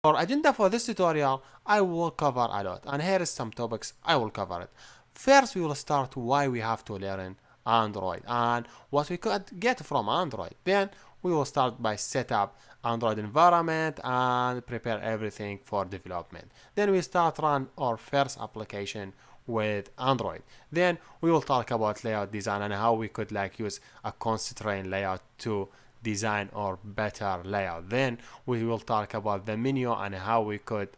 For agenda for this tutorial, I will cover a lot, and here is some topics I will cover it. First, we will start why we have to learn Android and what we could get from Android. Then we will start by set up Android environment and prepare everything for development. Then we start run our first application with Android. Then we will talk about layout design and how we could use a constraint layout to design or better layout. Then we will talk about the menu and how we could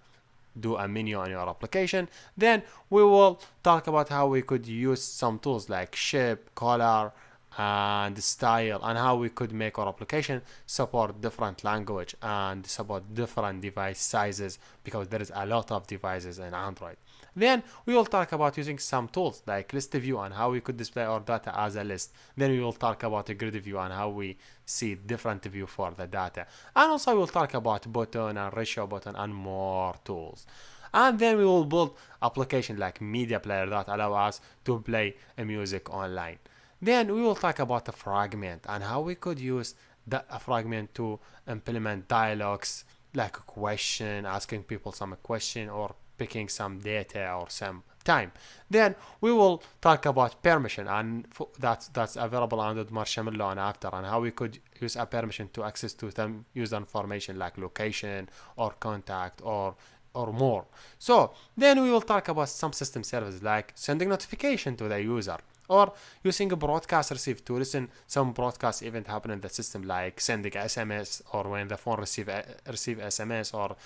do a menu on your application. Then we will talk about how we could use some tools like shape, color, and style, and how we could make our application support different language and support different device sizes, because there is a lot of devices in Android. Then we will talk about using some tools like ListView and how we could display our data as a list. Then we will talk about a GridView and how we see different view for the data. And also we will talk about button and ratio button and more tools. And then we will build application like media player that allow us to play a music online. Then we will talk about a fragment and how we could use a fragment to implement dialogues like a question, asking people some question, or picking some data or some time. Then we will talk about permission, and that's available under Marshmallow and after, and how we could use a permission to access to some user information like location or contact or more. So then we will talk about some system services like sending notification to the user, or using a broadcast receive to listen some broadcast event happen in the system, like sending SMS, or when the phone receive SMS, or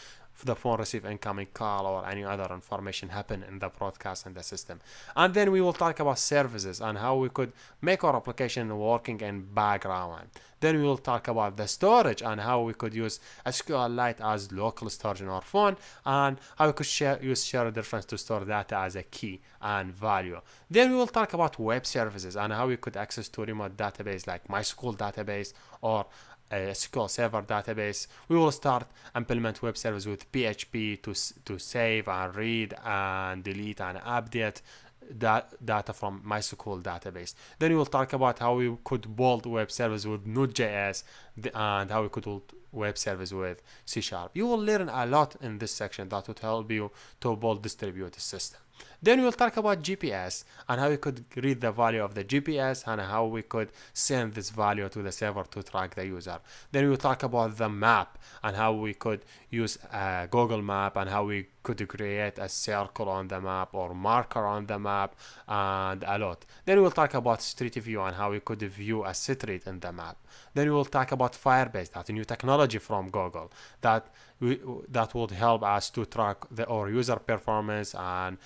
the phone receive incoming call, or any other information happen in the broadcast in the system. And then we will talk about services and how we could make our application working in background. Then we will talk about the storage and how we could use SQLite as local storage in our phone, and how we could use shared reference to store data as a key and value. Then we will talk about web services and how we could access to remote database like MySQL database or a SQL Server database. We will start implement web service with PHP to save and read and delete and update data from MySQL database. Then we will talk about how we could build web service with Node.js and how we could build web service with C#. You will learn a lot in this section that would help you to build distributed system. Then we will talk about GPS and how we could read the value of the GPS and how we could send this value to the server to track the user. Then we will talk about the map and how we could use a Google map and how we could create a circle on the map or marker on the map, and a lot. Then we will talk about street view and how we could view a street in the map. Then we will talk about Firebase, that's a new technology from Google that would help us to track our user performance and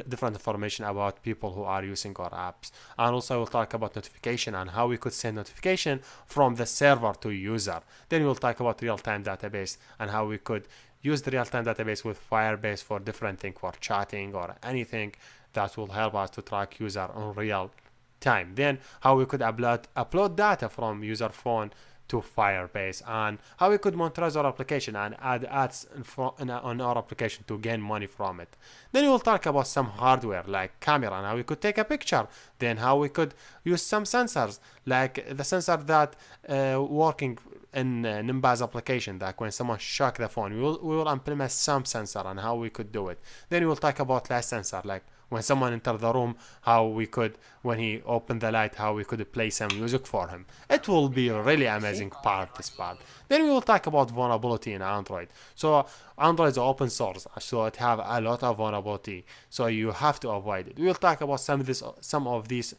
different information about people who are using our apps. And also we'll talk about notification and how we could send notification from the server to user. Then we'll talk about real-time database and how we could use the real-time database with Firebase for different things, for chatting or anything that will help us to track user on real time. Then how we could upload data from user phone to Firebase, and how we could monetize our application and add ads on our application to gain money from it. Then we will talk about some hardware like camera and how we could take a picture. Then how we could use some sensors like the sensor that working in Nimbus application, that when someone shock the phone, we will implement some sensor and how we could do it. Then we will talk about light sensor, like when someone enter the room, how we could, when he opened the light, how we could play some music for him. It will be a really amazing part, this part. Then we will talk about vulnerability in Android. So Android is open source, so it have a lot of vulnerability, so you have to avoid it. We will talk about some of these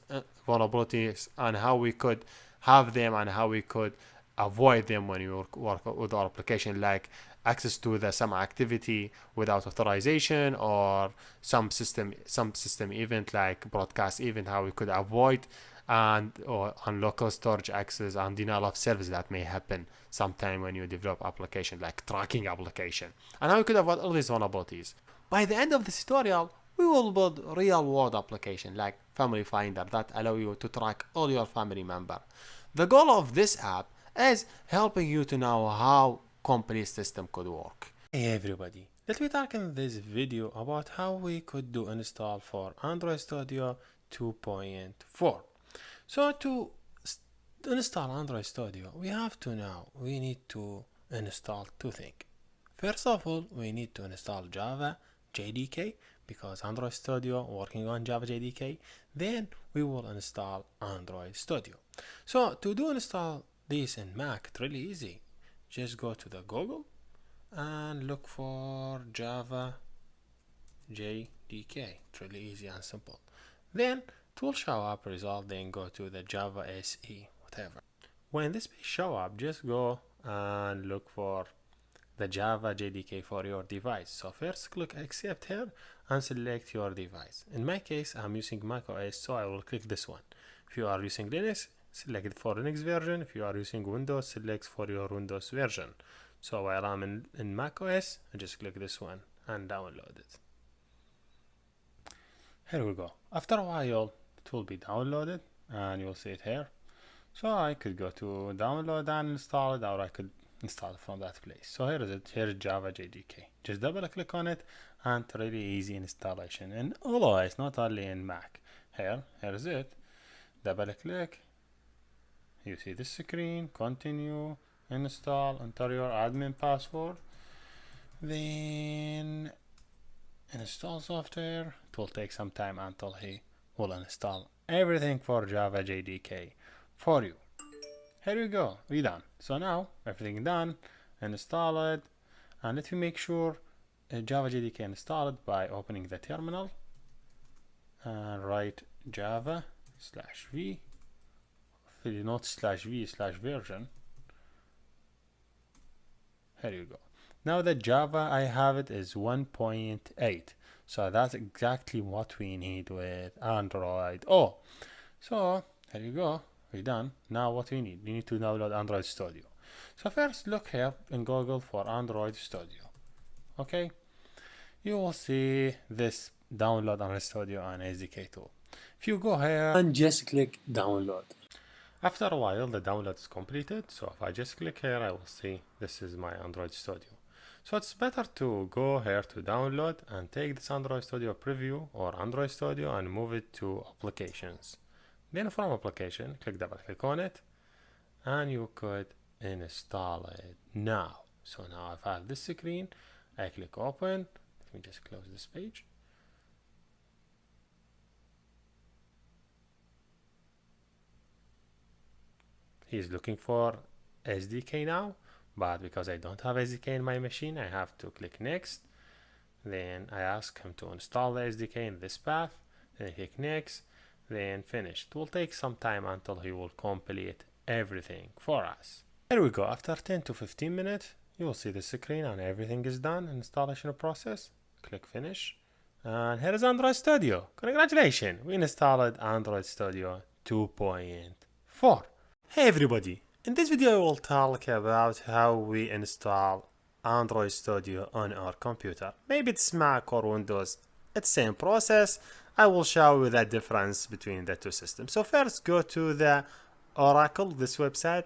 vulnerabilities and how we could have them and how we could avoid them when you work with our application, like access to some activity without authorization, or some system event like broadcast event, how we could avoid, and or on local storage access and denial of service that may happen sometime when you develop application like tracking application, and how we could avoid all these vulnerabilities. By the end of this tutorial, we will build real world application like Family Finder that allow you to track all your family member. The goal of this app is helping you to know how complete system could work. Hey everybody, let me talk in this video about how we could do install for Android Studio 2.4. So to install Android Studio, we need to install two things. First of all, we need to install Java JDK because Android Studio working on Java JDK. Then we will install Android Studio. So to do install this in Mac, it's really easy. Just go to the Google and look for Java JDK. It's really easy and simple. Then it will show up result. Then go to the Java SE, whatever. When this page show up, just go and look for the Java JDK for your device. So first click accept here and select your device. In my case, I'm using macOS, so I will click this one. If you are using Linux, select it for Linux version. If you are using Windows, select for your Windows version. So while I'm in macOS, I just click this one and download it. Here we go. After a while, it will be downloaded and you'll see it here. So I could go to download and install it, or I could install it from that place. So here is it. Here is Java JDK. Just double click on it and really easy installation. And always, not only in Mac. Here is it. Double click. You see this screen. Continue. Install. Enter your admin password. Then install software. It will take some time until he will install everything for Java JDK for you. Here we go, we done. So now everything done, install it, and let me make sure Java JDK installed by opening the terminal and write Java /v, not /v/version. Here you go. Now the Java I have it is 1.8, so that's exactly what we need with Android. Oh, so here you go. We're done. Now what we need to download Android Studio. So first look here in Google for Android Studio. Okay, you will see this download Android Studio and SDK tool. If you go here and just click download, after a while the download is completed. So if I just click here, I will see this is my Android Studio. So it's better to go here to download and take this Android Studio preview or Android Studio and move it to applications. Then from application, double click on it and you could install it now. So now if I have this screen, I click open. Let me just close this page. He's looking for SDK now, but because I don't have SDK in my machine, I have to click next. Then I ask him to install the SDK in this path. Then click next. Then finish. It will take some time until he will complete everything for us. Here we go. After 10 to 15 minutes, you will see the screen and everything is done. Installation process. Click finish. And here is Android Studio. Congratulations! We installed Android Studio 2.4. Hey everybody! In this video I will talk about how we install Android Studio on our computer. Maybe it's Mac or Windows. It's the same process. I will show you the difference between the two systems. So first go to the Oracle, this website,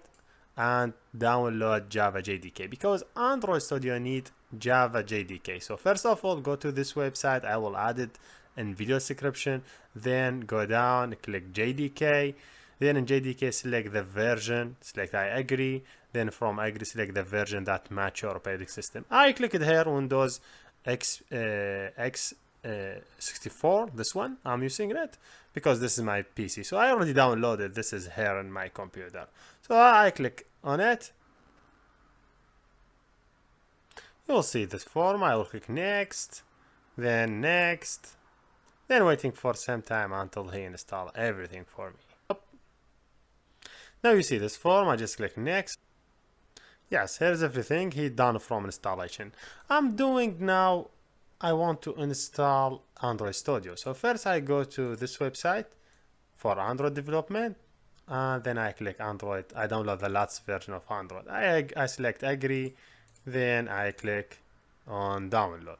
and download Java JDK because Android Studio needs Java JDK. So first of all, go to this website. I will add it in video description. Then go down, click JDK. Then in JDK, select the version, select I agree. Then from I agree, select the version that match your operating system. I click it here, Windows X64, this one. I'm using it because this is my PC. So I already downloaded. This is here in my computer. So I click on it. You'll see this form. I will click next, then next, then waiting for some time until he installs everything for me. Now you see this form. I just click next. Yes, here's everything he done from installation. I'm doing now, I want to install Android Studio. So first I go to this website for Android development, and then I click Android. I download the latest version of Android. I select agree, then I click on download.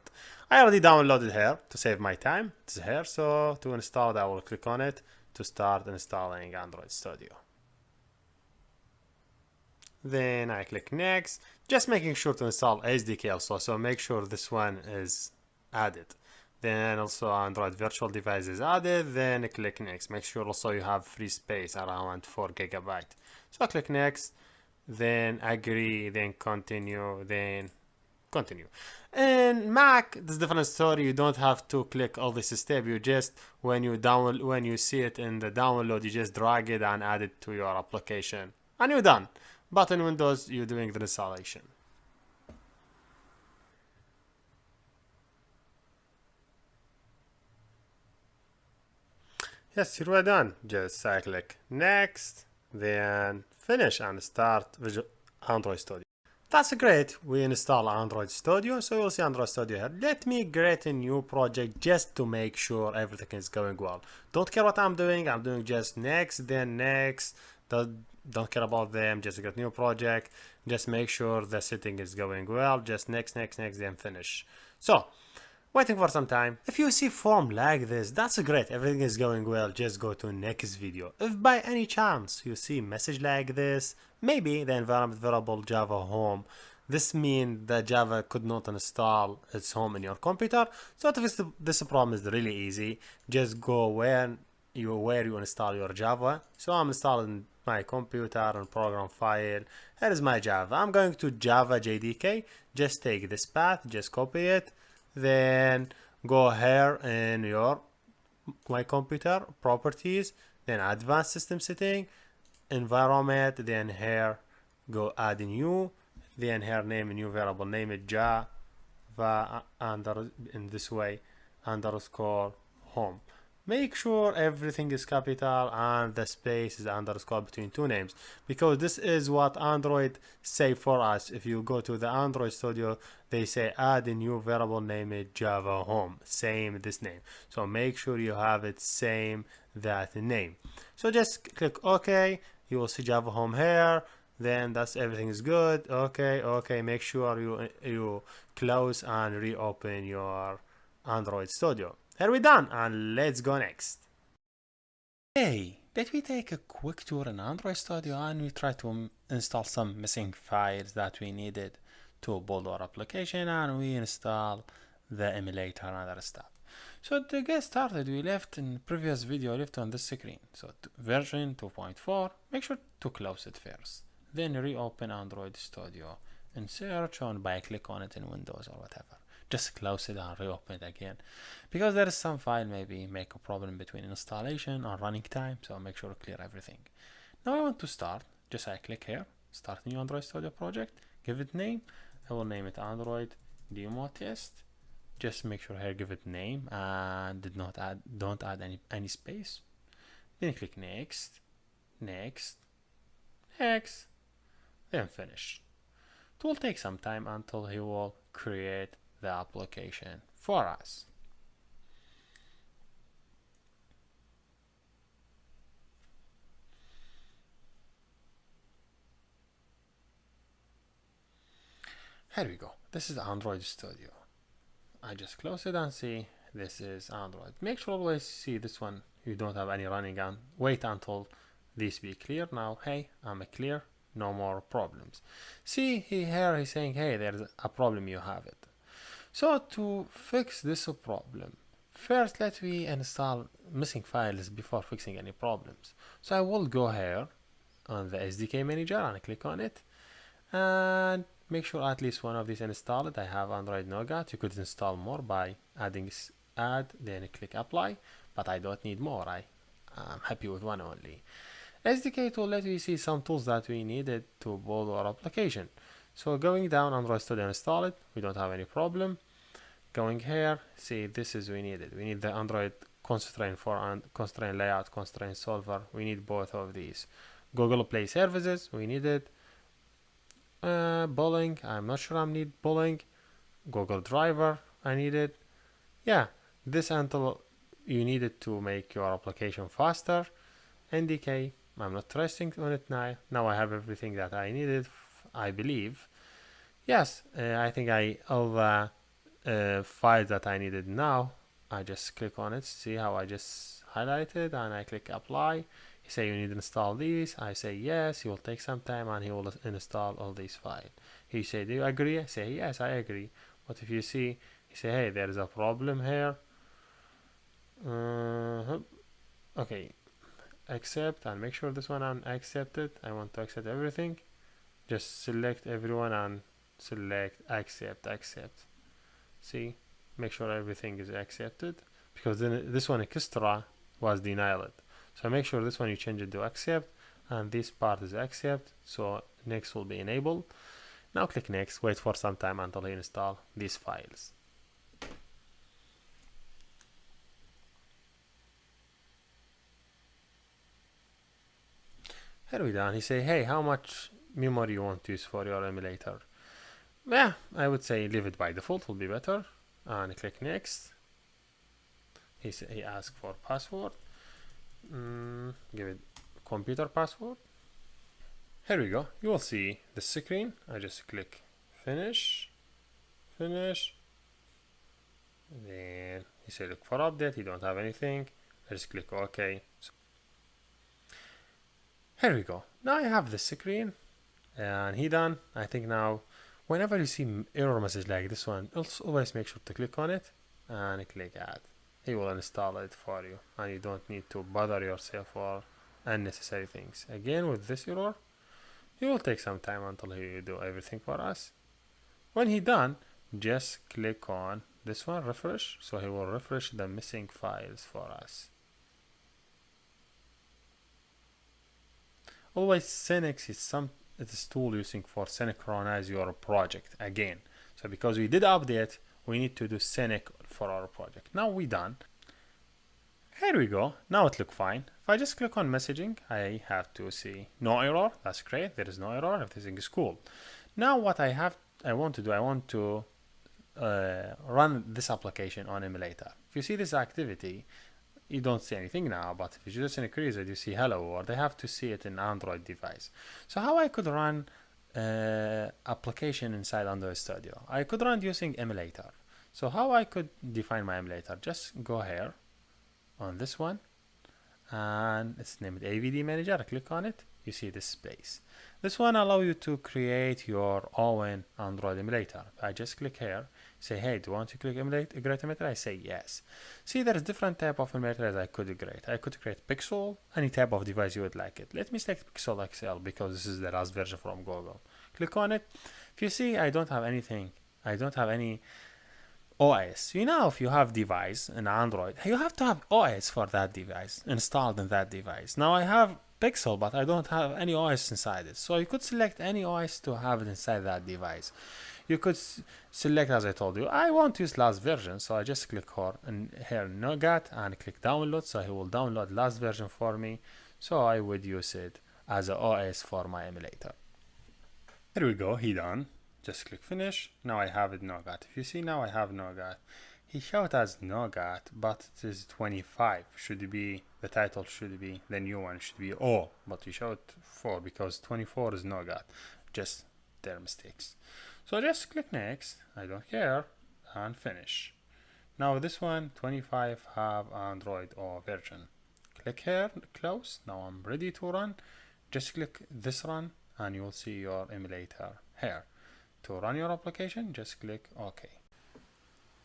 I already downloaded here to save my time. It's here, so to install it, I will click on it to start installing Android Studio. Then I click next, just making sure to install SDK also, so make sure this one is added. Then also Android virtual device is added, then click next. Make sure also you have free space around 4 GB. So I click next, then agree, then continue, then continue. In Mac, this different story. You don't have to click all this step. You just when you see it in the download, you just drag it and add it to your application, and you're done. But in Windows, you're doing the installation. Yes, you are done. Just click next, then finish and start Visual Android Studio. That's great. We install Android Studio, so you'll see Android Studio here. Let me create a new project just to make sure everything is going well. Don't care what I'm doing. I'm doing just next, then next. Don't care about them. Just get new project. Just make sure the setting is going well. Just next, next, next, then finish. So, waiting for some time. If you see form like this, that's great. Everything is going well. Just go to next video. If by any chance you see message like this, maybe the environment variable Java home. This means that Java could not install its home in your computer. So to fix this problem is really easy. Just go where you install your Java. So I'm installing my computer and program file. Here is my Java. I'm going to Java JDK. Just take this path, just copy it. Then go here in your my computer properties, then advanced system setting, environment, then here go add new, then here name a new variable, name it Java under in this way underscore home. Make sure everything is capital and the space is underscore between two names, because this is what Android say for us. If you go to the Android Studio, they say add a new variable, name it Java home, same this name. So make sure you have it same that name. So just click OK. You will see Java home here. Then that's everything is good. Okay. Make sure you close and reopen your Android Studio. Here we done, and let's go next. Hey, let me take a quick tour in Android Studio and we try to install some missing files that we needed to build our application, and we install the emulator and other stuff. So to get started, we left in previous video left on this screen. So version 2.4, make sure to close it first. Then reopen Android Studio and search on by click on it in Windows or whatever. Just close it and reopen it again, because there is some file maybe make a problem between installation or running time, so make sure to clear everything. Now I want to start. Just I click here, start new Android Studio project, give it name. I will name it Android Demo Test. Just make sure here give it name and don't add any space. Then click next, then finish. It will take some time until he will create the application for us. Here we go. This is Android Studio. I just close it and see this is Android. Make sure always see this one. You don't have any running and wait until this be clear. Now, hey, I'm clear. No more problems. See here he's saying, hey, there's a problem, you have it. So to fix this problem, first let me install missing files before fixing any problems. So I will go here on the SDK manager and click on it and make sure at least one of these installed. I have Android Nougat. You could install more by adding add, then click apply, but I don't need more. I'm happy with one only. SDK tool, let me see some tools that we needed to build our application. So going down, Android Studio install it. We don't have any problem. Going here, see this is we needed. We need the Android constraint for constraint layout, constraint solver. We need both of these. Google Play services, we needed. Bowling, I'm not sure I need bowling. Google Driver, I needed. Yeah, this until you need it to make your application faster. NDK, I'm not trusting on it now. Now I have everything that I needed, I believe. Yes, I think all the files that I needed now. I just click on it, see how I just highlighted, and I click apply. He say you need to install these. I say yes. He will take some time and he will install all these files. He say, do you agree? I say yes, I agree. But if you see, he say, hey, there is a problem here. Okay, accept and make sure this one I accept it. I want to accept everything. Just select everyone and select accept. See, make sure everything is accepted, because then this one extra was denied. So make sure this one you change it to accept, and this part is accept, so next will be enabled. Now click next, wait for some time until you install these files. Here we done. He say, hey, how much memory you want to use for your emulator? Yeah, I would say leave it by default will be better. And click next. He asks for password. Give it computer password. Here we go. You will see the screen. I just click finish. Then he say look for update. You don't have anything. I just click OK. Here we go. Now I have the screen, and he done. I think now, whenever you see error message like this one, always make sure to click on it and click add. He will install it for you, and you don't need to bother yourself for unnecessary things. Again, with this error, he will take some time until he do everything for us. When he done, just click on this one, refresh, so he will refresh the missing files for us. Always Sync is it's tool using for synchronize your project again. So because we did update, we need to do sync for our project. Now we done. Here we go. Now it look fine. If I just click on messaging, I have to see no error. That's great. There is no error. Everything is cool. Now what I want to run this application on emulator. If you see this activity, you don't see anything now, but if you just increase it, you see hello world. I have to see it in Android device. So how I could run application inside Android Studio? I could run using emulator. So how I could define my emulator? Just go here on this one, and it's named AVD Manager. I click on it. You see this space. This one allow you to create your own Android emulator. I just click here, say, hey, do you want to create emulator? I say yes. See, there's different type of emulators I could create. I could create Pixel, any type of device you would like it. Let me select Pixel XL because this is the last version from Google. Click on it. If you see, I don't have anything. I don't have any OS. You know, if you have device in Android, you have to have OS for that device installed in that device. Now I have Pixel, but I don't have any OS inside it. So you could select any OS to have it inside that device. You could select, as I told you, I want to use last version, so I just click here Nougat and click download, so he will download last version for me. So I would use it as a OS for my emulator. Here we go, he done. Just click finish. Now I have it Nougat. If you see, now I have Nougat. He showed as Nougat, but it is 25. Should be the title should be the new one should be O, but he showed 4 because 24 is Nougat. Just their mistakes. So just click next. I don't care and finish. Now this one 25 have Android O version. Click here, close. Now I'm ready to run. Just click this run, and you will see your emulator here. To run your application, just click OK.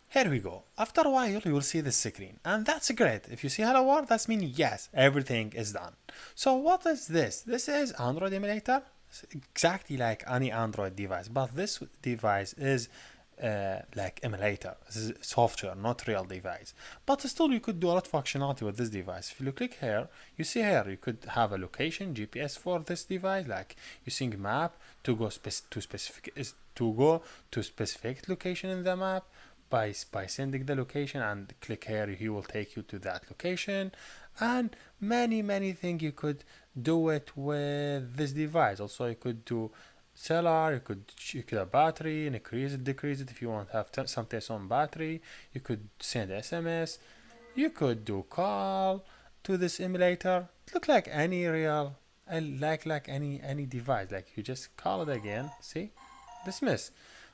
Here we go. After a while, you will see the screen, and that's great. If you see hello world, that's mean yes, everything is done. So what is this? This is Android emulator, exactly like any Android device, but this device is like emulator. This is software, not real device. But still, you could do a lot of functionality with this device. If you click here, you see here you could have a location GPS for this device, like using map to go to specific location in the map. By sending the location and click here, he will take you to that location, and many things you could do it with this device. Also, you could do cellular, you could check the battery, increase it, decrease it if you want to have some tests on battery. You could send SMS, you could do call to this emulator. It look like any real, like any device. Like you just call it again, see, dismiss.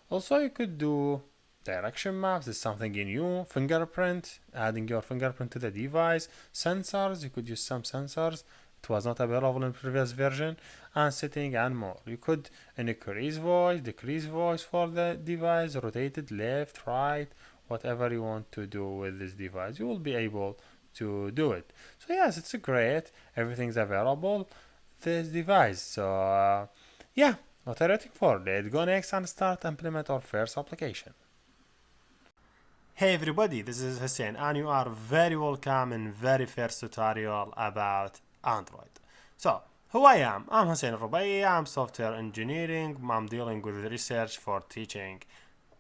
Also, you could do direction maps is something new. Fingerprint, adding your fingerprint to the device. Sensors, you could use some sensors. It was not available in previous version. And setting and more. You could increase voice, decrease voice for the device, rotate it left, right, whatever you want to do with this device. You will be able to do it. So yes, it's great. Everything's available. This device. So yeah. Not waiting for, let's go next and start implement our first application. Hey everybody, this is Hussein and you are very welcome in very first tutorial about Android. So, who I am? I'm Hussein Rubai, I'm software engineering, I'm dealing with research for teaching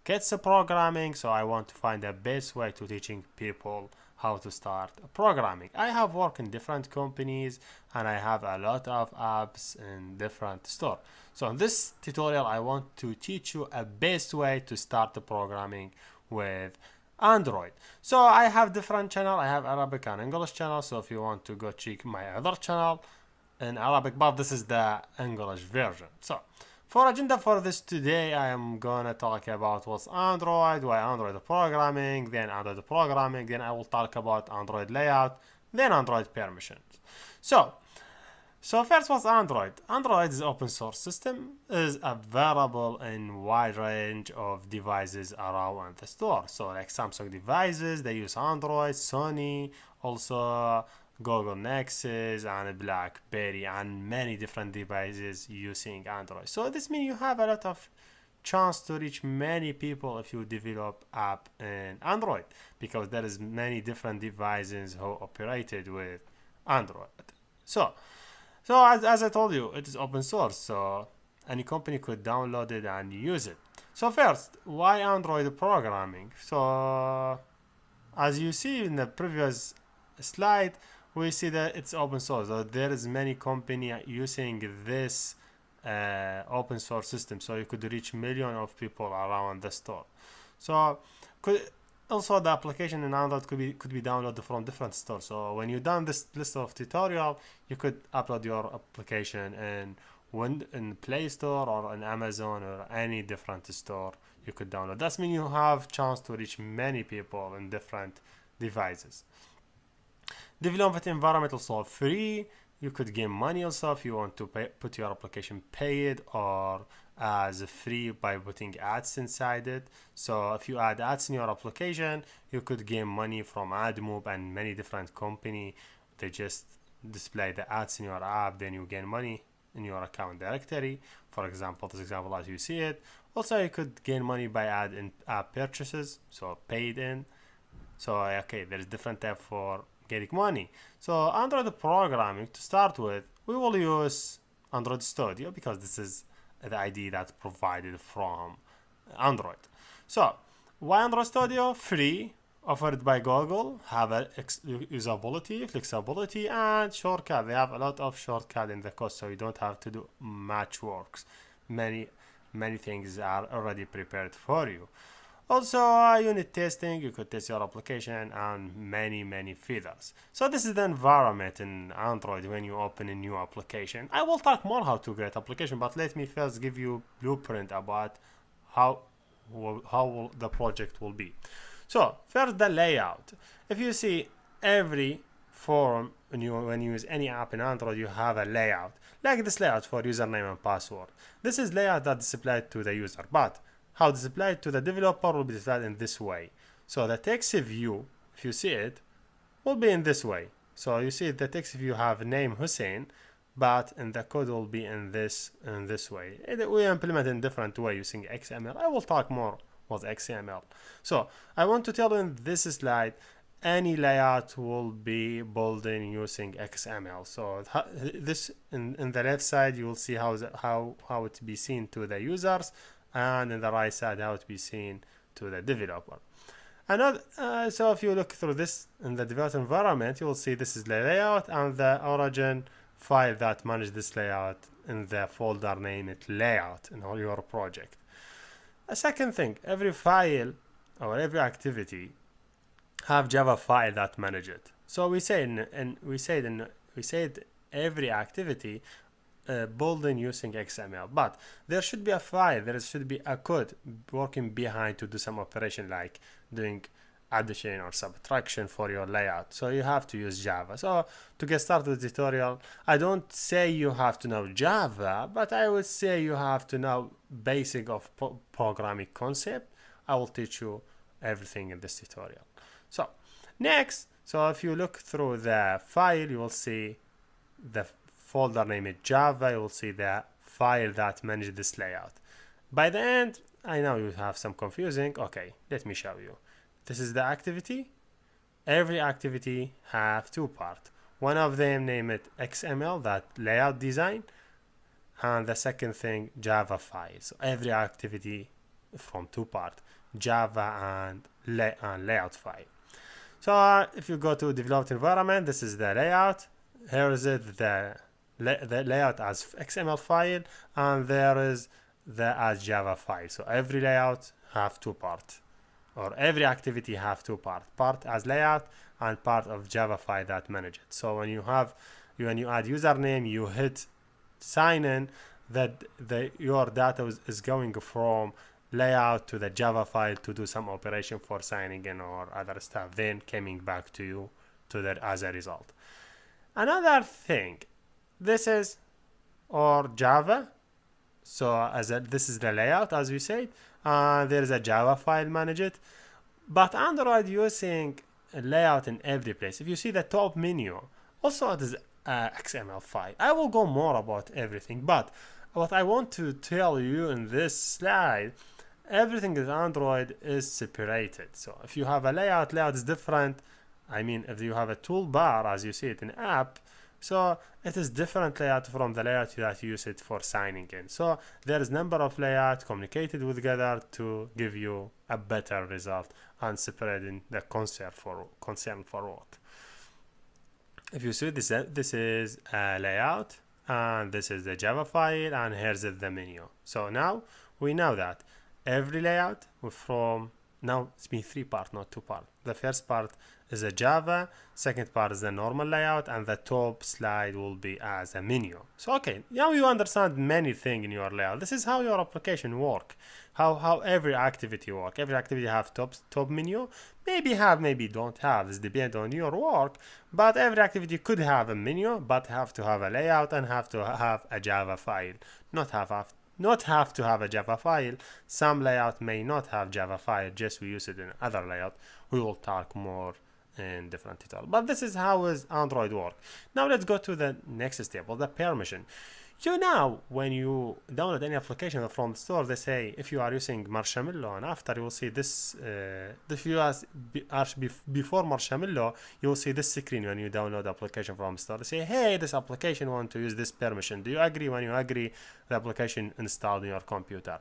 kids programming, so I want to find the best way to teaching people how to start programming. I have worked in different companies and I have a lot of apps in different stores. So in this tutorial I want to teach you a best way to start the programming with Android. So I have different channel. I have Arabic and English channel, so if you want to go check my other channel in Arabic, but this is the English version. So for agenda for this today, I am gonna talk about what's Android, why Android programming, then Android programming, then I will talk about Android layout, then Android permissions. So first, what's Android? Android is open source system, is available in wide range of devices around the store. So like Samsung devices, they use Android, Sony, also Google Nexus and BlackBerry and many different devices using Android. So this means you have a lot of chance to reach many people if you develop app in Android, because there is many different devices who operated with Android. So as I told you, it is open source, so any company could download it and use it. So first, why Android programming? So as you see in the previous slide, we see that it's open source. So there is many company using this open source system, so you could reach millions of people around the store. So also the application in Android could be downloaded from different stores. So when you done this list of tutorial, you could upload your application in Play Store or in Amazon or any different store you could download. That means you have chance to reach many people in different devices. Development environment also free. You could gain money also if you want to put your application paid or as free by putting ads inside it. So if you add ads in your application, you could gain money from AdMob and many different company. They just display the ads in your app, then you gain money in your account directory. For example, this example as you see it. Also, you could gain money by ad in app purchases, so paid in. So okay, there's different type for getting money. So Android programming, to start with, we will use Android Studio because this is the ID that's provided from Android. So why Android Studio? Free, offered by Google, have a usability, flexibility, and shortcut. They have a lot of shortcut in the code, so you don't have to do much works. Many things are already prepared for you. Also, unit testing, you could test your application and many features. So this is the environment in Android when you open a new application. I will talk more how to create application, but let me first give you blueprint about how the project will be. So first, the layout. If you see every form when you use any app in Android, you have a layout like this layout for username and password. This is layout that is displayed to the user, but how it's applied to the developer will be displayed in this way. So the text view, if you see it, will be in this way. So you see the text view have name Hussein, but in the code will be in this way. We implement in different way using XML. I will talk more with XML. So I want to tell you in this slide, any layout will be built in using XML. So this in the left side, you will see how it be seen to the users, and in the right side how it be seen to the developer. So if you look through this in the development environment, you will see this is the layout and the origin file that manages this layout in the folder named layout in all your project. A second thing, every file or every activity have Java file that manage it. So we said every activity building using XML, but there should be a file, there should be a code working behind to do some operation like doing addition or subtraction for your layout. So you have to use Java. So to get started with the tutorial, I don't say you have to know Java, but I would say you have to know basic of programming concept. I will teach you everything in this tutorial. So next, so if you look through the file, you will see the folder named Java. You will see the file that manages this layout. By the end, I know you have some confusing. Okay, let me show you. This is the activity. Every activity have two parts. One of them name it XML, that layout design, and the second thing Java file. So every activity from two parts, Java and layout file. So if you go to developed environment, this is the layout. Here is it, the layout as XML file, and there is the as Java file. So every layout have two parts, or every activity have two parts, part as layout and part of Java file that manage it. So when you add username, you hit sign in, that your data is going from layout to the Java file to do some operation for signing in or other stuff, then coming back to you as a result. Another thing, this is or Java. So this is the layout, as we said. There is a Java file manage it, but Android using a layout in every place. If you see the top menu, also it is XML file. I will go more about everything, but what I want to tell you in this slide, everything in Android is separated. So if you have a layout is different. I mean, if you have a toolbar, as you see it in app, so it is different layout from the layout that you use it for signing in. So there is number of layouts communicated with together to give you a better result and separating the concern for work. If you see this is a layout, and this is the Java file, and here's the menu. So now we know that every layout now it's been three parts, not two parts. The first part is a Java, second part is the normal layout, and the top slide will be as a menu. So okay, now you understand many things in your layout. This is how your application work, how every activity work. Every activity have top menu, maybe have, maybe don't have. This depends on your work, but every activity could have a menu, but have to have a layout and have to have a Java file. Not have to have a Java file. Some layout may not have Java file, just we use it in other layout. We will talk more in different tutorial. But this is how is Android work. Now let's go to the next step, or the permission. So now when you download any application from the store, they say if you are using Marshmallow, and after you will see this, if you are before Marshmallow, you will see this screen when you download the application from the store. They say, hey, this application want to use this permission. Do you agree? When you agree, the application installed in your computer.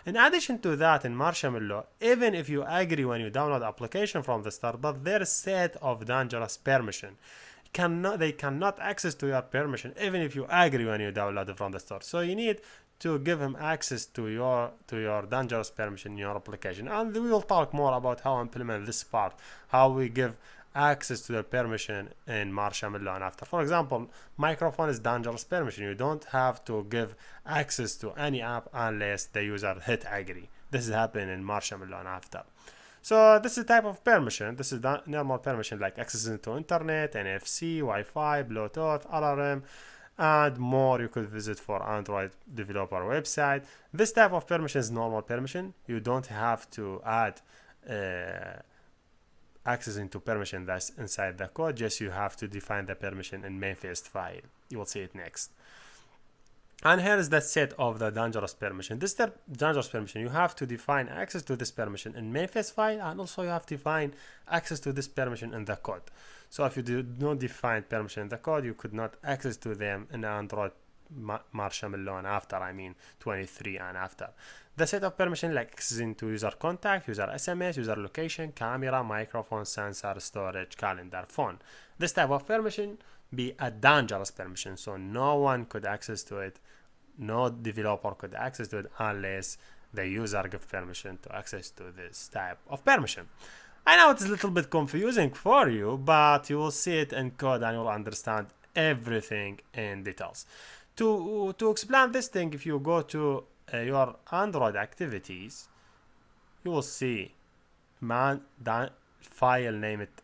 In addition to that, in Marshmallow, even if you agree when you download application from the store, but their set of dangerous permission. They cannot access to your permission even if you agree when you download it from the store. So you need to give them access to your dangerous permission in your application, and we will talk more about how to implement this part, how we give access to the permission in Marshmallow and after. For example, microphone is dangerous permission. You don't have to give access to any app unless the user hit agree. This is happening in Marshmallow and after. So this is type of permission. This is normal permission like accessing to internet, NFC, Wi-Fi, Bluetooth, alarm, and more. You could visit for Android developer website. This type of permission is normal permission. You don't have to add accessing to permission that's inside the code. Just you have to define the permission in manifest file. You will see it next. And here is the set of the dangerous permission. This dangerous permission, you have to define access to this permission in manifest file, and also you have to define access to this permission in the code. So if you do not define permission in the code, you could not access to them in Android Marshmallow and after, 23 and after. The set of permission like accessing to user contact, user SMS, user location, camera, microphone, sensor, storage, calendar, phone. This type of permission be a dangerous permission, so no one could access to it. No developer could access to it unless the user give permission to access to this type of permission. I know it's a little bit confusing for you, but you will see it in code and you'll understand everything in details. To explain this thing, if you go to your Android activities, you will see file name it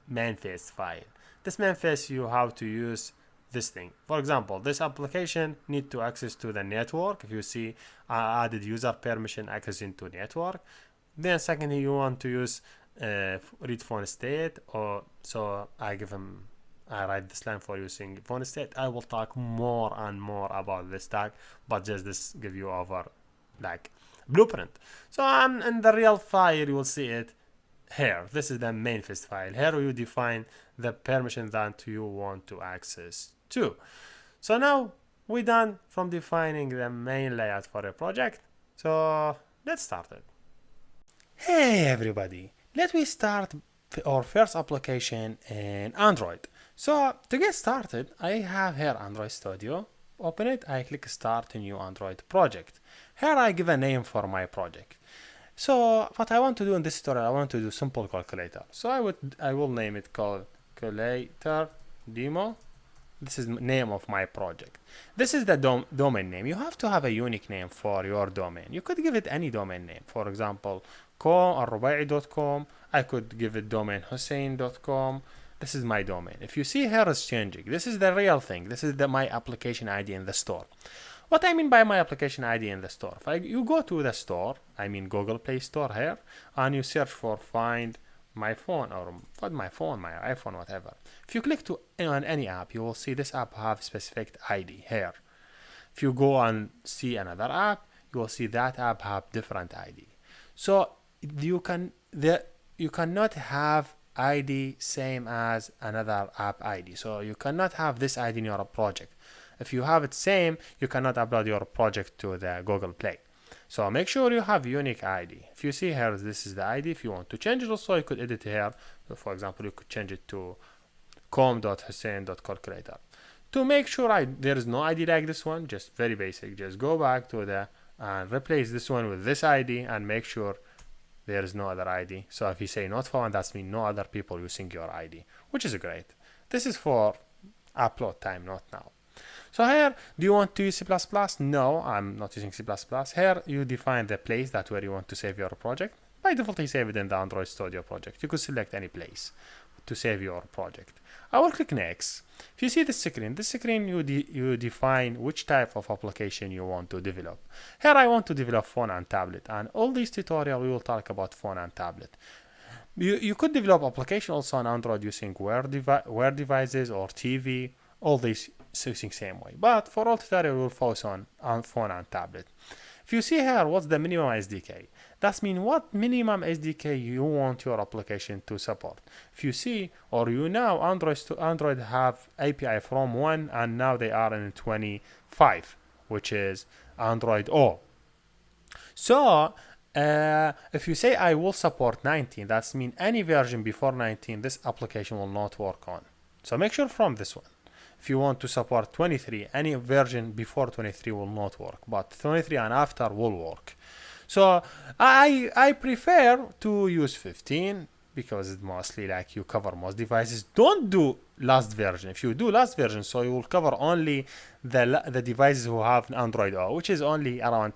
manifest file. This manifest you have to use this thing. For example, this application need to access to the network. If you see I added user permission access into network, then secondly you want to use read phone state, or so I give them I write this line for using phone state. I will talk more and more about this tag, but just this give you over like blueprint. So in the real file you will see it here. This is the manifest file. Here you define the permission that you want to access to. So now we're done from defining the main layout for a project. So let's start it. Hey everybody, let me start our first application in Android. So to get started, I have here Android Studio. Open it, I click start a new Android project. Here I give a name for my project. So what I want to do in this tutorial, I want to do simple calculator. So I will name it calculator demo. This is the name of my project. This is the domain name. You have to have a unique name for your domain. You could give it any domain name. For example, com. I could give it domain hussein.com. This is my domain. If you see here it's changing. This is the real thing. This is my application ID in the store. What I mean by my application ID in the store, if you go to the store, I mean Google Play Store here, and you search for find my phone or my iPhone, whatever. If you click on any app, you will see this app have specific ID here. If you go and see another app, you will see that app have different ID. So you cannot have ID same as another app ID. So you cannot have this ID in your project. If you have it same, you cannot upload your project to the Google Play. So make sure you have unique ID. If you see here, this is the ID. If you want to change it also, you could edit here. So for example, you could change it to com.hussein.calculator. To make sure there is no ID like this one, just very basic, just go back to and replace this one with this ID and make sure there is no other ID. So if you say not found, that means no other people using your ID, which is great. This is for upload time, not now. So here, do you want to use C++? No, I'm not using C++. Here, you define the place that's where you want to save your project. By default, you save it in the Android Studio project. You could select any place to save your project. I will click next. If you see this screen you define which type of application you want to develop. Here I want to develop phone and tablet, and all these tutorials we will talk about phone and tablet. You could develop application also on Android using Wear devices or TV, all these using same way. But for all tutorial we will focus on phone and tablet. If you see here, what's the minimum SDK? That means what minimum SDK you want your application to support. If you see, or you know, Android have API from 1 and now they are in 25, which is Android O. So if you say I will support 19, that means any version before 19, this application will not work on. So make sure from this one. If you want to support 23, any version before 23 will not work, but 23 and after will work. So I prefer to use 15 because it's mostly like you cover most devices. Don't do last version. If you do last version, so you will cover only the devices who have Android O, which is only around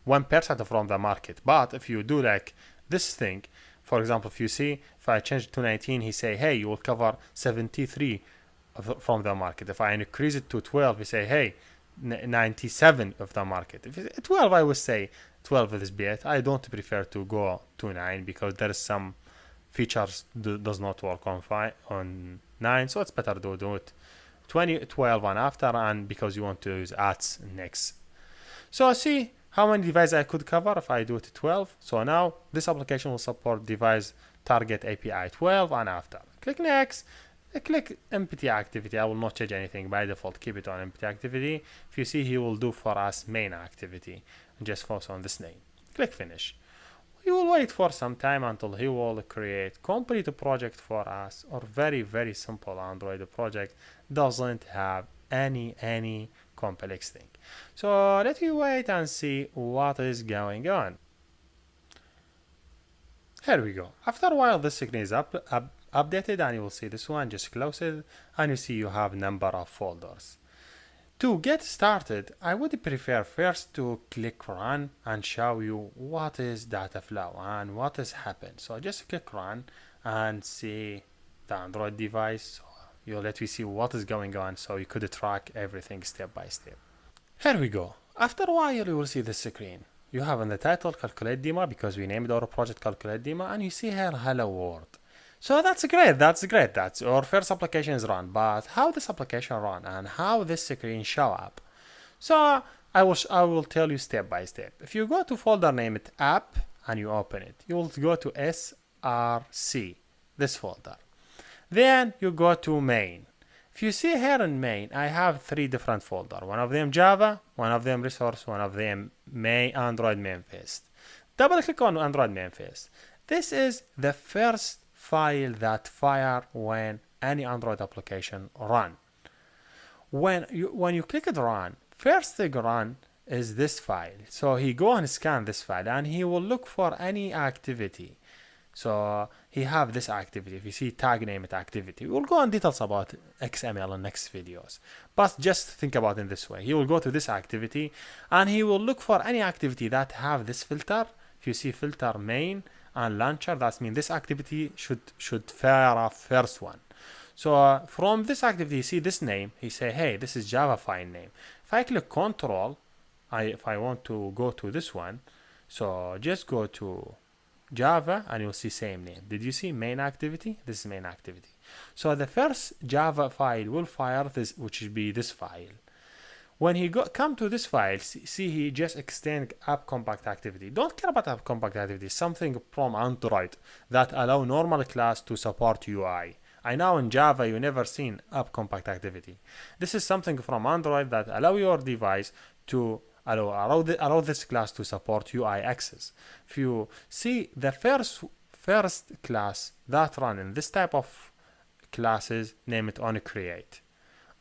1% from the market. But if you do like this thing, for example, if you see, if I change it to 19, he say, hey, you will cover 73 from the market. If I increase it to 12, we say, hey, 97 of the market. If it's 12, I would say 12 is best. I don't prefer to go to 9 because there is some features does not work on 9, so it's better to do it 12 and after, and because you want to use ads next. So see how many devices I could cover if I do it 12. So now this application will support device target API 12 and after. Click next. Click empty activity. I will not change anything by default. Keep it on empty activity. If you see, he will do for us main activity. Just focus on this name. Click finish. We will wait for some time until he will create complete project for us, or very simple Android project. Doesn't have any complex thing. So let me wait and see what is going on. Here we go. After a while, this screen is updated, and you will see this one. Just close it, and you see you have number of folders. To get started, I would prefer first to click run and show you what is data flow and what has happened. So just click run and see the Android device. You let me see what is going on, so you could track everything step by step. Here we go. After a while, you will see this screen. You have in the title calculate demo because we named our project calculate demo, and you see here hello world. So that's great. That's great. That's our first application is run. But how this application run and how this screen show up? So I will tell you step by step. If you go to folder name it app and you open it, you will go to src, this folder. Then you go to main. If you see here in main, I have 3 different folders. One of them Java, one of them resource, one of them Android main face. Double click on Android main face. This is the first file that fire when any Android application run. When you click it run, first thing run is this file. So he go and scan this file and he will look for any activity. So he have this activity. If you see tag name it activity, we'll go on details about XML in next videos. But just think about it in this way. He will go to this activity and he will look for any activity that have this filter. If you see filter main and launcher, that means this activity should fire off first one. So from this activity, you see this name. He say, hey, this is Java file name. If I click Control, if I want to go to this one, so just go to Java and you'll see same name. Did you see main activity? This is main activity. So the first Java file will fire this, which will be this file. When he come to this file, see he just extend app compact activity. Don't care about app compact activity. Something from Android that allow normal class to support UI. I know in Java you never seen app compact activity. This is something from Android that allow your device to allow this class to support UI access. If you see the first class that run in this type of classes, name it onCreate.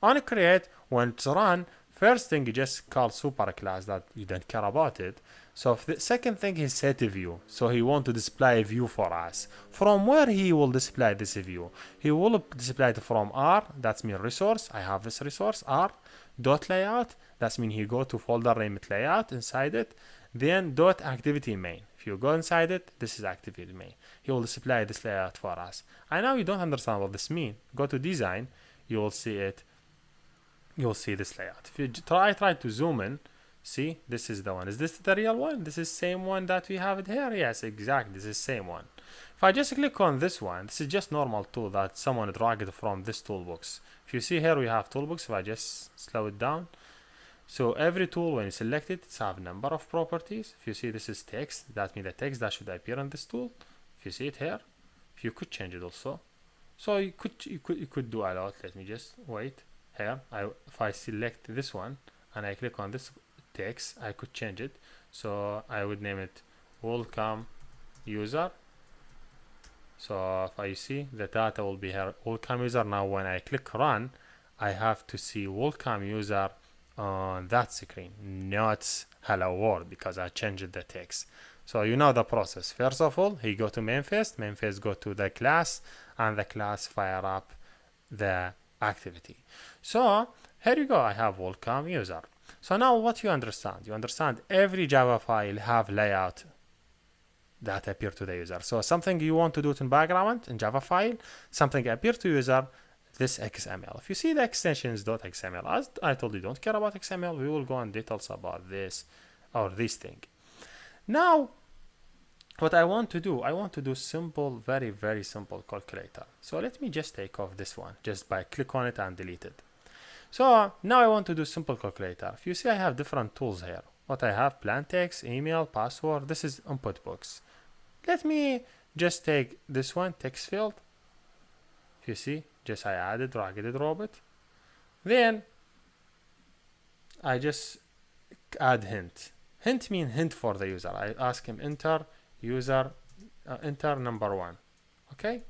onCreate, when it's run, first thing you just call super class that you don't care about it. So the second thing is set a view. So he want to display a view for us. From where he will display this view? He will display it from R, that's mean resource. I have this resource, R, dot layout. That's mean he go to folder name it layout inside it. Then dot activity main. If you go inside it, this is activity main. He will display this layout for us. I know you don't understand what this means. Go to design, you will see it. You'll see this layout. If you try to zoom in, see, this is the one. Is this the real one? This is same one that we have it here? Yes, exactly. This is same one. If I just click on this one, this is just normal tool that someone dragged from this toolbox. If you see here, we have toolbox. If I just slow it down. So every tool, when you select it, it's have a number of properties. If you see this is text, that means the text that should appear on this tool. If you see it here, if you could change it also. So you could do a lot. Let me just wait. Here, if I select this one and I click on this text, I could change it. So I would name it welcome user. So if I see the data will be here, welcome user. Now when I click run, I have to see welcome user on that screen, not hello world, because I changed the text. So you know the process. First of all, he go to main face go to the class, and the class fire up the activity. So here you go, I have welcome user. So now what you understand? You understand every Java file have layout that appear to the user. So something you want to do it in background in Java file, something appear to user, this XML. If you see the extensions .xml, as I told you, don't care about XML, we will go in details about this or this thing. Now what I want to do simple, very, very simple calculator. So let me just take off this one, just by click on it and delete it. So now I want to do simple calculator. If you see, I have different tools here. What I have, plain text, email, password, this is input box. Let me just take this one, text field. If you see, just I added, drag it, drop it. Then I just add hint. Hint mean hint for the user. I ask him enter user, enter number 1, okay?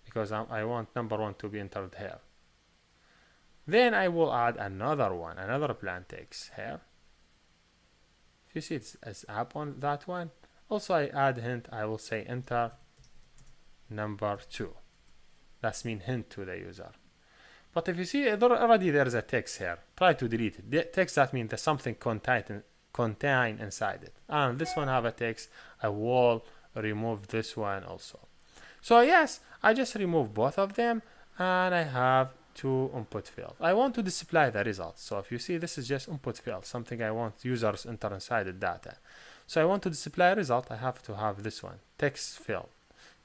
Because I want number 1 to be entered here. Then I will add another one, another plain text here. If you see it's app on that one. Also I add hint, I will say enter number 2. That's mean hint to the user. But if you see already there's a text here, try to delete it. The text, that means there's something contain inside it. And this one have a text, I will remove this one also. So yes, I just remove both of them and I have 2 input field. I want to display the results. So if you see, this is just input field, something I want users enter inside the data. So I want to display a result, I have to have this one, text field.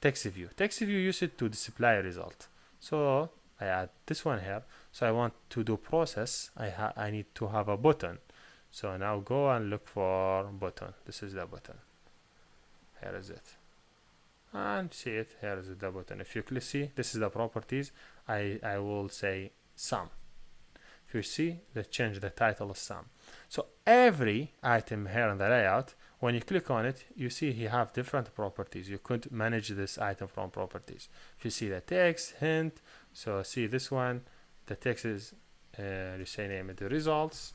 text view. Text view use it to display a result. So I add this one here. So I want to do process. I need to have a button. So now go and look for button. This is the button. Here is it. And see it. Here is the button. If you see, this is the properties. I will say sum. If you see, let's change the title of sum. So every item here in the layout, when you click on it, you see you have different properties. You could manage this item from properties. If you see the text, hint, so see this one, the text is, you say name it the results,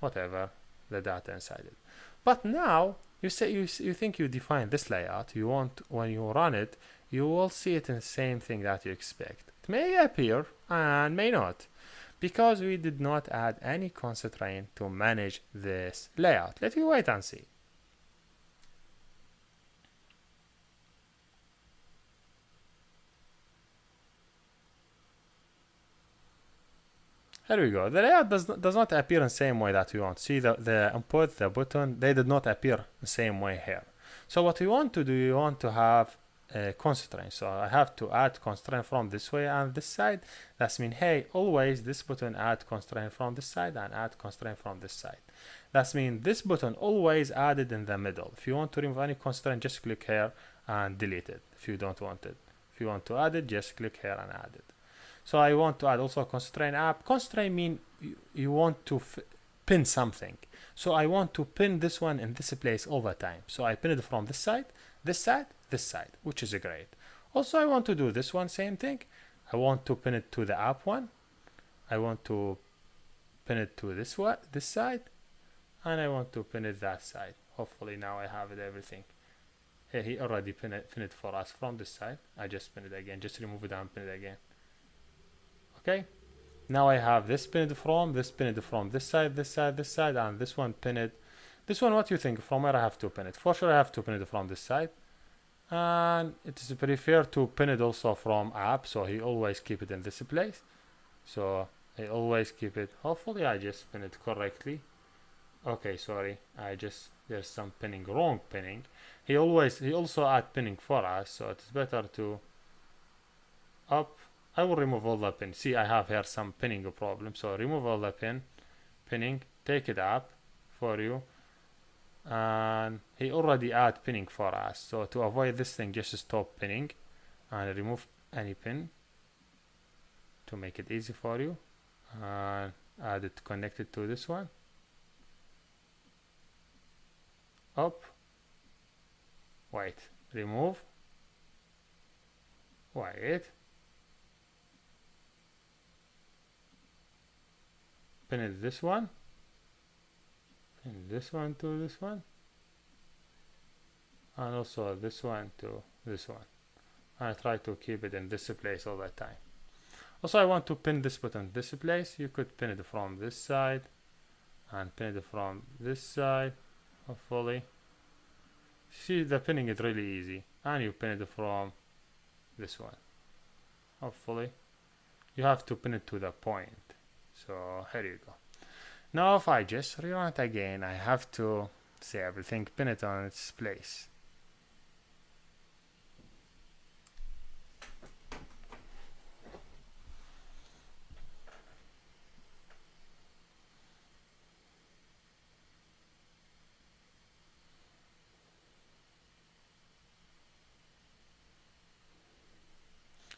whatever, the data inside it. But now, you say you think you define this layout, you want, when you run it, you will see it in the same thing that you expect. It may appear and may not, because we did not add any constraint to manage this layout. Let me wait and see. Here we go. The layout does not appear in the same way that we want. See the input, the button, they did not appear the same way here. So what we want to do, we want to have a constraint. So I have to add constraint from this way and this side. That's mean, hey, always this button add constraint from this side and add constraint from this side. That's mean this button always added in the middle. If you want to remove any constraint, just click here and delete it if you don't want it. If you want to add it, just click here and add it. So I want to add also a constraint app. Constraint mean you want to pin something. So I want to pin this one in this place all the time. So I pin it from this side, this side, this side, which is great. Also, I want to do this one, same thing. I want to pin it to the app one. I want to pin it to this one, this side, and I want to pin it that side. Hopefully now I have it everything. Here he already pin it for us from this side. I just pin it again. Just remove it and pin it again. Okay. Now I have this pinned from, this pinned from this side, this side, this side, and this one pinned. This one, what you think? From where I have to pin it? For sure I have to pin it from this side. And it is prefer to pin it also from app, so he always keep it in this place. So I always keep it. Hopefully I just pin it correctly. Okay, sorry, there's some pinning, wrong pinning. He also add pinning for us, so it's better to up. I will remove all the pin. See, I have here some pinning problem, so remove all the pinning, take it up for you. And he already add pinning for us, so to avoid this thing, just stop pinning and remove any pin to make it easy for you, and add it connected to this one. Up, wait, remove, wait, pin it this one, pin this one to this one, and also this one to this one. I try to keep it in this place all the time. Also, I want to pin this button this place. You could pin it from this side and pin it from this side. Hopefully, see, the pinning is really easy, and you pin it from this one. Hopefully, you have to pin it to the point. So here you go. Now if I just rerun it again, I have to say everything, pin it on its place.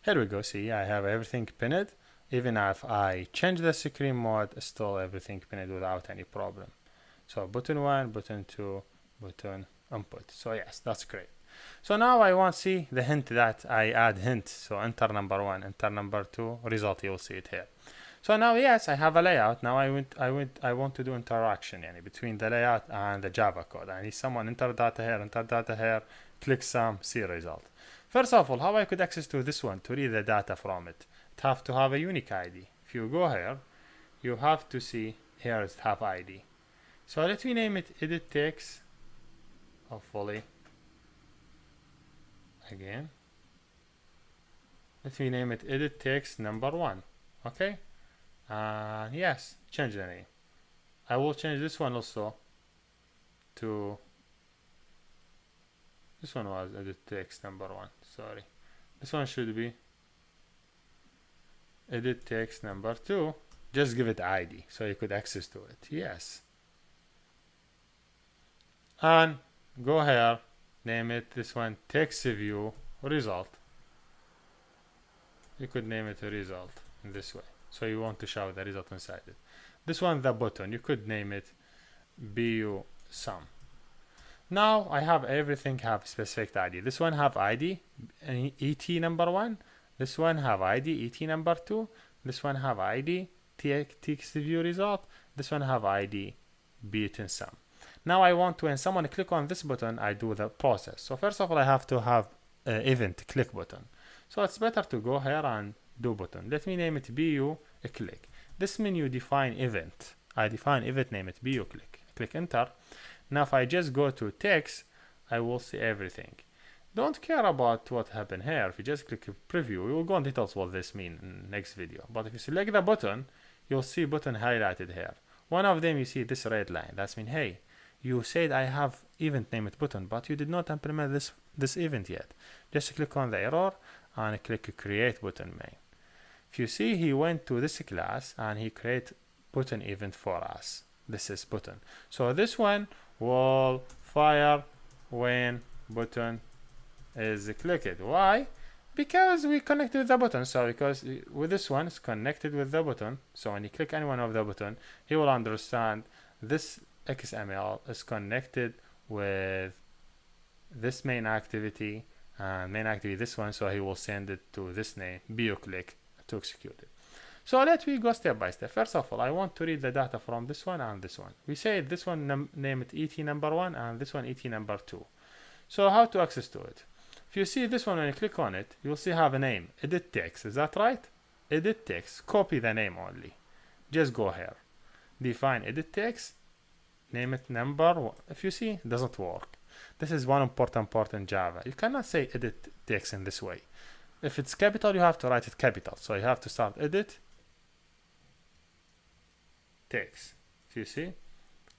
Here we go. See, I have everything pinned. Even if I change the screen mode, still everything pinned without any problem. So button 1, button 2, button input. So yes, that's great. So now I want to see the hint that I add hint. So enter number 1, enter number 2, result, you'll see it here. So now yes, I have a layout. Now I want to do interaction between the layout and the Java code. I need someone enter data here, click some, see result. First of all, how I could access to this one to read the data from it? It have to have a unique ID. If you go here, you have to see here it have ID. So let me name it edit text. Hopefully, again, let me name it edit text number 1. Okay, yes, change the name. I will change this one also to This one was edit text number 1. Sorry. This one should be edit text number 2. Just give it ID so you could access to it. Yes. And go here, name it this one text view result. You could name it a result in this way. So you want to show the result inside it. This one, the button, you could name it BU sum. Now I have everything have specific ID. This one have ID ET number 1. This one have ID ET number 2. This one have ID text view result. This one have ID built-in sum. Now I want to, when someone click on this button, I do the process. So first of all, I have to have event click button. So it's better to go here and do button. Let me name it BU click. This menu define event. I define event, name it BU click. Click enter. Now if I just go to text, I will see everything. Don't care about what happened here. If you just click preview, we will go on details what this means in next video. But if you select the button, you'll see button highlighted here. One of them you see this red line. That's mean, hey, you said I have event name it button, but you did not implement this event yet. Just click on the error and click create button main. If you see, he went to this class and he create button event for us. This is button. So this one will fire when button is clicked. Why? Because we connected with the button. So because with this one it's connected with the button. So when you click any one of the button, he will understand this XML is connected with this main activity and main activity this one. So he will send it to this name BU click to execute it. So let me go step by step. First of all, I want to read the data from this one and this one. We say this one name it ET number 1 and this one ET number 2. So how to access to it? If you see this one, when you click on it, you'll see have a name, edit text. Is that right? Edit text. Copy the name only. Just go here. Define edit text. Name it number 1. If you see, it doesn't work. This is one important part in Java. You cannot say edit text in this way. If it's capital, you have to write it capital. So you have to start edit text. If you see,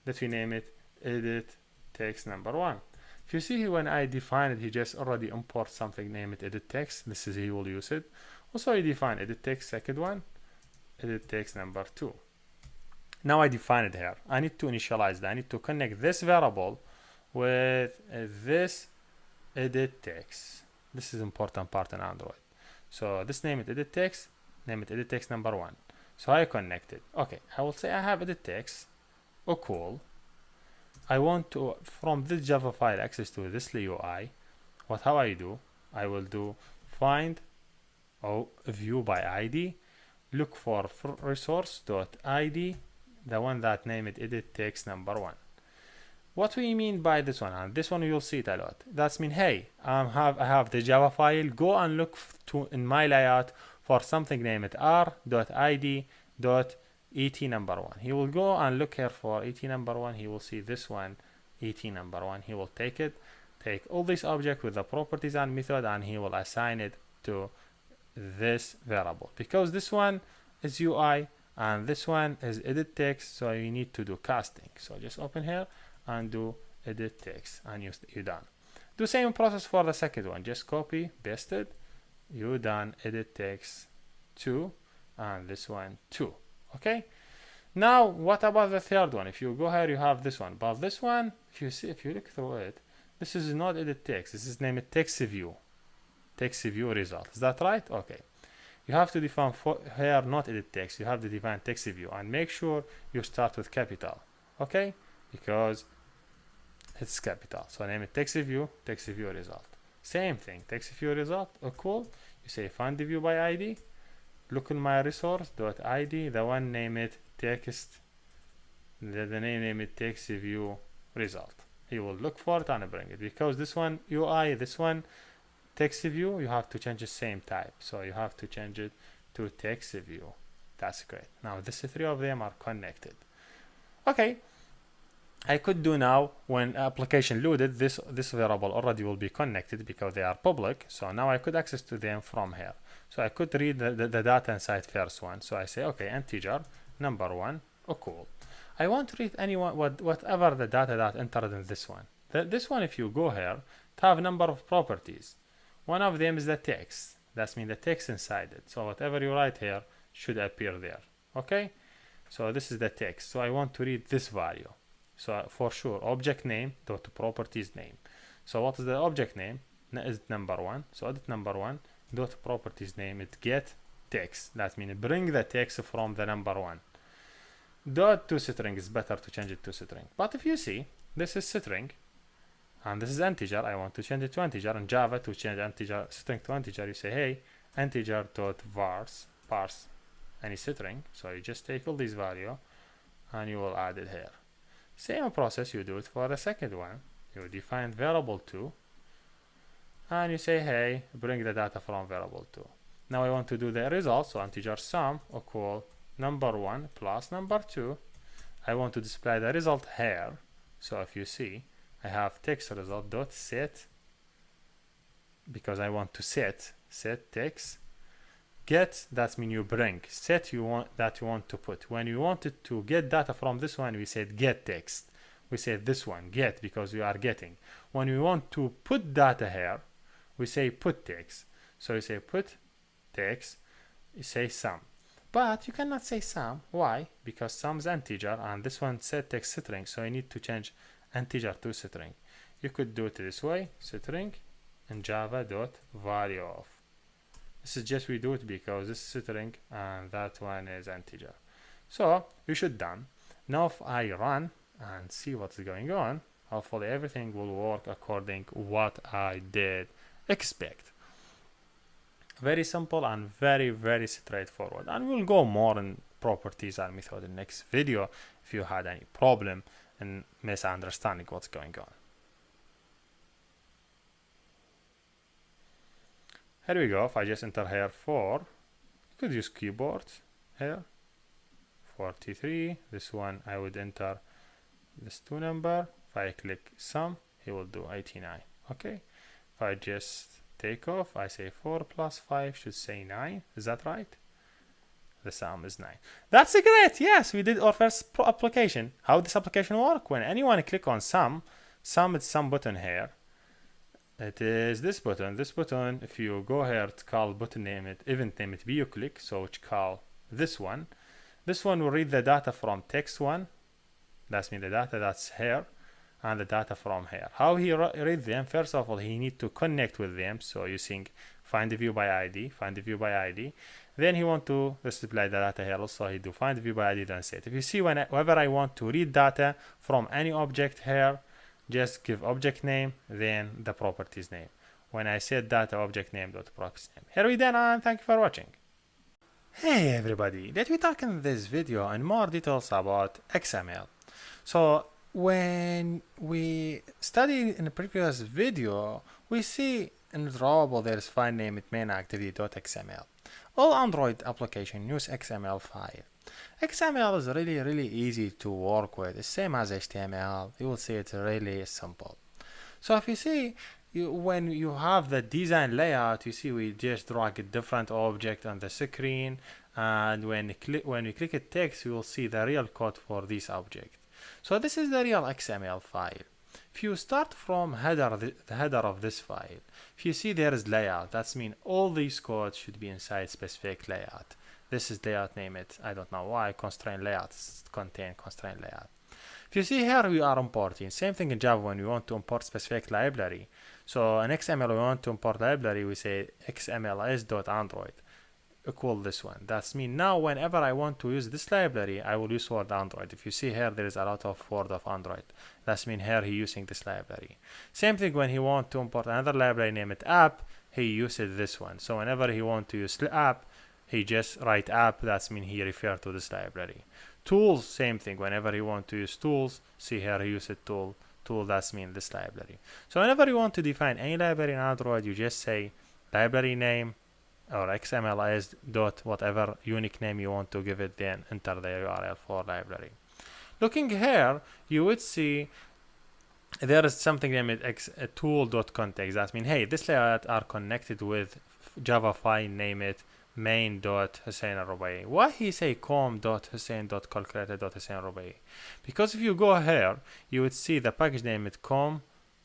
let me name it edit text number 1. If you see when I define it, he just already import something, name it edit text. This is he will use it. Also, you define edit text second one, edit text number 2. Now I define it here. I need to initialize that. I need to connect this variable with this edit text. This is important part in Android. So this name it edit text, name it edit text number 1. So I connect it. Okay, I will say I have edit text. Oh, cool. I want to, from this Java file, access to this UI. How I do? I will do find view by ID, look for resource.id, the one that name it edit text number 1. What we mean by this one, and this one you'll see it a lot. That's mean, hey, I have the Java file. Go and look in my layout for something named r.id.et number 1. He will go and look here for et number 1. He will see this one, et number 1. He will take all this object with the properties and method, and he will assign it to this variable. Because this one is UI and this one is edit text, so you need to do casting. So just open here and do edit text, and you're done. Do same process for the second one. Just copy, paste it. You done edit text 2 and this one 2. Okay. Now what about the third one? If you go here, you have this one. But this one, if you look through it, this is not edit text. This is named text view. Text view result. Is that right? Okay. You have to define here not edit text. You have to define text view and make sure you start with capital. Okay. Because it's capital. So name it text view result. Same thing, text view result. Oh, cool. You say find the view by ID. Look in my resource.id. The one name it text. The name it text view result. He will look for it and bring it. Because this one UI, this one text view, you have to change the same type. So you have to change it to text view. That's great. Now these three of them are connected. Okay. I could do now when application loaded, this variable already will be connected because they are public. So now I could access to them from here. So I could read the data inside first one. So I say, okay, integer number 1. Oh, cool. I want to read anyone whatever the data that entered in this one. This one, if you go here, it have a number of properties. One of them is the text. That means the text inside it. So whatever you write here should appear there. Okay? So this is the text. So I want to read this value. So for sure, object name dot properties name. So what is the object name? Is number one. So edit number one dot properties name. It get text. That means bring the text from the number one. Dot to string is better to change it to string. But if you see, this is string and this is integer. I want to change it to integer. In Java, to change integer string to integer, you say, hey, integer dot parse any string. So you just take all these value and you will add it here. Same process you do it for the second one. You define variable 2 and you say, hey, bring the data from variable 2. Now I want to do the result. So integer sum equal number 1 plus number 2. I want to display the result here. So if you see, I have text result dot set, because I want to set text. Get, that means you bring. Set, you want to put. When you wanted to get data from this one, we said get text. We said this one get, because we are getting. When we want to put data here, we say put text. So you say put text, you say sum. But you cannot say sum. Why? Because sum is integer and this one set text string. So you need to change integer to string. You could do it this way, string and java dot value of. This is just we do it because this is string and that one is integer. So you should done. Now if I run and see what's going on, hopefully everything will work according to what I did expect. Very simple and very, very straightforward. And we'll go more in properties and method in the next video if you had any problem in misunderstanding what's going on. Here we go. If I just enter here 4, you could use keyboard here. 43. This one I would enter this 2 number. If I click sum, he will do 89. Okay. If I just take off, I say 4 plus 5 should say 9. Is that right? The sum is 9. That's great. Yes, we did our first application. How this application work? When anyone click on sum is some button here. It is this button. This button, if you go here to call button name it, event name it, view click, so which call this one. This one will read the data from text one. That's mean the data that's here and the data from here. How he read them? First of all, he need to connect with them. So using find the view by ID, Then he want to display the data here. Also, he do find the view by ID, then set. If you see, whenever I want to read data from any object here, just give object name, then the properties name. When I set data object name dot properties name. Here we done, and thank you for watching. Hey everybody, let me talk in this video in more details about XML. So when we studied in the previous video, we see in drawable there is file name main activity.xml. All Android application use XML file. XML is really easy to work with. It's same as HTML. You will see it's really simple. So if you see, when you have the design layout, you see we just drag a different object on the screen, and when we click a text, you will see the real code for this object. So this is the real XML file. If you start from the header of this file, if you see there is layout, that's mean all these codes should be inside specific layout. This is layout, name it, I don't know why, constraint layout, contain constraint layout. If you see here, we are importing. Same thing in Java when we want to import specific library. So in XML, we want to import library, we say xmls.android equal this one. That's mean now whenever I want to use this library, I will use word Android. If you see here, there is a lot of word of Android. That's mean here he using this library. Same thing when he want to import another library, name it app, he uses this one. So whenever he want to use app, he just write app, that's mean he refer to this library. Tools, same thing. Whenever you want to use tools, see here he uses tool, that's mean this library. So whenever you want to define any library in Android, you just say library name or XMLs dot whatever unique name you want to give it, then enter the URL for library. Looking here, you would see there is something named tool.context. That means, hey, this layout are connected with Java file, name it main.hussein.rubai. Why he say com.hussein.calculator.hussein.rubai? Because if you go here, you would see the package name it com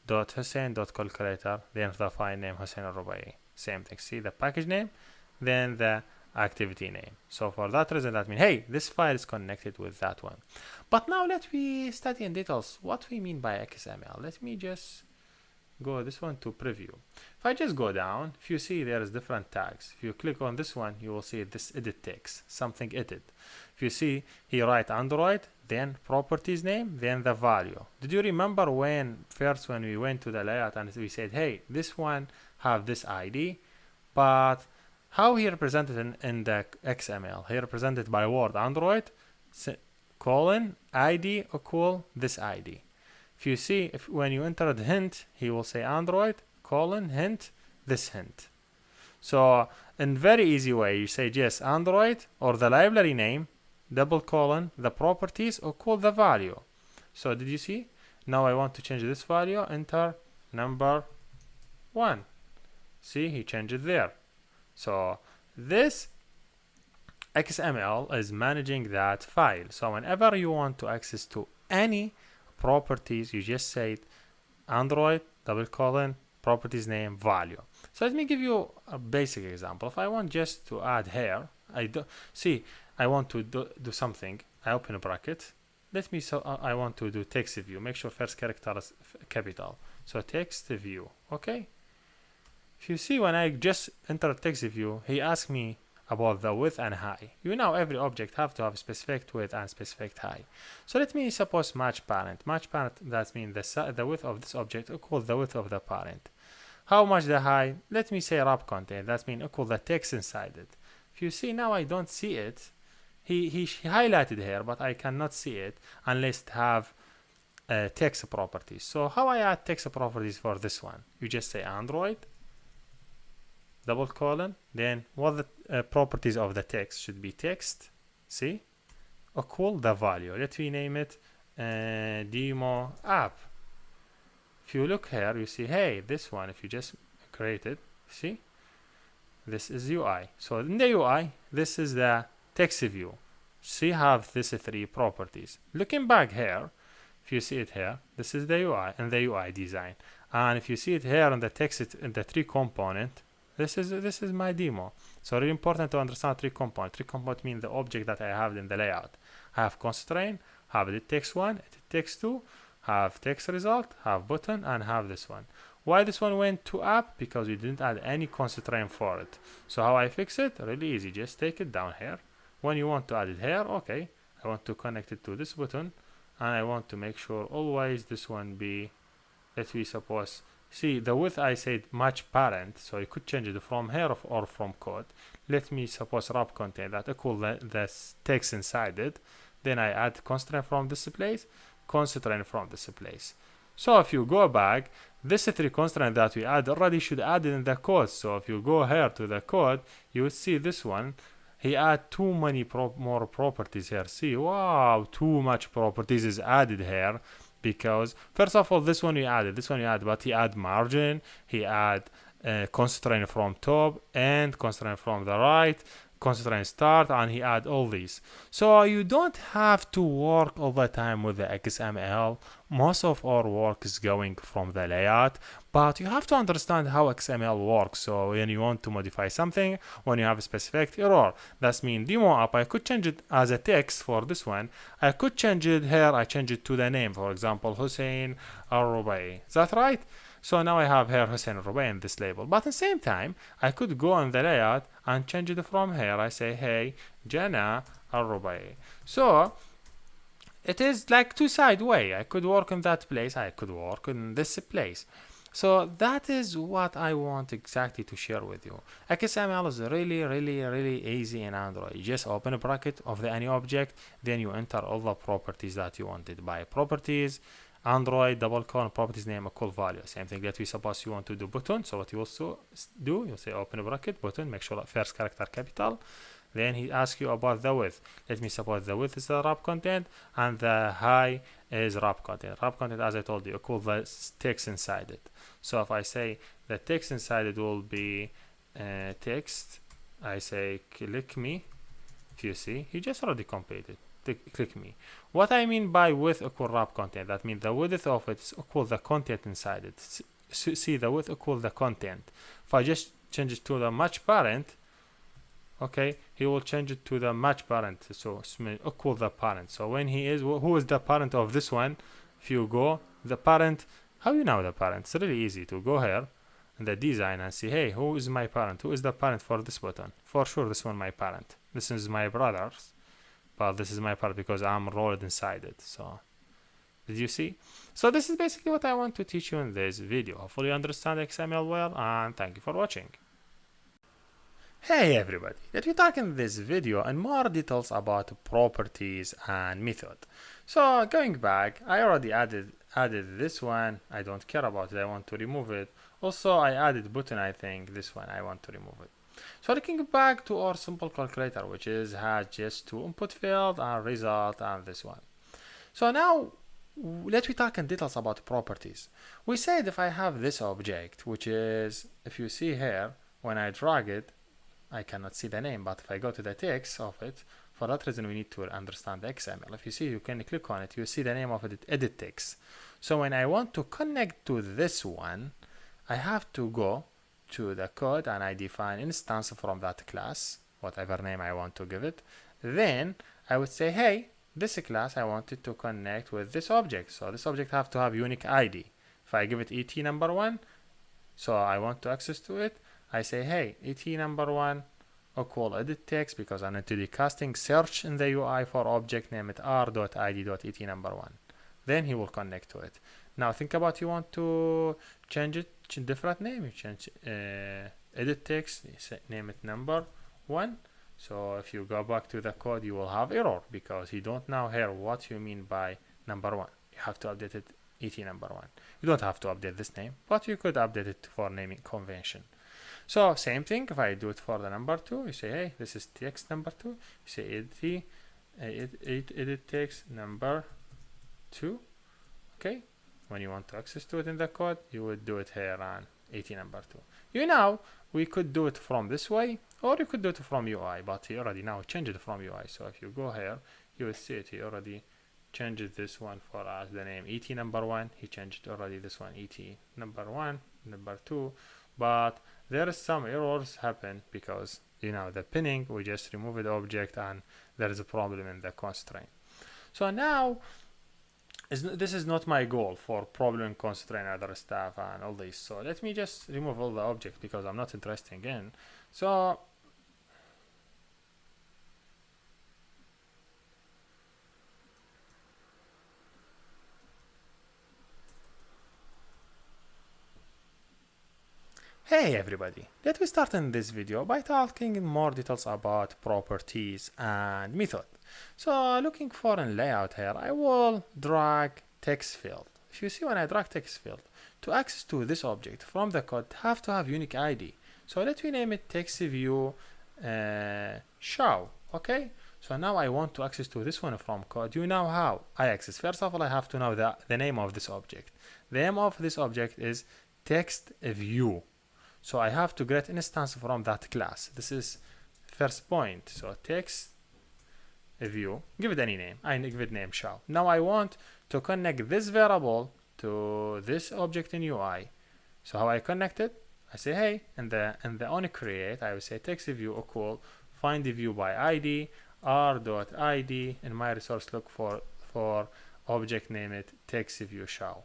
dot Hussein dot calculator, then the file name Hussein al-Rubai. Same thing. See the package name, then the activity name. So for that reason, that means, hey, this file is connected with that one. But now let me study in details what we mean by XML. Let me just go this one to preview. If I just go down, if you see there is different tags. If you click on this one, you will see this edit text, something edit. If you see, he write Android, then properties name, then the value. Did you remember when we went to the layout and we said, hey, this one have this ID, but how he represented in the XML? He represented by word Android, colon, ID equal this ID. If you see, when you enter the hint, he will say Android, colon, hint, this hint. So in very easy way, you say just Android or the library name, double colon, the properties equal the value. So did you see? Now I want to change this value, enter number 1. See, he changed it there. So this XML is managing that file. So whenever you want to access to any properties, you just say Android, double colon, properties name, value. So let me give you a basic example. If I want just to add here, I want to do something. I open a bracket. I want to do text view. Make sure first character is capital. So text view. Okay. If you see, when I just enter text view, he asked me about the width and height. You know, every object have to have a specific width and specific height. So let me suppose match parent. Match parent, that means the width of this object equals the width of the parent. How much the height? Let me say wrap content. That means equal the text inside it. If you see now, I don't see it. He highlighted here, but I cannot see it unless it have text properties. So how I add text properties for this one? You just say Android, double colon, then what the properties of the text should be text, see, equal the value. Let me name it demo app. If you look here, you see, hey, this one, if you just create it, see, this is UI. So in the UI, this is the text view. See, have this 3 properties. Looking back here, if you see it here, this is the UI and the UI design. And if you see it here in the text, in the 3 component, this is my demo. So really important to understand 3 components. 3 components mean the object that I have in the layout. I have constraint, have the text 1, text 2, have text result, have button, and have this one. Why this one went to app? Because we didn't add any constraint for it. So how I fix it? Really easy. Just take it down here. When you want to add it here, okay, I want to connect it to this button, and I want to make sure always this one be, let me suppose, see the width I said match parent, so you could change it from here or from code. Let me suppose wrap content that equal the text inside it. Then I add constraint from this place, constraint from this place. So if you go back, this 3 constraint that we add already should add it in the code. So if you go here to the code, you will see this one. He add too many more properties here. See, wow, too much properties is added here. Because first of all, this one we added, but he add margin, he add constraint from top and constraint from the right, constraint start, and he add all these. So you don't have to work all the time with the XML. Most of our work is going from the layout, but you have to understand how XML works. So when you want to modify something, when you have a specific error, that's mean demo app, I could change it as a text for this one. I could change it here, I change it to the name, for example, Hussein al-Rubai. Is that right? So now I have here Hussein al-Rubai in this label. But at the same time, I could go on the layout and change it from here. I say, hey, Jana al-Rubai. So it is like 2-side way. I could work in that place. I could work in this place. So that is what I want exactly to share with you. XML is really easy in Android. You just open a bracket of any object, then you enter all the properties that you wanted. By properties, Android, double colon, properties name, equal value. Same thing that we suppose you want to do button. So what you also do, you say open a bracket, button, make sure that first character capital. Then he asks you about the width. Let me suppose the width is the wrap content and the height is wrap content. Wrap content, as I told you, equal the text inside it. So if I say the text inside it will be text, I say click me. If you see, he just already completed. click me. What I mean by width equal wrap content, that means the width of it is equal the content inside it. See, the width equal the content. If I just change it to the match parent, okay, he will change it to the match parent, so equal the parent. So when he is, who is the parent of this one? If you go the parent, how you know the parent? It's really easy to go here in the design and see, hey, who is my parent? Who is the parent for this button? For sure this one my parent. This is my brother's, but this is my parent because I'm rolled inside it. So did you see? So this is basically what I want to teach you in this video. Hopefully you understand XML well, and thank you for watching. Hey everybody, let me talk in this video and more details about properties and method. So going back, I already added this one. I don't care about it. I want to remove it. Also, I added button. I think this one I want to remove it. So looking back to our simple calculator, which has just two input field and result and this one. So now let me talk in details about properties. We said if I have this object, which is, if you see here, when I drag it, I cannot see the name, but if I go to the text of it, for that reason we need to understand the XML. If you see, you can click on it, you see the name of it, edit text. So when I want to connect to this one, I have to go to the code and I define instance from that class, whatever name I want to give it. Then I would say, hey, this class I want it to connect with this object. So this object have to have unique ID. If I give it ET number 1, so I want to access to it, I say, hey, ET number 1 equal edit text, because I need to do casting search in the UI for object, name it r.id.et number 1. Then he will connect to it. Now think about, you want to change it to different name, you change edit text, name it number 1. So if you go back to the code, you will have error because you don't now hear what you mean by number 1. You have to update it ET number 1. You don't have to update this name, but you could update it for naming convention. So same thing, if I do it for the number 2, you say, hey, this is text number 2. You say edit text number 2. Okay. When you want to access to it in the code, you would do it here on ET number 2. You know, we could do it from this way, or you could do it from UI, but he already now changed it from UI. So if you go here, you will see it. He already changed this one for us, the name ET number 1. He changed already this one, ET number 1, number 2. But there is some errors happen because, you know, the pinning, we just removed the object and there is a problem in the constraint. So now, this is not my goal for problem constraint, other stuff and all this. So let me just remove all the objects because I'm not interested in. So hey everybody, let me start in this video by talking in more details about properties and method. So looking for in layout here, I will drag text field. If you see, when I drag text field, to access to this object from the code, have to have unique ID. So let me name it text view show. Okay. So now I want to access to this one from code. You know how I access. First of all, I have to know the name of this object. The name of this object is text view. So I have to create an instance from that class. This is first point. So text view, give it any name. I give it name show. Now I want to connect this variable to this object in UI. So how I connect it? I say, hey, and the on create, I will say text view equal find the view by ID r.id in my resource look for object, name it text view show.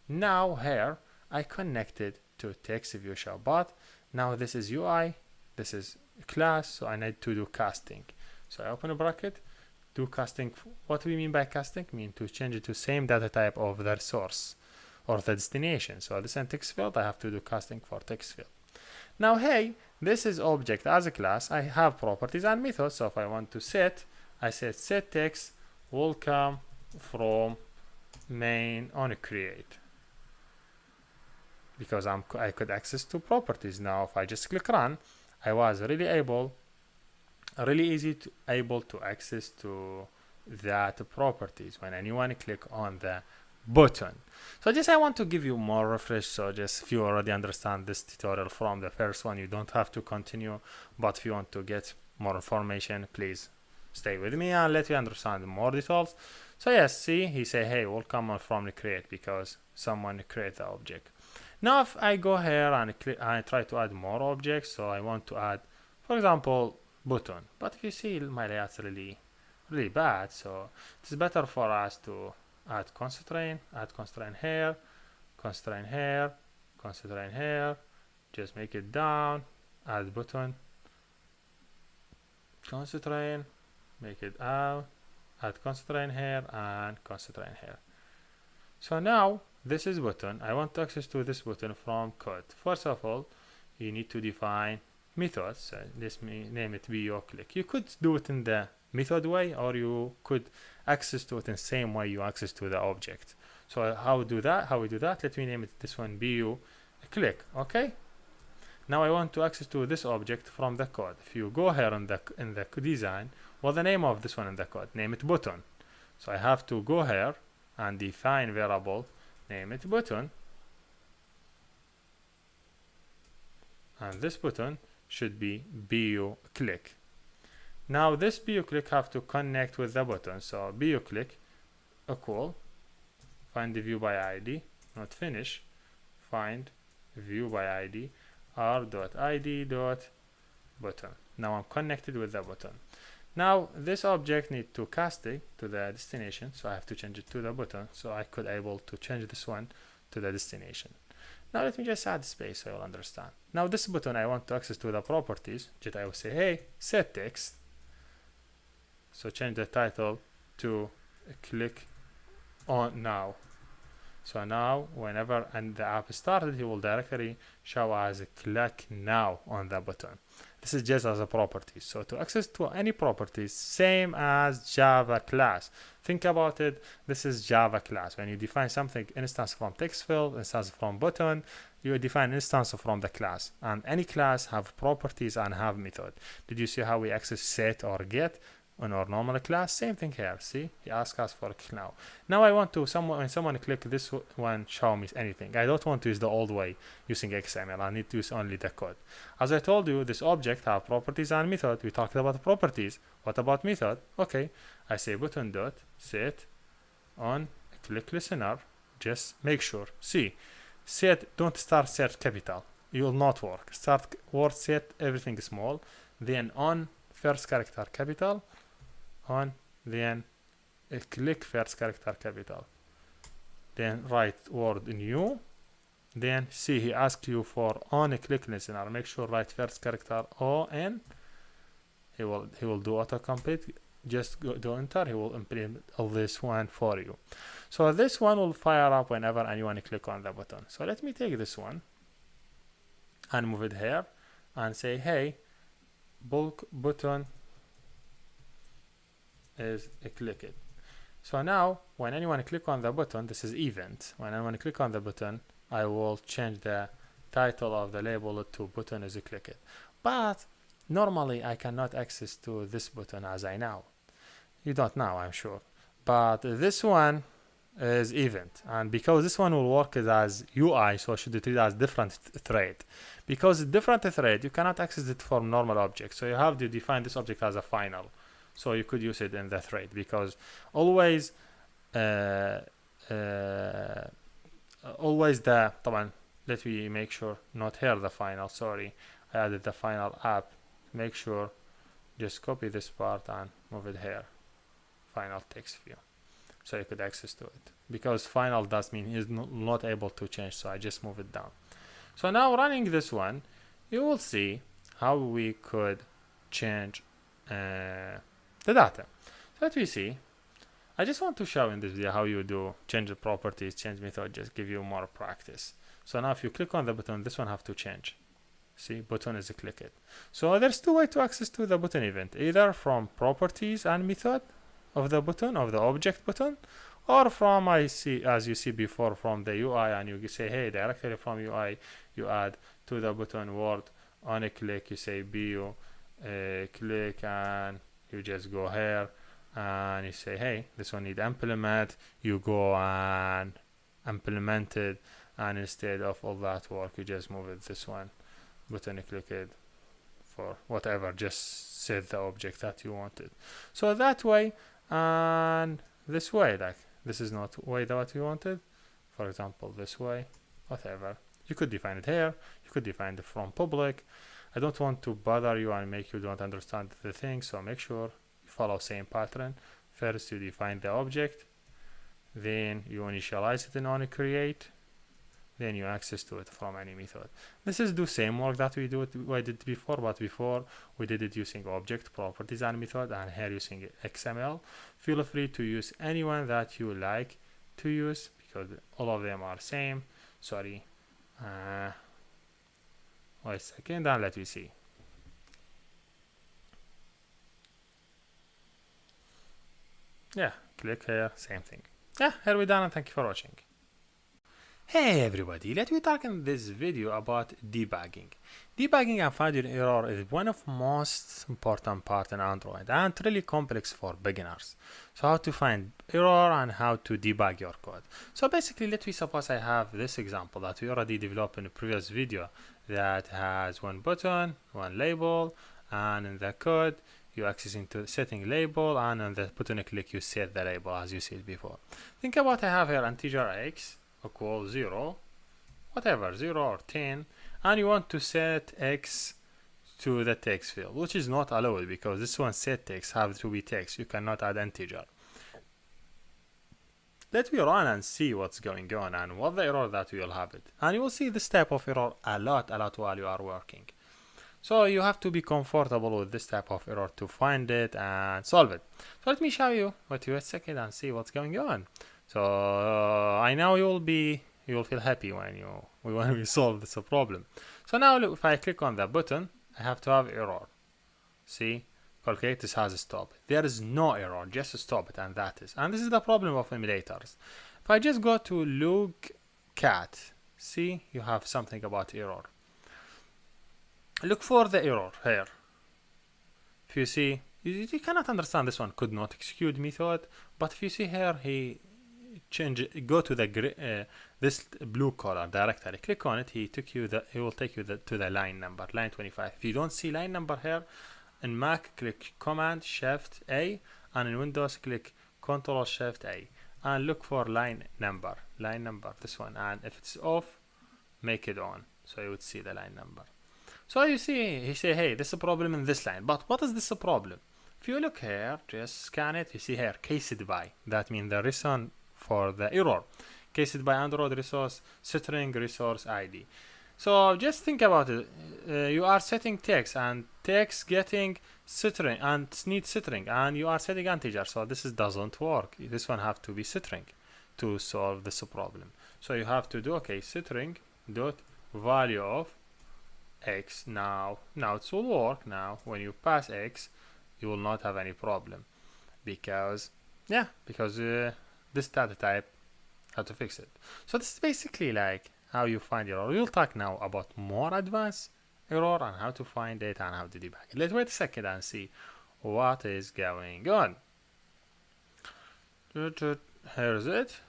Now here I connected to text view show, but now this is UI, this is class, so I need to do casting. So I open a bracket, do casting. What we mean by casting? Mean to change it to same data type of the source or the destination. So this is text field, I have to do casting for text field. Now hey, this is object as a class. I have properties and methods. So if I want to set, I said set text will come from main on create, because I could access to properties. Now if I just click run, I was really easy to access to that properties when anyone click on the button. So just I want to give you more refresh. So just if you already understand this tutorial from the first one, you don't have to continue, but if you want to get more information, please stay with me and let you understand more details. So yes, see, he say, hey, welcome from the create because someone create the object. Now if I go here and I try to add more objects, so I want to add, for example, button. But if you see my layout's really bad, so it's better for us to add constraint here, constraint here, constraint here, just make it down, add button, constraint, make it out, add constraint here and constraint here. So now this is button. I want access to this button from code. First of all, you need to define methods. So let me name it BioClick. You could do it in the method way, or you could access to it in the same way you access to the object. So how we do that? Let me name it this one BioClick. Okay. Now I want to access to this object from the code. If you go here in the design, what's the name of this one in the code? Name it button. So I have to go here and define variable, name it button, and this button should be BioClick. Now this BioClick have to connect with the button. So BioClick equal find the view by ID, not finish, find view by ID r.id.button. Now I'm connected with the button. Now this object need to cascade to the destination, so I have to change it to the button, so I could able to change this one to the destination. Now let me just add space so you'll understand. Now this button I want to access to the properties. Just I will say, hey, set text. So change the title to click on now. So now whenever the app started, he will directly show as a click now on the button. This is just as a property. So to access to any properties, same as Java class. Think about it. This is Java class. When you define something, instance from text field, instance from button, you define instance from the class. And any class have properties and have method. Did you see how we access set or get on our normal class? Same thing here. See, he asks us for click now. Now I want to when someone click this one, show me anything. I don't want to use the old way using XML. I need to use only the code. As I told you, this object have properties and method. We talked about properties. What about method? Okay, I say button dot set on click listener. Just make sure. See, set, don't start set capital. You will not work. Start word set everything small. Then on first character capital. On, then click first character capital, then write word new, then see he asks you for on a click listener, make sure write first character on, he will do autocomplete, just do enter, he will implement all this one for you. So this one will fire up whenever anyone click on the button. So let me take this one and move it here and say, hey, bulk button is click it. So now when anyone click on the button, this is event. When anyone click on the button, I will change the title of the label to button is click it. But normally I cannot access to this button as I know. You don't know, I'm sure. But this one is event, and because this one will work as UI, so I should treat it as different thread. Because different thread, you cannot access it from normal object. So you have to define this object as a final. So you could use it in the thread, because always طبعا let me make sure not here the final, sorry, I added the final app, make sure just copy this part and move it here, final text view, so you could access to it, because final does mean he's not able to change, so I just move it down. So now running this one, you will see how we could change the data. So let me see. I just want to show in this video how you do change the properties, change method, just give you more practice. So now if you click on the button, this one have to change. See, button is click it. So there's two ways to access to the button event, either from properties and method of the button, of the object button, or from as you see before, from the UI, and you say, hey, directly from UI, you add to the button word on a click, you say bio click, and you just go here and you say, hey, this one need implement, you go and implement it, and instead of all that work, you just move it this one, button click it for whatever, just set the object that you wanted. So that way and this way, like this is not way that you wanted, for example this way, whatever, you could define it here, you could define it from public. I don't want to bother you and make you don't understand the thing, so make sure you follow same pattern. First you define the object, then you initialize it in onCreate, then you access to it from any method. This is the same work that we did before, but before we did it using object properties and method, and here using XML. Feel free to use anyone that you like to use because all of them are same. Sorry, wait a second and let me see. Yeah, click here, same thing. Yeah, here we done, and thank you for watching. Hey everybody, let me talk in this video about debugging. Debugging and finding error is one of most important part in Android and really complex for beginners. So how to find error and how to debug your code. So basically, let me suppose I have this example that we already developed in a previous video that has one button, one label, and in the code you access into setting label, and on the button click you set the label as you said before. Think about I have here integer x equal 0, whatever, 0 or 10, and you want to set x to the text field, which is not allowed because this one set text have to be text, you cannot add integer. Let me run and see what's going on and what the error that we will have it, and you will see this type of error a lot while you are working. So you have to be comfortable with this type of error to find it and solve it. So let me show you. Wait a second and see what's going on. So I know you will feel happy when we solve this problem. So now look, if I click on the button, I have to have error. See, calculate this has a stop. There is no error, just stop it, and this is the problem of emulators. If I just go to look cat, see, you have something about error. Look for the error here. If you see, you cannot understand this one could not execute method, but if you see here, he go to the this blue color directory, click on it, he will take you to the line number, line 25. If you don't see line number here, in Mac click Command Shift A, and in Windows click Control Shift A, and look for line number, this one, and if it's off, make it on, so you would see the line number. So you see, he say, hey, this is a problem in this line, but what is this a problem? If you look here, just scan it, you see here, cased by, that means the reason for the error. Cased by Android resource, string resource ID. So just think about it. You are setting text, and text getting string, and needs string, and you are setting integer, so this doesn't work. This one have to be string to solve this problem. So you have to do, okay, string dot value of x. Now it will work. Now when you pass x, you will not have any problem because this data type, how to fix it. So this is basically like how you find error. We'll talk now about more advanced error and how to find it and how to debug it. Let's wait a second and see what is going on. Here's it.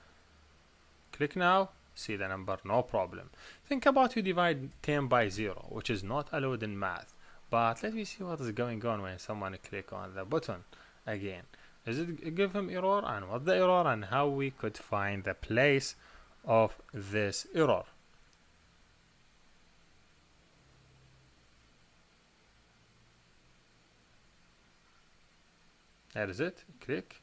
Click now. See the number, no problem. Think about you divide 10 by 0, which is not allowed in math. But let me see what is going on when someone click on the button again. Is it give him error, and what the error, and how we could find the place of this error. That is it. Click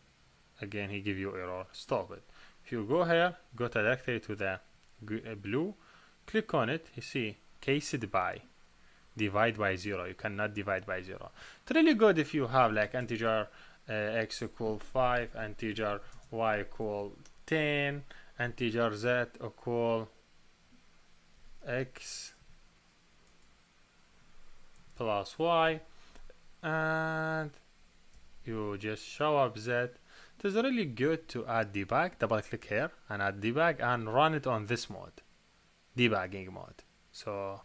again, he give you error, stop it. If you go here, go directly to the blue, click on it, you see cased by, divide by 0. You cannot divide by 0. It's really good if you have like integer x equal 5, integer y equal 10, integer z equal x plus y, and you just show up z. It is really good to add debug. Double click here and add debug and run it on this mode, debugging mode. So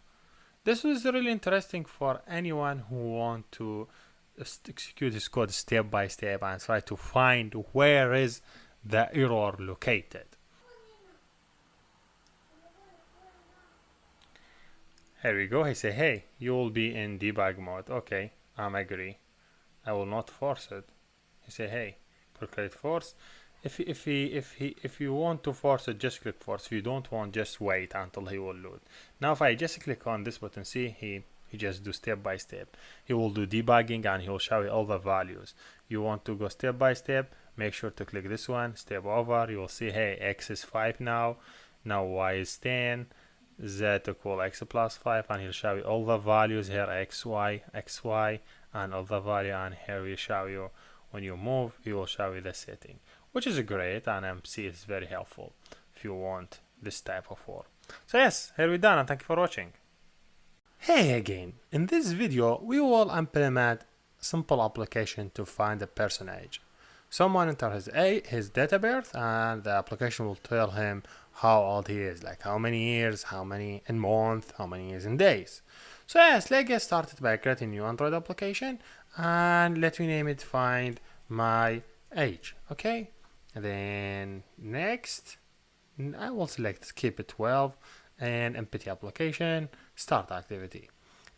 this was really interesting for anyone who want to execute his code step by step and try to find where is the error located. Here we go. He say, hey, you will be in debug mode. Okay, I'm agree. I will not force it. He say, hey, calculate force. If you want to force it, just click force. If you don't want, just wait until he will load. Now if I just click on this button, see he just do step by step. He will do debugging and he will show you all the values. You want to go step by step, make sure to click this one, step over. You will see, hey, x is 5 now y is 10, z equal x plus 5, and he'll show you all the values here, xy, and all the value, and here we show you when you move, he will show you the setting, which is great, and MC is very helpful if you want this type of work. So yes, here we're done, and thank you for watching. Hey again, in this video we will implement simple application to find a person age. Someone enter his date of birth, and the application will tell him how old he is, like how many years, how many in month, how many years in days. So yes, let's get started by creating a new Android application, and let me name it find my age. Okay, and then next I will select keep it 12 and empty application, start activity.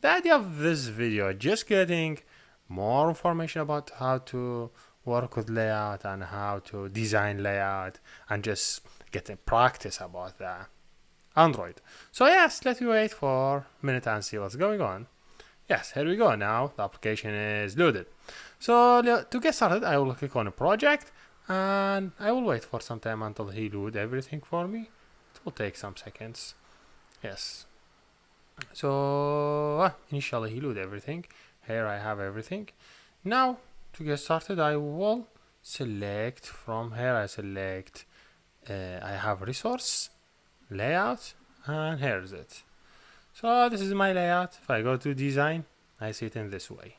The idea of this video is just getting more information about how to work with layout and how to design layout, and just getting practice about the Android. So yes, let me wait for a minute and see what's going on. Yes, here we go. Now the application is loaded. So to get started, I will click on a project, and I will wait for some time until he load everything for me. It will take some seconds. Yes. So initially he load everything. Here I have everything. Now to get started, I will select from here. I select I have resource, layout, and here's it. So this is my layout. If I go to design, I see it in this way.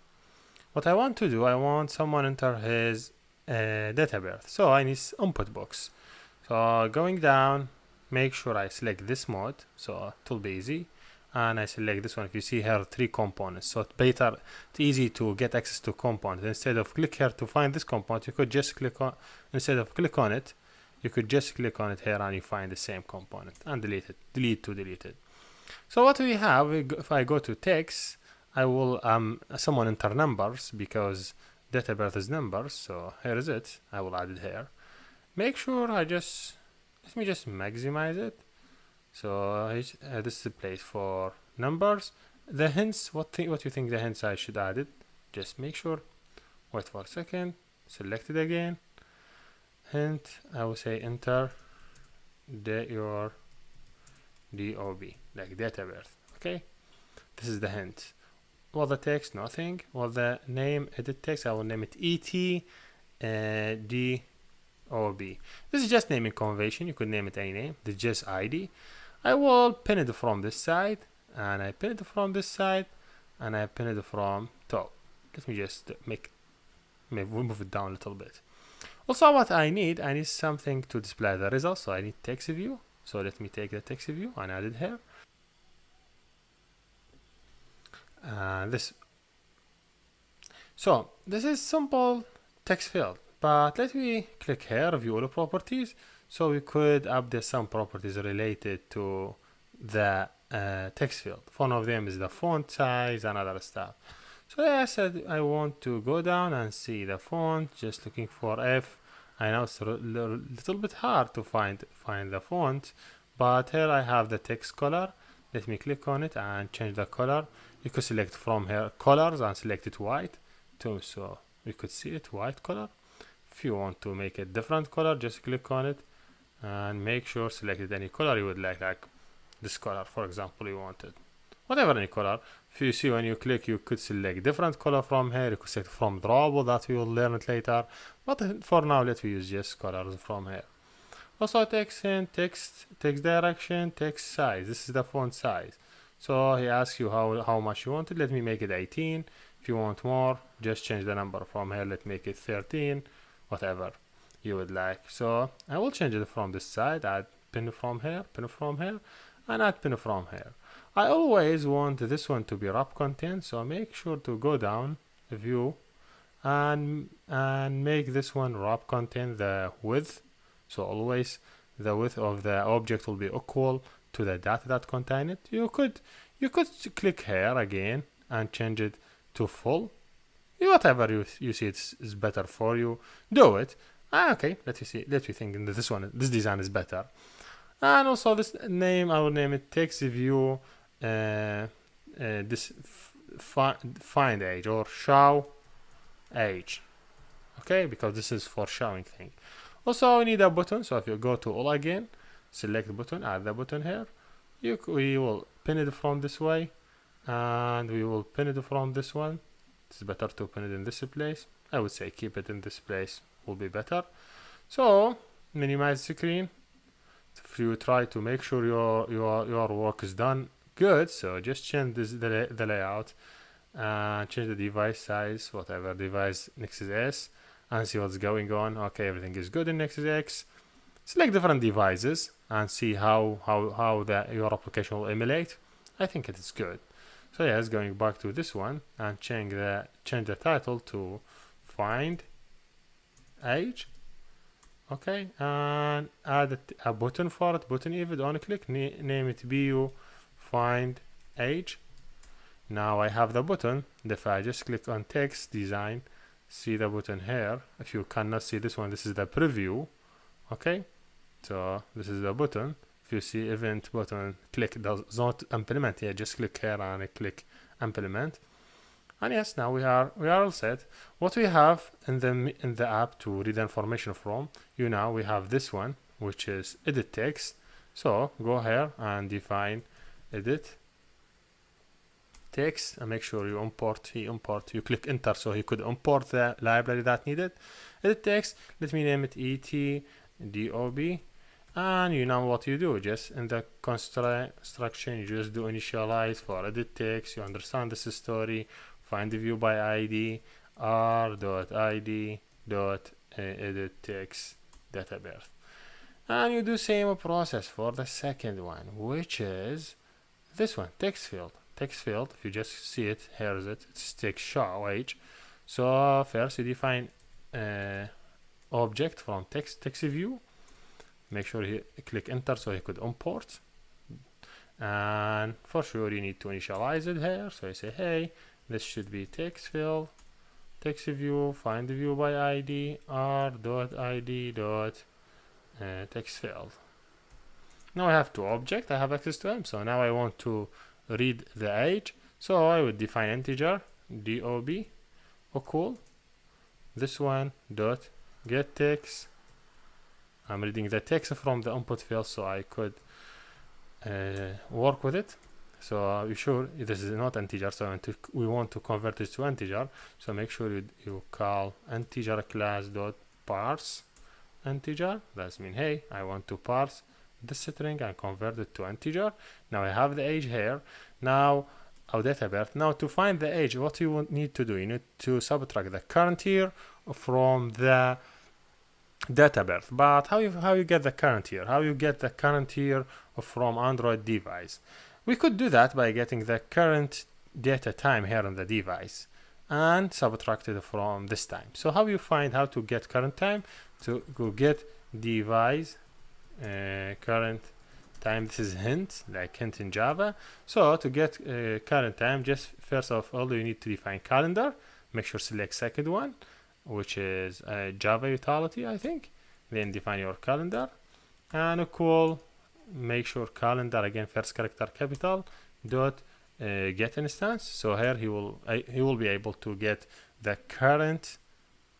What I want to do, I want someone enter his date of birth. So I need input box. So going down, make sure I select this mode, so it will be easy. And I select this one. If you see here 3 components, so it's easy to get access to components. Instead of click here to find this component, you could just click on, instead of click on it, you could just click on it here and you find the same component and delete it, delete it. So what we have, if I go to text, I will someone enter numbers because date of birth is numbers. So here is it. I will add it here. Make sure let me just maximize it. So this is a place for numbers. The hints, what you think the hints I should add it? Just make sure. Wait for a second. Select it again. Hint, I will say enter your DOB, like date of birth. Okay, this is the hint. Well, the text, nothing. Well, the name, edit text, I will name it DOB. This is just naming convention. You could name it any name. This is just ID. I will pin it from this side, and I pin it from this side, and I pin it from top. Let me just move it down a little bit. Also, what I need something to display the results. So I need text view. So let me take the text view and add it here. This is simple text field, but let me click here, view all properties. So we could update some properties related to the text field. One of them is the font size and other stuff. So I said I want to go down and see the font, just looking for F. I know it's a little bit hard to find the font, but here I have the text color. Let me click on it and change the color. You could select from here colors and select it white too, so you could see it white color. If you want to make a different color, just click on it and make sure select any color you would like this color, for example, you wanted whatever any color. If you see when you click, you could select different color from here. You could select from drawable, that we will learn it later, but for now let's use just colors from here. Also text hint, text direction, text size. This is the font size. So he asks you how much you want it. Let me make it 18. If you want more, just change the number from here. Let's make it 13, whatever you would like. So I will change it from this side, add pin from here, and add pin from here. I always want this one to be wrap content, so make sure to go down, view, and make this one wrap content the width. So always the width of the object will be equal to the data that contain it, you could click here again and change it to full. Whatever you see is better for you, do it. Okay, let me think this design is better. And also this name, I will name it TextView this find age or show age. Okay, because this is for showing thing. Also we need a button, so if you go to all again, select the button, add the button here. We will pin it from this way, and we will pin it from this one. It's better to pin it in this place. I would say keep it in this place will be better. So minimize the screen. If you try to make sure your work is done good, so just change the layout and change the device size, whatever device Nexus S, and see what's going on. Okay, everything is good in Nexus X. Select different devices and see how your application will emulate. I think it is good. So yes, going back to this one and change the title to find age. Okay, and add a button for it. Button event on click, name it BU find age. Now I have the button. If I just click on text design, see the button here. If you cannot see this one, this is the preview. Okay, so this is the button. If you see event button, click does not implement here. Just click here and click implement. And yes, now we are all set. What we have in the app to read the information from, now we have this one, which is edit text. So go here and define edit text and make sure you import. You click enter so he could import the library that needed. Edit text. Let me name it etdob. And you know what you do, just in the construction you just do initialize for edit text. You understand this story. Find the view by ID r.id.edit text data birth. And you do same process for the second one, which is this one, text field. Text field, if you just see it, here is it. It's text show age. So first you define object from text view. Make sure you click enter so you could import. And for sure you need to initialize it here. So you say, hey, this should be text field, text view, find the view by ID r.id.text field. Now I have two objects, I have access to them. So now I want to read the age. So I would define integer dob equal this one dot get text. I'm reading the text from the input field so I could work with it. So you sure this is not integer, so we want to convert it to integer. So make sure you call integer class dot parse integer. That means, hey, I want to parse this string and convert it to integer. Now I have the age here. Now our data birth. Now to find the age, what you need to do, you need to subtract the current year from the data birth. But how you get the current year? How you get the current year from Android device? We could do that by getting the current data time here on the device and subtract it from this time. So how you find how to get current time? To go get device current time. This is hint, like hint in Java. So to get current time, just first of all you need to define calendar. Make sure select second one, which is a Java utility, I think. Then define your calendar and equal. Make sure calendar again first character capital dot get instance. So here he will be able to get the current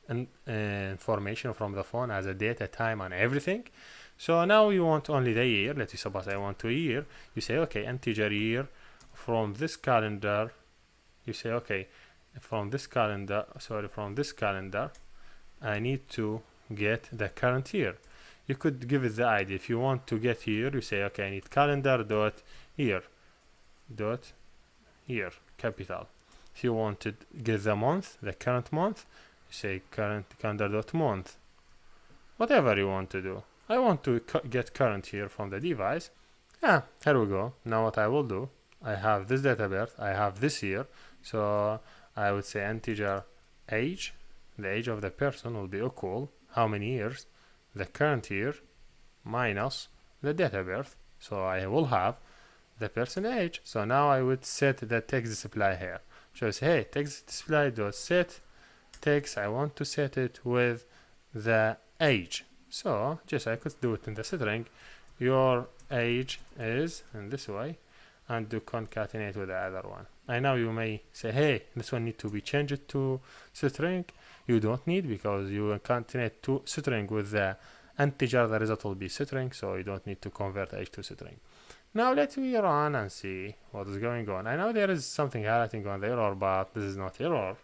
information from the phone as a data time and everything. So now you want only the year. Let's suppose I want a year. You say okay, integer year from this calendar. You say okay, from this calendar I need to get the current year. You could give it the ID. If you want to get year, you say okay, I need calendar dot year capital. If you want to get the month, the current month, you say current calendar dot month. Whatever you want to do. I want to get current year from the device. Here we go. Now what I will do, I have this data birth, I have this year, so I would say integer age, the age of the person will be equal how many years, the current year minus the data birth. So I will have the person age. So now I would set the text display here. So say, hey, text display dot set text. I want to set it with the age. So just I could do it in the string. Your age is in this way, and do concatenate with the other one. I know you may say, hey, this one need to be changed to string. You don't need, because you concatenate to string with the integer, the result will be string, so you don't need to convert age to string. Now let me run and see what is going on. I know there is something highlighting on the error, but this is not error.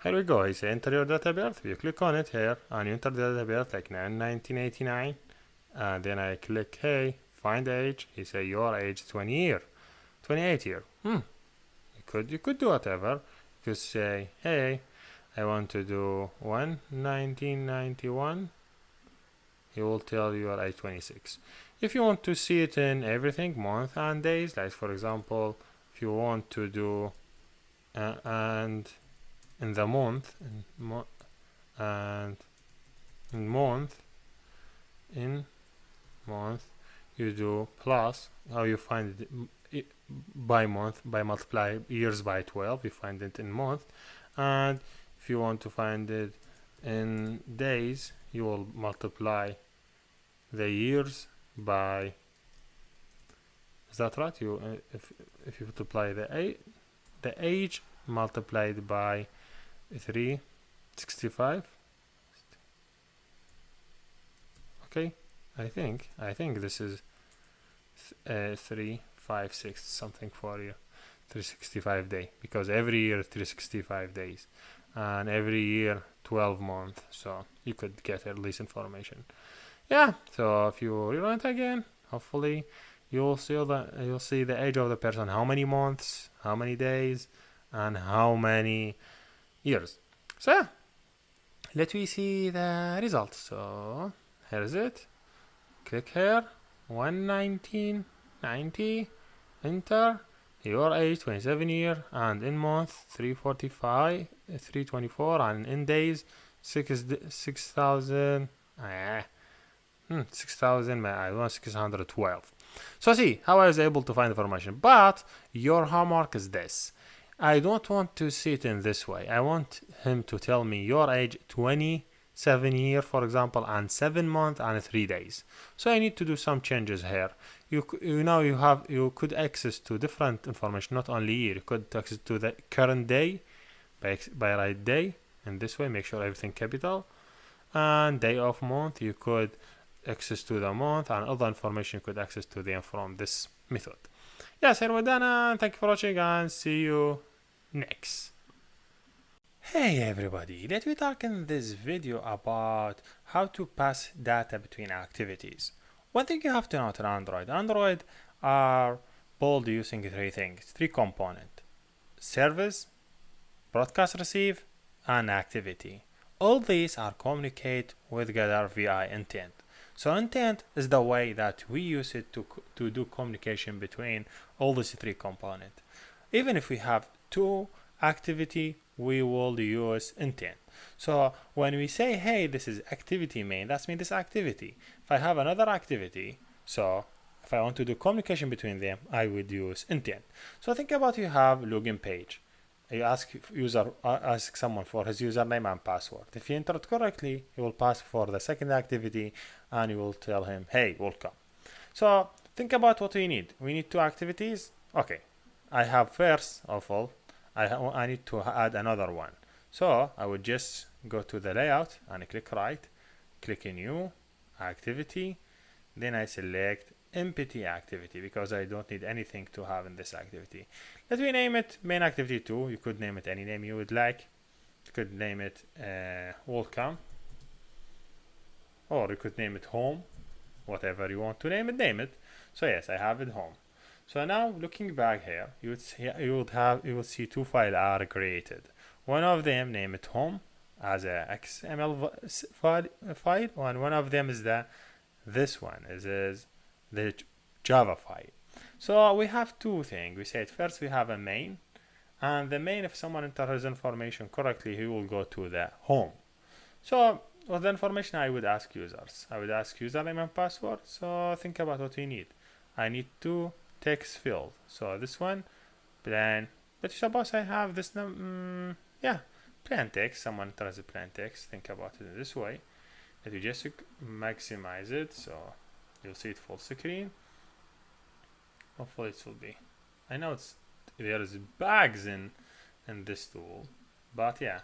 Here we go. I say enter your date of birth. You click on it here and you enter the date of birth like 1989. And then I click, hey, find age. He say your age 28 year. You could do whatever. You could say, hey, I want to do 1991. He will tell you your age 26. If you want to see it in everything, month and days, like for example, if you want to do and in the month, in month, you do plus, how you find it by month, by multiply years by 12, you find it in month. And if you want to find it in days, you will multiply the years by, is that right? You if you multiply the age multiplied by 365. Okay, I think this is 356 something for you. 365 day, because every year 365 days and every year 12 months, so you could get at least information. Yeah, so if you rerun it again, hopefully you'll see the age of the person, how many months, how many days, and how many years. So yeah, let me see the results. So here's it. Click here, 11990, enter your age 27 year, and in month 345, 324, and in days 6,000. 612. So see how I was able to find information. But your homework is this. I don't want to see it in this way. I want him to tell me your age 27 year, for example, and 7 months and 3 days. So I need to do some changes here. You could access to different information, not only year. You could access to the current day by write day, and this way make sure everything capital. And day of month, you could access to the month, and other information you could access to them from this method. Yes, here we're done, and thank you for watching, and see you next. Hey everybody, let me talk in this video about how to pass data between activities. One thing you have to know on Android are built using three components: service, broadcast receive, and activity. All these are communicate with together via intent. So intent is the way that we use it to do communication between all these three components. Even if we have two activity, we will use intent. So when we say, hey, this is activity main, that means this activity. If I have another activity, so if I want to do communication between them, I would use intent. So think about, you have login page. You ask someone for his username and password. If he entered correctly, he will pass for the second activity, and you will tell him, hey, welcome. So think about what we need. We need two activities. Okay, I have first of all, I need to add another one. So I would just go to the layout and click right, click new, activity, then I select empty activity because I don't need anything to have in this activity. Let me name it main activity 2. You could name it any name you would like. You could name it welcome, or you could name it home. Whatever you want to name it, name it. So yes, I have it home. So now looking back here, you would see 2 files are created. One of them, name it home as a XML file, and one of them is this one is the Java file. So we have 2 things. We said first we have a main, and the main, if someone enters his information correctly, he will go to the home. So with the information, I would ask users. I would ask username and password. So think about what we need. I need 2 text field. So this one, plain. But suppose I have this plain text. Someone enters a plain text. Think about it in this way. If you just maximize it, so you'll see it full screen. Hopefully it will be. I know there is bugs in this tool, but yeah.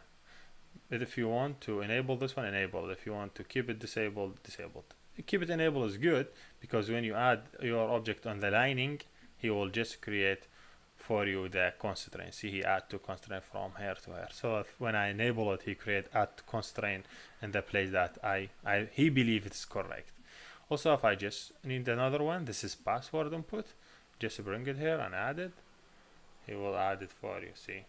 If you want to enable this one, enable. If you want to keep it disabled, disabled. Keep it enabled is good because when you add your object on the lining, he will just create for you the constraint. See, he add to constraint from here to here. So when I enable it, he create add constraint in the place that he believe it's correct. Also, if I just need another one, this is password input. Just bring it here and add it. He will add it for you. See.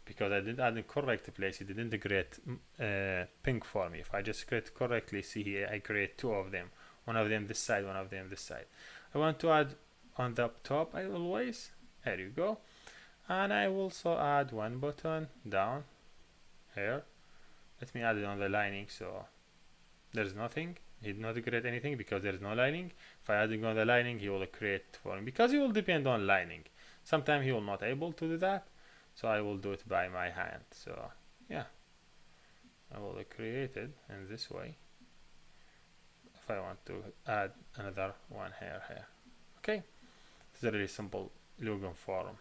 Because I didn't add in correct place, it didn't create ping for me. If I just create correctly, see here, I create 2 of them. One of them this side, one of them this side. I want to add on the top, I always, there you go. And I will also add 1 button down here. Let me add it on the lining, so there's nothing. He did not create anything because there's no lining. If I add it on the lining, he will create for me because it will depend on lining. Sometimes he will not able to do that. So I will do it by my hand. So yeah, I will create it in this way. If I want to add another one here. Okay, it's a really simple login form.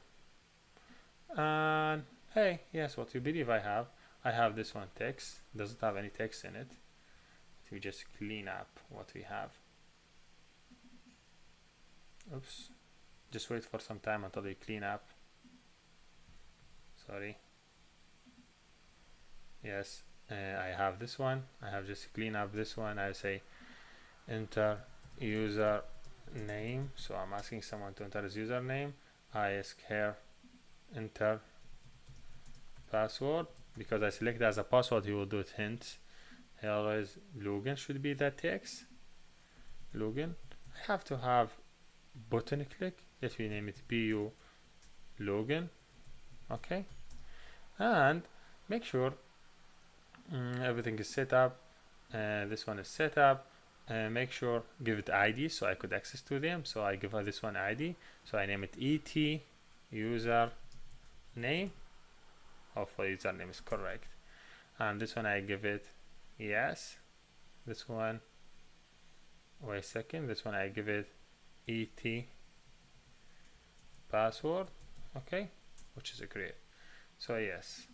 And hey, yes, what you believe I have this one text. Doesn't have any text in it. So we just clean up what we have. Oops. Just wait for some time until you clean up. Sorry. Yes, I have this one. I have just clean up this one. I say enter user name. So I'm asking someone to enter his username. I ask here enter password. Because I select as a password, he will do it hint. Here is login should be the text. Login. I have to have button click. Let me name it PU login. Okay, and make sure everything is set up. This one is set up. Make sure give it ID so I could access to them. So I give her this one ID. So I name it ET user name. Hopefully username is correct. And this one I give it yes. This one, wait a second. This one I give it ET password. Okay. Which is great. So yes,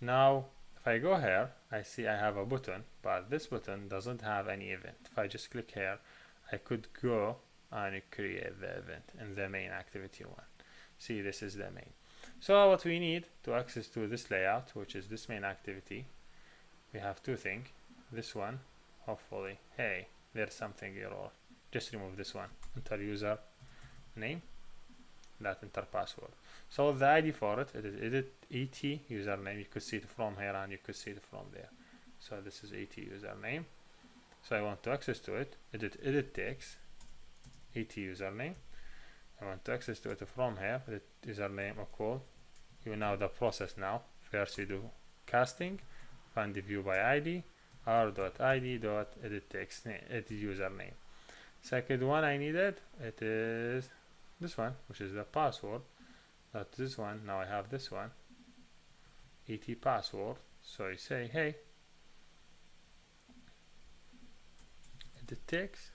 now if I go here, I see I have a button, but this button doesn't have any event. If I just click here, I could go and create the event in the main activity 1. See, this is the main. So what we need to access to this layout, which is this main activity, we have 2 things. This one, hopefully, hey, there's something error. Just remove this one. Enter user name. That enter password. So the ID for it is edit ET username. You could see it from here and you could see it from there. So this is ET username. So I want to access to it. Edit text ET username. I want to access to it from here. Edit username equal. You know the process now. First you do casting, find the view by ID, r.id.edit text name, edit username. Second one I needed, it is this one, which is the password. Not this one. Now I have this one, et password. So you say, hey, edit text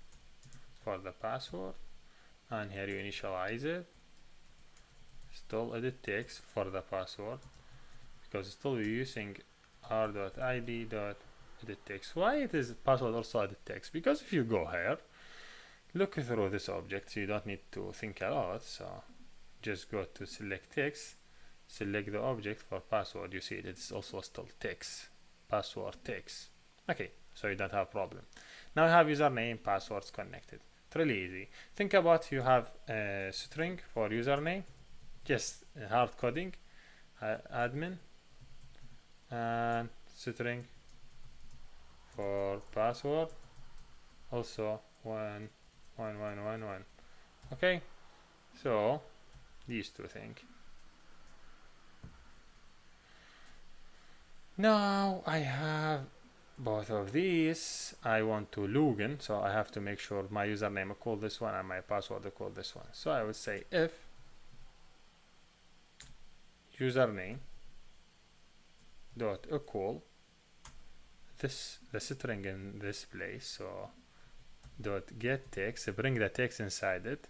for the password, and here you initialize it. Still edit text for the password because still we're using r.id.edit edit text. Why it is password also edit text? Because if you go here, look through this object, so you don't need to think a lot. So just go to select text, select the object for password. You see it's also still text, password text. Okay, so you don't have problem. Now you have username, passwords connected. It's really easy. Think about you have a string for username, just hard coding, admin, and string for password, also 1111. Okay, so these two things. Now I have both of these. I want to log in, so I have to make sure my username equal this one and my password equal this one. So I would say if username dot equal this, the string in this place, so dot get text, bring the text inside it,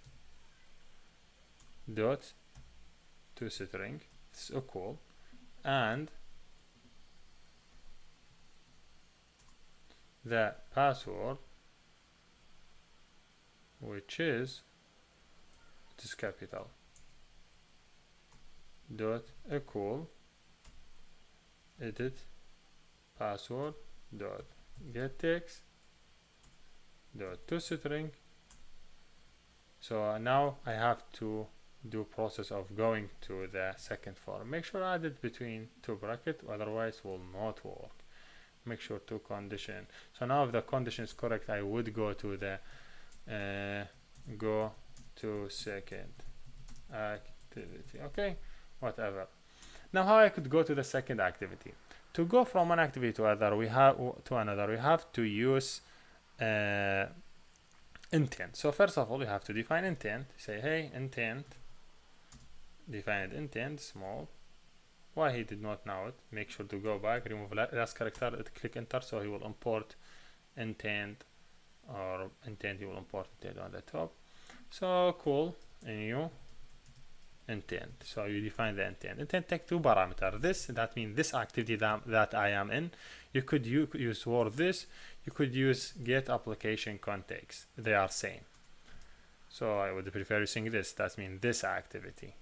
dot to string is equal, and the password, which is capital, dot equal edit password dot get text dot to string. So now I have to do process of going to the second form. Make sure I add it between two brackets, otherwise will not work. Make sure to condition. So now if the condition is correct, I would go to the go to second activity. Okay, whatever. Now how I could go to the second activity? To go from one activity to another, we have to use intent. So first of all, we have to define intent. Say, hey, intent, define intent small. Why he did not know it? Make sure to go back, remove last character, click enter, so he will import intent, or intent, he will import intent on the top. So cool, new intent. So you define the intent. Intent take two parameters. That means this activity that I am in. You could use word this. You could use get application context. They are same. So I would prefer using this. That means this activity.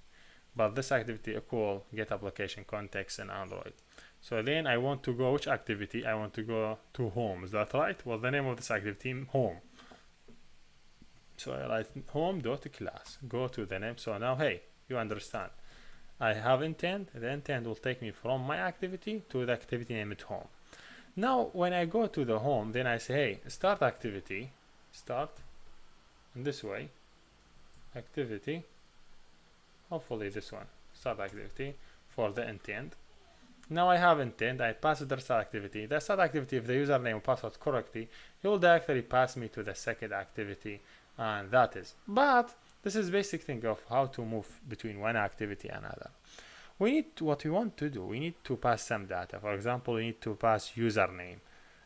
But this activity equal get application context in Android. So then I want to go which activity? I want to go to home. Is that right? Well, the name of this activity home. So I write home.class. Go to the name. So now, hey, you understand. I have intent. The intent will take me from my activity to the activity named home. Now, when I go to the home, then I say, hey, start activity. Start in this way. Activity. Hopefully this one. Start activity for the intent. Now I have intent. I pass the start activity. The start activity, if the username and password correctly, it will directly pass me to the second activity, and that is. But this is basic thing of how to move between one activity and another. What we want to do, we need to pass some data. For example, we need to pass username.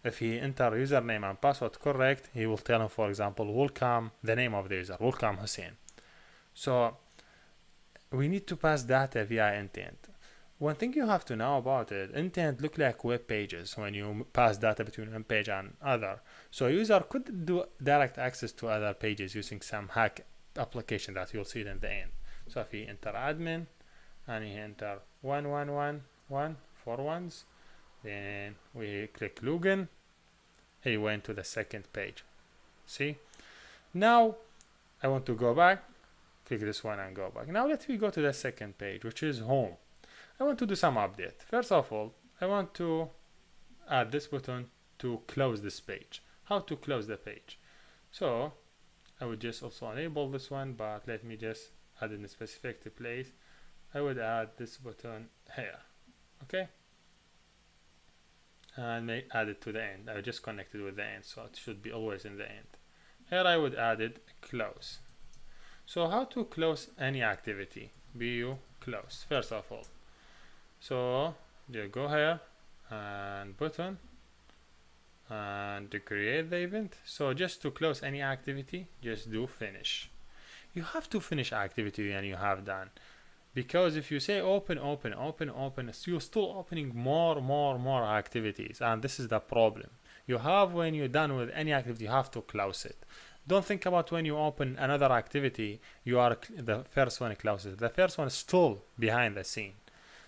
If he enter username and password correct, he will tell him, for example, welcome, the name of the user, welcome Hussein. So we need to pass data via intent. One thing you have to know about it, intent look like web pages when you pass data between one page and other. So a user could do direct access to other pages using some hack application that you'll see it in the end. So if he enter admin and he enter 1111 for ones, then we click login, he went to the second page. See? Now I want to go back, click this one and go back. Now let me go to the second page, which is home. I want to do some update. First of all, I want to add this button to close this page. How to close the page? So I would just also enable this one, but let me just add in a specific place. I would add this button here, okay? And add it to the end. I just connected with the end, so it should be always in the end. Here I would add it close. So how to close any activity? BU close, first of all. So you go here and button and to create the event. So just to close any activity, just do finish. You have to finish activity when you have done. Because if you say open, you're still opening more activities, and this is the problem. You have, when you're done with any activity, you have to close it. Don't think about when you open another activity, you are the first one closes. The first one is still behind the scene.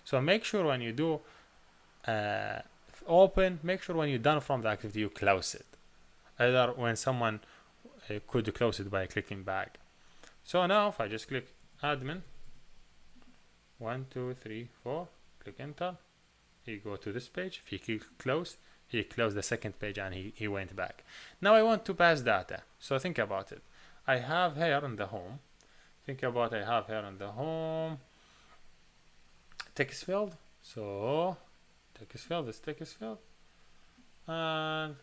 So make sure when you do open, make sure when you're done from the activity, you close it. Either when someone could close it by clicking back. So now if I just click admin, 1, 2, 3, 4, click enter, he go to this page. If he click close, he closed the second page and he went back. Now I want to pass data. So think about it. I have here in the home, text field. So text field, this text field, and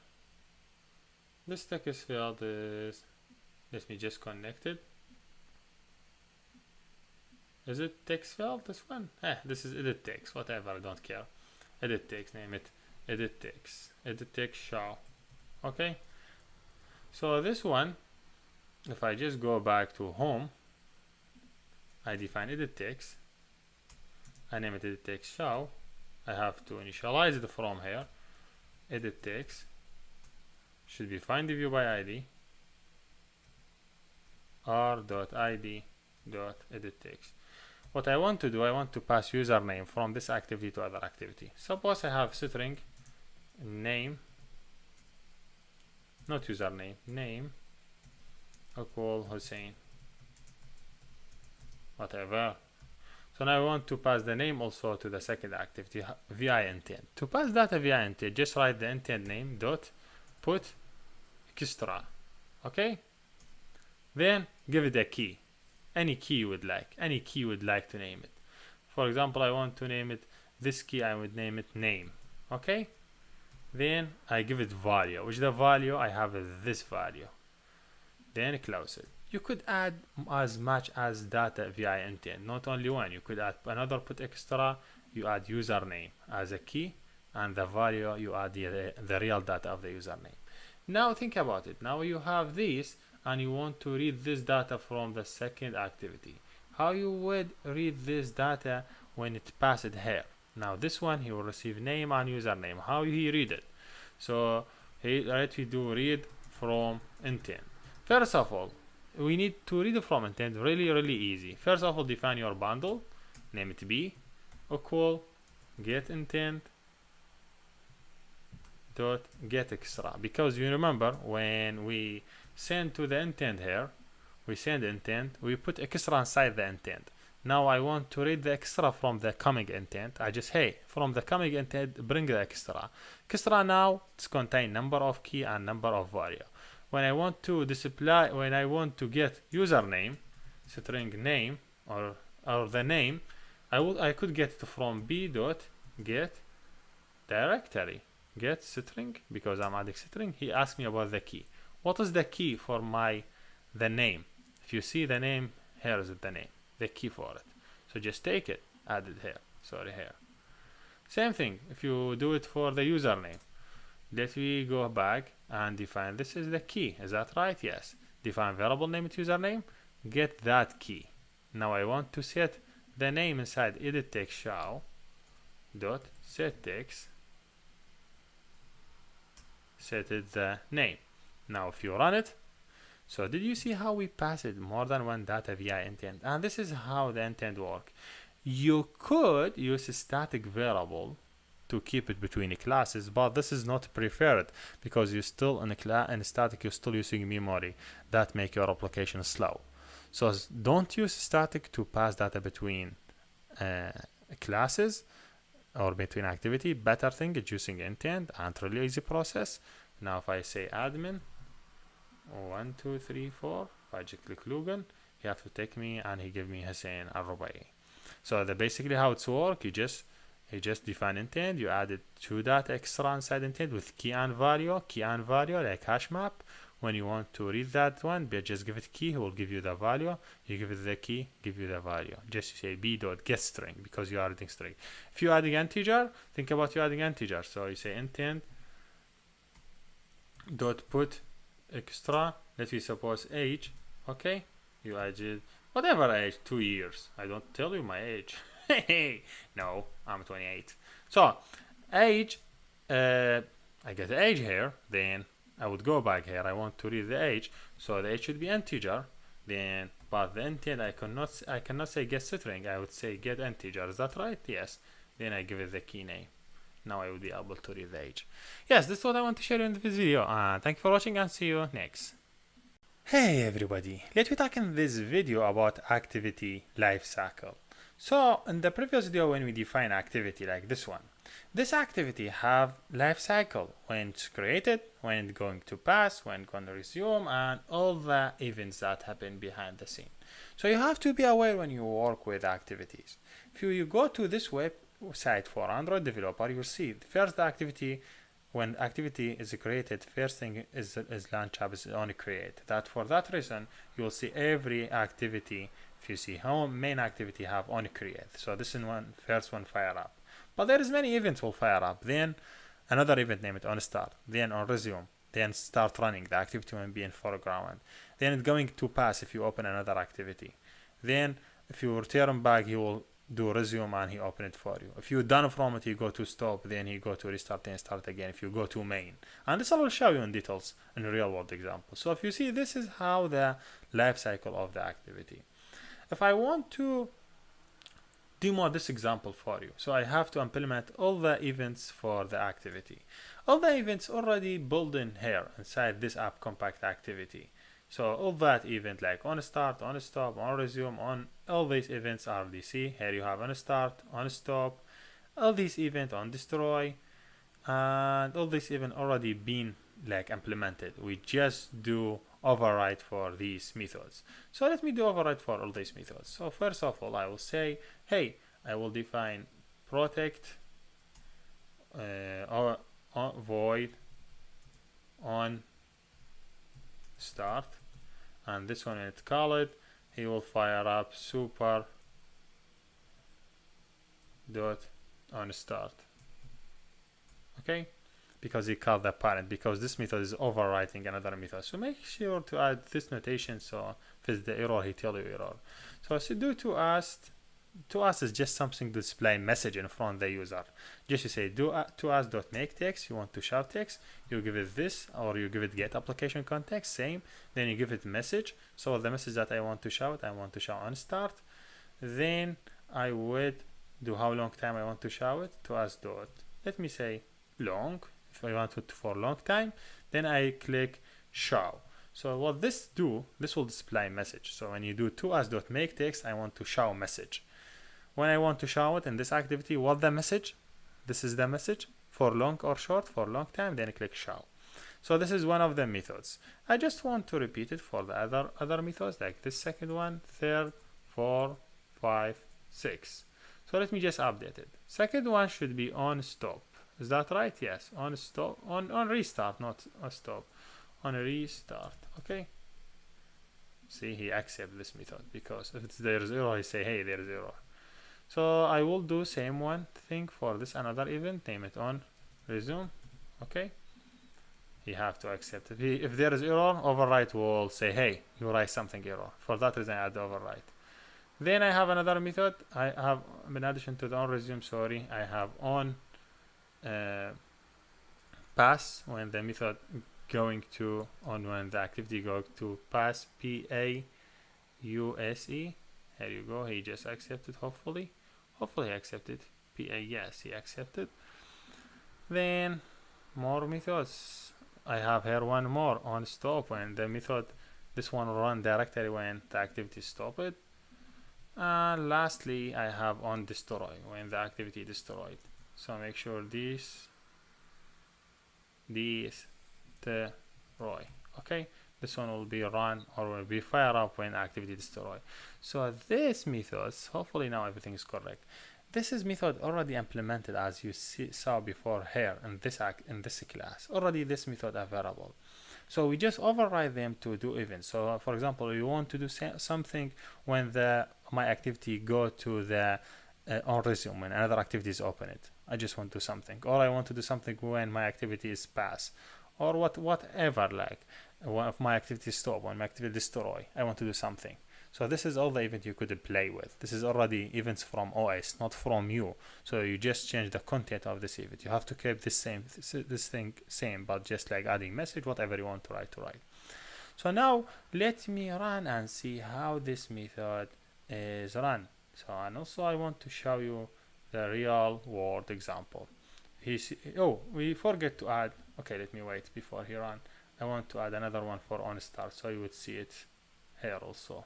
this text field is, let me just connect it. Is it text field, this one? This is edit text, whatever, I don't care. Edit text, name it edit text show. Okay, so this one, if I just go back to home, I define edit text, I name it edit text show. I have to initialize it from here. Edit text should be find the view by id r.id.edit text. What I want to do, I want to pass username from this activity to other activity. Suppose I have string name, not username, name equal Hussein, whatever. So now I want to pass the name also to the second activity via intent. To pass data via intent, just write the intent name dot put extra. Okay, then give it a key, any key you would like, to name it. For example, I want to name it this key, I would name it name. Okay, then I give it value, which the value I have is this value, then close it. You could add as much as data via intent, not only one. You could add another put extra, you add username as a key, and the value you add the real data of the username. Now think about it. Now you have this and you want to read this data from the second activity. How you would read this data when it passed here? Now this one, he will receive name and username. How he read it? So let me do read from intent. First of all, we need to read from intent really easy. First of all, define your bundle, name it b equal get intent dot get extra, because you remember when we send to the intent here, we send intent, we put extra inside the intent. Now I want to read the extra from the coming intent. I just, hey, from the coming intent, bring the extra. Extra now it's contain number of key and number of value. When I want to display, when I want to get username, string name or the name, I could get it from b dot get directory, get string, because I'm adding string. He asked me about the key. What is the key for the name? If you see the name, here is the name, the key for it. So just take it, add it here. Sorry, here. Same thing if you do it for the username. Let me go back and define this is the key. Is that right? Yes. Define variable name to username, get that key. Now I want to set the name inside edit text show dot set text, set it the name. Now if you run it, so did you see how we passed more than one data via intent? And this is how the intent work. You could use a static variable to keep it between classes, but this is not preferred because you're still in static, you're still using memory. That make your application slow. So don't use static to pass data between classes or between activity. Better thing is using intent, and really easy process. Now if I say admin 1 2 3 4, if I just click login, he have to take me and he give me Hussein Al-Rubai. So basically how it's work, you just define intent, you added 2 data extra inside intent with key and value like hash map. When you want to read that one, just give it key, he will give you the value. You give it the key, give you the value. Just say b dot get string because you are adding string. If you adding integer, think about you adding integer. So you say intent dot put extra. Let me suppose age. Okay, you added whatever age, 2 years. I don't tell you my age. No, I'm 28. So age, I get the age here, then I would go back here. I want to read the age, so the age should be integer. Then, but the intent I cannot say get string. I would say get integer. Is that right? Yes. Then I give it the key name. Now I will be able to read the age. Yes, this is what I want to share in this video. Thank you for watching and see you next. Hey everybody, let me talk in this video about activity lifecycle. So in the previous video when we define activity like this one, this activity have lifecycle when it's created, when it's going to pass, when it's going to resume, and all the events that happen behind the scene. So you have to be aware when you work with activities. If you go to this website for Android developer, you'll see first the activity. When activity is created, first thing is launch app is on create. That for that reason, you'll see every activity. If you see how main activity have on create, so this is first one fire up. But there is many events will fire up. Then another event name it on start. Then on resume. Then start running. The activity will be in foreground. Then it's going to pass if you open another activity. Then if you return back, he will do resume and he open it for you. If you're done from it, you go to stop, then he go to restart and start again. If you go to main, and this I will show you in details in a real world example. So if you see, this is how the life cycle of the activity. If I want to demo this example for you, so I have to implement all the events for the activity. All the events already built in here inside this app compact activity. So all that event like on start, on stop, on resume, on all these events are DC. Here you have on start, on stop, all these events on destroy, and all these events already been like implemented. We just do override for these methods. So let me do override for all these methods. So first of all, I will say, hey, I will define protect or void on start, and this one it call it, he will fire up super dot on start. Okay, because he called the parent, because this method is overwriting another method. So make sure to add this notation, so if it's the error, he tell you error. So I should do to us is just something to display message in front of the user. Just you say do to us dot make text. You want to show text, you give it this, or you give it get application context, same. Then you give it message. So the message that I want to show it, I want to show on start. Then I would do how long time I want to show it to us dot. Let me say long. If I want it for long time, then I click show. So what this do, this will display message. So when you do to us dot make text, I want to show message. When I want to show it in this activity, what the message? This is the message for long or short, for long time, then click show. So this is one of the methods. I just want to repeat it for the other methods, like this second one, third, 4, 5, 6. So let me just update it. Second one should be on stop. Is that right? Yes, on stop, on restart, not on stop, on restart. Okay. See, he accepts this method, because if there's error, he say, hey, there's error. So I will do same one thing for this another event, name it on resume. Okay, you have to accept it. If there is error, overwrite will say, hey, you write something error. For that reason, I add overwrite. Then I have another method. I have, in addition to the on resume, sorry, I have on pass, when the method going to when the activity go to pass, PAUSE. Here you go. He just accepted. Hopefully he accepted. PA, yes, he accepted. Then more methods. I have here one more on stop, when the method, this one run directly when the activity stop it. And lastly, I have on destroy, when the activity destroyed. So make sure these destroy. Okay, this one will be run or will be fire up when activity destroy. So this methods, hopefully now everything is correct. This is method already implemented, as you saw before here in this class. Already this method available. So we just override them to do events. So for example, you want to do something when my activity go to the on resume, when another activity is open it. I just want to do something, or I want to do something when my activity is pass, or whatever, like if my activity stop, when my activity destroy, I want to do something. So this is all the event you could play with. This is already events from OS, not from you. So you just change the content of this event. You have to keep this thing same, but just like adding message, whatever you want to write. So now let me run and see how this method is run. So, and also I want to show you the real world example. We forget to add. Okay, let me wait before he run. I want to add another one for onStart, so you would see it here also.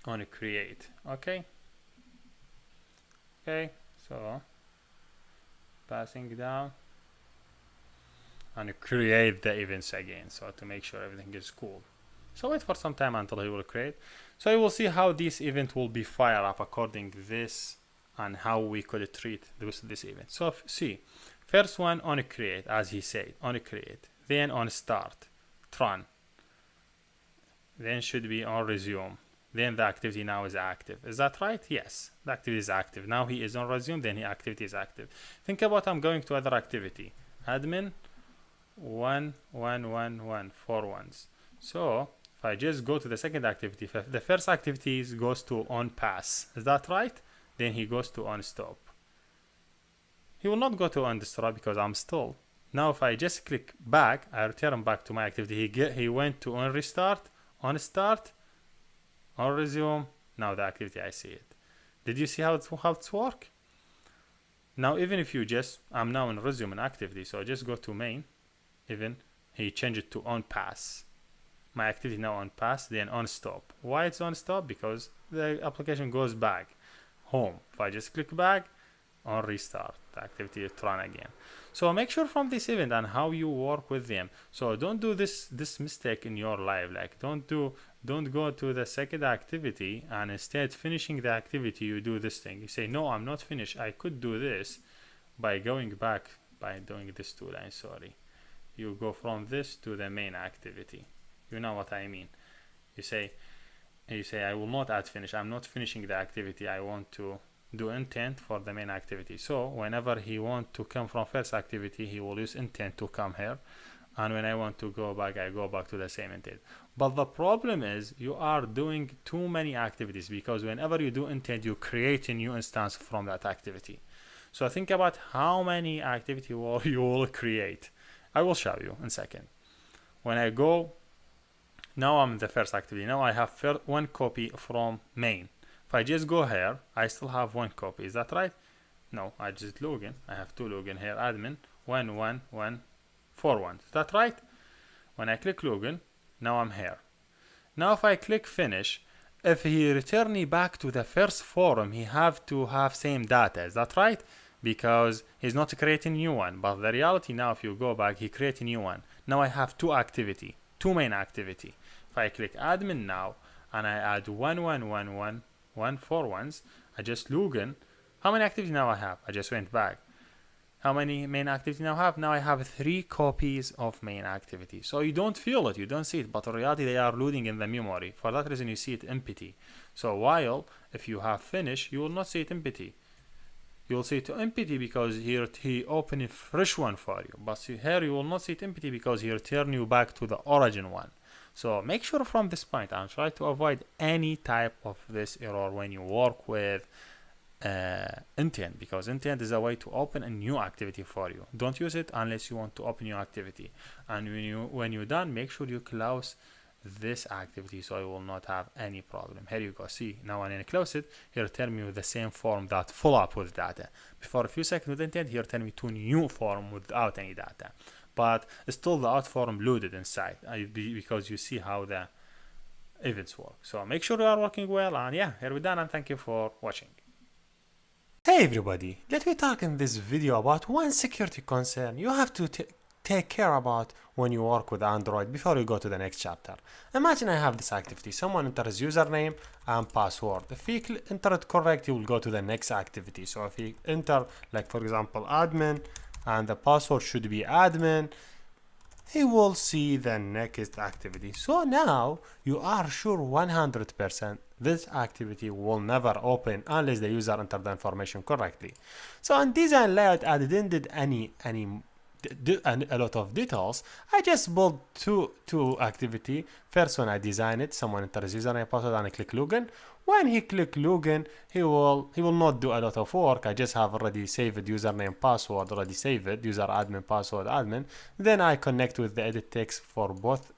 On create. Okay, so passing down and create the events again, so to make sure everything is cool. So wait for some time until he will create. So you will see how this event will be fired up according to this and how we could treat this event. So see, first one on create, as he said, on create, then on start, run, then should be on resume, then the activity now is active. Is that right? Yes, the activity is active. Now he is on resume, then the activity is active. Think about I'm going to other activity, admin 1 1 1 1 4 ones. So if I just go to the second activity, the first activity goes to on pass. Is that right? Then he goes to on stop. He will not go to on stop because I'm stalled. Now if I just click back, I return back to my activity. He went to on restart, on start, on resume. Now the activity, I see it. Did you see how it's work? Now even if you I'm now in resume and activity, so just go to main. Even he changed it to on pass. My activity now on pass, then on stop. Why it's on stop? Because the application goes back home. If I just click back, on restart, the activity will run again. So make sure from this event and how you work with them. So don't do this mistake in your life. Like don't go to the second activity and instead finishing the activity you do this thing. You say no, I'm not finished. I could do this by going back by doing this two lines. Sorry, you go from this to the main activity. You know what I mean. You say I will not add finish. I'm not finishing the activity. I want to do intent for the main activity. So whenever he want to come from first activity, he will use intent to come here. And when I want to go back, I go back to the same intent. But the problem is you are doing too many activities, because whenever you do intent, you create a new instance from that activity. So think about how many activity you will create. I will show you in a second. When I go, now I'm in the first activity. Now I have one copy from main. If I just go here, I still have one copy. Is that right? No, I just log in. I have two login here. Admin 1 1 1 4 1. Is that right? When I click login, now I'm here. Now if I click finish, if he return me back to the first forum, he have to have same data. Is that right? Because he's not creating new one. But the reality now, if you go back, he create a new one. Now I have two main activity. If I click admin now and I add 1 1 1 1 1 4 ones, I just log in. How many activities now I have? I just went back. How many main activities now I have? Now I have 3 copies of main activity. So you don't feel it, you don't see it, but in reality they are loading in the memory. For that reason you see it empty. So while if you have finished, you will not see it empty. You will see it empty because here he opened a fresh one for you. But here you will not see it empty because he returned you back to the origin one. So make sure from this point and try to avoid any type of this error when you work with intent, because intent is a way to open a new activity for you. Don't use it unless you want to open new activity. And when you're done, make sure you close this activity so you will not have any problem. Here you go. See, now when I close it, here tell me with the same form that full up with data. Before a few seconds with intent, here tell me two new form without any data. But still the out form loaded inside because you see how the events work. So make sure you are working well, and yeah, here we're done, and thank you for watching. Hey everybody, let me talk in this video about one security concern you have to take care about when you work with Android before you go to the next chapter. Imagine I have this activity. Someone enters username and password. If he enter it correct, he will go to the next activity. So if he enter, like for example, admin, and the password should be admin, he will see the next activity. So now you are sure 100% this activity will never open unless the user entered the information correctly. So in design layout, I didn't did any a lot of details, I just build two activity. First one I design it, someone enters username password and I click login. When he click login, he will not do a lot of work. I just have already saved username password, already saved user admin password admin. Then I connect with the edit text for both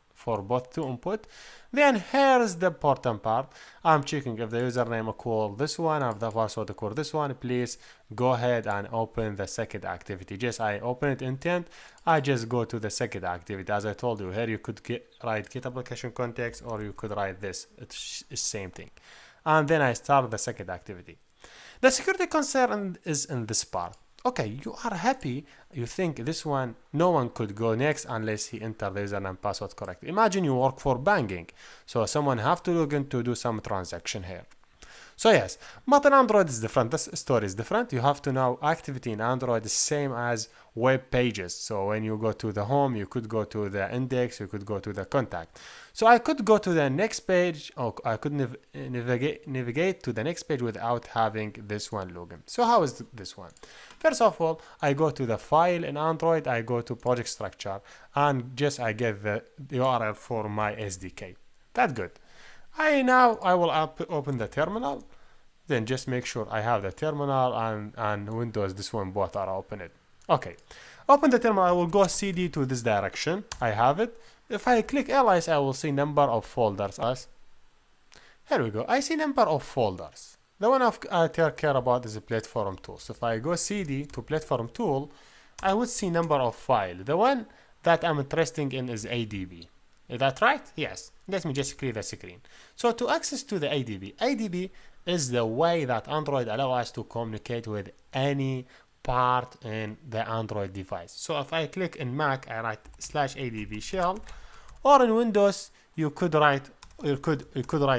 to input. Then here's the important part. I'm checking if the username equal this one, if the password equal this one. Please go ahead and open the second activity. Just I open it intent. I just go to the second activity. As I told you, here you could write get application context, or you could write this. It's the same thing. And then I start the second activity. The security concern is in this part. Okay, you are happy. You think this one, no one could go next unless he enter the username and password correctly. Imagine you work for banking. So someone have to log in to do some transaction here. So yes, but in Android is different. This story is different. You have to know activity in Android is same as web pages. So when you go to the home, you could go to the index, you could go to the contact. So I could go to the next page, or I could navigate to the next page without having this one login. So how is this one? First of all, I go to the file in Android, I go to project structure, and just I get the URL for my SDK. That's good. I will open the terminal, then just make sure I have the terminal and Windows, this one both are open it. Okay, open the terminal, I will go CD to this direction, I have it. If I click ls, I will see number of folders. Here we go, I see number of folders. The one I care about is a platform tool. So if I go CD to platform tool, I would see number of file. The one that I'm interested in is ADB. Is that right? Yes. Let me just clear the screen. So to access to the ADB is the way that Android allows us to communicate with any part in the Android device. So if I click in Mac, I write /ADB shell, or in Windows, you could write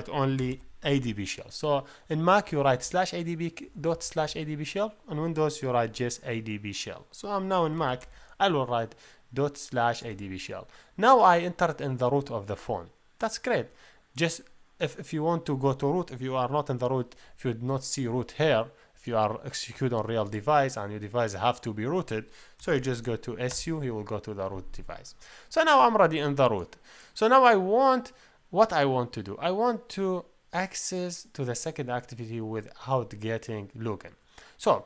only ADB shell. So in Mac, you write /ADB shell. On Windows, you write just ADB shell. So I'm now in Mac, I will write ./ADB shell. Now I entered in the root of the phone. That's great. Just if you want to go to root, if you are not in the root, if you do not see root here, if you are execute on real device and your device have to be rooted, so you just go to SU, you will go to the root device. So now I'm already in the root. So now what I want to do, I want to access to the second activity without getting login. So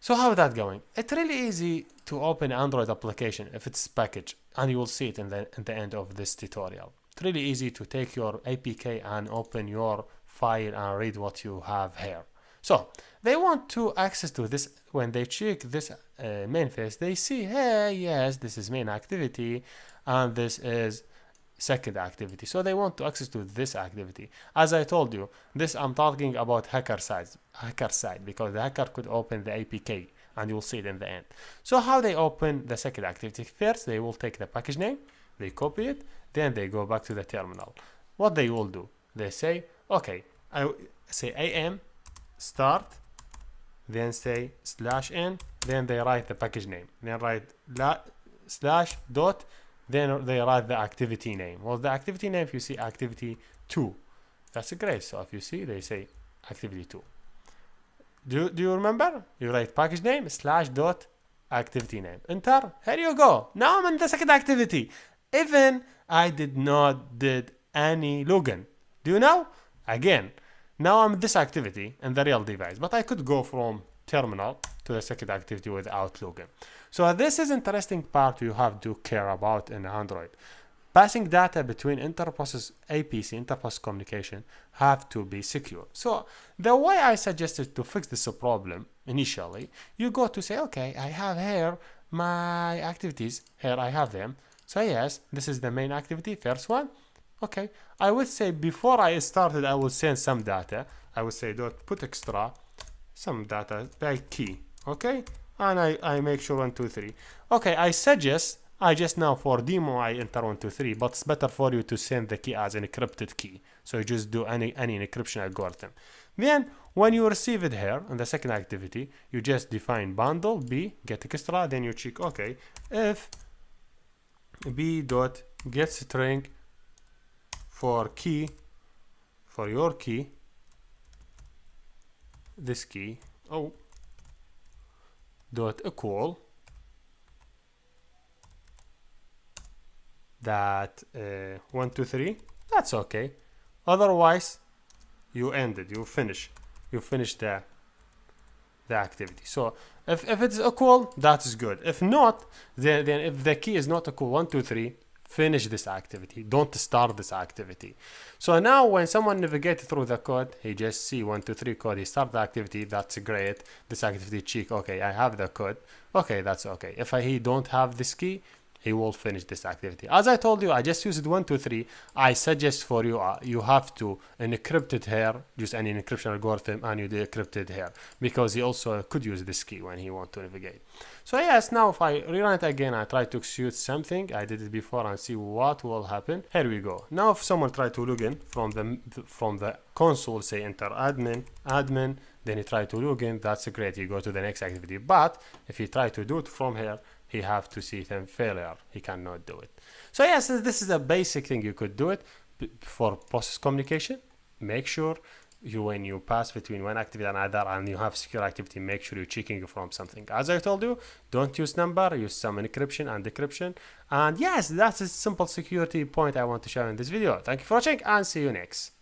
how is that going? It's really easy to open Android application if it's packaged, and you will see it in the end of this tutorial. It's really easy to take your APK and open your file and read what you have here. So they want to access to this. When they check this main face, they see, hey, yes, this is main activity and this is second activity. So they want to access to this activity. As I told you, this I'm talking about hacker side, because the hacker could open the APK and you'll see it in the end. So how they open the second activity? First, they will take the package name, they copy it, then they go back to the terminal. What they will do? They say, okay, I say am start, then say /n, then they write the package name, then write /dot, then they write the activity name. Well, the activity name, if you see activity 2, that's great. So if you see, they say activity 2. Do you remember? You write package name /dot activity name. Enter. Here you go. Now I'm in the second activity. Even I did not did any login. Do you know? Again, now I'm in this activity in the real device, but I could go from terminal to the second activity without login. So this is interesting part you have to care about in Android. Passing data between inter-process APC, inter-process communication, have to be secure. So the way I suggested to fix this problem initially, you go to say, okay, I have here my activities. Here I have them. So yes, this is the main activity, first one. Okay, I would say before I started, I will send some data. I would say dot put extra some data by key. Okay, and I make sure 1, 2, 3. Okay, I suggest I just now for demo I enter 1, 2, 3, but it's better for you to send the key as an encrypted key. So you just do any encryption algorithm. Then when you receive it here in the second activity, you just define bundle b get extra. Then you check, okay, if b dot get string for key, for your key, this key, dot equal that 1 2 3, that's okay. Otherwise you ended, you finish the activity. So if it's equal, that is good. If not, then if the key is not equal 1 2 3, finish this activity, don't start this activity. So now when someone navigates through the code, he just see 1 2 3 code, he start the activity, that's great. This activity check, okay, I have the code, okay, that's okay. If he don't have this key, he will finish this activity. As I told you, I just used 1 2 3. I suggest for you, you have to encrypt it here, use any encryption algorithm, and you decrypt it here, because he also could use this key when he want to navigate. So yes, now if I rerun it again, I try to execute something I did it before and see what will happen. Here we go. Now if someone try to log in from the console, say enter admin, then he try to log in, that's great, you go to the next activity. But if he try to do it from here, he have to see them failure, he cannot do it. So yes, this is a basic thing you could do it for process communication. Make sure when you pass between one activity and another and you have secure activity, make sure you're checking from something. As I told you, don't use number, use some encryption and decryption. And yes, that's a simple security point I want to share in this video. Thank you for watching and see you next.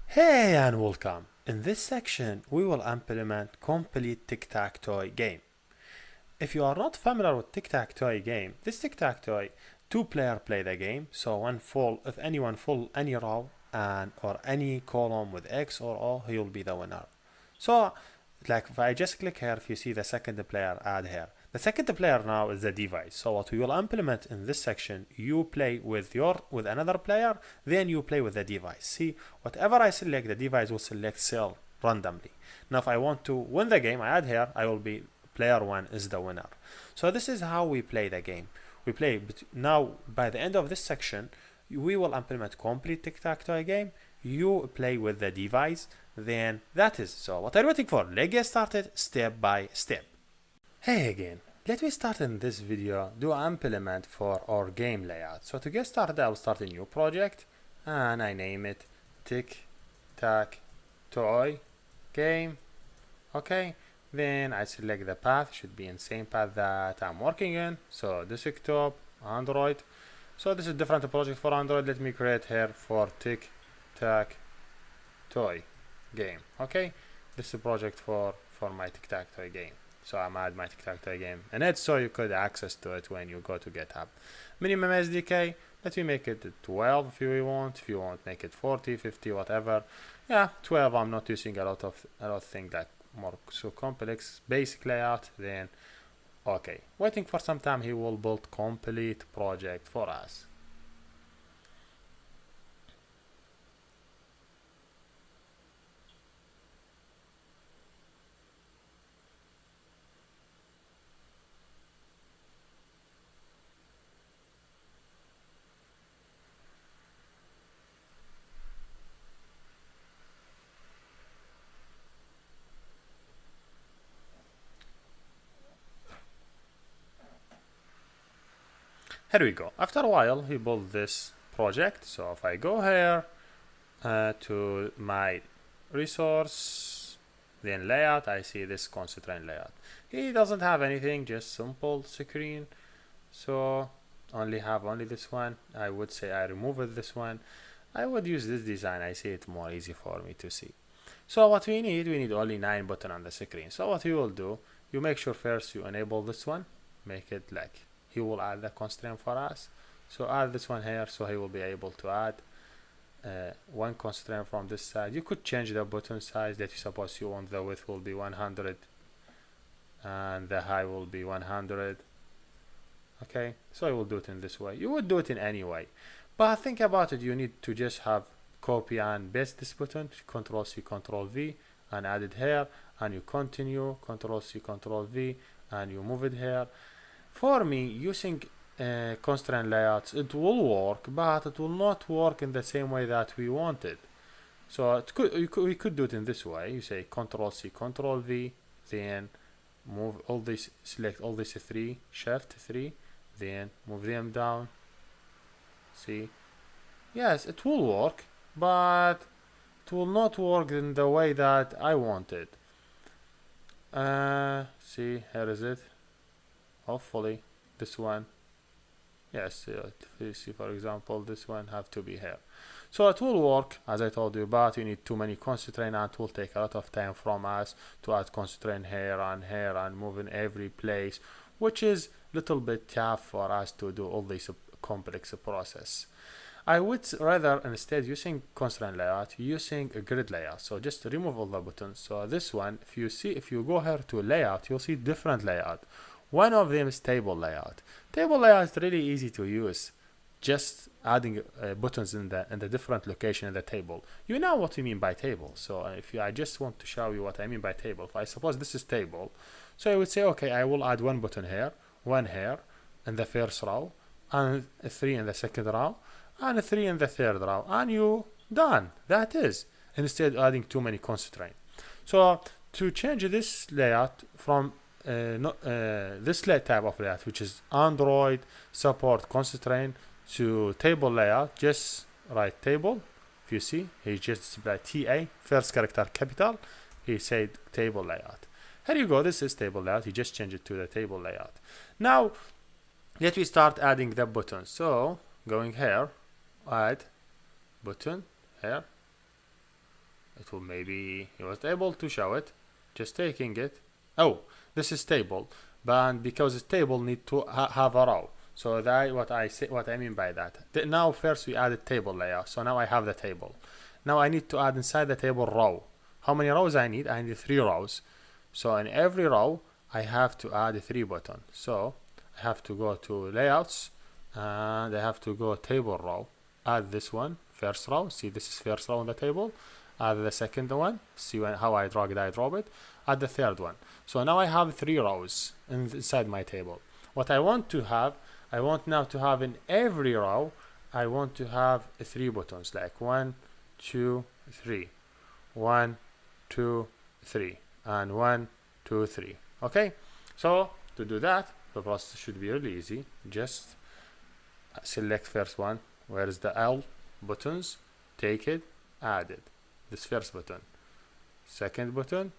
Hey and welcome. In this section, we will implement complete tic-tac-toe game. If you are not familiar with tic-tac-toe game, this tic-tac-toe, 2-player play the game. So if anyone fall any row or any column with X or O, he will be the winner. So like if I just click here, if you see the second player add here, the second player now is the device. So what we will implement in this section, you play with another player, then you play with the device. See, whatever I select, the device will select cell randomly. Now if I want to win the game, I add here, I will be player 1 is the winner. So this is how we play the game. We play now. By the end of this section, we will implement complete tic-tac-toe game. You play with the device, then that is. So what are you waiting for? Let's get started step by step. Hey again, let me start in this video do implement for our game layout. So to get started, I'll start a new project and I name it tic-tac-toe game. Okay. Then I select the path, should be in same path that I'm working in. So desktop, Android. So this is different project for Android. Let me create here for tic-tac-toe game. Okay, this is a project for my tic-tac-toe game. So I'm add my tic-tac-toe game in it, so you could access to it when you go to GitHub. Minimum SDK, let me make it 12 if you want. If you want, make it 40, 50, whatever. Yeah, 12. I'm not using a lot of things that more so complex. Basic layout, then okay, waiting for some time, he will build complete project for us. Here we go. After a while, he built this project. So if I go here to my resource, then layout, I see this ConstraintLayout. He doesn't have anything, just simple screen. So only this one. I would say I removed this one. I would use this design. I see it more easy for me to see. So what we need only 9 buttons on the screen. So what you will do, you make sure first you enable this one, make it like he will add the constraint for us. So add this one here, so he will be able to add one constraint from this side. You could change the button size that you suppose you want. The width will be 100 and the height will be 100. Okay, so I will do it in this way. You would do it in any way, but think about it. You need to just have copy and paste this button, Control C, Control V, and add it here, and you continue, Control C, Control V, and you move it here. For me, using constraint layouts, it will work, but it will not work in the same way that we wanted. So we could do it in this way. You say Control C, Control V, then move all these, select all these 3, Shift 3, then move them down. See, yes, it will work, but it will not work in the way that I wanted. See, here is it. Hopefully this one Yes, you see, for example, this one have to be here. So it will work, as I told you, but you need too many constraints, and it will take a lot of time from us to add constraint here and move in every place, which is a little bit tough for us to do all this complex process. I would rather instead using constraint layout, using a grid layout. So just remove all the buttons. So this one, if you go here to layout, you'll see different layout. One of them is table layout. Table layout is really easy to use. Just adding buttons in the different location in the table. You know what we mean by table. So I just want to show you what I mean by table. If I suppose this is table, so I would say, okay, I will add one button here, one here in the first row, and 3 in the second row, and 3 in the third row, and you done. That is, instead adding too many constraints. So to change this layout from this type of layout, which is Android support constraint, to table layout, just write table. If you see, he just by TA, first character capital, he said table layout. Here you go, this is table layout. He just changed it to the table layout. Now let me start adding the buttons. So going here, add button here. It will maybe, he was able to show it, just taking it. Oh, this is table, but because it's table need to have a row. So that what I mean by that. Now first we added table layout. So now I have the table. Now I need to add inside the table row. How many rows I need? I need 3 rows. So in every row I have to add 3 buttons. So I have to go to layouts and I have to go table row. Add this one, first row. See, this is first row on the table. Add the second one. See how I drag it, I drop it. Add the third one. So now I have 3 rows inside my table. What I want to have, I want now to have in every row, I want to have 3 buttons, like 1, 2, 3. 1, 2, 3. And 1, 2, 3. Okay? So to do that, the process should be really easy. Just select first one. Where is the L buttons? Take it, add it. This first button. Second button.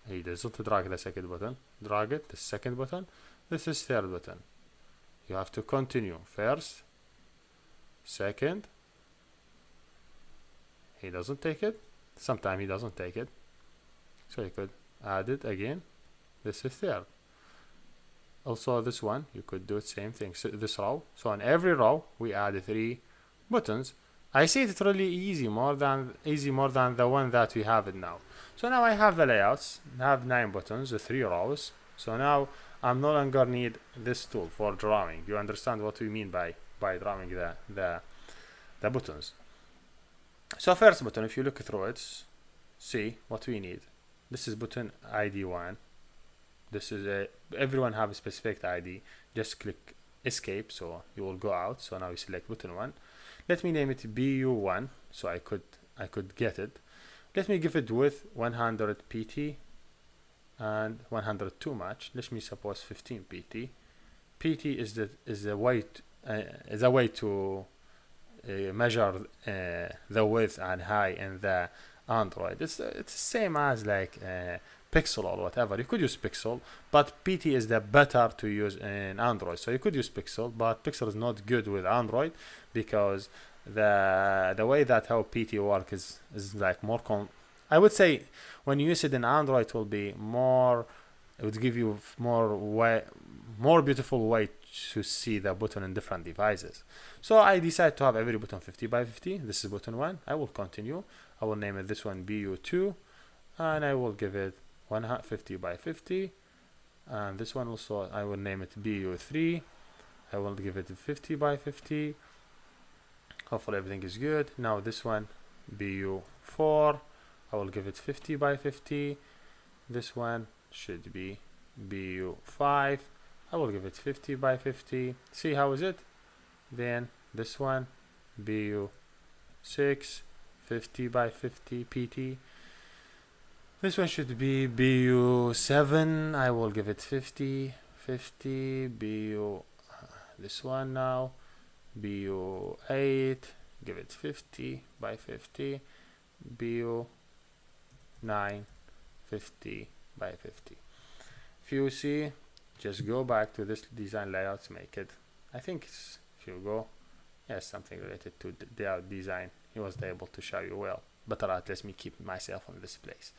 He doesn't drag the second button. Drag it, the second button. This is third button. You have to continue. First, second. He doesn't take it. Sometimes he doesn't take it. So you could add it again. This is third. Also this one, you could do the same thing. So this row. So on every row, we add 3 buttons. I see it's really easy, more than the one that we have it now. So now I have the layouts. I have 9 buttons, 3 rows. So now I'm no longer need this tool for drawing. You understand what we mean by drawing the buttons. So first button, if you look through it, see what we need. This is button ID 1. This is everyone have a specific ID. Just click escape, so you will go out. So now we select button 1. Let me name it BU1, so I could get it. Let me give it width 100 PT and 100 too much. Let me suppose 15 PT. PT is the way to measure the width and height in the Android. It's the same as like pixel or whatever. You could use pixel, but PT is the better to use in Android. So you could use pixel, but pixel is not good with Android because the way that how PT work is like more I would say when you use it in Android, it will be more. It would give you more beautiful way to see the button in different devices. So I decided to have every button 50 by 50. This is button 1. I will continue. I will name it this one BU2, and I will give it 150 by 50. And this one also I will name it BU3. I will give it 50 by 50. Hopefully everything is good. Now this one BU4. I will give it 50 by 50. This one should be BU5. I will give it 50 by 50. See how is it? Then this one BU6, 50 by 50 PT. This one should be BU7. I will give it 50, 50. BU this one now BU8. Give it 50 by 50. BU9, 50 by 50. If you see, just go back to this design layouts, make it, I think it's, if you go, yes, something related to the layout design, he was able to show you well. But alright, let me keep myself on this place.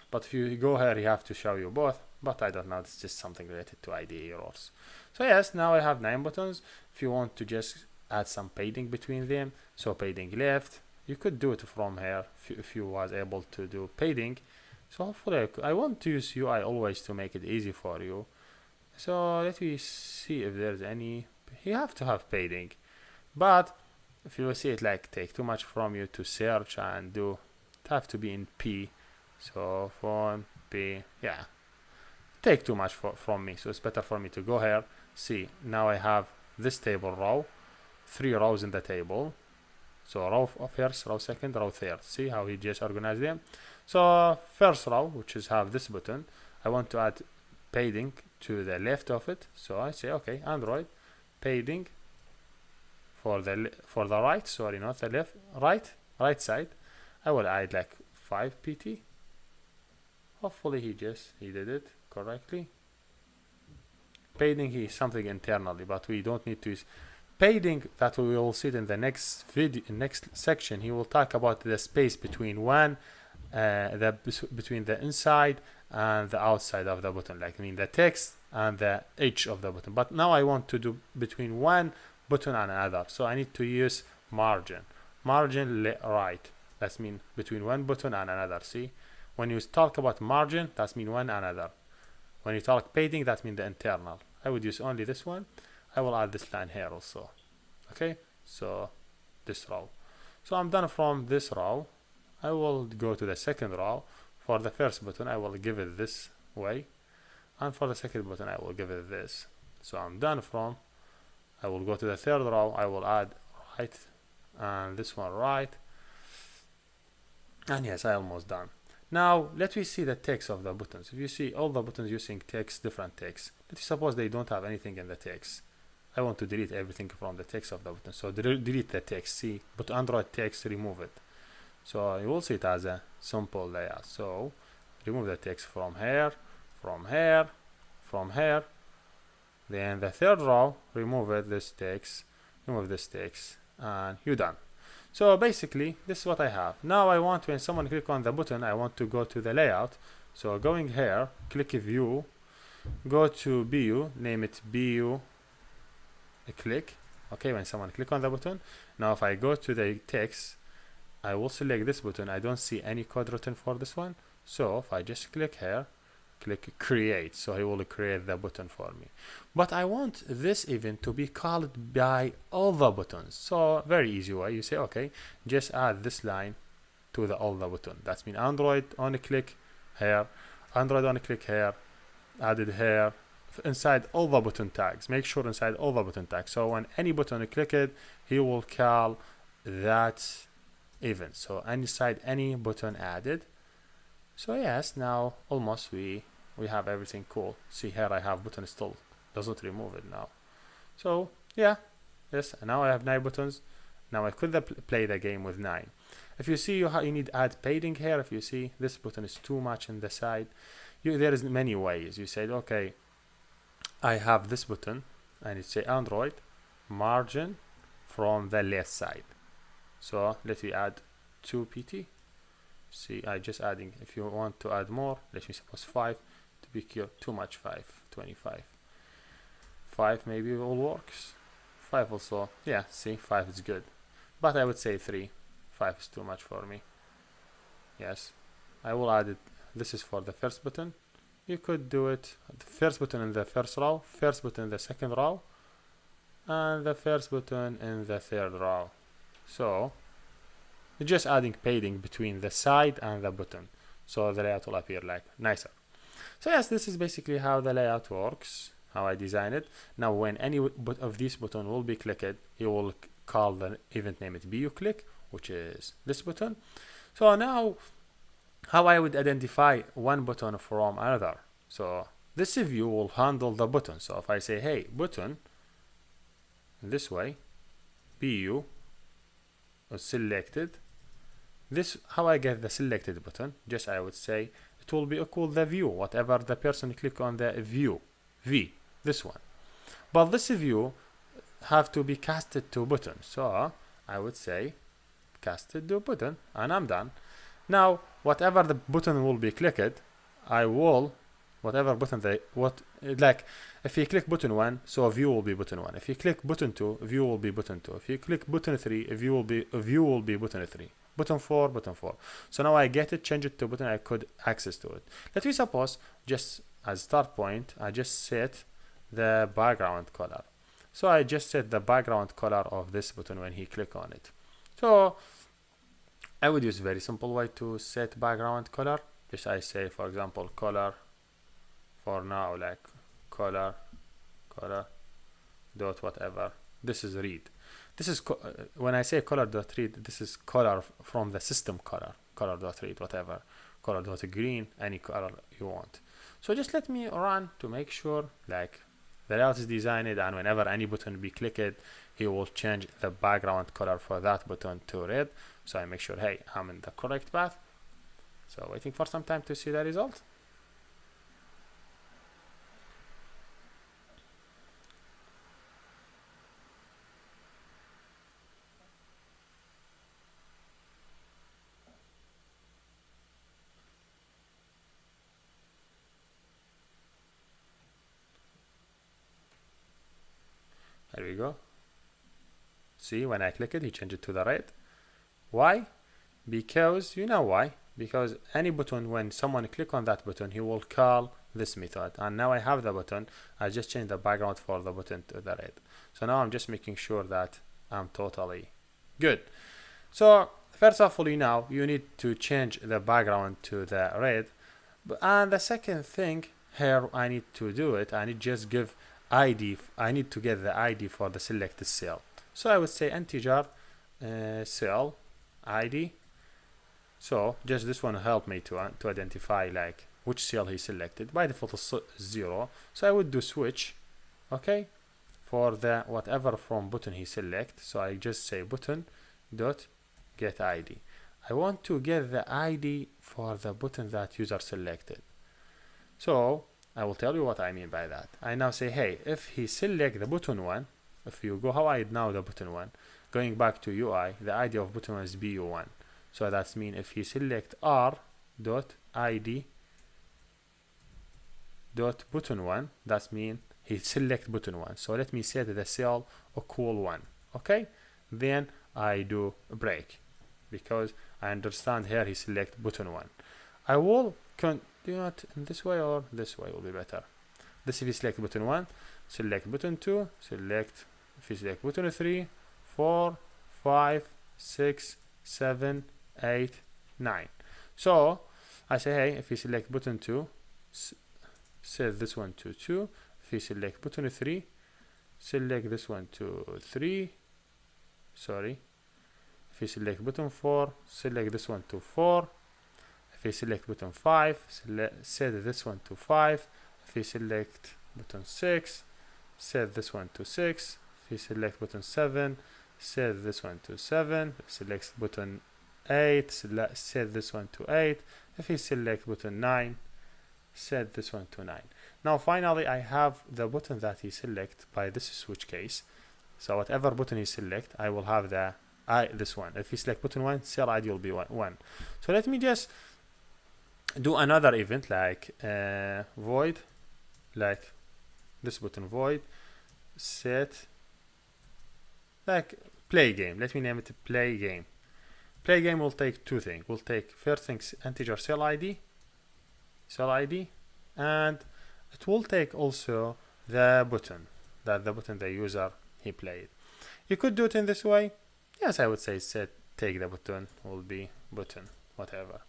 But if you go here, you have to show you both, but I don't know, it's just something related to IDE errors. So yes, now I have 9 buttons. If you want to just add some padding between them, so padding left, you could do it from here if you was able to do padding. So hopefully I want to use UI always to make it easy for you. So let me see if there's any, you have to have padding, but if you will see it like take too much from you to search and do, it have to be in P. So font P, yeah, take too much from me. So it's better for me to go here. See, now I have this table row, 3 rows in the table. So row first, row second, row third. See how he just organized them. So first row, which is have this button, I want to add padding to the left of it. So I say okay, Android padding for the right, sorry, not the left, right side. I will add like 5 pt. Hopefully he did it correctly. Padding is something internally, but we don't need to use padding. That we will see it in the next video, next section. He will talk about the space between between the inside and the outside of the button, like the text and the edge of the button. But now I want to do between one button and another, so I need to use margin right. That means between one button and another. See, when you talk about margin, that means one another. When you talk padding, that means the internal. I would use only this one. I will add this line here also. Okay, so this row. So I'm done from this row. I will go to the second row. For the first button, I will give it this way, and for the second button, I will give it this. So I'm done from. I will go to the third row. I will add right, and this one right. And yes, I almost done. Now let me see the text of the buttons. If you see all the buttons using text, different text. Let's suppose they don't have anything in the text. I want to delete everything from the text of the button. So delete the text. See, but Android text, remove it. So you will see it as a simple layout. So remove the text from here, from here, from here. Then the third row, remove it, this text, remove this text, and you're done. So basically, this is what I have. Now I want, when someone click on the button, I want to go to the layout. So going here, click view, go to BU, name it BU, click. Okay, when someone click on the button. Now if I go to the text, I will select this button. I don't see any code written for this one. So if I just click here, click create, so he will create the button for me. But I want this event to be called by all the buttons. So very easy way, you say okay, just add this line to the all the button. That means Android on a click here, Android on a click here, added here, inside all the button tags. Make sure inside all the button tags, so when any button you click it, he will call that event. So inside any button added. So yes, now almost we have everything cool. See here I have button still doesn't remove it now. So yeah, yes, and now I have 9 buttons. Now I could play the game with 9. If you see you need add padding here. If you see this button is too much in the side, there is many ways. You said okay, I have this button and it say Android margin from the left side. So let me add 2 pt. See, I just adding. If you want to add more, let me suppose 5 to be clear. Too much 5, 25. 5 maybe all works. 5 also, yeah. See, 5 is good, but I would say 3. 5 is too much for me. Yes, I will add it. This is for the first button. You could do it. The first button in the first row, first button in the second row, and the first button in the third row. So just adding padding between the side and the button, so the layout will appear like nicer. So yes, this is basically how the layout works, how I design it. Now when any of these button will be clicked, you will call the event name it BU click, which is this button. So now how I would identify one button from another. So this view will handle the button. So if I say hey button this way, BU is selected. This how I get the selected button. I would say it will be equal the view, whatever the person click on the view V. this one. But this view have to be casted to button, so I would say casted to button, and I'm done. Now whatever the button will be clicked, I will whatever button like if you click button 1, so a view will be button 1. If you click button 2, a view will be button 2. If you click button 3, a view will be button 3. Button 4, button 4. So now I get it, change it to button, I could access to it. Let me suppose, just as start point, I just set the background color. So I just set the background color of this button when he click on it. So I would use a very simple way to set background color. Just I say, for example, color for now, like color dot whatever. This is read. This is when I say color dot read, this is color from the system color dot read, whatever, color dot green, any color you want. So just let me run to make sure like the layout is designed, and whenever any button be clicked, he will change the background color for that button to red. So I make sure, hey, I'm in the correct path. So waiting for some time to see the result. There we go. See, when I click it, he changed it to the red. Why? Because, you know why? Because any button, when someone click on that button, he will call this method. And now I have the button. I just changed the background for the button to the red. So now I'm just making sure that I'm totally good. So first of all, now you need to change the background to the red. And the second thing here, I need to do it. I need just give ID. I need to get the ID for the selected cell. So I would say integer cell ID. So just this one help me to identify like which cell he selected. By default is 0. So I would do switch, okay, for the whatever from button he select. So I just say button dot get ID. I want to get the ID for the button that user selected. So I will tell you what I mean by that. I now say, hey, if he select the button 1, if you go how I now the button 1, going back to UI, the ID of button 1 is BU1. So that's mean if he select R dot ID dot button 1, that's mean he select button 1. So let me set the cell equal 1. Okay? Then I do a break because I understand here he select button 1. I will do it in this way or this way will be better. This if you select button 1, select button 2, select if you select button 3, 4, 5, 6, 7, 8, 9. So I say, hey, if you select button 2, set this one to 2. If you select button 3, select this one to 3. Sorry. If you select button 4, select this one to 4. If you select button 5, set this one to 5. If you select button 6, set this one to 6. If you select button 7, set this one to 7. Select button 8, set this one to 8. If you select button 9, set this one to 9. Now finally I have the button that he select by this switch case. So whatever button he select, I will have this one. If he select button 1, cell ID will be 1. So let me just do another event like void, like this button void set like play game. Let me name it play game. Play game will take two things. Will take first thing integer cell ID, and it will take also the button the user he played. You could do it in this way. Yes, I would say set take the button will be button whatever.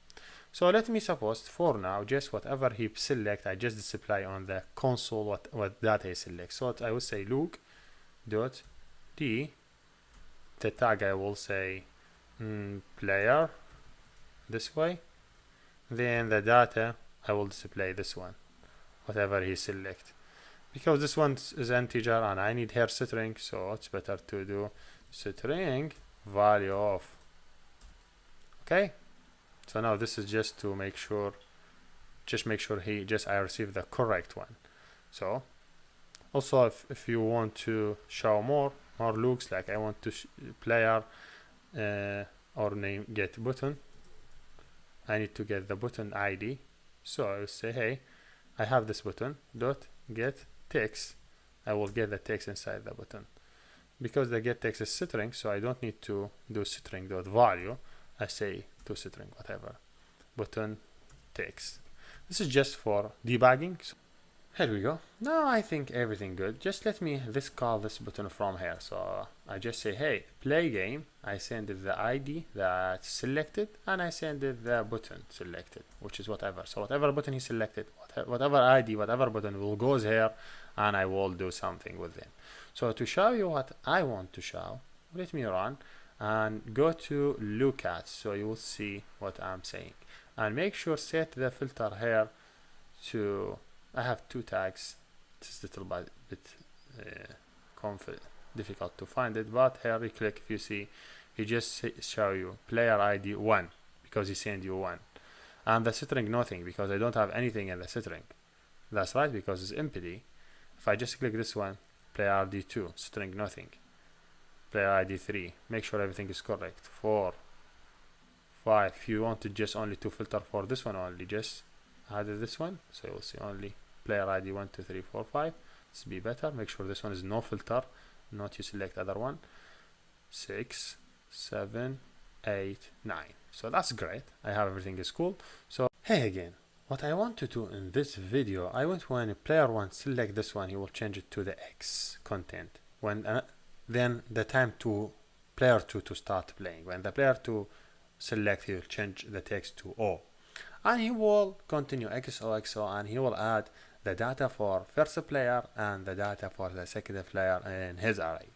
So let me suppose for now just whatever he select, I just display on the console what data he select. So I would say look dot d. The tag I will say player this way. Then the data I will display this one, whatever he select. Because this one is integer and I need here string, so it's better to do string value of. Okay. So now this is just to make sure, I receive the correct one. So Also, if you want to show more looks, like I want to player or name get button, I need to get the button ID. So I will say, hey, I have this button dot get text. I will get the text inside the button. Because the get text is string, so I don't need to do string dot value. I say to string whatever button text. This is just for debugging. So here we go. Now I think everything good. Just let me call this button from here. So I just say, hey, play game. I send it the ID that's selected, and I send it the button selected, which is whatever. So whatever button he selected, whatever ID, whatever button will goes here, and I will do something with them. So to show you what I want to show, let me run and go to look at, so you will see what I'm saying. And make sure set the filter here to, I have two tags. It's a little bit difficult to find it, but here you click, if you see, he just show you player ID 1 because he sent you 1, and the string nothing because I don't have anything in the string. That's right, because it's empty. If I just click this one, player ID 2, string nothing, player ID 3, make sure everything is correct, 4, 5. If you wanted just only to filter for this one only, just add this one, so you'll see only player ID 1, 2, 3, 4, 5. This be better. Make sure this one is no filter, not you select other one. 6, 7, 8, 9. So that's great. I have everything is cool. So hey, again, what I want to do in this video, I want when player 1 select this one, he will change it to the X content. When then the time to player 2 to start playing. When the player 2 select, he will change the text to O, and he will continue XOXO, and he will add the data for first player and the data for the second player in his array.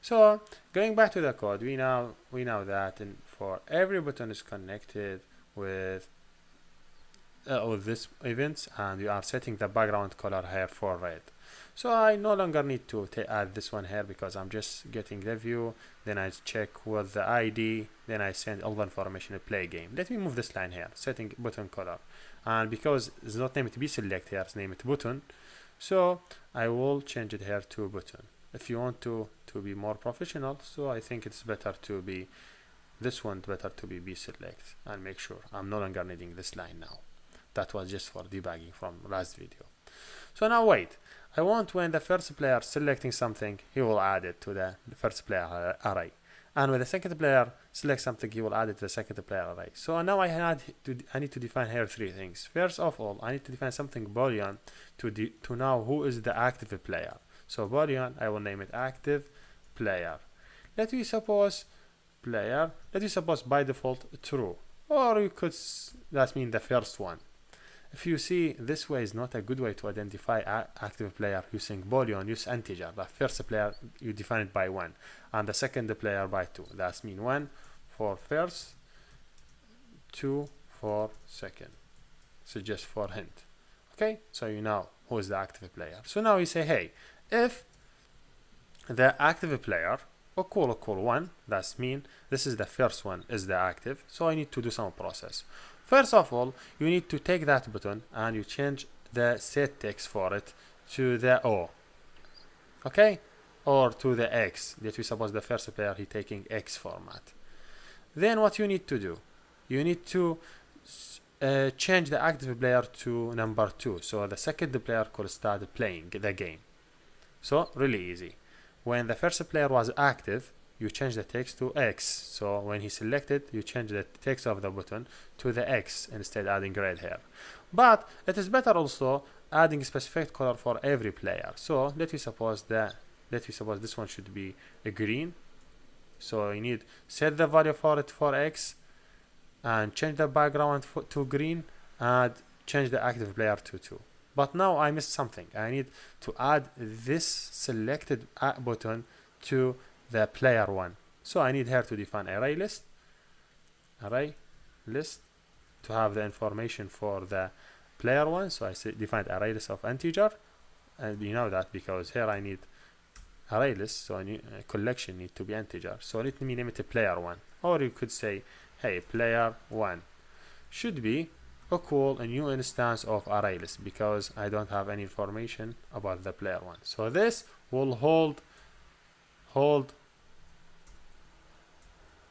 So going back to the code, we know that for every button is connected with this events, and we are setting the background color here for red. So I no longer need to add this one here because I'm just getting the view, then I check with the ID, then I send all the information to play game. Let me move this line here, setting button color, and because it's not named to be select here, it's named button, so I will change it here to button. If you want to be more professional, so I think it's better to be this one, better to be select, and make sure I'm no longer needing this line now. That was just for debugging from last video. So now wait, I want when the first player selecting something, he will add it to the first player array, and when the second player select something, he will add it to the second player array. So now I need to define here three things. First of all, I need to define something boolean to know who is the active player. So boolean, I will name it active player. Let me suppose player, by default true, or you could, that mean the first one. If you see, this way is not a good way to identify active player using boolean. Use integer. The first player you define it by 1, and the second player by 2. That's mean 1 for first, 2 for second. So just for hint. Okay, so you know who is the active player. So now you say, hey, if the active player equal 1, that's mean this is the first one is the active. So I need to do some process. First of all, you need to take that button and you change the set text for it to the O, okay, or to the X. That we suppose the first player he taking X format. Then what you need to do, you need to change the active player to number 2, so the second player could start playing the game. So really easy. When the first player was active, you change the text to X. So when he selected, you change the text of the button to the X instead adding red here. But it is better also adding a specific color for every player. So let me suppose this one should be a green. So you need set the value for it for X and change the background to green and change the active player to 2. But now I missed something. I need to add this selected button to the player 1. So I need here to define array list to have the information for the player 1. So I defined array list of integer, and you know that because here I need array list, so a collection need to be integer. So let me name it a player 1, or you could say, hey, player 1 should be equal a new instance of ArrayList, because I don't have any information about the player one. So this will hold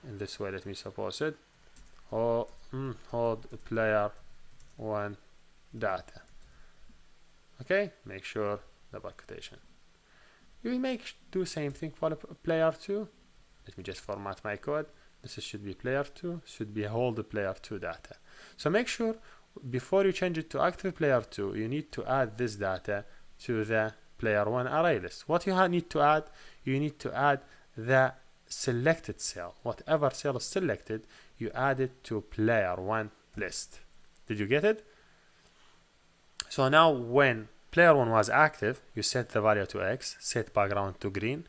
in this way. Let me suppose it. Hold player one data. Okay, make sure double quotation. You do same thing for player 2. Let me just format my code. This should be player 2, should be hold player 2 data. So make sure before you change it to active player 2, you need to add this data to the player 1 array list. What you need to add, you need to add the selected cell. Whatever cell is selected, you add it to player 1 list. Did you get it? So now when player 1 was active, you set the value to X, set background to green,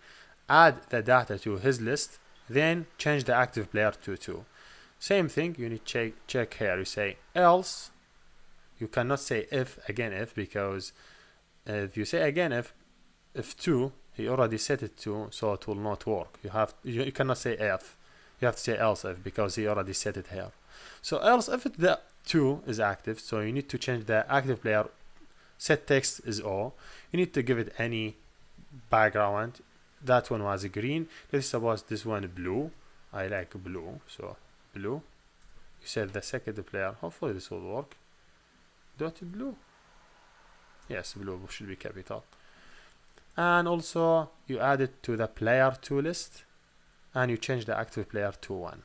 add the data to his list, then change the active player to 2. Same thing, you need to check here. You say else. You cannot say if, because if you say again if 2, he already set it to, so it will not work. You cannot say if. You have to say else if, because he already set it here. So else if the 2 is active, so you need to change the active player. Set text is O. You need to give it any background. That one was green. Let's suppose this one blue. I like blue, so blue. You set the second player. Hopefully this will work. Dot blue. Yes, blue should be capital. And also you add it to the player 2 list, and you change the active player to 1,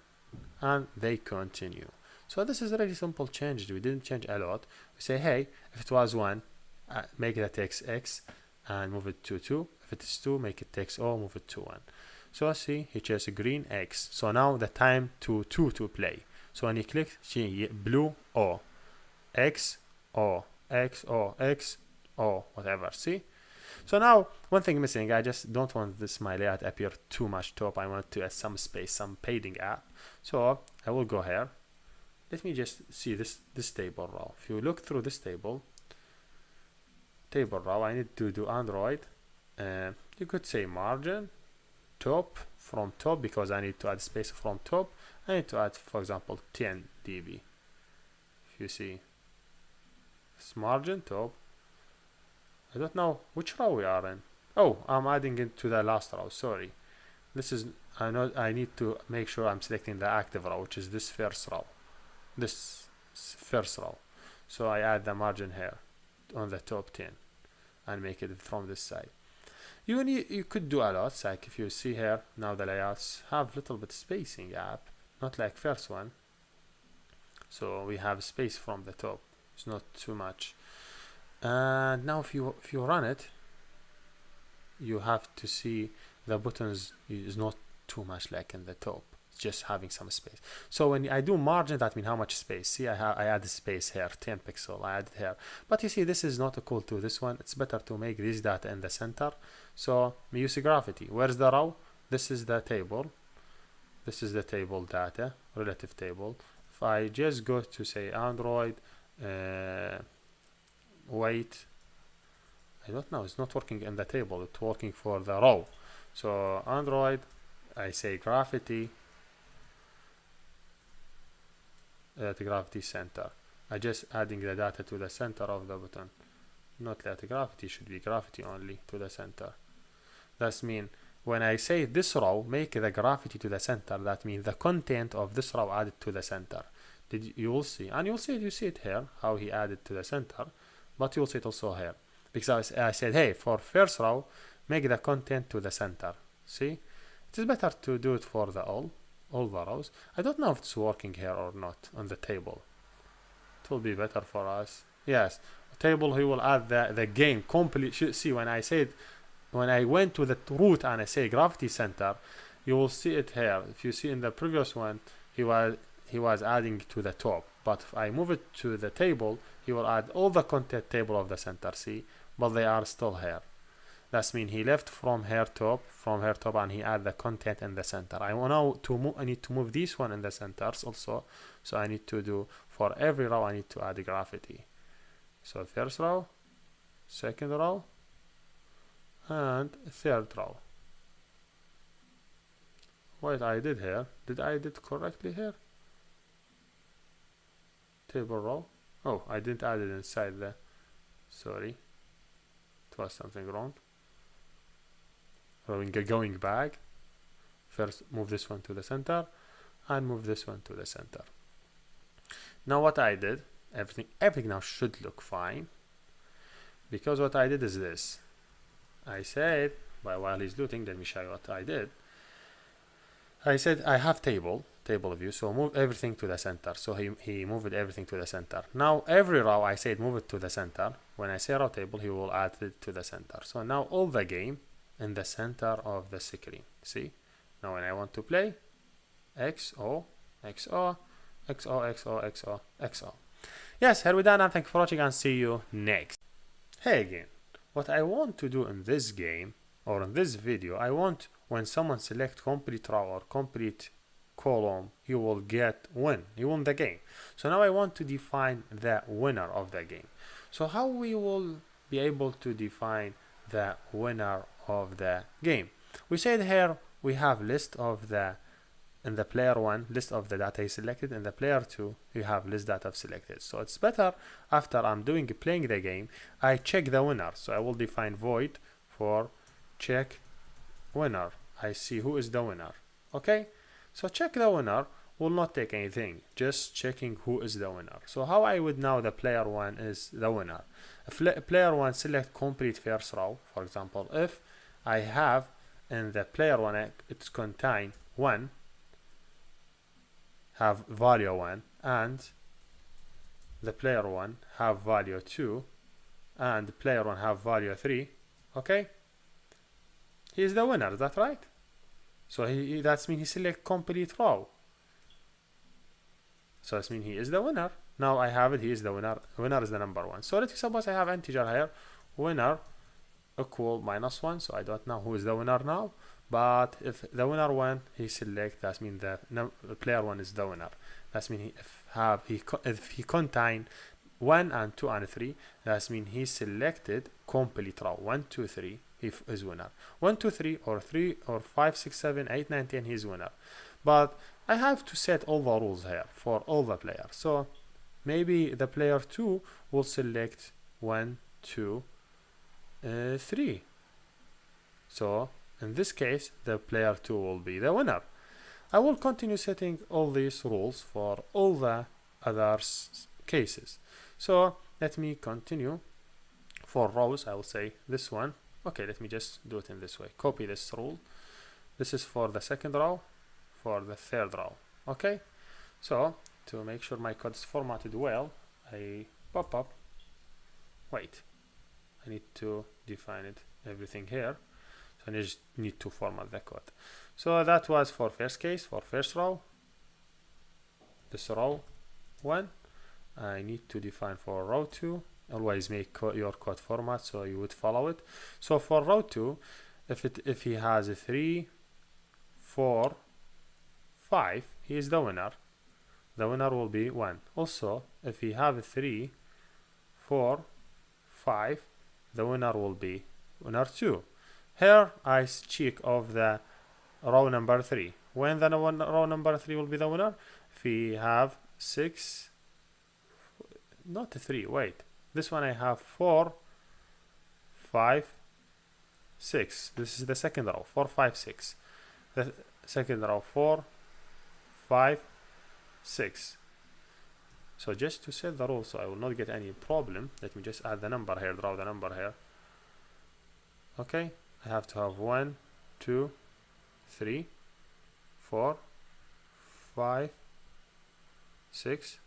and they continue. So this is a really simple change. We didn't change a lot. We say, hey, if it was 1, make the text X and move it to 2. If it is 2, make it text O, move it to 1. So see, he chose green X. So now the time to 2 to play. So when you click, see blue O, X O, X O, X O, whatever. See? So now one thing missing. I just don't want this my layout appear too much top. I want to add some space, some padding app. So I will go here. Let me just see this table row. If you look through this table row, I need to do Android. You could say margin top from top, because I need to add space from top. I need to add, for example, 10 dB. If you see this margin top, I don't know which row we are in. Oh, I'm adding it to the last row. Sorry, this is I need to make sure I'm selecting the active row, which is this first row. So I add the margin here on the top 10 and make it from this side. You could do a lot, like if you see here, now the layouts have little bit spacing app, not like first one. So we have space from the top. It's not too much. And now if you run it, you have to see the buttons is not too much like in the top. Just having some space. So when I do margin, that means how much space. See, I add space here, 10 pixel, I add it here. But you see, this is not equal to this one. It's better to make this data in the center. So we use gravity. Where's the row? This is the table. This is the table data, relative table. If I just go to say Android, weight, I don't know, it's not working in the table. It's working for the row. So Android, I say gravity. The gravity center. I just adding the data to the center of the button. Not that gravity, should be gravity only to the center. That means when I say this row, make the gravity to the center. That means the content of this row added to the center. You will see, and you see it here how he added to the center, but you'll see it also here, because I said, hey, for first row, make the content to the center. See, it is better to do it for the all the rows. I don't know if it's working here or not on the table. It will be better for us. Yes, table, he will add the game complete. See, when I went to the root and I say gravity center, you will see it here. If you see in the previous one, he was adding to the top, but if I move it to the table, he will add all the content table of the center. See, but they are still here. That means he left from here top, and he add the content in the center. I need to move this one in the centers also. So I need to do, for every row, I need to add gravity. So first row, second row, and third row. What I did here, did I did correctly here? Table row. Oh, I didn't add it inside the, sorry, it was something wrong. Going back, first move this one to the center and move this one to the center. Now what I did, everything now should look fine, because what I did is this. I said, while he's looting, let me show you what I did. I said I have table view, so move everything to the center. So he moved everything to the center. Now every row I said move it to the center. When I say row table, he will add it to the center. So now all the game in the center of the screen. See? Now when I want to play, XO, XO, XO, XO, XO, XO. Yes, here we're done, and thank you for watching, and see you next. Hey again, what I want to do in this game, or in this video, I want when someone select complete row or complete column, he will get win. He won the game. So now I want to define the winner of the game. So how we will be able to define the winner of the game? We said here we have list of the, in the player 1, list of the data he selected. In the player 2, you have list data selected. So it's better after I'm playing the game, I check the winner. So I will define void for check winner. I see who is the winner. Okay, so check the winner will not take anything, just checking who is the winner. So how I would know the player 1 is the winner? If player 1 select complete first row, for example, if I have in the player 1 it's contain 1, have value 1, and the player 1 have value 2, and the player 1 have value 3, okay, he is the winner. Is that right? So that means he select complete row. So that means he is the winner. Now I have it, he is the winner. Winner is the number 1. So let's suppose I have integer here, winner equal -1. So I don't know who is the winner now. But if the winner 1, he select, that means the player 1 is the winner. That means if he contain 1 and 2 and 3, that means he selected complete row 1, 2, 3. He is winner. 1, 2, 3 or 3 or 5, 6, 7, 8, 9, 10. He's winner. But I have to set all the rules here for all the players. So maybe the player 2 will select 1, 2, 3. So in this case, the player 2 will be the winner. I will continue setting all these rules for all the other cases. So let me continue. For rows, I will say this one. Okay, let me just do it in this way. Copy this rule. This is for the second row, for the third row. Okay, so to make sure my code is formatted well, I pop up. Wait, I need to define it, everything here. So I just need to format the code. So that was for first case, for first row. This row 1. I need to define for row 2. Always make your code format so you would follow it. So for row 2, if he has a 3, 4, 5, he is the winner. The winner will be 1. Also, if he have a 3, 4, 5, the winner will be winner 2. Here I check of the row number 3. When the row number 3 will be the winner? If we have 6, not a 3, wait. This one I have 4, 5, 6. This is the second row, 4, 5, 6. The second row, 4, 5, 6. So just to set the rule so I will not get any problem, let me just add the number here, draw the number here. Okay, I have to have 1, 2, 3, 4, 5, 6,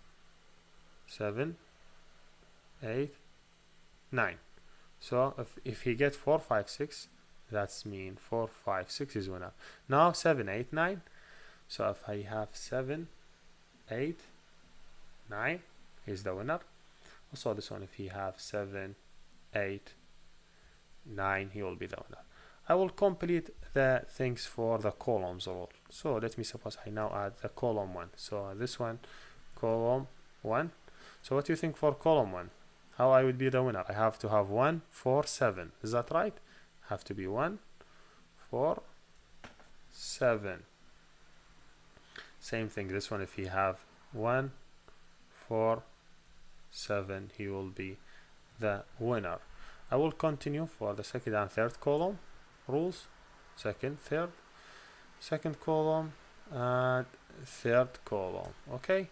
7, 8, 9. So if he gets 4, 5, 6, that's mean 4, 5, 6 is winner. Now 7, 8, 9. So if I have 7, 8, 9, he's the winner. Also this one, if he have 7, 8, 9, he will be the winner. I will complete the things for the columns rule. So let me suppose I now add the column 1. So this one, column 1. So what do you think for column 1? How I would be the winner? I have to have 1, 4, 7. Is that right? Have to be 1, 4, 7. Same thing. This one, if you have 1, 4, 7, he will be the winner. I will continue for the second and third column rules. Second, third, second column, and third column. Okay,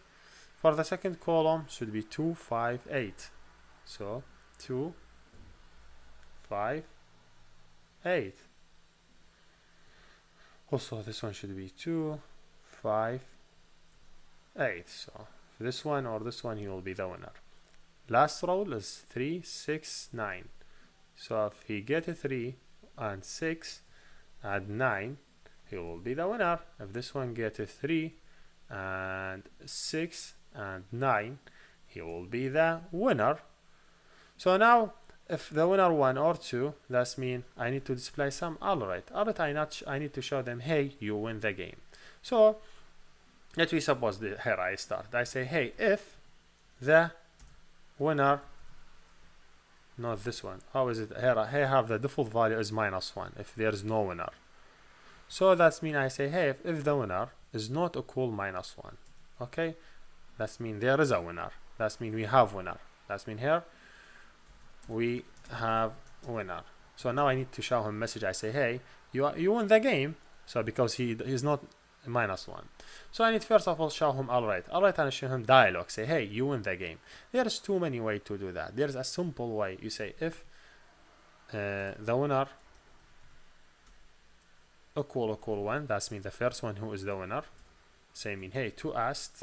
for the second column should be 2, 5, 8. So 2, 5, 8. Also this one should be 2, 5, 8. So for this one or this one, he will be the winner. Last roll is 3, 6, 9. So if he get a 3 and 6 and 9, he will be the winner. If this one get a 3 and 6 and 9, he will be the winner. So now if the winner 1 or 2, that means I need to display some alert. I need to show them, hey, you win the game. So let me suppose here I start. I say, hey, if the winner, not this one, how is it here? I have the default value is -1 if there is no winner. So that means I say, hey, if the winner is not equal -1, okay, that means there is a winner. That means we have winner. That means here we have winner. So now I need to show him message. I say, hey, you win the game. So because he's not -1, so I need first of all show him alright, and show him dialog. Say, hey, you win the game. There's too many ways to do that. There's a simple way. You say if the winner equal 1, that means the first one who is the winner. Say, mean, hey, to ask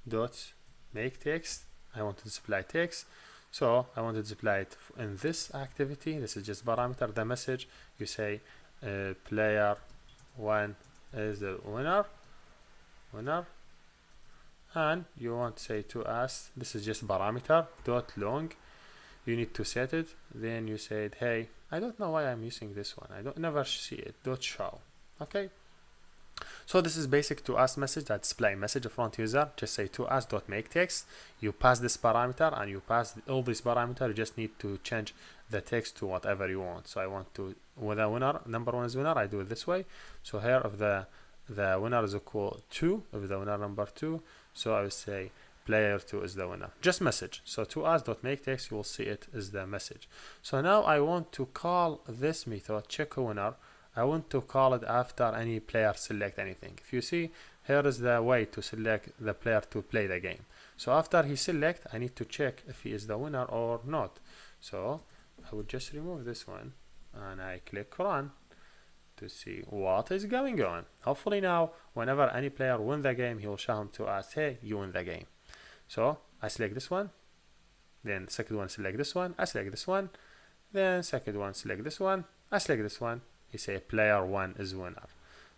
dot make text. I want to display text. So I want to display it in this activity. This is just parameter. The message, you say player 1 is the winner, and you want to say to ask, this is just parameter dot long. You need to set it. Then you said, hey, I don't know why I'm using this one. I don't never see it. Dot show. Okay. So this is basic to ask message that display message front user. Just say to ask dot make text. You pass this parameter and you pass all these parameters. You just need to change the text to whatever you want. So I want to, with a winner, number 1 is winner, I do it this way. So here if the winner is equal 2, if the winner number 2, so I will say player 2 is the winner. Just message. So to ask dot make text, you will see it is the message. So now I want to call this method check a winner. I want to call it after any player select anything. If you see, here is the way to select the player to play the game. So after he select, I need to check if he is the winner or not. So I would just remove this one and I click run to see what is going on. Hopefully now, whenever any player win the game, he will show him to ask, hey, you win the game. So I select this one, then second one select this one, I select this one, then second one select this one, I select this one. You say player 1 is winner.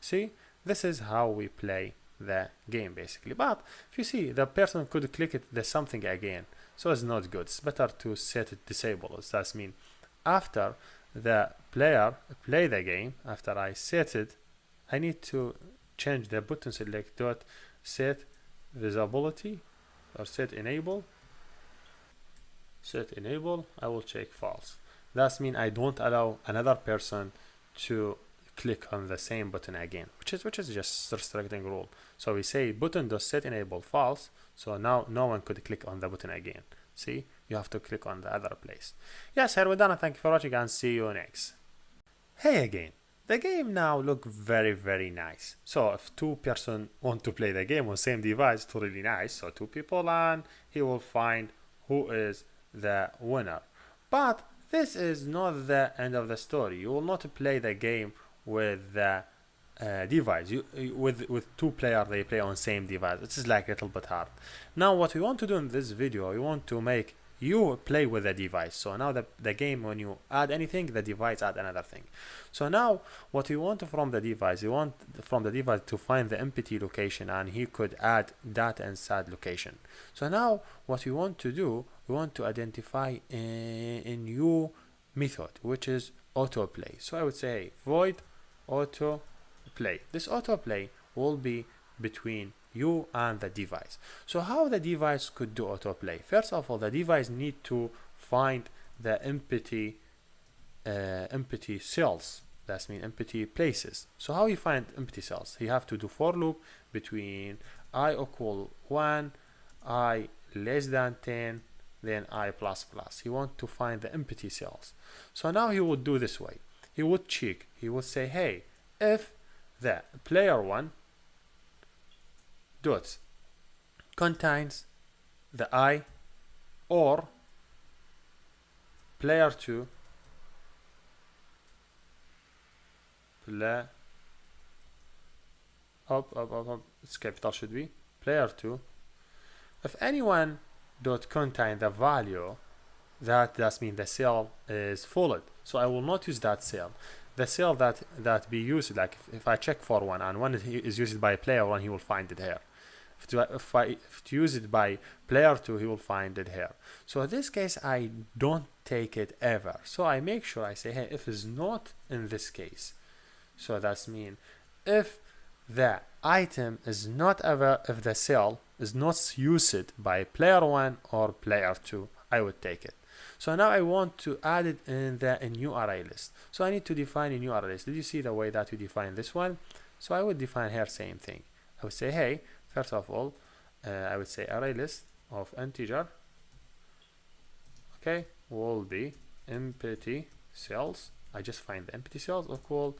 See, this is how we play the game basically. But if you see, the person could click it the something again, so it's not good. It's better to set it disable. That means after the player play the game, after I set it, I need to change the button select dot set visibility or set enable. Set enable, I will check false. That means I don't allow another person to click on the same button again, which is just restricting rule. So we say button does set enable false, so now no one could click on the button again. See, you have to click on the other place. Yes, here we're done, and thank you for watching, and see you next. Hey again, the game now look very, very nice. So if 2 person want to play the game on same device, it's really nice. So 2 people, and he will find who is the winner. But this is not the end of the story. You will not play the game with the device. With 2 players, they play on same device. This is like a little bit hard. Now what we want to do in this video, we want to make you play with the device. So now the game, when you add anything, the device add another thing. So now what we want from the device, we want from the device to find the empty location, and he could add data inside location. So now what we want to do, we want to identify a new method, which is autoplay. So I would say void autoplay. This autoplay will be between you and the device. So how the device could do autoplay? First of all, the device need to find the empty cells. That means empty places. So how you find empty cells? You have to do for loop between I equal 1, I less than 10, then I++. He wants to find the empty cells. So now he would do this way. He would check. He would say, hey, if the player1 dot contains the I, or player2 its capital should be player2. If anyone dot contain the value, that means the cell is full. So I will not use that cell. The cell that be used, like if I check for one and one is used by player one, he will find it here. If to use it by player two, he will find it here. So in this case, I don't take it ever. So I make sure I say, hey, if it's not in this case. So that's mean if the item is not ever, if the cell is not used by player one or player two, I would take it. So now I want to add it in the new array list. So I need to define a new array list. Did you see the way that we define this one? So I would define here same thing. I would say, hey, first of all, I would say array list of integer, okay, will be empty cells. I just find the empty cells equal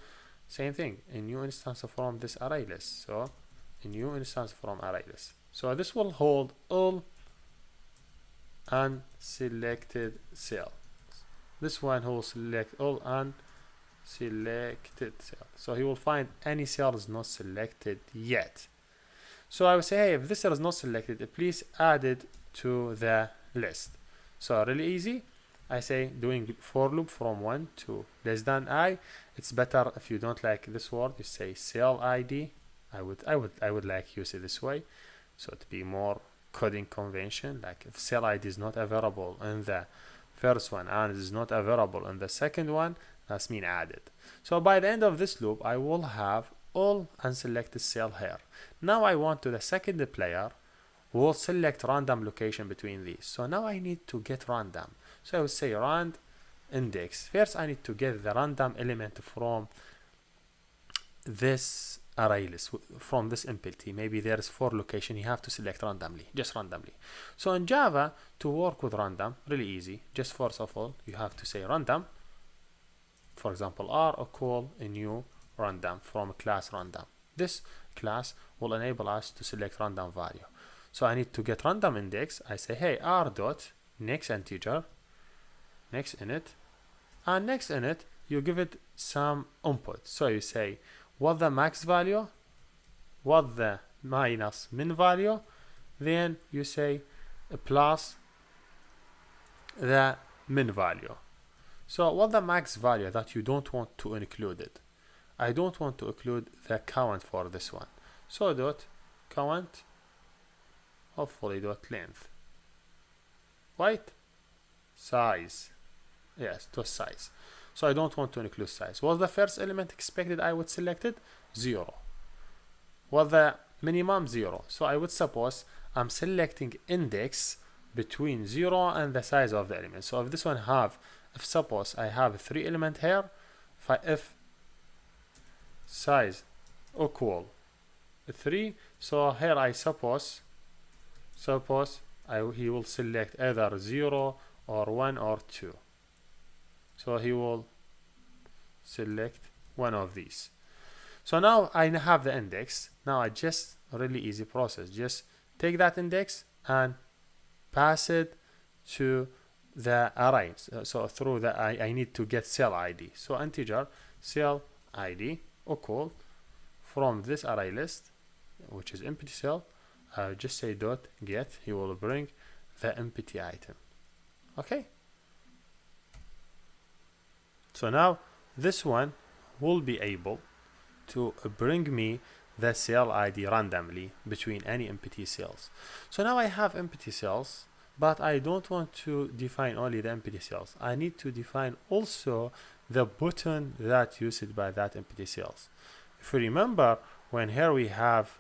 same thing, a new instance from this array list. So a new instance from array list. So this will hold all unselected cells. This one will select all unselected cells. So he will find any cell is not selected yet. So I will say, hey, if this cell is not selected, please add it to the list. So really easy. I say doing for loop from 1 to less than I. It's better if you don't like this word, you say cell ID. I would like use it this way, so to be more coding convention. Like if cell ID is not available in the first one and is not available in the second one, that's mean added. So by the end of this loop, I will have all unselected cell here. Now I want to the second player will select random location between these. So now I need to get random. So I would say rand index. First I need to get the random element from this array list, from this empty. Maybe there's 4 location, you have to select randomly, just randomly. So in Java, to work with random, really easy. Just first of all, you have to say random. For example, R equal a new random from class random. This class will enable us to select random value. So I need to get random index. I say, hey, R dot next integer, next init, and next init, you give it some input. So you say, what the max value, what the minus min value, then you say plus the min value. So what the max value that you don't want to include it. I don't want to include the count for this one. So dot count, hopefully dot length, right? Size, yes, to size. So I don't want to include size. Was the first element expected I would select it? 0. Was the minimum? 0. So I would suppose I'm selecting index between 0 and the size of the element. So if this one have, if suppose I have 3 element here, if size equal 3, so here I suppose he will select either 0 or 1 or 2. So he will select one of these. So now I have the index. Now I just really easy process. Just take that index and pass it to the array. So through the I need to get cell ID. So integer cell ID equal from this array list, which is empty cell. Just say dot get. He will bring the empty item. Okay. So now this one will be able to bring me the cell ID randomly between any empty cells. So now I have empty cells, but I don't want to define only the empty cells. I need to define also the button that used by that empty cells. If you remember, when here we have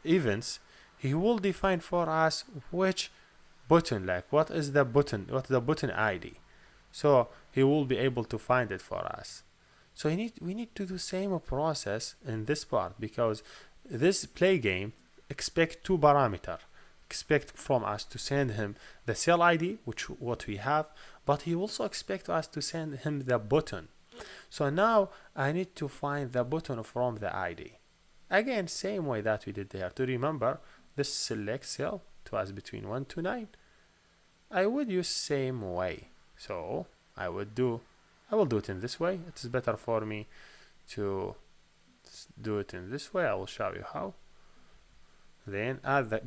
events, he will define for us which button, like what is the button, what's the button ID. So he will be able to find it for us. So we need to do same process in this part, because this play game expect 2 parameters. expect from us to send him the cell ID, which what we have, but he also expect us to send him the button. So now I need to find the button from the ID. Again, same way that we did there. To remember, this select cell was between 1 to 9. I would use same way. So I will do it in this way. It is better for me to do it in this way. I will show you how. Then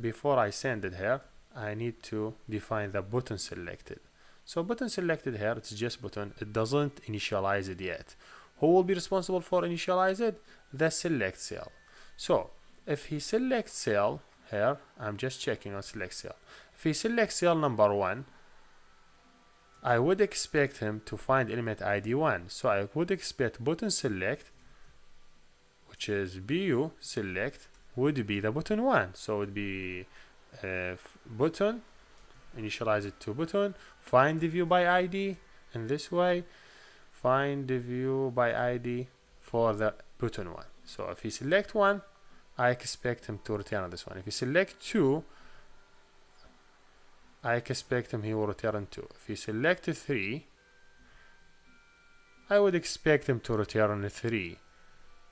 before I send it here, I need to define the button selected. So button selected here, it's just button. It doesn't initialize it yet. Who will be responsible for initialize it? The select cell. So if he selects cell here, I'm just checking on select cell. If he selects cell number 1, I would expect him to find element ID 1. So I would expect button select, which is BU select, would be the button 1. So it would be button, initialize it to button, find the view by ID in this way, find the view by ID for the button 1. So if he select 1, I expect him to return this one. If he select 2, I expect him he will return 2. If he select 3, I would expect him to return 3.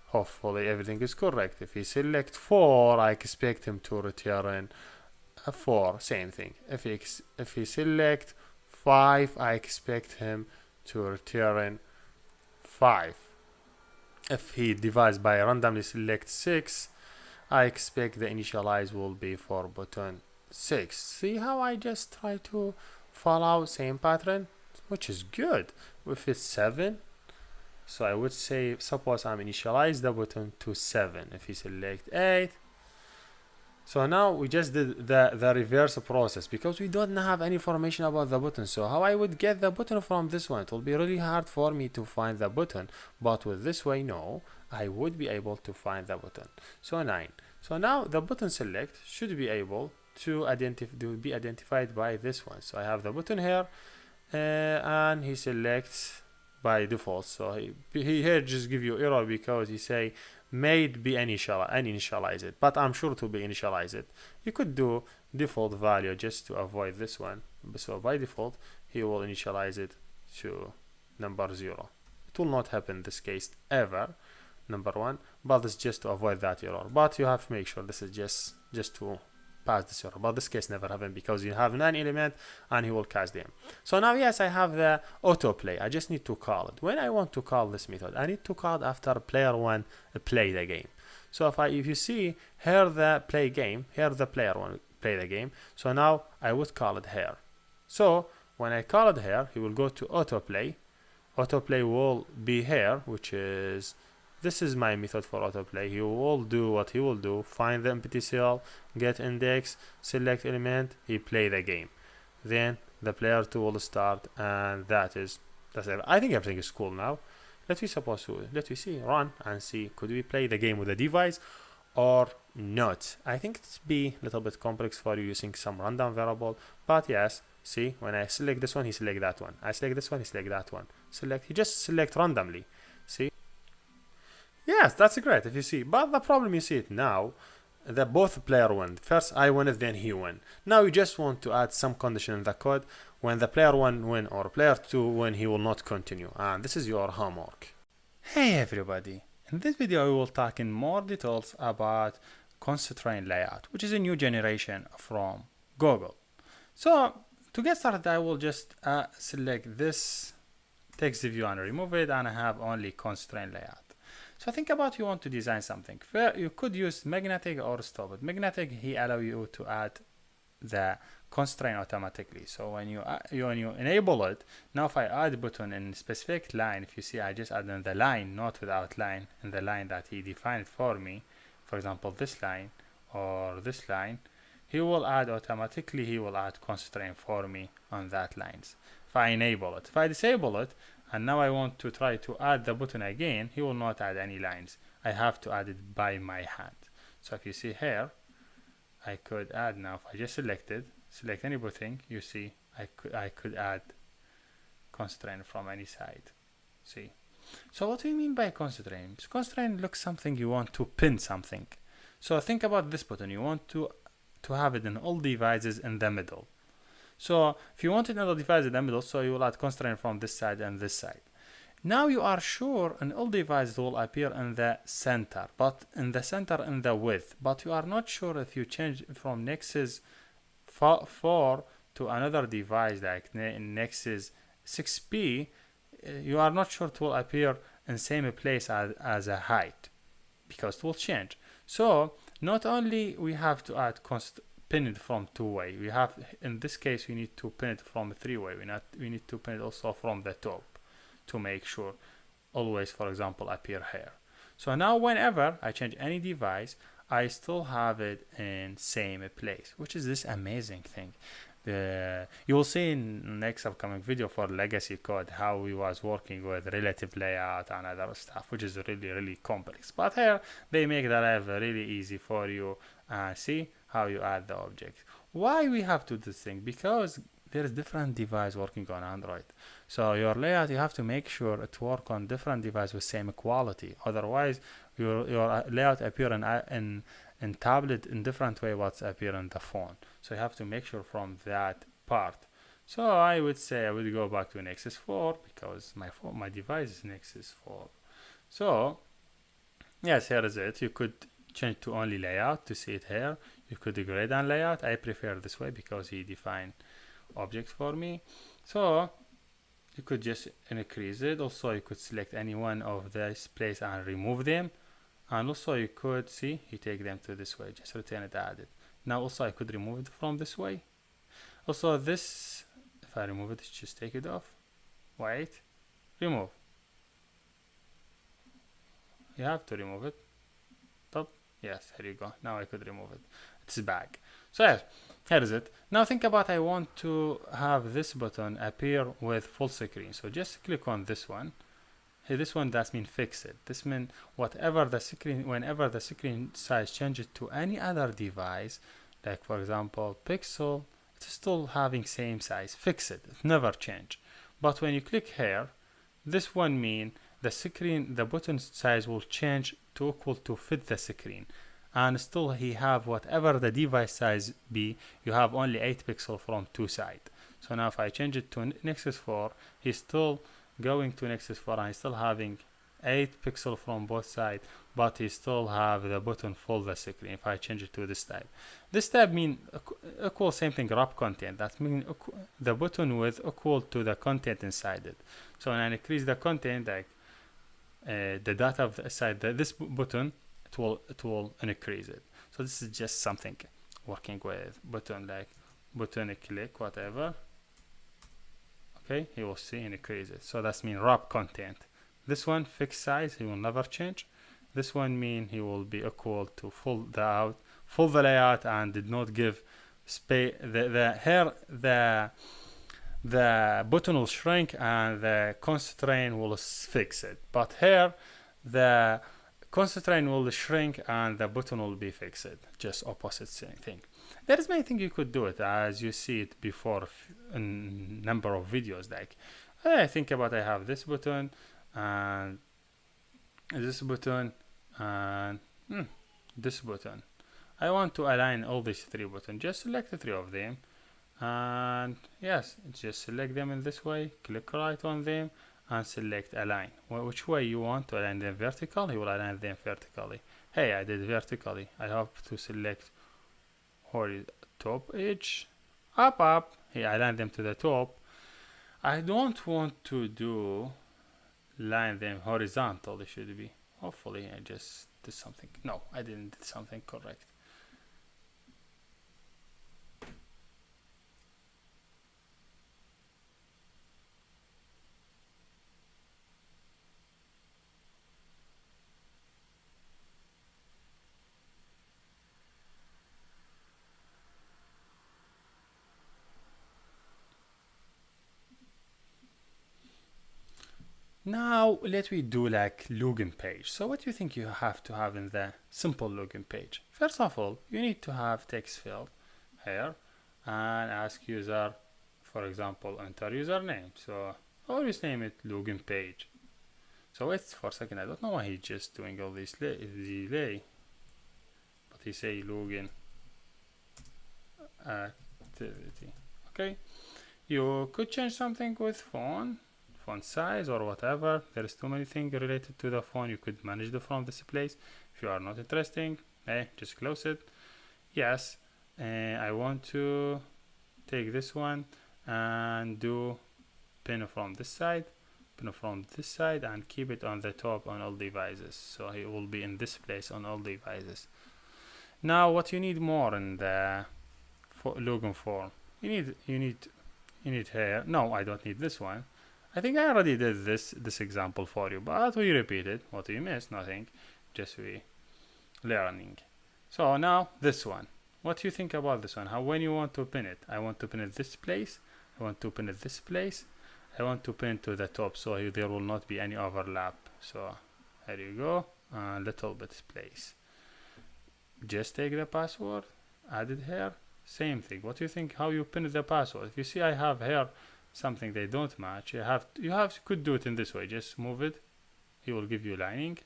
Hopefully everything is correct. If he select 4, I expect him to return a 4. Same thing. If he select 5, I expect him to return 5. If he divides by randomly select 6, I expect the initialize will be for button 6. See how I just try to follow same pattern, which is good. If it's 7, so I would say, suppose I'm initialize the button to 7. If you select 8, so now we just did the reverse process because we don't have any information about the button. So how I would get the button from this one? It will be really hard for me to find the button, but with this way, no, I would be able to find the button. So 9. So now the button select should be able to be identified by this one. So I have the button here, and he selects by default. So he here just give you error because he say made be initialize it, but I'm sure to be initialize it. You could do default value just to avoid this one. So by default, he will initialize it to number 0. It will not happen in this case ever, number 1, but it's just to avoid that error. But you have to make sure this is just to pass this error, but this case never happened because you have 9 elements and he will cast them. So now yes, I have the autoplay. I just need to call it. When I want to call this method, I need to call it after player 1 play the game. So if you see here the play game, here the player 1 play the game. So now I would call it here. So when I call it here, he will go to autoplay. Autoplay will be here, which is this is my method for autoplay. He will do what he will do: find the empty cell, get index, select element, he play the game. Then the player 2 will start, and that's it. I think everything is cool now. Let me see, run and see, could we play the game with a device or not? I think it's be a little bit complex for you using some random variable, but yes, see, when I select this one, he select that one. I select this one, he select that one. He just select randomly. See? Yes, that's great if you see. But the problem you see it now, that both player win. First I win it, then he win. Now you just want to add some condition in the code. When the player 1 win or player 2 win, he will not continue. And this is your homework. Hey everybody. In this video we will talk in more details about ConstraintLayout, which is a new generation from Google. So to get started, I will just select this text view and remove it, and I have only ConstraintLayout. So think about you want to design something. You could use magnetic or stop it. Magnetic, he allow you to add the constraint automatically. So when you enable it, now if I add button in specific line, if you see I just add in the line, not without line, in the line that he defined for me, for example this line or this line, he will add automatically, he will add constraint for me on that lines. If I enable it. If I disable it, and now I want to try to add the button again, he will not add any lines. I have to add it by my hand. So if you see here, I could add now, if I just select any button, you see I could add constraint from any side. See? So what do you mean by constraint? Constraint looks something you want to pin something. So think about this button. You want to to have it in all devices in the middle. So if you want it in all devices in the middle, so you will add constraint from this side and this side. Now you are sure an all device will appear in the center, but in the center in the width, but you are not sure if you change from Nexus 4 to another device like Nexus 6P, you are not sure it will appear in same place as a height, because it will change. So not only we have to add pin it from two-way, we have, in this case we need to pin it from three-way, we need to pin it also from the top to make sure always, for example, appear here. So now whenever I change any device, I still have it in same place, which is this amazing thing. You will see in next upcoming video for legacy code how we was working with relative layout and other stuff, which is really complex. But here they make the life really easy for you and see how you add the object. Why we have to do this thing? Because there is different device working on Android. So your layout, you have to make sure it work on different device with same quality. Otherwise, your layout appear in tablet in different way what's appear in the phone. So you have to make sure from that part. So I would say I would go back to Nexus 4 because my device is Nexus 4. So yes, here is it. You could change to only layout to see it here. You could degrade and layout. I prefer this way because he defined objects for me. So you could just increase it. Also you could select any one of this place and remove them, and also you could see he take them to this way, just return it added. Now also I could remove it from this way. Also this, if I remove it, just take it off, wait, remove, you have to remove it, top, yes, here you go. Now I could remove it, it's back. So yes, here is it. Now think about, I want to have this button appear with full screen. So just click on this one. Hey, this one, that's mean fix it. This mean whatever the screen, whenever the screen size changes to any other device, like for example Pixel, it's still having same size. Fix it. It never change. But when you click here, this one mean the screen, the button size will change to equal to fit the screen. And still he have whatever the device size be, you have only 8 pixels from two sides. So now if I change it to Nexus 4, he's still going to Nexus 4 and he's still having 8 pixels from both sides, but he still have the button full the screen. If I change it to this tab mean equal same thing, wrap content. That means the button width equal to the content inside it. So when I increase the content, like the data of the side, this button, it will increase it. So this is just something working with button, like button click whatever. Okay, he will see and increase it. So that's mean wrap content. This one fixed size, he will never change. This one mean he will be equal to full the layout and did not give space. The button will shrink and the constraint will fix it. But here the constraint will shrink and the button will be fixed. Just opposite thing. There is many things you could do it, as you see it before in number of videos. Like I think about, I have this button and this button and this button. I want to align all these three buttons. Just select the three of them, and yes, just select them in this way. Click right on them and select align. Which way you want to align them? Vertical, you will align them vertically. Hey, I did vertically. I have to select horizontal top edge, up. Hey, align them to the top. I don't want to do line them horizontal. It should be. Hopefully I just did something. No, I didn't do something correct. Now let me do like login page. So what do you think you have to have in the simple login page? First of all, you need to have text field here and ask user, for example, enter username. So always name it login page. So wait for a second. I don't know why he's just doing all this delay, but he say login activity. Okay, you could change something with font size or whatever. There's too many things related to the font. You could manage the from this place. If you are not interested, just close it. Yes, I want to take this one and do pin from this side, pin from this side, and keep it on the top on all devices, so it will be in this place on all devices. Now what you need more in the login form, you need here. No, I don't need this one. I think I already did this example for you, but we repeat it. What you missed? Nothing, just we learning. So now this one, what do you think about this one? How, when you want to pin it? I want to pin it this place, I want to pin it this place, I want to pin to the top, so there will not be any overlap. So here you go, a little bit place. Just take the password, add it here, same thing. What do you think how you pin the password? If you see I have here something they don't match, you could do it in this way. Just move it, he will give you lining.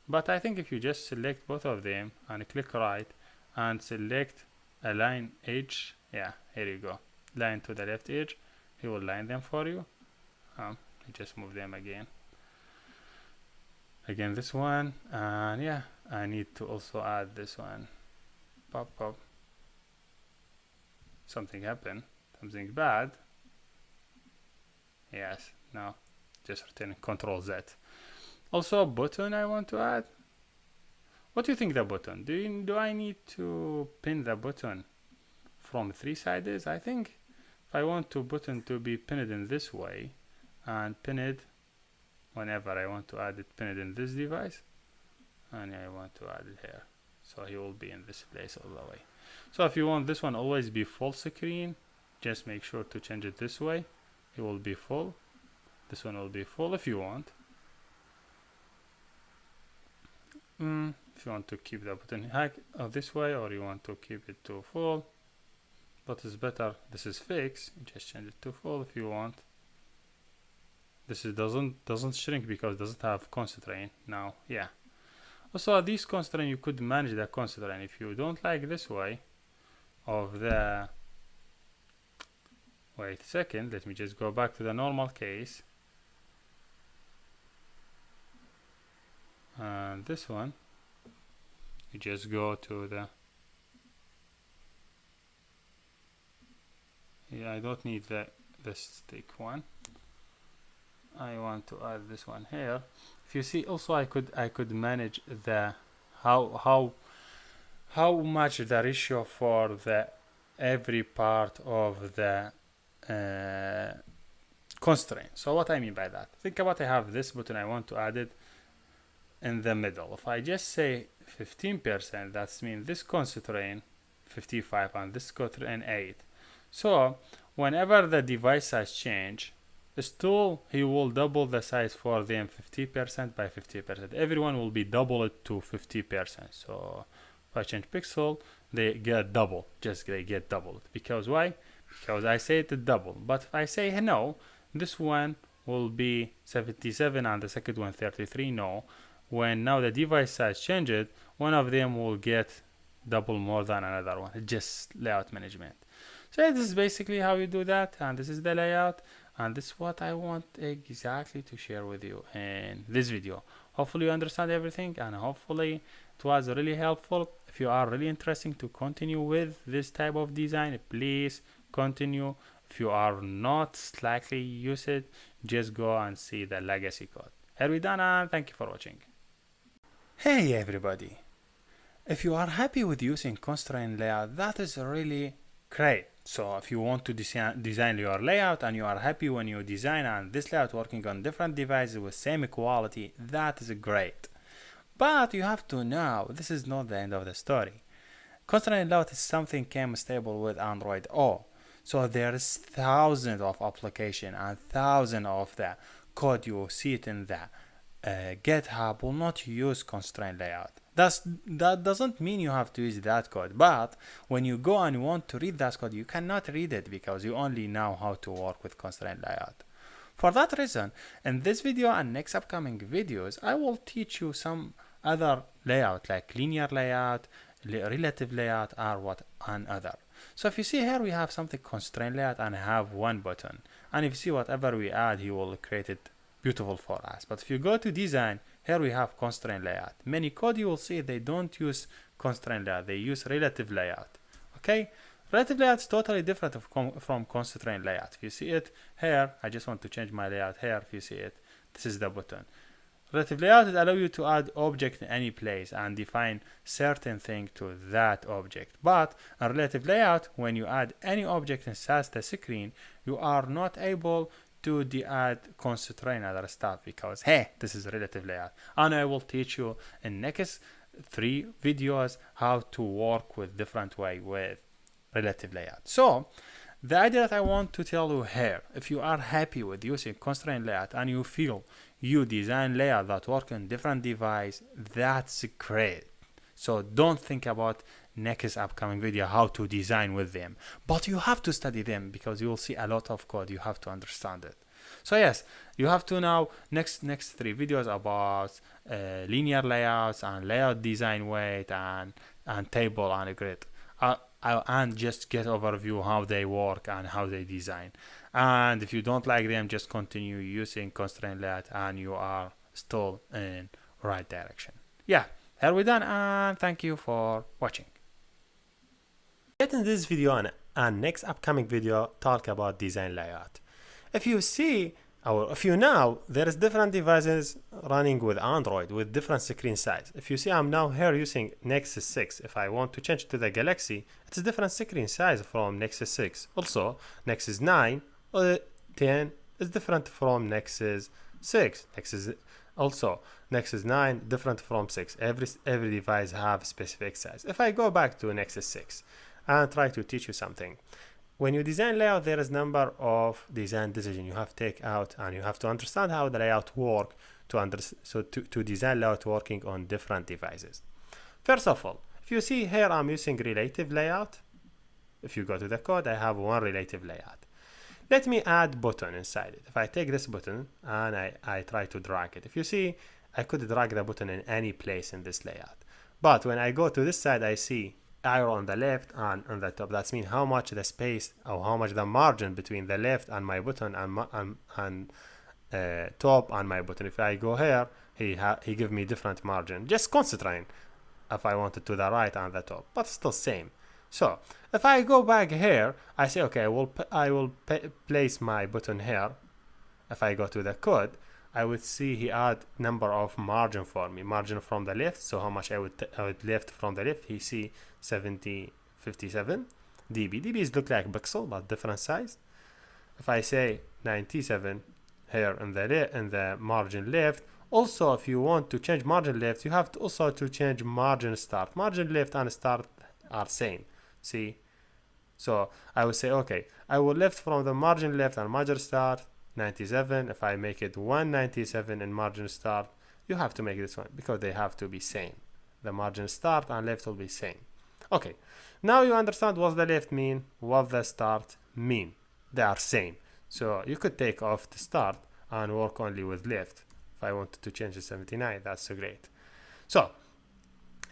But I think if you just select both of them and click right and select a line edge, yeah, here you go, line to the left edge, he will line them for you. Just move them again this one, and yeah, I need to also add this one. Pop. Something happened, something bad. Yes, no, just return Control Z. Also a button I want to add. What do you think the button? Do I need to pin the button from 3 sides? I think if I want to button to be pinned in this way and pin it whenever I want to add it, pin it in this device, and I want to add it here, so he will be in this place all the way. So if you want this one always be full screen, just make sure to change it this way. It will be full. This one will be full if you want. If you want to keep the button this way, or you want to keep it to full, but it's better. This is fixed. Just change it to full if you want. This is doesn't shrink because it doesn't have constraint now. Yeah. Also, these constraint you could manage the constraint if you don't like this way of the. Wait a second. Let me just go back to the normal case. And this one, you just go to the. Yeah, I don't need the stick one. I want to add this one here. If you see, also I could manage the how much the ratio for the every part of the constraint. So what I mean by that, think about, I have this button, I want to add it in the middle. If I just say 15%, that means this constraint 55 and this constraint 8. So whenever the device size change, still he will double the size for them 50% by 50%. Everyone will be double it to 50%. So if I change pixel, they get double. Just they get doubled. Because why? Because I say it double. But if I say no, this one will be 77 and the second one 33. No. When now the device size changes, one of them will get double more than another one. It's just layout management. So this is basically how you do that, and this is the layout, and this is what I want exactly to share with you in this video. Hopefully you understand everything, and hopefully it was really helpful. If you are really interested to continue with this type of design, please continue. If you are not slightly use it, just go and see the legacy code. Here we done, and thank you for watching. Hey everybody, if you are happy with using ConstraintLayout, that is really great. So if you want to design your layout and you are happy when you design and this layout working on different devices with same quality, that is great. But you have to know this is not the end of the story. ConstraintLayout is something came stable with Android O. So there is thousands of applications and thousands of the code you see it in the GitHub will not use ConstraintLayout. That doesn't mean you have to use that code, but when you go and you want to read that code, you cannot read it because you only know how to work with ConstraintLayout. For that reason, in this video and next upcoming videos, I will teach you some other layout like linear layout, relative layout or what another. So if you see here, we have something constraint layout and have one button. And if you see whatever we add, he will create it beautiful for us. But if you go to design, here we have constraint layout. Many code you will see they don't use constraint layout, they use relative layout. Okay, relative layout is totally different from constraint layout. If you see it here, I just want to change my layout here. If you see it, this is the button. Relative layout allow you to add object in any place and define certain thing to that object. But a relative layout, when you add any object inside the screen, you are not able to add constraint other stuff because hey, this is relative layout. And I will teach you in next 3 videos how to work with different way with relative layout. So the idea that I want to tell you here, if you are happy with using constraint layout and you feel you design layout that work on different device, that's great. So don't think about next upcoming video how to design with them, but you have to study them because you will see a lot of code. You have to understand it. So yes, you have to now next 3 videos about linear layouts and layout design weight and table and grid. And just get overview how they work and how they design. And if you don't like them, just continue using constraint layout and you are still in right direction. Yeah, here we're done and thank you for watching. Get in this video and next upcoming video talk about design layout. If you see, or if you know, there is different devices running with Android with different screen size. If you see, I'm now here using Nexus 6. If I want to change to the Galaxy, it's a different screen size from Nexus 6. Also, Nexus 9 or 10 is different from Nexus 6. Nexus 9 different from 6. Every device have specific size. If I go back to Nexus 6 and try to teach you something. When you design layout, there is number of design decisions you have to take out, and you have to understand how the layout work to design layout working on different devices. First of all, if you see here, I'm using relative layout. If you go to the code, I have one relative layout. Let me add button inside it. If I take this button and I try to drag it, if you see, I could drag the button in any place in this layout. But when I go to this side, I see arrow on the left and on the top. That means how much the space or how much the margin between the left and my button and top and my button. If I go here, he give me different margin. Just constraint if I want it to the right and the top, but still same. So if I go back here, I say okay, I will place my button here. If I go to the code, I would see he add number of margin for me. Margin from the left, so how much I would left from the left. He see 57 dB. dB is look like pixel but different size. If I say 97 here in the margin left. Also, if you want to change margin left, you have to also to change margin start. Margin left and start are same. See, so I will say okay, I will left from the margin left and margin start 97. If I make it 197 in margin start, you have to make this one because they have to be same. The margin start and left will be same. Okay, now you understand what the left mean, what the start mean. They are same. So you could take off the start and work only with left. If I wanted to change to 79, that's so great. So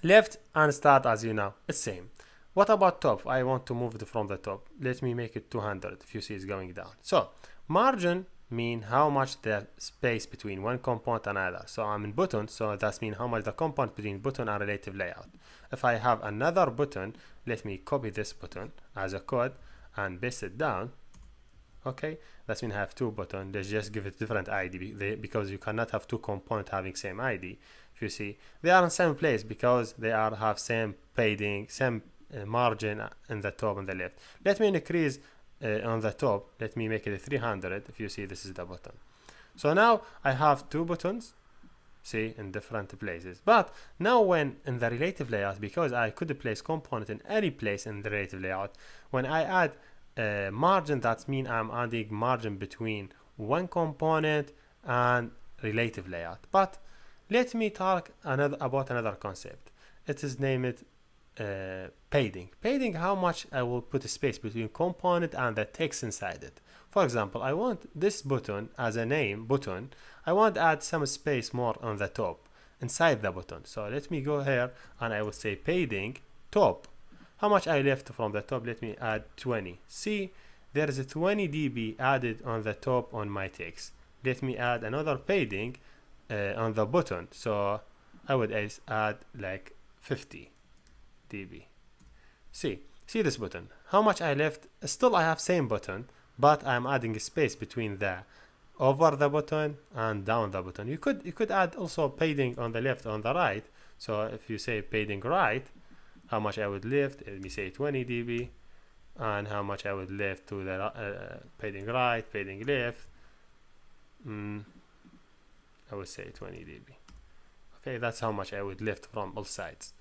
left and start, as you know, it's same. What about top? I want to move it from the top. Let me make it 200. If you see it's going down. So margin mean how much the space between one component and another. So I'm in button, so that means how much the component between button and relative layout. If I have another button, let me copy this button as a code and paste it down. Okay, that means I have 2 buttons. Let's just give it different ID because you cannot have 2 components having same ID. If you see, they are in same place because they have same padding, same margin in the top and the left. Let me increase on the top. Let me make it 300. If you see, this is the button. So now I have 2 buttons, see, in different places. But now when in the relative layout, because I could place component in any place in the relative layout, when I add margin, that means I'm adding margin between one component and relative layout. But let me talk about another concept. It is named padding. Padding, how much I will put a space between component and the text inside it. For example, I want this button as a name button. I want to add some space more on the top inside the button. So let me go here and I will say padding top. How much I left from the top? Let me add 20. See, there is a 20 dB added on the top on my text. Let me add another padding on the button. So I would add like 50 dB. See this button. How much I left? Still I have same button, but I'm adding a space between the over the button and down the button. You could add also padding on the left, on the right. So if you say padding right, how much I would lift? Let me say 20 dB, and how much I would lift to the padding right, padding left. I would say 20 dB. Okay, that's how much I would lift from both sides.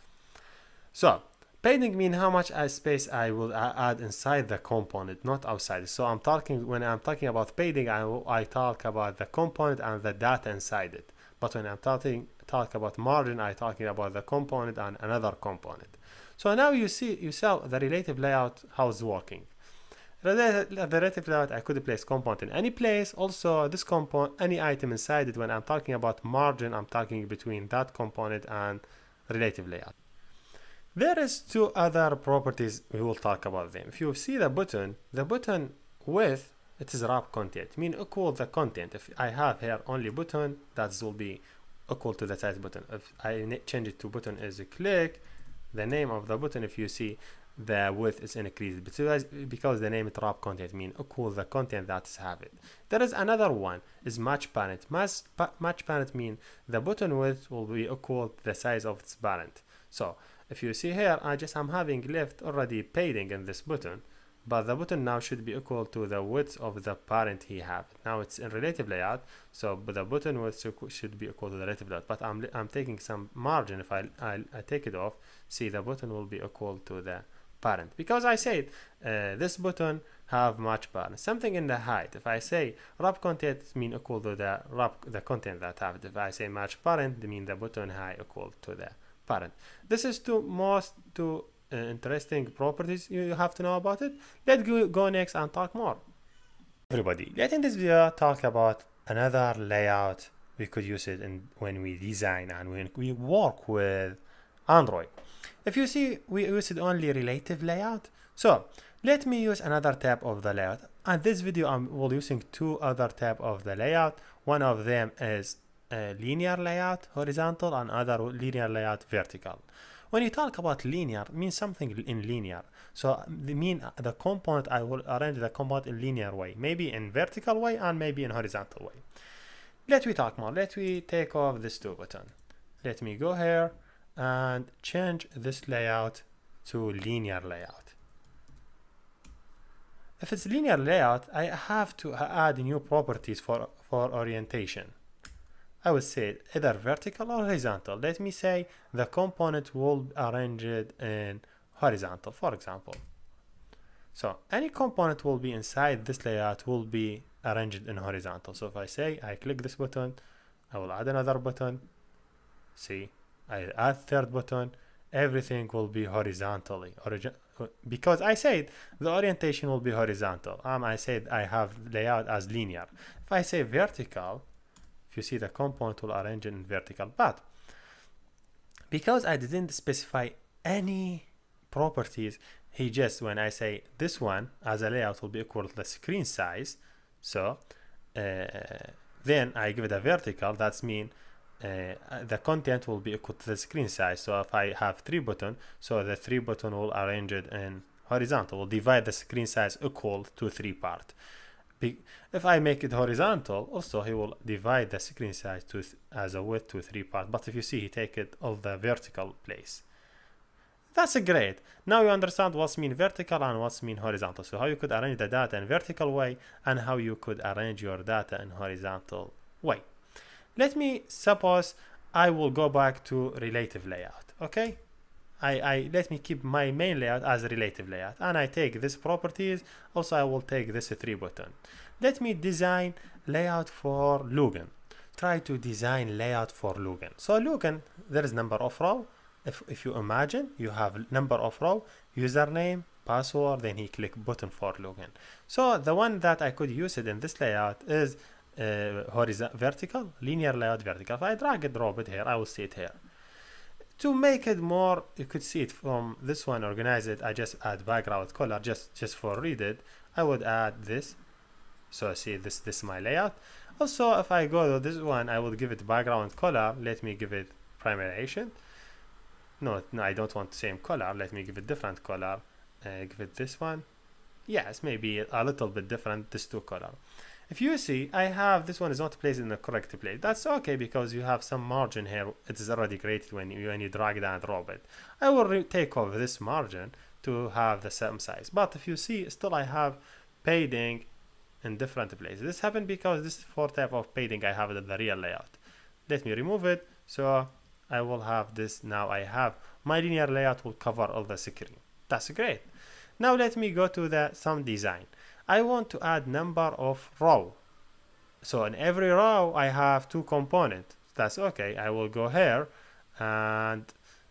So padding mean how much space I will add inside the component, not outside. So when I'm talking about padding, I talk about the component and the data inside it. But when I'm talk about margin, I'm talking about the component and another component. So now you saw the relative layout, how it's working. The relative layout, I could place component in any place. Also, this component, any item inside it. When I'm talking about margin, I'm talking between that component and relative layout. There is two other properties, we will talk about them. If you see the button width, it is wrap content, mean equal the content. If I have here only button, that will be equal to the size button. If I change it to button is a click, the name of the button, if you see the width is increased because the name is wrap content, mean equal the content that is have it. There is another one is match parent. Match parent mean the button width will be equal to the size of its parent. So if you see here, I'm having left already padding in this button, but the button now should be equal to the width of the parent he have. Now it's in relative layout, so the button width should be equal to the relative layout. But I'm taking some margin. If I take it off, see the button will be equal to the parent, because I said this button have match parent. Something in the height. If I say wrap content mean equal to the content that have it. If I say match parent, mean the button height equal to the parent. This is two interesting properties you have to know about it. Let's go next and talk more. Everybody, let's in this video talk about another layout we could use it when we design and when we work with Android. If you see, we use it only relative layout. So let me use another tab of the layout. And this video I'm using two other tab of the layout. One of them is linear layout horizontal and other linear layout vertical. When you talk about linear, means something in linear. So the component, I will arrange the component in linear way, maybe in vertical way and maybe in horizontal way. Let me talk more. Let me take off this two button. Let me go here and change this layout to linear layout. If it's linear layout, I have to add new properties for orientation. I would say either vertical or horizontal. Let me say the component will be arranged in horizontal, for example. So any component will be inside this layout will be arranged in horizontal. So if I say I click this button, I will add another button. See, I add third button, everything will be horizontally. Because I said the orientation will be horizontal. I said I have layout as linear. If I say vertical, if you see the component will arrange in vertical, but because I didn't specify any properties, when I say this one as a layout will be equal to the screen size, so then I give it a vertical, that's mean the content will be equal to the screen size. So if I have 3 buttons, so the 3 button will arrange it in horizontal, will divide the screen size equal to 3 parts. If I make it horizontal, also he will divide the screen size as a width to 3 parts. But if you see, he take it all the vertical place. That's great. Now you understand what's mean vertical and what's mean horizontal. So how you could arrange the data in vertical way and how you could arrange your data in horizontal way. Let me suppose I will go back to relative layout. Okay. Let me keep my main layout as a relative layout, and I take this properties. Also, I will take this 3 button. Let me design layout for login. Try to design layout for login. So login, there is number of row. If you imagine, you have number of row, username, password, then he click button for login. So the one that I could use it in this layout is horizontal, vertical, linear layout, vertical. If I drag and drop it here, I will see it here. To make it more, you could see it from this one, organize it. I just add background color just for read it. I would add this. So see this is my layout. Also, if I go to this one, I will give it background color. Let me give it primary agent. No, I don't want the same color. Let me give it different color. Give it this one. Yes, maybe a little bit different, this two color. If you see, I have this one is not placed in the correct place. That's okay because you have some margin here. It is already created when you drag it and drop it. I will take off this margin to have the same size. But if you see, still I have padding in different places. This happened because this four type of padding I have it in the real layout. Let me remove it. So I will have this. Now I have my linear layout will cover all the screen. That's great. Now let me go to some design. I want to add number of row. So in every row I have two components. That's okay. I will go here and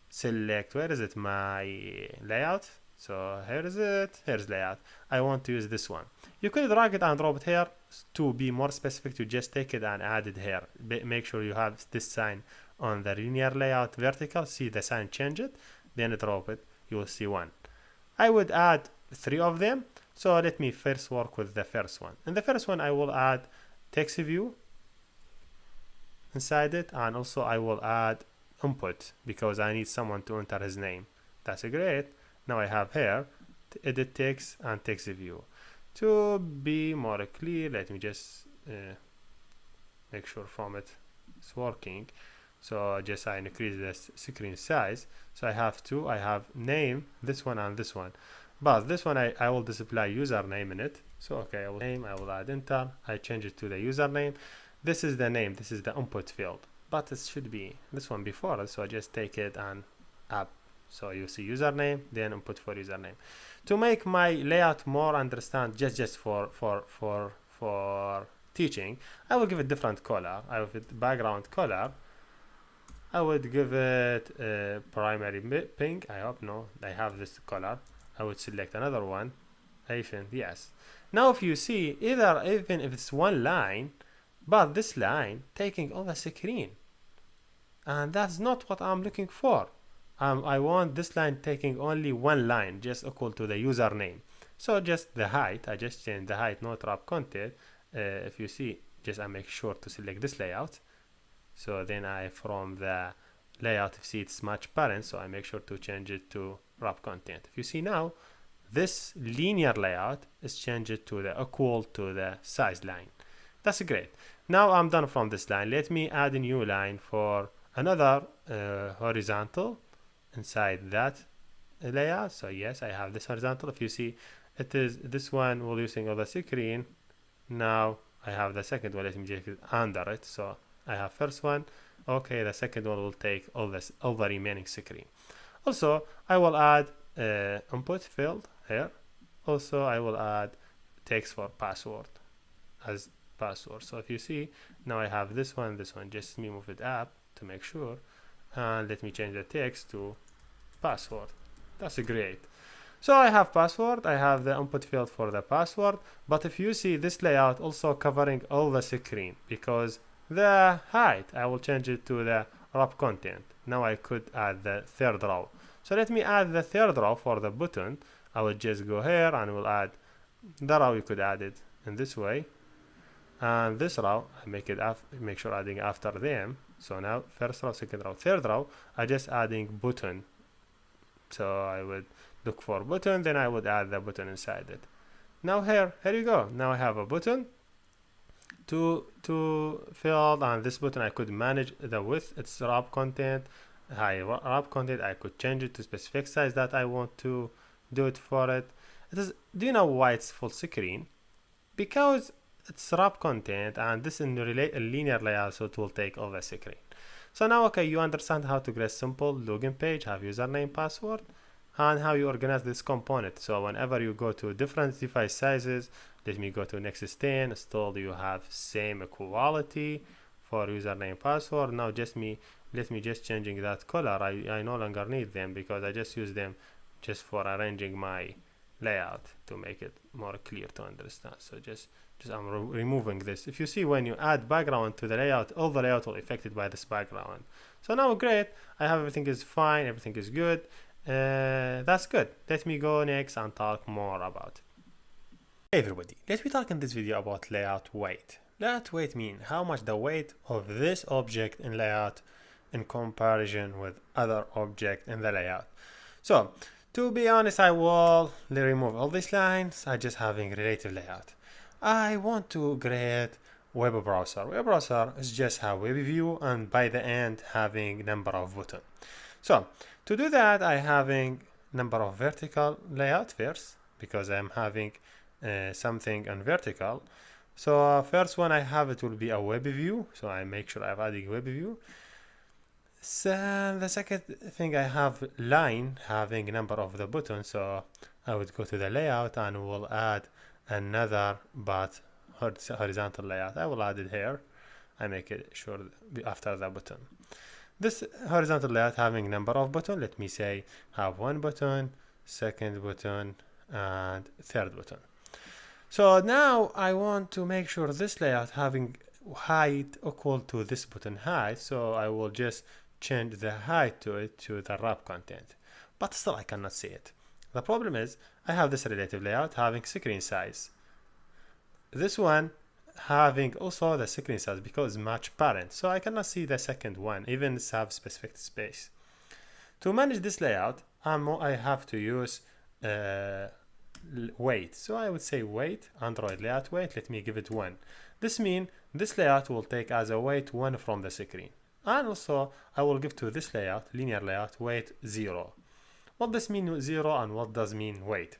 select, where is it, my layout? So here is it, here's layout. I want to use this one. You could drag it and drop it here. To be more specific, you just take it and add it here. Make sure you have this sign on the linear layout vertical. See the sign, change it, then drop it. You will see one. I would add 3 of them. So let me first work with the first one. In the first one, I will add text view inside it, and also I will add input because I need someone to enter his name. That's great. Now I have here edit text and text view. To be more clear, let me just make sure from it it's working. So just I increase the screen size. So I have two. I have name, this one and this one. But this one I will display username in it. So okay, I will add enter. I change it to the username. This is the name. This is the input field. But it should be this one before. So I just take it and up. So you see username, then input for username. To make my layout more understand, just for teaching, I will give it different color. I will give it background color. I would give it primary pink. I hope no, I have this color. I would select another one. Yes. Now if you see, even if it's one line, but this line taking all the screen, and that's not what I'm looking for. I want this line taking only one line, just equal to the username. So just the height, I just change the height, not wrap content. If you see, just I make sure to select this layout. So then from the layout, if you see it's match parent, so I make sure to change it to wrap content. If you see now, this linear layout is changed to the equal to the size line. That's great. Now I'm done from this line. Let me add a new line for another horizontal inside that layout. So yes, I have this horizontal. If you see, it is this one will using all the screen. Now I have the second one. Let me just under it. So I have first one. Okay, the second one will take all the remaining screen. Also, I will add input field here. Also, I will add text for password as password. So if you see, now I have this one. Just me move it up to make sure. And let me change the text to password. That's great. So I have password. I have the input field for the password. But if you see this layout also covering all the screen because the height, I will change it to the wrap content. Now I could add the third row. So let me add the third row for the button. I will just go here and we'll add the row. You could add it in this way. And this row, I make sure adding after them. So now first row, second row, third row, I just adding button. So I would look for button, then I would add the button inside it. Now here you go. Now I have a button to fill, and this button I could manage the width. It's wrap content. Wrap content. I could change it to specific size that I want to do it for it. Do you know why it's full screen? Because it's wrap content, and this in linear layout, so it will take all the screen. So now, okay, you understand how to create simple login page, have username, password, and how you organize this component. So whenever you go to different device sizes, let me go to next 10, still you have same quality for username, password. Now let me just changing that color. I no longer need them because I just use them just for arranging my layout to make it more clear to understand. So just I'm removing this. If you see, when you add background to the layout, all the layout will be affected by this background. So now great, I have everything is fine, everything is good. That's good. Let me go next and talk more about it. Hey everybody, let me talk in this video about layout weight. Layout weight means how much the weight of this object in layout in comparison with other object in the layout. So to be honest, I will remove all these lines. I just having relative layout. I want to create web browser. Web browser is just have web view and by the end having number of button. So to do that, I having number of vertical layout first because I'm having something on vertical. So first one I have, it will be a web view. So I make sure I'm adding web view. So the second thing I have line having number of the buttons. So I would go to the layout and will add another but horizontal layout. I will add it here. I make it sure after the button. This horizontal layout having number of button. Let me say have one button, second button, and third button. So now I want to make sure this layout having height equal to this button height. So I will just change the height to it to the wrap content, but still I cannot see it. The problem is I have this relative layout having screen size. This one having also the screen size because match parent, so I cannot see the second one even have specific space. To manage this layout, I have to use weight. So I would say weight, Android layout weight, let me give it 1. This means this layout will take as a weight 1 from the screen. And also I will give to this layout, linear layout, weight 0. What does mean 0 and what does mean weight?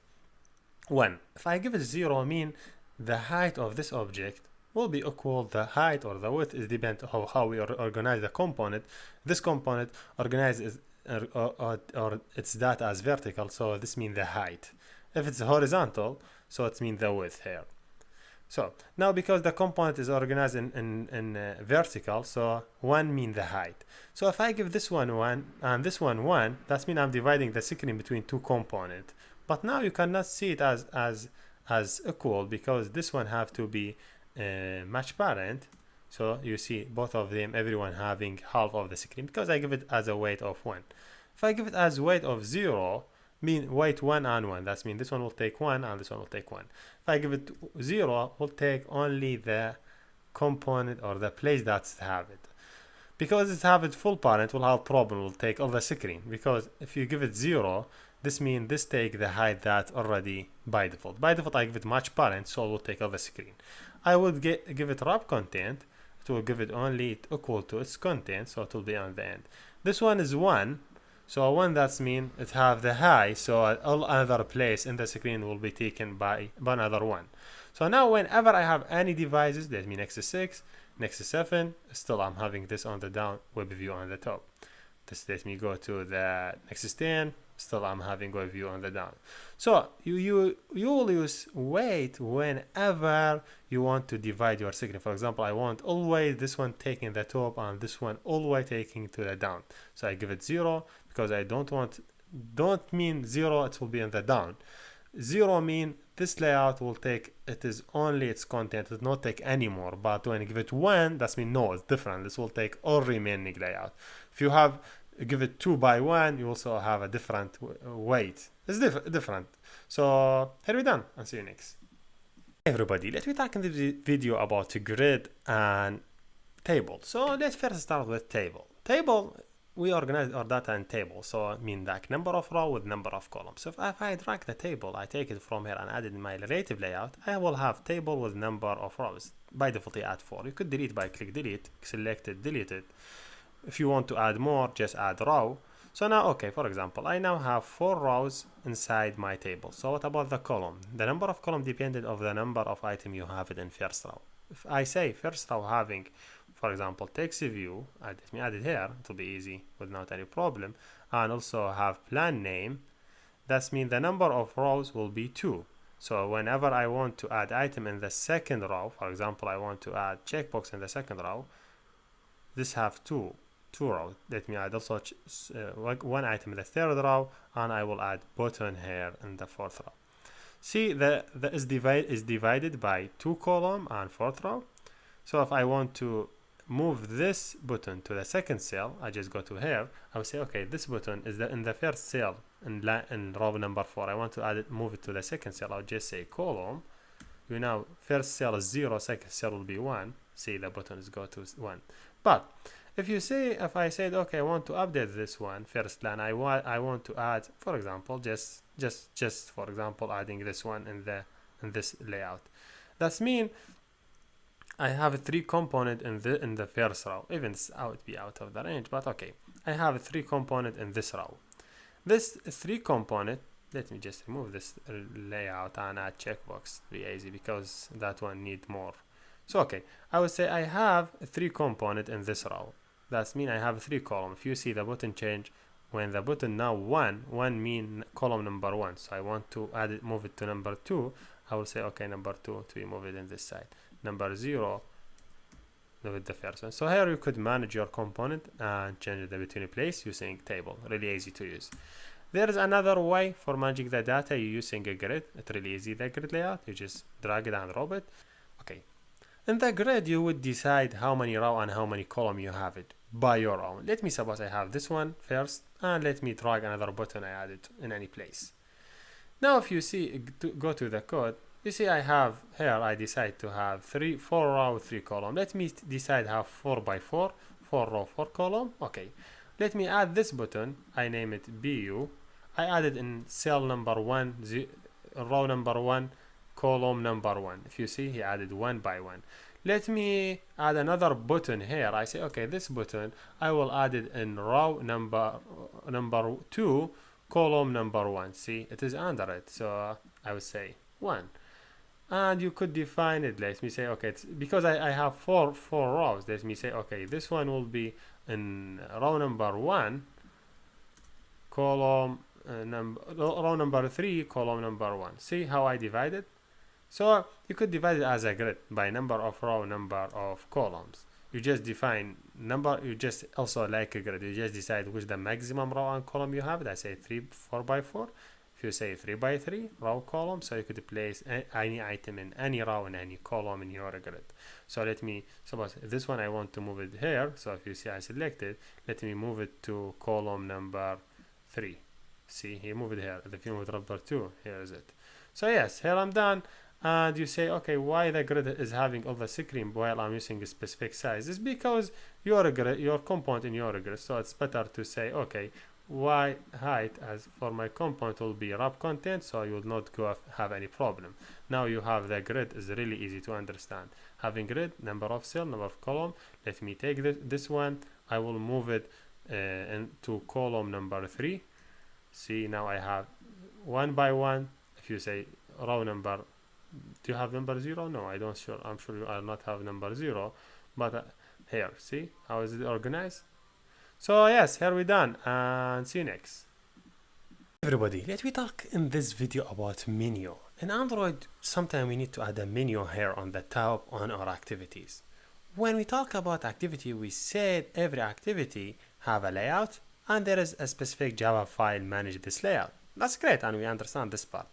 1. If I give it 0 mean the height of this object will be equal the height or the width is depend on how we organize the component. This component organizes or its data as vertical, so this means the height. If it's horizontal, so it means the width here. So now because the component is organized in vertical, so 1 means the height. So if I give this one 1 and this one 1, that means I'm dividing the screen between two components. But now you cannot see it as equal because this one have to be match parent. So you see both of them, everyone having half of the screen because I give it as a weight of 1. If I give it as weight of 0, mean weight 1 and 1, that means this one will take 1 and this one will take 1. If I give it 0, will take only the component or the place that's have it. Because it's have it full parent, will have problem, will take all the screen. Because if you give it 0, this means this take the height that already by default. By default I give it match parent, so it will take all the screen. I would give it wrap content, it will give it only equal to its content, so it will be on the end. This one is 1. So 1 that's mean it have the high, so all other place in the screen will be taken by another 1. So now whenever I have any devices, let me Nexus 6, Nexus 7, still I'm having this on the down, web view on the top. This let me go to the Nexus 10, still I'm having web view on the down. So you will use weight whenever you want to divide your screen. For example, I want always this one taking the top and this one always taking to the down. So I give it 0 because I don't mean 0 it will be in the down. 0 mean this layout will take it is only its content, it will not take any more. But when you give it 1, that's mean no, it's different. This will take all remaining layout. If you have give it 2 by 1, you also have a different weight. It's different. So here we done and see you next. Hey everybody, let me talk in this video about grid and table. So let's first start with table. Table, we organize our data in table. So I mean like number of row with number of columns. So if I drag the table, I take it from here and add it in my relative layout, I will have table with number of rows. By default I add 4. You could delete by click delete, select it, delete it. If you want to add more, just add row. So now, okay, for example, I now have 4 rows inside my table. So what about the column? The number of column depended on the number of item you have it in first row. If I say first row having, for example, text view, let me add it here, it will be easy without any problem. And also have plan name, that means the number of rows will be 2. So whenever I want to add item in the second row, for example, I want to add checkbox in the second row, this have 2 rows. Let me add also 1 item in the third row, and I will add button here in the fourth row. See, the is divided by 2 column and 4th row. So if I want to move this button to the second cell, I just go to here. I will say, okay, this button is in the first cell in row number 4. I want to move it to the second cell. I'll just say column. You know, first cell is 0, second cell will be 1. See, the buttons go to 1. But if I said, okay, I want to update this one first line, I want to add, for example, just for example, adding this one in this layout. That means I have 3 components in the first row. Even I would be out of the range, but okay. I have 3 components in this row. This 3 component. Let me just remove this layout and add checkbox. Be easy because that one need more. So okay, I would say I have 3 components in this row. That means I have 3 columns. If you see the button change, when the button now 1 mean column number 1. So I want to move it to number 2. I will say okay, number 2 to move it in this side. Number 0 with the first one. So here you could manage your component and change it between place using table. Really easy to use. There is another way for managing the data using a grid. It's really easy, the grid layout. You just drag it and drop it. Okay. In the grid, you would decide how many row and how many column you have it by your own. Let me suppose I have this one first, and let me drag another button I added in any place. Now, if you see, go to the code, you see I have here, I decide to have 4 row, 3 column. Let me decide how 4 by 4, 4 row, 4 column. Okay. Let me add this button. I name it BU. I added in cell number 1, row number 1, column number 1. If you see, he added 1 by 1. Let me add another button here. I say, okay, this button, I will add it in row number 2, column number 1. See, it is under it. So I would say 1. And you could define it. Let me say, okay, it's because I have four rows. Let me say, okay, this one will be in row number 1, column row number 3, column number 1. See how I divide it? So you could divide it as a grid by number of row, number of columns. You just define number. You just also like a grid. You just decide which the maximum row and column you have. I say 4 by 4. If you say 3 by 3 row column, so you could place any item in any row and any column in your grid. So let me suppose this one I want to move it here. So if you see I selected, let me move it to column number 3. See, he moved it here. If you move it number 2, here is it. So yes, here I'm done. And you say, okay, why the grid is having all the screen while I'm using a specific size? It's because your component in your grid. So it's better to say, okay, y height as for my component will be wrap content, so you will not have any problem. Now you have the grid is really easy to understand. Having grid, number of cell, number of column. Let me take this one. I will move it into column number 3. See, now I have 1 by 1. If you say row number, do you have number 0? No, I don't sure. I'm sure you will not have number 0, but here, see how is it organized? So yes, here we're done, and see you next. Everybody, let me talk in this video about menu. In Android, sometimes we need to add a menu here on the top on our activities. When we talk about activity, we said every activity have a layout, and there is a specific Java file manage this layout. That's great, and we understand this part.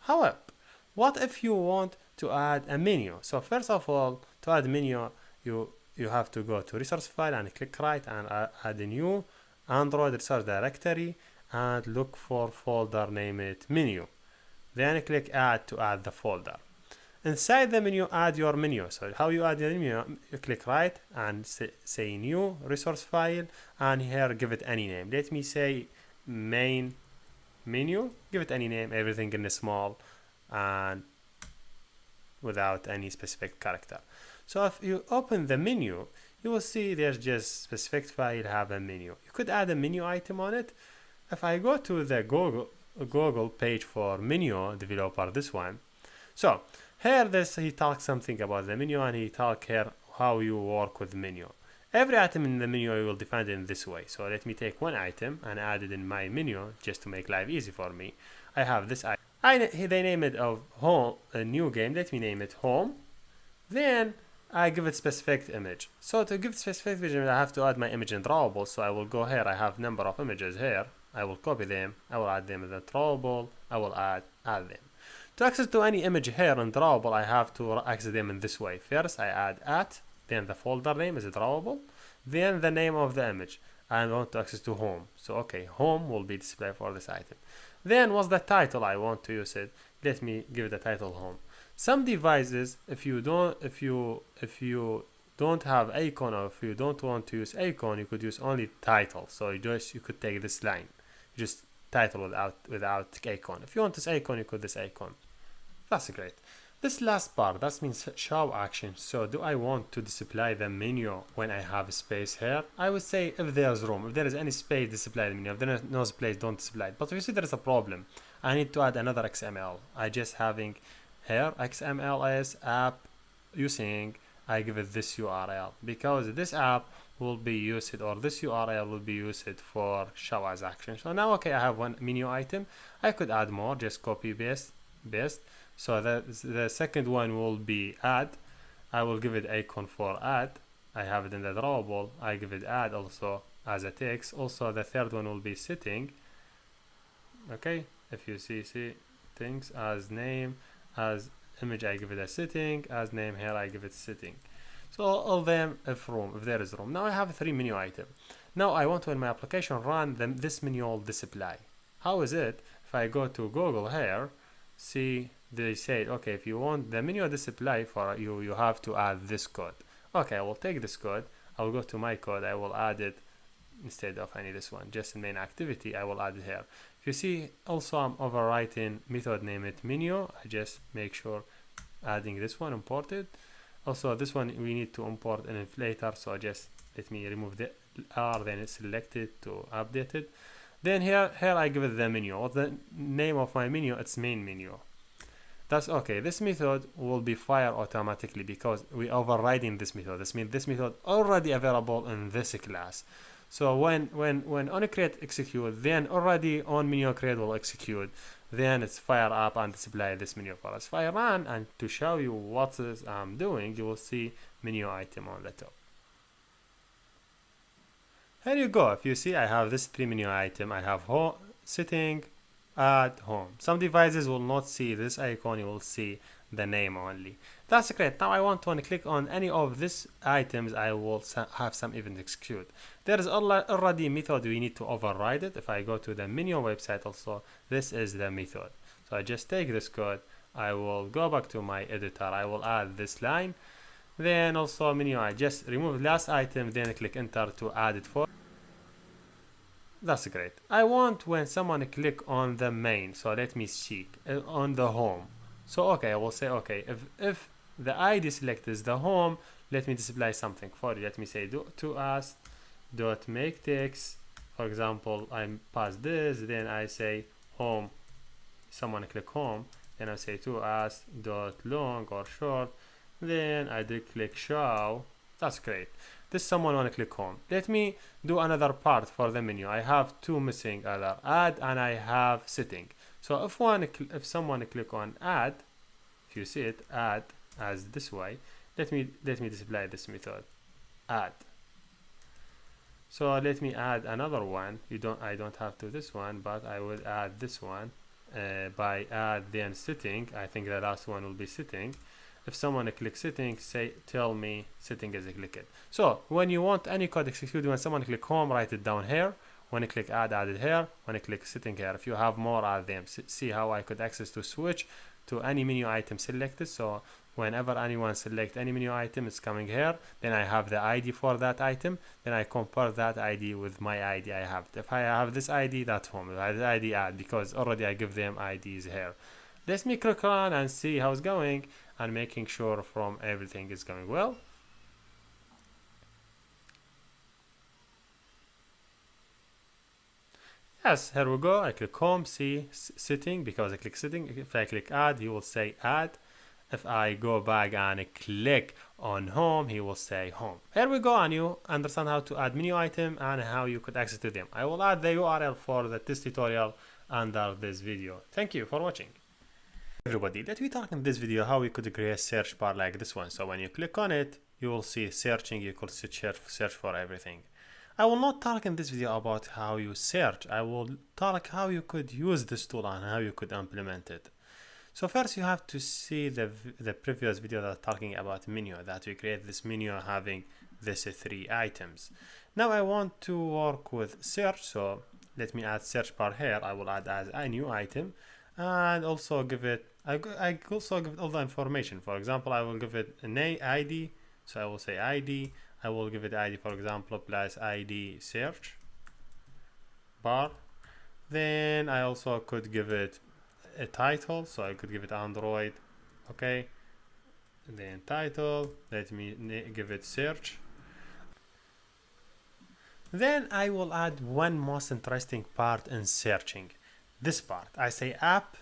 However, what if you want to add a menu? So first of all, to add menu, you have to go to resource file and click right and add a new Android resource directory and look for folder, name it menu. Then click add to add the folder. Inside the menu, add your menu. So how you add your menu? You click right and say new resource file, and here give it any name. Let me say main menu. Give it any name, everything in small and without any specific character. So if you open the menu, you will see there's just specific file have a menu. You could add a menu item on it. If I go to the Google page for menu developer, this one. So here he talks something about the menu, and he talk here how you work with menu. Every item in the menu you will define it in this way. So let me take one item and add it in my menu just to make life easy for me. I have this item. They name it of home, a new game. Let me name it home. Then I give it specific image. So to give specific image, I have to add my image in drawable. So I will go here. I have number of images here. I will copy them. I will add them in the drawable. I will add them. To access to any image here in drawable, I have to access them in this way. First, I add at, then the folder name is drawable, then the name of the image. I want to access to home. So okay, home will be displayed for this item. Then what's the title I want to use it? Let me give the title home. Some devices, if you don't have icon, or if you don't want to use icon, you could use only title. So you could take this line, just title without icon. If you want this icon, you could this icon. That's great. This last part, that means show action. So do I want to display the menu when I have space here? I would say if there's room, if there is any space, display the menu. If there is no space, don't display it. But if you see there is a problem, I need to add another XML. I just having here XML is app using, I give it this URL because this app will be used, or this URL will be used for show as action. So now okay, I have one menu item. I could add more, just copy paste. So the second one will be add. I will give it icon for add. I have it in the drawable. I give it add also as a text. Also the third one will be setting. Okay, if you see things as name, as image, I give it a setting, as name here I give it setting. So all of them if there is room. Now I have 3 menu item. Now I want to, in my application, run this menu will display. How is it? If I go to Google here, see they say okay, if you want the menu display for you have to add this code. Okay, I will take this code, I will go to my code, I will add it instead of any this one, just in main activity I will add it here. If you see also I'm overwriting method name it menu. I just make sure adding this one imported. Also this one we need to import an inflator, so just let me remove the R, then it's selected to update it. Then here I give it the menu, or the name of my menu, it's main menu. That's okay. This method will be fired automatically because we overriding this method. This means this method already available in this class. So when onCreate execute, then already on menu create will execute. Then it's fire up and display this menu for us. Fire run, and to show you what I'm doing, you will see menu item on the top. Here you go. If you see, I have this 3 menu item. I have home, setting, add, home. Some devices will not see this icon. You will see the name only. That's great. Now I want to click on any of these items. I will have some event execute. There is already a method. We need to override it. If I go to the menu website also, this is the method. So I just take this code. I will go back to my editor. I will add this line. Then also menu, I just remove last item, then click enter to add it for. That's great. I want when someone click on the main, so let me see on the home. So okay, I will say okay, if the ID select is the home, let me display something for you. Let me say to ask dot make text. For example, I pass this, then I say home. Someone click home, then I say to ask dot long or short. Then I do click show. That's great. This someone want to click home. Let me do another part for the menu. I have 2 missing, other add and I have setting. So if someone click on add, if you see it, add as this way, let me display this method add. So let me add another one. I don't have to this one, but I will add this one by add then setting. I think the last one will be setting. If someone click setting, tell me setting is clicked. So when you want any code executed, when someone click home, write it down here. When I click add it here. When I click setting here. If you have more, add them. See how I could access to switch to any menu item selected. So whenever anyone select any menu item, it's coming here. Then I have the ID for that item. Then I compare that ID with my ID I have. If I have this ID, that's home. If I have this ID, add, because already I give them IDs here. Let me click on and see how it's going, and making sure from everything is going well. Yes, here we go. I click home, see setting, because I click setting. If I click add, he will say add. If I go back and click on home, he will say home. Here we go, and you understand how to add menu item and how you could access to them. I will add the URL for the test tutorial under this video. Thank you for watching. Everybody, let me talk in this video how we could create a search bar like this one. So when you click on it, you will see searching. You could search for everything. I will not talk in this video about how you search. I will talk how you could use this tool and how you could implement it. So first you have to see the previous video that talking about menu, that we create this menu having this 3 items. Now I want to work with search, so let me add search bar here. I will add as a new item and also give it, I also give it all the information. For example, I will give it an ID, so I will say ID. I will give it ID, for example, plus ID search bar. Then I also could give it a title, so I could give it Android, okay, then title, let me give it search. Then I will add one most interesting part in searching. This part, I say app,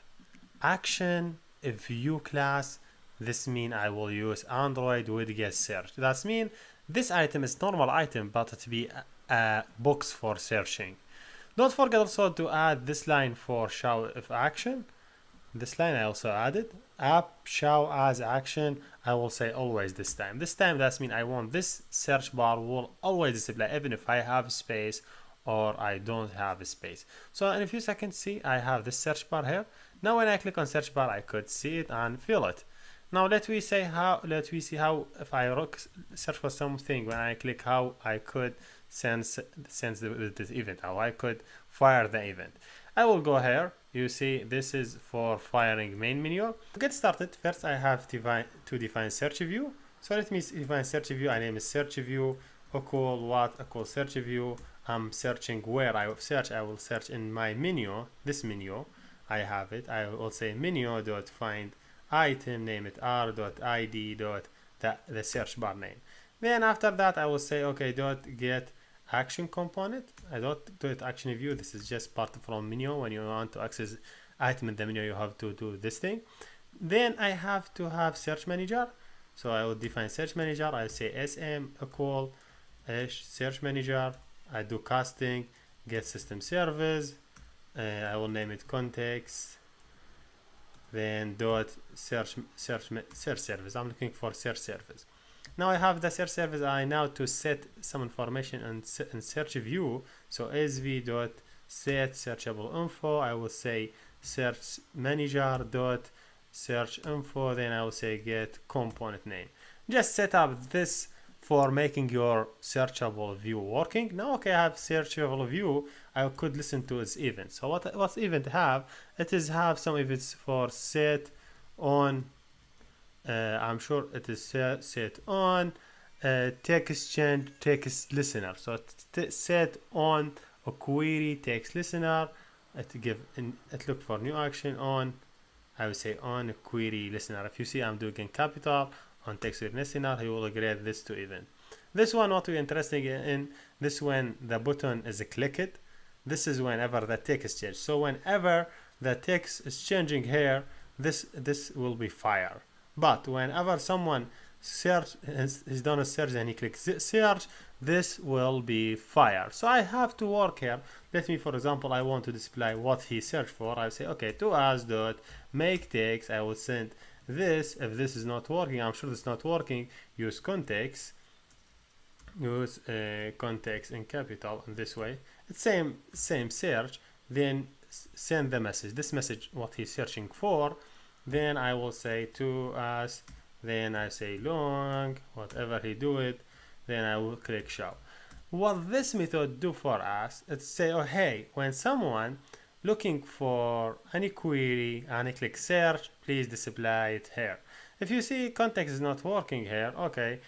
action, view class. This means I will use Android widget search. That means this item is normal item, but it be a box for searching. Don't forget also to add this line for show of action. This line I also added. App show as action. I will say always this time. This time that means I want this search bar will always display even if I have space or I don't have a space. So in a few seconds, see I have this search bar here. Now when I click on search bar, I could see it and feel it. Now let me see how if I search for something, when I click, how I could sense this event, how I could fire the event. I will go here. You see this is for firing main menu. To get started, first I have to define search view. So let me define search view. I name it search view equal what equal search view. I'm searching where I will search. I will search in my menu. This menu, I have it. I will say menu dot find item, name it r.id dot the search bar name. Then after that I will say okay dot get action component. I don't do it action view. This is just part from menu. When you want to access item in the menu, you have to do this thing. Then I have to have search manager. So I will define search manager. I say sm equal search manager. I do casting, get system service. I will name it context. Then dot search service. I'm looking for search service. Now I have the search service. I now to set some information in search view. So sv dot set searchable info. I will say search manager dot search info. Then I will say get component name. Just set up this for making your searchable view working. Now okay, I have searchable view. I could listen to its event. So what event have? It is have some events for set on. I'm sure it is set on text change text listener. So set on a query text listener. It look for new action on. I would say on a query listener. If you see I'm doing in capital on text listener, he will grade this to event. This one, what we're interested in, this when the button is clicked. This is whenever the text change. So whenever the text is changing here, this will be fire. But whenever someone he's done a search and he clicks search, this will be fire. So I have to work here. Let me, for example, I want to display what he searched for. I say okay to as dot make text. I will send this. If this is not working, I'm sure it's not working, use context. Use context in capital in this way. It's same search. Then send the message. This message what he's searching for. Then I will say to as. Then I say long, whatever he do it. Then I will click show. What this method do for us, it's say, oh hey, when someone looking for any query and I click search, please display it here. If you see context is not working here, okay,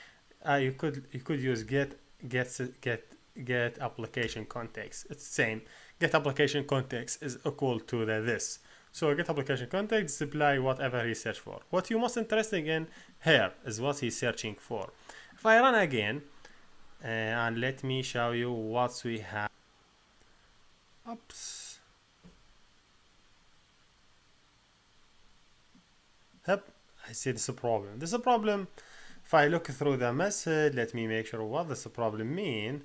you could use get application context. It's same. Get application context is equal to this. So get application context display whatever he searched for. What you most interested in here is what he's searching for. If I run again, and let me show you what we have. Oops. Yep, I see this is a problem. This is a problem. If I look through the message, let me make sure what this problem mean.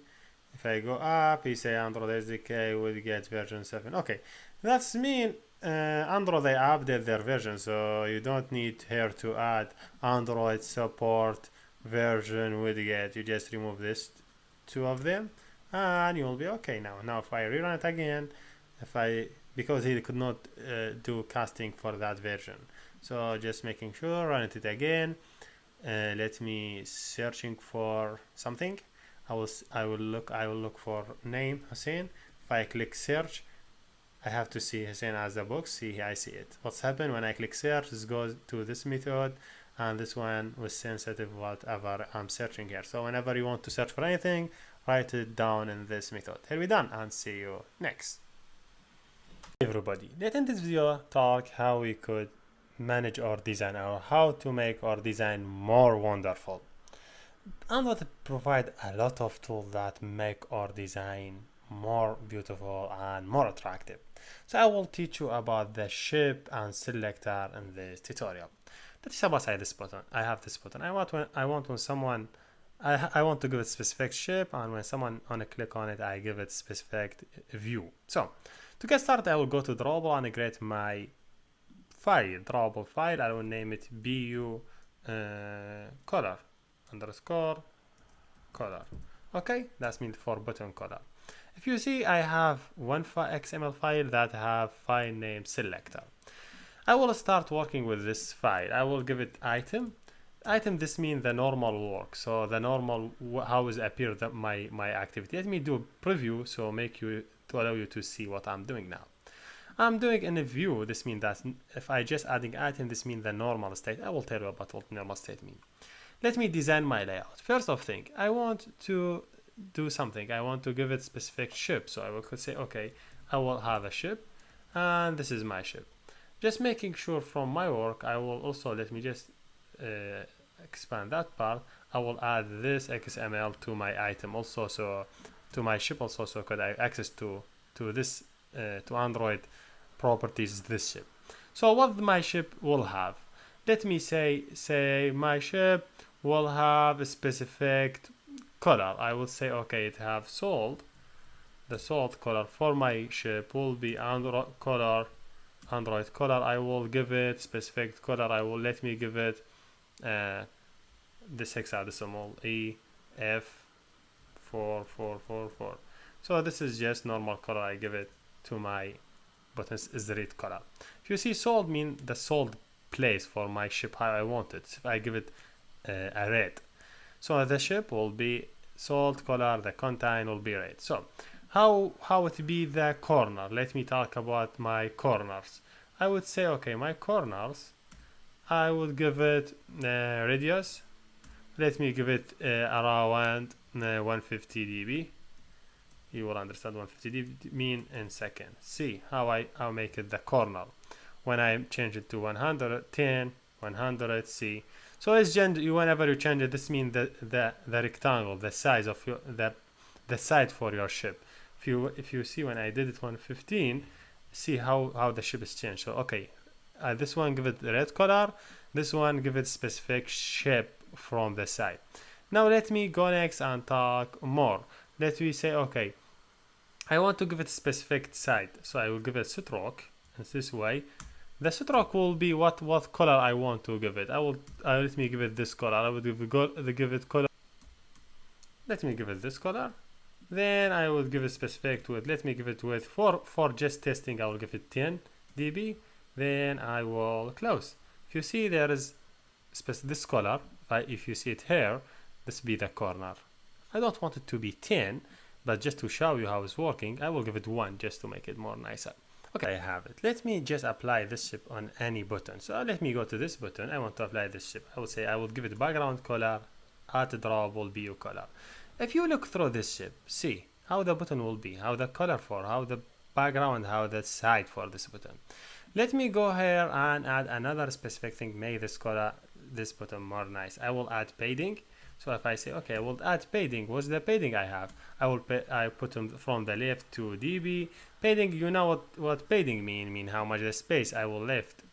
If I go up, you say Android SDK will get version 7. Okay, that's mean Android they update their version, so you don't need here to add Android support version widget. You just remove this two of them and you will be okay now. Now if I rerun it again, if I because he could not do casting for that version. So just making sure, run it again. Let me searching for something. I will look for name Hussein. If I click search, I have to see Hussein as the box. See, I see it. What's happened when I click search? This goes to this method, and this one was sensitive whatever I'm searching here. So whenever you want to search for anything, write it down in this method. Here we done, and see you next. Hey everybody, let's in this video talk how we could manage our design, or how to make our design more wonderful. Android provide a lot of tools that make our design more beautiful and more attractive. So I will teach you about the shape and selector in this tutorial. Let's suppose this button. I have this button. I want when someone I want to give it specific shape, and when someone on a click on it, I give it specific view. So to get started, I will go to Drawable and create my file, drawable file. I will name it bu color underscore color. Okay, that's meant for button color. If you see, I have one XML file that have file name selector. I will start working with this file. I will give it item. Item, this means the normal work. So the normal, how is appear that my activity. Let me do preview, so to allow you to see what I'm doing now. I'm doing in a view. This means that if I just adding item, this means the normal state. I will tell you about what normal state means. Let me design my layout. First of thing, I want to do something. I want to give it specific shape. So I will say, okay, I will have a shape, and this is my shape. Just making sure from my work, I will also, let me just expand that part. I will add this XML to my item also, so to my shape also, so could I access to this to Android properties this shape. So what my shape will have, let me say my shape will have a specific color. I will say, okay, it have salt. The salt color for my shape will be Android color. I will give it specific color. I will let me give it this hexadecimal EF4444. So this is just normal color. I give it to my buttons is the red color. If you see salt mean the salt place for my shape how I want it. If I give it a red, so the shape will be salt color, the content will be red. So how it be the corner? Let me talk about my corners. I would say, okay, my corners, I would give it radius. Let me give it around 150 dB. You will understand 150 dB mean in seconds. See how I make it the corner. When I change it to 110, 100, see. So it's whenever you change it, this means the rectangle, the size of your the side for your shape. If you see when I did it 115, see how the shape is changed. So okay, this one give it the red color, this one give it specific shape from the side. Now let me go next and talk more. Let me say, okay, I want to give it specific side, so I will give it stroke in this way. The stroke will be what color I want to give it. Let me give it this color. I would give it color. Let me give it this color. Then I will give it specific width. Let me give it width for just testing. I will give it 10 dB. Then I will close. If you see there is this color, if you see it here, this be the corner. I don't want it to be 10, but just to show you how it's working, I will give it 1 just to make it more nicer. Okay, I have it. Let me just apply this shape on any button. So let me go to this button. I want to apply this shape. I will say I will give it background color at drawable BU color. If you look through this shape, see how the button will be, how the color for, how the background, how the side for this button. Let me go here and add another specific thing, make this color, this button more nice. I will add padding. So if I say, okay, I will add padding, what's the padding I have? I put them from the left to dB. Padding, you know what padding mean how much the space I will left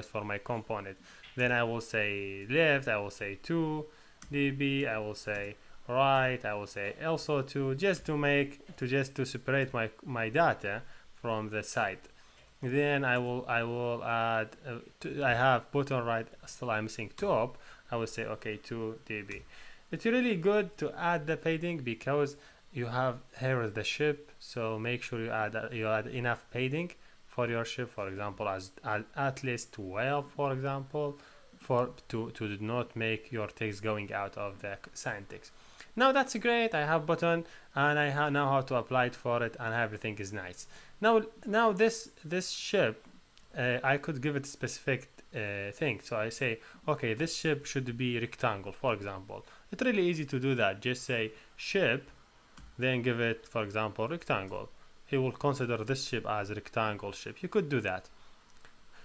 for my component. Then I will say left, I will say 2 dB, I will say right, I will say also 2, just to separate my data from the side. Then I will add I have button right, still I'm missing top. I will say, okay, 2 dB. It's really good to add the padding because you have here is the shape, so make sure you add enough padding for your ship, for example, as at least 12, for example, for to not make your text going out of the signed text. Now that's great. I have button and I know how to apply it for it, and everything is nice. Now this ship, I could give it a specific thing. So I say, okay, this ship should be rectangle, for example. It's really easy to do that. Just say ship, then give it, for example, rectangle. He will consider this ship as a rectangle ship. You could do that.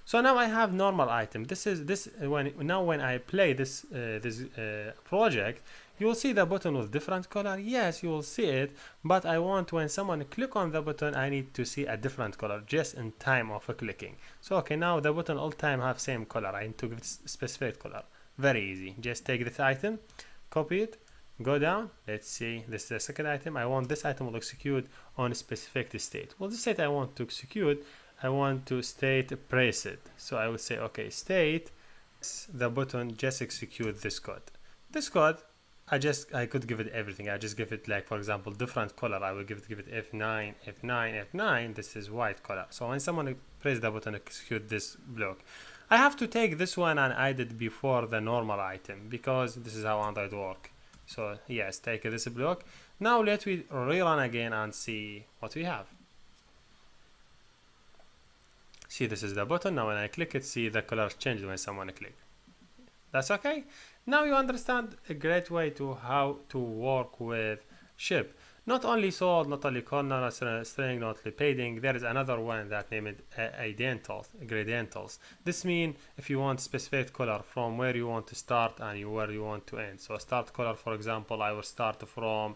So now I have normal item. When I play this project, you will see the button with different color. Yes, you will see it, but I want when someone click on the button, I need to see a different color just in time of clicking. So okay, now the button all time have same color. I need to give it specific color. Very easy. Just take this item, copy it, go down. Let's see, this is the second item. I want this item will execute on a specific state. Well, the state I want to execute, I want to state press it. So I would say, okay, state the button just execute this code. This code, I could give it everything. I just give it, like, for example, different color. I will give it F9, F9, F9. This is white color. So when someone press the button execute this block, I have to take this one and add it before the normal item, because this is how Android work. So yes, take this block. Now let me rerun again and see what we have. See, this is the button. Now when I click it, see the color changed when someone click. That's okay. Now you understand a great way to how to work with ship. Not only sold, not only corner, string, not only padding. There is another one that named gradientals. This means if you want specific color from where you want to start and where you want to end. So start color, for example, I will start from,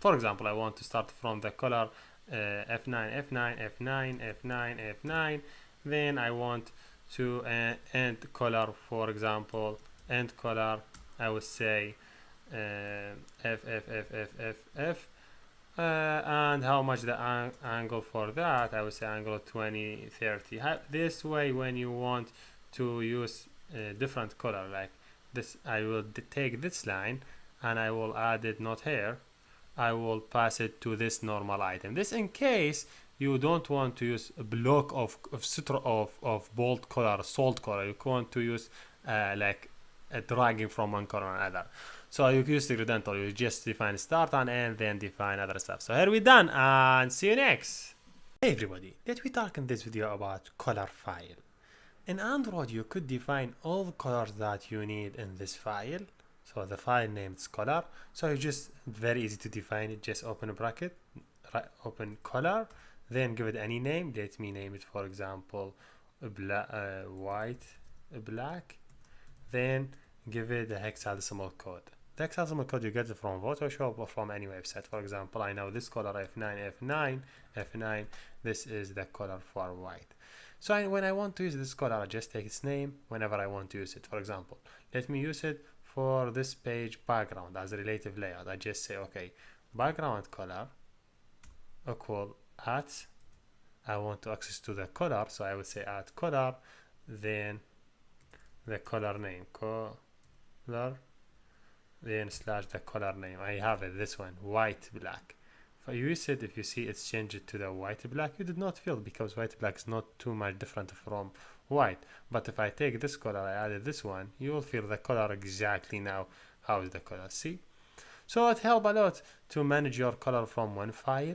for example, I want to start from the color F9, F9, F9, F9, F9. Then I want to end color, for example, end color, I would say F, and how much the angle for that, I would say angle 20, 30. This way, when you want to use different color like this, I will take this line and I will add it not here. I will pass it to this normal item. This in case you don't want to use a block of bold color, salt color. You want to use like a dragging from one color to another. So you use the gradient, you just define start and end, then define other stuff. So here we're done, and see you next. Hey everybody, let me talk in this video about color file. In Android, you could define all the colors that you need in this file. So the file name is color. So it's just very easy to define it. Just open a bracket, open color, then give it any name. Let me name it, for example, white, black. Then give it the hexadecimal code. The hexadecimal code you get it from Photoshop or from any website. For example, I know this color F9, F9, F9. This is the color for white. So when I want to use this color, I just take its name whenever I want to use it. For example, let me use it for this page background as a relative layout. I just say, okay, background color equal at, I want to access to the color, so I would say at color, then the color name, color, then slash the color name. I have it, this one, white black. If you use it, if you see it's changed to the white black, you did not feel, because white black is not too much different from white. But if I take this color, I added this one, you will feel the color exactly now. How is the color? See? So it helps a lot to manage your color from one file,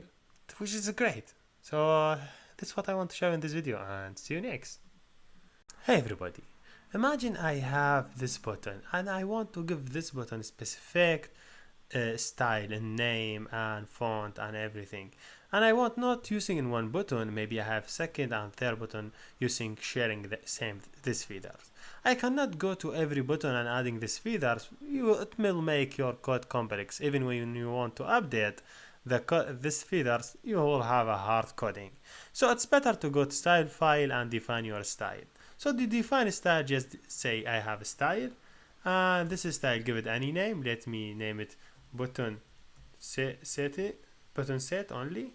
which is great. So that's what I want to show in this video, and see you next. Hey everybody. Imagine I have this button and I want to give this button specific style and name and font and everything, and I want not using in one button. Maybe I have second and third button using sharing the same this feathers. I cannot go to every button and adding these feathers. It will make your code complex. Even when you want to update this feathers, you will have a hard coding. So it's better to go to style file and define your style. So to define style, just say I have a style, and this is style, give it any name. Let me name it button set only.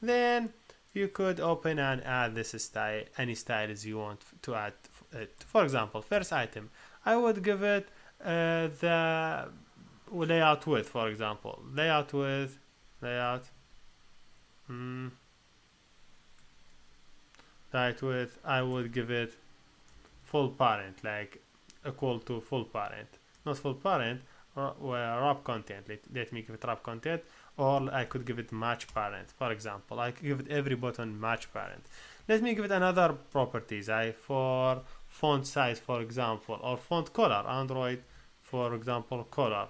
Then you could open and add this style, any styles you want to add. For example, first item, I would give it the layout width, for example, layout width, layout. right width, I would give it full parent, like equal to full parent, not full parent, wrap content. Let me give it wrap content, or I could give it match parent. For example, I could give it every button match parent. Let me give it another properties. For font size, for example, or font color, Android, for example, color.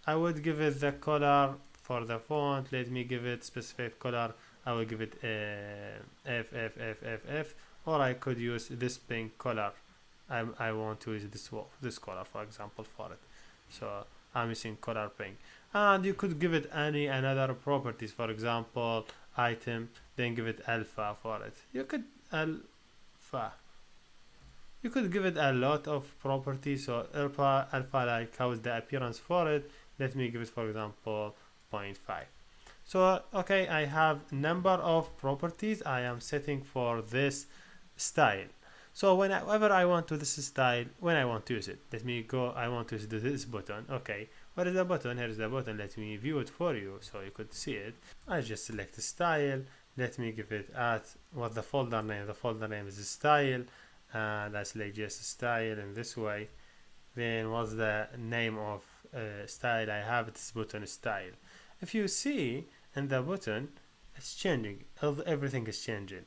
I would give it the color for the font. Let me give it specific color. I will give it F, or I could use this pink color. I want to use this color, for example, for it. So I'm using color pink. And you could give it another properties, for example, item, then give it alpha for it. You could give it a lot of properties. So alpha, like how is the appearance for it. Let me give it, for example, 0.5. So okay, I have number of properties I am setting for this style. So whenever I want to this style, when I want to use it, let me go. I want to use this button. Okay, what is the button? Here is the button. Let me view it for you so you could see it. I just select the style. Let me give it what the folder name. The folder name is style, and I select just style in this way. Then what's the name of style I have? This button style. If you see in the button, it's changing. Everything is changing.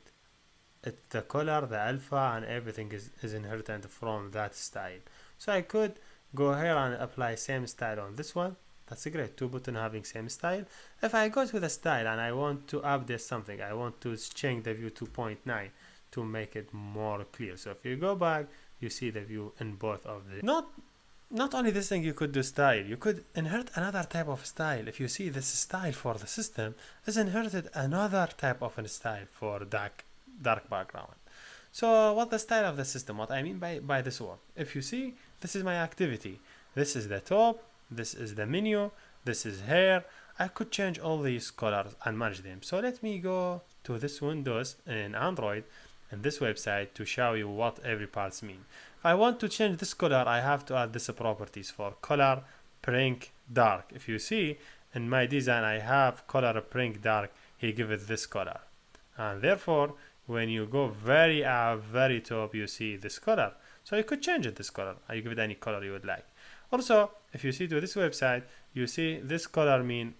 The color, the alpha, and everything is inherited from that style. So I could go here and apply same style on this one. That's great. Two buttons having same style. If I go to the style and I want to update something, I want to change the view to 0.9 to make it more clear. So if you go back, you see the view in both of the. Not only this thing, you could do style. You could inherit another type of style. If you see this style for the system is inherited another type of a style for dark background. So what the style of the system, what I mean by this one, if you see, this is my activity, this is the top, this is the menu, this is here. I could change all these colors and manage them. So let me go to this Windows in Android and this website to show you what every parts mean. If I want to change this color, I have to add this properties for color prink dark. If you see in my design, I have color prink dark. He give it this color, and therefore when you go very top, you see this color. So you could change it this color. You give it any color you would like. Also, if you see to this website, you see this color mean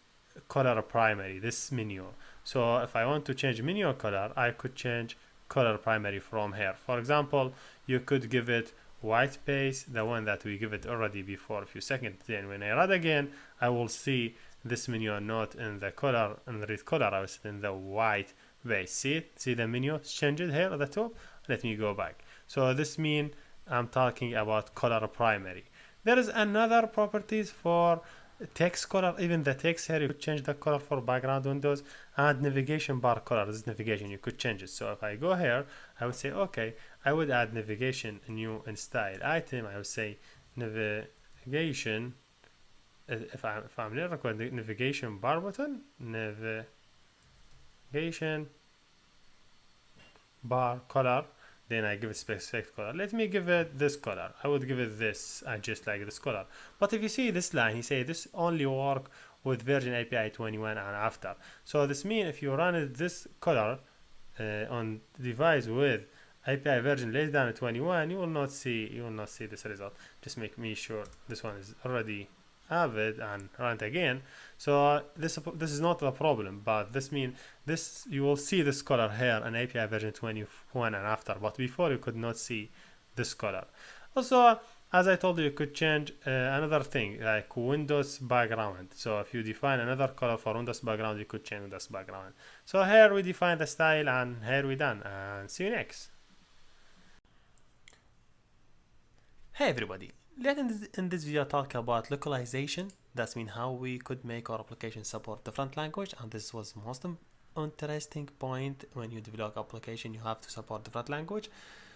color primary, this menu. So if I want to change menu color, I could change color primary from here. For example, you could give it white base, the one that we give it already before a few seconds. Then when I run again, I will see this menu not in the color, in the red color, I was in the white base. See it? See the menu changed here at the top? Let me go back. So this means I'm talking about color primary. There is another properties for text color. Even the text here, you could change the color for background windows, and navigation bar color. This is navigation, you could change it. So if I go here, I would say okay, I would add navigation new in style item. I would say navigation. If I'm near record navigation bar button, navigation bar color, then I give it specific color. Let me give it this color. I would give it this, just like this color. But if you see this line, he say this only work with version API 21 and after. So this means if you run it this color on device with API version less than 21, you will not see this result. Just make me sure this one is already have it and run it again. So this is not the problem, but this means this you will see this color here in API version 21 and after, but before you could not see this color. Also, as I told you, you could change another thing like Windows background. So if you define another color for Windows background, you could change Windows background. So here we define the style, and here we done, and see you next. Hey everybody, let's in this video talk about localization. That means how we could make our application support different language, and this was most interesting point. When you develop application, you have to support different language.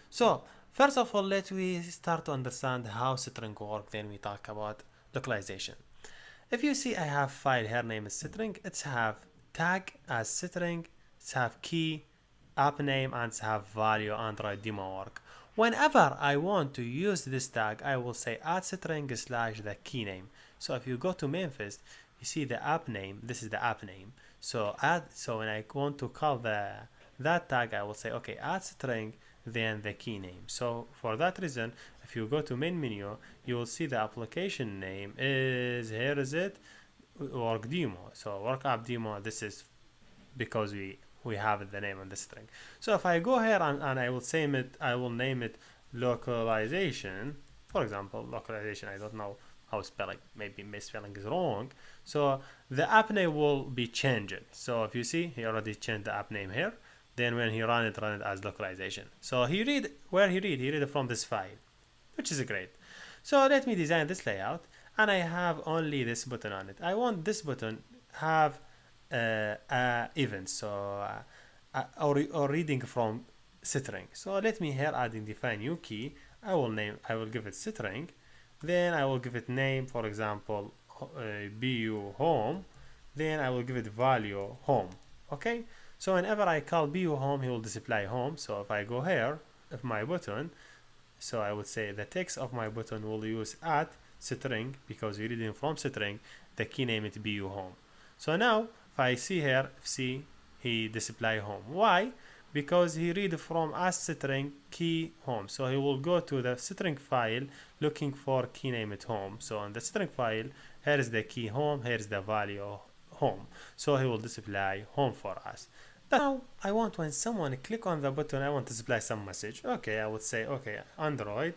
So first of all, let we start to understand how string work, then we talk about localization. If you see, I have file here name is string, it's have tag as string, it's have key, app name, and it's have value Android demo work. Whenever I want to use this tag, I will say add string / the key name. So if you go to Memphis, you see the app name. This is the app name. So when I want to call the that tag I will say, okay, add string, then the key name. So for that reason, if you go to main menu, you will see the application name is, here is it, work demo. So work app demo, this is because we have the name on the string. So if I go here and I will say it, I will name it localization, for example, localization, I don't know how spelling, maybe misspelling is wrong. So the app name will be changed. So if you see, he already changed the app name here. Then when he run it as localization. So he read it from this file, which is great. So let me design this layout, and I have only this button on it. I want this button have events, so or reading from string. So let me here adding define new key. I will give it string. Then I will give it name, for example, bu home. Then I will give it value home. Okay. So whenever I call bu home, he will display home. So if I go here, if my button, so I would say the text of my button will use at string because we're reading from string. The key name is bu home. So now if I see here, see he display home. Why? Because he read from as string key home. So he will go to the string file looking for key name at home. So on the string file, here is the key home, here is the value home. So he will display home for us. Now I want when someone click on the button, I want to display some message. Okay, I would say, okay, Android,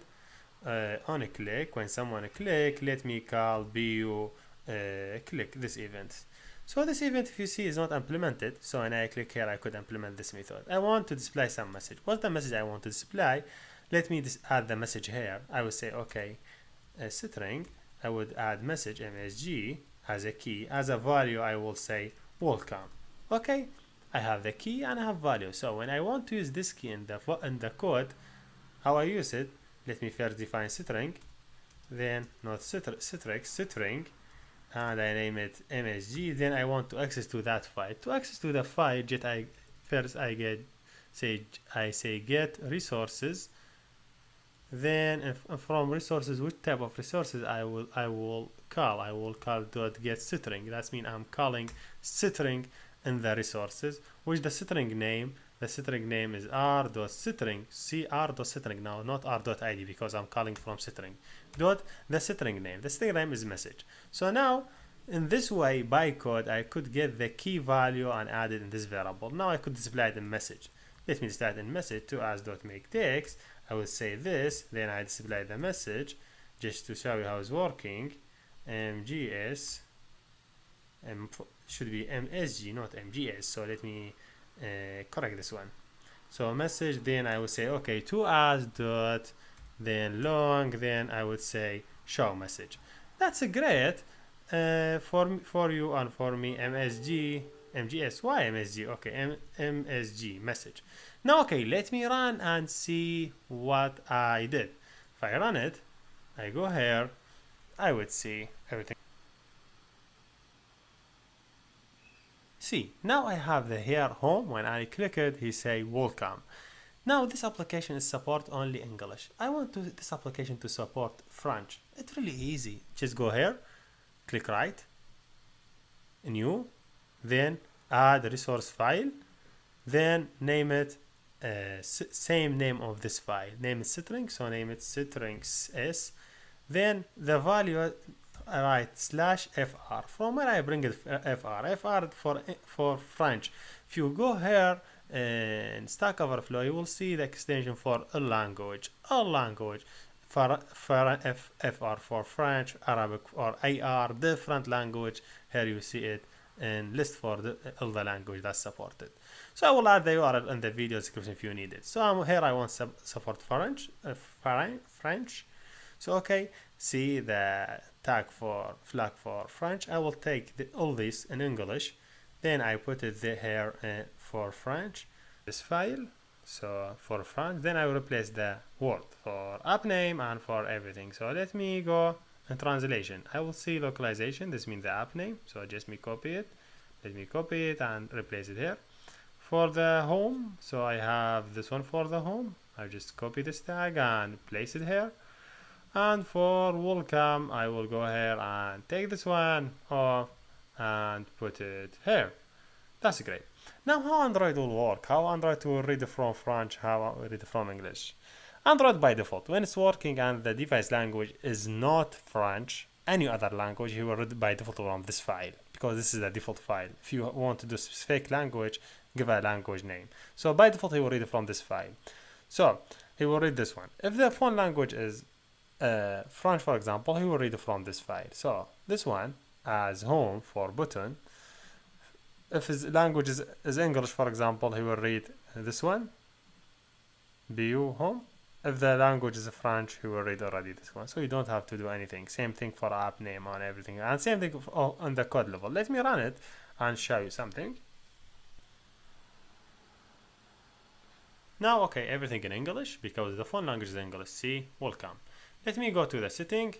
on a click, when someone click, let me call bu click this event. So this event, if you see, is not implemented. So when I click here, I could implement this method. I want to display some message. What's the message I want to display? Let me just add the message here. I would say, okay, string, I would add message msg as a key. As a value, I will say welcome. Okay, I have the key and I have value. So when I want to use this key in the code, how I use it, let me first define string, then not string, and I name it msg. Then I want to access to that file. To access to the file, I say get resources. Then from resources, which type of resources I will call dot get string. That means I'm calling string in the resources, which the string name is r.string, r.string now, not r.id, because I'm calling from string. Dot the string name. The string name is message. So now in this way, by code, I could get the key value and add it in this variable. Now I could display it in message. Let me display it in message to as.make text. I will say this, then I display the message just to show you how it's working. mgs should be msg, not mgs. So let me correct this one. So message, then I will say, okay, to as dot, then long, then I would say show message. That's a great for you and for me. mgs, why msg? Okay, msg message. Now, okay, let me run and see what I did. If I run it, I go here, I would see everything. See, now I have the here home. When I click it, he say welcome. Now this application is support only English. I want this application to support French. It's really easy. Just go here, click right, new, then add resource file, then name it same name of this file. Name it string, so name it strings s. Then the value right /fr. From where I bring it fr for French. If you go here in Stack Overflow, you will see the extension for a language. For FR for French, Arabic, or AR, different language. Here you see it in list for all the language that's supported. So I will add the URL in the video description if you need it. So here I want support French. So okay, see the tag for flag for French. I will take all this in English, then I put it here for French, this file. So for French, then I will replace the word for app name and for everything. So let me go in translation. I will see localization. This means the app name. So just me copy it. Let me copy it and replace it here. For the home, so I have this one for the home. I just copy this tag and place it here. And for welcome, I will go here and take this one off and put it here. That's great. Now how Android will work, how Android will read from French, how read from English. Android by default, when it's working and the device language is not French, any other language, he will read by default from this file, because this is the default file. If you want to do specific language, give a language name. So by default, he will read it from this file. So he will read this one. If the phone language is French, for example, he will read it from this file. So this one as home for button. If his language is English, for example, he will read this one, BU home. If the language is French, he will read already this one. So you don't have to do anything. Same thing for app name and everything. And same thing on the code level. Let me run it and show you something. Now, okay, everything in English because the phone language is English. See, welcome. Let me go to the setting.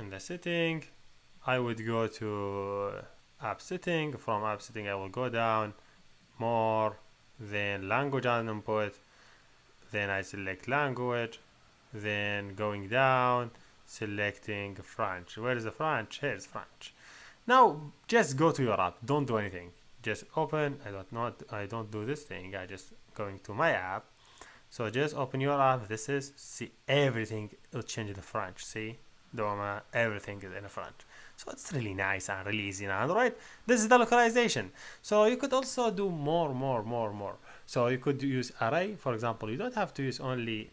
In the setting, I would go to app setting. From app setting, I will go down more, then language and input. Then I select language, then going down, selecting French. Where is the French? Here's French. Now just go to your app. Don't do anything. Just open. I don't do this thing. I just going to my app. So just open your app. This is, see, everything will change to French. See, Doma, everything is in French. So it's really nice and really easy in Android. This is the localization. So you could also do more. So you could use array, for example. You don't have to use only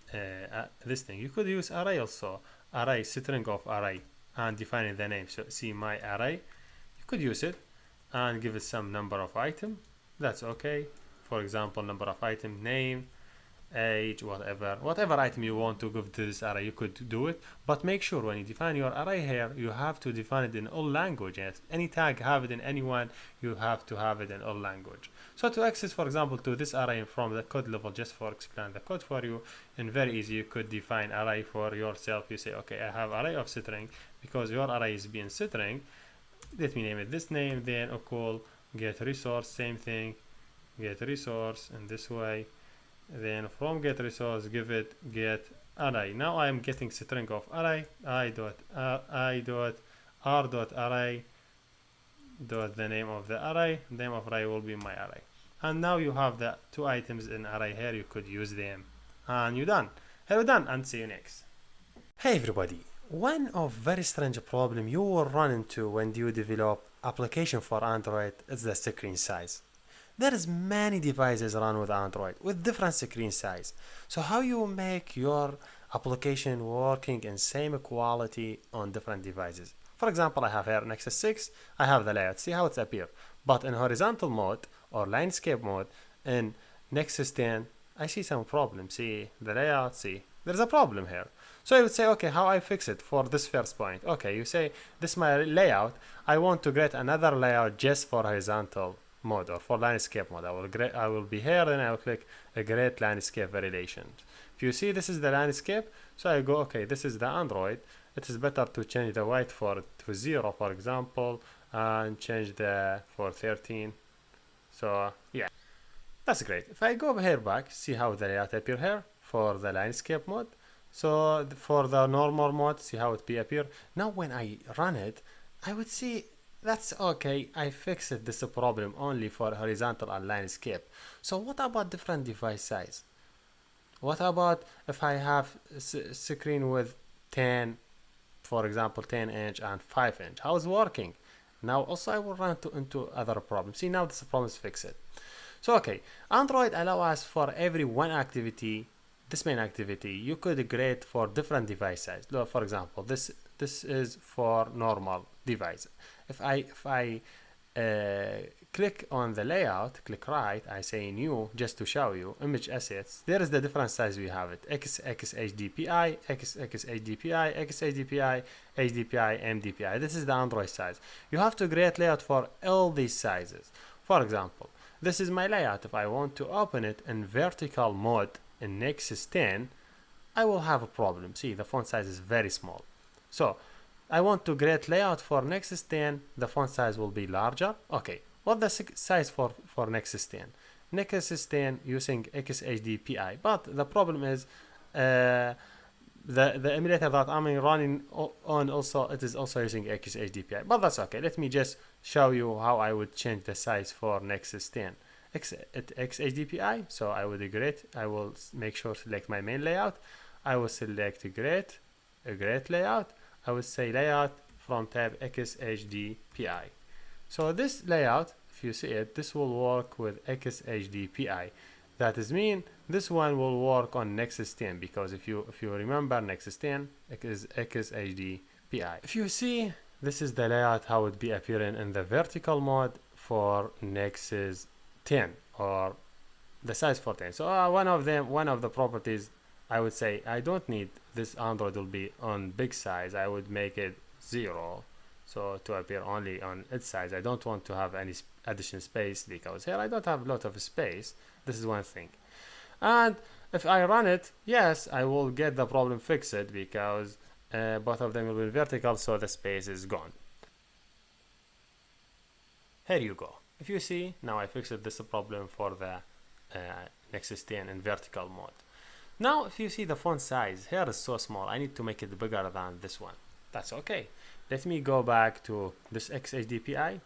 this thing. You could use array also. Array, string of array, and defining the name. So see my array. You could use it and give it some number of item. That's okay. For example, number of item, name, age, whatever item you want to give to this array, you could do it. But make sure when you define your array here, you have to define it in all languages. Any tag, have it in anyone, you have to have it in all language. So to access, for example, to this array from the code level, just for explain the code for you, and very easy, you could define array for yourself. You say, okay, I have array of string, because your array is being string. Let me name it this name, then equal get resource, same thing, get resource in this way. Then from get resource, give it get array. Now I am getting string of array, I dot array dot the name of the array. Name of array will be my array. And now you have the two items in array here. You could use them, and you're done. Hello, done, and see you next. Hey everybody, one of very strange problem you will run into when you develop application for Android is the screen size. There is many devices run with Android with different screen size. So how you make your application working in same quality on different devices? For example, I have here Nexus 6, I have the layout, see how it's appear. But in horizontal mode or landscape mode in Nexus 10, I see some problem. See the layout, see there's a problem here. So I would say, okay, how I fix it for this first point? Okay, you say this is my layout. I want to create another layout just for horizontal mode or for landscape mode. I will be here, then I will click a create landscape variation. If you see this is the landscape, so I go, okay, this is the Android. It is better to change the white to 0, for example, and change the for 13. So yeah, that's great. If I go here back, see how the layout appear here for the landscape mode. So for the normal mode, see how it appear. Now when I run it, I would see that's okay. I fixed this problem only for horizontal and landscape. So what about different device size? What about if I have screen with 10, for example, 10 inch and 5 inch? How is working? Now also I will run into other problems. See, now this problem is fixed. So okay, Android allow us for every one activity, this main activity, you could create for different device size. Look, for example, this is for normal device. If I click on the layout, click right, I say new, just to show you image assets. There is the different size we have it: XHDPI, XHDPI, XHDPI, HDPI, MDPI. This is the Android size. You have to create layout for all these sizes. For example, this is my layout. If I want to open it in vertical mode in Nexus 10, I will have a problem. See, the font size is very small. So I want to create layout for Nexus 10, the font size will be larger. Okay, what the size for Nexus 10? Nexus 10 using XHDPI, but the problem is the emulator that I'm running on also, it is also using XHDPI, but that's okay. Let me just show you how I would change the size for Nexus 10. XHDPI. So I would I will make sure to select my main layout. I will select a grid layout. I would say layout from tab XHDPI. So this layout, if you see it, this will work with XHDPI. That is mean this one will work on Nexus 10, because if you remember, Nexus 10 is XHDPI. If you see, this is the layout how it would be appearing in the vertical mode for Nexus 10, or the size for 10. So one of the properties, I would say I don't need this Android will be on big size. I would make it 0, so to appear only on its size. I don't want to have any additional space, because here I don't have a lot of space. This is one thing. And if I run it, yes, I will get the problem fixed, because both of them will be vertical, so the space is gone. Here you go. If you see, now I fixed this problem for the Nexus 10 in vertical mode. Now if you see the font size here is so small, I need to make it bigger than this one. That's okay. Let me go back to this XHDPI.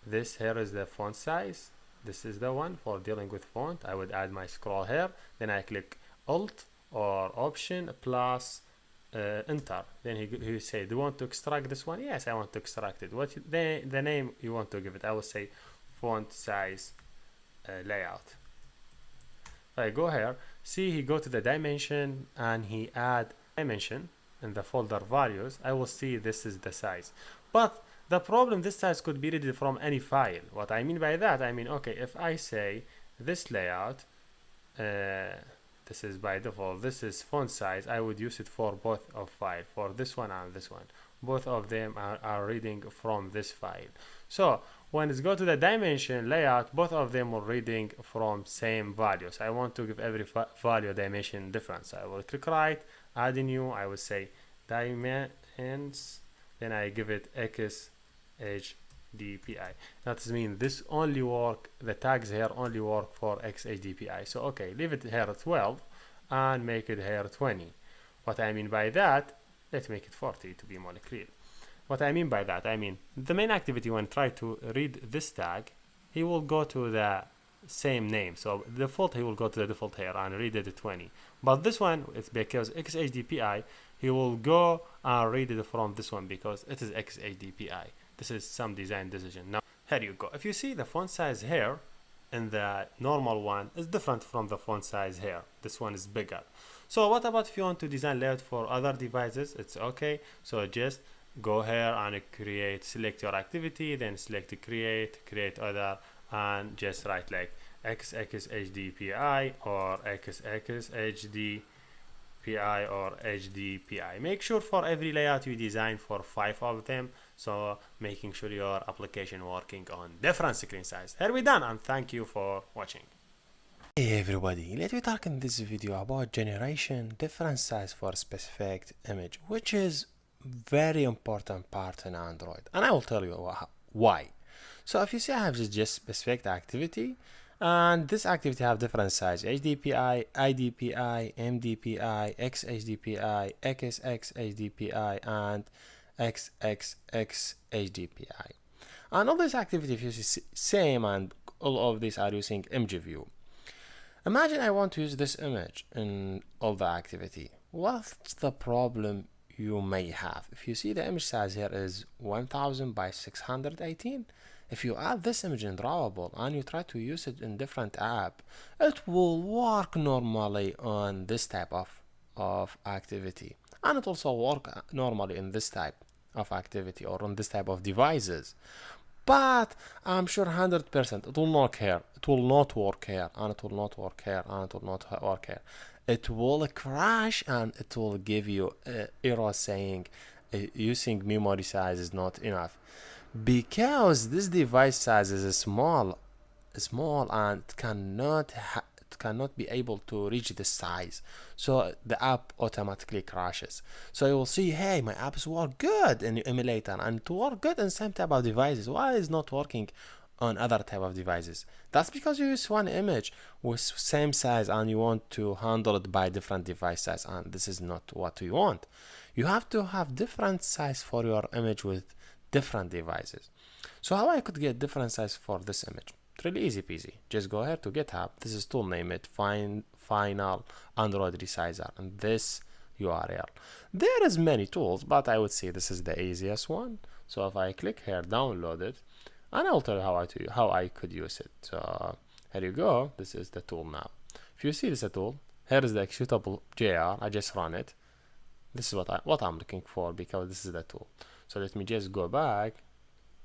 This here is the font size. This is the one for dealing with font. I would add my scroll here, then I click Alt or Option plus Enter. Then he say, do you want to extract this one? Yes, I want to extract it. What the name you want to give it? I will say font size layout. If I go here, see, he go to the dimension and he add dimension in the folder values. I will see this is the size, but the problem, this size could be read from any file. What I mean by that, I mean, okay, if I say this layout, this is by default, this is font size, I would use it for both of file, for this one and this one. Both of them are reading from this file. So when it's go to the dimension layout, both of them are reading from same values. I want to give every value a dimension difference. I will click right, add a new, I will say dimensions, then I give it XHDPI. That means this only work, the tags here only work for XHDPI. So okay, leave it here at 12 and make it here 20. What I mean by that, let's make it 40 to be more clear. What I mean by that, I mean the main activity when try to read this tag, he will go to the same name. So default, he will go to the default here and read it at 20. But this one, it's because XHDPI, he will go and read it from this one because it is XHDPI. This is some design decision. Now, here you go. If you see the font size here in the normal one is different from the font size here. This one is bigger. So what about if you want to design layout for other devices? It's okay. So just go here and select your activity, then select create other, and just write like XXHDPI or XXHDPI or HDPI. Make sure for every layout you design for 5 of them, so making sure your application working on different screen size. Here we done, and thank you for watching. Hey everybody, let me talk in this video about generation different size for specific image, which is very important part in Android, and I will tell you why. So if you see, I have just specific activity, and this activity have different size: HDPI, IDPI, MDPI, XHDPI, XXHDPI, and XXXHDPI. And all this activity, if you see, same, and all of these are using image view. Imagine I want to use this image in all the activity. What's the problem you may have? If you see, the image size here is 1000 by 618. If you add this image in drawable and you try to use it in different app, it will work normally on this type of activity, and it also work normally in this type of activity or on this type of devices. But I'm sure 100% it will not here, it will not work here, and it will not work here, and it will not work here. It will crash and it will give you error saying using memory size is not enough, because this device size is small and it cannot be able to reach this size, so the app automatically crashes. So you will see, hey, my apps work good in emulator and it work good in some type of devices. Why is not working on other type of devices? That's because you use one image with same size and you want to handle it by different device size, and this is not what we want. You have to have different size for your image with different devices. So how I could get different size for this image? It's really easy peasy. Just go ahead to GitHub. This is tool, name it final Android resizer, and this URL. There is many tools, but I would say this is the easiest one. So if I click here, download it, and I'll tell you how I could use it. So here you go. This is the tool now. If you see this tool, here is the executable JR. I just run it. This is what I'm looking for, because this is the tool. So let me just go back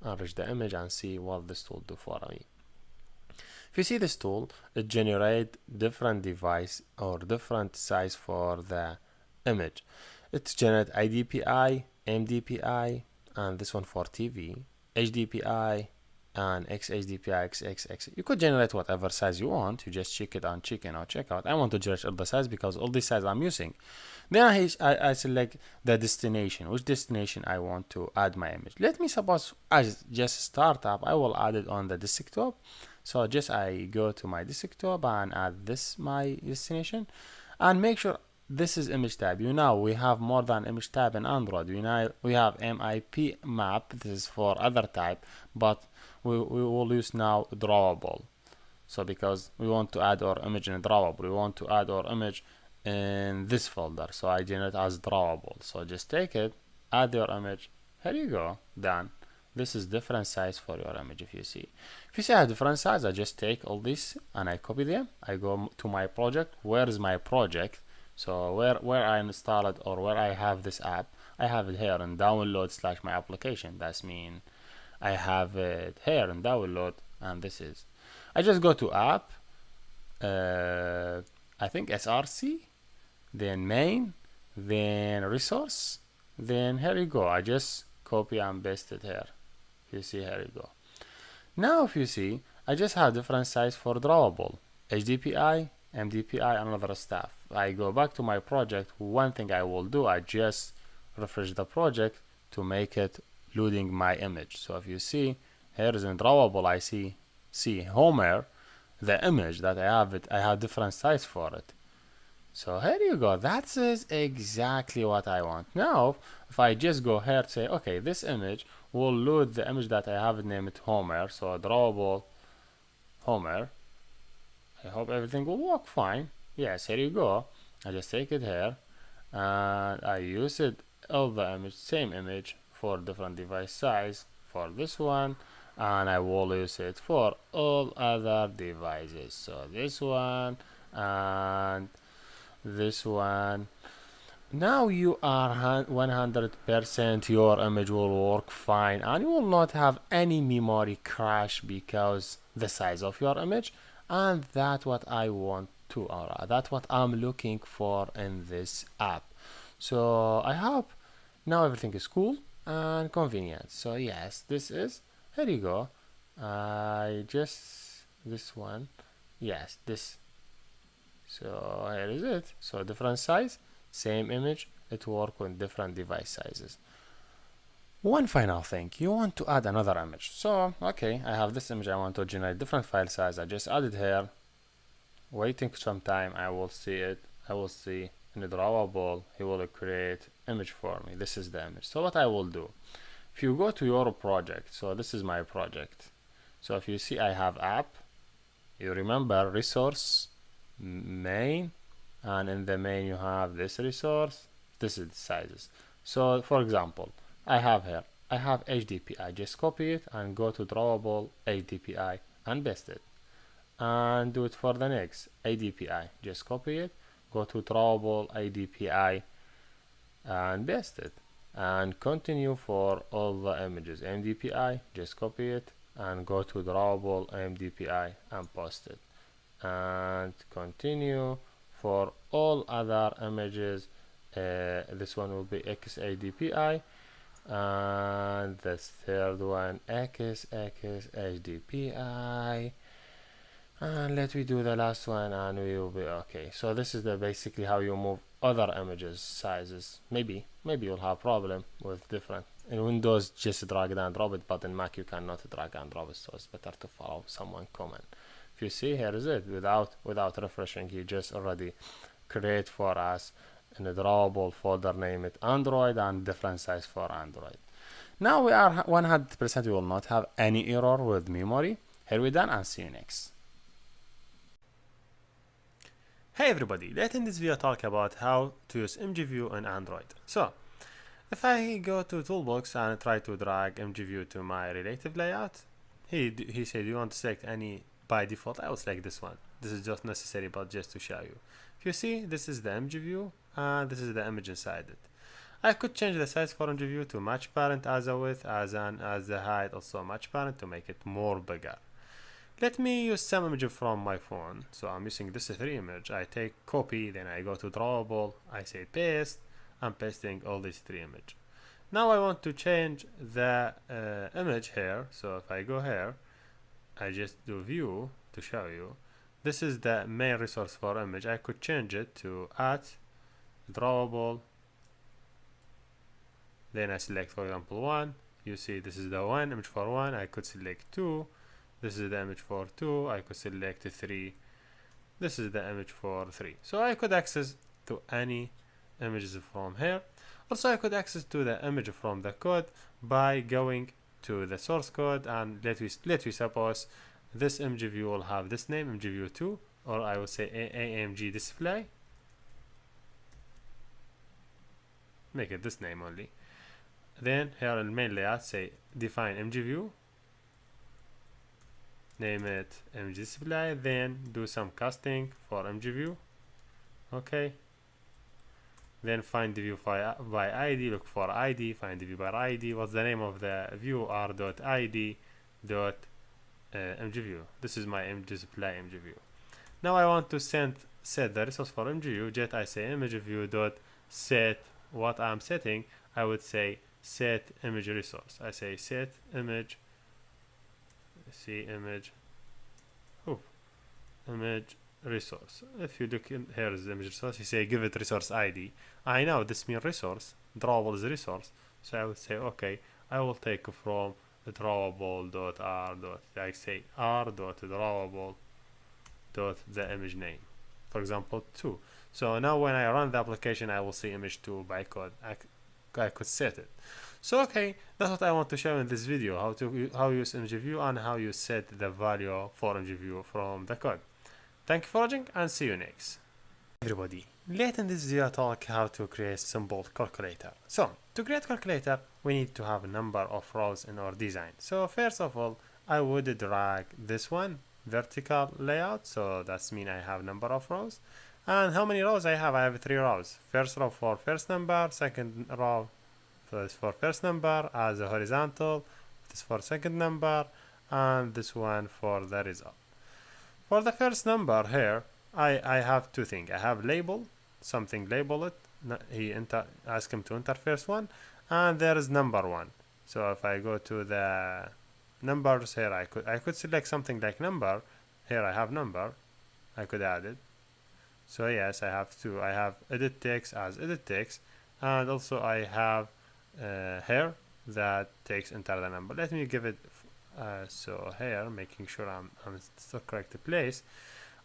and reach the image and see what this tool do for me. If you see this tool, it generate different device or different size for the image. It generate IDPI, MDPI, and this one for TV, HDPI, and XHDPI, XXX. You could generate whatever size you want. You just check it on check in or check out. I want to generate all the size because all the size I'm using. Then I select the destination, which destination I want to add my image. Let me suppose as just start up, I will add it on the desktop. So just I go to my desktop and add this my destination, and make sure this is image tab. You know, we have more than image tab in Android. We have MIP map. This is for other type, but we will use now drawable. So because we want to add our image in drawable, we want to add our image in this folder. So I generate as drawable. So just take it, add your image. Here you go, done. This is different size for your image. If you see I have different size, I just take all this and I copy them. I go to my project. Where is my project? So where I install it or where I have this app, I have it here in download / my application. That's mean I have it here in download, and this is, I just go to app, I think SRC, then main, then resource, then here you go. I just copy and paste it here. You see, here you go. Now if you see, I just have different size for drawable, HDPI, MDPI, and other stuff. I go back to my project. One thing I will do, I just refresh the project to make it loading my image. So if you see, here is in drawable, I see Homer, the image that I have different size for it. So here you go. That is exactly what I want. Now, if I just go here to say, okay, this image will load the image that I have named Homer. So drawable Homer. I hope everything will work fine. Yes, here you go. I just take it here and I use it all the image, same image for different device size for this one, and I will use it for all other devices. So this one and this one. Now you are 100% your image will work fine, and you will not have any memory crash because the size of your image. And that's what I want to, or that's what I'm looking for in this app. So I hope now everything is cool and convenient. So yes, this is, here you go. This one, yes, this. So here is it. So different size, same image, it work with different device sizes. One final thing, you want to add another image. So, okay, I have this image, I want to generate different file size. I just add it here, waiting some time, I will see it. I will see in the drawable, he will create image for me. This is the image. So what I will do, if you go to your project, so this is my project. So if you see I have app, you remember resource, main, and in the main you have this resource, this is the sizes. So for example, I have HDPI, just copy it and go to drawable HDPI and paste it, and do it for the next ADPI, just copy it, go to drawable ADPI and paste it, and continue for all the images. MDPI, just copy it and go to drawable MDPI and post it, and continue for all other images. This one will be XADPI, and this third one XHDPI, and let me do the last one and we will be okay. So this is the basically how you move other images sizes. Maybe you'll have problem with different in Windows, just drag and drop it, but in Mac you cannot drag and drop it, so it's better to follow someone command. If you see, here is it, without refreshing, he just already create for us in a drawable folder, name it Android, and different size for Android. Now we are 100% we will not have any error with memory. Here we're done, and see you next. Hey everybody, let's in this video talk about how to use MGView on Android. So, if I go to Toolbox and try to drag MGView to my relative layout, he said you want to select any by default. I will select this one. This is just necessary, but just to show you. If you see, this is the MGView and this is the image inside it. I could change the size for MGView to match parent as a width, as the height, also match parent to make it more bigger. Let me use some image from my phone. So I'm using this 3 image. I take copy, then I go to drawable, I say paste. I'm pasting all these 3 image. Now I want to change the image here. So if I go here, I just do view to show you. This is the main resource for image. I could change it to drawable. Then I select, for example, 1. You see this is the 1 image for 1. I could select 2. This is the image for 2. I could select 3. This is the image for 3. So I could access to any images from here. Also I could access to the image from the code by going to the source code, and let we suppose this MGView will have this name, MGView2, or I will say AMG display. Make it this name only. Then here in main layout say define MGView. Name it MG display, then do some casting for MGView. Okay. Then find the view by ID, look for ID, find the view by ID. What's the name of the view? r.id.mgview. This is my display MGView. Now I want to set the resource for MGView. Just I say imageview dot set what I'm setting. I would say set image resource. I say set image. See image resource. If you look in here is the image resource, you say give it resource ID. I know this means resource. Drawable is resource, so I would say okay, I will take from drawable.r. I say r.drawable dot the image name, for example 2. So now when I run the application, I will see image 2 by code. I could set it. So okay, that's what I want to show in this video, how you use MGView and how you set the value for MGView from the code. Thank you for watching and see you next. Everybody, later in this video talk how to create simple calculator. So to create calculator, we need to have a number of rows in our design. So first of all, I would drag this one vertical layout. So that's mean I have number of rows. And how many rows I have? I have 3 rows. First row for first number, second row is for first number as a horizontal, this for second number, and this one for the result. For the first number here, I have 2 things. I have label, something label it. Ask him to enter first one, and there is number 1. So if I go to the numbers here, I could select something like number. Here I have number. I could add it. So yes, I have 2. I have edit text as edit text, and also I have here that takes enter the number. Let me give it so here, making sure I'm still correct place.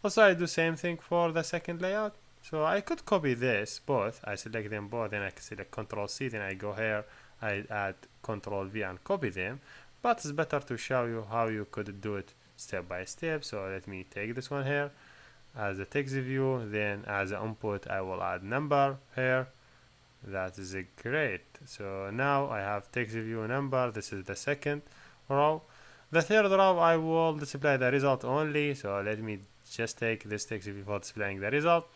Also I do same thing for the second layout. So I could copy this both. I select them both, then I can select Control C, then I go here, I add Control V and copy them. But it's better to show you how you could do it step by step. So let me take this one here as a text view, then as an input I will add number here. That is great. So now I have text view number. This is the second row. The third row I will display the result only. So let me just take this text view for displaying the result.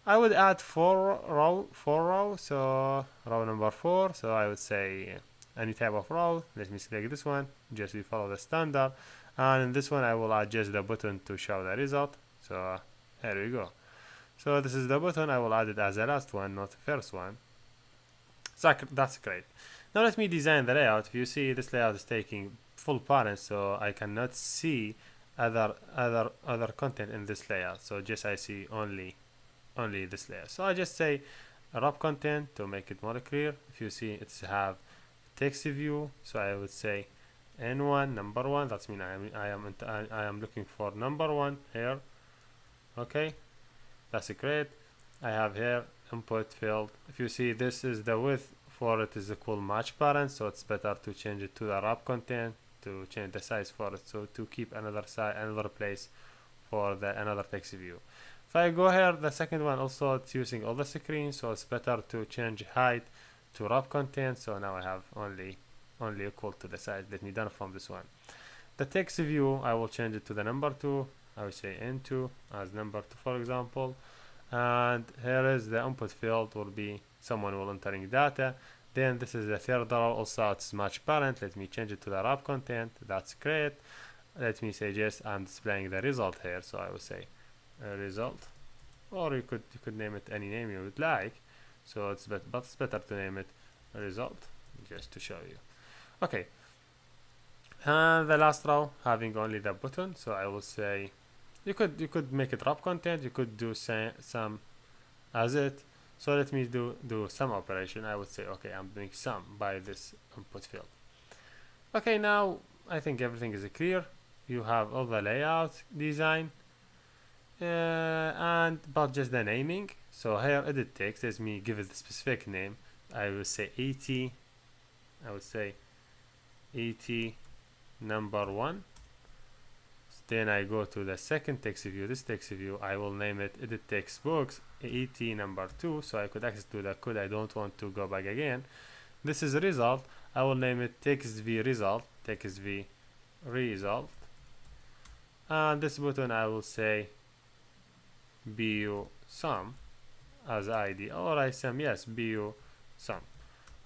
I would add 4 row. So row number 4. So I would say any type of row. Let me select this one. Just we follow the standard. And in this one I will add just the button to show the result. So here we go. So this is the button. I will add it as the last one, not the first one. So that's great. Now let me design the layout. If you see, this layout is taking full parents, so I cannot see other content in this layout. So just I see only this layer. So I just say wrap content to make it more clear. If you see, it's have text view. So I would say n1 number 1. That's mean I am looking for number 1 here. Okay, that's great. I have here input field. If you see, this is the width for it is equal match parent, so it's better to change it to the wrap content to change the size for it, so to keep another place for another text view. If I go here, the second one also it's using all the screen, so it's better to change height to wrap content. So now I have only equal to the size. Let me done from this one. The text view, I will change it to the number 2. I will say into as number 2, for example. And here is the input field will be someone will entering data. Then this is the third row, also it's match parent. Let me change it to the wrap content. That's great. Let me say yes, I'm displaying the result here, so I will say result, or you could name it any name you would like. So it's better to name it result, just to show you. Okay, and the last row having only the button, so I will say you could make it wrap content, you could do some as it. So let me do some operation. I would say okay, I'm doing some by this input field. Okay, now I think everything is clear. You have all the layout design but just the naming. So here edit text, let me give it the specific name. I will say 80, I would say 80 number 1. Then I go to the second text view. This text view I will name it edit text box 80 number 2, so I could access to the code. I don't want to go back again. This is result. I will name it text v result, text v result. And this button I will say bu sum as ID, or I sum, yes, bu sum.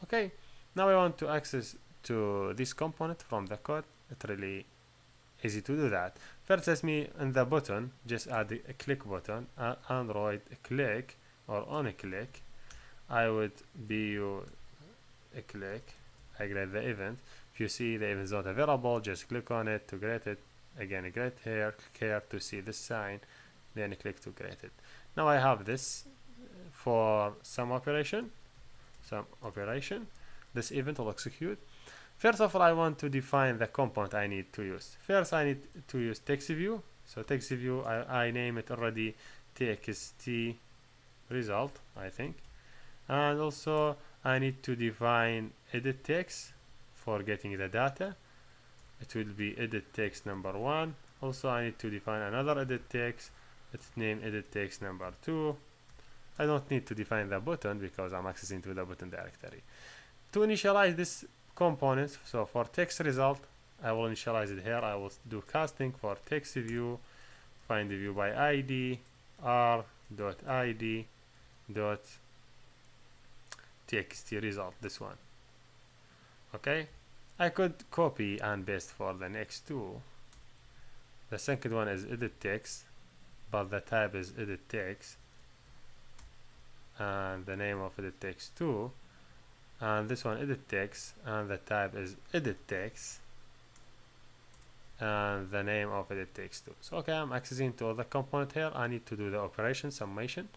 Okay, now I want to access to this component from the code. It's really easy to do that. First, let me in the button just add a click button, Android click or on a click. I would bu a click. I grade the event. If you see the event is not available, just click on it to grade it. Again, grade here, click here to see this sign, then click to grade it. Now I have this for some operation. This event will execute. First of all, I want to define the component I need to use. First, I need to use text view. So text view, I name it already text result, I think. And also I need to define edit text for getting the data. It will be edit text number 1. Also I need to define another edit text. It's named edit text number 2. I don't need to define the button because I'm accessing to the button directory. To initialize this component, so for text result, I will initialize it here. I will do casting for text view, find the view by ID, r.id dot txt result, this one. Okay, I could copy and paste for the next two. The second one is edit text, but the type is edit text, and the name of edit text 2, and this one edit text, and the type is edit text, and the name of edit text 2. So okay, I'm accessing to the component here. I need to do the operation summation.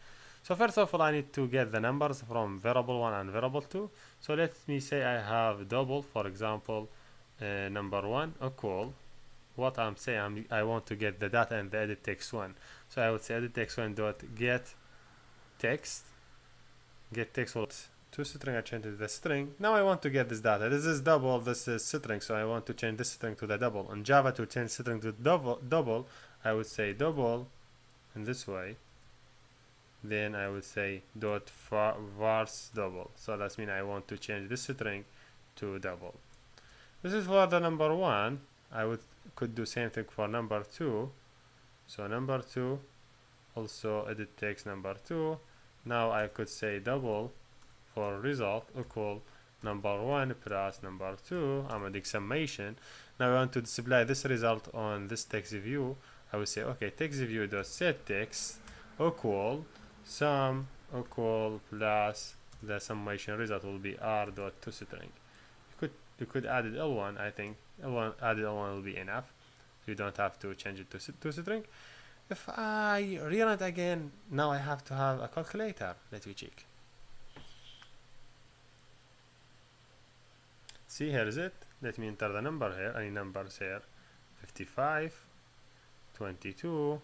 So first of all, I need to get the numbers from variable 1 and variable 2. So let me say I have double, for example, number 1 equal, what I'm saying, I want to get the data in the edit text 1. So I would say edit text 1 dot get text will to string. I change the string. Now I want to get this data. This is double, this is string, so I want to change this string to the double. In Java, to change string to double, I would say double in this way. Then I would say dot vars double. So that means I want to change this string to double. This is for the number 1. I could do same thing for number 2. So number 2, also edit text number 2. Now I could say double for result equal number 1 plus number 2. I'm adding summation. Now I want to display this result on this text view. I would say okay, text view dot set text equal sum equal plus the summation result will be r dot toString. You could add it L1. I think added L1 will be enough. You don't have to change it to toString. If I rerun it again, now I have to have a calculator. Let me check. See, here is it. Let me enter the number here. Any numbers here? 55, 22.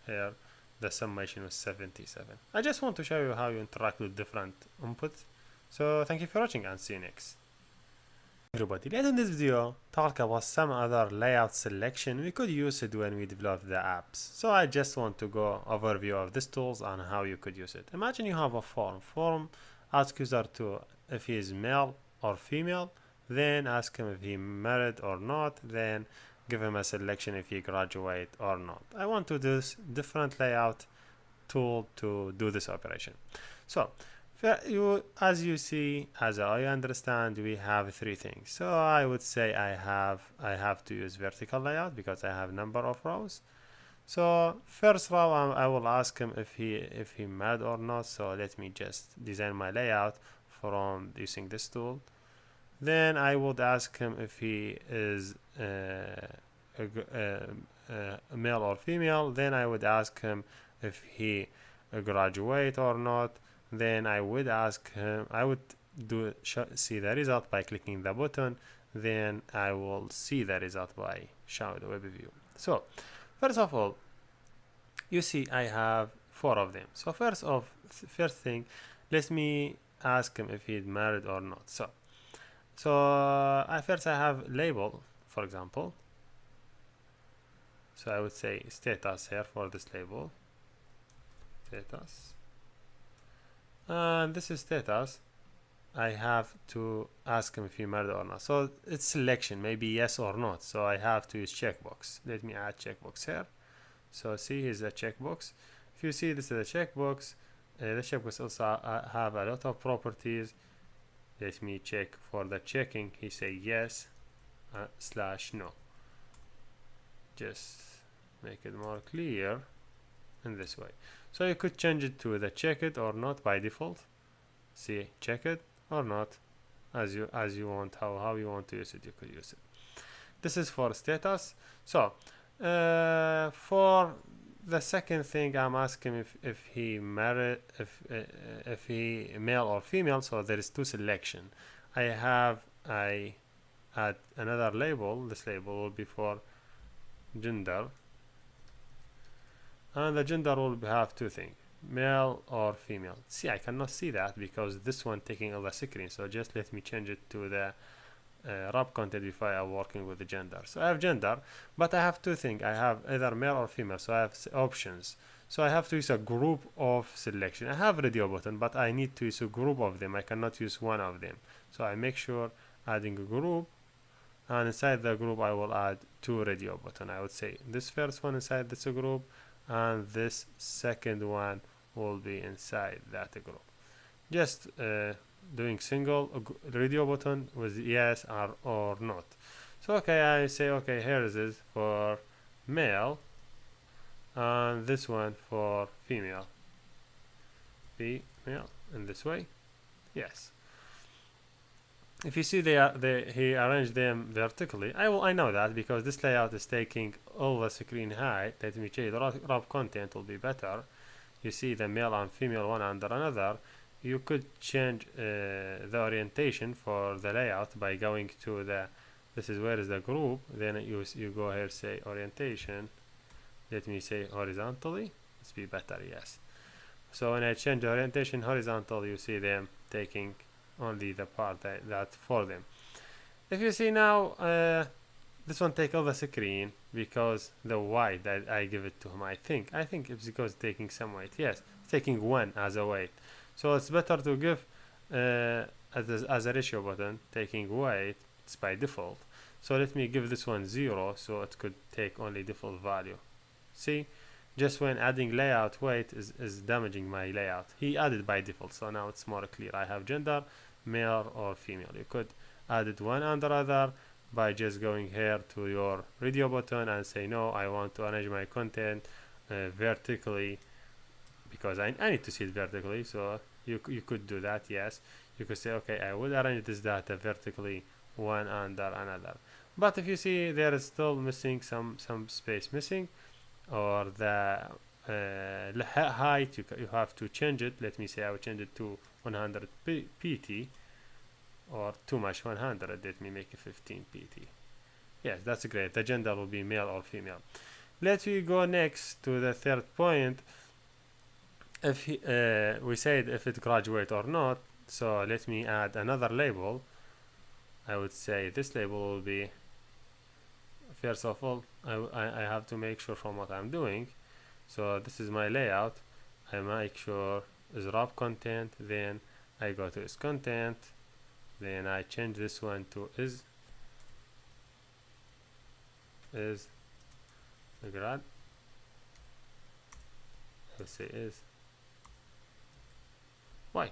Here, the summation was 77. I just want to show you how you interact with different inputs. So thank you for watching and see you next. Everybody, let's in this video talk about some other layout selection we could use it when we develop the apps. So I just want to go overview of these tools and how you could use it. Imagine you have a form ask user to if he is male or female, then ask him if he married or not, then give him a selection if he graduate or not. I want to do this different layout tool to do this operation. So as you see, as I understand, we have three things. So I would say I have to use vertical layout because I have number of rows. So first row I will ask him if he mad or not. So let me just design my layout from using this tool. Then I would ask him if he is male or female. Then I would ask him if he graduate or not. Then I would ask him, I would see the result by clicking the button. Then I will see the result by showing the web view. So first of all, you see I have 4 of them. So first thing, let me ask him if he's married or not. So first I have label, for example. So I would say status here for this label, status. And this is status. I have to ask him if he married or not. So it's selection, maybe yes or not. So I have to use checkbox. Let me add checkbox here. So see, here's a checkbox. If you see, this is a checkbox. The checkbox also have a lot of properties. Let me check for the checking. He say yes / no. Just make it more clear in this way. So you could change it to the check it or not by default. See, check it or not, as you want, how you want to use it, you could use it. This is for status. So for the second thing, I'm asking if he married, if he male or female. So there is 2 selection. I add another label. This label will be for gender. And the gender will have 2 things, male or female. See, I cannot see that because this one taking all the screen. So just let me change it to the wrap content before I'm working with the gender. So I have gender, but I have 2 things. I have either male or female. So I have options. So I have to use a group of selection. I have radio button, but I need to use a group of them. I cannot use one of them. So I make sure adding a group, and inside the group I will add 2 radio button. I would say this first one inside this group, and this second one will be inside that group. Just doing single radio button with yes or not. So okay, I say okay, here it is for male, and this one for female. Female in this way, yes. If you see he arranged them vertically, I know that because this layout is taking all the screen height. Let me change the wrap content will be better. You see the male and female one under another. You could change the orientation for the layout by going to this is where is the group. Then you go here, say orientation. Let me say horizontally. Let's be better, yes. So when I change the orientation horizontal, you see them taking only the part that for them. If you see now, this one take all the screen because the weight that I give it to him. I think it's because taking some weight. Yes, taking 1 as a weight. So it's better to give as a ratio button taking weight. It's by default. So let me give this one 0, so it could take only default value. See, just when adding layout, weight is damaging my layout. He added by default, so now it's more clear. I have gender, male or female. You could add it one under other by just going here to your radio button and say no, I want to arrange my content vertically because I need to see it vertically. So you could do that. Yes, you could say okay, I will arrange this data vertically one under another. But if you see there is still missing some space missing, or the height, you have to change it. Let me say I will change it to 100 pt, or too much 100. Let me make it 15 pt. Yes, that's great. The gender will be male or female. Let me go next to the third point. If we said if it graduate or not, so let me add another label I would say this label will be, first of all, I have to make sure from what I'm doing. So this is my layout. I make sure is wrap content, then I go to is content, then I change this one to is grad. I would say is. Why?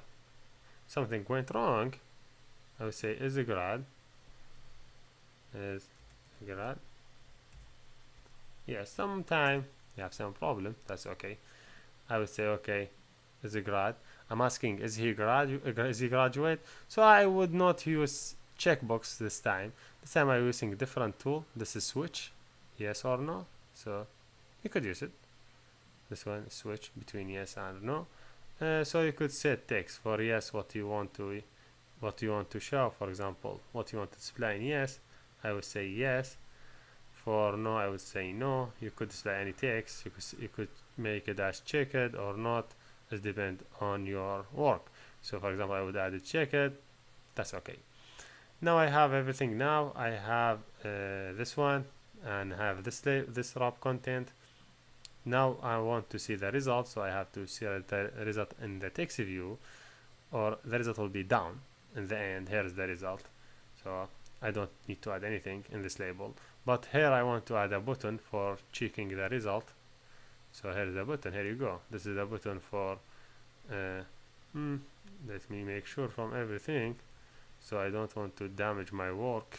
Something went wrong. I would say is a grad. Is a grad. Yeah, sometime you have some problem. That's okay. I would say okay, is a grad. I'm asking is he graduate? So I would not use checkbox this time. This time I'm using a different tool. This is switch, yes or no. So you could use it. This one switch between yes and no. So you could set text for yes what you want to show. For example, what you want to display in yes, I would say yes. For no, I would say no. You could display any text. You could make a dash checked or not. It depends on your work. So for example, I would add a checked. That's okay. Now I have everything. Now I have this one and have this wrap content. Now I want to see the result, so I have to see the result in the text view, or the result will be down in the end. Here is the result. So I don't need to add anything in this label. But here I want to add a button for checking the result. So here is the button. Here you go. This is the button for. Let me make sure from everything, so I don't want to damage my work.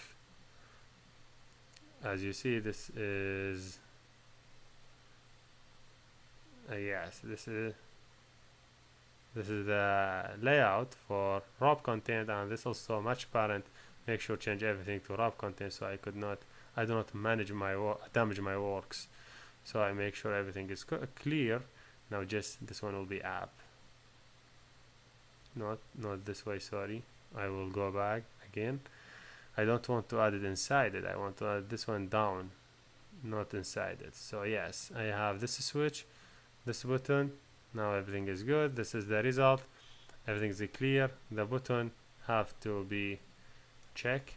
As you see, this is. Yes, this is the layout for wrap content, and this also match parent. Make sure change everything to wrap content, so I do not manage my damage my works. So I make sure everything is clear. Now just this one will be app. Not this way. Sorry, I will go back again. I don't want to add it inside it. I want to add this one down, not inside it. So yes, I have this switch. This button. Now everything is good. This is the result. Everything is clear. The button have to be check.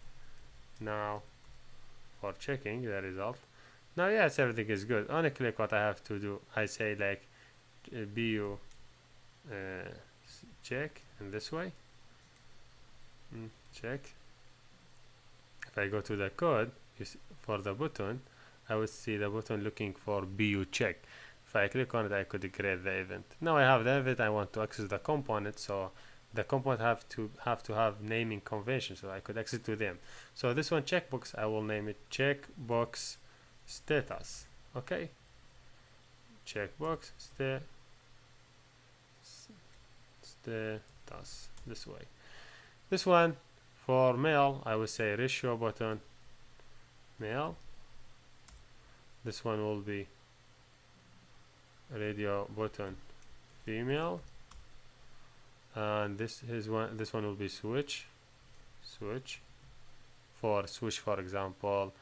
Now for checking the result. Now yes, everything is good. On a click, what I have to do, I say like bu check in this way. Check. If I go to the code for the button, I would see the button looking for bu check. If I click on it, I could create the event. Now I have the event. I want to access the component, so the component have to have naming convention, so I could access to them. So this one checkbox, I will name it checkbox status. Okay, checkbox status this way. This one for male, I would say ratio button male. This one will be radio button female, and this one will be switch for example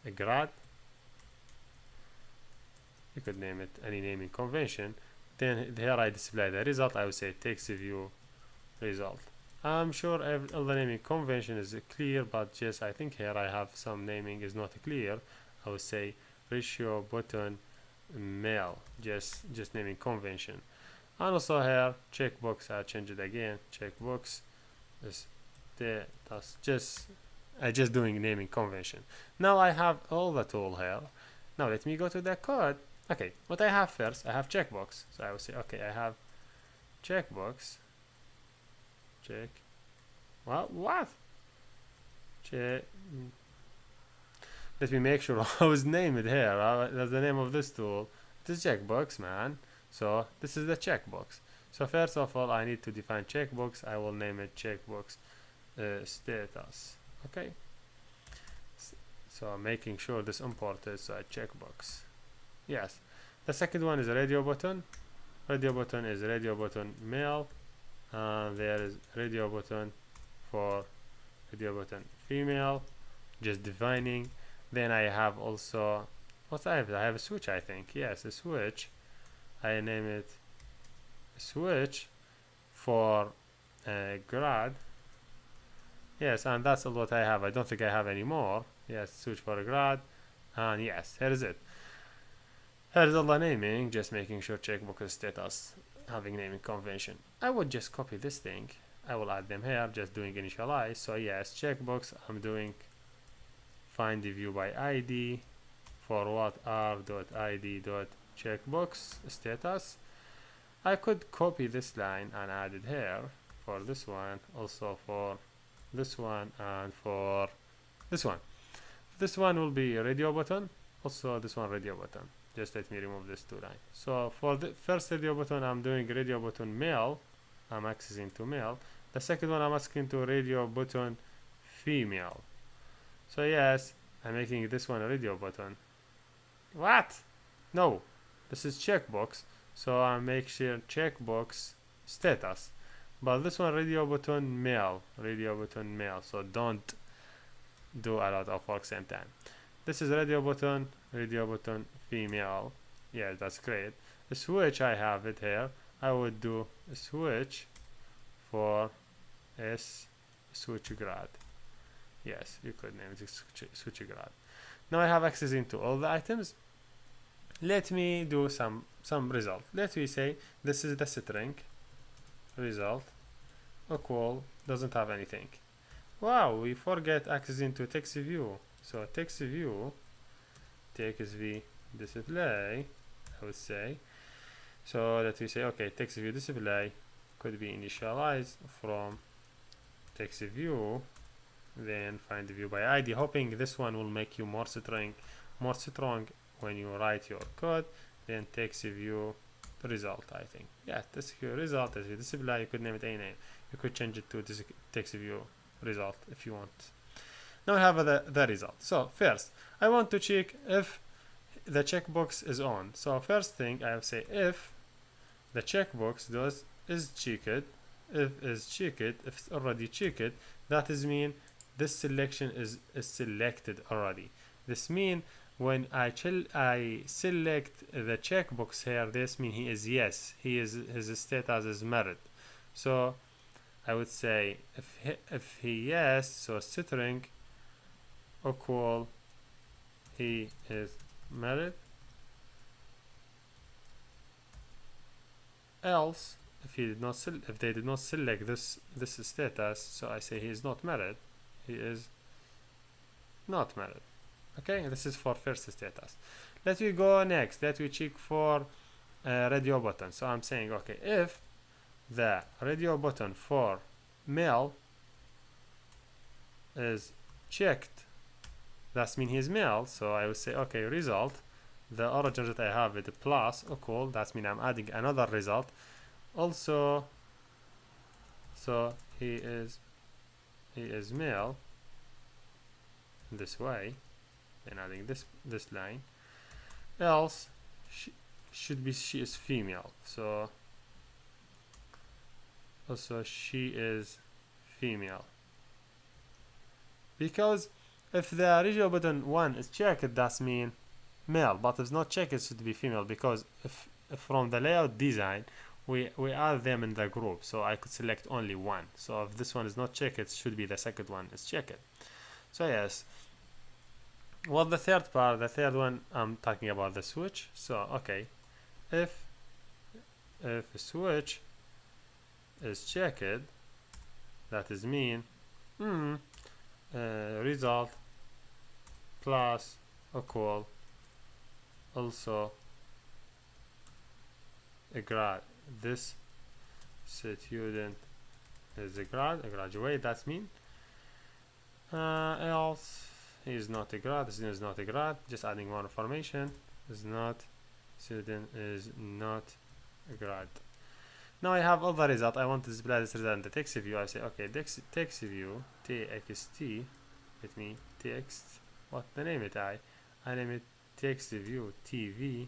a grad. You could name it any naming convention. Then here I display the result. I would say text view result. I'm sure all the naming convention is clear, but just I think here I have some naming is not clear. I would say ratio button male, just naming convention. And also here checkbox, I change it again. Checkbox is that's just doing naming convention. Now I have all the tool here. Now let me go to the code. Okay, what I have first, I have checkbox. So I will say, okay, I have checkbox. Check. What? Check. Let me make sure I was named here. That's the name of this tool. It is checkbox, man. So this is the checkbox. So first of all, I need to define checkbox. I will name it checkbox status. Okay. So I'm making sure this imported, so I checkbox. Yes. The second one is radio button. Radio button is radio button male. And there is radio button for radio button female. Just defining. Then I have also what I have a switch, I think. Yes, a switch. I name it switch for grad. Yes, and that's all what I have. I don't think I have any more. Yes, switch for a grad. And yes, here is it. Here is all the naming, just making sure checkbox status having naming convention. I would just copy this thing. I will add them here, just doing initialize. So yes, checkbox, I'm doing find the view by ID for what r.id.checkbox status. I could copy this line and add it here for this one, also for this one, and for this one. This one will be a radio button, also this one radio button. Just let me remove this two line. So for the first radio button, I'm doing radio button male. I'm accessing to male. The second one, I'm asking to radio button female. So yes, I'm making this one a radio button. What? No, this is checkbox. So I make sure checkbox status. But this one radio button male, radio button male. So don't do a lot of work same time. This is radio button female. Yeah, that's great. The switch, I have it here. I would do a switch for S switch grad. Yes, you could name it switch grad. Now I have access into all the items. Let me do some result. Let me say this is the string result equal doesn't have anything. Wow, we forget access into text view. So text view display, I would say. So let me say okay, text view display could be initialized from text view, then find the view by ID, hoping this one will make you more strong when you write your code. Then text view result, I think. Yeah, text view result is display. You could name it any name. You could change it to this text view result if you want. Now I have the result. So first, I want to check if the checkbox is on. So first thing I will say if the checkbox is checked. If it's already checked, that is mean this selection is selected already. This mean when I select the checkbox here, this mean he is yes, his status is married. So I would say if he yes, so string equal he is married. Else if they did not select this status, so I say he is not married. He is not married. Okay, this is for first status. Let me go next. Let me check for radio button. So I'm saying okay, if the radio button for male is checked, that means he's male. So I will say okay, result, the origin that I have is plus equal, that means I'm adding another result also. So he is male this way, then adding this line. Else she is female, so also she is female, because if the radio button 1 is checked, that mean male, but if it's not checked, it should be female, because if from the layout design we add them in the group, so I could select only one. So if this one is not checked, it should be the second one is checked. So yes. Well, the third part, the third one, I'm talking about the switch. So okay, if the switch is checked, that is mean result plus equal also a grad. This student is a graduate. That's mean. Else he is not a grad. This student is not a grad. Just adding more information. Student is not a grad. Now I have all the result. I want to display this result in the text view. I say okay, text view txt. Let me text. What the name it? I name it text view tv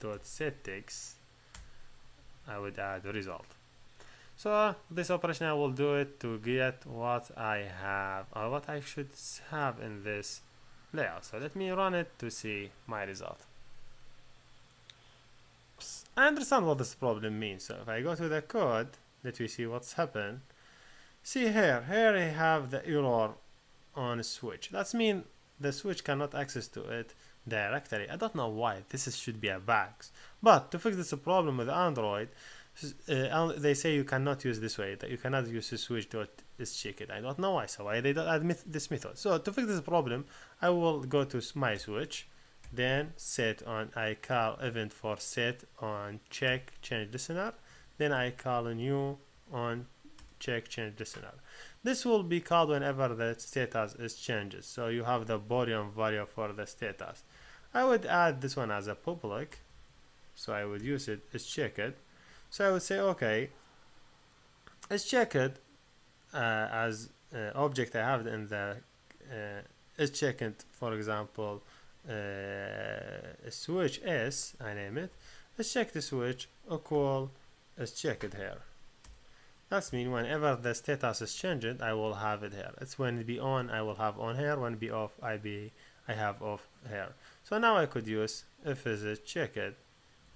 dot set text. I would add the result. So this operation I will do it to get what I have or what I should have in this layout. So let me run it to see my result. I understand what this problem means. So if I go to the code, let me see what's happened. See here I have the error on switch. That means the switch cannot access to it directly. I don't know why. Should be a bug. But to fix this problem with Android, they say you cannot use this way. That you cannot use the switch to check it. I don't know why. So why they don't admit this method. So to fix this problem, I will go to my switch, then set on. I call event for set on check change listener. Then I call a new on check change listener. This will be called whenever the status is changes. So you have the boolean value for the status. I would add this one as a public. So I would use it as check it. So I would say okay, is check it as object I have in the is check it, for example, switch S, I name it, is check the switch equal is check it here. That means whenever the status is changed, I will have it here. It's when it be on, I will have on here. When it be off, I have off here. So now I could use if is a check it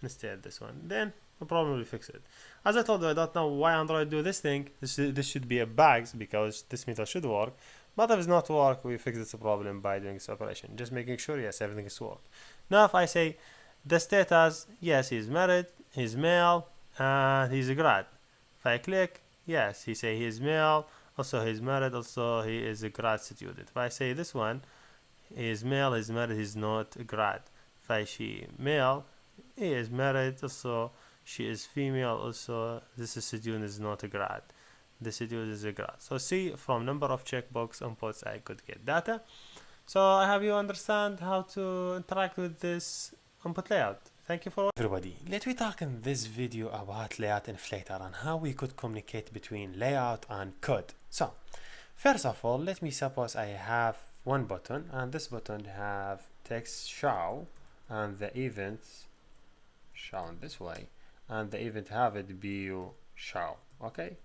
instead this one. Then the problem will fix it. As I told you, I don't know why Android do this thing. This should be a bug because this method should work. But if it's not work, we fix this problem by doing this operation. Just making sure yes everything is work. Now if I say the status, yes he's married, he's male, and he's a grad. If I click, yes, he say he's male, also he's married, also he is a grad student. If I say this one, he is male, he's married, he's not a grad. If I say male, he is married, also she is female, also this student is not a grad. The student is a grad. So see, from number of checkbox inputs I could get data. So I have you understand how to interact with this input layout. Thank you for everybody. Let me talk in this video about layout inflator and how we could communicate between layout and code. So first of all, let me suppose I have one button and this button have text show and the events shown this way and the event have it be show. Okay,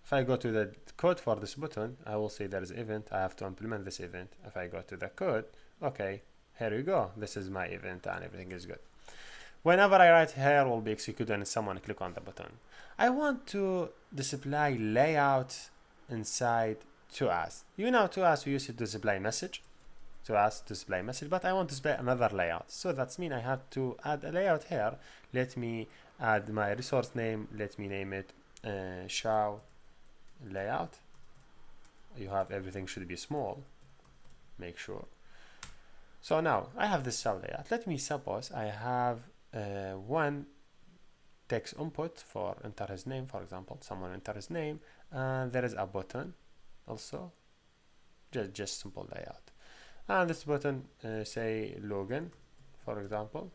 if I go to the code for this button, I will say there is event. I have to implement this event. If I go to the code, okay, here you go, this is my event and everything is good. Whenever I write here will be executed and someone click on the button. I want to display layout inside ToAs. You know ToAs we use it to display message. ToAs display message, but I want to display another layout. So that means I have to add a layout here. Let me add my resource name. Let me name it show layout. You have everything should be small. Make sure. So now I have this show layout. Let me suppose I have one text input for enter his name, for example, someone enter his name, and there is a button also, just simple layout, and this button say login, for example.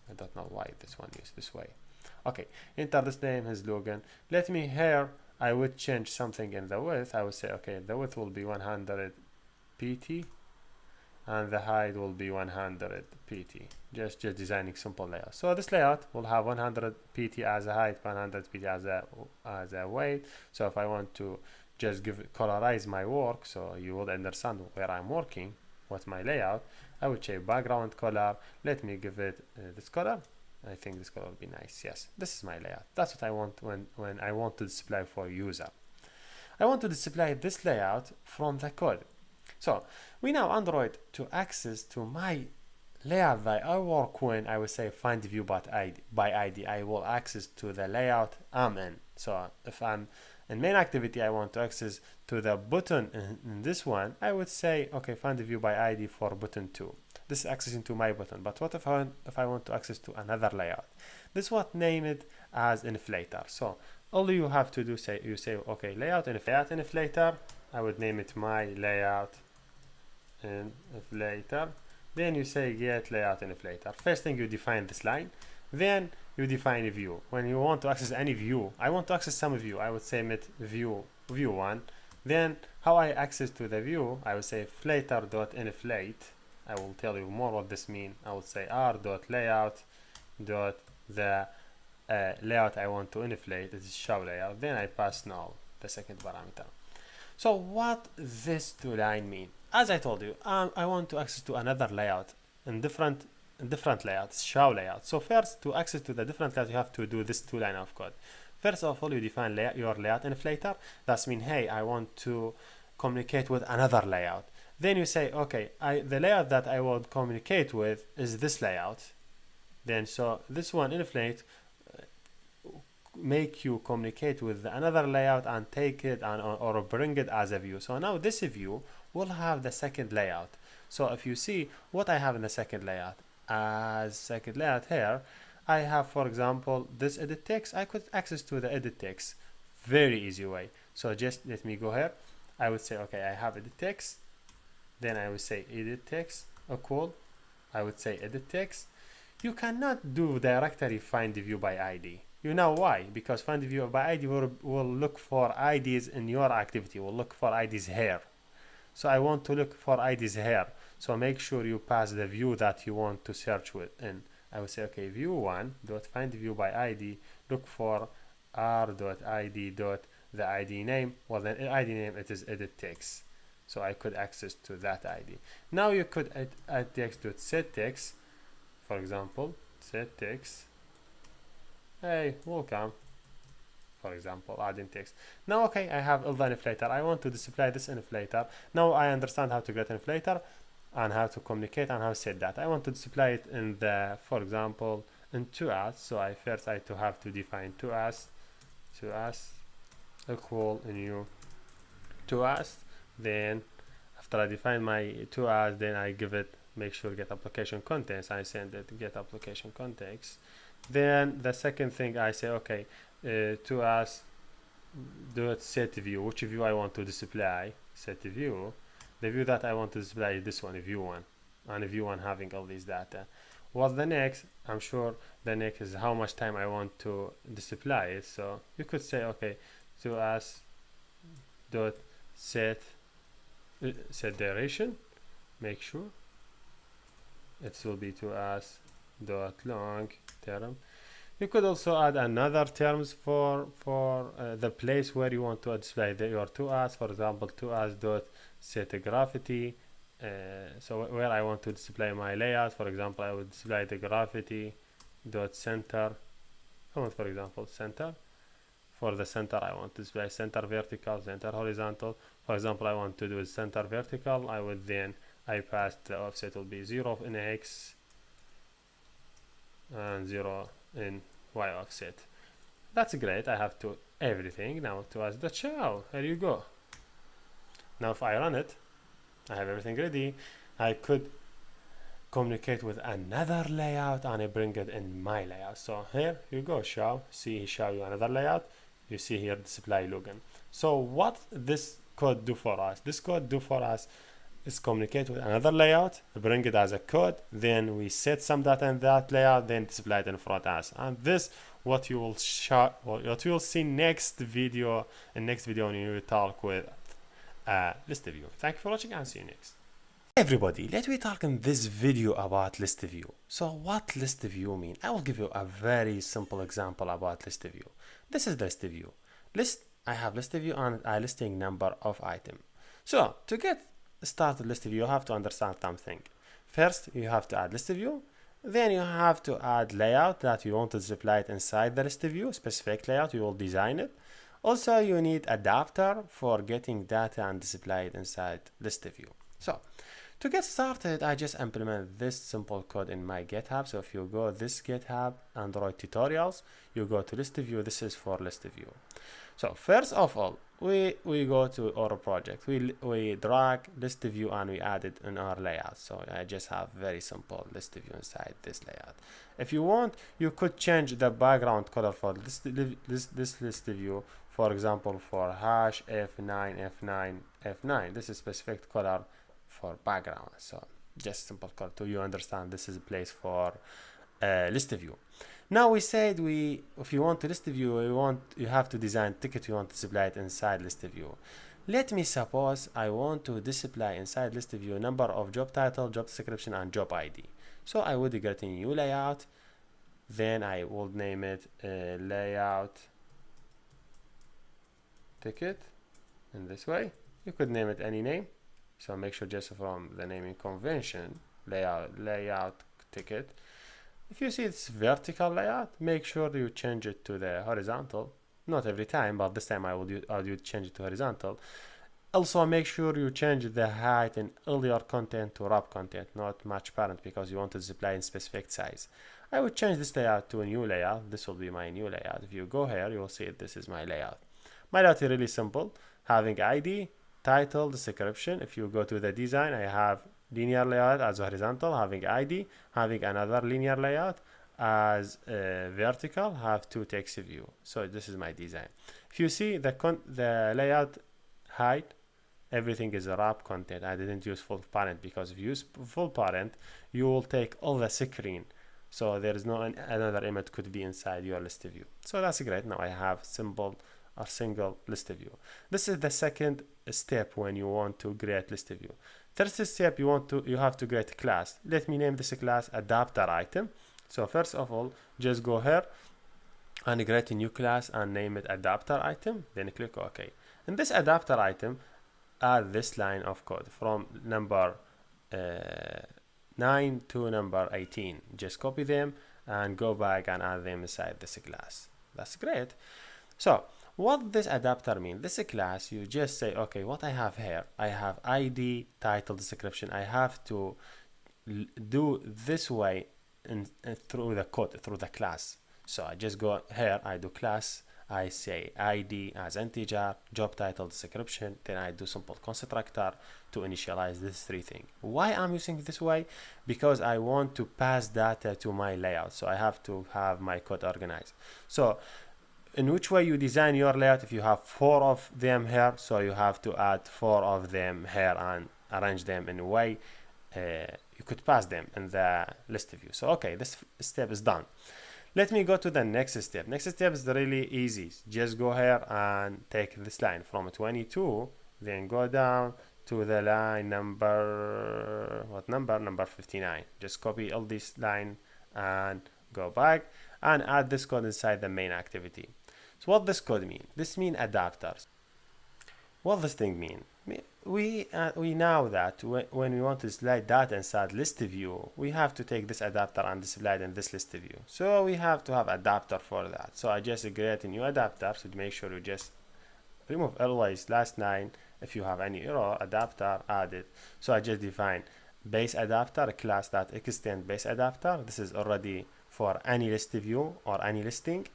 I don't know why this one is this way. Okay, enter this name, his login. Let me here, I would change something in the width. I would say okay, the width will be 100 pt and the height will be 100 pt. Just designing simple layout. So this layout will have 100 pt as a height, 100 pt as a weight. So if I want to just colorize my work, so you will understand where I'm working, what's my layout, I would say background color. Let me give it this color. I think this color will be nice. Yes, this is my layout. That's what I want when I want to display for user. I want to display this layout from the code. So we know Android to access to my layout that I work when I would say find view by ID. I will access to the layout I'm in. So if I'm in main activity, I want to access to the button in this one. I would say okay, find the view by ID for button 2. This is accessing to my button. But what if I want to access to another layout? This is what name it as inflator. So all you have to do you say okay, layout inflator. I would name it my layout inflator. Then you say get layout inflator. First thing you define this line, then you define a view. When you want to access any view, I want to access some view, I would say it view 1. Then how I access to the view, I would say inflator.inflate. I will tell you more what this means. I would say r.layout dot the layout I want to inflate. This is show layout. Then I pass null, the second parameter. So what this two line mean? As I told you, I want to access to another layout in different layouts, show layout. So first, to access to the different layout, you have to do this two line of code. First of all, you define your layout inflator. That's mean, hey, I want to communicate with another layout. Then you say, okay, the layout that I will communicate with is this layout. Then so this one inflate make you communicate with another layout and take it or bring it as a view. So now this view will have the second layout. So if you see what I have in the second layout, as second layout here, I have, for example, this edit text. I could access to the edit text very easy way. So just let me go here. I would say, okay, I have edit text. Then I would say edit text equal. I would say edit text. You cannot do directory find view by ID. You know why? Because find view by ID will look for IDs in your activity. Will look for IDs here. So I want to look for IDs here. So make sure you pass the view that you want to search with in. I would say, okay, view1.find view by ID, look for r.id. The ID name. Well, the ID name, it is edit text. So I could access to that ID. Now you could add text.set text, for example, set text. Hey, welcome. For example, adding text. Now, okay, I have the inflator. I want to display this inflator. Now I understand how to get inflator and how to communicate and how to set that. I want to display it in the, for example, in 2as. So I have to define 2as equal new 2as. Then after I define my 2as, then I give it, make sure get application contents. I send it get application context. Then the second thing I say, okay, 2as dot set view, which view I want to display. Set view, the view that I want to display is this one, view1, and view1 having all these data. What's the next? I'm sure the next is how much time I want to display it. So you could say, okay, 2as dot set duration. Make sure it will be 2as dot long term. You could also add another terms for the place where you want to display your 2as. For example, 2as dot set gravity. So where I want to display my layout, for example, I would display the gravity dot center. I want, for example, center. For the center, I want to display center vertical, center horizontal. For example, I want to do center vertical. I would then pass the offset will be 0 in x and 0 in y offset. That's great. I have to everything now to as the show. Here you go. Now if I run it, I have everything ready. I could communicate with another layout and I bring it in my layout. So here you go, show. See, he show you another layout. You see here display login. So what this code do for us? This code do for us is communicate with another layout, bring it as a code, then we set some data in that layout, then display it in front of us. And this what you will show, what you will see next video. In next video when you talk with ListView. Thank you for watching and see you next. Hey everybody, let me talk in this video about ListView. So what ListView mean? I will give you a very simple example about ListView. This is ListView. I have ListView and a listing number of item. So to get started ListView, you have to understand something. First, you have to add ListView. Then you have to add layout that you want to display it inside the ListView, specific layout, you will design it. Also, you need adapter for getting data and display it inside ListView. So to get started, I just implement this simple code in my GitHub. So if you go this GitHub, Android tutorials, you go to ListView. This is for ListView. So first of all, we go to our project. We drag ListView and we add it in our layout. So I just have very simple ListView inside this layout. If you want, you could change the background color for this ListView. For example, for hash F9 F9 F9. This is specific color for background. So just simple color to you understand this is a place for ListView. Now we said if you want to ListView, you have to design ticket you want to display it inside ListView. Let me suppose I want to display inside ListView number of job title, job description, and job ID. So I would get a new layout. Then I would name it layout ticket in this way. You could name it any name. So make sure just from the naming convention, layout ticket. If you see it's vertical layout, make sure you change it to the horizontal. not every time, but this time I would change it to horizontal. Also, make sure you change the height in earlier content to wrap content, not match parent, because you want to display in specific size. I would change this layout to a new layout. This will be my new layout. If you go here, you will see this is my layout. My layout is really simple, having ID, title, description. If you go to the design, I have linear layout as horizontal, having ID, having another linear layout as vertical, have two text view. So this is my design. If you see the layout height, everything is a wrap content. I didn't use full parent, because if you use full parent, you will take all the screen. So there is no another image could be inside your list view. So that's great. Now I have single list view. This is the second step when you want to create list view. First step, you have to create a class. Let me name this class adapter item. So first of all, just go here and create a new class and name it adapter item. Then click OK. In this adapter item, add this line of code from number 9 to number 18. Just copy them and go back and add them inside this class. That's great. So what this adapter mean? This class, you just say, okay, what I have here, I have ID, title, description. I have to do this way through the code, through the class. So I just go here, I do class, I say ID as integer, job title, description, then I do simple constructor to initialize this three things. Why I'm using this way? Because I want to pass data to my layout, so I have to have my code organized. So in which way you design your layout, if you have 4 of them here, so you have to add 4 of them here and arrange them in a way you could pass them in the list view. So okay, this step is done. Let me go to the next step. Next step is really easy. Just go here and take this line from 22, then go down to the line number, number 59. Just copy all this line and go back and add this code inside the main activity. So what this code mean? This mean adapters. What this thing mean? We know that when we want to slide data inside list view, we have to take this adapter and display it in this list view. So we have to have adapter for that. So I just create a new adapter. So to make sure you just remove always last line. If you have any error, adapter, add it. So I just define base adapter, class that extend base adapter. This is already for any list view or any listing.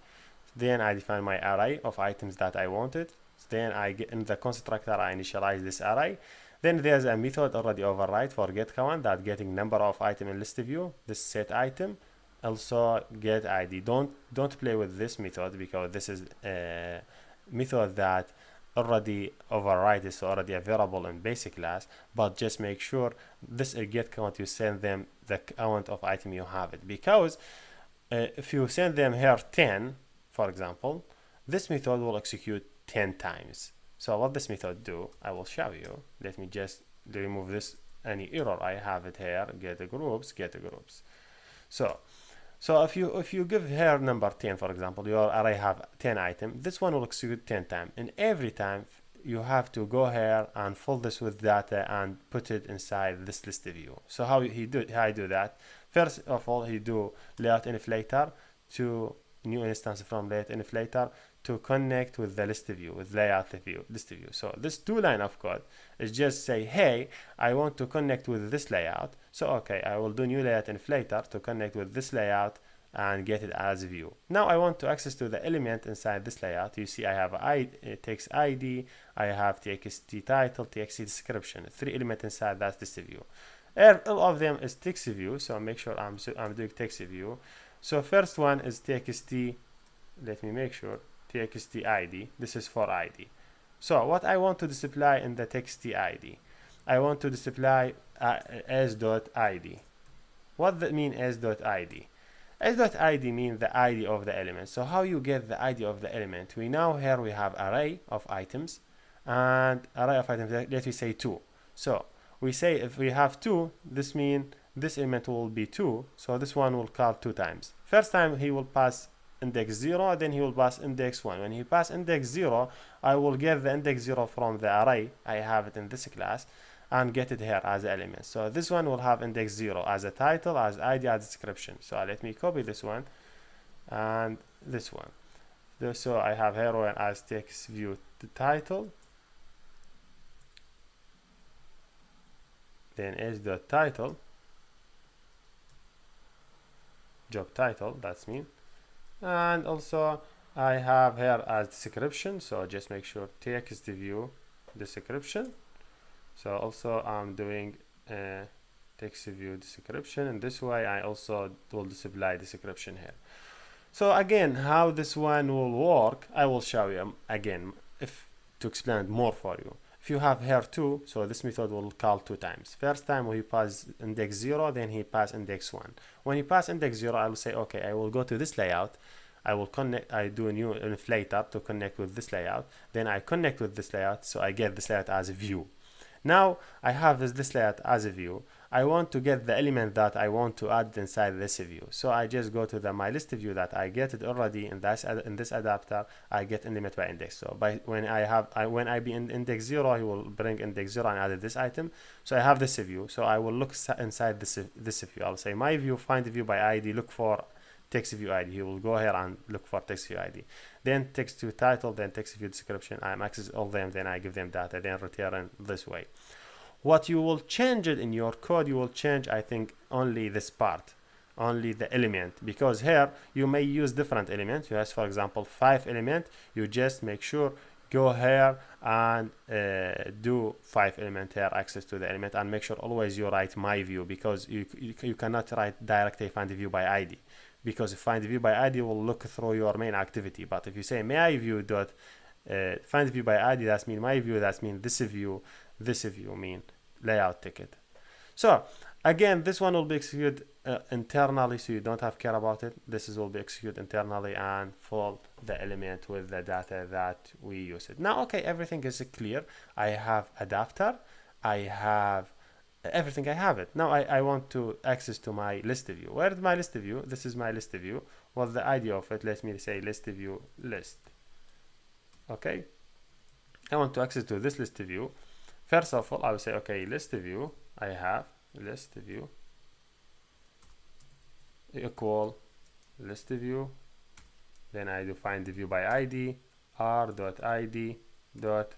Then I define my array of items that I wanted. Then I get in the constructor, I initialize this array. Then there's a method already override for get count that getting number of item in list view. This set item, also get ID. Don't play with this method, because this is a method that already override is already available in basic class. But just make sure this get count, you send them the count of item you have it, because if you send them here 10, for example, this method will execute 10 times. So what this method do, I will show you. Let me just remove this any error. I have it here, get the groups. So if you give here number 10, for example, your array have 10 items, this one will execute 10 times, and every time you have to go here and fill this with data and put it inside this list view. So how I do that? First of all, he do layout inflator to new instance from layout inflator to connect with the list view, with layout view, list view. So this 2 line of code is just say, hey, I want to connect with this layout. So okay, I will do new layout inflator to connect with this layout and get it as view. Now I want to access to the element inside this layout. You see I have text ID, I have txt title, txt description, 3 elements inside that list view. All of them is text view, so make sure I'm doing text view. So first one is txt, let me make sure, txt id. This is for id. So what I want to display in the txt id, I want to display as.id. What that mean as.id? As.id means the id of the element. So how you get the id of the element? We know here we have array of items, and array of items, let me say 2. So we say if we have 2, this means this element will be 2, so this one will call 2 times. First time he will pass index 0, then he will pass index 1. When he pass index 0, I will get the index 0 from the array, I have it in this class, and get it here as an element. So this one will have index 0 as a title, as ID, as description. So let me copy this one and this one. So I have heroine as text view title, then h.title, job title, that's me. And also I have here as description, so just make sure text view description. So also I'm doing text view description, and this way I also will display description here. So again, how this one will work, I will show you again if to explain it more for you. If you have here 2, so this method will call 2 times. First time he pass index 0, then he pass index 1. When he pass index 0, I will say, okay, I will go to this layout. I will connect, I do a new inflator to connect with this layout. Then I connect with this layout, so I get this layout as a view. Now I have this layout as a view. I want to get the element that I want to add inside this view. So I just go to my list view that I get it already in this adapter. I get element by index. So when I be in index 0, he will bring index 0 and add this item. So I have this view. So I will look inside this view. I'll say my view, find the view by ID, look for text view ID. He will go here and look for text view ID. Then text view title, then text view description. I access all them, then I give them data, then return this way. What you will change it in your code, you will change, I think, only this part, only the element, because here you may use different elements. You have, for example, 5 elements. You just make sure go here and do 5 element here, access to the element, and make sure always you write my view, because you cannot write directly find the view by ID, because find the view by ID will look through your main activity. But if you say my view dot find the view by ID, that's mean my view, that's mean this view mean layout ticket. So again, this one will be executed internally, so you don't have to care about it. This will be executed internally and fold the element with the data that we use it. Now, okay, everything is clear. I have adapter, I have everything, I have it. Now I want to access to my list view. Where is my list view? This is my list view. What's the ID of it? Let me say list view list. Okay, I want to access to this list view. First of all, I will say, okay, list view, I have list view equal list view. Then I define the view by ID, r.id dot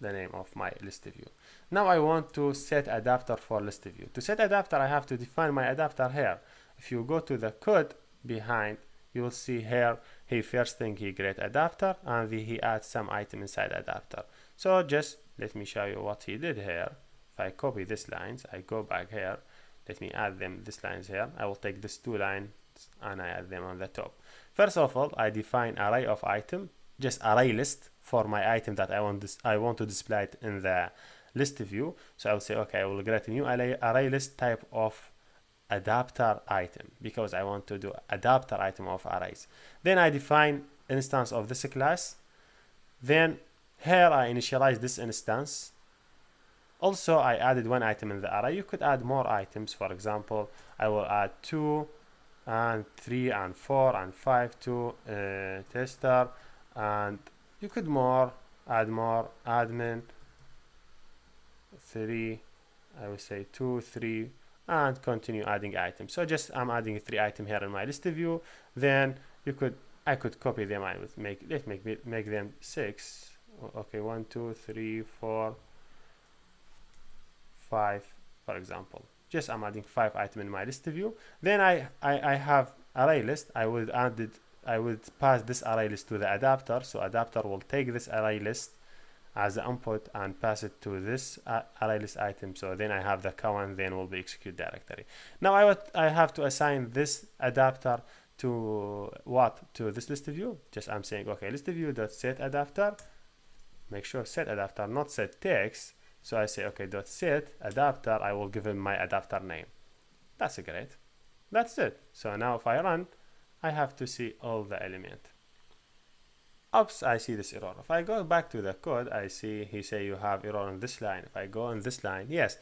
the name of my list view. Now I want to set adapter for list view. To set adapter, I have to define my adapter here. If you go to the code behind, you will see here, first thing he create adapter, and he adds some item inside adapter. So just let me show you what he did here. If I copy these lines, I go back here, let me add them, these lines here. I will take these 2 lines and I add them on the top. First of all, I define array of item, just array list for my item that I want to display it in the list view. So I will say, okay, I will create a new array list type of adapter item, because I want to do adapter item of arrays. Then I define instance of this class. Then here I initialize this instance. Also, I added 1 item in the array. You could add more items. For example, I will add 2 and 3 and 4 and 5 to tester, and you could add more admin 3, I will say 2, 3, and continue adding items. So just I'm adding 3 items here in my list view. Then I could copy them. I would make them 6. Okay, 1, 2, 3, 4, 5, for example. Just I'm adding 5 items in my list view. Then I have array list. I would pass this array list to the adapter. So adapter will take this array list as the input and pass it to this array list item. So then I have the command, then will be execute directory. Now I have to assign this adapter to what? To this list view. Just I'm saying, okay, list view dot set adapter. Make sure set adapter, not set text. So I say, okay, dot set adapter. I will give him my adapter name. That's great. That's it. So now if I run, I have to see all the element. Oops, I see this error. If I go back to the code, I see he say you have error on this line. If I go on this line, yes,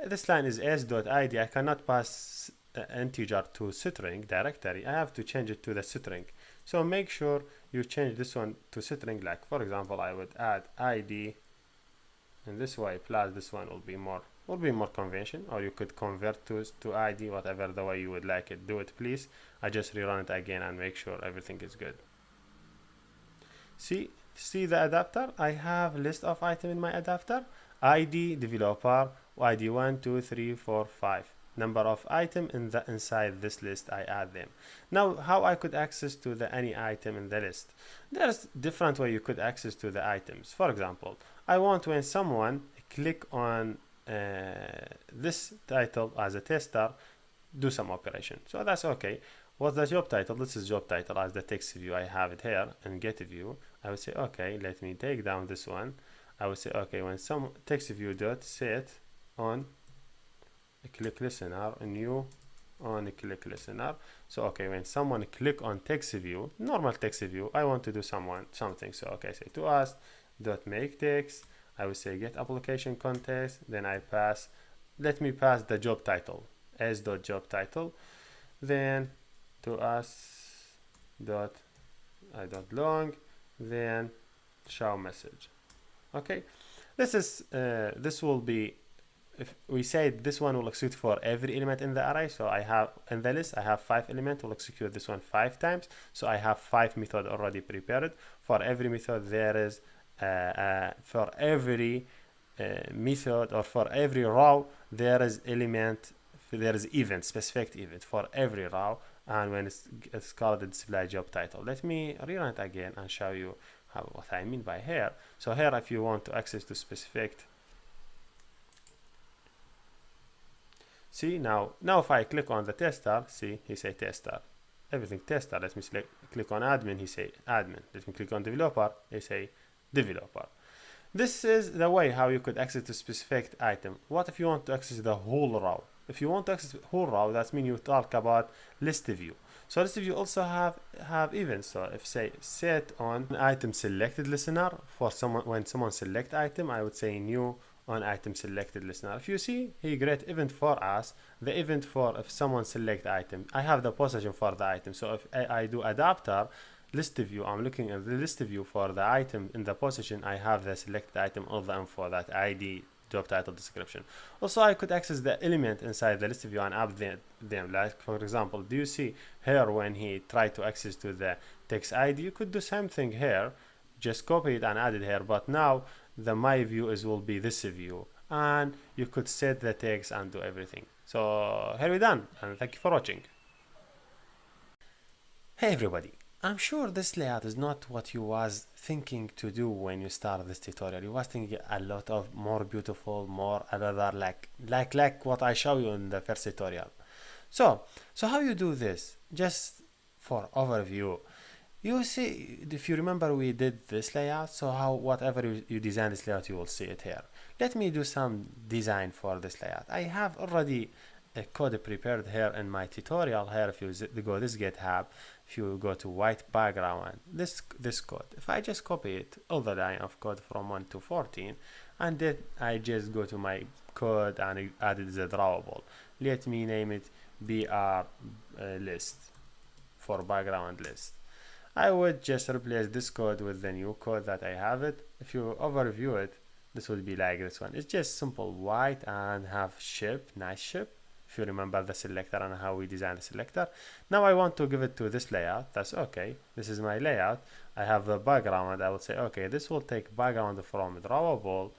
this line is s.id. I cannot pass integer to string directory. I have to change it to the string. So make sure you change this one to string. Like for example, I would add id in this way plus this one will be more convention, or you could convert to id, whatever the way you would like it. Do it please. I just rerun it again and make sure everything is good. See the adapter? I have list of item in my adapter. ID developer, ID 1, 2, 3, 4, 5. Number of item inside this list, I add them. Now, how I could access to the any item in the list? There's different way you could access to the items. For example, I want when someone click on this title as a tester, do some operation. So that's okay. What's the job title? This is job title as the text view. I have it here and get view. I would say, okay, let me take down this one. I would say, okay, when some text view dot set on a click listener, new on a click listener. So okay, when someone click on text view, normal text view, I want to do something. So okay, say to us dot make text. I would say get application context. Then I pass. Let me pass the job title as dot job title. Then to us dot I dot long. Then show message. Okay, this will be, if we say this one will execute for every element in the array. So I have in the list I have 5 elements, will execute this one 5 times. So I have 5 methods already prepared. For every method there is for every method, or for every row there is element, there is event, specific event for every row, and when it's called the display job title. Let me rerun it again and show you what I mean by here. So here, if you want to access to specific, see now if I click on the tester, see he say tester, everything tester. Let me click on admin, he say admin. Let me click on developer, he say developer. This is the way how you could access to specific item. What if you want to access the whole row? If you want to access the whole row, that means you talk about ListView. So ListView also have events. So if say set on item selected listener, for someone, when someone select item, I would say new on item selected listener. If you see, he create event for us. The event for if someone select item, I have the position for the item. So if I do adapter ListView, I'm looking at the ListView for the item in the position. I have the selected item, all the info, that ID, job title, description. Also, I could access the element inside the ListView and add them. Like for example, do you see here when he tried to access to the text ID? You could do something here, just copy it and add it here. But now the my view will be this view, and you could set the text and do everything. So here we're done, and thank you for watching. Hey everybody. I'm sure this layout is not what you was thinking to do when you started this tutorial. You was thinking a lot of more beautiful, more another like what I show you in the first tutorial. So how you do this? Just for overview, you see, if you remember, we did this layout. So how whatever you design this layout, you will see it here. Let me do some design for this layout. I have already a code prepared here in my tutorial. Here, if you go this GitHub, if you go to white background, this code, if I just copy it, all the line of code from 1 to 14, and then I just go to my code and added the drawable. Let me name it BR list for background list. I would just replace this code with the new code that I have it. If you overview it, this would be like this one. It's just simple white and have shape, nice shape. If you remember the selector and how we design the selector. Now I want to give it to this layout. That's okay. This is my layout. I have the background. I will say, okay, this will take background from drawable,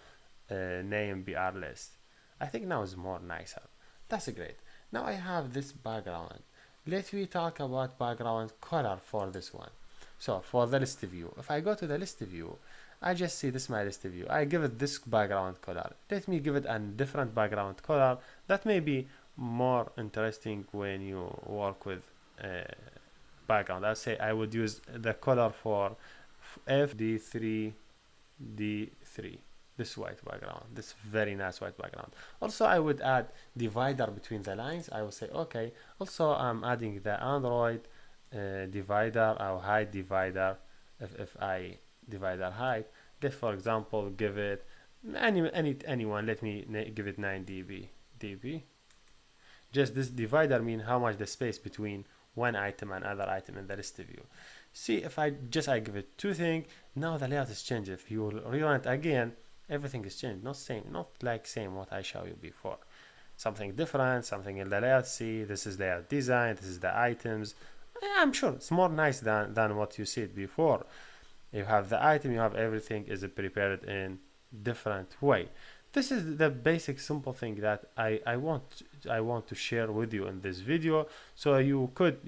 name BR list. I think now is more nicer. That's great. Now I have this background. Let me talk about background color for this one. So for the list view, if I go to the list view, I just see this my list view. I give it this background color. Let me give it a different background color that may be more interesting when you work with background. I'll say I would use the color for FD3D3, this white background, this very nice white background. Also, I would add divider between the lines. I will say, okay, also I'm adding the Android divider or height divider. If I divider height, let's for example give it anyone. Let me give it 9 dB. Just this divider mean how much the space between one item and other item in the list view. See, if I give it 2 things, now the layout is changed. If you rerun it again, everything is changed. Not like same what I showed you before. Something different, something in the layout. See, this is layout design, this is the items. I'm sure it's more nice than what you see before. You have the item, you have everything is prepared in different way. This is the basic simple thing that I want to share with you in this video. So you could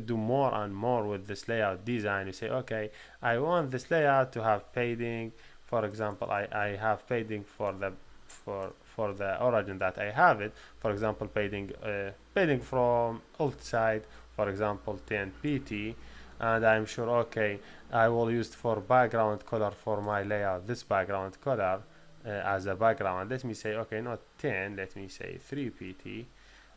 do more and more with this layout design. You say, okay, I want this layout to have padding. For example, I have padding for the origin that I have it. For example, padding from alt side, for example 10 pt, and I'm sure, okay, I will use for background color for my layout this background color as a background. Let me say, okay, not 10, let me say 3 pt.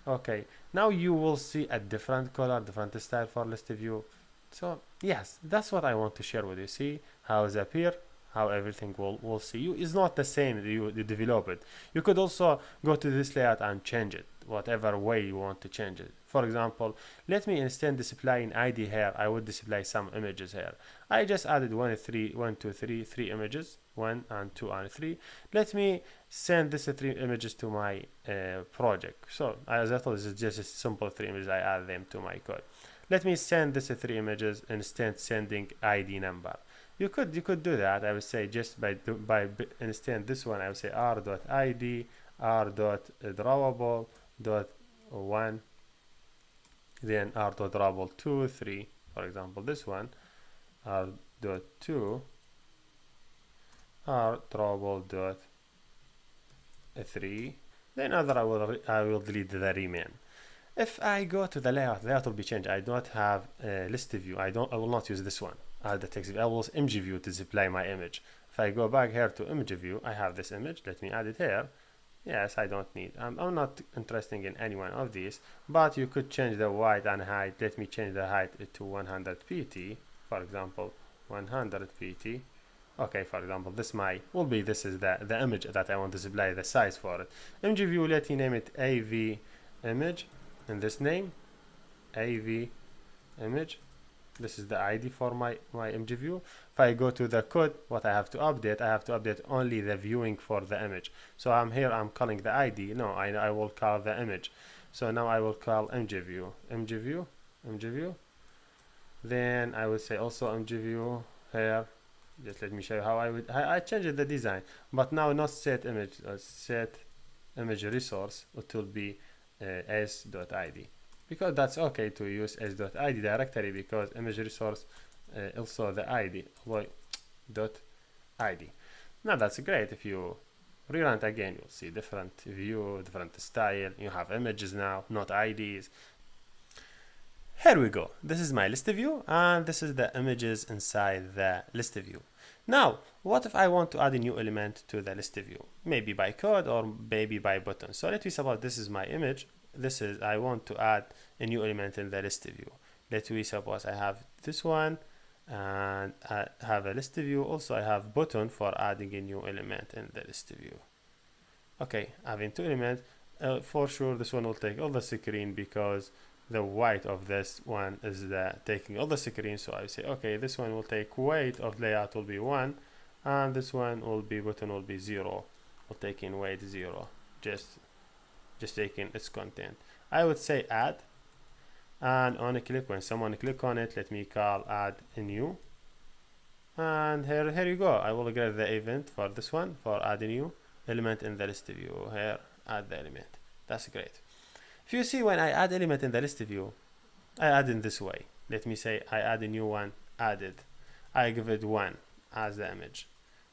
Okay, now you will see a different color, different style for ListView. So yes, that's what I want to share with you. See how it appear, how everything will see you is not the same. You develop it. You could also go to this layout and change it whatever way you want to change it. For example, let me instead display an ID here. I would display some images here. I just added 3 images, 1 and 2 and 3. Let me send this 3 images to my project. So as I thought, this is just a simple 3 images. I add them to my code. Let me send this 3 images instead sending ID number. You could do that. I would say just by instead this one, I would say r.id, r.drawable.1, then r.drawable 2, 3. For example, this one, r.2, r.drawable.3. Then other I will delete the remain. If I go to the layout will be changed. I don't have ListView. I will not use this one. Add the text view. I will use image view to display my image. If I go back here to image view, I have this image. Let me add it here. Yes, I don't need. I'm not interested in any one of these, but you could change the width and height. Let me change the height to 100 pt. For example, 100 pt. Okay, for example, this is the image that I want to display the size for it. Image view, let me name it AV image. In this name, AV image. This is the ID for my image view. If I go to the code, what I have to update only the viewing for the image. So I'm calling the ID. No, I will call the image. So now I will call image view. Then I would say also image view here. Just let me show you how I changed the design. But now not set image, set image resource. It will be s.id, because that's okay to use s.id directory, because image resource also the id .id. Now that's great. If you rerun it again, you'll see different view, different style. You have images now, not IDs. Here we go. This is my list view, and this is the images inside the list view. Now, what if I want to add a new element to the list view? Maybe by code or maybe by button. So let me suppose this is my image. I want to add a new element in the list view. Let me suppose I have this one, and I have a list view. Also, I have button for adding a new element in the list view. Okay, having 2 elements. For sure, this one will take all the screen because the weight of this one is taking all the screen. So I say, okay, this one will take weight of layout will be 1, and this one will be button will be 0. Will take in weight 0. Just taking its content. I would say add, and on a click, when someone click on it, let me call add a new, and here you go. I will get the event for this one for add a new element in the list view. Here, add the element. That's great. If you see, when I add element in the list view, I add in this way. Let me say I add a new one, added. I give it 1 as the image.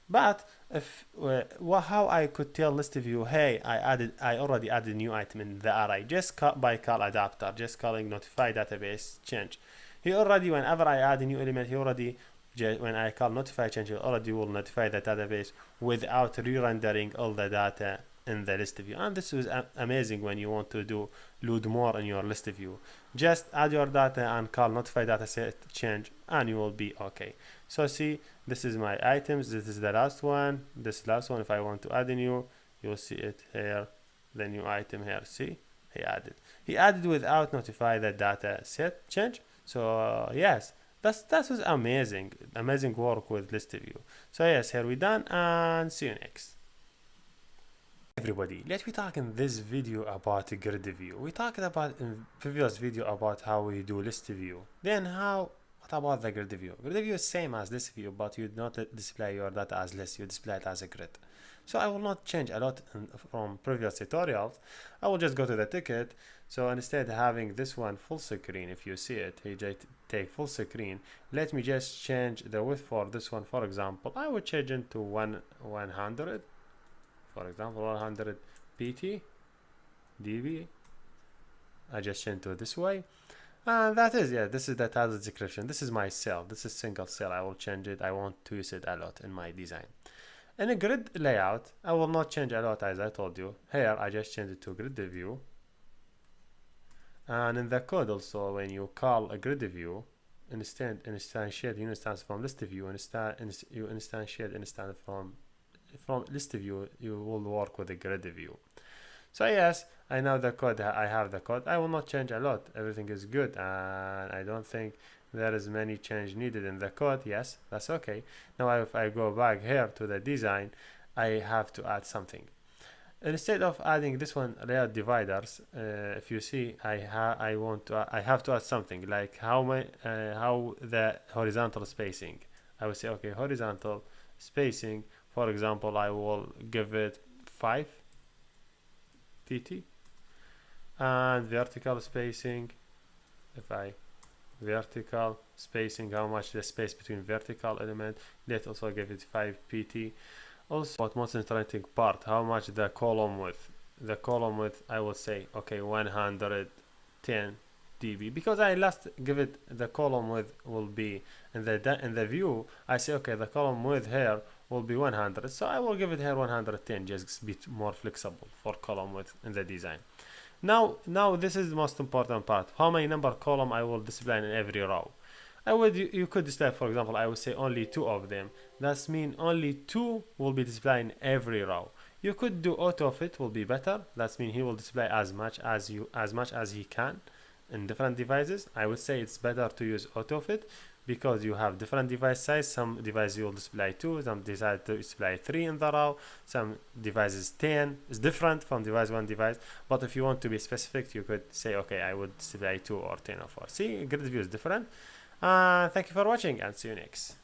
But if how I could tell list view, hey, I already added a new item in the array, just by call adapter, just calling notify database change. He already, whenever I add a new element, when I call notify change, he already will notify the database without re-rendering all the data in the list view. And this is amazing when you want to load more in your list view. Just add your data and call notify data set change, and you will be okay. So see, this is my items. This is the last one. This last one, if I want to add a new, you'll see it here, the new item here. See, he added without notify the data set change. So yes, that was amazing work with list view. So yes, here we done, and see you next. Everybody, let me talk in this video about GridView. We talked about in previous video about how we do list view, then what What about the grid view? Grid view is same as list view, but you do not display your data as list, you display it as a grid. So I will not change a lot from previous tutorials. I will just go to the ticket. So instead of having this one full screen, if you see it, he just take full screen. Let me just change the width for this one. For example, I would change it to 100. For example, 100 pt dB. I just change to this way. And that is, yeah, this is the title description. This is my cell. This is single cell. I will change it. I want to use it a lot in my design. In a grid layout, I will not change a lot as I told you. Here, I just change it to grid view. And in the code also, when you call a grid view, instantiate instance from list view, you instantiate instance from list view, you will work with the grid view. So yes, I know the code, I have the code. I will not change a lot. Everything is good, and I don't think there is many change needed in the code. Yes, that's okay. Now if I go back here to the design, I have to add something. Instead of adding this one layout dividers, if you see, I have to add something like how the horizontal spacing. I will say okay, horizontal spacing. For example, I will give it 5 pt, and vertical spacing. If I vertical spacing, how much the space between vertical element, let's also give it 5 pt. Also, but most interesting part, how much the column width. The column width, I will say okay, 110 dB, because I last give it the column width will be in the view. I say okay, the column width here will be 100, so I will give it here 110, just be more flexible for column width in the design. Now this is the most important part. How many number column I will display in every row? You could display, for example, I would say only 2 of them. That means only 2 will be displayed in every row. You could do auto fit, will be better. That means he will display as much as he can in different devices. I would say it's better to use auto fit because you have different device size. Some devices will display 2, some decide to display 3 in the row, some devices 10 is different from one device. But if you want to be specific, you could say okay, I would display 2 or 10 or 4. See, grid view is different. Thank you for watching, and see you next.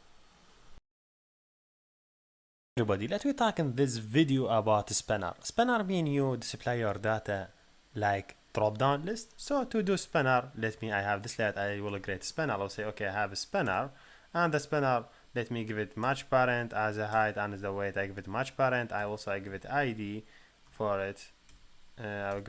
Everybody, let me talk in this video about spanner. Spanner mean you display your data like drop down list. So to do spanner, I have this layout. I will create spanner. I'll say okay, I have a spanner, and the spanner, let me give it match parent as a height, and as the weight I give it match parent. I give it ID for it. I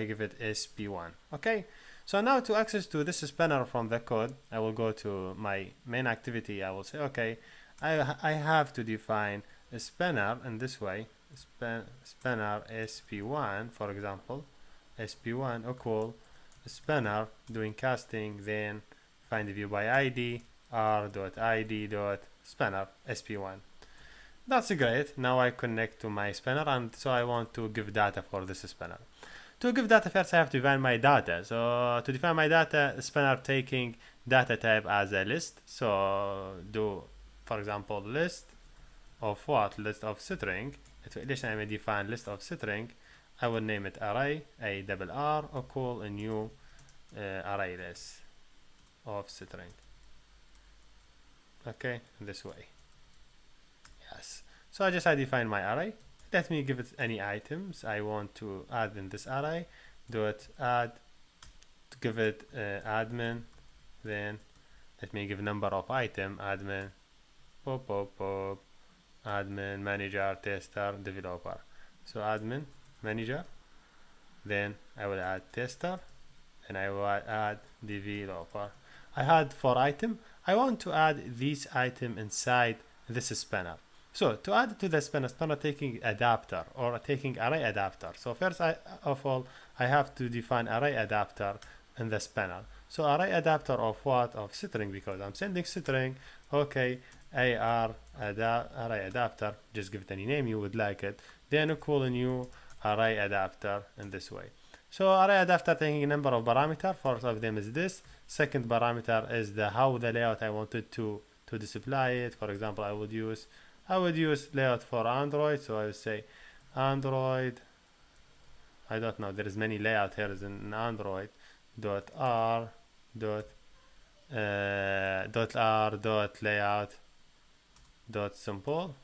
give it sp1. Okay. So now to access to this spanner from the code, I will go to my main activity. I will say, okay, I have to define a spanner in this way. Spanner sp1, for example, sp1 equal spanner doing casting, then find the view by ID r.id.spanner sp1. That's great. Now I connect to my spanner, and so I want to give data for this spanner. To give data, first I have to define my data. So to define my data, spanner taking data type as a list. So do, for example, list of what? List of string. At I may define list of string. I will name it array, ARR, equal a new array list of string. Okay, this way. Yes. So I define my array. Let me give it any items I want to add in this array. Add to give it admin. Then let me give number of item admin, admin, manager, tester, developer. So admin, manager. Then I will add tester, and I will add developer. I had 4 item. I want to add this item inside this spanner. So to add to the spanner taking adapter or taking array adapter. So first of all, I have to define array adapter in the spanner. So array adapter of what? Of string, because I'm sending string. Okay, array adapter, just give it any name you would like it. Then equal a new array adapter in this way. So array adapter taking a number of parameter. First of them is this. Second parameter is how the layout I wanted to display it. For example, I would use layout for Android. So I would say Android. I don't know. There is many layout here in Android. .r. .r.layout .simple.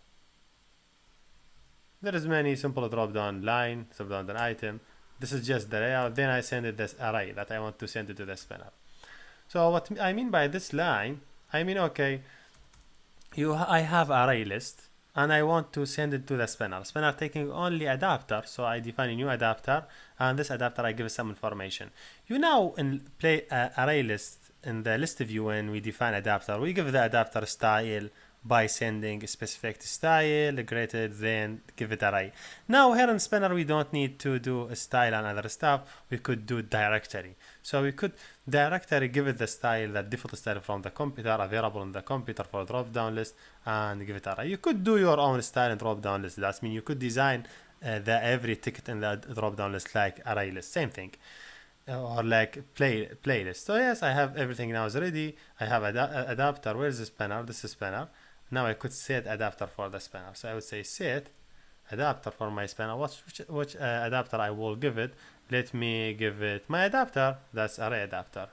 There is many simple drop down line, drop down an item. This is just the layout. Then I send it this array that I want to send it to the spinner. So what I mean by this line, I mean, okay, I have array list and I want to send it to the spinner. Spinner taking only adapter, so I define a new adapter, and this adapter I give some information. You know, in array list in the list view, when we define adapter, we give the adapter style by sending a specific style greater than give it array. Now here in spinner we don't need to do a style and other stuff. We could do directory. So we could directory give it the style, that default style from the computer, available in the computer for a drop down list, and give it array. You could do your own style and drop down list. That means you could design every ticket in the drop down list like array list, same thing. Or like playlist. So yes, I have everything now is ready. I have adapter. Where's the spinner? This is spinner. Now I could set adapter for the spinner. So I would say set adapter for my spinner. Which adapter I will give it? Let me give it my adapter. That's array adapter.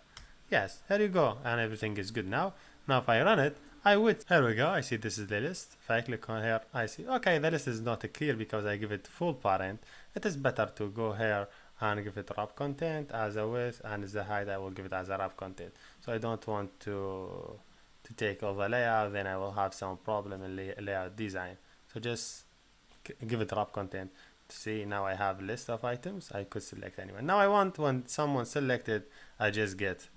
Yes, here you go, and everything is good now. Now if I run it, I would. Here we go. I see this is the list. If I click on here, I see. Okay, the list is not clear because I give it full parent. It is better to go here and give it wrap content as a width, and as a height I will give it as a wrap content. So I don't want to take all the layout, then I will have some problem in layout design. So just give it wrap content. See, now I have list of items. I could select anyone. Now I want, when someone selected, I just get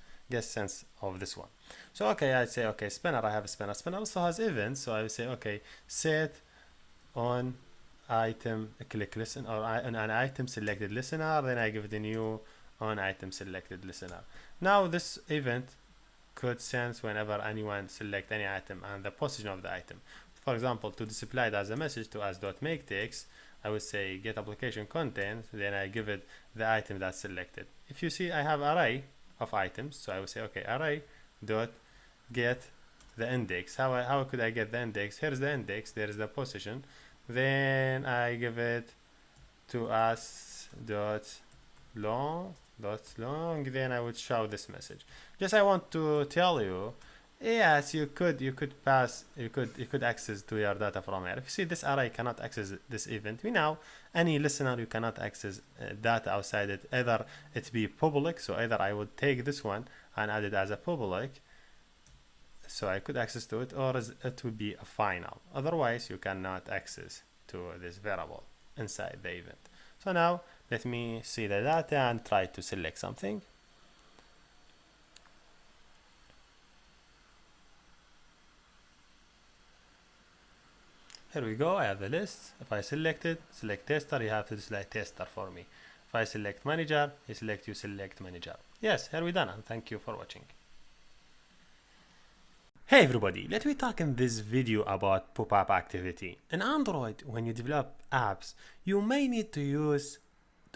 sense of this one. So okay, I say okay, spinner. I have a spinner. Spinner also has events, so I would say okay, set on item click listen, or on an item selected listener. Then I give it a new on item selected listener. Now this event could sense whenever anyone select any item and the position of the item. For example, to display it as a message to as.makeText, I would say get application content, then I give it the item that's selected. If you see, I have array of items, so I would say okay, array dot get the index. How could I get the index? Here's the index, there is the position, then I give it to as dot long, then I would show this message. Just I want to tell you, yes, you could access to your data from here. If you see, this array cannot access this event. We know any listener you cannot access data outside it. Either it be public, so either I would take this one and add it as a public, so I could access to it, or it would be a final. Otherwise, you cannot access to this variable inside the event. So now let me see the data and try to select something. Here we go, I have the list. If I select it, select tester, you have to select tester for me. If I select manager, you select manager. Yes, here we done, and thank you for watching. Hey everybody, let me talk in this video about pop-up activity. In Android, when you develop apps, you may need to use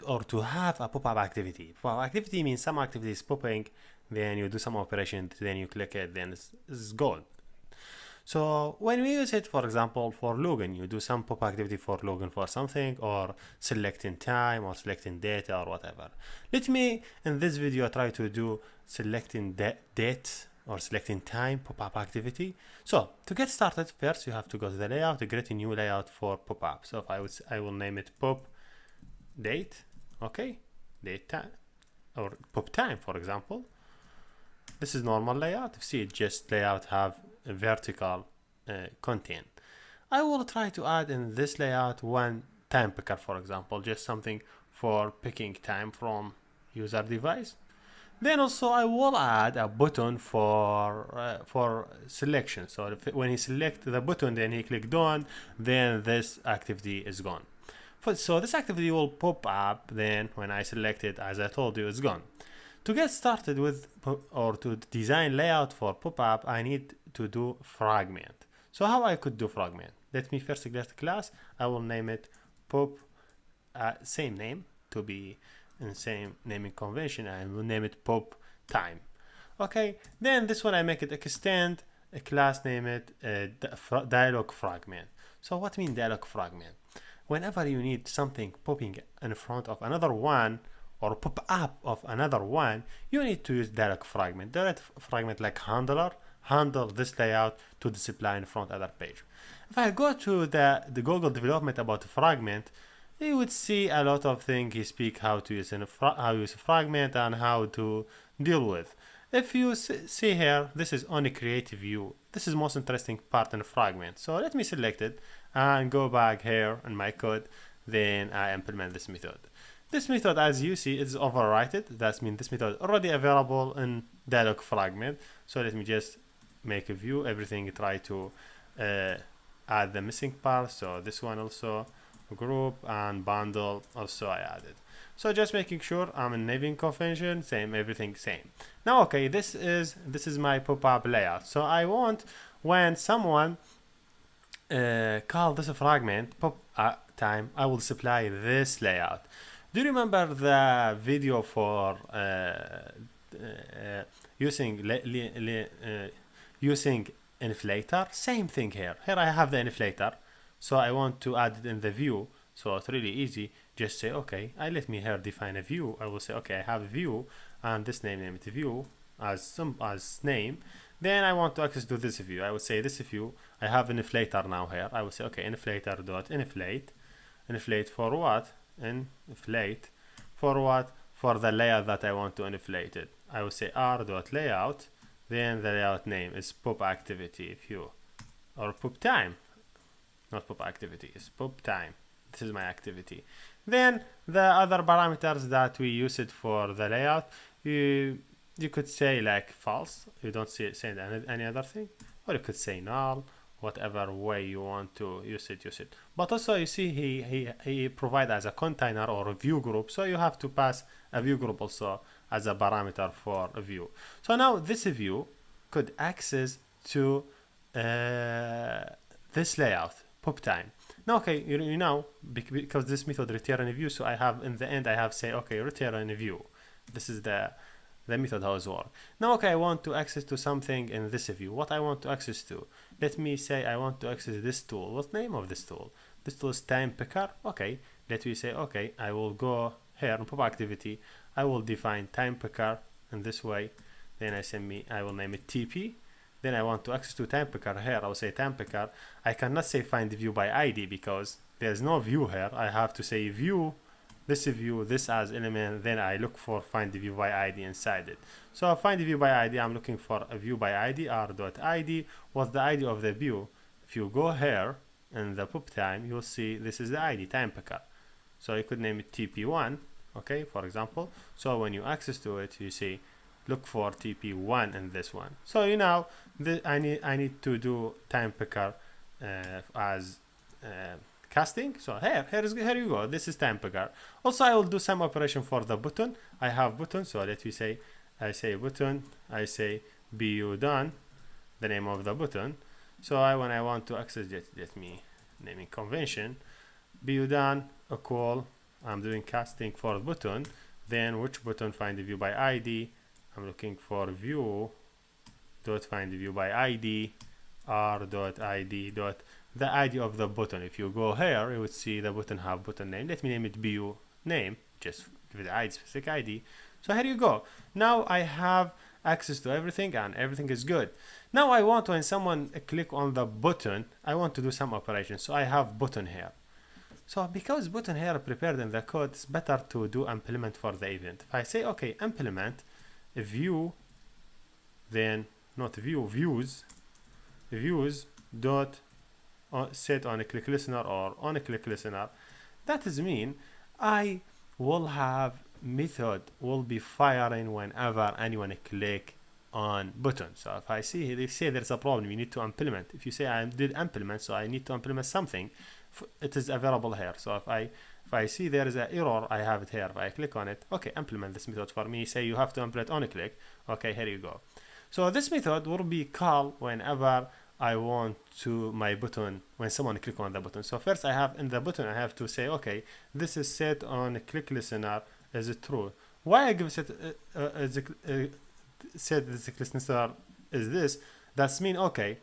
or to have a pop-up activity. Pop-up activity means some activity is popping, then you do some operation, then you click it, then it's gone. So when we use it, for example, for login, you do some pop activity for login for something, or selecting time, or selecting data, or whatever. Let me, in this video, try to do selecting date or selecting time pop-up activity. So to get started, first you have to go to the layout, to create a new layout for pop-up. So if I will name it pop date, okay, date time, or pop time, for example. This is normal layout. You see, just layout have a vertical content. I will try to add in this layout one time picker, for example, just something for picking time from user device. Then also I will add a button for selection. So when he select the button, then he clicked on, then this activity is gone. So this activity will pop up, then when I select it, as I told you, it's gone. To get started with, or to design layout for pop-up, I need to do fragment. So how I could do fragment? Let me first create a class. I will name it pop, same name to be in same naming convention. I will name it pop time. Okay, then this one I make it extend a class, name it dialog fragment. So what mean dialog fragment? Whenever you need something popping in front of another one, or pop up of another one, you need to use direct fragment. Direct fragment like handle this layout to display in front other page. If I go to the Google development about fragment, you would see a lot of things. He speak how to use how use fragment and how to deal with. If you see here, this is only creative view. This is most interesting part in fragment. So let me select it and go back here in my code. Then I implement this method. This method, as you see, is overwritten. That means this method already available in dialog fragment. So let me just make a view. Everything try to add the missing part. So this one also, group and bundle also I added. So just making sure I'm in naming convention, same, everything same. Now, okay, this is my pop-up layout. So I want when someone call this fragment pop time, I will supply this layout. Do you remember the video for using inflator? Same thing here. Here I have the inflator, so I want to add it in the view. So it's really easy. Just say, okay, let me here define a view. I will say, okay, I have a view and this name it view as name. Then I want to access to this view. I will say this view. I have an inflator now here. I will say, okay, inflator dot inflate. Inflate for what? Inflate for what? For the layout that I want to inflate it. I will say r dot layout. Then the layout name is pop activity view or pop time. Not pop activity, it's pop time. This is my activity. Then the other parameters that we use it for the layout, you could say like false. You don't say any other thing, or you could say null. Whatever way you want to use it. But also you see he provide as a container or a view group, so you have to pass a view group also as a parameter for a view. So now this view could access to this layout pop time. Now, okay, you know, because this method return a view, so I have in the end I have say, okay, return a view. This is the method how it works. Now, okay, I want to access to something in this view. What I want to access to? Let me say I want to access this tool. What's the name of this tool? This tool is time picker. Okay, let me say, okay, I will go here in pop activity. I will define time picker in this way. Then I will name it TP. Then I want to access to time picker here. I will say time picker. I cannot say find view by ID because there's no view here. I have to say view, this as element. Then I look for find view by ID inside it. So find view by ID, I'm looking for a view by ID, r.id. What's the ID of the view? If you go here in the pop time, you'll see this is the ID, time picker. So you could name it TP1, okay, for example. So when you access to it, you see look for TP1 in this one. So you know I need to do time picker as casting. So here you go. This is time picker. Also, I will do some operation for the button. I have button. So let me say I say button. I say bu done, the name of the button. So when I want to access it, let me naming convention bu done equal. I'm doing casting for the button. Then which button find the view by ID? I'm looking for view dot find the view by ID r dot ID dot the ID of the button. If you go here, you would see the button have button name. Let me name it bu name, just give it the ID, specific ID. So here you go. Now I have access to everything and everything is good. Now I want when someone click on the button, I want to do some operation. So I have button here. So because button here prepared in the code, it's better to do implement for the event. If I say, okay, implement view, then not view, views dot set on a click listener or on a click listener. That is mean I will have method will be firing whenever anyone click on button. So if I see they say there's a problem, you need to implement. If you say I did implement, so I need to implement something, it is available here. So if I see there is an error, I have it here. If I click on it, okay, implement this method for me. Say you have to implement on a click. Okay, here you go. So this method will be called whenever I want to my button, when someone click on the button. So first I have in the button, I have to say, okay, this is set on a click listener. Is it true? Why I give set this click listener is this? That's mean, okay,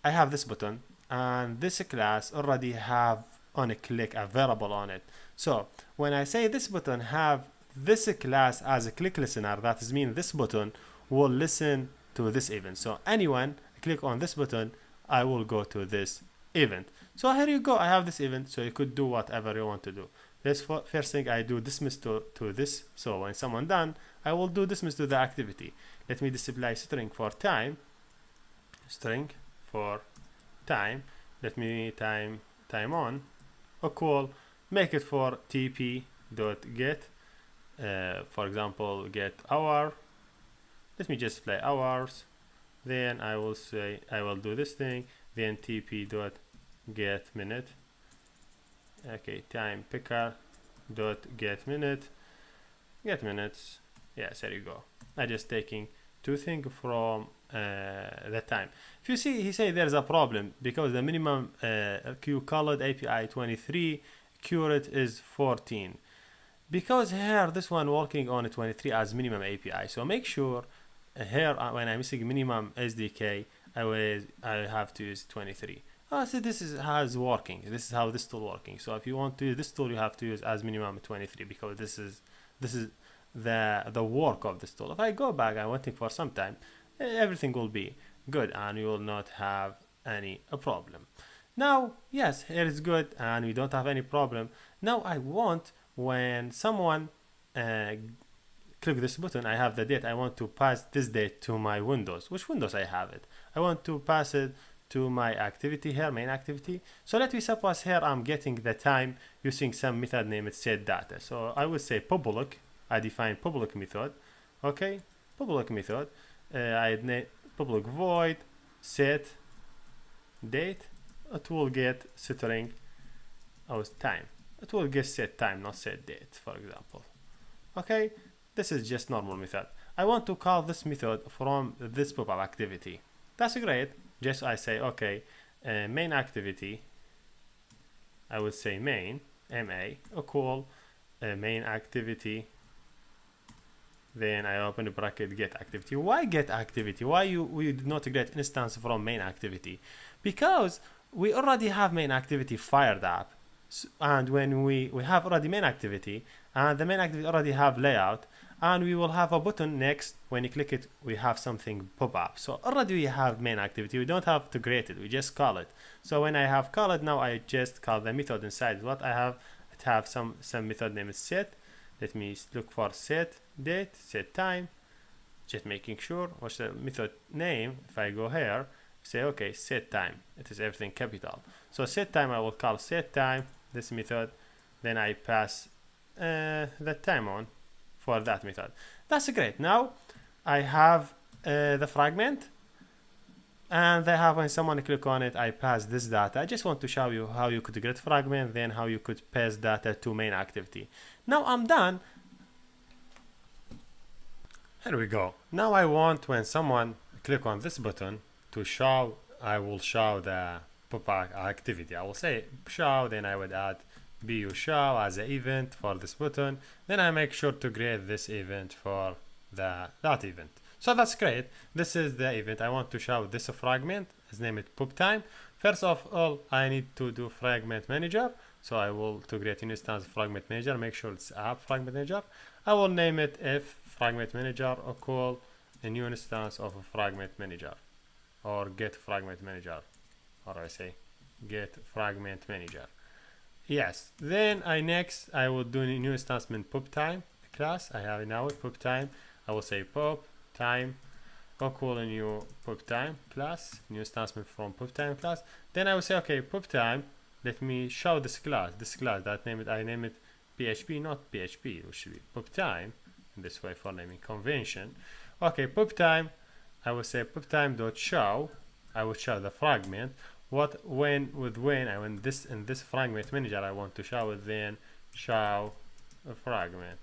I have this button and this class already have on a click a variable on it. So when I say this button have this class as a click listener. That is mean this button will listen to this event. So anyone click on this button, I will go to this event. So here you go, I have this event, so you could do whatever you want to do. This first thing I do dismiss to this. So when someone done, I will do dismiss to the activity. Let me display string for time. String for time. Let me time on. Equal. Make it for tp.get. For example, get hour. Let me just play hours. Then I will say I will do this thing. Then tp.get minute. Okay, time picker dot get minute. Get minutes. Yes, there you go. I just taking two things from the time. If you see, he say there's a problem because the minimum queue called API 23 curate is 14. Because here this one working on 23 as minimum API. So make sure here when I'm using minimum SDK, I have to use 23. So this is how it's working. This is how this tool working. So if you want to use this tool, you have to use as minimum 23 because this is the work of this tool. If I go back, I'm waiting for some time, everything will be good and you will not have any problem. Now, yes, here is good and we don't have any problem. Now I want when someone click this button, I have the date. I want to pass this date to my windows. Which windows I have it? I want to pass it to my activity here, main activity. So let me suppose here I'm getting the time using some method named setData. So I would say public. I define public method. Okay, public method. I name public void set date. It will get string time. It will get set time, not set date, for example. Okay, this is just normal method. I want to call this method from this pop-up activity. That's great. Just I say okay, main activity. I would say main ma equal main activity. Then I open the bracket get activity. Why get activity? Why we did not get instance from main activity? Because we already have main activity fired up, and when we have already main activity, and the main activity already have layout, and we will have a button next. When you click it, we have something pop up. So already we have main activity. We don't have to create it. We just call it. So when I have call it, now I just call the method inside. What I have, it have some method name is set. Let me look for set date, set time. Just making sure. What's the method name? If I go here, say okay, set time. It is everything capital. So set time, I will call set time. This method. Then I pass the time on for that method. That's great. Now I have the fragment, and I have when someone click on it, I pass this data. I just want to show you how you could get fragment, then how you could pass data to main activity. Now I'm done. Here we go. Now I want when someone click on this button to show, I will show the pop-up activity. I will say show, then I would add bu show as an event for this button. Then I make sure to create this event for that event. So that's great. This is the event. I want to show this fragment. Let's name it pop time. First of all, I need to do fragment manager. So I will to create an instance fragment manager. Make sure it's app fragment manager. I will name it if fragment manager or call a new instance of a fragment manager or get fragment manager, or I say get fragment manager. Yes, then I will do a new instance pop time class. I have now pop time. I will say pop time or call a new pop time class, new instance from pop time class. Then I will say okay, pop time. Let me show this class that I name it PHP, not PHP, which should be pop time. In this way for naming convention. Okay, pop time. I will say pop time dot show. I will show the fragment. When this in this fragment manager I want to show it, then show a fragment.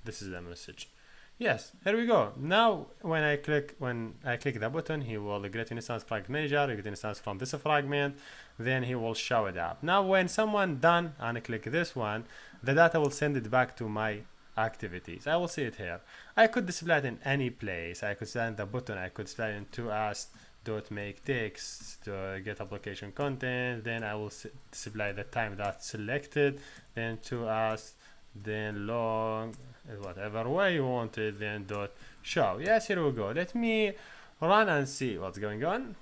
This is the message. Yes, here we go. Now when I click the button, he will get an instance fragment manager, you get an instance from this fragment, then he will show it up. Now when someone done and I click this one, the data will send it back to my activities. I will see it here. I could display it in any place. I could send the button, I could display it in to us dot make text to get application content, then I will display the time that's selected, then to us then long, whatever way you want it, then dot show. Yes, here we go. Let me run and see what's going on.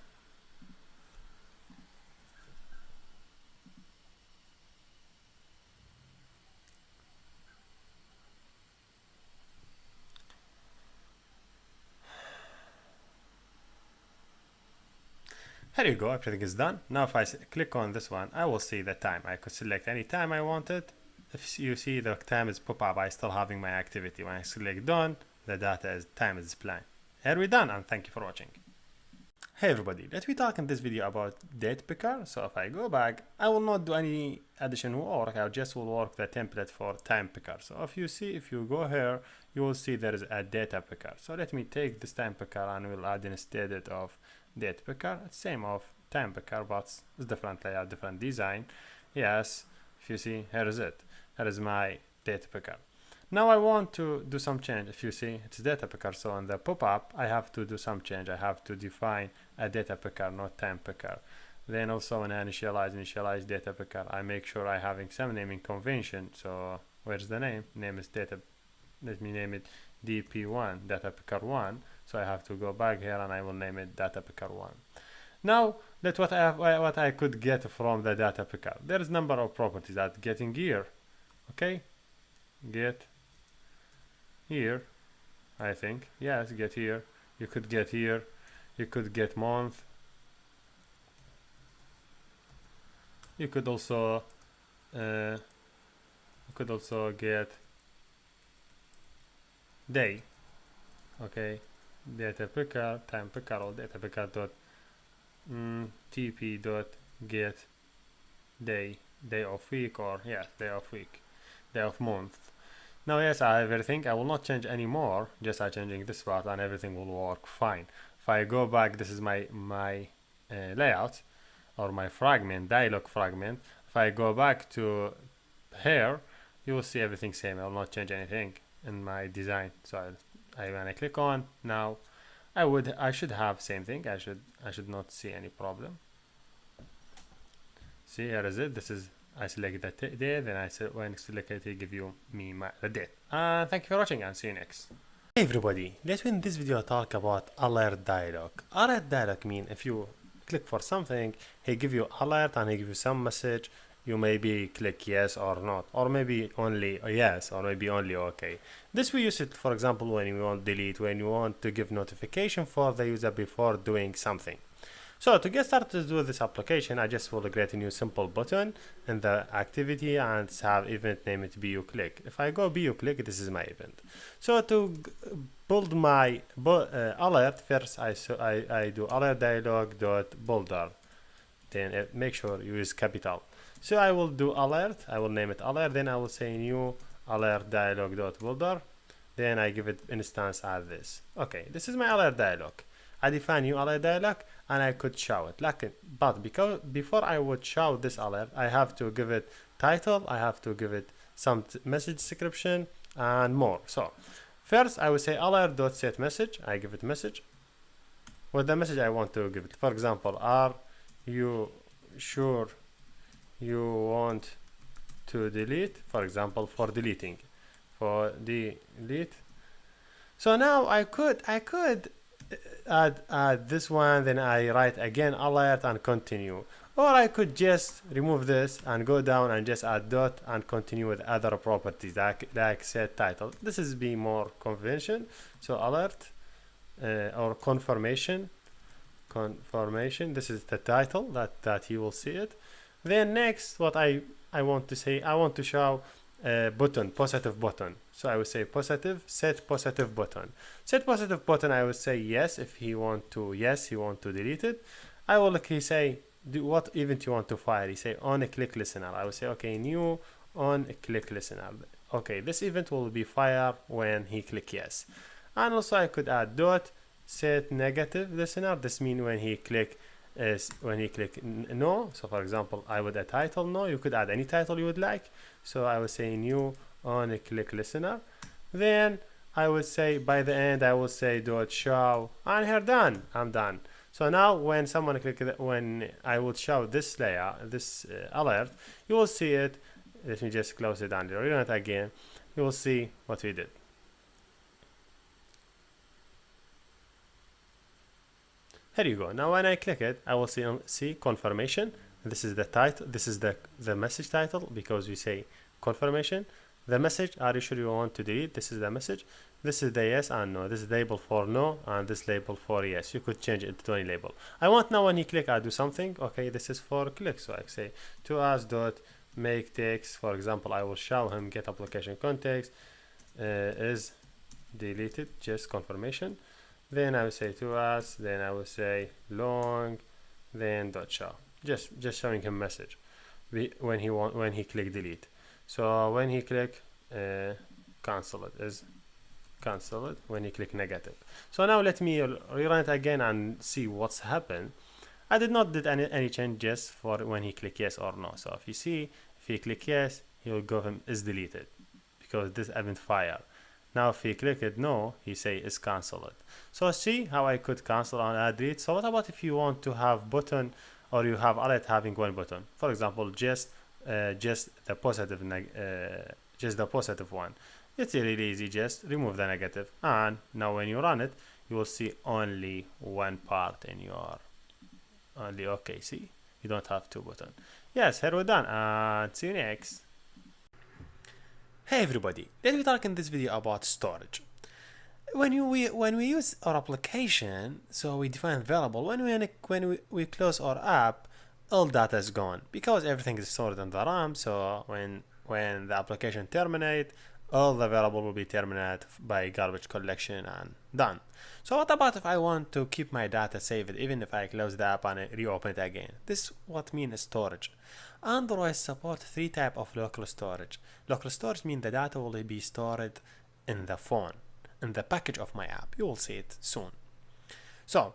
Here you go, everything is done. Now if I click on this one, I will see the time. I could select any time I wanted. If you see the time is pop up, I still having my activity. When I select done, the data is time is displaying. Here we done, and thank you for watching. Hey everybody, let me talk in this video about date picker. So if I go back, I will not do any additional work. I just will work the template for time picker. So if you go here, you will see there is a data picker. So let me take this time picker and we'll add instead of date picker. It's same of time picker, but it's different layout, different design. Yes, if you see, here is it. Here is my data picker. Now I want to do some change. If you see, it's data picker. So on the pop-up, I have to do some change. I have to define a data picker, not time picker. Then also when I initialize data picker, I make sure I having some naming convention. So where's the name? Name is data. Let me name it DP1, data picker 1. So I have to go back here and I will name it data picker 1. Now that's what I could get from the data picker. There is number of properties that getting here. Okay, get here, I think. Yes, get here. You could get here. You could get month. You could also get day. Okay, data picker, time picker, or data picker dot tp dot get day of week, or yes, day of week, day of month. Now yes, I have everything. I will not change anymore, just I'm changing this part and everything will work fine. If I go back, this is my layout or my fragment, dialog fragment. If I go back to here, you will see everything same. I will not change anything in my design. So when I click on now, I should have same thing. I should not see any problem. See, here is it. This is, I select the day, then when I select it, it give me the date. Thank you for watching and see you next. Hey everybody, let's in this video talk about AlertDialog. AlertDialog mean if you click for something, he give you alert and he give you some message. You maybe click yes or not, or maybe only yes, or maybe only okay. This we use it, for example, when you want delete, when you want to give notification for the user before doing something. So to get started to do this application, I just will create a new simple button in the activity and have event name it BU click. If I go BU click, this is my event. So to build my alert, first I do AlertDialog.builder. Then make sure you use capital. So I will do alert, I will name it alert, then I will say new AlertDialog.builder. Then I give it instance as this. Okay, this is my AlertDialog. I define new AlertDialog and I could show it. But because before I would show this alert, I have to give it title, I have to give it some message description and more. So first I would say alert.setMessage. I give it message. What the message I want to give it. For example, are you sure you want to delete? For example, for deleting. For delete. So now I could add this one, then I write again alert and continue, or I could just remove this and go down and just add dot and continue with other properties like set title. This is be more convention. So alert or confirmation, this is the title that you will see it. Then next, what I want to say, I want to show button, positive button. So I would say positive, set positive button. Set positive button, I would say yes if he want to, yes, he want to delete it. I will say, what event you want to fire? He say on a click listener. I would say, okay, new on a click listener. Okay, this event will be fire when he click yes. And also I could add dot set negative listener. This means when he click no. So for example, I would add title no. You could add any title you would like. So I would say new on a click listener. Then I would say by the end I will say dot show and here done. I'm done. So now when someone click when I would show this layer, this alert, you will see it let me just close it and rerun it again. You will see what we did. Here you go. Now when I click it, I will see confirmation. This is the title. This is the message title, because we say confirmation. The message, are you sure you want to delete? This is the message. This is the yes and no. This is label for no, and this label for yes. You could change it to any label. I want now when you click, I do something. Okay, this is for click. So I say to us dot make text. For example, I will show him get application context is deleted. Just confirmation. Then I will say to us. Then I will say long. Then dot show. Just showing him message. When he click delete. So when he click cancel it is cancel it when he click negative. So now let me rerun it again and see what's happened. I did not did any changes for when he click yes or no. So if you see, if he click yes, he will go him is deleted because this event fire. Now if he click it no, he say is cancel it. So see how I could cancel and add delete. So what about if you want to have button, or you have alert having one button, for example just the positive just the positive one. It's really easy, just remove the negative, and now when you run it you will see only one part in your only. Okay, see, you don't have two buttons. Yes, here we're done, and see you next. Hey everybody, let me talk in this video about storage. When we use our application, so we define variable. When we close our app, all data is gone because everything is stored in the RAM. So when the application terminate, all the variable will be terminated by garbage collection and done. So what about if I want to keep my data saved even if I close the app and reopen it again? This what means storage. Android support 3 types of local storage. Local storage means the data will be stored in the phone, in the package of my app. You will see it soon. So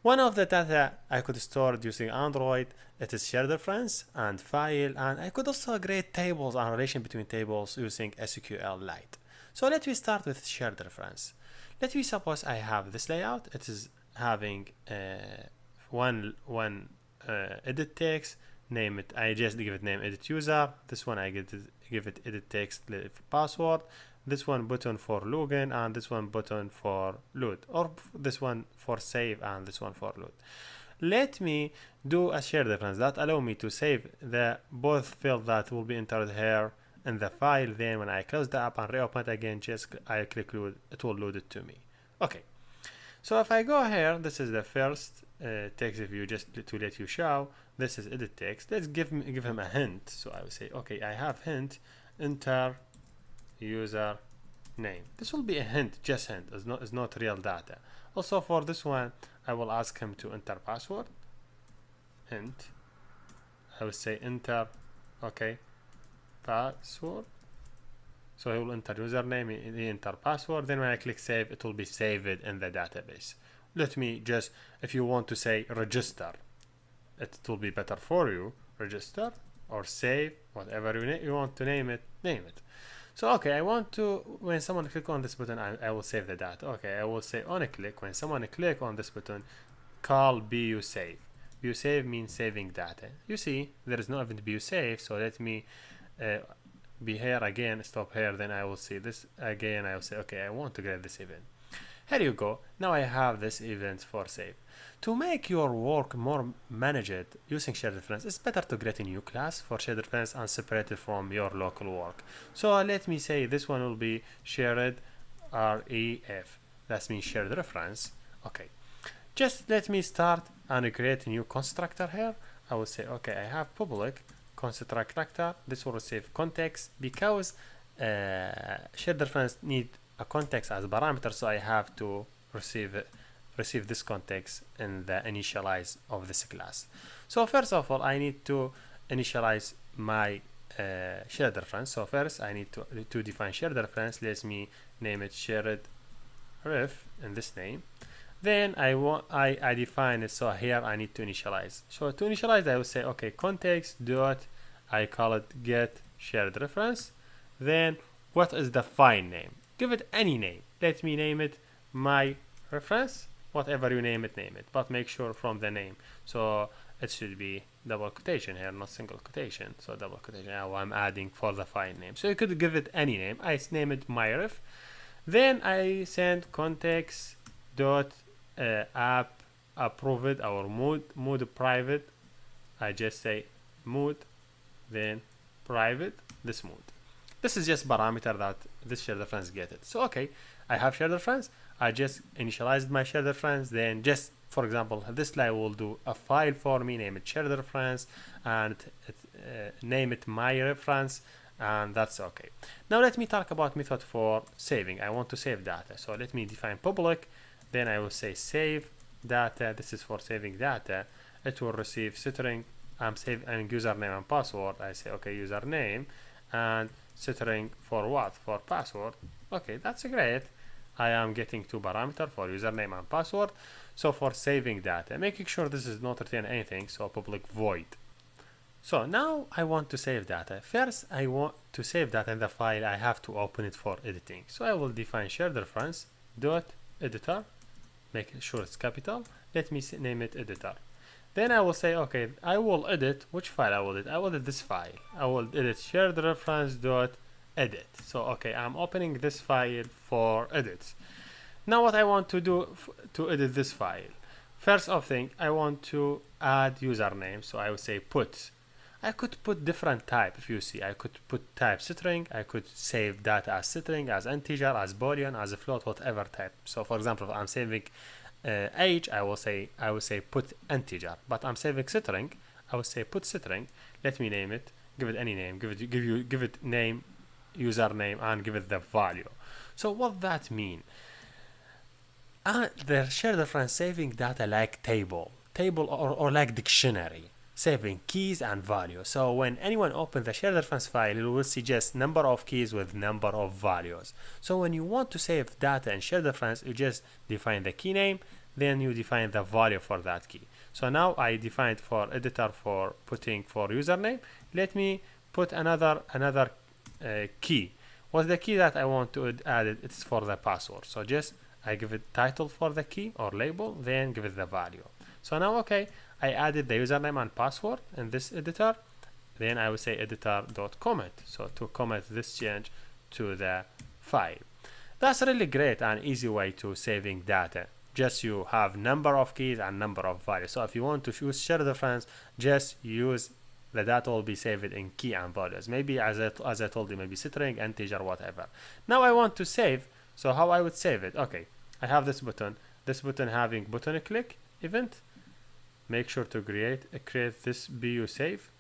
one of the data I could store using Android, it is shared reference and file, and I could also create tables and relation between tables using SQLite. So let me start with shared reference. Let me suppose I have this layout. It is having one edit text, name it. I just give it name edit user. This one I give it edit text password. This one button for login, and this one button for load, or this one for save and this one for load. Let me do a shared reference that allow me to save the both field that will be entered here in the file. Then when I close the app and reopen it again, just I click load, it will load it to me. Okay, so if I go here, this is the first text view, just to let you show. This is edit text. Let's give him a hint. So I will say, okay, I have hint, enter user name. This will be a hint, just hint. It's not real data. Also for this one, I will ask him to enter password. Hint. I will say enter, okay, password. So he will enter username, he enter password. Then when I click save, it will be saved in the database. Let me just, if you want to say register, it will be better for you. Register or save, whatever you want to name it, name it. So okay, I want to, when someone click on this button, I will save the data. Okay, I will say on a click, when someone click on this button, call BU save. BU save means saving data. You see, there is no event BU save, so let me be here again, stop here, then I will see this again. I will say, okay, I want to get this event. Here you go. Now I have this event for save. To make your work more managed using shared reference, it's better to create a new class for shared reference and separate it from your local work. So let me say this one will be shared ref. That means shared reference. Okay. Just let me start and create a new constructor here. I will say, okay, I have public constructor. This will receive context because shared reference need a context as a parameter, so I have to receive this context in the initialize of this class. So first of all, I need to initialize my shared reference. So first I need to define shared reference. Let me name it shared ref in this name. Then I define it. So here I need to initialize. So to initialize, I will say, okay, context dot, I call it get shared reference. Then what is the file name? Give it any name. Let me name it my reference. Whatever you name it, but make sure from the name. So it should be double quotation here, not single quotation. So double quotation. Now I'm adding for the file name. So you could give it any name. I name it myref. Then I send context dot app approved or mood private. I just say mood, then private this mood. This is just parameter that this shared reference get it. So okay, I have shared reference. I just initialized my shared reference. Then just for example, this line will do a file for me, name it shared reference, and name it my reference, and that's okay. Now let me talk about method for saving. I want to save data, so let me define public. Then I will say save data. This is for saving data. It will receive string. I'm saving username and password. I say okay, username, and string for what? For password. Okay, that's great. I am getting two parameters for username and password. So for saving data, making sure this is not return anything, so public void. So now I want to save data. First, I want to save data in the file. I have to open it for editing. So I will define shared reference dot editor, make sure it's capital. Let me name it editor. Then I will say, okay, I will edit. Which file I will edit? I will edit this file. I will edit shared reference dot edit. So okay, I'm opening this file for edits. Now what I want to do to edit this file, first of thing, I want to add username. So I would say put. I could put different type. If you see, I could put type string. I could save data as string, as integer, as boolean, as a float, whatever type. So for example, if I'm saving age, I will say put integer. But I'm saving string, I will say put string. Let me name it. Give it any name. Give it name, username, and give it the value. So what that mean? The shared reference saving data like table or like dictionary, saving keys and value. So when anyone opens the shared reference file, you will see just number of keys with number of values. So when you want to save data in shared reference, you just define the key name, then you define the value for that key. So now I defined for editor for putting for username. Let me put another key. What's the key that I want to add? It's for the password. So just I give it title for the key or label, then give it the value. So now, okay, I added the username and password in this editor. Then I will say editor.commit. So to commit this change to the file. That's really great and easy way to saving data. Just you have number of keys and number of values. So if you want to use shared reference, just use the data will be saved in key and values. Maybe as I told you, maybe string, integer, whatever. Now I want to save. So how I would save it? Okay, I have this button. This button having button click event. Make sure to create this BU save.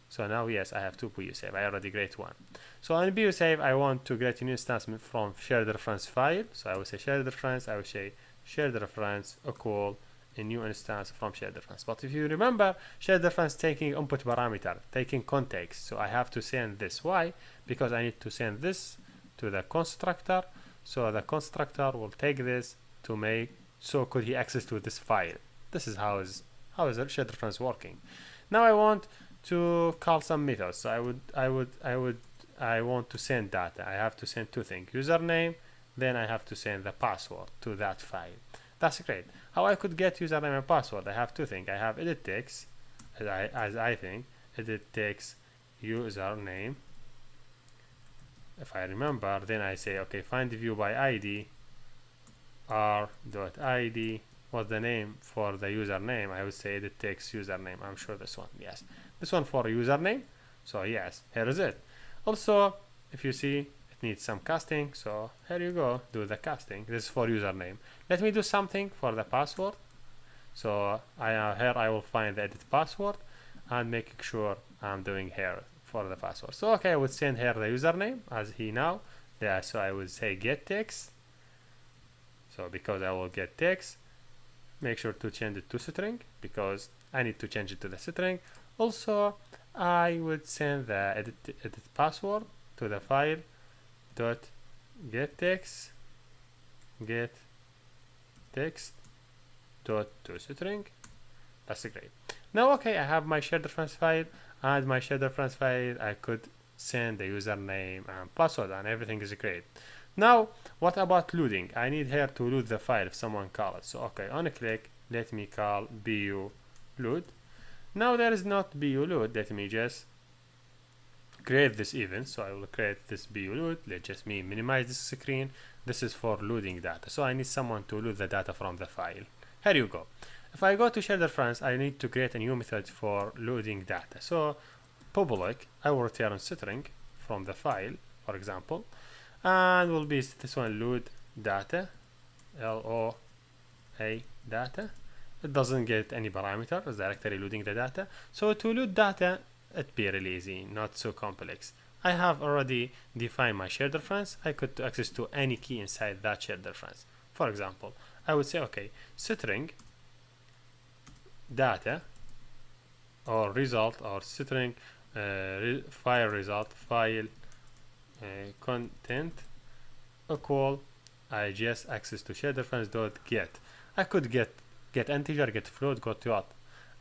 So now yes, I have two BU save. I already create one. So on BU save, I want to create a new instance from shared reference file. So I will say shared reference. I will say shared reference equal a new instance from shared reference. But if you remember, shared reference taking input parameter, taking context. So I have to send this. Why? Because I need to send this to the constructor. So the constructor will take this to make, so could he access to this file. This is how is shared reference working. Now I want to call some methods. So I want to send data. I have to send two things, username, then I have to send the password to that file. That's great. How I could get username and password? I have two things. I have edit text, as I think, edit text username. If I remember, then I say, okay, find view by ID, r.id, what's the name for the username? I would say edit text username. I'm sure this one, yes. This one for username. So yes, here is it. Also, if you see, it needs some casting. So here you go, do the casting. This is for username. Let me do something for the password. So here I will find the edit password and making sure I'm doing here for the password. So okay, I would send here the username as he now. Yeah, so I would say get text. So because I will get text, make sure to change it to string because I need to change it to the string. Also, I would send the edit password to the file dot get text dot to string. That's great. Now okay, I have my shared reference file, and my shared reference file I could send the username and password and everything is great. Now what about loading? I need here to load the file if someone calls it. So okay, on a click, let me call bu load. Now there is not BU load. Let me just create this event. So I will create this BU load. Let just me minimize this screen. This is for loading data. So I need someone to load the data from the file. Here you go. If I go to share reference, I need to create a new method for loading data. So public, I will return string from the file, for example, and will be this one, load data, LOA data. It doesn't get any parameter, it's directly loading the data. So to load data, it'd be really easy, not so complex. I have already defined my shared reference. I could access to any key inside that shared reference. For example, I would say, okay, string data or result or string file result file content equal I just access to shared reference dot get. I could get integer, get float, get what.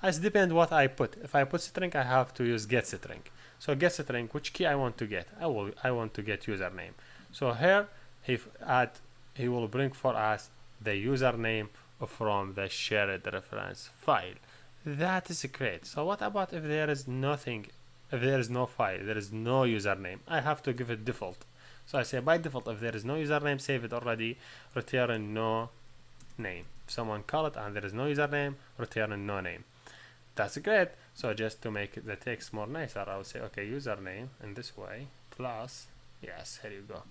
It depends what I put. If I put string, I have to use get string. So get string, which key I want to get? I want to get username. So here he will bring for us the username from the shared reference file. That is great. So what about if there is nothing? If there is no file, there is no username, I have to give it default. So I say by default, if there is no username, save it already, return no name. If someone call it and there is no username, return no name. That's great. So just to make the text more nicer, I would say, okay, username in this way, plus, yes, here you go.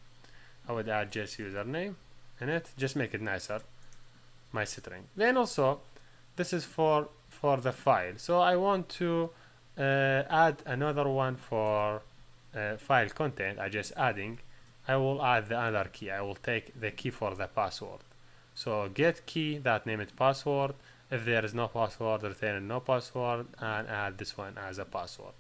I would add just username in it, just make it nicer, my string. Then also, this is for the file. So I want to add another one for file content. I will add the other key. I will take the key for the password. So get key that name it password. If there is no password, return no password and add this one as a password.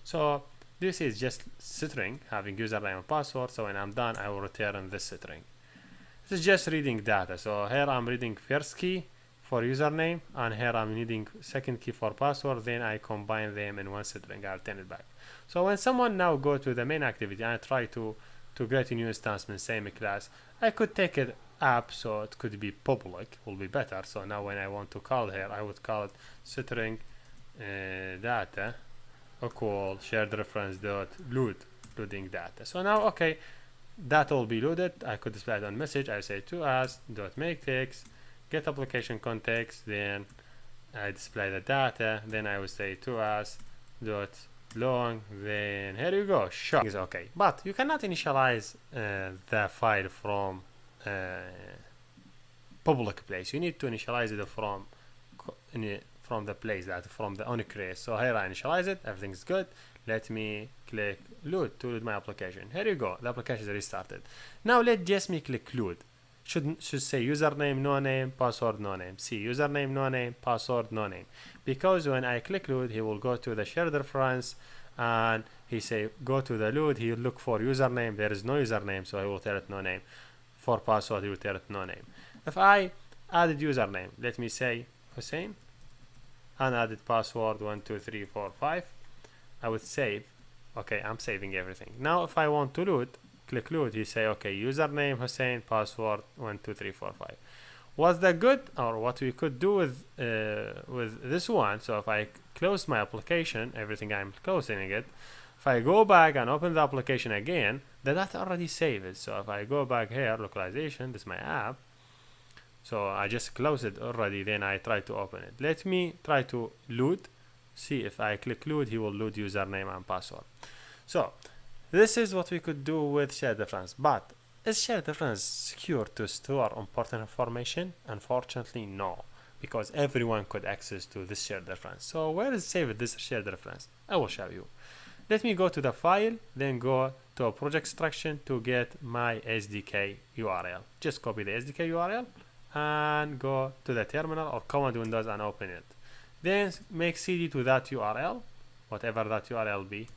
So this is just string having username and password. So when I'm done, I will return this string. This is just reading data. So here I'm reading first key for username and here I'm needing second key for password. Then I combine them in one string. I'll turn it back. So when someone now go to the main activity and I try to create a new instance in the same class, I could take it app, so it could be public, will be better. So now when I want to call here, I would call it string data equal shared reference dot loading data. So now, okay, data will be loaded. I could display it on message. I say to us dot make text get application context. Then I display the data. Then I would say to us dot long. Then here you go. Show is okay, but you cannot initialize the file from public place. You need to initialize it from the place that from the on create. So here I initialize it. Everything's good. Let me click load to load my application. Here you go. The application is restarted. Now let just me click load. Should say username no name, password no name. See, username no name, password no name. Because when I click load, he will go to the shared reference and he say go to the load. He will look for username. There is no username, so he will tell it no name. For password, he will tell it no name. If I added username, let me say Hussein, and added password 12345, I would save. Okay, I'm saving everything. Now if I want to load, click load, you say okay, username Hussein, password 12345. Was that good? Or what we could do with this one, so if I close my application, everything I'm closing it, if I go back and open the application again, the data already saved. So if I go back here, localization, this is my app. So I just closed it already, then I try to open it. Let me try to load. See, if I click load, he will load username and password. So this is what we could do with shared reference. But is shared reference secure to store important information? Unfortunately, no, because everyone could access to this shared reference. So where is saved this shared reference? I will show you. Let me go to the file, then go to a project instruction to get my SDK URL. Just copy the SDK URL and go to the terminal or command Windows and open it. Then make CD to that URL, whatever that URL be.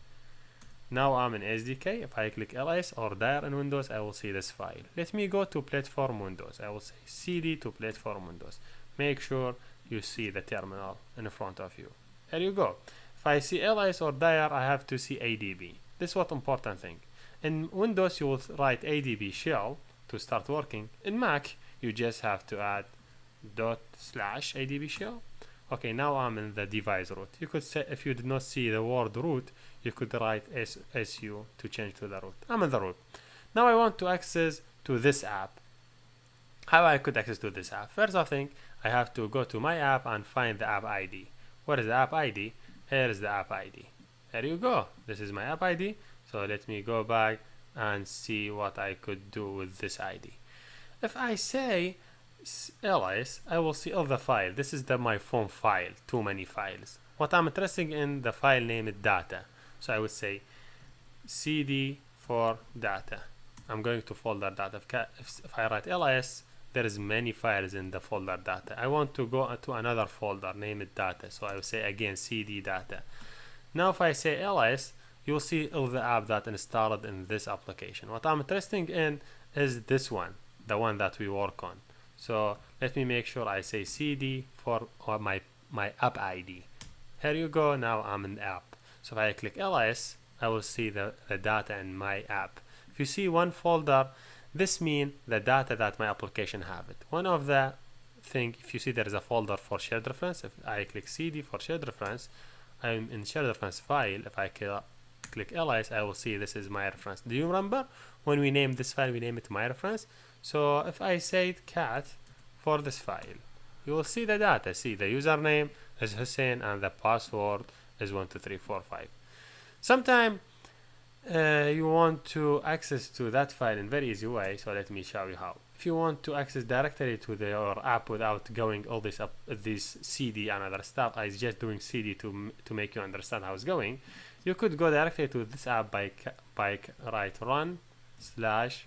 Now I'm in SDK. If I click ls or dir in Windows, I will see this file. Let me go to platform Windows. I will say CD to platform Windows. Make sure you see the terminal in front of you. Here you go. If I see ls or dir, I have to see adb. This is what important thing. In Windows, you will write adb shell to start working. In Mac, you just have to add /adb shell Okay, now I'm in the device root. You could say, if you did not see the word root, you could write SU to change to the root. I'm in the root. Now I want to access to this app. How I could access to this app? First, I think I have to go to my app and find the app ID. What is the app ID? Here is the app ID. There you go. This is my app ID. So let me go back and see what I could do with this ID. If I say ls, I will see all the file. This is my phone file, too many files. What I'm interested in, the file name data. So I would say cd for data. I'm going to folder data. If I write ls, there is many files in the folder data. I want to go to another folder, name it data. So I will say again cd data. Now if I say ls, you will see all the app that installed in this application. What I'm interested in is this one, the one that we work on. So let me make sure I say cd for my app ID. Here you go. Now I'm in the app. So if I click ls, I will see the data in my app. If you see one folder, this means the data that my application have it. One of the thing, if you see there is a folder for shared reference, if I click cd for shared reference, I'm in shared reference file. If I click ls, I will see this is my reference. Do you remember when we named this file, we named it my reference? So if I say cat for this file, you will see the data. See the username is Hussein and the password is 12345. Sometimes you want to access to that file in very easy way. So let me show you how. If you want to access directly to your app without going all this up, this CD and other stuff, I just doing CD to make you understand how it's going. You could go directly to this app by write run/as,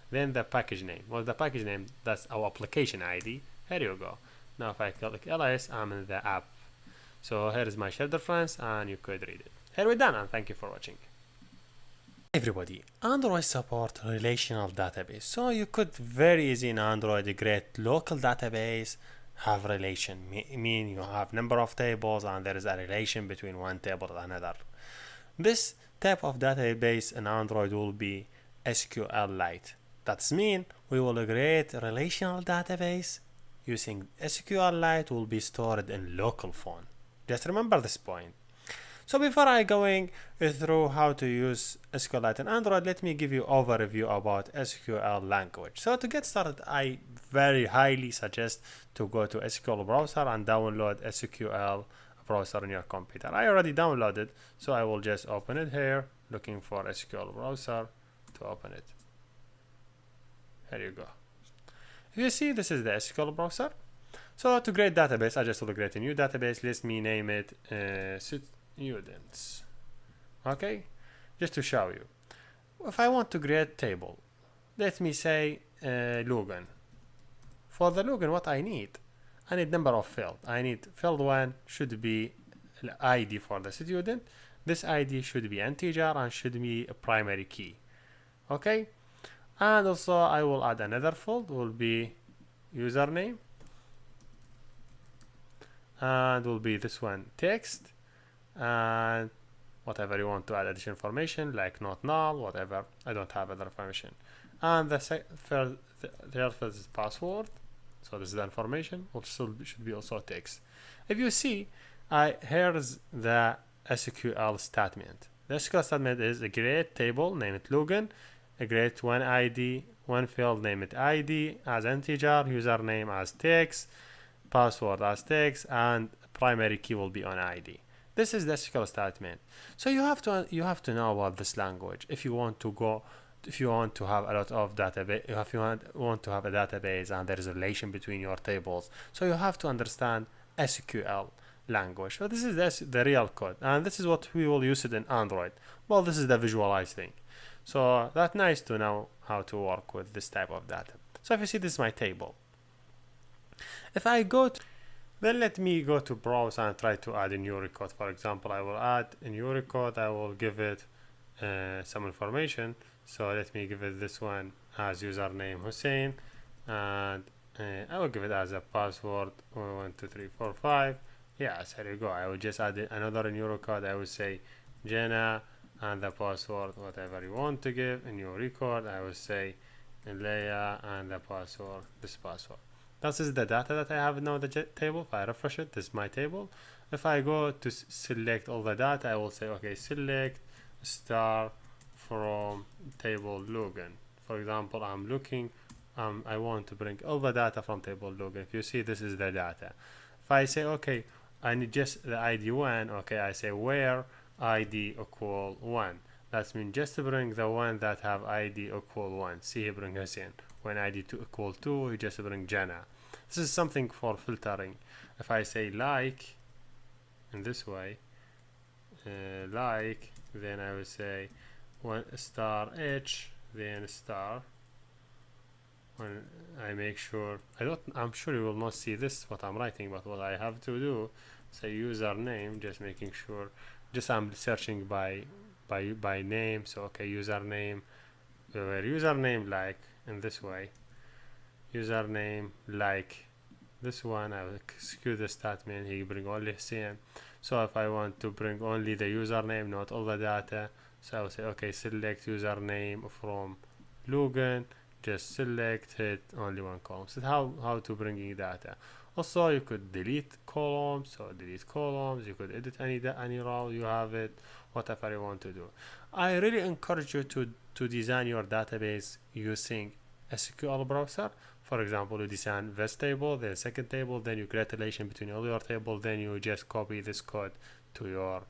then the package name. Well, the package name, that's our application ID. Here you go. Now if I click ls, I'm in the app. So here is my shared reference and you could read it. Here we're done, and thank you for watching. Everybody, Android support relational database. So you could very easy in Android create local database, have relation, mean you have number of tables and there is a relation between one table and another. This type of database in Android will be SQLite. That's mean we will create a relational database using SQLite will be stored in local phone. Just remember this point. So before I going through how to use SQLite in Android, let me give you overview about SQL language. So to get started, I very highly suggest to go to SQL browser and download SQL browser on your computer. I already downloaded, so I will just open it here, looking for SQL browser to open it. Here you go. You see, this is the SQL browser. So to create database, I just will create a new database. Let me name it students. Okay, just to show you. If I want to create table, let me say login. For the login, what I need number of field. I need field 1 should be ID for the student. This ID should be integer and should be a primary key. Okay, and also I will add another field, will be username, and will be this one text, and whatever you want to add additional information like not null, whatever. I don't have other information. And the third field is password. So this is the information, which should be also text. If you see, here's the SQL statement. The SQL statement is a create table, name it login, a create one ID, one field, name it ID as integer, username as text, password as text, and primary key will be on ID. This is the SQL statement. So you have to know about this language if you want to have a lot of database, if you want to have a database and there is a relation between your tables. So you have to understand SQL language. So this is the real code, and this is what we will use it in Android. Well, this is the visualized thing. So that's nice to know how to work with this type of data. So if you see, this is my table. If I go to, then let me go to browse and try to add a new record. For example, I will add a new record. I will give it some information. So let me give it this one as username Hussein, and I will give it as a password 12345. Yes, here you go. I will just add another new record. I will say Jenna, and the password whatever you want to give. A new record, I will say Leia, and the password this password. This is the data that I have now in the table. If I refresh it, this is my table. If I go to select all the data, I will say, okay, select star from table login. For example, I'm looking, I want to bring all the data from table login. If you see, this is the data. If I say, okay, I need just the ID 1, okay, I say where ID equal 1. That means just to bring the one that have ID equal 1. See, he bring us in. When ID 2 equal 2, he just bring Jana. This is something for filtering. If I say like, in this way, like, then I will say one star H, then star. When I make sure, I'm sure you will not see this, what I'm writing, but what I have to do, say username, just making sure, just I'm searching by name. So okay, username, where username like in this way, username like this one. I will execute the statement. He bring only Hussein. So if I want to bring only the username, not all the data, so I will say okay, select username from login. Just select, hit only one column. So how to bring data. Also, you could delete columns. So delete columns. You could edit any row. You have it. Whatever you want to do. I really encourage you to design your database using SQL browser. For example, you design this table, then second table, then you create a relation between all your tables, then you just copy this code to your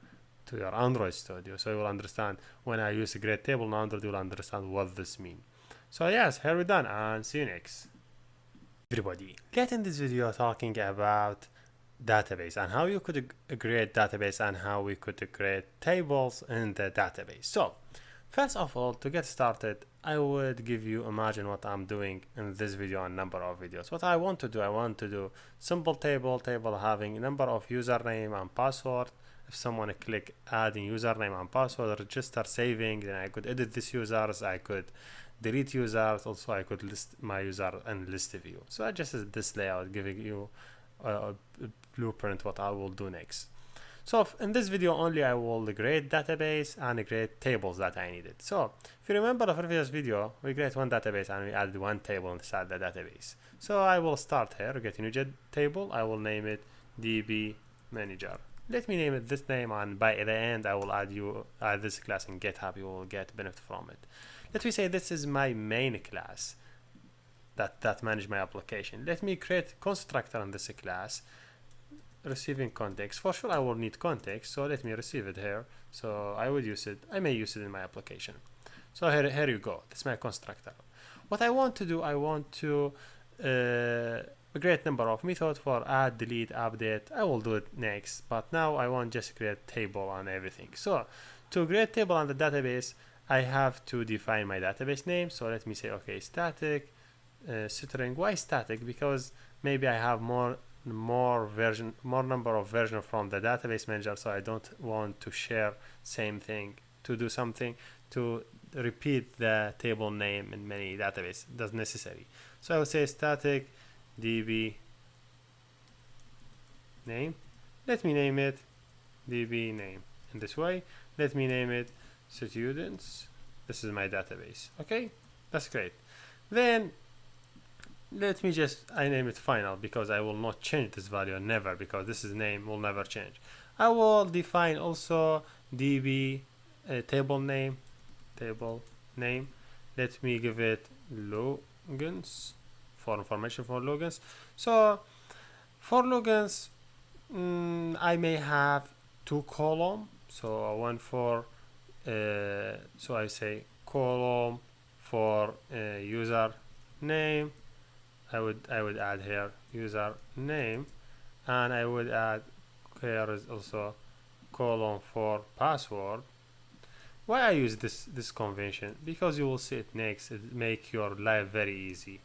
Android Studio. So you will understand when I use a great table in Android, you will understand what this means. So yes, here we're done, and see you next. Everybody, get in this video talking about database and how you could create database and how we could create tables in the database. So first of all, to get started, I would give you imagine what I'm doing in this video and number of videos. What I want to do simple table having number of username and password. If someone click adding username and password, register, saving, then I could edit these users, I could delete users, also I could list my user and ListView. So I just did this layout giving you a blueprint what I will do next. So in this video only I will create database and create tables that I needed. So if you remember the previous video, we create one database and we added one table inside the database. So I will start here, get a new table. I will name it DB manager. Let me name it this name, and by the end I will add this class in GitHub. You will get benefit from it. Let me say this is my main class that manage my application. Let me create constructor in this class, receiving context. For sure I will need context, so let me receive it here. So I may use it in my application. So here you go. This is my constructor. What I want to do, I want to create number of methods for add, delete, update. I will do it next, but now I want just create table and everything. So to create table on the database, I have to define my database name. So let me say, okay, static string. Why static? Because maybe I have more number of version from the database manager, so I don't want to share same thing. To do something to repeat the table name in many databases, that's necessary. So I will say static db name. Let me name it db name in this way. Let me name it students. This is my database. Okay, that's great. Then let me I name it final, because I will not change this value never, because this is name will never change. I will define also db table name. Let me give it logins for information for logins. So for logins, I may have two columns. So one for so I say column for user name. I would add here user name, and I would add here is also column for password. Why I use this convention? Because you will see it next. It make your life very easy.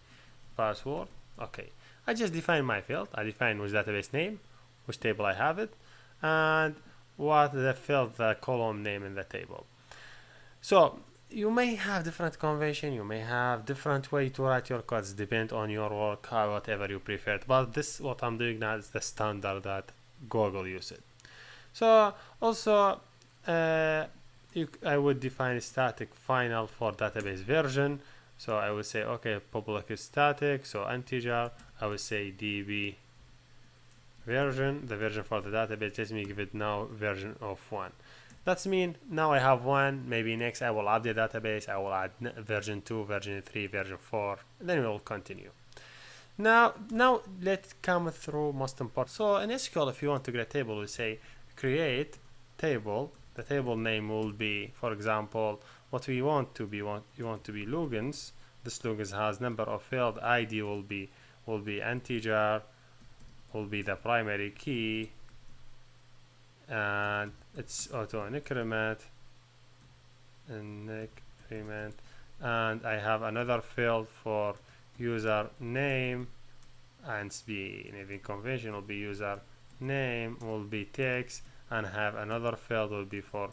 Password. Okay, I just define my field. I define which database name, which table I have it, and what the field, the column name in the table. So you may have different convention, you may have different way to write your codes, depend on your work, whatever you prefer. But this what I'm doing now is the standard that Google uses. So also I would define static final for database version. So I would say, okay, public is static, so integer. I would say db version, the version for the database. Let me give it now version of 1. That's mean now I have 1. Maybe next I will add the database. I will add version 2, version 3, version 4. And then we will continue. Now let's come through most important. So in SQL, if you want to create a table, we say create table. The table name will be, for example, what we want to be. You want to be logins. This logins has number of field. ID will be integer. Will be the primary key, and it's auto increment, and I have another field for user name, and naming convention will be user name will be text, and have another field will be for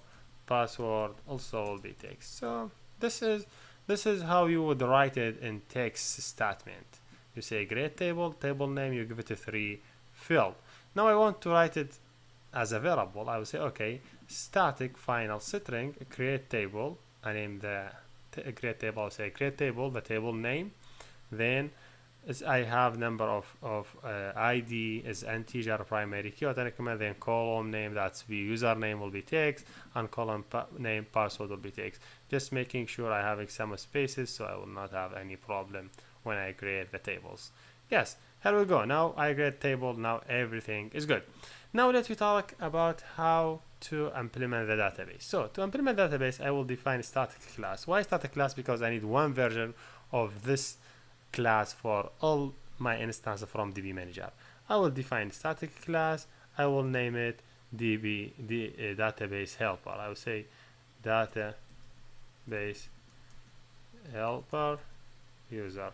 password, also will be text. So this is how you would write it in text statement. You say create table name, you give it a 3 field. Now I want to write it as a variable. I will say, okay, static final string create table. I name the create table. I'll say create table, the table name. Then I have number of ID is integer primary key. Then column name, that's the username will be text, and column name password will be text. Just making sure I having some spaces so I will not have any problem when I create the tables. Yes, here we go. Now I create table. Now everything is good. Now let me talk about how to implement the database. So to implement the database, I will define a static class. Why static class? Because I need one version of this class for all my instances from DB Manager. I will define static class. I will name it database helper. I will say database helper user.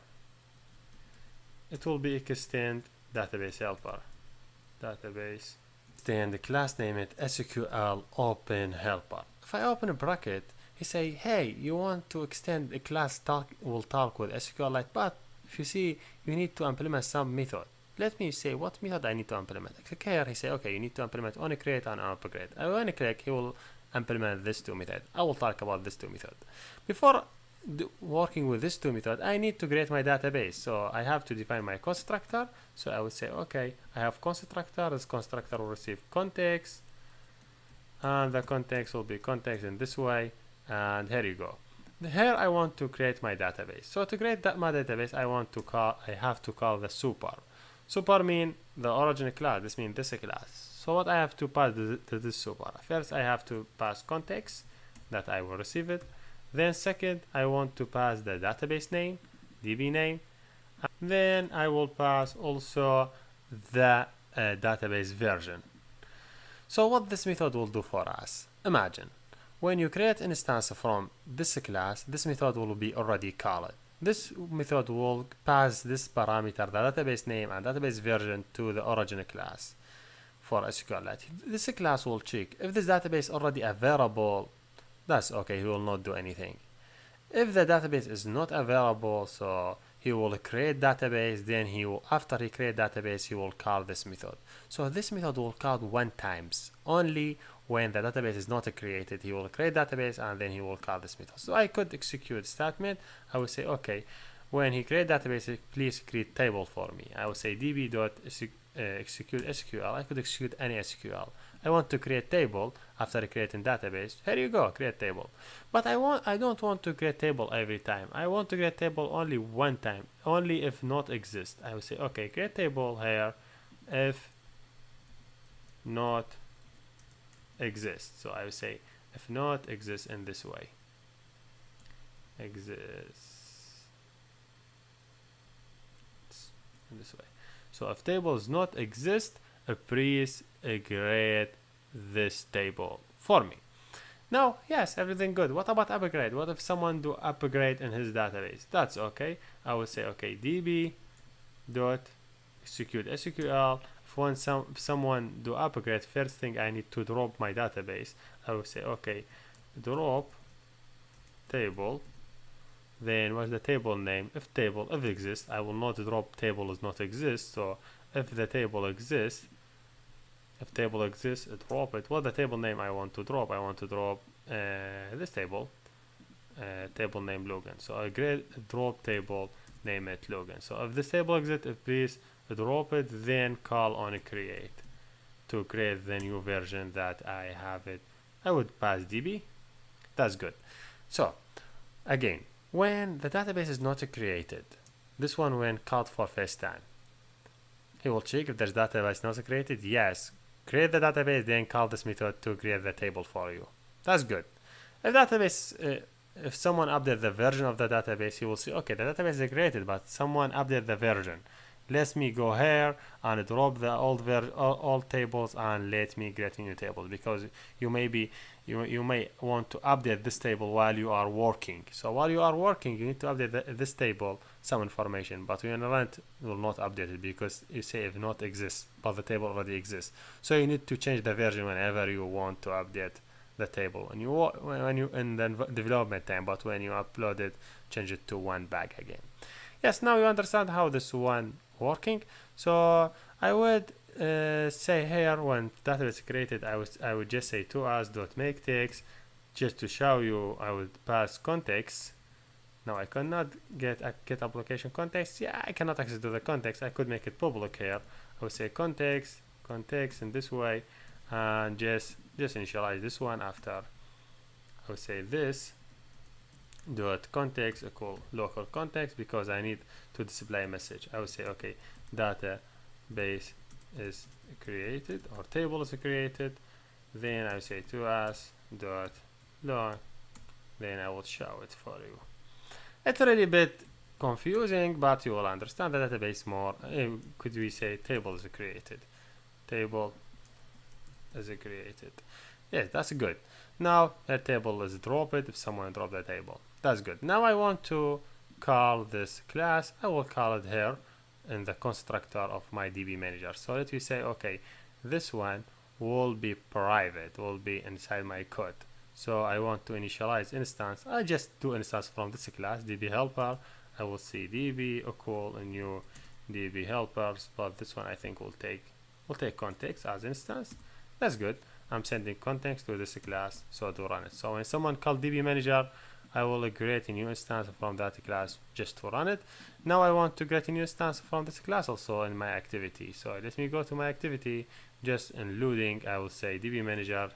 It will be extend database helper. Database extend the class, name it SQL open helper. If I open a bracket, he say, hey, you want to extend the class will talk with SQLite, but if you see, you need to implement some method. Let me say what method I need to implement. Click here, he say, okay, you need to implement onCreate and upgrade. I want to click, he will implement this 2 method. I will talk about this 2 method. Before working with this 2 method, I need to create my database. So I have to define my constructor. So I would say, okay, I have constructor. This constructor will receive context, and the context will be context in this way. And here you go. Here I want to create my database. So to create my database, I have to call the super. Super mean the origin class. This means this class. So what I have to pass to this super? First, I have to pass context that I will receive it. Then second, I want to pass the database name, DB name. Then I will pass also the database version. So what this method will do for us? Imagine, when you create an instance from this class, this method will be already called. This method will pass this parameter, the database name and database version, to the origin class for SQLite. This class will check if this database already available. That's okay, he will not do anything. If the database is not available, so he will create database, then after he create database, he will call this method. So this method will call 1 times. Only when the database is not created, he will create database and then he will call this method. So I could execute statement. I will say, okay, when he create database, please create table for me. I will say db.execute SQL. I could execute any SQL. I want to create table after creating database. Here you go, create table. But I don't want to create table every time. I want to create table only 1 time, only if not exist. I will say, okay, create table here if not exist. So I will say if not exists in this way. Exists in this way. So if table does not exist, please create this table for me. Now, yes, everything good. What about upgrade? What if someone do upgrade in his database? That's okay. I will say, okay, db dot execute SQL. If someone do upgrade, first thing I need to drop my database. I will say, okay, drop table. Then what's the table name? If it exists, I will not drop table does not exist. So if the table exists, drop it. What the table name I want to drop? I want to drop this table. table name login. So I create drop table, name it login. So if this table exists, please drop it, then call on create to create the new version that I have it. I would pass DB. That's good. So again, when the database is not created, this one when called for first time, he will check if there's database not created. Yes, create the database, then call this method to create the table for you. That's good. If database, if someone updates the version of the database, he will see, okay, the database is created, but someone updated the version. Let me go here and drop the old tables and let me create a new table, because you may want to update this table while you are working. So while you are working, you need to update this table some information, but when you run it, you will not update it because you say if not exists, but the table already exists. So you need to change the version whenever you want to update the table when you in the development time, but when you upload it, change it to one back again. Yes, now you understand how this one working. So I would say here when database is created, I would just say to us.make text, just to show you. I would pass context. Now I cannot get application context. Yeah, I cannot access to the context. I could make it public here. I would say context in this way, and just initialize this one after. I would say this dot context equal local context, because I need to display a message. I would say okay, database is created or table is created. Then I would say to us dot log. Then I will show it for you. It's a little bit confusing, but you will understand the database more. Could we say table is created? Table is created. Yes, that's good. Now the table is dropped if someone dropped the table. That's good. Now I want to call this class. I will call it here in the constructor of my DB manager. So let me say, okay, this one will be private, will be inside my code. So I want to initialize instance. I just do instance from this class DB helper. I will see DB equal a new DB helpers, but this one I think will take context as instance. That's good. I'm sending context to this class so to run it. So when someone called DB manager, I will create a new instance from that class just to run it. Now I want to create a new instance from this class also in my activity. So let me go to my activity, just in loading, I will say DB manager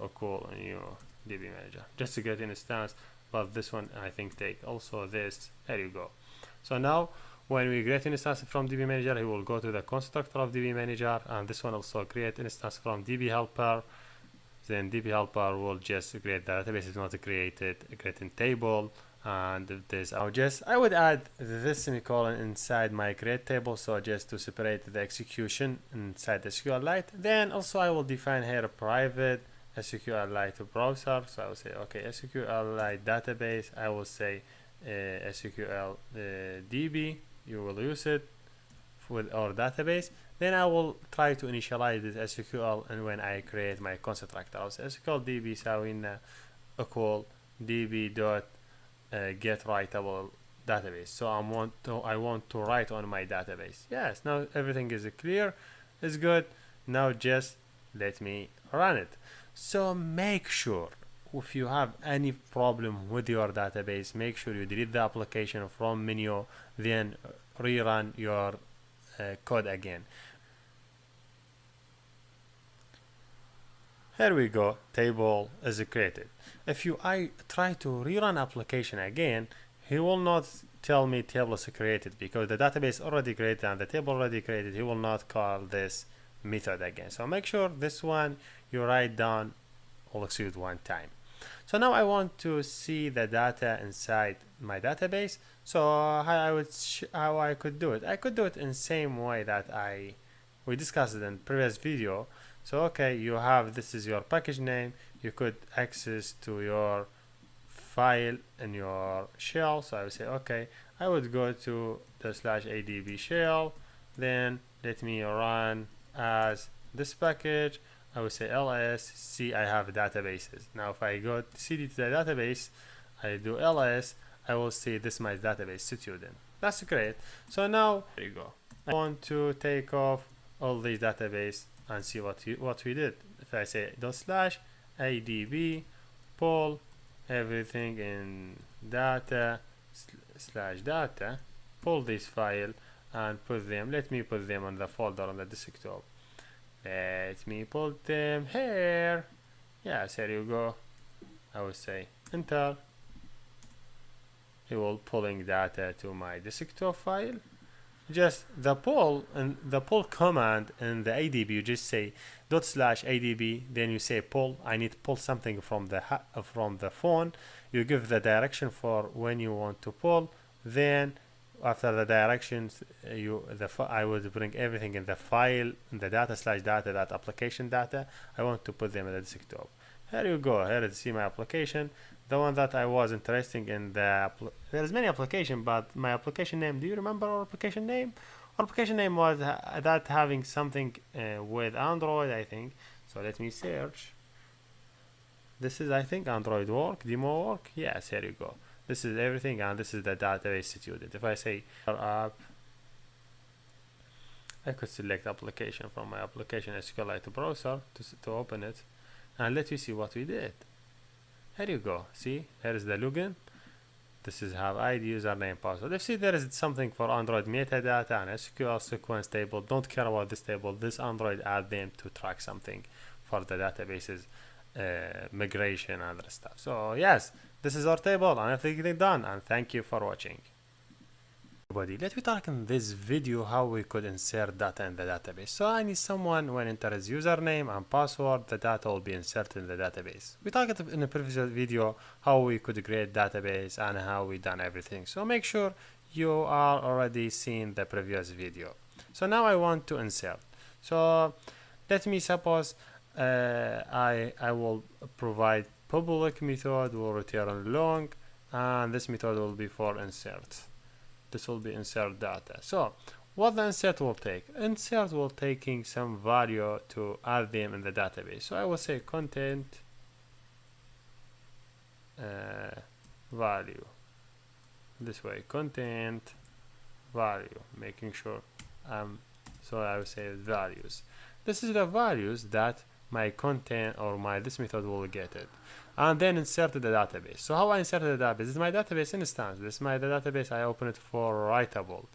equal a new DB manager, just to get an instance. But this one I think take also this. There you go. So now when we create an instance from DB manager, he will go to the constructor of DB manager, and this one also create an instance from DB helper. Then DB helper will just create the database is not created, creating table, and this I would add this semicolon inside my create table, so just to separate the execution inside the SQLite. Then also I will define here a private SQLite browser. So I will say okay, SQLite database. I will say SQL DB. You will use it with our database. Then I will try to initialize this SQL, and when I create my constructor, I'll say SQL DB ساوينا equal DB dot get writable database. So I want to write on my database. Yes, now everything is clear, is good. Now just let me run it. So make sure if you have any problem with your database, make sure you delete the application from menu, then rerun your code again. Here we go, table is created. If I try to rerun application again, he will not tell me table is created, because the database already created and the table already created. He will not call this method again. So make sure this one you write down will execute one time. So now I want to see the data inside my database. So how I could do it? I could do it in the same way that we discussed it in previous video. So okay, you have, this is your package name. You could access to your file in your shell. So I would say okay, I would go to the /adb shell. Then let me run as this package. I would say ls, see I have databases. Now if I go cd to the database, I do ls, I will see this my database student. That's great. So now there you go. I want to take off all these database and see what we did. If I say /adb pull everything in data slash data, pull this file and put them, let me put them on the folder on the desktop. Let me put them here. Yes, here you go. I will say enter. It will pulling data to my desktop file. Just the pull and the pull command in the ADB, you just say /ADB, then you say pull. I need to pull something from the phone. You give the direction for when you want to pull. Then after the directions, I would bring everything in the file in the data / data that application data. I want to put them in the desktop. Here you go. Here is see my application. The one that I was interested in there's many applications, but my application name, do you remember our application name? Our application name was that having something with Android, I think. So let me search. This is, I think, Android work, demo work. Yes, here you go. This is everything, and this is the database student. If I say app, I could select application from my application SQLite browser to open it, and let you see what we did. Here you go. See, here is the login. This is have ID, username, password. If see there is something for Android metadata and SQL sequence table. Don't care about this table. This Android add them to track something for the databases migration and other stuff. So yes, this is our table and everything done. And thank you for watching. Everybody, let me talk in this video how we could insert data in the database. So I need someone when enter his username and password, the data will be inserted in the database. We talked in a previous video how we could create database and how we done everything. So make sure you are already seen the previous video. So now I want to insert. So let me suppose I will provide public method will return long, and this method will be for insert. This will be insert data. So what the insert will take? Insert will taking some value to add them in the database. So I will say content value. This way, content value, making sure so I will say values. This is the values that my content or this method will get it. And then insert the database. So how I insert the database? This is my database instance. This is my database. I open it for writable.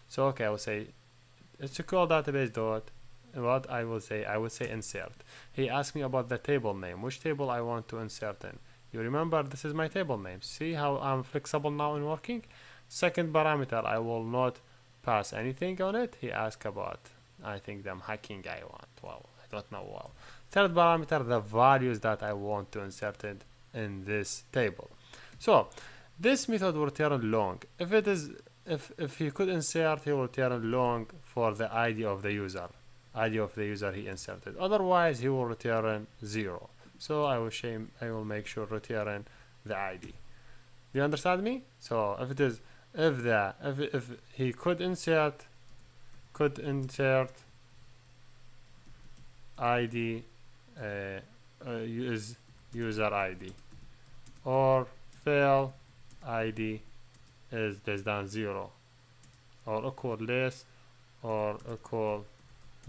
So okay, I will say SQL database dot. What I will say insert. He asked me about the table name. Which table I want to insert in? You remember this is my table name. See how I'm flexible now in working. Second parameter, I will not pass anything on it. He asked about, I think them hacking I want. Wow, I don't know. Wow. Third parameter, the values that I want to insert it in this table. So this method will return long. If it is, if he could insert, he will return long for the ID of the user. ID of the user he inserted. Otherwise, he will return 0. So I will make sure return the ID. Do you understand me? So if it is, if he could insert ID is user ID, or fail ID is less than 0, or equal less, or equal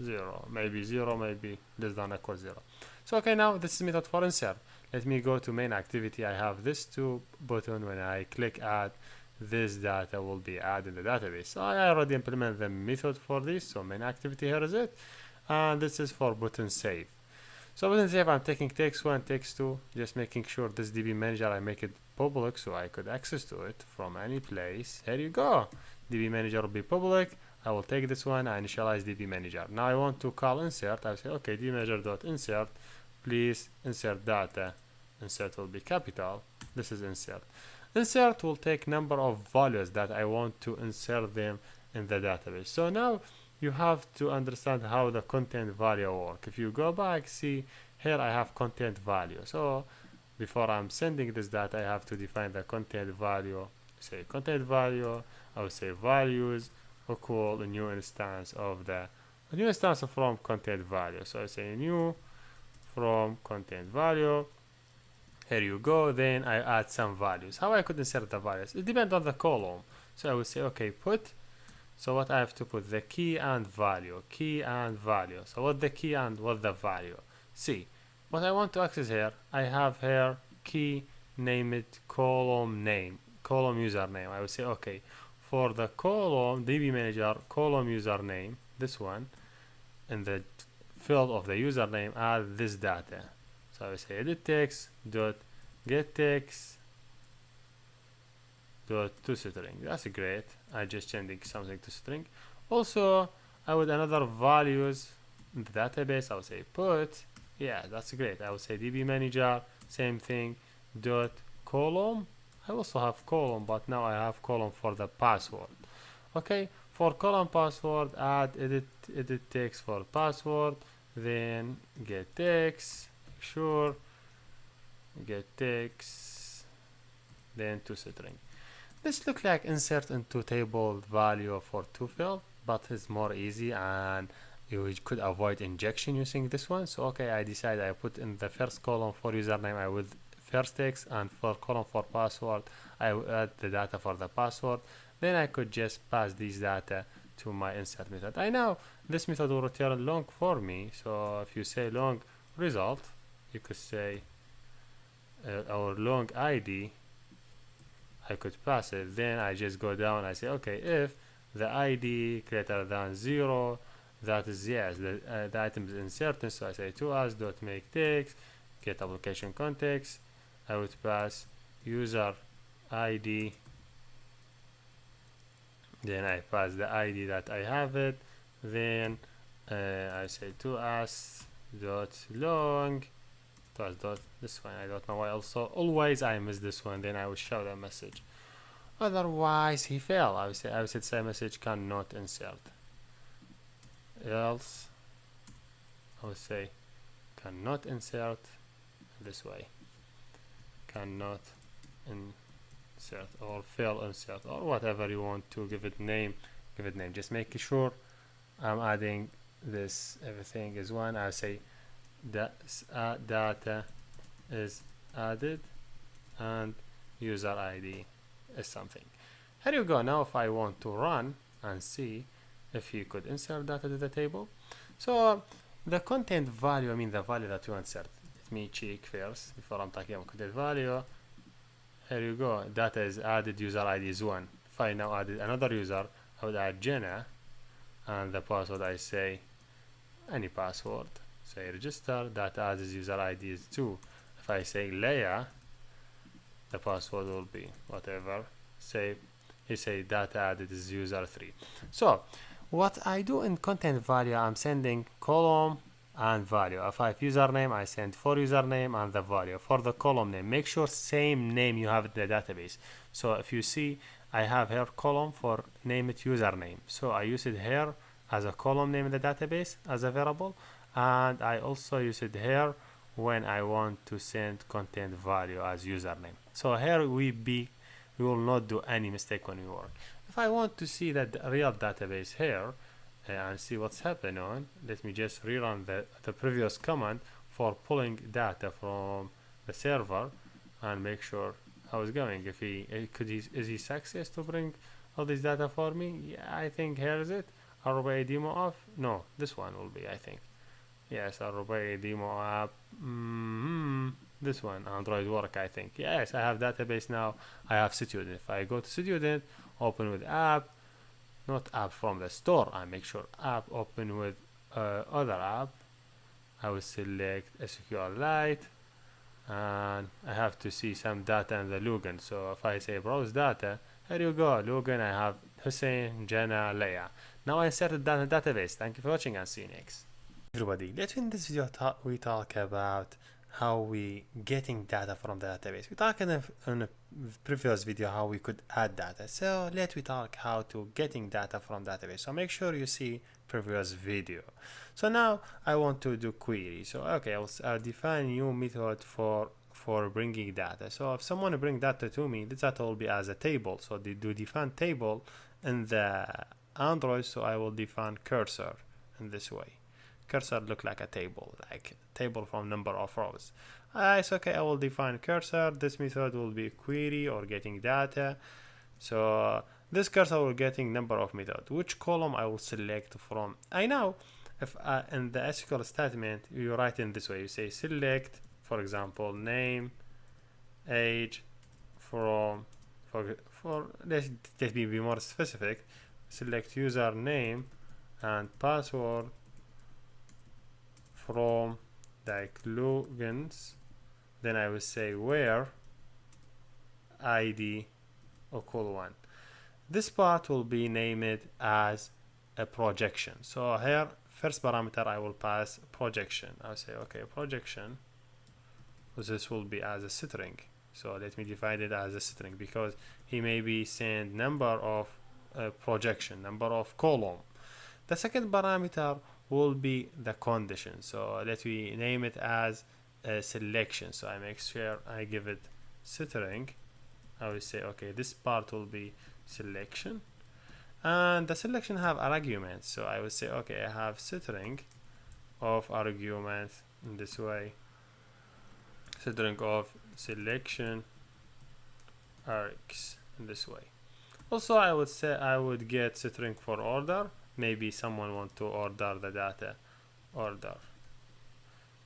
0, maybe 0, maybe less than equal 0. So okay, now this is method for insert. Let me go to main activity. I have this 2 button. When I click add, this data will be added in the database. So I already implemented the method for this. So main activity, here is it, and this is for button save. So button save, I'm taking text 1, text 2, just making sure this DB manager I make it public so I could access to it from any place. Here you go. DB manager will be public. I will take this one, I initialize DB manager. Now I want to call insert. I say okay, DB manager dot insert, please insert data. Insert will be capital. This is insert. Insert will take number of values that I want to insert them in the database. So now you have to understand how the content value work. If you go back, see here I have content value. So before I'm sending this data, I have to define the content value. Say content value, I will say values equal a new instance of from content value. So I say new from content value. Here you go. Then I add some values. How I could insert the values? It depends on the column. So I will say okay, put. So what I have to put? The key and value. Key and value. So what the key and what the value? See, what I want to access here, I have here key name it column name, column username. I would say, okay, for the column DB manager column username, this one, in the field of the username, add this data. So I would say edit text dot get text dot toString. That's great. I just changing something to string. Also, I would another values in the database. I would say put. Yeah, that's great. I would say DB manager, same thing, dot column. I also have column, but now I have column for the password. Okay, for column password, add edit text for password, then get text, make sure get text, then toString. This look like insert into table value for toField, but it's more easy and you could avoid injection using this one. So okay, I decided I put in the first column for username, I would first text, and for column for password, I will add the data for the password. Then I could just pass these data to my insert method. I know this method will return long for me. So if you say long result, you could say our long ID, I could pass it. Then I just go down, I say, okay, if the ID greater than 0, that is yes, the item is inserted. So I say to us dot make text, get application context. I would pass user ID, then I pass the ID that I have it, then I say to us dot long, to us dot this one. I don't know why also always I miss this one. Then I will show the message, otherwise he failed. I would say message cannot insert, else I would say cannot insert this way, cannot insert or fail insert, or whatever you want to give it name, just make sure I'm adding this, everything is one. I say that data is added and user ID is something. Here you go. Now if I want to run and see if you could insert data to the table, so the content value, I mean the value that you insert, let me check first before I'm talking about content value. Here you go, data is added, user ID is 1. If I now added another user, I would add Jenna, and the password I say any password, say register, data added user ID is 2. If I say Leia, the password will be whatever, say you say data added is user 3. So what I do in content value, I'm sending column and value. If I have username, I send for username and the value. For the column name, make sure same name you have in the database. So if you see, I have here column for name it username. So I use it here as a column name in the database as a variable, and I also use it here when I want to send content value as username. So here we will not do any mistake when we work. If I want to see that real database here and see what's happening on, let me just rerun the previous command for pulling data from the server and make sure how it's going. If is he success to bring all this data for me? Yeah, I think here is it. Arroba demo off. No, this one will be, I think. Yes, Arroba demo app. This one, Android work, I think. Yes, I have database now. I have student. If I go to student, open with app, not app from the store. I make sure app open with other app. I will select SQLite, and I have to see some data in the login. So if I say browse data, here you go, login. I have Hussein, Jenna, Leia. Now I inserted data in the database. Thank you for watching and see you next. Everybody, in this video we talk about how we getting data from the database. We talked in a previous video how we could add data. So let we talk how to getting data from database. So make sure you see previous video. So now I want to do query. So okay, I'll define new method for bringing data. So if someone bring data to me, this data will be as a table. So they do define table in the Android. So I will define cursor in this way. Cursor look like a table from number of rows. It's okay, I will define cursor. This method will be query or getting data. So this cursor will getting number of method. Which column I will select from? I know if in the SQL statement you write in this way, you say select, for example, name age from for let me be more specific. Select username and password from like logins. Then I will say where ID equal 1. This part will be named as a projection. So here, first parameter I will pass projection. I'll say okay, projection. This will be as a string. So let me divide it as a string because he may be send number of projection, number of column. The second parameter will be the condition. So let me name it as a selection. So I make sure I give it string. I will say okay, this part will be selection, and the selection have arguments. So I will say okay, I have string of argument in this way, string of selection args in this way. Also I would say I would get string for order. Maybe someone want to order the data order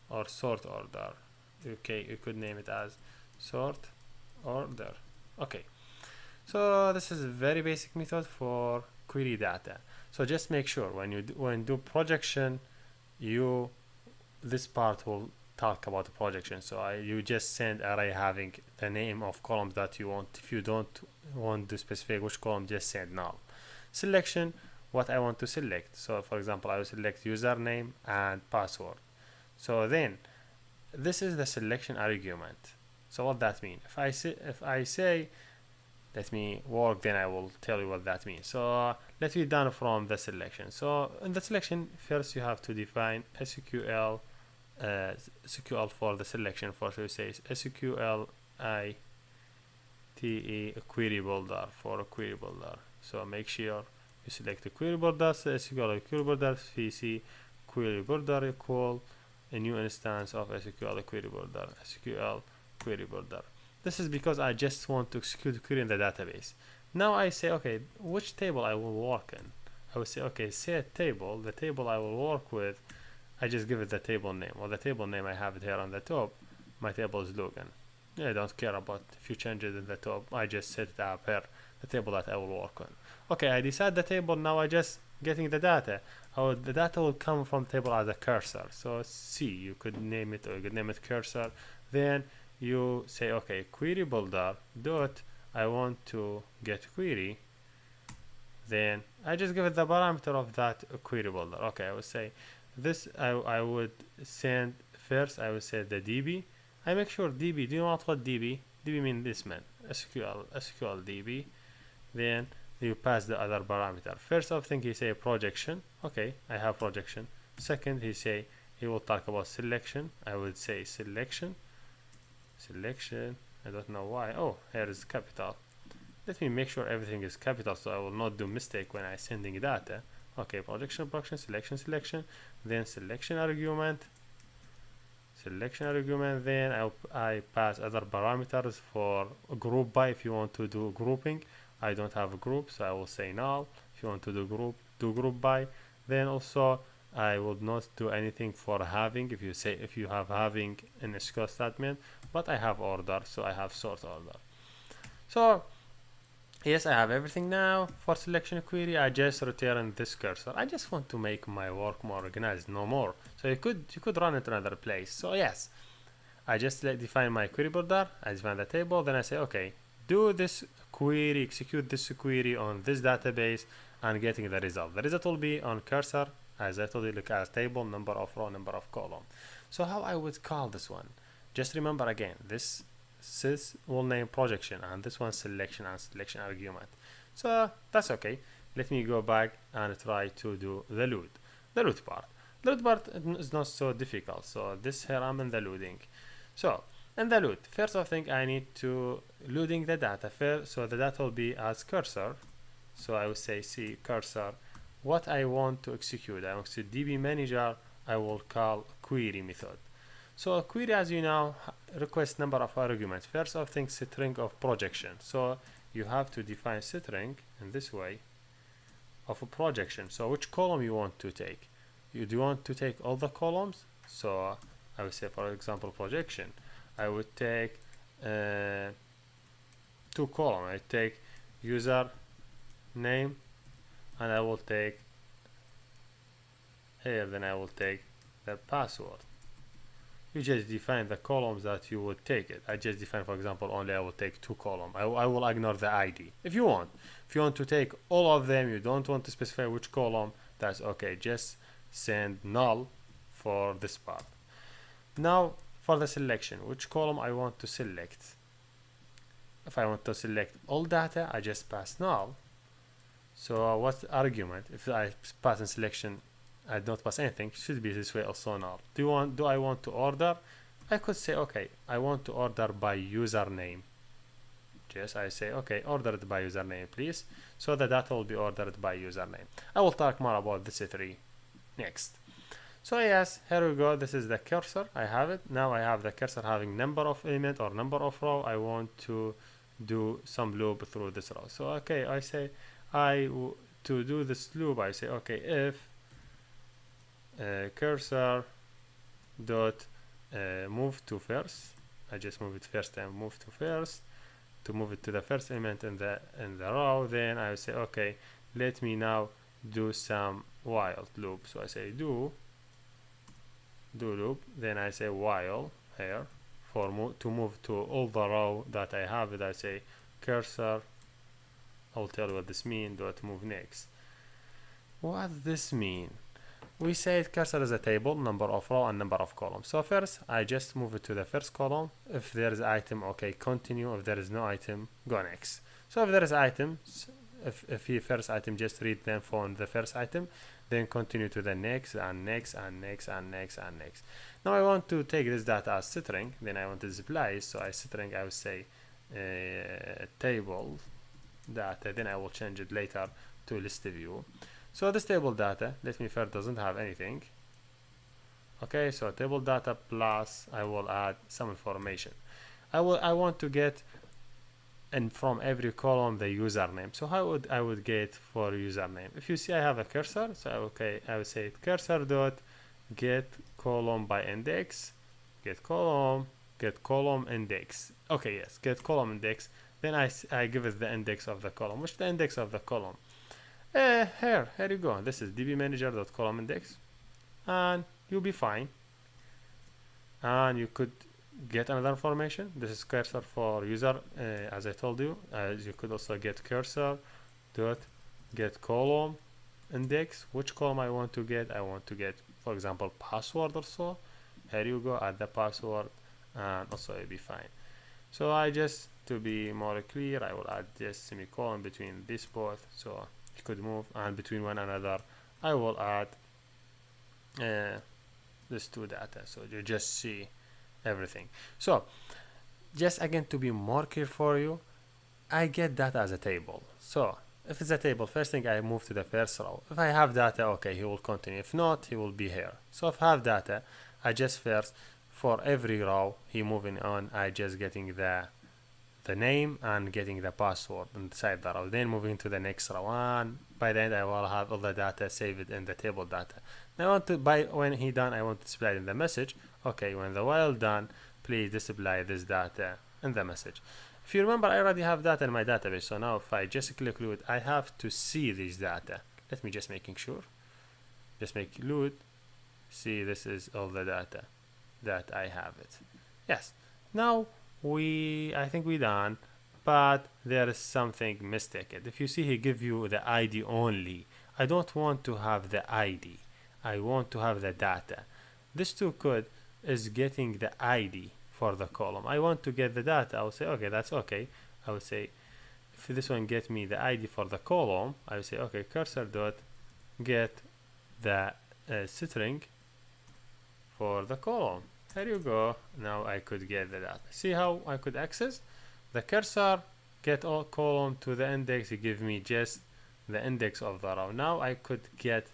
or sort order. Okay, you could name it as sort order. Okay, so this is a very basic method for query data. So just make sure when you do projection, this part will talk about the projection. So you just send array having the name of columns that you want. If you don't want to specify which column, just send null. Selection, what I want to select. So for example, I will select username and password. So then this is the selection argument. So what that means? If I say let me work, then I will tell you what that means. So let me done from the selection. So in the selection, first you have to define SQL for the selection. First you say SQL ITE query builder for a query builder. So make sure you select the query builder. So SQL query builder VC query builder equal a new instance of SQL query builder. SQL query builder. This is because I just want to execute the query in the database. Now I say, okay, which table I will work in? I will say, okay, set table. The table I will work with, I just give it the table name. Or the table name, I have it here on the top. My table is login. I don't care about if you change it in the top. I just set it up here, the table that I will work on. Okay, I decide the table. Now I just getting the data. The data will come from table as a cursor. So C, you could name it, or you could name it cursor. Then you say okay, query builder dot I want to get query. Then I just give it the parameter of that query builder. Okay, I would say this. I would send first. I would say the DB. I make sure DB. Do you know what DB? DB means this man. SQL DB. Then you pass the other parameter. First of thing he say projection. Okay, I have projection. Second he will talk about selection. I would say selection. I don't know why. Oh, here is capital. Let me make sure everything is capital so I will not do mistake when I sending data. Okay, projection, selection, then selection argument, then I pass other parameters for group by if you want to do grouping. I don't have a group, so I will say null. If you want to do group by. Then also I would not do anything for having if you have having in a SQL statement, but I have order, so I have sort order. So yes, I have everything now. For selection query, I just return this cursor. I just want to make my work more organized, no more. So you could run it another place. So yes, I just define my query builder. I define the table. Then I say okay, do this query, execute this query on this database, and getting the result. The result will be on cursor. As I told you, look at table, number of row, number of column. So how I would call this one? Just remember again, this sys will name projection, and this one selection and selection argument. So that's okay. Let me go back and try to do the load. The load part. The load part is not so difficult. So this here I'm in the loading. So in the load, first of thing I need to loading the data first. So the data will be as cursor. So I will say C cursor. What I want to execute, I want to DB manager. I will call query method. So a query, as you know, request number of arguments. First of things, string of projection. So you have to define string in this way of a projection. So which column you want to take? Do you want to take all the columns? So I would say, for example, projection. I would take two column. I take user name, and I will take here, then I will take the password. You just define the columns that you would take it. I just define, for example, only I will take two columns. I will ignore the ID. If you want to take all of them, you don't want to specify which column, that's okay. Just send null for this part. Now for the selection, which column I want to select. If I want to select all data, I just pass null. So what's the argument? If I pass in selection, I don't pass anything, should be this way also null. Do I want to order? I could say, okay, I want to order by username. Just I say, okay, order it by username, please. So the data will be ordered by username. I will talk more about this three next. So yes, here we go. This is the cursor. I have it. Now I have the cursor having number of element or number of row. I want to do some loop through this row. So okay, I say to do this loop, I say, okay, if cursor dot move to first, I just move it first and move to first to move it to the first element in the row. Then I will say, okay, let me now do some while loop. So I say do loop, then I say while here for to move to all the row that I have it. I say cursor, I'll tell you what this means, dot move next. What does this mean? We said cursor is a table, number of row and number of columns. So first I just move it to the first column. If there is item, okay, continue. If there is no item, go next. So if there is items, if the first item, just read them from the first item, then continue to the next and next and next and next and next. Now I want to take this data as string, then I want to display it. So I string, I will say table data, then I will change it later to ListView. So this table data, let me first, doesn't have anything. Okay, so table data plus I will add some information. I want to get and from every column the username. So how would I would get for username? If you see I have a cursor, so okay, I will say cursor dot get column by index, get column index. Okay, yes, get column index. Then I give it the index of the column. Which the index of the column? Here you go. This is dbmanager.column index, and you'll be fine. And you could get another information. This is cursor for user, as I told you. You could also get cursor dot get column index. Which column I want to get? I want to get, for example, password or so. Here you go. Add the password, and also it'll be fine. So I just, to be more clear, I will add this semicolon between these both, so you could move, and between one another I will add these two data, so you just see everything. So just again to be more clear for you, I get data as a table. So if it's a table, first thing I move to the first row. If I have data, okay, he will continue. If not, he will be here. So if I have data, I just first, for every row he moving on, I just getting the name and getting the password inside the row, then moving to the next row, and by the end I will have all the data saved in the table data. Now I want to, when he done, I want to display it in the message. Okay, when the while done, please display this data in the message. If you remember, I already have data in my database, so now if I just click load, I have to see this data. Let me just making sure. Just make load. See, this is all the data that I have it. Yes. Now I think we done, but there is something mistaken. If you see, he give you the ID only. I don't want to have the ID. I want to have the data. This two code is getting the ID for the column. I want to get the data. I will say, okay, that's okay. I will say, if this one get me the ID for the column, I will say, okay, cursor dot get the string for the column. There you go. Now I could get the data. See how I could access the cursor, get all column to the index. It give me just the index of the row. Now I could get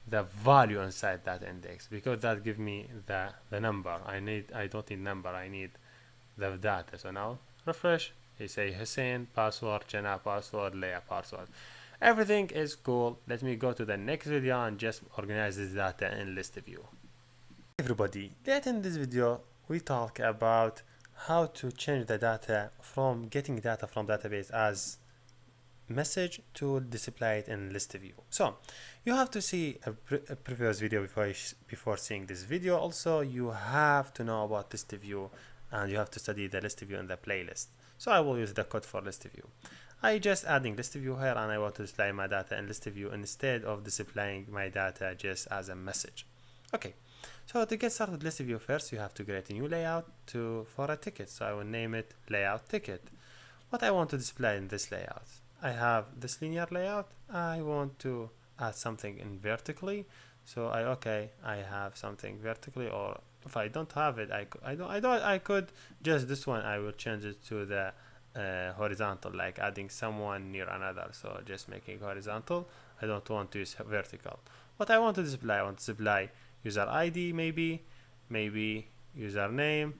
the value inside that index, because that give me the number. I don't need number. I need the data. So now refresh. You say Hussein password, Jana password, Leia password. Everything is cool. Let me go to the next video and just organize this data in ListView. Everybody, that in this video we talk about how to change the data from getting data from database as message to display it in ListView. So you have to see a previous video before seeing this video. Also, you have to know about ListView and you have to study the ListView in the playlist. So I will use the code for ListView. I just adding ListView here and I want to display my data in ListView instead of displaying my data just as a message. Okay, so to get started with ListView, first you have to create a new layout for a ticket. So I will name it layout ticket. What I want to display in this layout, I have this linear layout. I want to add something in vertically. So I have something vertically, or if I don't have it, I could just this one. I will change it to the horizontal, like adding someone near another. So just making horizontal. I don't want to use vertical. What I want to display, I want to display user ID, maybe username,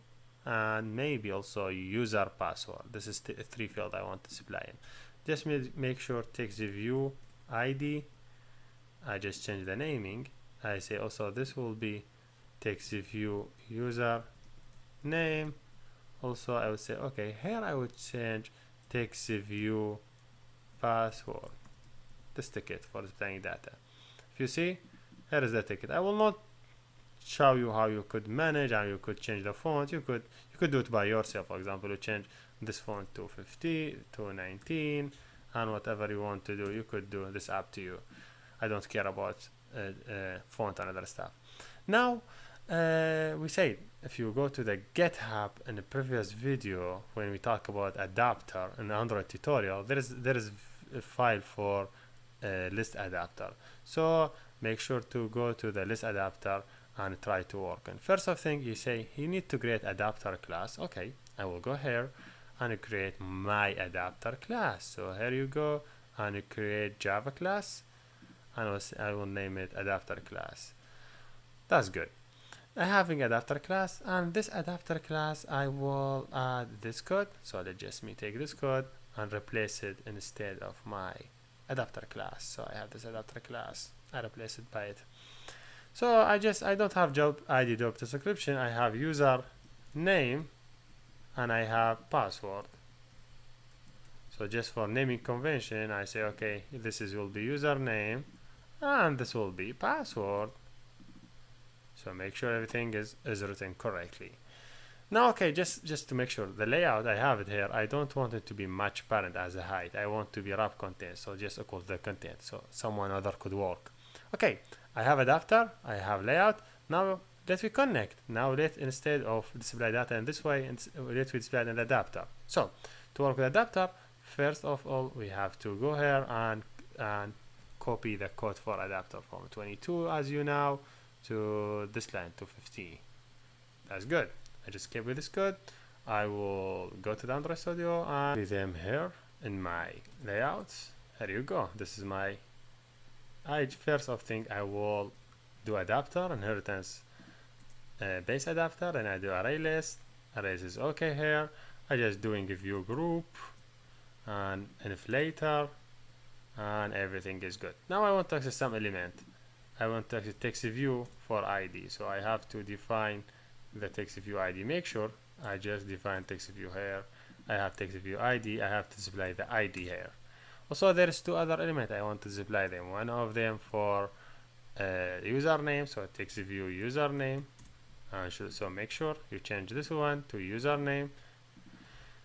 and maybe also user password. This is the three field I want to display in. Just make sure text view ID. I just change the naming. I say also this will be text view user name. Also I would say okay, here I would change text view password. This ticket for displaying data. If you see, here is the ticket. I will not show you how you could manage, how you could change the font. You could do it by yourself. For example, you change this font to 50 to 19 and whatever you want to do, you could do. This up to you. I don't care about font and other stuff. Now we say if you go to the GitHub in the previous video when we talk about adapter in the Android tutorial, there is a file for list adapter. So make sure to go to the list adapter and try to work. And first of thing, you say you need to create adapter class. Okay, I will go here and create my adapter class. So here you go and create Java class, and I will name it adapter class. That's good. I having adapter class, and this adapter class I will add this code. So let's just take this code and replace it instead of my adapter class. So I have this adapter class. I replace it by it. So I don't have job ID job description. I have user name and I have password. So just for naming convention, I say okay, this will be username and this will be password. So make sure everything is written correctly. Now okay, just to make sure the layout I have it here, I don't want it to be match parent as a height. I want to be wrap content, so just equal the content so someone other could work. Okay, I have adapter, I have layout. Now let me connect. Now instead of display data in this way, let me display it in the adapter. So to work with adapter, first of all we have to go here and copy the code for adapter from 22 as you know to this line to 50. That's good. I just keep with this code. I will go to the Android Studio and see them here in my layouts. Here you go. This is my first of thing I will do adapter inheritance base adapter, and I do array list. Arrays is okay here. I just doing a view group and inflator and everything is good. Now I want to access some element. I want to access text view for ID, so I have to define the text view ID. Make sure I just define text view here. I have text view ID. I have to display the ID here. Also there is two other elements I want to display them. One of them for username, so text view username. So make sure you change this one to username.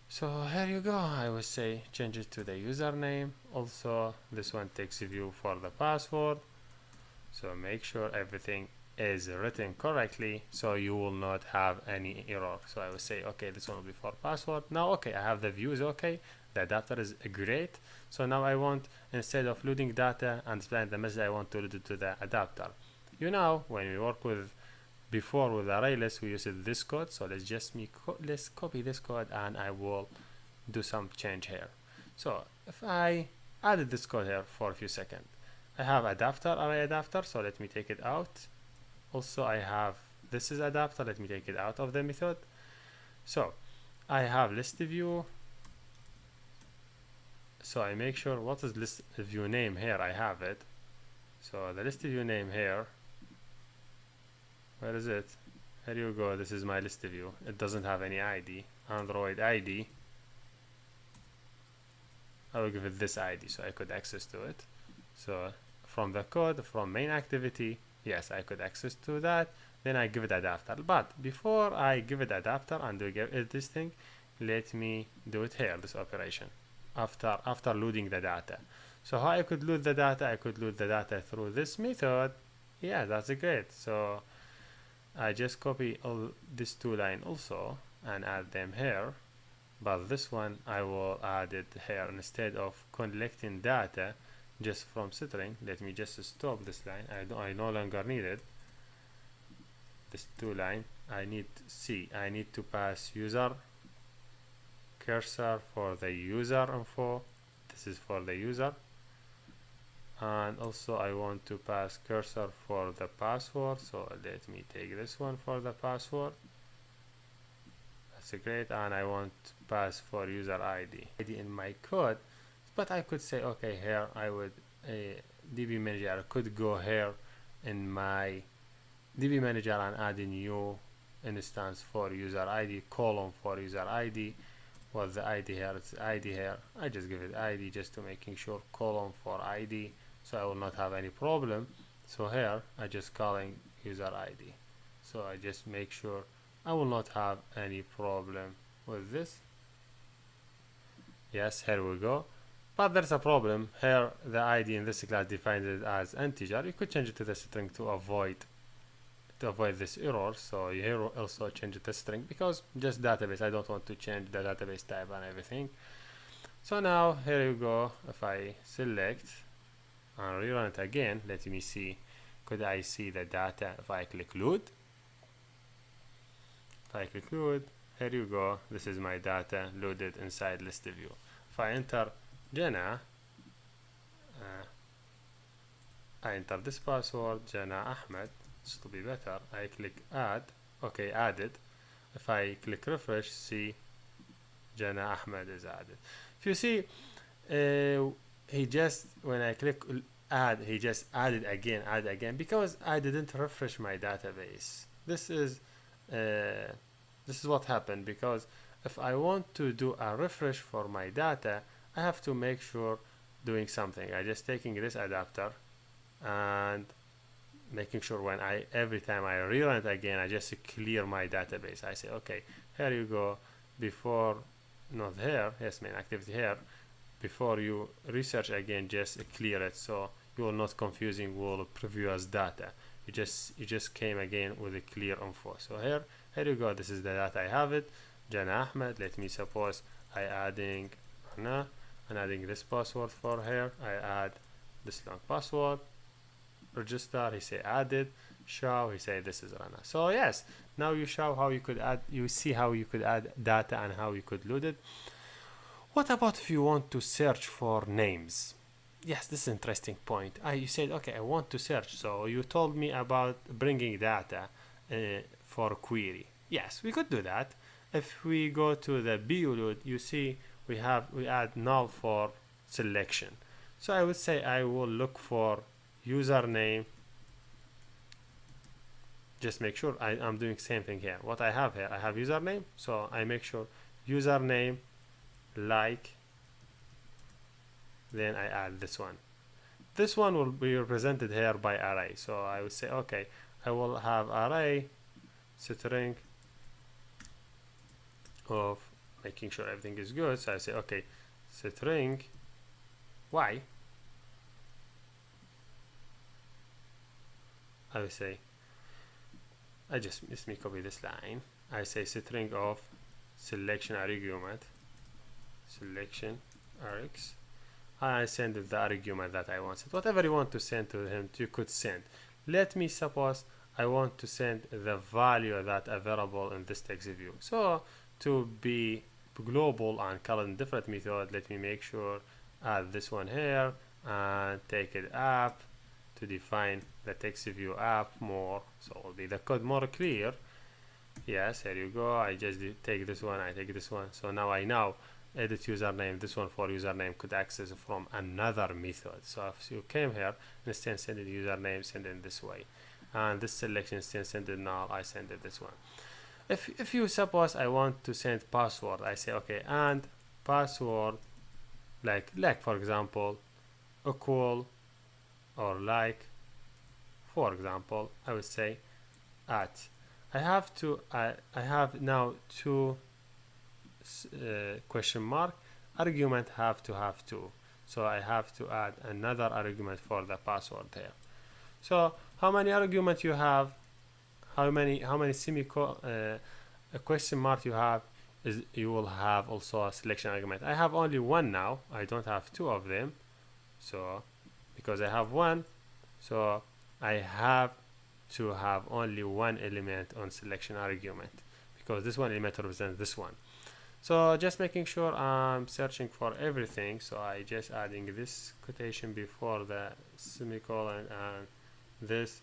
So here you go. I would say change it to the username. Also this one text view for the password. So make sure everything is written correctly so you will not have any error. So I will say okay, this one will be for password. Now okay, I have the views okay, the adapter is great. So now I want, instead of loading data and displaying the message, I want to load it to the adapter. You know, when we work with before with array list, we used this code. So let's copy this code and I will do some change here. So if I added this code here for a few seconds, I have adapter, array adapter, so let me take it out. Also I have, this is adapter, let me take it out of the method. So I have ListView. So I make sure what is ListView name here, I have it. So the ListView name here, where is it? Here you go, this is my ListView. It doesn't have any ID. Android ID, I will give it this ID so I could access to it. So from the code, from main activity, yes, I could access to that. Then I give it adapter. But before I give it adapter and do this thing, let me do it here, this operation, after loading the data. So how I could load the data? I could load the data through this method. Yeah, that's great. So I just copy all these two lines also and add them here. But this one I will add it here instead of collecting data just from string. Let me just stop this line. I no longer need it. This two line. I need to pass user cursor for the user info. This is for the user. And also I want to pass cursor for the password. So let me take this one for the password. That's great. And I want to pass for user ID in my code. But I could say, okay, here I would DB manager could go here in my DB manager and add a new instance for user ID, column for user ID. What's the ID here? It's ID here. I just give it ID just to making sure column for ID, so I will not have any problem. So here I just calling user ID, so I just make sure I will not have any problem with this. Yes, here we go. But there's a problem here. The ID in this class defines it as integer. You could change it to the string to avoid this error. So here also change it to string because just database. I don't want to change the database type and everything. So now here you go. If I select and rerun it again, let me see. Could I see the data if I click load? If I click load, here you go. This is my data loaded inside ListView. If I enter Jana, I enter this password, Jana Ahmed. This will be better. I click add. Okay, added. If I click refresh, see Jana Ahmed is added. If you see, he just, when I click add, he just added again because I didn't refresh my database. This is what happened, because if I want to do a refresh for my data, I have to make sure doing something. I just taking this adapter and making sure when every time I rerun it again, I just clear my database. I say, okay, here you go. Before, not here, yes, main activity here. Before you research again, just clear it so you will not confusing all previous data. You just came again with a clear info. So here you go. This is the data I have it. Jana Ahmed. Let me suppose I adding Anna and adding this password for here. I add this long password. Register, he say added. Show, he say this is Rana. So yes, now you show how you could add, you see how you could add data and how you could load it. What about if you want to search for names? Yes, this is an interesting point. You said, okay, I want to search. So you told me about bringing data for query. Yes, we could do that. If we go to the BU load, you see we add null for selection. So I would say I will look for username. Just make sure I'm doing same thing here. What I have here, I have username, so I make sure username like, then I add this one. This one will be represented here by array. So I would say, okay, I will have array string of making sure everything is good. So I say, okay, string y. I will say, let me copy this line. I say string of selection argument, selection args. I send the argument that I want. Whatever you want to send to him, you could send. Let me suppose I want to send the value that available in this text view. So to be global and call in different method, let me make sure add this one here and take it app to define the text view app more, so it will be the code more clear. Yes, here you go. I just take this one, I take this one. So now I know edit username, this one for username could access from another method. So if you came here, instead send it username, send it this way. And this selection instead send it null, I send it this one. if you suppose I want to send password, I say okay, and password like for example equal or like, for example I would say at. I have now two question mark argument have two, so I have to add another argument for the password here. So how many argument you have, how many a question mark you have, is you will have also a selection argument. I have only one now, I don't have two of them, so because I have one, so I have to have only one element on selection argument, because this one element represents this one. So just making sure I'm searching for everything, so I just adding this quotation before the semicolon, and this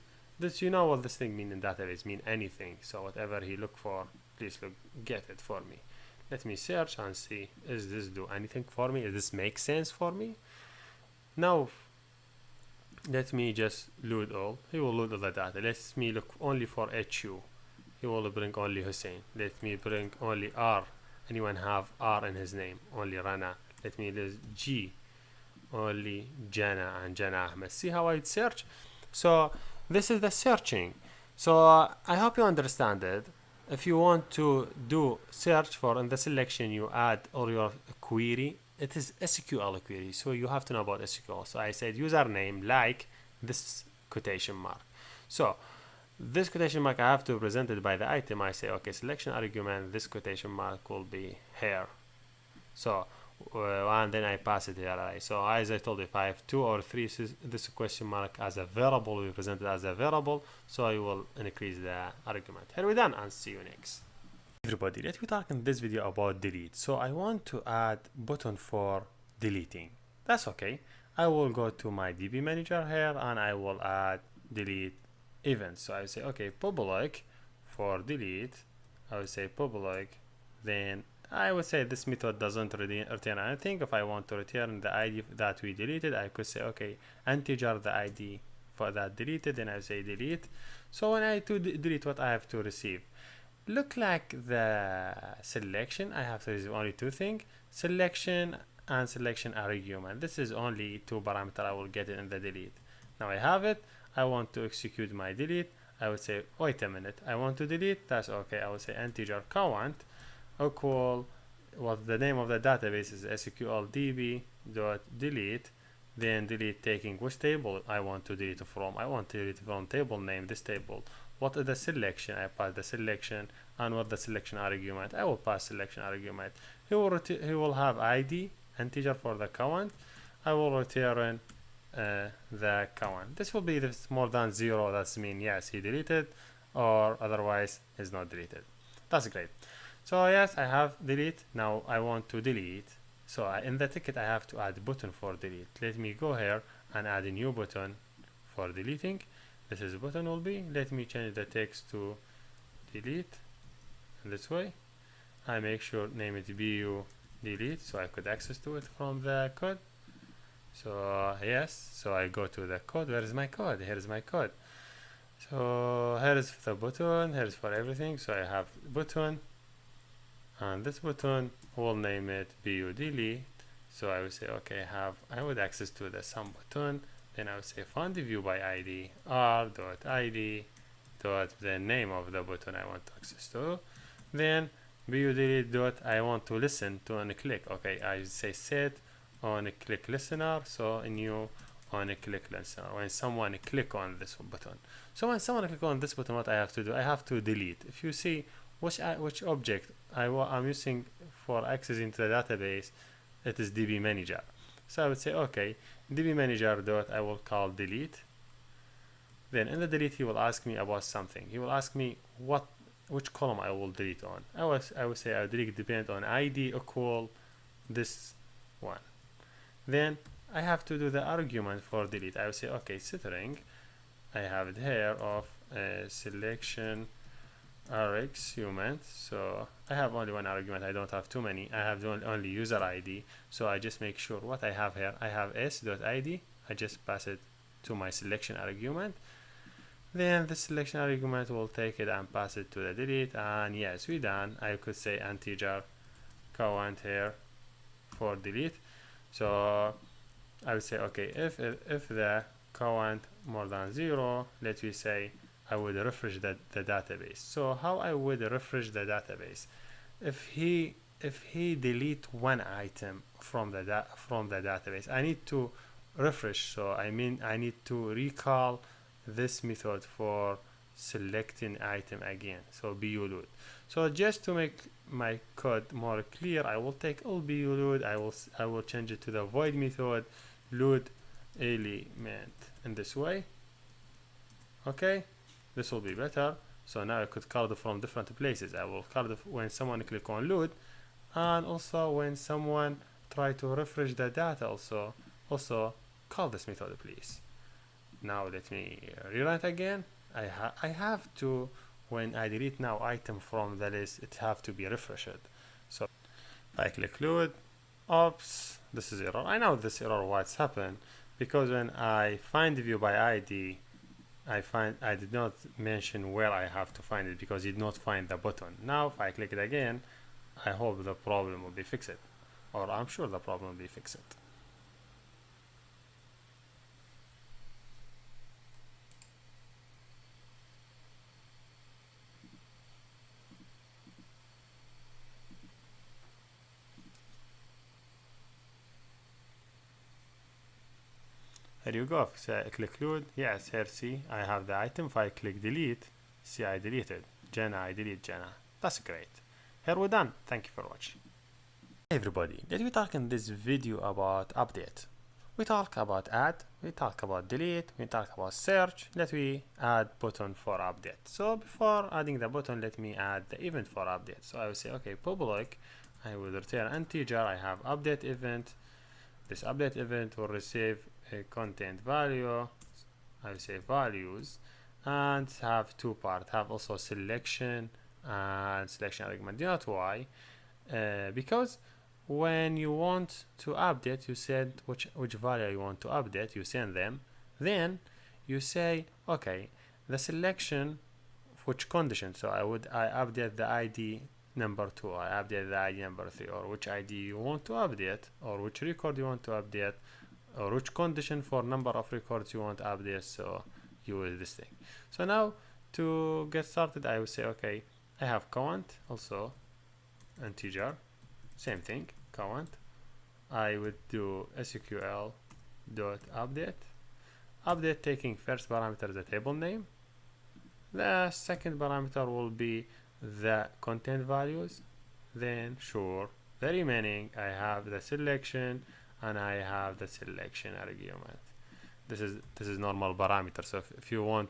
you know what this thing mean in database, mean anything, so whatever he look for, please look, get it for me. Let me search and see, is this do anything for me, does this make sense for me? Now let me just load all, he will load all the data. Let me look only for HU, he will bring only Hussein. Let me bring only R, anyone have R in his name, only Rana. Let me list G, only Jana and Jana Ahmed. See how I search? So this is the searching. So I hope you understand it. If you want to do search for in the selection, you add or your query, it is SQL query, so you have to know about SQL. So I said username like this quotation mark. So this quotation mark I have to present it by the item. I say okay, selection argument, this quotation mark will be here. So and then I pass it here. So as I told you, if I have two or three, this question mark as a variable, we present it as a variable, so I will increase the argument. Here we done, and see you next. Everybody, let me talk in this video about delete. So I want to add button for deleting. That's okay. I will go to my DB manager here and I will add delete events. So I will say okay, public for delete. I will say public, then I would say this method doesn't return anything. If I want to return the ID that we deleted, I could say okay, integer the ID for that deleted, then I say delete. So when I delete, what I have to receive, look like the selection, I have to receive only two things, selection and selection argument. This is only two parameter I will get it in the delete. Now I have it, I want to execute my delete. I would say wait a minute, I want to delete, that's okay. I will say integer count equal what the name of the database is SQL DB dot delete, then delete taking which table I want to delete from. I want to delete from table name, this table. What is the selection? I pass the selection, and what the selection argument? I will pass selection argument. He will have ID integer for the count. I will return the count. This will be this more than 0. That's mean yes, he deleted, or otherwise is not deleted. That's great. So yes, I have delete. Now I want to delete. So in the ticket I have to add button for delete. Let me go here and add a new button for deleting. This is button will be. Let me change the text to delete in this way. I make sure name it BU delete so I could access to it from the code. So yes, so I go to the code. Where is my code? Here is my code. So here is the button. Here is for everything. So I have button, and this button will name it BU delete. So I will say okay, I would access to the some button. Then I would say find the view by ID r.id dot the name of the button I want to access to. Then BU delete dot I want to listen to and click. Okay, I say set on a click listener. So a new on a click listener when someone click on this button. So when someone click on this button, what I have to do? I have to delete. If you see which object I'm using for accessing to the database, it is DB manager. So I would say okay, DB manager dot I will call delete. Then in the delete he will ask me about something. He will ask me which column I will delete on. I would say I will delete depend on ID equal this one. Then I have to do the argument for delete. I will say okay, string. I have it here of selection argument. So I have only one argument. I don't have too many. I have only user ID. So I just make sure what I have here. I have s.id. I just pass it to my selection argument. Then the selection argument will take it and pass it to the delete, and yes, we done. I could say integer count here for delete. So I would say, okay, if the count more than 0, let me say I would refresh the database. So how I would refresh the database? If he delete one item from the database, I need to refresh. So I mean I need to recall this method for selecting item again. So bu load. So just to make my code more clear, I will take all bu load. I will change it to the void method load element in this way. Okay, this will be better. So now I could call it from different places. I will call it when someone click on load, and also when someone try to refresh the data, also call this method, please. Now let me rerun it again. I have to, when I delete now item from the list, it have to be refreshed. So if I click load, oops, this is error. I know this error what's happened, because when I find the view by ID, I did not mention where I have to find it because it did not find the button. Now if I click it again, I hope the problem will be fixed, or I'm sure the problem will be fixed. Here you go. So I click load. Yes, here see I have the item. If I click delete, see I deleted Jenna. I delete Jenna. That's great. Here we're done. Thank you for watching. Hey everybody, let me talk in this video about update. We talk about add, we talk about delete, we talk about search. Let me add button for update. So before adding the button, let me add the event for update. So I will say, okay, public, I will return integer. I have update event. This update event will receive a content value. I will say values, and have two parts. Have also selection and selection argument. Do you know why? Because when you want to update, you said which value you want to update, you send them, then you say, okay, the selection which condition. So I update the ID number 2, I update the ID number 3, or which ID you want to update, or which record you want to update, or which condition for number of records you want to update. So you use this thing. So now to get started, I will say, okay, I have count, also integer, same thing, count. I would do SQL dot update taking first parameter the table name. The second parameter will be the content values. Then sure, the remaining I have the selection, and I have the selection argument. This is normal parameter. So if you want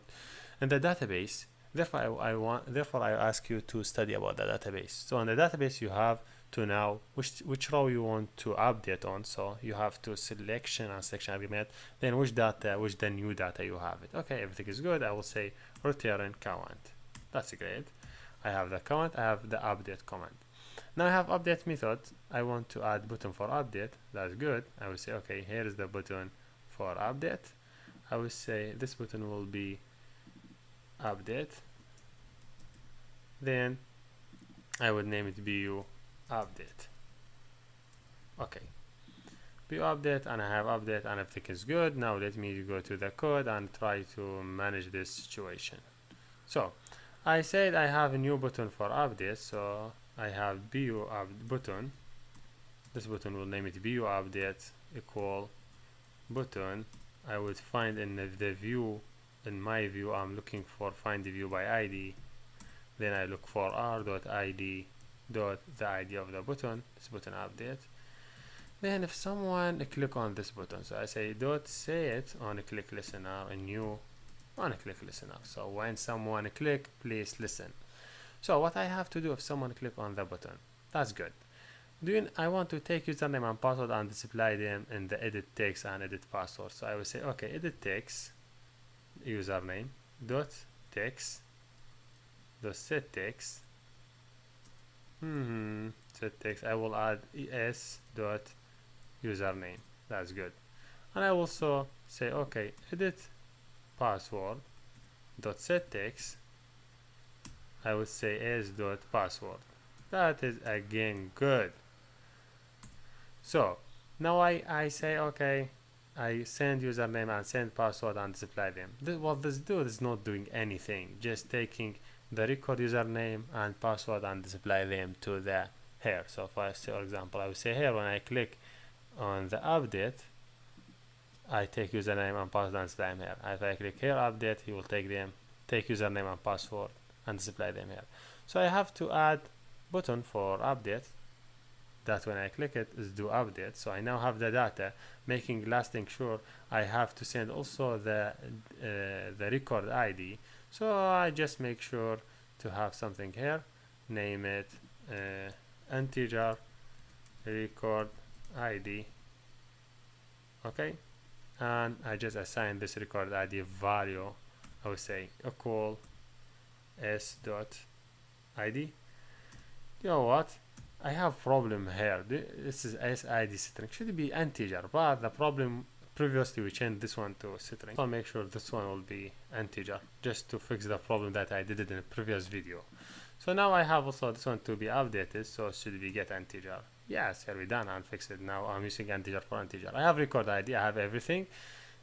in the database, therefore I ask you to study about the database. So in the database you have to know which row you want to update on. So you have to selection and selection argument, then which the new data you have it. Okay, everything is good. I will say return count. That's great. I have the count, I have the update command. Now I have update method. I want to add button for update. That's good. I will say, okay, here is the button for update. I will say this button will be update. Then I would name it bu update. Okay, bu update, and I have update, and everything is good. Now let me go to the code and try to manage this situation. So I said I have a new button for update. So I have bu button. This button will name it bu update equal button. I would find in the view, in my view, I'm looking for find the view by ID. Then I look for r.id dot the ID of the button, this button update. Then if someone click on this button, so I say dot set on a click listener, a new on a click listener. So when someone click, please listen. So what I have to do if someone click on the button, that's good. I want to take username and password and display them in the edit text and edit password. So I will say, okay, edit text username dot text dot set text. Set text. I will add es dot username. That's good. And I also say, okay, edit password dot set text, I would say s dot password. That is again good. So now I say okay, I send username and send password and display them. What this do is not doing anything, just taking the record username and password and display them to the here. So if I say, for example, I would say here when I click on the update, I take username and password and display them here. If I click here update, he will take username and password and display them here. So I have to add button for update that when I click it is do update. So I now have the data, making lasting sure I have to send also the record ID. So I just make sure to have something here, name it integer record ID. Okay, and I just assign this record ID value. I would say equal s dot id. You know what? I have problem here. This is SID string. Should be integer, but the problem previously we changed this one to string. So I'll make sure this one will be integer, just to fix the problem that I did it in a previous video. So now I have also this one to be updated. So should we get integer? Yes, here we done and fix it. Now I'm using integer for integer. I have record ID. I have everything.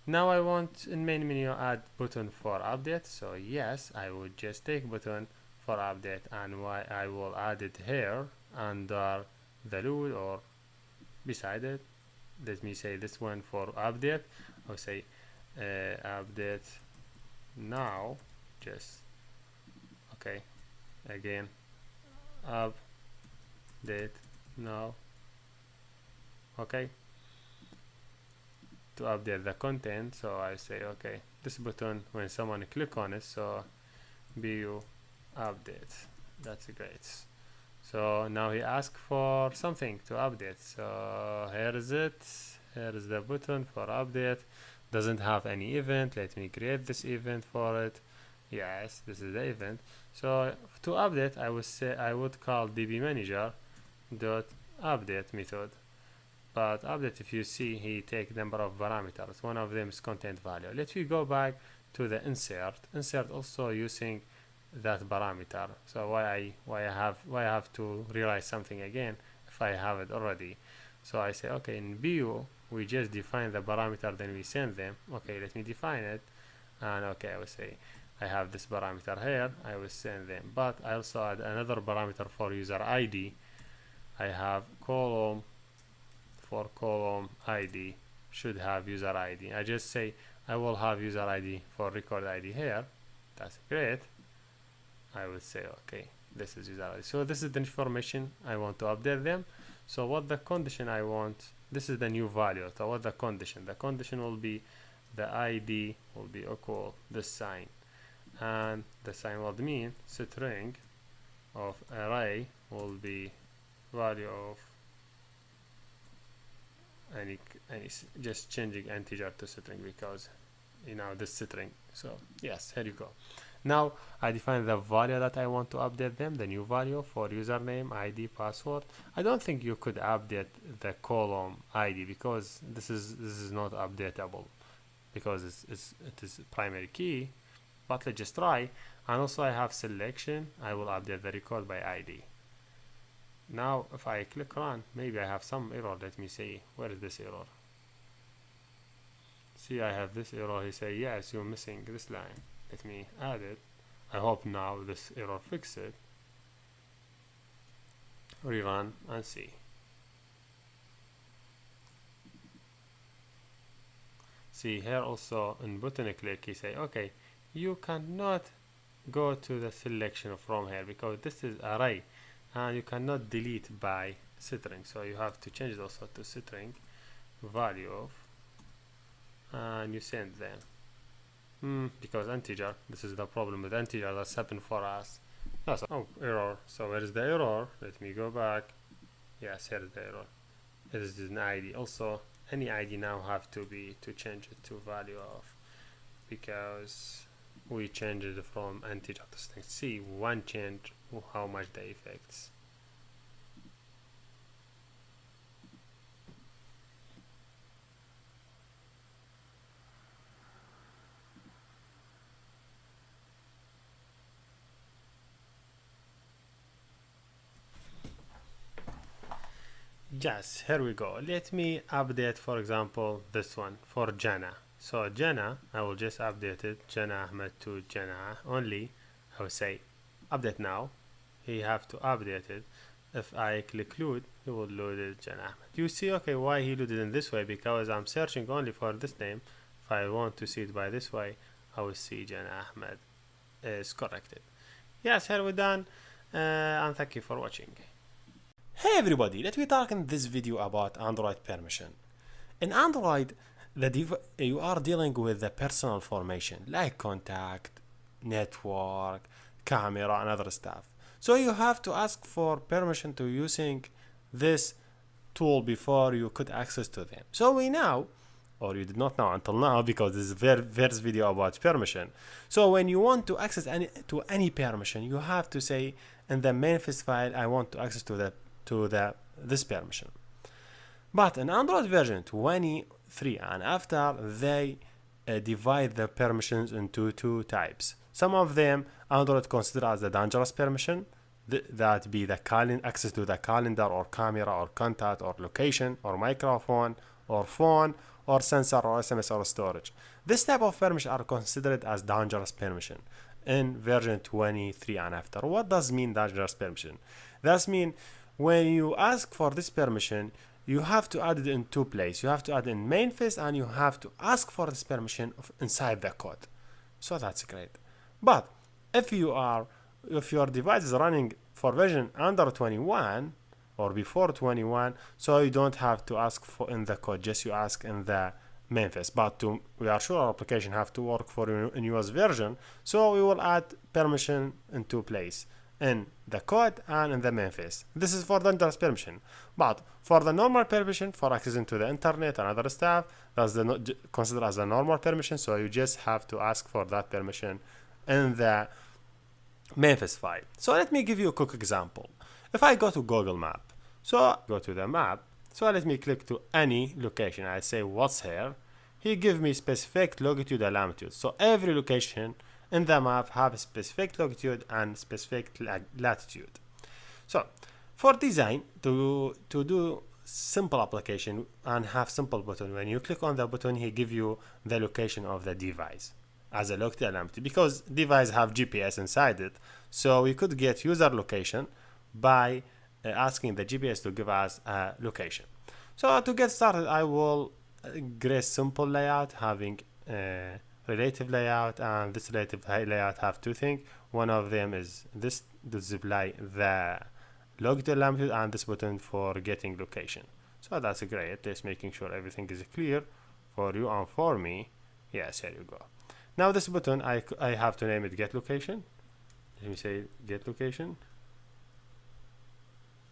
Now I want in main menu add button for update. So yes, I would just take button for update, and why I will add it here under the load or beside it. Let me say this one for update. I'll say update now, just okay, again update now. Okay, to update the content. So I say okay, this button when someone click on it, so bu update. That's great. So now he asks for something to update. So here is it. Here is the button for update. Doesn't have any event. Let me create this event for it. Yes, this is the event. So to update, I would say I would call db manager dot update method. But update, if you see, he take number of parameters. One of them is content value. Let me go back to the insert. Insert also using that parameter. So why I have to realize something again if I have it already. So I say okay, in view we just define the parameter, then we send them. Okay, let me define it, and okay, I will say I have this parameter here, I will send them. But I also add another parameter for user ID. I have column for column ID should have user ID. I just say I will have user ID for record ID here. That's great. I would say okay, this is user ID. So this is the information I want to update them. So what the condition I want, this is the new value. So what the condition? The condition will be the ID will be equal this sign, and the sign will mean string of array will be value of any just changing integer to string because you know this string. So yes, here you go. Now I define the value that I want to update them, the new value for username, ID, password. I don't think you could update the column ID because this is not updatable because it is primary key. But let's just try. And also I have selection. I will update the record by ID. Now if I click run, maybe I have some error. Let me see, where is this error? See, I have this error. He say yes, you're missing this line. Let me add it. I hope now this error fix it. Rerun and see. See here also in button click, he say okay, you cannot go to the selection from here because this is array and you cannot delete by string, so you have to change it also to string value of, and you send them. Because integer, this is the problem with integer that's happened for us. No, so, oh, error. So where is the error? Let me go back. Yes, here is the error. It is an ID. Also, any ID now have to be to change it to value of, because we changed it from integer to string. See, one change, how much the affects. Yes, here we go. Let me update, for example, this one for Jana. So Jana, I will just update it, Jana Ahmed to Jana only. I will say update now. He have to update it. If I click load, he will load it Jana Ahmed. You see, okay, why he loaded in this way? Because I'm searching only for this name. If I want to see it by this way, I will see Jana Ahmed is corrected. Yes, here we're done. And thank you for watching. Hey everybody, let me talk in this video about Android permission. In Android, you are dealing with the personal information like contact, network, camera and other stuff. So you have to ask for permission to using this tool before you could access to them. So we know, or you did not know until now because this is first video about permission. So when you want to access any permission, you have to say in the manifest file, I want to access to this permission. But in Android version 23 and after, they divide the permissions into two types. Some of them Android consider as the dangerous permission, that be the access to the calendar or camera or contact or location or microphone or phone or sensor or SMS or storage. This type of permission are considered as dangerous permission in version 23 and after. What does mean dangerous permission? That means when you ask for this permission, you have to add it in two places. You have to add in main phase and you have to ask for this permission inside the code. So that's great. But if your device is running for version under 21 or before 21, so you don't have to ask for in the code, just you ask in the main phase. But we are sure our application have to work for a newest version, so we will add permission in two places, in the code and in the main phase. This is for the dangerous permission. But for the normal permission, for accessing to the internet and other stuff, that's considered as a normal permission, so you just have to ask for that permission in the main phase file. So let me give you a quick example. If I go to Google Map, so go to the map, so let me click to any location. I say what's here. He give me specific longitude and latitude. So every location in the map have a specific longitude and specific latitude. So for design, to do simple application and have simple button, when you click on the button, he give you the location of the device as a longitude and latitude, because device have GPS inside it. So we could get user location by asking the GPS to give us a location. So to get started, I will create simple layout having relative layout, and this relative layout have two things. One of them is this to display the longitude latitude, and this button for getting location. So that's great. Just making sure everything is clear for you and for me. Yes, here you go. Now this button, I have to name it get location. Let me say get location.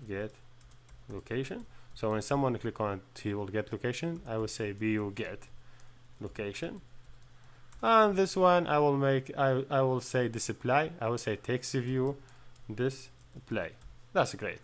Get location. So when someone click on it, he will get location. I will say bu get location. And this one I will make, I will say display. I will say text view display. That's great.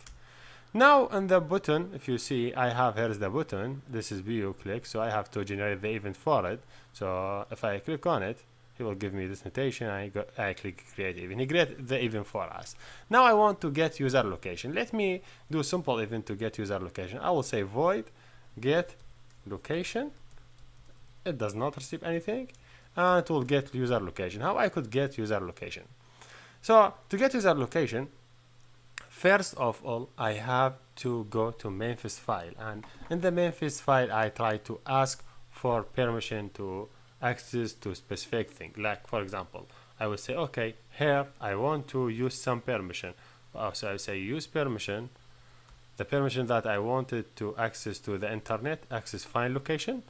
Now in the button, if you see, I have here's the button. This is bu click, so I have to generate the event for it. So if I click on it, he will give me this notation. I click create event. He create the event for us. Now I want to get user location. Let me do a simple event to get user location. I will say void get location. It does not receive anything, and it will get user location. How I could get user location? So to get user location, first of all, I have to go to manifest file, and in the manifest file, I try to ask for permission to access to specific thing. Like for example, I will say, okay, here I want to use some permission. So I say use permission. The permission that I wanted to access to the internet, access find location,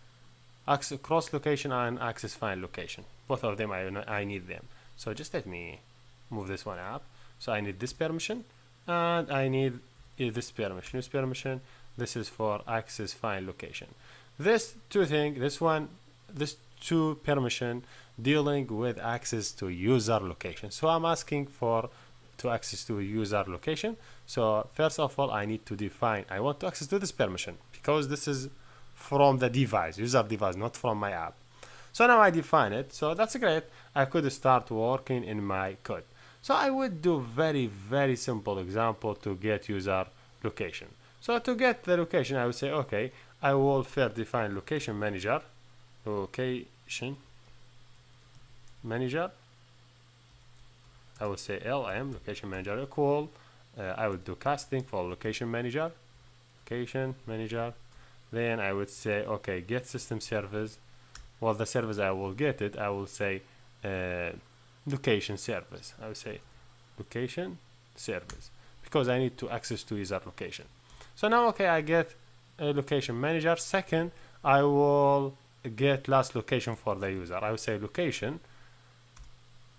access cross location, and access find location. Both of them I need them. So just let me move this one up. So I need this permission, and I need this permission. Use permission. This is for access find location. This two thing, this two permission dealing with access to user location. So I'm asking for to access to user location. So first of all, I need to define, I want to access to this permission because this is from the device, user device, not from my app. So now I define it. So that's great. I could start working in my code. So I would do very simple example to get user location. So to get the location, I would say, okay, I will first define location manager. Location manager. I will say LM, location manager equal. I would do casting for location manager. Location manager. Then I would say, okay, get system service. Well, the service I will get it, I will say location service. I will say location service because I need to access to user location. So now, okay, I get a location manager. Second, I will get last location for the user. I will say location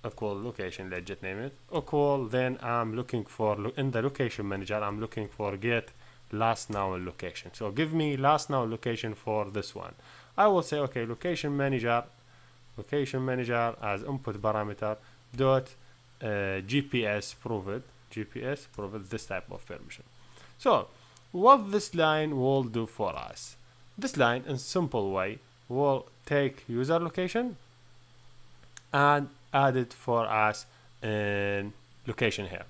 equal location, let's just name it equal. Then I'm looking for in the location manager, I'm looking for get last known location. So give me last known location for this one. I will say, okay, location manager as input parameter dot GPS proved this type of permission. So what this line will do for us, this line in simple way will take user location and add it for us in location here.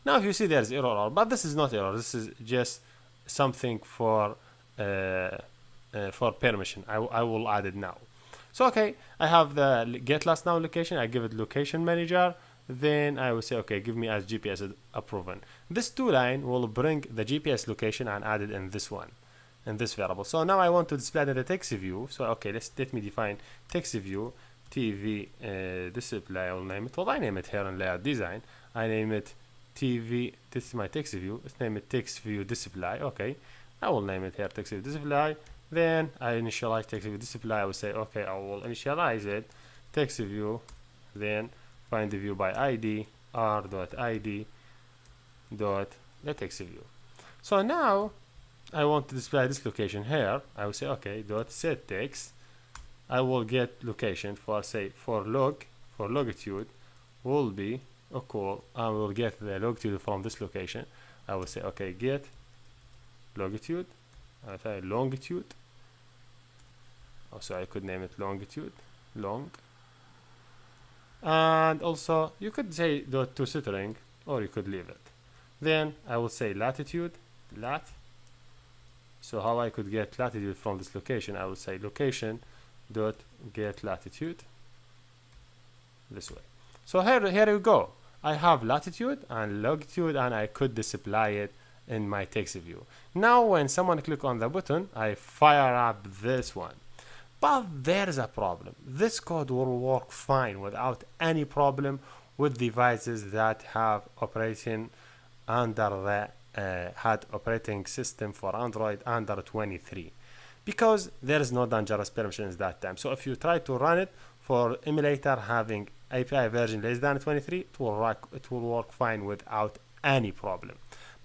Now if you see there's error, but this is not error, this is just something for permission. I will add it now. So okay, I have the get last now location, I give it location manager, then I will say, okay, give me as GPS approven. This two line will bring the GPS location and add it in this one, in this variable. So now I want to display it in the text view. So okay, let me define text view TV display. I will name it. Well, I name it here in layout design. I name it TV. This is my text view. Let's name it text view display. Okay, I will name it here text view display. Then I initialize text view display. I will say, okay, I will initialize it text view. Then find the view by ID r.id dot the text view. So now I want to display this location here. I will say, okay, dot set text. I will get location for say for longitude will be equal. I will get the longitude from this location. I will say, okay, get longitude. I say longitude. Also, I could name it longitude, long. And also, you could say dot to string, or you could leave it. Then I will say latitude, lat. So how I could get latitude from this location? I will say location dot get latitude this way. So here you go. I have latitude and longitude, and I could display it in my text view. Now when someone click on the button, I fire up this one. But there's a problem. This code will work fine without any problem with devices that have operating under the had operating system for Android under 23, because there is no dangerous permissions that time. So if you try to run it for emulator having API version less than 23, it will work fine without any problem.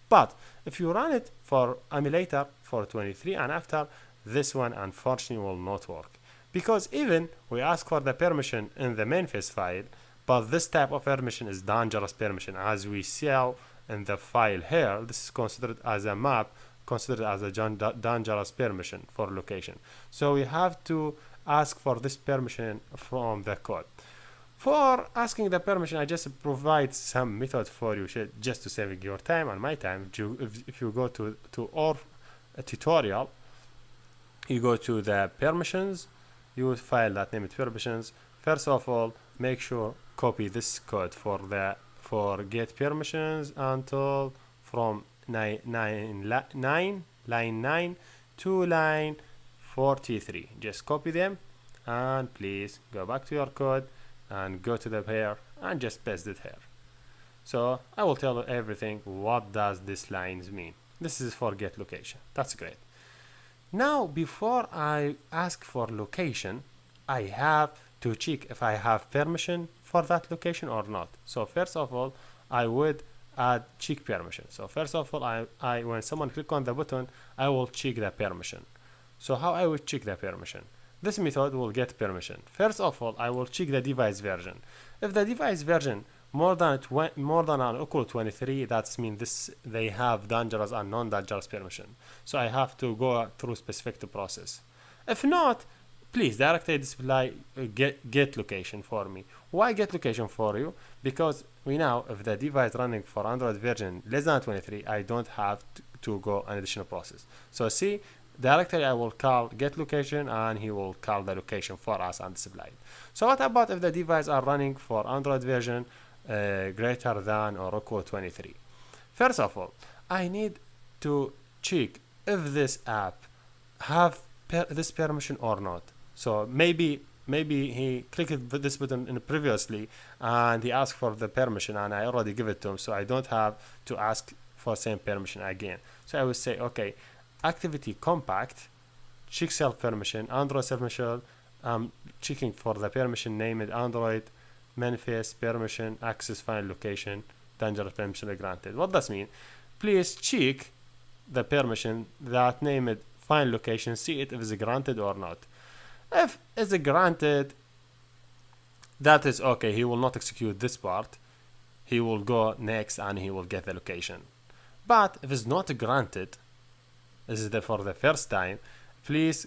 But if you run it for emulator for 23 and after, this one unfortunately will not work, because even we ask for the permission in the manifest file, but this type of permission is dangerous permission. As we saw in the file here, this is considered as a map, considered as a dangerous permission for location. So we have to ask for this permission from the code. For asking the permission, I just provide some method for you just to save your time and my time. If you go to our tutorial, you go to the permissions, you will file that name it permissions. First of all, make sure copy this code for get permissions until from line 9 to line 43. Just copy them and please go back to your code and go to the pair and just paste it here. So I will tell you everything. What does this lines mean? This is for get location. That's great. Now before I ask for location, I have to check if I have permission for that location or not. So first of all, I would add check permission. So first of all, I when someone click on the button, I will check the permission. So how I would check the permission? This method will get permission. First of all, I will check the device version. If the device version more than or equal to 23, that means they have dangerous and non-dangerous permission. So I have to go through specific process. If not, please directly display get location for me. Why get location for you? Because we know if the device running for Android version less than 23, I don't have to go an additional process. So see, directly I will call get location and he will call the location for us and display it. So what about if the device are running for Android version greater than or equal 23? First of all, I need to check if this app have this permission or not. So maybe he clicked this button previously and he asked for the permission and I already give it to him, so I don't have to ask for same permission again. So I will say, okay, activity compact, check self permission, Android self permission. I'm checking for the permission named Android, manifest permission, access file location, dangerous permission granted. What does mean? Please check the permission that named file location, see it if it's granted or not. If it's granted, that is okay, he will not execute this part, he will go next and he will get the location. But if it's not granted, this is for the first time, please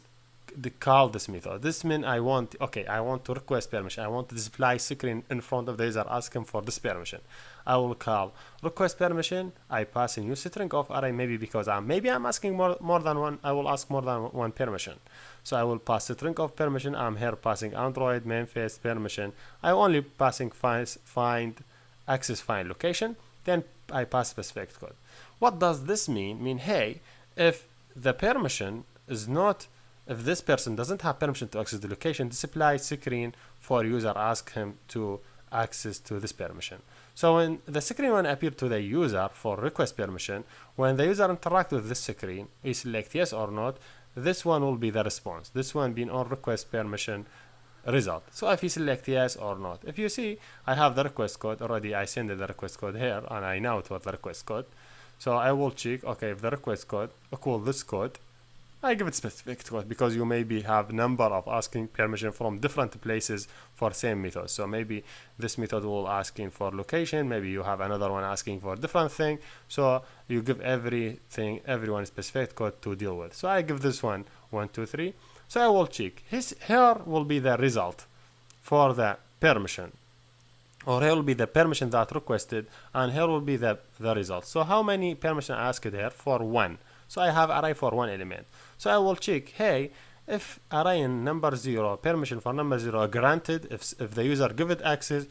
call this method. This means I want to request permission. I want to display screen in front of the user, ask him for this permission. I will call request permission. I pass a new string of array, maybe because I'm asking more than one. I will ask more than one permission. So I will pass a string of permission. I'm here passing Android manifest permission. I only passing find access file location. Then I pass specific code. What does this mean? Mean, hey, if the permission is not, if this person doesn't have permission to access the location, display screen for user, ask him to access to this permission. So when the screen will appear to the user for request permission, when the user interact with this screen, we select yes or not, this one will be the response. This one being on request permission result. So if you select yes or not, if you see, I have the request code already, I send the request code here and I know it was the request code. So I will check, okay, if the request code equal this code, I give it specific code because you maybe have number of asking permission from different places for same method. So maybe this method will asking for location, maybe you have another one asking for different thing. So you give everyone specific code to deal with. So I give this one 1, 2, 3. So I will check. Here will be the result for the permission. Or here will be the permission that requested, and here will be the result. So how many permission I asked here? For 1. So I have array for 1 element. So I will check, hey, if array in number 0, permission for number 0 granted, if the user give it access,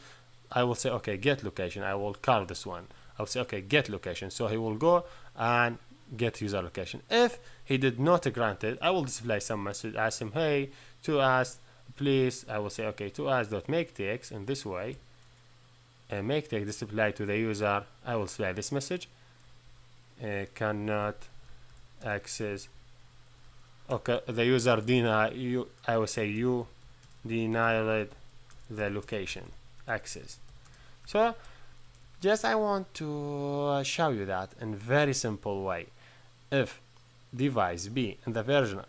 I will say, okay, get location. I will call this one. I will say, okay, get location. So he will go and get user location. If he did not grant it, I will display some message, ask him, hey, to ask, please, I will say, okay, to ask.make text in this way, and make text display to the user. I will display this message, cannot access. Okay, the user deny you. I will say you denied the location access. So just I want to show you that in very simple way. If device B in the version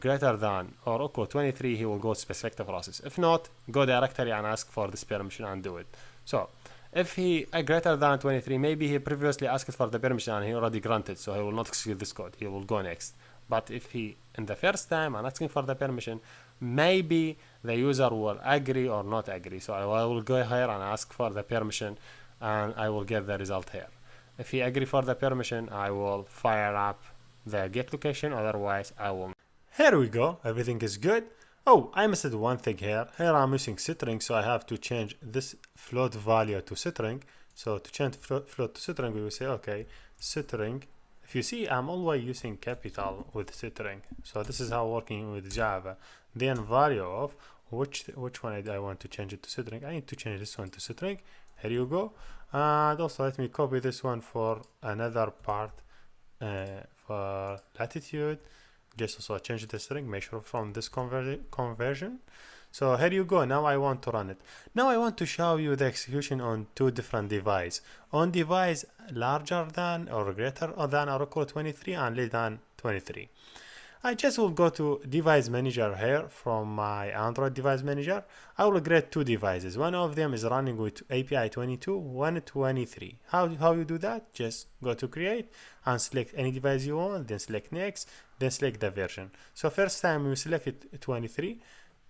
greater than or equal 23, he will go specific to process. If not, go directly and ask for this permission and do it. So if he greater than 23, maybe he previously asked for the permission and he already granted, so he will not execute this code. He will go next. But if he in the first time and asking for the permission, maybe the user will agree or not agree. So I will go here and ask for the permission and I will get the result here. If he agree for the permission, I will fire up the get location, otherwise I will. Here we go, everything is good. Oh, I missed one thing here. Here I'm using string, so I have to change this float value to string. So to change float to string, we will say, okay, string. If you see, I'm always using capital with string. So this is how working with Java. Then value of which one I want to change it to string. I need to change this one to string. Here you go. And also let me copy this one for another part for latitude. Just also change the string, make sure from this conversion. So here you go. Now I want to run it. Now I want to show you the execution on 2 different devices. On device larger than or greater than or equal 23 and less than 23. I just will go to device manager here from my Android device manager. I will create 2 devices. One of them is running with API 22, 123. How you do that? Just go to create and select any device you want, then select next, then select the version. So first time you select it 23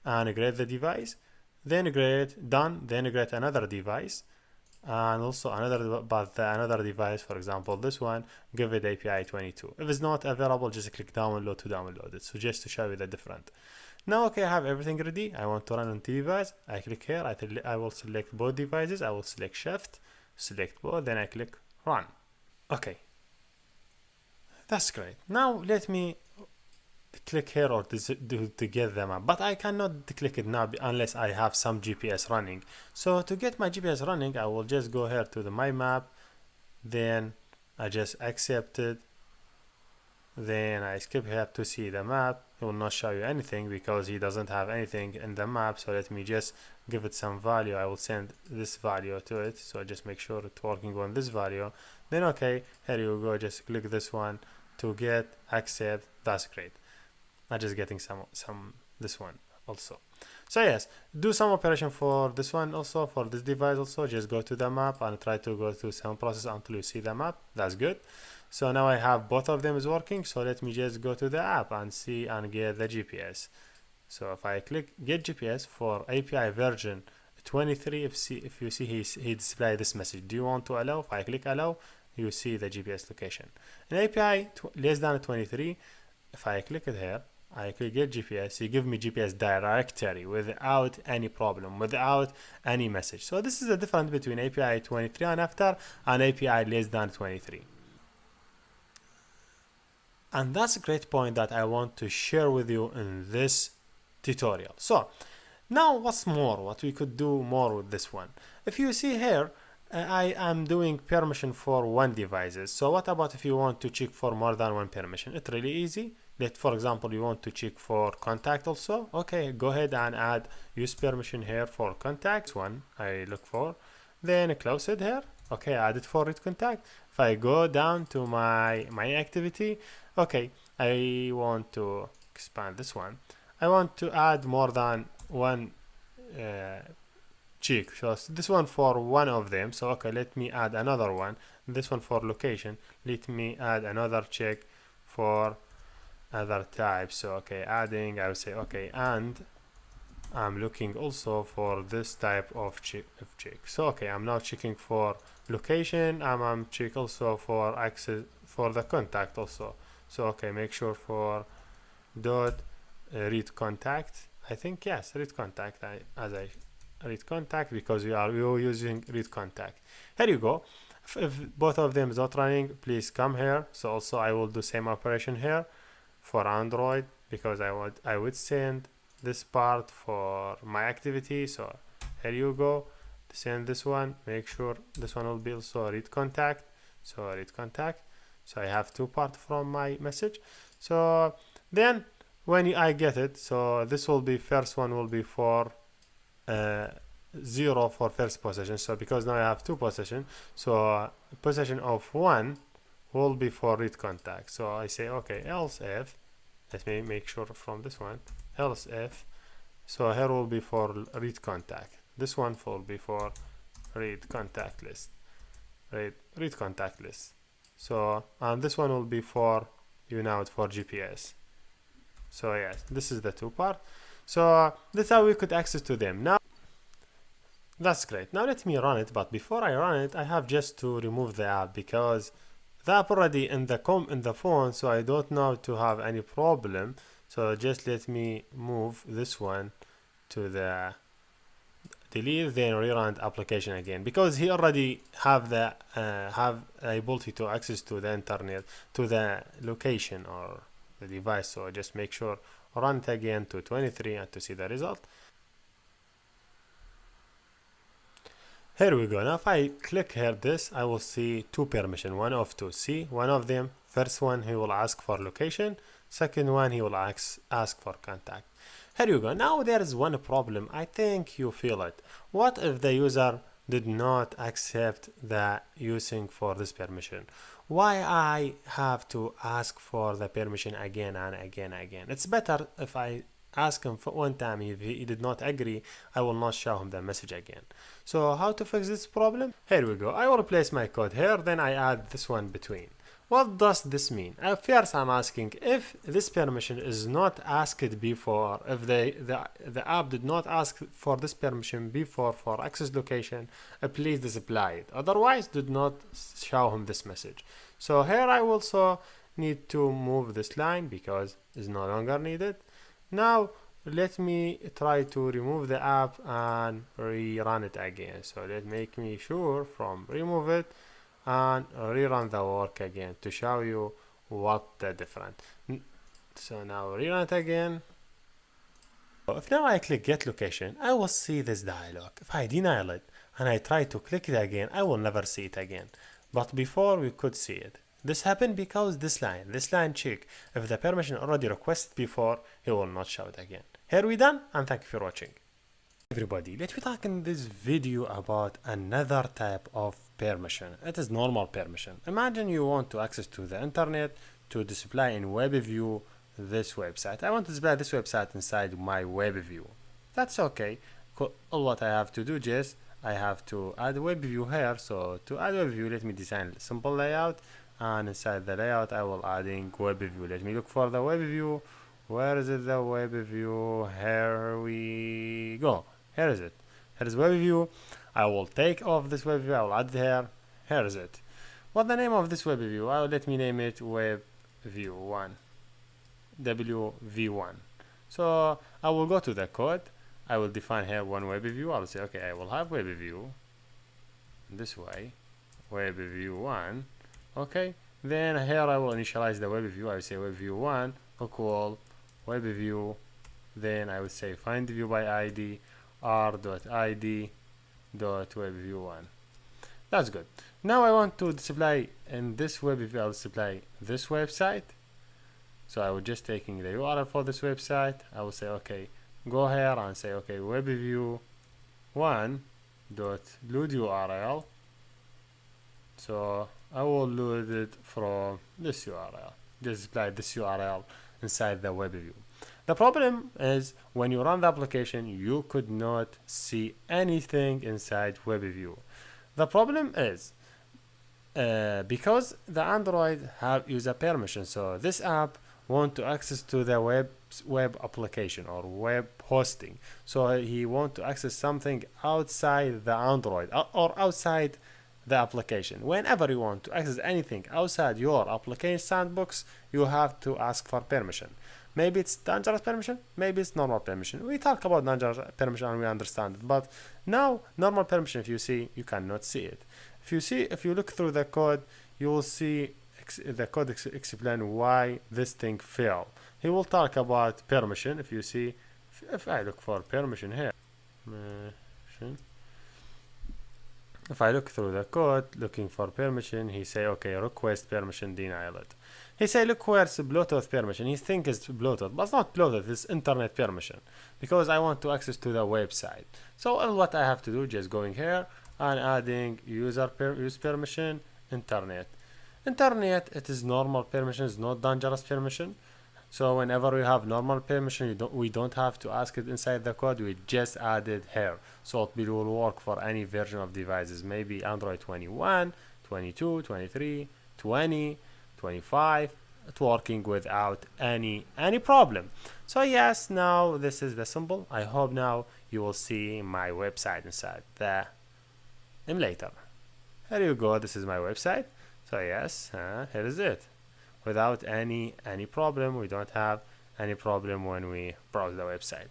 and create the device, then create done, then create another device and also another device, for example this one, give it API 22. If it's not available, just click download to download it. So just to show you the difference. Now, okay, I have everything ready. I want to run on device. I click here. I will select both devices. I will select shift, select both, then I click run. Okay, that's great. Now let me click here or to get the map, but I cannot click it now unless I have some GPS running. So to get my GPS running, I will just go here to my map, then I just accept it, then I skip here to see the map. It will not show you anything because he doesn't have anything in the map. So let me just give it some value. I will send this value to it, so just make sure it's working on this value. Then okay, here you go, just click this one to get accept. That's great. I'm just getting some this one also. So yes, do some operation for this one also, for this device also. Just go to the map and try to go through some process until you see the map. That's good. So now I have both of them is working. So let me just go to the app and see and get the GPS. So if I click get GPS for API version 23, if you see he display this message, do you want to allow? If I click allow, you see the GPS location. In API less than 23, if I click it here, I click get GPS, you give me GPS directory without any problem, without any message. So this is the difference between API 23 and after and API less than 23. And that's a great point that I want to share with you in this tutorial. So now what we could do more with this one. If you see here, I am doing permission for one devices. So what about if you want to check for more than one permission? It's really easy. For example, you want to check for contact also. Okay, go ahead and add use permission here for contact one. I look for, then close it here. Okay, add it for read contact. If I go down to my activity, okay, I want to expand this one. I want to add more than one check. So this one for one of them. So okay, let me add another one. This one for location. Let me add another check for other types. So okay, adding, I will say okay, and I'm looking also for this type of check. So okay, I'm now checking for location. I'm check also for access for the contact also. So okay, make sure for dot read contact. I think yes, read contact. I read contact because we are using read contact. Here you go. If both of them is not running, please come here. So also I will do same operation here for Android because I would send this part for my activity. So here you go, send this one, make sure this one will be also read contact. So read contact. So I have two parts from my message. So then when I get it, so this will be first one will be for 0 for first position. So because now I have two position, so position of 1 will be for read contact. So I say okay, else if, let me make sure from this one, else if, so here will be for read contact. This one will be for read contact list, read contact list. So and this one will be for for GPS. So yes, this is the two part. So that's how we could access to them. Now that's great. Now let me run it, but before I run it, I have just to remove the app because the app already in the phone, so I don't know to have any problem. So just let me move this one to the delete, then rerun the application again because he already have the ability to access to the internet, to the location or the device. So just make sure run it again to 23 and to see the result. Here we go. Now if I click here this, I will see two permission, one of two. See, one of them, first one he will ask for location, second one he will ask for contact. Here you go. Now there is one problem. I think you feel it. What if the user did not accept the using for this permission? Why I have to ask for the permission again and again and again? It's better if I ask him for one time. If he did not agree, I will not show him the message again. So how to fix this problem? Here we go. I will replace my code here, then I add this one between. What does this mean? First, I'm asking if this permission is not asked before, if the app did not ask for this permission before for access location, please display it. Otherwise, did not show him this message. So here I also need to move this line because it's no longer needed. Now let me try to remove the app and rerun it again. So let make me sure from remove it and rerun the work again to show you what the difference. So now rerun it again. If now I click get location, I will see this dialog. If I deny it and I try to click it again, I will never see it again. But before we could see it. This happened because this line check. If the permission already requested before, he will not show it again. Here we done, and thank you for watching. Everybody, let me talk in this video about another type of permission. It is normal permission. Imagine you want to access to the internet to display in web view this website. I want to display this website inside my web view. That's okay. All what I have to do is I have to add web view here. So to add web view, let me design a simple layout, and inside the layout I will adding web view. Let me look for the web view. Where is it, the web view? Here we go. Here is it. Here is web view. I will take off this web view. I will add it here. Here is it. What the name of this web view? Let me name it web view 1. WV1. So I will go to the code. I will define here one web view. I'll say, okay, I will have web view this way. Web view 1. Okay. Then here I will initialize the web view. I will say web view 1 equal web view. Then I would say find view by ID r.id dot web view 1. That's good. Now I want to display in this web view. I'll display this website. So I will just taking the URL for this website. I will say okay, go here and say okay, web view 1 dot load URL. So I will load it from this URL. Just display this URL inside the web view. The problem is when you run the application, you could not see anything inside web view. The problem is because the Android have user permission, so this app want to access to the web application or web hosting. So he want to access something outside the Android or outside the application. Whenever you want to access anything outside your application sandbox, you have to ask for permission. Maybe it's dangerous permission, maybe it's normal permission. We talk about dangerous permission and we understand it, but now normal permission, if you see, you cannot see it. If you look through the code, you will see the code explain why this thing failed. He will talk about permission. If you see, if I look for permission here, if I look through the code looking for permission, he say okay, request permission, deny it. He say look where's Bluetooth permission. He think it's Bluetooth, but it's not Bluetooth, it's internet permission because I want to access to the website. So what I have to do, just going here and adding use permission, internet. Internet, it is normal permission, it's not dangerous permission. So whenever we have normal permission, we don't have to ask it inside the code, we just add it here. So it will work for any version of devices, maybe Android 21, 22, 23, 20, 25, it's working without any problem. So yes, now this is the symbol. I hope now you will see my website inside the emulator. Here you go, this is my website. So yes, here is it. Without any problem, we don't have any problem when we browse the website.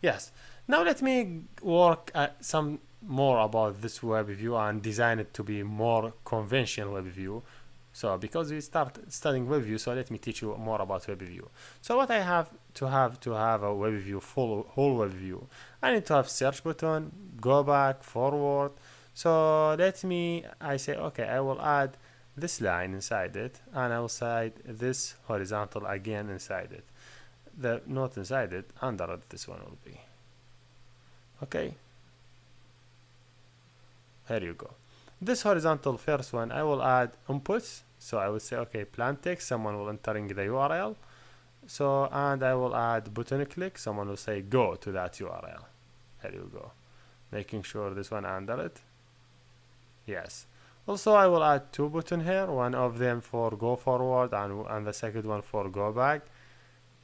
Yes, now let me work some more about this web view and design it to be more conventional web view. So because we start studying web view, so let me teach you more about web view. So what I have to have a web view, whole web view, I need to have search button, go back, forward. So I say okay, I will add this line inside it, and I will add this horizontal again inside it. Not inside it, under it, this one will be. Okay. Here you go. This horizontal first one, I will add inputs. So I will say, okay, plain text, someone will entering the URL. So, and I will add button click, someone will say go to that URL. Here you go. Making sure this one under it. Yes. Also, I will add two buttons here, one of them for go forward and the second one for go back.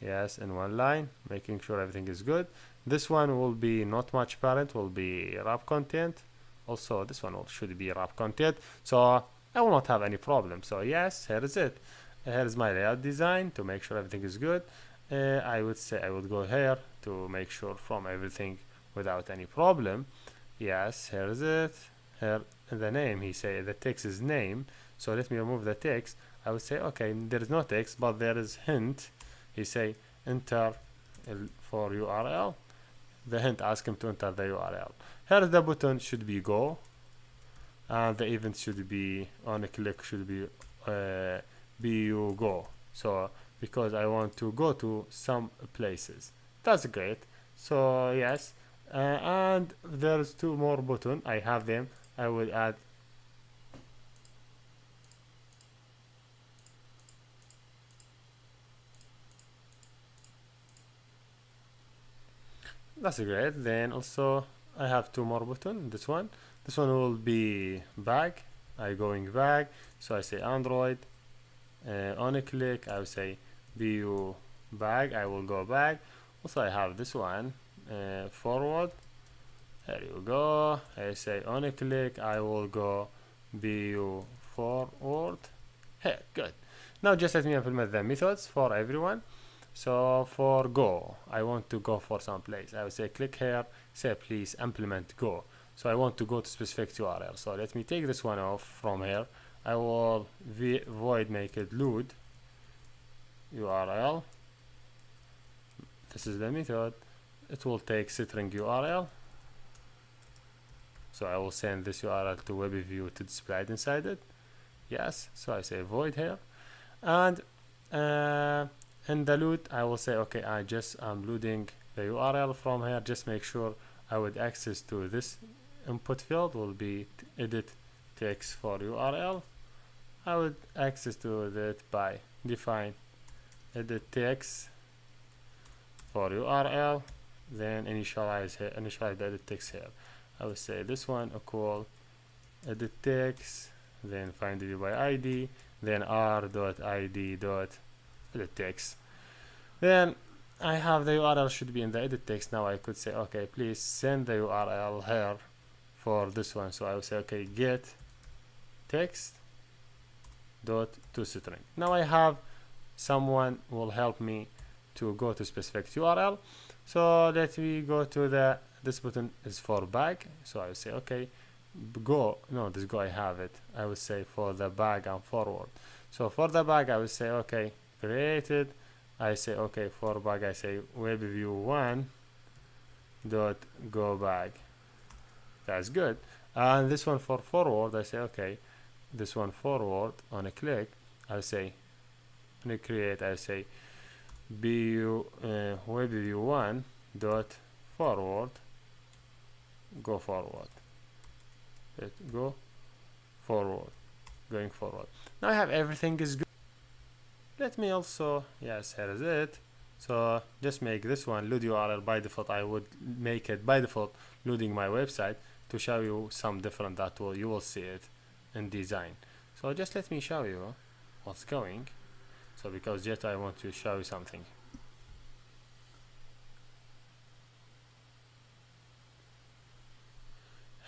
Yes, in one line, making sure everything is good. This one will be not much parent, will be wrap content. Also, this one should be wrap content. So I will not have any problem. So yes, here is it. Here is my layout design to make sure everything is good. I would say I would go here to make sure from everything without any problem. Yes, here is it. Here the name, he say the text is name. So let me remove the text. I would say okay, there is no text, but there is hint. He say enter for URL. The hint ask him to enter the URL. Here the button should be go, and the event should be on a click should be BU go. So because I want to go to some places. That's great. So yes, and there's two more buttons. I have them. I will add. That's great. Then also I have two more buttons. This one will be back. I going back. So I say Android. On a click, I will say view back. I will go back. Also, I have this one forward. There you go. I say on a click, I will go view forward. Hey, good. Now just let me implement the methods for everyone. So for go, I want to go for some place. I will say click here, say please implement go. So I want to go to specific URL. So let me take this one off from here. I will void make it load URL. This is the method. It will take string URL. So I will send this URL to WebView to display it inside it. Yes. So I say void here, and in the load I will say okay, I'm loading the URL from here. Just make sure I would access to this input field will be edit text for URL. I would access to that by define edit text for URL, then initialize the edit text here. I would say this one equal edit text, then find the view by ID, then r.id.edit text. Then I have the URL should be in the edit text. Now I could say okay, please send the URL here for this one. So I will say okay, get text dot to string. Now I have someone will help me to go to specific URL. So let me go to this button is for back. So I will say okay, go. No, this go I have it. I would say for the back and forward. So for the back I will say okay, created. I say okay, for back I say WebView1 dot go back. That's good. And this one for forward I say okay, this one forward on a click I'll say on a create I say WebView1 dot forward go forward. Go forward, going forward. Now I have everything is good. Let me also, yes, here is it. So just make this one load URL by default. I would make it by default loading my website to show you some different that you will see it in design. So just let me show you what's going. So because yet I want to show you something.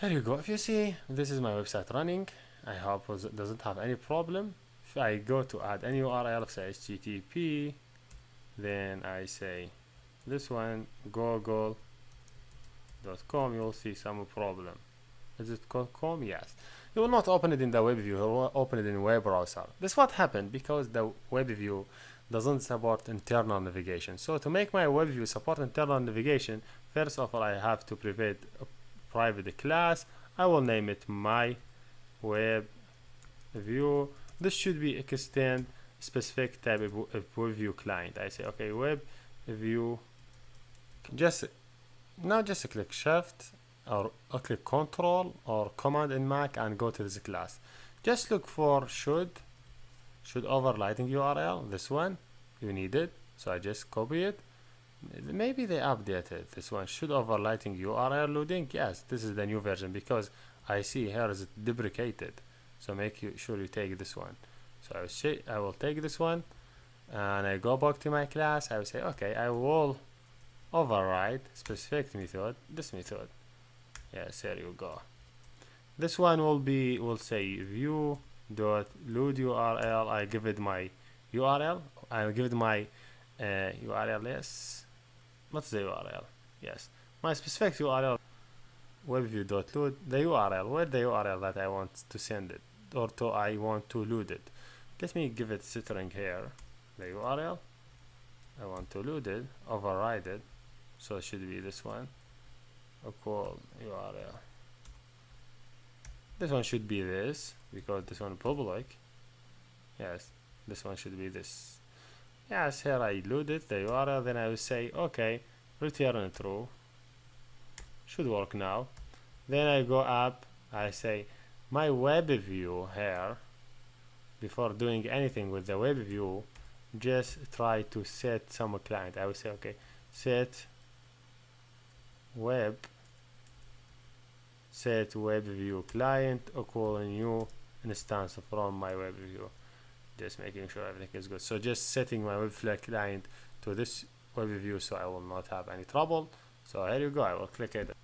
Here you go. If you see, this is my website running. I hope it doesn't have any problem. If I go to add any URL, say HTTP, then I say this one google.com, you'll see some problem. Is it .com? Yes. You will not open it in the web view, you will open it in web browser. This is what happened because the web view doesn't support internal navigation. So to make my web view support internal navigation, first of all I have to private a private class. I will name it my web view. This should be extend specific type of web view client. I say okay, web view. Just click shift or click control or command in Mac and go to this class. Just look for should overlighting URL. This one you need it, so I just copy it. Maybe they updated this one. Should overlighting URL loading. Yes, this is the new version because I see here is deprecated. So sure you take this one. So I will take this one, and I go back to my class. I will say, okay, I will override specific method, this method. Yes, here you go. This one will say view dot load URL. I give it my URL. I'll give it my URL. Yes, what's the URL? Yes, my specific URL. WebView dot load the URL. Where the URL that I want to send it, or I want to load it. Let me give it string here. The URL I want to load it, override it. So it should be this one. Equal URL. This one should be this, because this one public. Yes, this one should be this. Yes, here I load it, the URL, then I will say, okay, return true. Should work now. Then I go up, I say, my web view here, before doing anything with the web view, just try to set some client. I will say, okay, set web view client equal new instance from my web view. Just making sure everything is good. So just setting my web client to this web view so I will not have any trouble. So here you go, I will click it.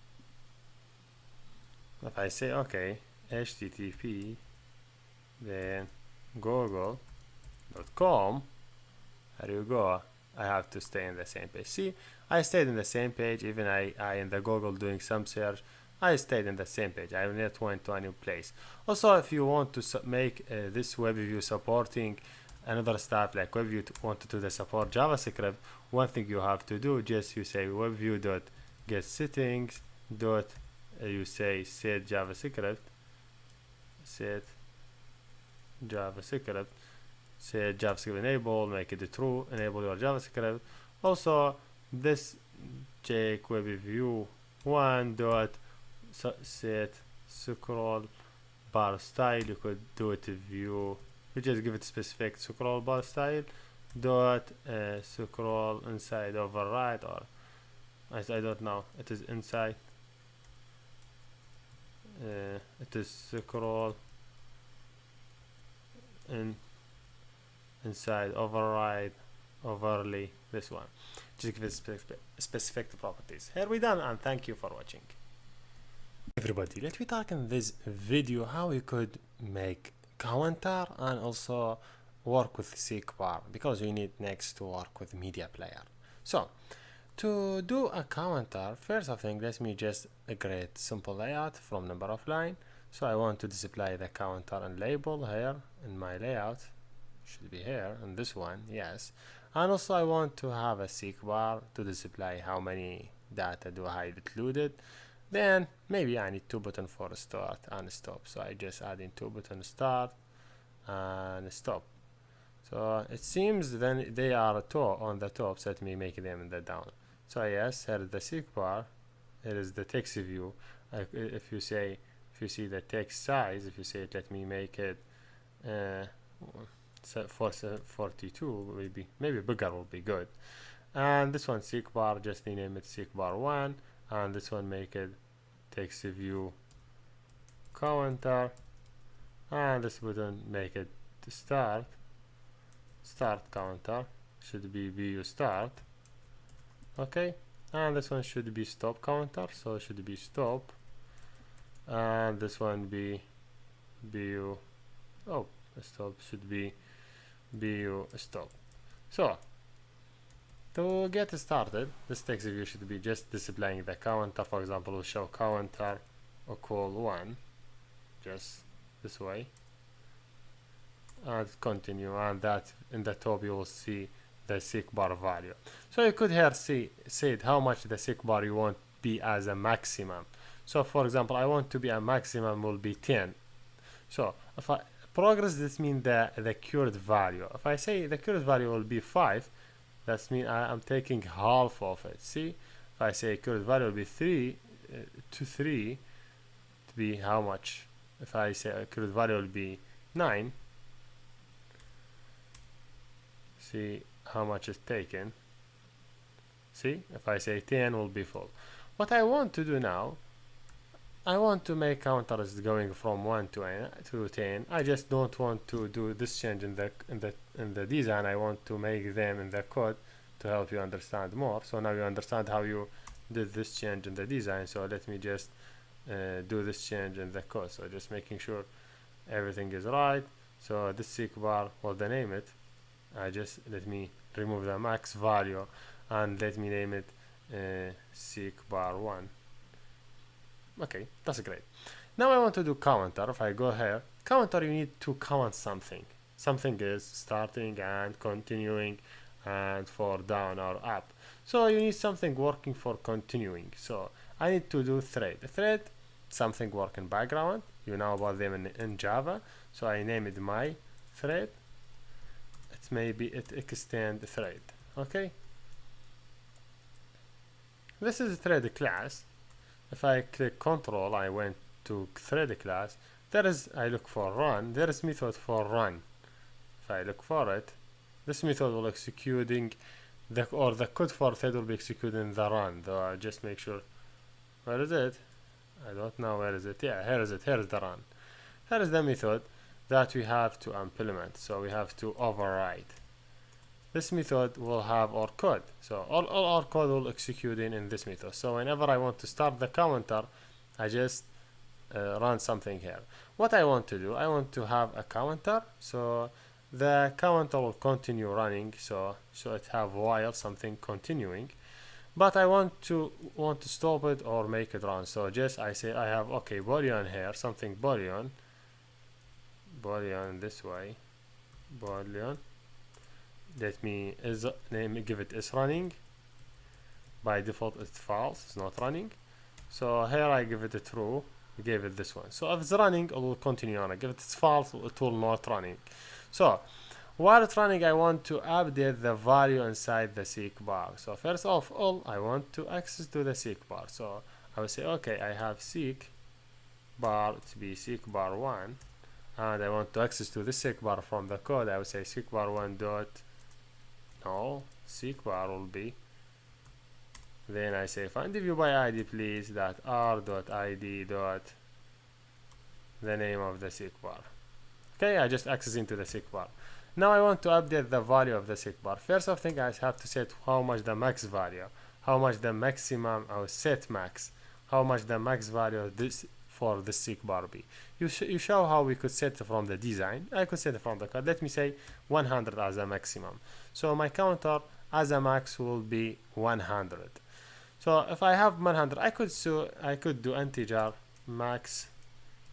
If I say okay, http then google.com, here you go, I have to stay in the same page. See, I stayed in the same page, even I in the Google doing some search, I stayed in the same page. I not went to a new place. Also, if you want to make this web view supporting another stuff like web view want to do the support JavaScript, one thing you have to do, just you say web view dot get settings dot you say set JavaScript enable, make it true, enable your JavaScript. Also, this check web view one dot set scroll bar style. You could do it view. You just give it specific scroll bar style dot scroll inside override, or I don't know. It is inside. It is scroll inside override overlay. This one. Just give it specific properties. Here we done, and thank you for watching. Everybody, let me talk in this video how we could make counter and also work with seekbar, because we need next to work with media player. So to do a counter, first of thing, let me just create simple layout from number of line. So I want to display the counter and label here in my layout, should be here, and this one, yes. And also I want to have a seekbar to display how many data do I included. Then maybe I need two buttons for start and stop. So I just add in two buttons, start and stop. So it seems then they are on the top, so let me make them in the down. So yes, here is the seekbar, here is the text view. If you see the text size, if you say it, let me make it 42, maybe bigger will be good. And this one seekbar, just rename it seekbar 1, and this one make it text view counter, and this button make it start counter, should be view start. Okay, and this one should be stop counter, so it should be stop, and this one be view stop, should be view stop. So to get started, this text view should be just displaying the counter. For example, we'll show counter equal 1, just this way, and continue, and that in the top you will see the seekbar value. So you could here see how much the seekbar you want be as a maximum. So for example, I want to be a maximum will be 10. So if I progress, this means the current value. If I say the current value will be 5, that means I'm taking half of it. See, if I say current value will be 3 to 3, to be how much? If I say current value will be 9, see how much is taken. See, if I say 10 will be full. What I want to do now, I want to make counters going from 1 to 10. I just don't want to do this change in the design. I want to make them in the code to help you understand more. So now you understand how you did this change in the design. So let me just do this change in the code. So just making sure everything is right. So this seek bar, what they name it, let me remove the max value and let me name it seek bar 1. Okay, that's great. Now I want to do counter. If I go here, counter, you need to count something. Something is starting and continuing and for down or up. So you need something working for continuing. So I need to do thread. Thread, something work in background. You know about them in Java. So I name it my thread. It extend thread. Okay. This is a thread class. If I click control, I went to thread class. I look for run. There is method for run. If I look for it, this method will executing the code for thread will be executing the run. Though I just make sure. Where is it? I don't know where is it. Yeah, here is it. Here is the run. Here is the method that we have to implement. So we have to override. This method will have our code. So all our code will execute in this method. So whenever I want to start the counter, I just run something here. What I want to do, I want to have a counter. So the counter will continue running. So it have while something continuing. But I want to stop it or make it run. So just I say I have boolean here, something boolean this way, boolean. Let me give it is running. By default it's false, it's not running. So here I give it a true, gave it this one. So if it's running, it will continue on. If it's false, it will not running. So while it's running, I want to update the value inside the seek bar. So first of all, I want to access to the seek bar. So I will say, okay, I have seek bar to be seek bar 1, and I want to access to the seek bar from the code. I will say seek bar 1 dot no seek bar will be. Then I say find the view by ID please that r.id dot the name of the seek bar. Okay, I just access into the seek bar. Now I want to update the value of the seek bar. First of thing, I have to set how much the max value, how much the maximum or set max, how much the max value of this for the seek bar be. You show how we could set it from the design. I could set it from the code. Let me say 100 as a maximum. So my counter as a max will be 100. So if I have 100, I could do integer max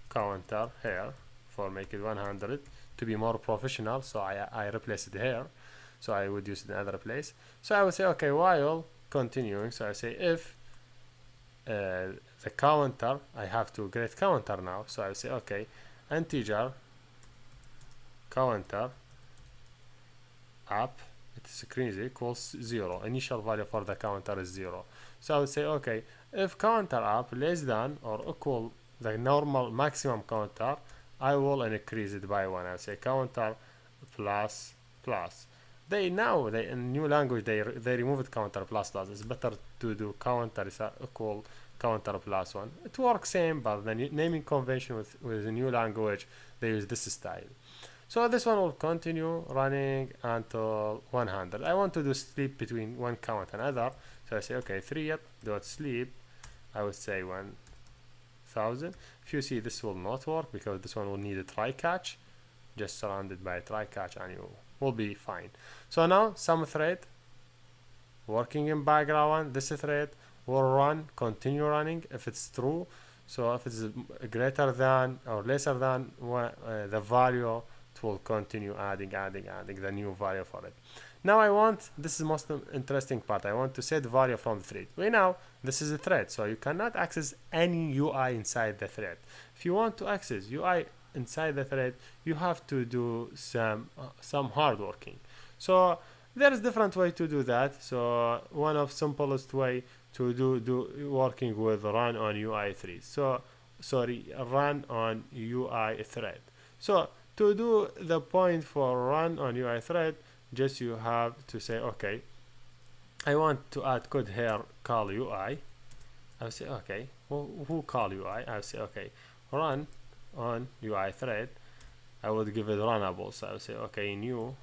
counter here for make it 100 to be more professional. So I replace it here. So I would use it in another place. So I would say okay while continuing. So I say if the counter, I have to create counter now. So I will say okay integer counter up it's crazy equals 0. Initial value for the counter is 0. So I would say okay if counter up less than or equal the normal maximum counter, I will increase it by 1. I'll say counter plus plus. In new language they removed counter plus plus. It's better to do counter is equal counter plus 1. It works same, but the naming convention with the new language they use this style. So this one will continue running until 100. I want to do sleep between one count and another. So I say okay thread.sleep. I would say 1000. If you see this will not work because this one will need a try catch. Just surrounded by a try catch and you will be fine. So now some thread working in background. This thread will run, continue running if it's true. So if it's greater than or lesser than the value, it will continue adding the new value for it. Now this is the most interesting part. I want to set value from the thread. Right now, this is a thread, so you cannot access any UI inside the thread. If you want to access UI inside the thread, you have to do some hard working. So there is different way to do that. So one of simplest way to do working with run on UI thread. So run on UI thread. So to do the point for run on UI thread, just you have to say okay I want to add code here call UI I will say okay, who call UI? I will say okay, run on UI thread. I would give it runnable, so I will say okay, new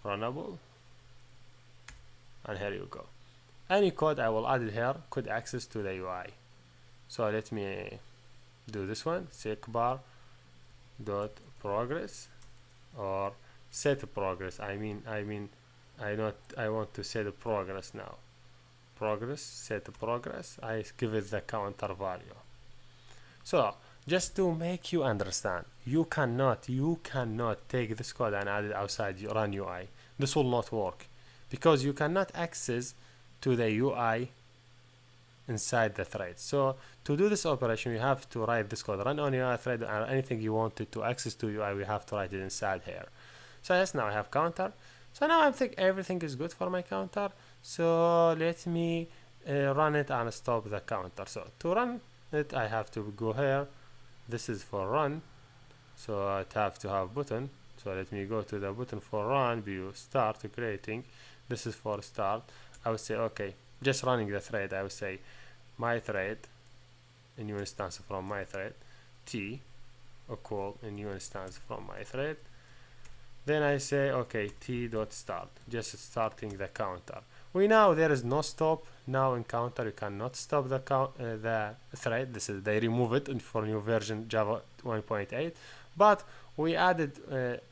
runnable, and here you go. Any code I will add it here could access to the UI. So let me do this one, seekbar dot progress, or set progress. I want to set the progress now. Progress, set progress. I give it the counter value. So just to make you understand, you cannot take this code and add it outside your run UI. This will not work because you cannot access to the UI inside the thread. So to do this operation, you have to write this code, run on UI thread, and anything you wanted to access to UI, we have to write it inside here. So yes, now I have counter. So now I think everything is good for my counter. So let me run it and stop the counter. So to run it, I have to go here. This is for run. So I have to have button. So let me go to the button for run, view, start creating. This is for start. I would say, okay, just running the thread. I would say my thread, a new instance from my thread, t equal a new instance from my thread. Then I say, okay, t dot start, just starting the counter. We know there is no stop now in counter. You cannot stop the thread. This is, they remove it for new version Java 1.8, but we added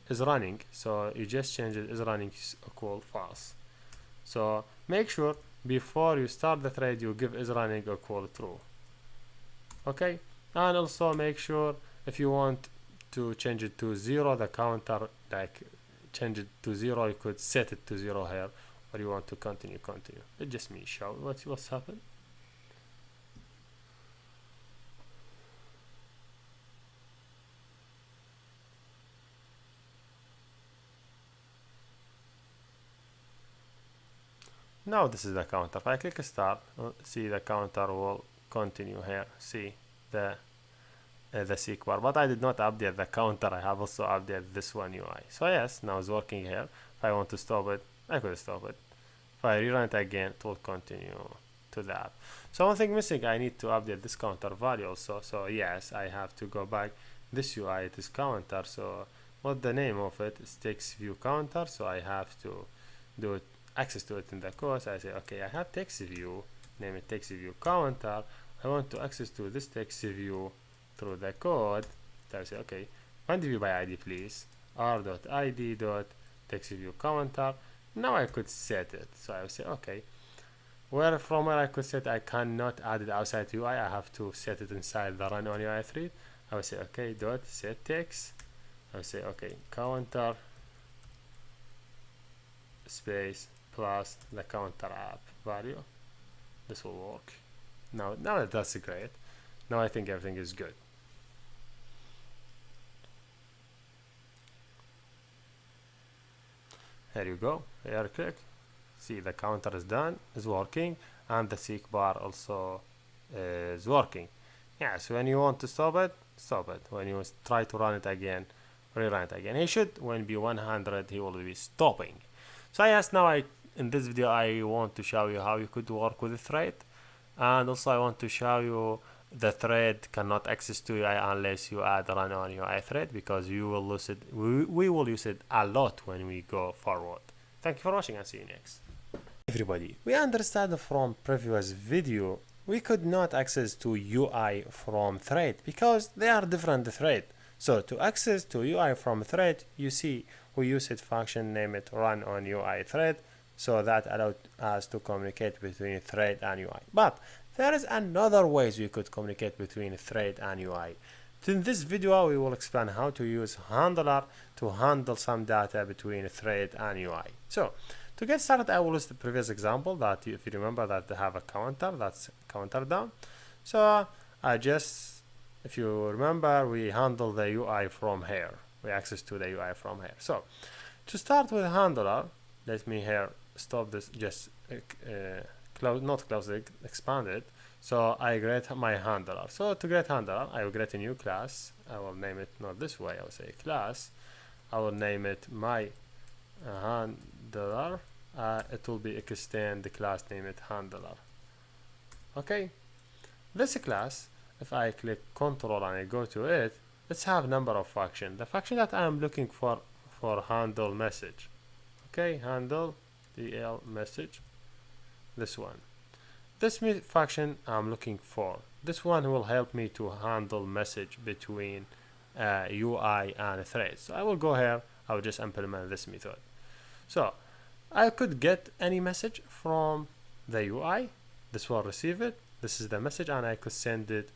is running. So you just change it, is running equal false. So make sure before you start the thread you give is running equal true. Okay, and also make sure if you want to change it to 0, the counter, like change it to 0, you could set it to 0 here, or you want to continue. Let just me show what's happened. Now this is the counter. If I click start, see the counter will continue here. See the seekbar, but I did not update the counter. I have also updated this one UI. So yes, now it's working here. If I want to stop it, I could stop it. If I rerun it again, it will continue to that. So one thing missing, I need to update this counter value also. So yes, I have to go back. This UI, it is counter. So what the name of it is text view counter. So I have to do it, access to it in the code. So I say, okay, I have text view, name it text view counter. I want to access to this text view through the code. So I say, okay, find view by ID please, r.id.textView counter. Now I could set it. So I will say, okay, from where I could set, I cannot add it outside UI. I have to set it inside the run on UI thread. I will say, okay, dot set text. I will say, okay, counter space plus the counter app value. This will work. Now that's great. Now I think everything is good. Here you go. Here click. See the counter is done, is working, and the seekbar also is working. Yeah, so when you want to stop it, stop it. When you try to run it again, rerun it again. He should, when be 100, he will be stopping. So yes, now in this video I want to show you how you could work with the thread, and also I want to show you the thread cannot access to UI unless you add run on UI thread, because you will lose it. We will use it a lot when we go forward. Thank you for watching, and see you next. Everybody, we understand from previous video we could not access to UI from thread because they are different thread. So to access to UI from thread, you see we use it function, name it run on UI thread, so that allowed us to communicate between thread and UI. But there is another ways we could communicate between thread and UI. In this video we will explain how to use handler to handle some data between thread and UI. So to get started, I will use the previous example that if you remember that they have a counter, that's counter down. So if you remember, we handle the UI from here. We access to the UI from here. So to start with handler, let me here stop this, just expand it. So I create my handler. So to create handler, I will create a new class. I will name it not this way. I will say class. I will name it my handler. It will be extend the class, name it handler. Okay. This class, if I click control and I go to it, let's have number of function. The function that I am looking for handle message. Okay, handle DL message. This one. This function I'm looking for. This one will help me to handle message between UI and thread. So I will go here. I will just implement this method. So I could get any message from the UI. This will receive it. This is the message, and I could send it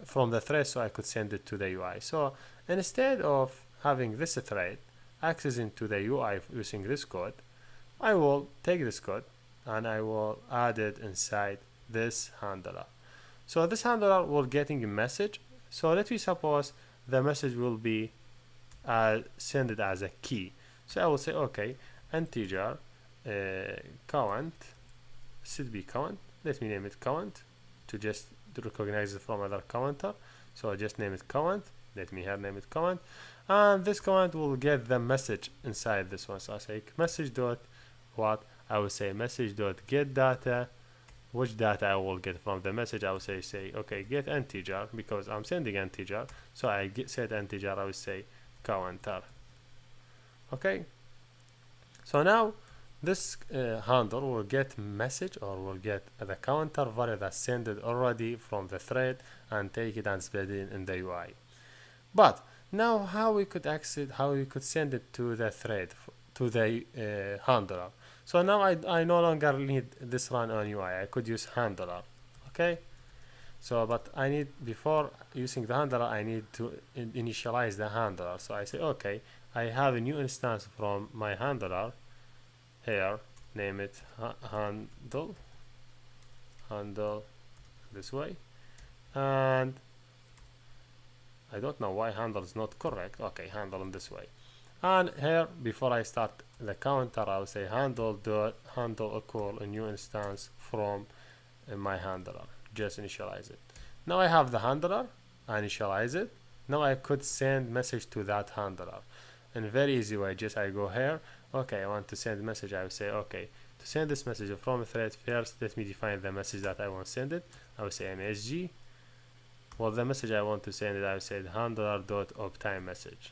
from the thread, so I could send it to the UI. So instead of having this thread accessing to the UI using this code, I will take this code and I will add it inside this handler. So this handler will getting a message. So let me suppose the message will be send it as a key. So I will say, okay, integer count should be count. Let me name it count to just recognize it from other counter. So I just name it count. Let me here name it count, and this count will get the message inside this one. So I say message dot what, I will say message dot get data. Which data I will get from the message, I will say okay, get integer, because I'm sending integer. So I set integer, I will say counter. Okay, so now this handle will get message, or will get the counter value that's sent already from the thread and take it and spread it in the UI. But now how we could send it to the thread, to the handler. So now I no longer need this run on UI. I could use handler. Okay, so but I need, before using the handler, I need to initialize the handler. So I say, okay, I have a new instance from my handler here, name it handle this way, and I don't know why handle is not correct. Okay, handle in this way. And here, before I start the counter, I will say handle equal a new instance from my handler. Just initialize it. Now I have the handler. I initialize it. Now I could send message to that handler in a very easy way. Just I go here. Okay, I want to send message. I will say, okay, to send this message from a thread, first let me define the message that I want to send it. I will say msg. Well, the message I want to send it, I will say handler.uptime message.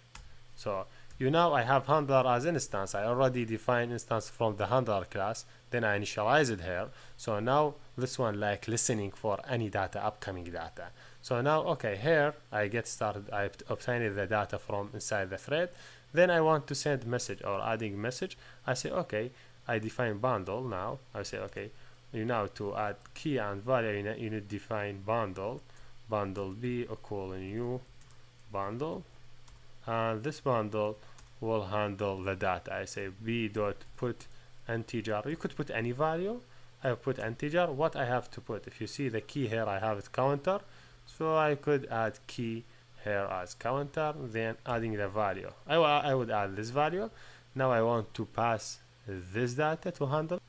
So now I have handler as instance. I already defined instance from the handler class. Then I initialize it here. So now this one like listening for any data, upcoming data. So now, okay, here I get started. I obtained the data from inside the thread. Then I want to send message or adding message. I say, okay, I define bundle now. I say, okay, to add key and value, you need to define bundle b equal new bundle, and this bundle will handle the data. I say b dot put integer. You could put any value. I put integer. What I have to put, if you see the key here, I have it counter, so I could add key here as counter, then adding the value. I would add this value. Now I want to pass this data to handle.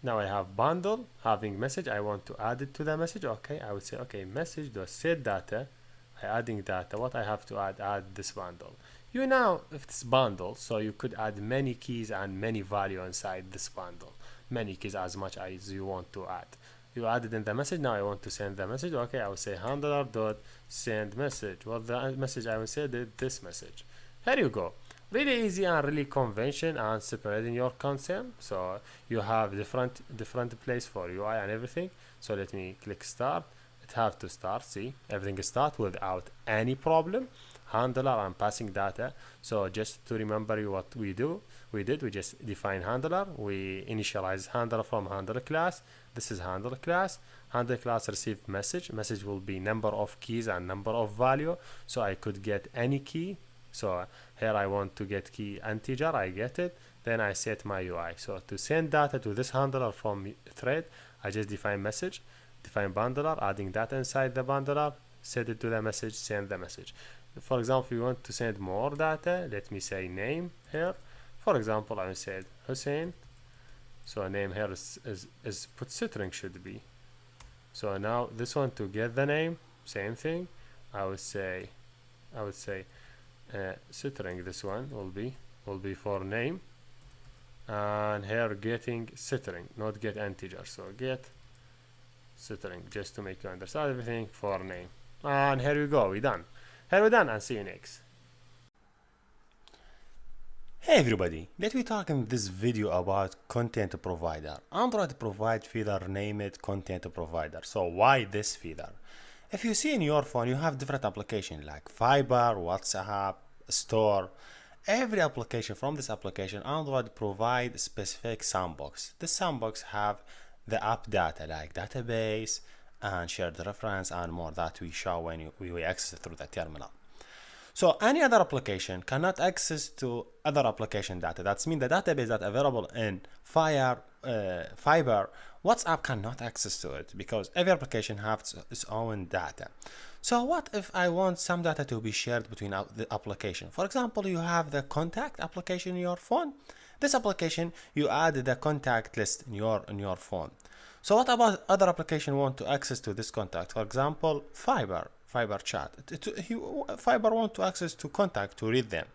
Now I have bundle having message. I want to add it to the message. Okay, I would say, okay, message dot set data. I adding data. What I have to add this bundle. Now if it's bundle, so you could add many keys and many value inside this bundle. Many keys, as much as you want to add. You added in the message. Now I want to send the message. Okay, I will say handler dot send message. Well, the message I will send is this message. Here you go. Really easy and really convention and separating your concern. So you have different place for UI and everything. So let me click start. It have to start. See, everything start without any problem. Handler and passing data. So just to remember you what we did, we just define handler. We initialize handler from handler class. This is handler class. Handler class receive message. Message will be number of keys and number of value. So I could get any key. So here I want to get key integer. I get it. Then I set my UI. So to send data to this handler from thread, I just define message, define bundler, adding data inside the bundler, set it to the message, send the message. For example, if you want to send more data, let me say name here. For example, I will say Hussein. So name here is put string should be. So now this one to get the name, same thing. I would say string. This one will be for name, and here getting string, not get integer. So get string, just to make you understand everything for name. And here we go, we're done. Here we're done, and see you next. Hey everybody, let me talk in this video about content provider. Android provides feature named content provider. So why this feature? If you see in your phone, you have different applications like Fiber, WhatsApp, Store. Every application from this application, Android provides specific sandbox. This sandbox have the app data like database and shared reference and more that we show when we access through the terminal. So any other application cannot access to other application data. That means the database that available in Fiber, WhatsApp cannot access to it because every application has its own data. So what if I want some data to be shared between the application? For example, you have the contact application in your phone. This application, you add the contact list in your phone. So what about other application want to access to this contact? For example, Fiber chat. Fiber want to access to contact to read them,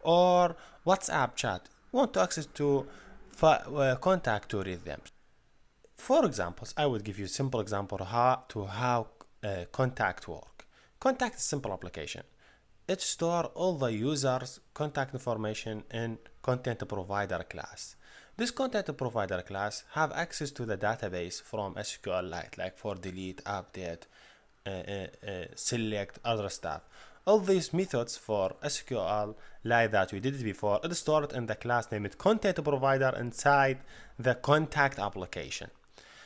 or WhatsApp chat want to access to contact to read them. For examples, I would give you a simple example how contact work. Contact is a simple application. It stores all the users' contact information in content provider class. This content provider class have access to the database from SQLite, like for delete, update, select, other stuff. All these methods for SQL, like that we did it before, it is stored in the class named content provider inside the contact application.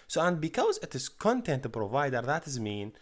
So, and because it is content provider, that is mean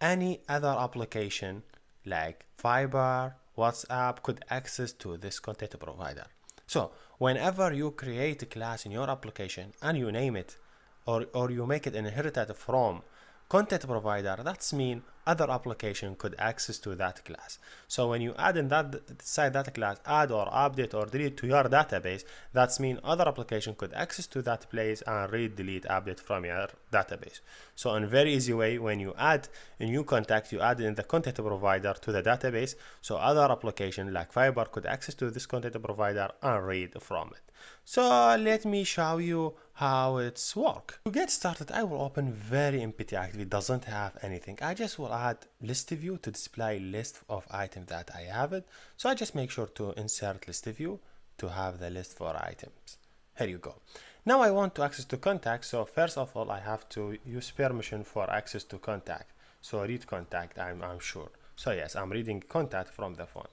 any other application like Fiber, WhatsApp could access to this content provider. So whenever you create a class in your application and you name it or you make it inherited from content provider, that's mean other application could access to that class. So when you add in that side data class, add or update or delete to your database, that's mean other application could access to that place and read, delete, update from your database. So in a very easy way, when you add a new contact, you add in the content provider to the database, so other application like Fiber could access to this content provider and read from it. So let me show you how it's work. To get started, I will open very empty active. It doesn't have anything. I just will add ListView to display list of items that I have it. So I just make sure to insert ListView to have the list for items. Here you go. Now I want to access to contact. So first of all, I have to use permission for access to contact. So read contact, I'm sure. So yes, I'm reading contact from the phone.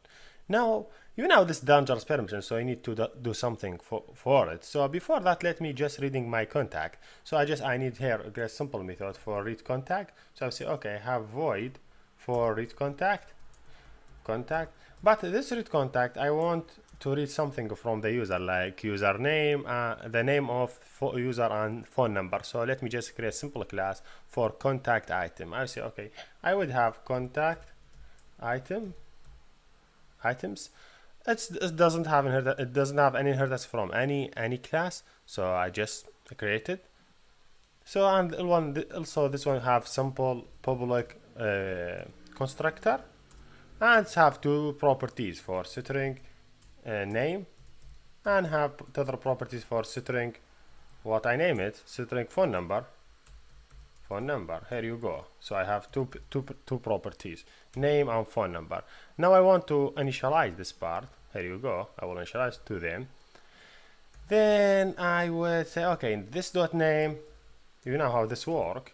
Now, you know this dangerous permission, so I need to do something for it. So before that, let me just reading my contact. So I need here a simple method for read contact. So I say, okay, I have void for read contact. But this read contact, I want to read something from the user, like username, the name of user and phone number. So let me just create a simple class for contact item. I say, okay, I would have contact items. It doesn't have any inheritance from any class, so I just created. So and also this one have simple public constructor, and it's have two properties for string name, and have other properties for string what I name it, string phone number. Here you go. So I have two properties, name and phone number. Now I want to initialize this part. Here you go. I will initialize to them. Then I will say, okay, this dot name, you know how this work,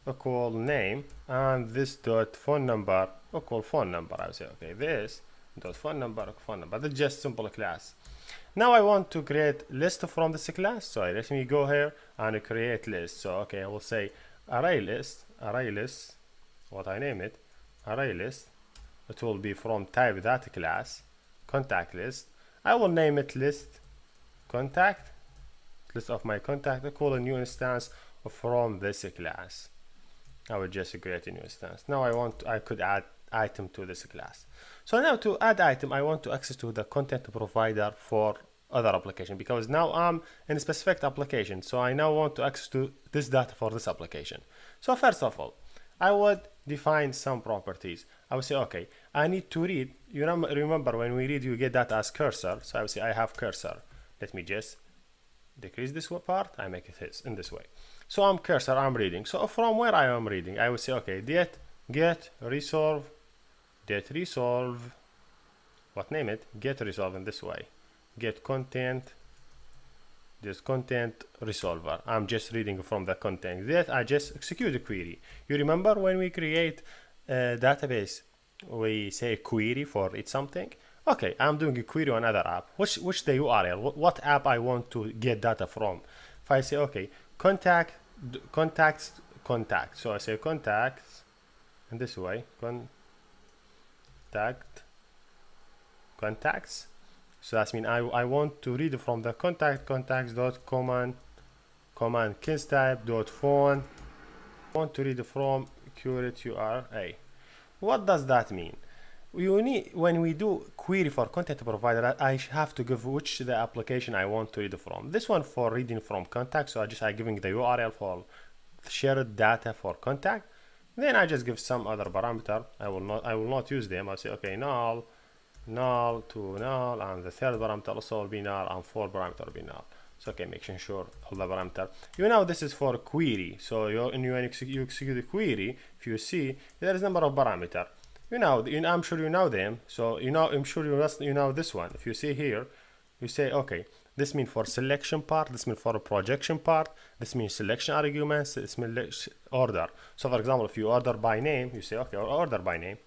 equal name, and this dot phone number equal phone number. I will say, okay, this dot phone number. That's just simple class. Now I want to create list from this class. So let me go here and create list. So okay, I will say array list, what I name it, array list. It will be from type that class, contact list. I will name it list contact, list of my contact, equal a new instance from this class. I will just create a new instance. Now I could add item to this class. So now to add item, I want to access to the content provider for other application, because now I'm in a specific application, so I now want to access to this data for this application. So first of all, I would define some properties. I would say, okay, I need to read. You remember when we read, you get that as cursor. So I would say I have cursor. Let me just decrease this part. I make it in this way. So I'm cursor, I'm reading. So from where I am reading, I would say, okay, get resolve, what name it? Get resolve in this way. Get content, this content resolver. I'm just reading from the content. That I just execute the query. You remember when we create a database, we say query for it something? Okay, I'm doing a query on another app. Which the URL? What app I want to get data from? If I say, okay, contacts. So I say contacts in this way, contacts. So that's mean I want to read from the contacts.command keys type.phone. Want to read from curate URA. What does that mean? When we do query for content provider, I have to give which the application I want to read from. This one for reading from contact, so I giving the URL for shared data for contact. Then I just give some other parameter. I will not use them. I'll say okay, null to null, and the third parameter also will be null, and fourth parameter will be null. So okay, making sure all the parameter. This is for query. So when you execute the query, if you see there is number of parameter. I'm sure you know them. So I'm sure you know this one. If you see here, you say okay, this means for selection part, this means for a projection part, this means selection arguments, this means order. So for example, if you order by name, you say okay, order by name,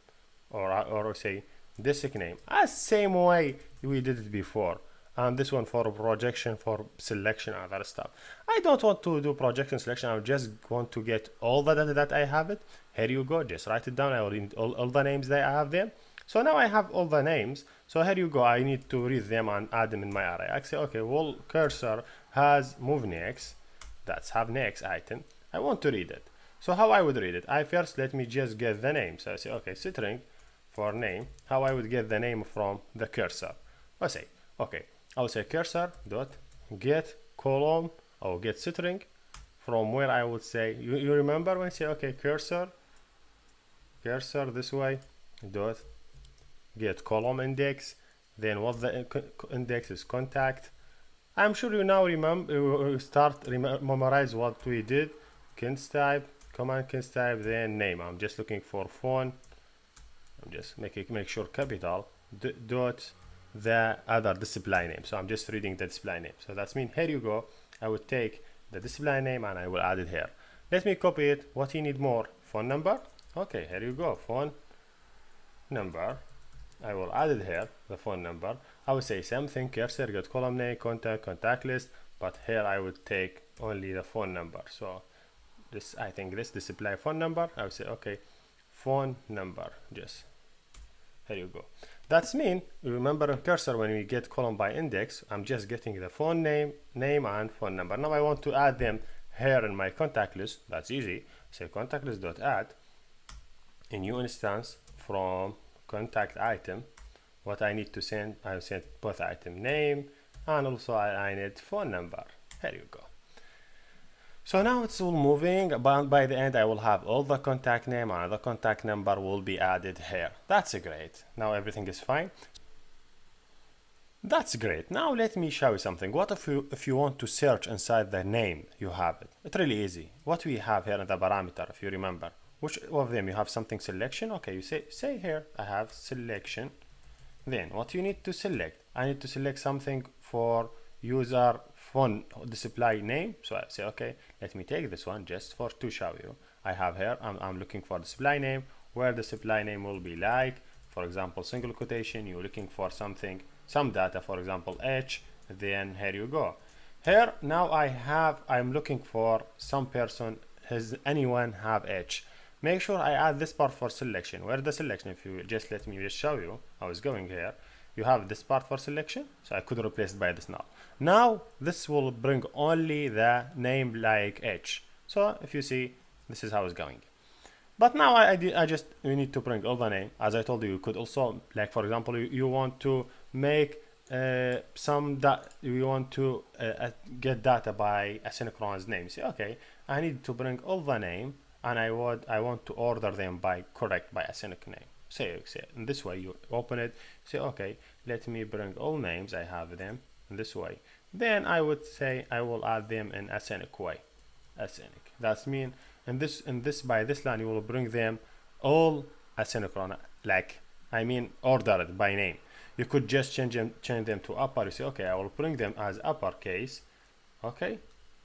or say district name, as same way we did it before. And this one for projection, for selection, and other stuff. I don't want to do projection selection. I just want to get all the data that I have it. Here you go. Just write it down. I will read all the names that I have there. So now I have all the names. So here you go. I need to read them and add them in my array. I say, okay, well, cursor has move next. That's have next item. I want to read it. So how I would read it? Let me just get the name. So I say, okay, string for name. How I would get the name from the cursor? I say, okay. I'll say cursor dot get column or get string from where I would say you remember when I say okay cursor this way dot get column index, then what the index is contact. I'm sure you now memorize what we did. Keys type, command keys type, then name. I'm just looking for phone. I'm just make sure capital dot the other display name. So I'm just reading the display name. So that's mean here you go. I would take the display name and I will add it here. Let me copy it. What you need more? Phone number. Okay, here you go. Phone number. I will add it here, the phone number. I would say something cursor get column name contact list, but here I would take only the phone number. So I think this display phone number. I would say okay, phone number. Just here you go. That's mean, remember in cursor when we get column by index, I'm just getting the phone name and phone number. Now I want to add them here in my contact list. That's easy. Say contact list dot add a new instance from contact item. What I need to send, I send both item name and also I need phone number. Here you go. So now it's all moving, but by the end I will have all the contact name and the contact number will be added here. That's great. Now everything is fine. That's great. Now let me show you something. What if you want to search inside the name you have it? It's really easy. What we have here in the parameter, if you remember, which of them you have something selection? Okay, you say here I have selection. Then what you need to select? I need to select something for user phone display name. So I say okay, let me take this one just to show you. I have here I'm looking for display name, where the display name will be like, for example, single quotation. You're looking for some data, for example H. Then here you go. Here now I'm looking for some person. Has anyone have H? Make sure I add this part for selection. Where the selection? If you just let me just show you, I was going here. You have this part for selection, so I could replace it by this null. Now this will bring only the name like H. So if you see, this is how it's going. But now we need to bring all the name. As I told you, you could also, like for example, you want to make you want to get data by asynchronous name. Say okay, I need to bring all the name, and I want to order them by async name. Say in this way, you open it, say okay, let me bring all names, I have them in this way. Then I would say I will add them in async way. async. That's mean in this by this line you will bring them all asynchronous, like I mean ordered by name. You could just change them to upper. You say, okay, I will bring them as uppercase. Okay,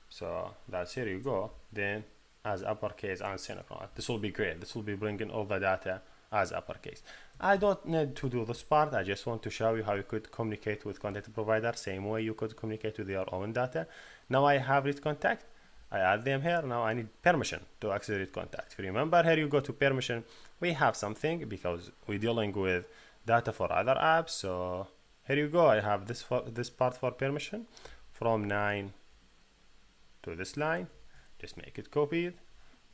so that's, here you go. Then as uppercase and synchronous. This will be great. This will be bringing all the data as uppercase. I don't need to do this part. I just want to show you how you could communicate with content provider same way you could communicate with your own data. Now I have read contact. I add them here. Now I need permission to access read contact. If you remember, here you go to permission. We have something because we're dealing with data for other apps. So here you go. I have this part for permission from 9 to this line. Just make it copied,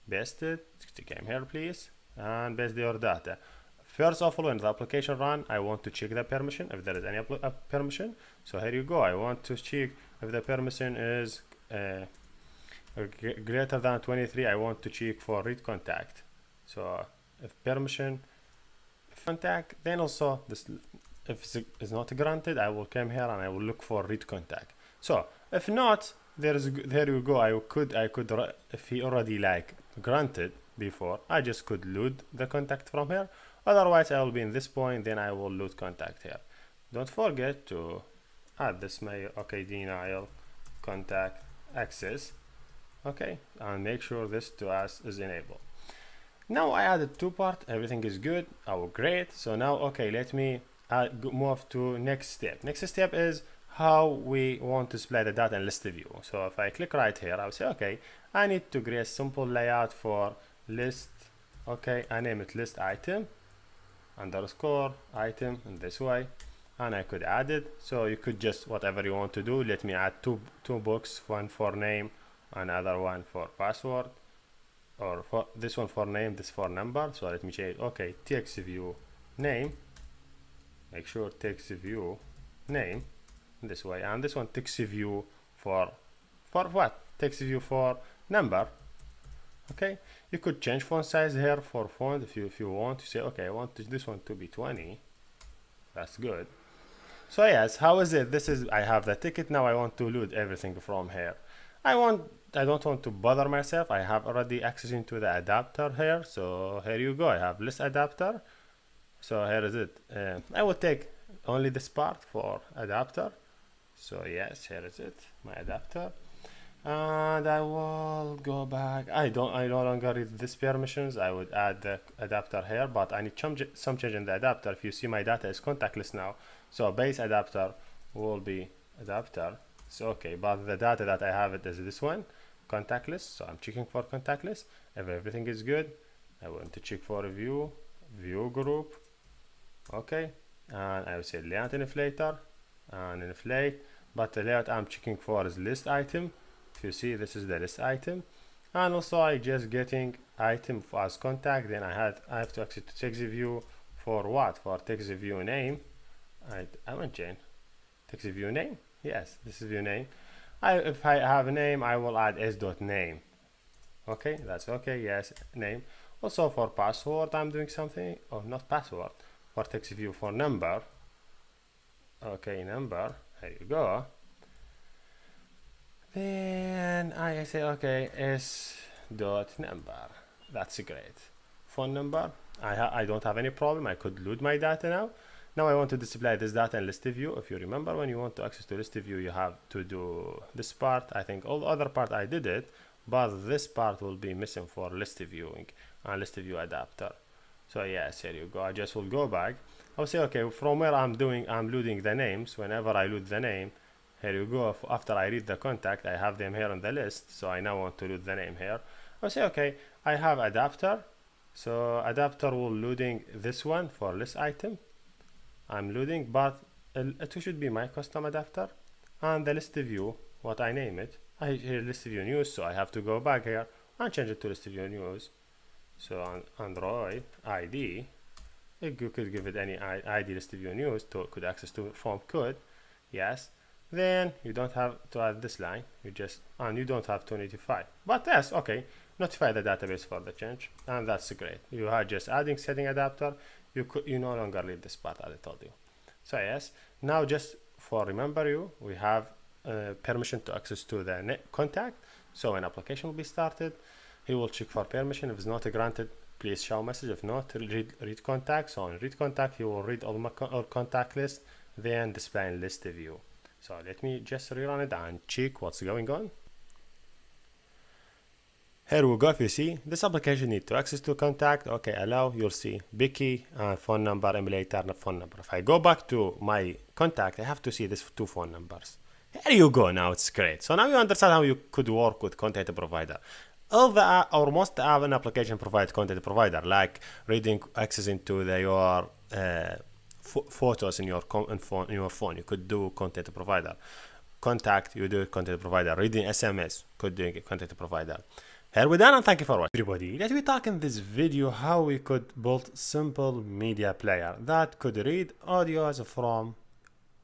paste it, come here please, and paste your data. First of all, when the application run, I want to check the permission, if there is any permission. So here you go, I want to check if the permission is greater than 23, I want to check for read contact. So if permission, contact, then also this, if it's not granted, I will come here and I will look for read contact. So if not, there you go. I could if he already like granted before, I just could load the contact from here. Otherwise I will be in this point, then I will load contact here. Don't forget to add this mail. Okay, denial contact access. Okay, and make sure this to us is enabled. Now I added two parts, everything is good. Oh great. So now okay, let me move to next step. Next step is how we want to display the data in ListView. So if I click right here, I'll say, okay, I need to create simple layout for list. Okay, I name it list item underscore item in this way, and I could add it. So you could just whatever you want to do. Let me add two books, one for name, another one for password, or for this one for name, this for number. So let me change. Okay, text view name. Make sure text view name. This way, and this one text view for what? Text view for number. Okay, you could change font size here for font if you want to say, okay, I want this one to be 20. That's good. So yes, how is it? This is, I have the ticket now. I want to load everything from here. I don't want to bother myself. I have already access into the adapter here. So here you go. I have list adapter. So here is it. I will take only this part for adapter. So yes, here is it, my adapter, and I will go back. I no longer read this permissions. I would add the adapter here, but I need some change in the adapter. If you see, my data is contact list now, so base adapter will be adapter. So okay, but the data that I have it is this one, contact list. So I'm checking for contact list. If everything is good, I want to check for view group. Okay, and I will say layout inflator and inflate, but the layout I'm checking for is list item. If you see, this is the list item, and also I just getting item as contact. Then I have to access to text view for what? For text view name. I want change text view name. Yes, this is view name. If I have a name, I will add s.name. Okay, that's okay. Yes, name. Also for password, I'm doing something, or not password, for text view for number. Okay, number, there you go. Then I say, okay, s.number. That's great. Phone number, I don't have any problem. I could load my data now. Now I want to display this data in ListView. If you remember, when you want to access to ListView, you have to do this part. I think all the other part I did it, but this part will be missing for ListViewing and ListView adapter. So yes, here you go. I just will go back. I'll say, okay, from where I'm loading the names. Whenever I load the name, here you go. After I read the contact, I have them here on the list. So I now want to load the name here. I'll say, okay, I have adapter. So adapter will loading this one for list item. I'm loading, but it should be my custom adapter. And the list view, what I name it, I here list view news. So I have to go back here and change it to list view news. So on Android ID, you could give it any ID ListView news to could access to from code. Yes, then you don't have to add this line. You don't have to notify. But yes, okay, notify the database for the change, and that's great. You are just adding setting adapter. You no longer need this part as I told you. So yes, now just for remember you, we have permission to access to the contact. So when application will be started, he will check for permission. If it's not granted, please show message. If not, read contact. So on read contact, he will read all my contact list, then display in list view. So let me just rerun it and check what's going on. Here we go. If you see, this application need to access to contact. Okay, allow. You'll see Becky phone number, emulator, phone number. If I go back to my contact, I have to see these two phone numbers. Here you go. Now it's great. So now you understand how you could work with content provider. All the or most an application provide content provider, like reading, accessing to your photos in your phone. You could do content provider. Contact, you do content provider. Reading SMS, could do content provider. Here we're done, and thank you for watching. Everybody, let me talk in this video how we could build simple media player that could read audios from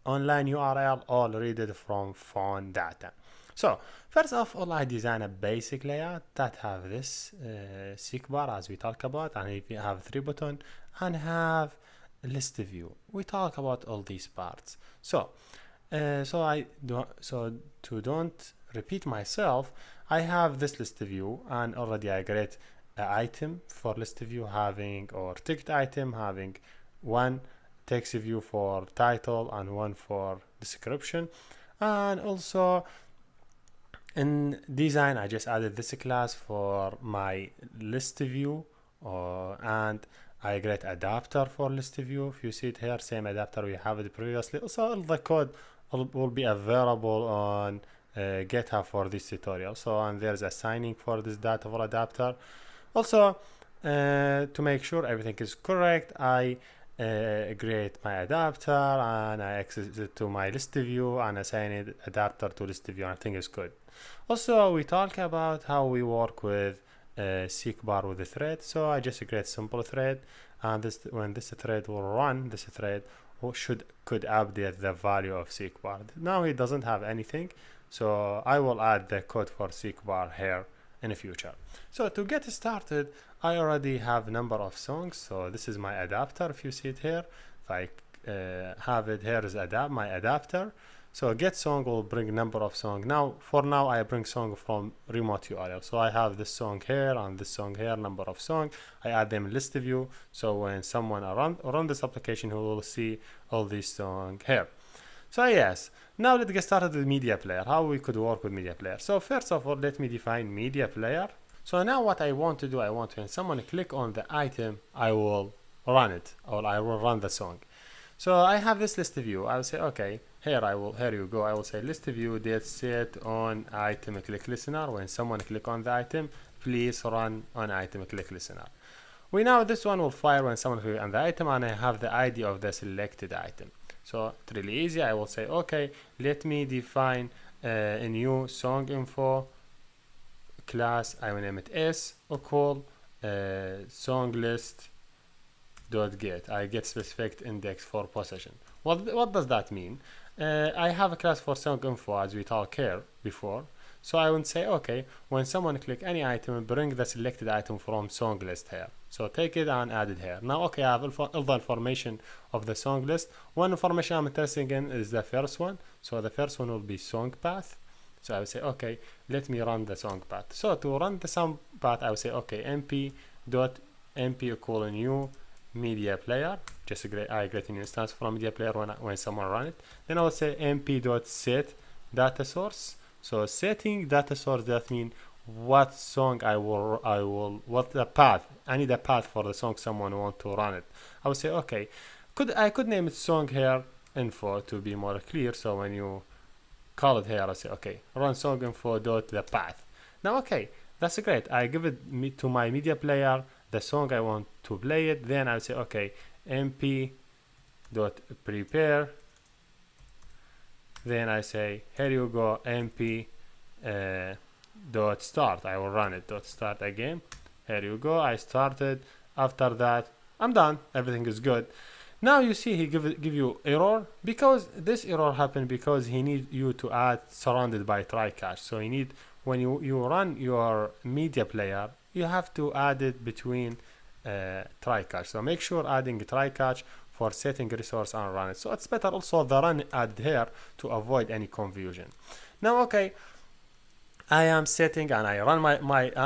online URL or read it from phone data. So first of all, I design a basic layout that have this seek bar as we talk about, and if you have 3 buttons and have list view. We talk about all these parts. So to don't repeat myself, I have this list view, and already I create an item for list view having, or ticket item having one text view for title and one for description. And also in design, I just added this class for my list view, and I create adapter for list view. If you see it here, same adapter we have it previously. Also all the code will be available on GitHub for this tutorial. So, and there's a signing for this data for adapter. Also, to make sure everything is correct, I create my adapter and I access it to my list view and assign it adapter to list view. I think it's good. Also, we talk about how we work with seek bar with the thread. So I just create simple thread, and when this thread will run, this thread could update the value of seek bar. Now it doesn't have anything, so I will add the code for seek bar here in the future. So to get started, I already have number of songs. So this is my adapter. If you see it here, if I have it here is my adapter. So get song will bring number of song. Now for now I bring song from remote URL. So I have this song here and this song here, number of song. I add them in list view. So when someone run this application, who will see all these songs here. So yes, now let's get started with media player. How we could work with media player. So first of all, let me define media player. So now what I want to do, I want to, when someone click on the item, I will run it, or I will run the song. So I have this list view. I will say, okay, here you go. I will say list view date set on item click listener. When someone click on the item, please run on item click listener. We know this one will fire when someone click on the item, and I have the ID of the selected item. So it's really easy. I will say, okay, let me define a new song info class. I will name it S equal song list dot get. I get specific index for possession. What does that mean? I have a class for song info as we talked here before. So I would say, okay, when someone click any item, bring the selected item from song list here. So take it and add it here. Now, okay, I have all the information of the song list. One information I'm interested in is the first one. So the first one will be song path. So I will say, okay, let me run the song path. So to run the song path, I will say, okay, mp equal new media player. Just I create an instance from media player when someone run it. Then I will say mp.set data source. So setting data source, that means what song what the path. I need a path for the song someone want to run it. I will say, okay, I could name it song here info to be more clear. So when you call it here, I say, okay, run song info dot the path. Now, okay, that's great. I give it to my media player the song I want to play it. Then I'll say, okay, mp dot prepare. Then I say, here you go, mp dot start. I will run it dot start again. Here you go, I started. After that, I'm done. Everything is good. Now you see he give you error, because this error happened because he need you to add surrounded by try catch. So you need, when you run your media player, you have to add it between try catch. So make sure adding try catch for setting resource and run it. So it's better also the run added here to avoid any confusion. Now, okay, I am setting and I run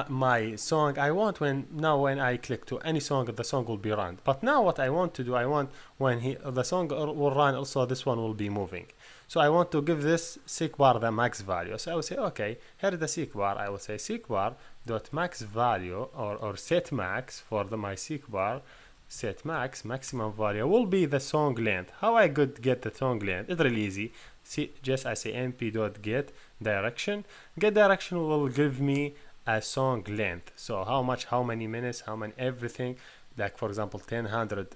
my song. I want when I click to any song, the song will be run. But now what I want to do, I want when the song will run, also this one will be moving. So I want to give this seek bar the max value. So I will say, okay, here is the seek bar. I will say seek bar dot max value or set max for my seek bar. Set max maximum value will be the song length. How I could get the song length? It's really easy. See, just I say np.get direction. Get direction will give me a song length. So how many minutes, how many everything. Like for example, 1000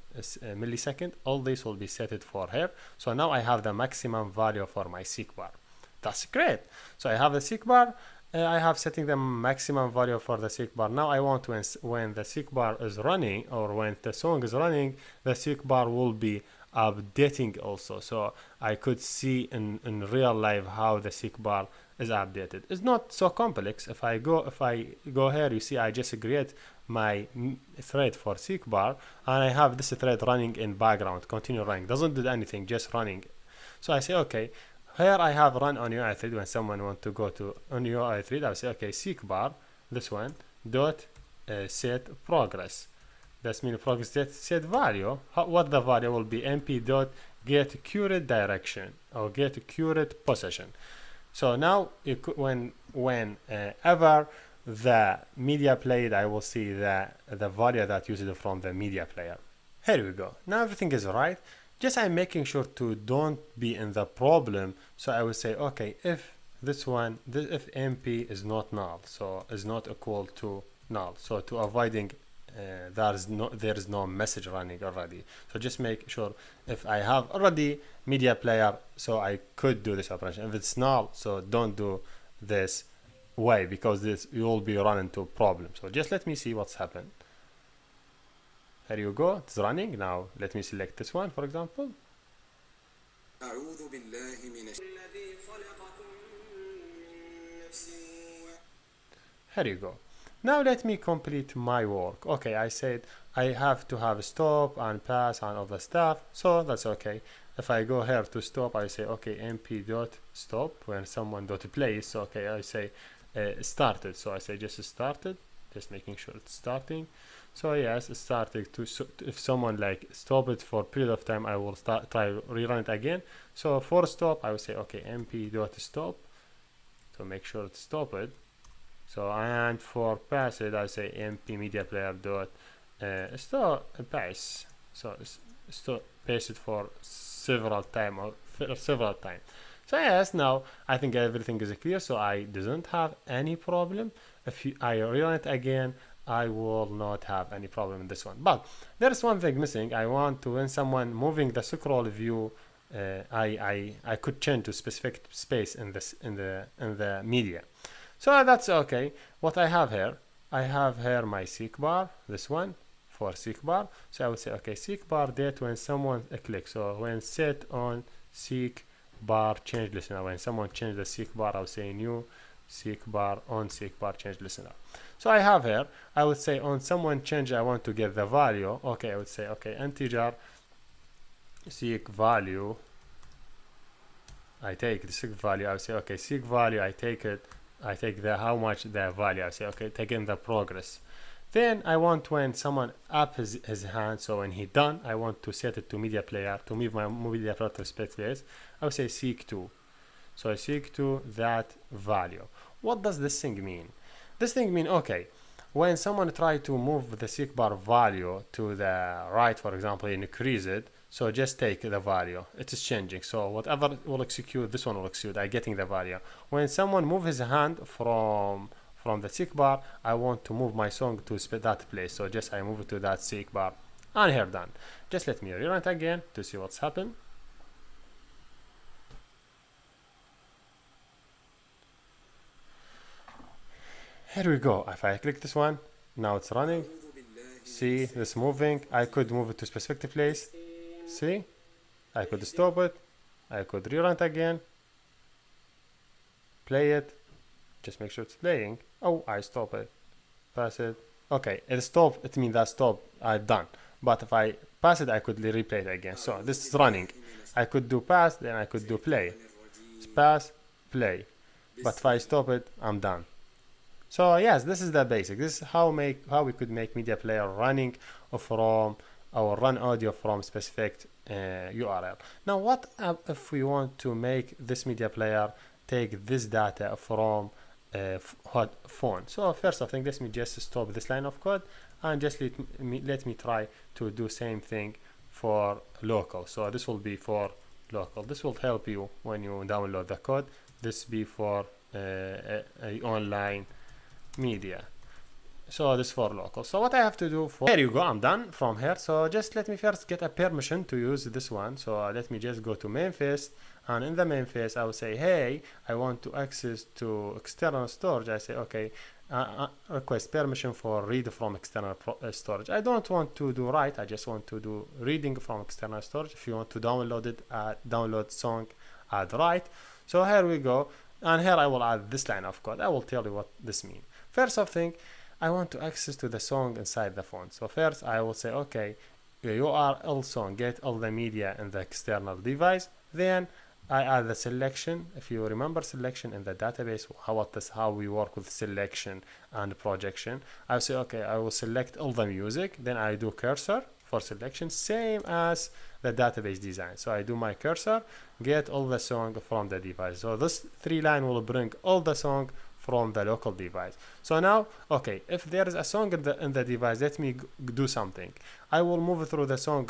millisecond. All this will be set it for here. So now I have the maximum value for my seek bar. That's great. So I have the seek bar. I have setting the maximum value for the seek bar. Now I want when the seek bar is running or when the song is running, the seek bar will be updating also. So I could see in real life how the seek bar is updated. It's not so complex. If I go here, you see I just create my thread for seek bar and I have this thread running in background, continue running, doesn't do anything, just running. So I say okay. Here I have run on UI thread. When someone want to go to on UI thread, I'll say okay, seek bar, this one, dot set progress. That's mean progress set value. What the value will be? np dot get current direction or get current position. So now whenever the media played, I will see the value that used from the media player. Here we go. Now everything is right. Just I'm making sure to don't be in the problem. So I will say, okay, if this one, if MP is not null, so is not equal to null. So to avoiding there is no message running already. So just make sure if I have already media player, so I could do this operation. If it's null, so don't do this way because this you will be running into problems. So just let me see what's happened. Here you go, it's running. Now let me select this one, for example. Here you go. Now let me complete my work. Okay, I said I have to have a stop and pass and all the stuff, so that's okay. If I go here to stop, I say okay, np dot stop when someone dot plays. So okay, I say started. So I say just started, just making sure it's starting. So yes, it started if someone like stop it for a period of time, I will try rerun it again. So for stop, I will say okay, np dot stop. So make sure it's stopped. So and for pass it, I say np media player dot stop pass. So stop paste it for several time. So yes, now I think everything is clear. So I doesn't have any problem. If I rerun it again, I will not have any problem in this one. But there's one thing missing. I want to when someone moving the scroll view, I could change to specific space in the media. So that's okay. What I have here my seek bar, this one for seek bar. So I would say okay, seek bar date when someone clicks. So when set on seek bar change listener. When someone change the seek bar, I would say new seek bar on seek bar change listener. So I have here, I would say on someone change, I want to get the value. Okay, I would say okay, integer seek value. I take the seek value. I would say okay, seek value. I take it. I take the how much the value. I say okay, take in the progress. Then I want when someone up his hand, so when he done, I want to set it to media player to move my media player to space. I would say seek to. So I seek to that value. What does this thing mean? This thing mean okay, when someone try to move the seek bar value to the right, for example, increase it. So just take the value. It is changing. So whatever will execute, this one will execute. I getting the value. When someone move his hand from the seek bar, I want to move my song to that place. So just I move it to that seek bar. And here done. Just let me rerun it again to see what's happened. Here we go. If I click this one, now it's running. See this moving. I could move it to specific place. See, I could stop it. I could rerun it again. Play it. Just make sure it's playing. Oh, I stop it. Pass it. Okay, it stopped. It means that stop. I'm done. But if I pass it, I could replay it again. So this is running. I could do pass, then I could do play. Pass, play. but if I stop it, I'm done. So yes, this is the basic. This is how we could make media player running from our run audio from specific URL. Now what if we want to make this media player take this data from phone? So first I think let me just stop this line of code and just let me try to do same thing for local. So this will be for local. This will help you when you download the code. This be for online media. So this for local. So what I have to do for here you go, I'm done from here. So just let me first get a permission to use this one. So let me just go to main face, and in the main face I will say, hey, I want to access to external storage. I say okay, request permission for read from external storage. I don't want to do write, I just want to do reading from external storage. If you want to download it, download song, add write. So here we go, and here I will add this line of code. I will tell you what this means. First of thing, I want to access to the song inside the phone. So first I will say, okay, URL song, get all the media in the external device. Then I add the selection. If you remember selection in the database, how we work with selection and projection. I will say, okay, I will select all the music. Then I do cursor for selection, same as the database design. So I do my cursor, get all the song from the device. So this 3 line will bring all the song from the local device. So now, okay, if there is a song in the device, let me do something. I will move through the song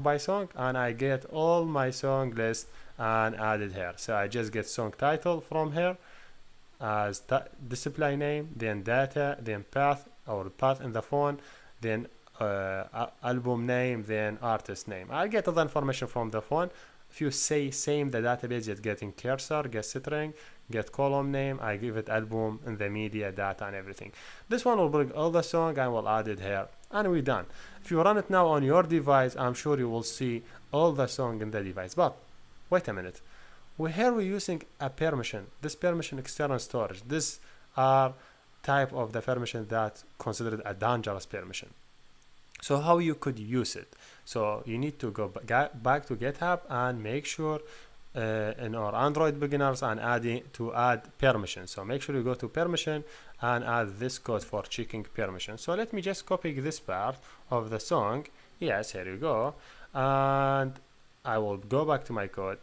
by song, and I get all my song list and add it here. So I just get song title from here as display name, then data, then path in the phone, then album name, then artist name. I get all the information from the phone. If you say same the database, just getting cursor, get string, get column name, I give it album and the media data and everything. This one will bring all the song, I will add it here, and we're done. If you run it now on your device, I'm sure you will see all the song in the device. But wait a minute, here we're using a permission. This permission external storage. This are type of the permission that considered a dangerous permission. So how you could use it? So you need to go back to GitHub and make sure in our Android beginners and add permission. So make sure you go to permission and add this code for checking permission. So let me just copy this part of the song. Yes, here you go. And I will go back to my code.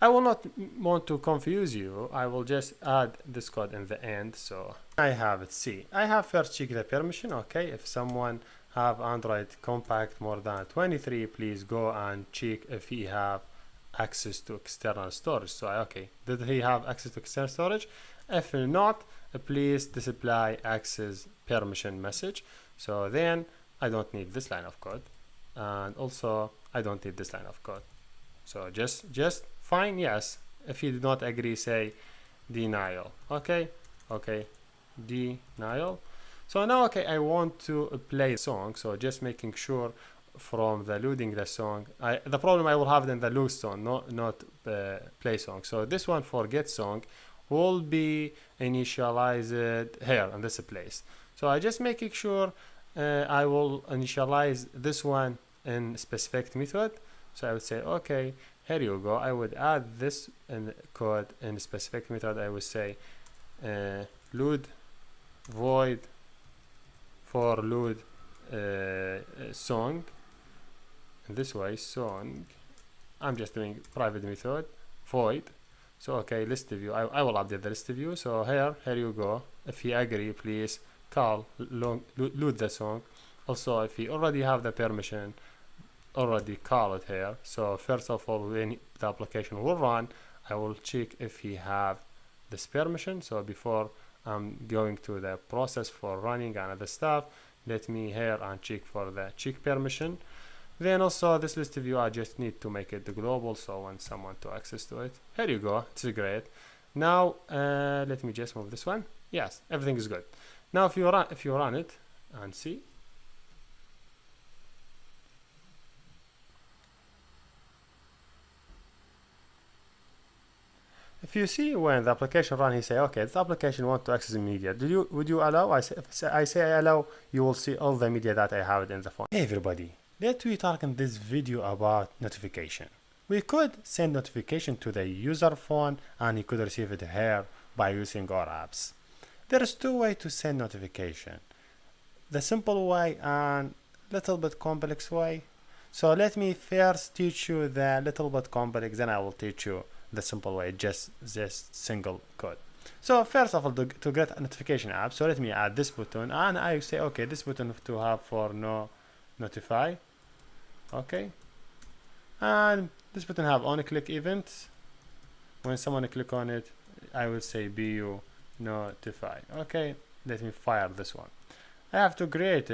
I will not want to confuse you. I will just add this code in the end. So I have it. See, I have first check the permission. Okay, if someone have Android compact more than 23, please go and check if he have access to external storage. So okay, did he have access to external storage? If not, please display access permission message. So then I don't need this line of code, and also I don't need this line of code. So just fine. Yes, if you do not agree, say denial. Okay, denial. So now, okay, I want to play the song. So just making sure from the loading the song. The problem I will have in the load song, not play song. So this one for get song will be initialized here in this place. So I just making sure I will initialize this one in specific method. So I would say, okay, here you go. I would add this in code in specific method. I would say load void for load song. This way song. I'm just doing private method void. So okay, ListView. I will update the ListView. So here you go. If you agree, please call load the song. Also, if you already have the permission, already call it here. So first of all, when the application will run, I will check if he have this permission. So before I'm going to the process for running and other stuff, let me here and check for the check permission. Then also this ListView, I just need to make it global, so when someone to access to it. Here you go, it's great. Now let me just move this one. Yes, everything is good. Now if you run it and see. If you see when the application run, he say, okay, this application want to access media. Would you allow? I say I allow, you will see all the media that I have in the phone. Hey everybody, let me talk in this video about notification. We could send notification to the user phone and he could receive it here by using our apps. There's two ways to send notification. The simple way and little bit complex way. So let me first teach you the little bit complex, then I will teach you the simple way, just this single code. So first of all, to get a notification app, so let me add this button, and I say, okay, this button to have for no notify, okay, and this button have on click event. When someone click on it, I will say bu notify. Okay, let me fire this one. I have to create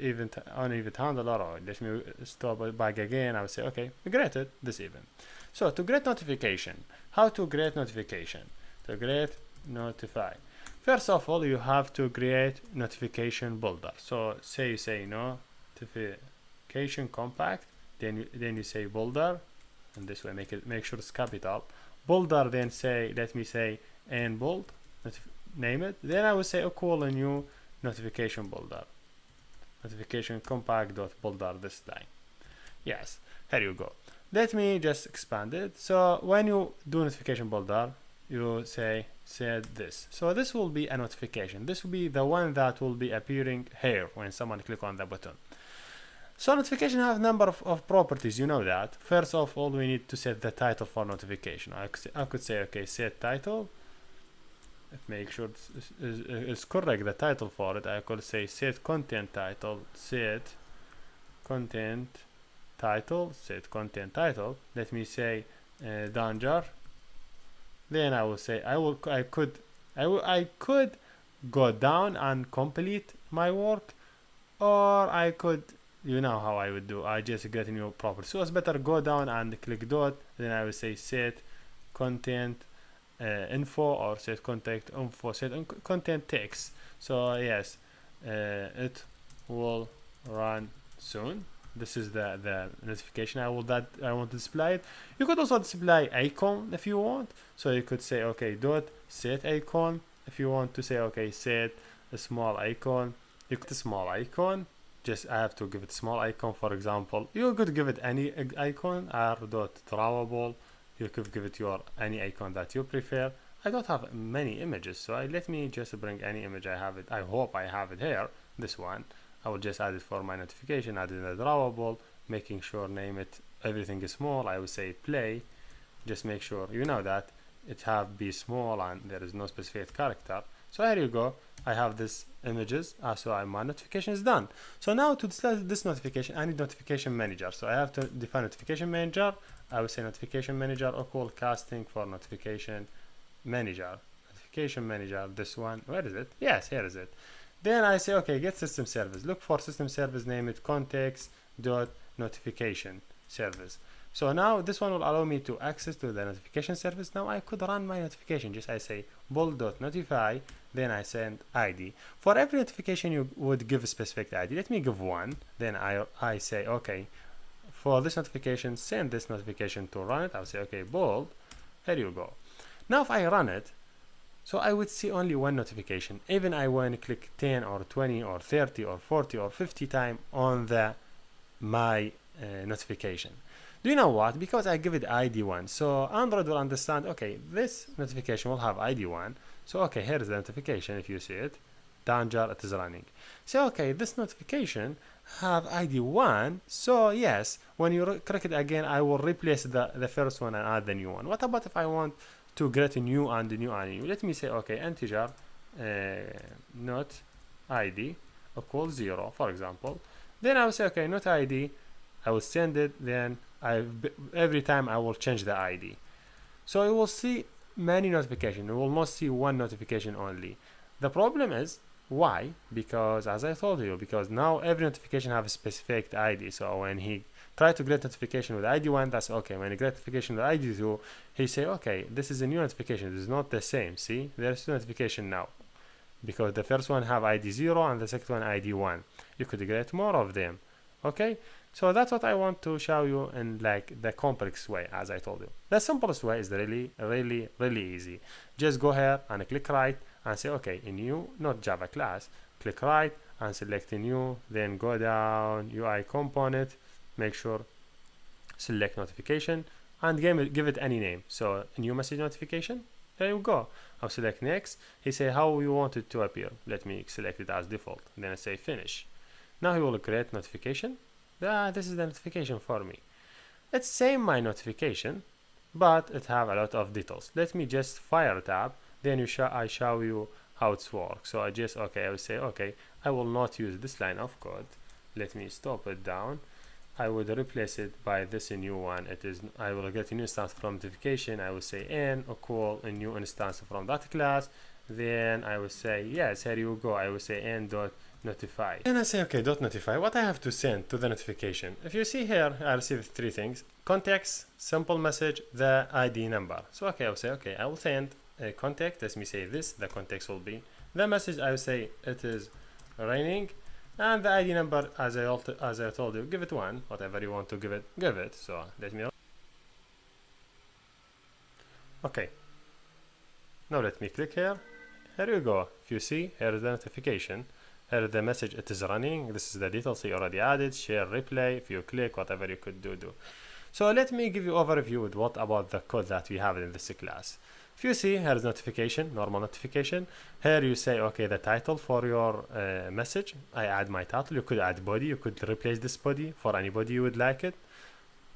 event on event handler, or let me stop it back again. I will say, okay, we created this event. So to create notification, how to create notification? To create notify. First of all, you have to create notification builder. So say you say notification compact, then you say builder, and this way make sure it's capital. Builder, then say, let me say and bold, name it. Then I will say equal a new notification builder, notification compact dot builder this line. Yes, here you go. Let me just expand it. So when you do notification builder, you say set this. So this will be a notification. This will be the one that will be appearing here when someone click on the button. So notification have a number of properties, you know that. First of all, we need to set the title for notification. I could say, okay, set title. Make sure it's correct, the title for it. I could say set content title, set content title, set content title. Let me say danger. Then I will say I could go down and complete my work, or I could, you know how I would do. I just get a new property. So it's better go down and click dot. Then I will say set content info, or set contact info, set content text. So yes, it will run soon. This is the notification I want to display it. You could also display icon if you want. So you could say, okay, dot set icon. If you want to say, okay, set a small icon, you could small icon. Just I have to give it small icon. For example, you could give it any icon, r.drawable. You could give it your any icon that you prefer. I don't have many images, so let me just bring any image I have it. I hope I have it here. This one. I will just add it for my notification, add it in the drawable, making sure name it, everything is small. I will say play. Just make sure, you know that it have be small and there is no specific character. So here you go. I have this images. So my notification is done. So now to display this notification, I need notification manager. So I have to define notification manager. I will say notification manager equal casting for notification manager. Notification manager, this one. Where is it? Yes, here is it. Then I say, okay, get system service. Look for system service, name it context dot notification service. So now this one will allow me to access to the notification service. Now I could run my notification. Just I say bold.notify, then I send ID. For every notification you would give a specific ID. Let me give one. Then I say, okay, for this notification, send this notification to run it. I'll say, okay, bold. Here you go. Now if I run it, so I would see only one notification. Even I want to click 10 or 20 or 30 or 40 or 50 times on the my notification. Do you know what? Because I give it ID 1. So Android will understand, okay, this notification will have ID 1. So okay, here is the notification if you see it. Danger, it is running. So okay, this notification have ID 1. So yes, when you click it again, I will replace the first one and add the new one. What about if I want to get a new and a new and a new? Let me say, okay, integer not ID equals 0, for example. Then I will say, okay, not ID. I will send it. Then every time I will change the ID. So you will see many notifications. You will not see one notification only. The problem is why? Because as I told you, because now every notification have a specific ID. So when he try to get notification with ID 1, that's okay. When he get notification with ID 2, he say, okay, this is a new notification. This is not the same. See, there's two notification now, because the first one have ID 0 and the second one ID 1. You could get more of them. Okay, so that's what I want to show you in like the complex way, as I told you. The simplest way is really easy. Just go here and click right and say, okay, in new, not Java class, click right and select a new, then go down UI component, make sure select notification and give it any name. So a new message notification, There you go. I'll select next. He say how you want it to appear. Let me select it as default. Then I say finish. Now he will create notification. This is the notification for me. It's same my notification, but it have a lot of details. Let me just fire tab. Then I show you how it works. So I just I will say I will not use this line of code. Let me stop it down. I would replace it by this new one. I will get a new instance from notification. I will say n equal a new instance from that class. Then I will say yes, here you go. I will say n dot notify. Then I say dot notify. What I have to send to the notification? If you see here, I received three things: context, simple message, the ID number. So I will say I will send a context. Let me say this. The context will be the message. I will say it is raining. And the ID number, as I told you, give it 1, whatever you want to give it. So let me. Okay. Now let me click here. Here you go. If you see, here is the notification. Here is the message. It is running. This is the details you already added. Share, replay. If you click, whatever you could do. So let me give you overview with what about the code that we have in this class. If you see, here is notification, normal notification. Here you say, the title for your message. I add my title. You could add body. You could replace this body for any body you would like it.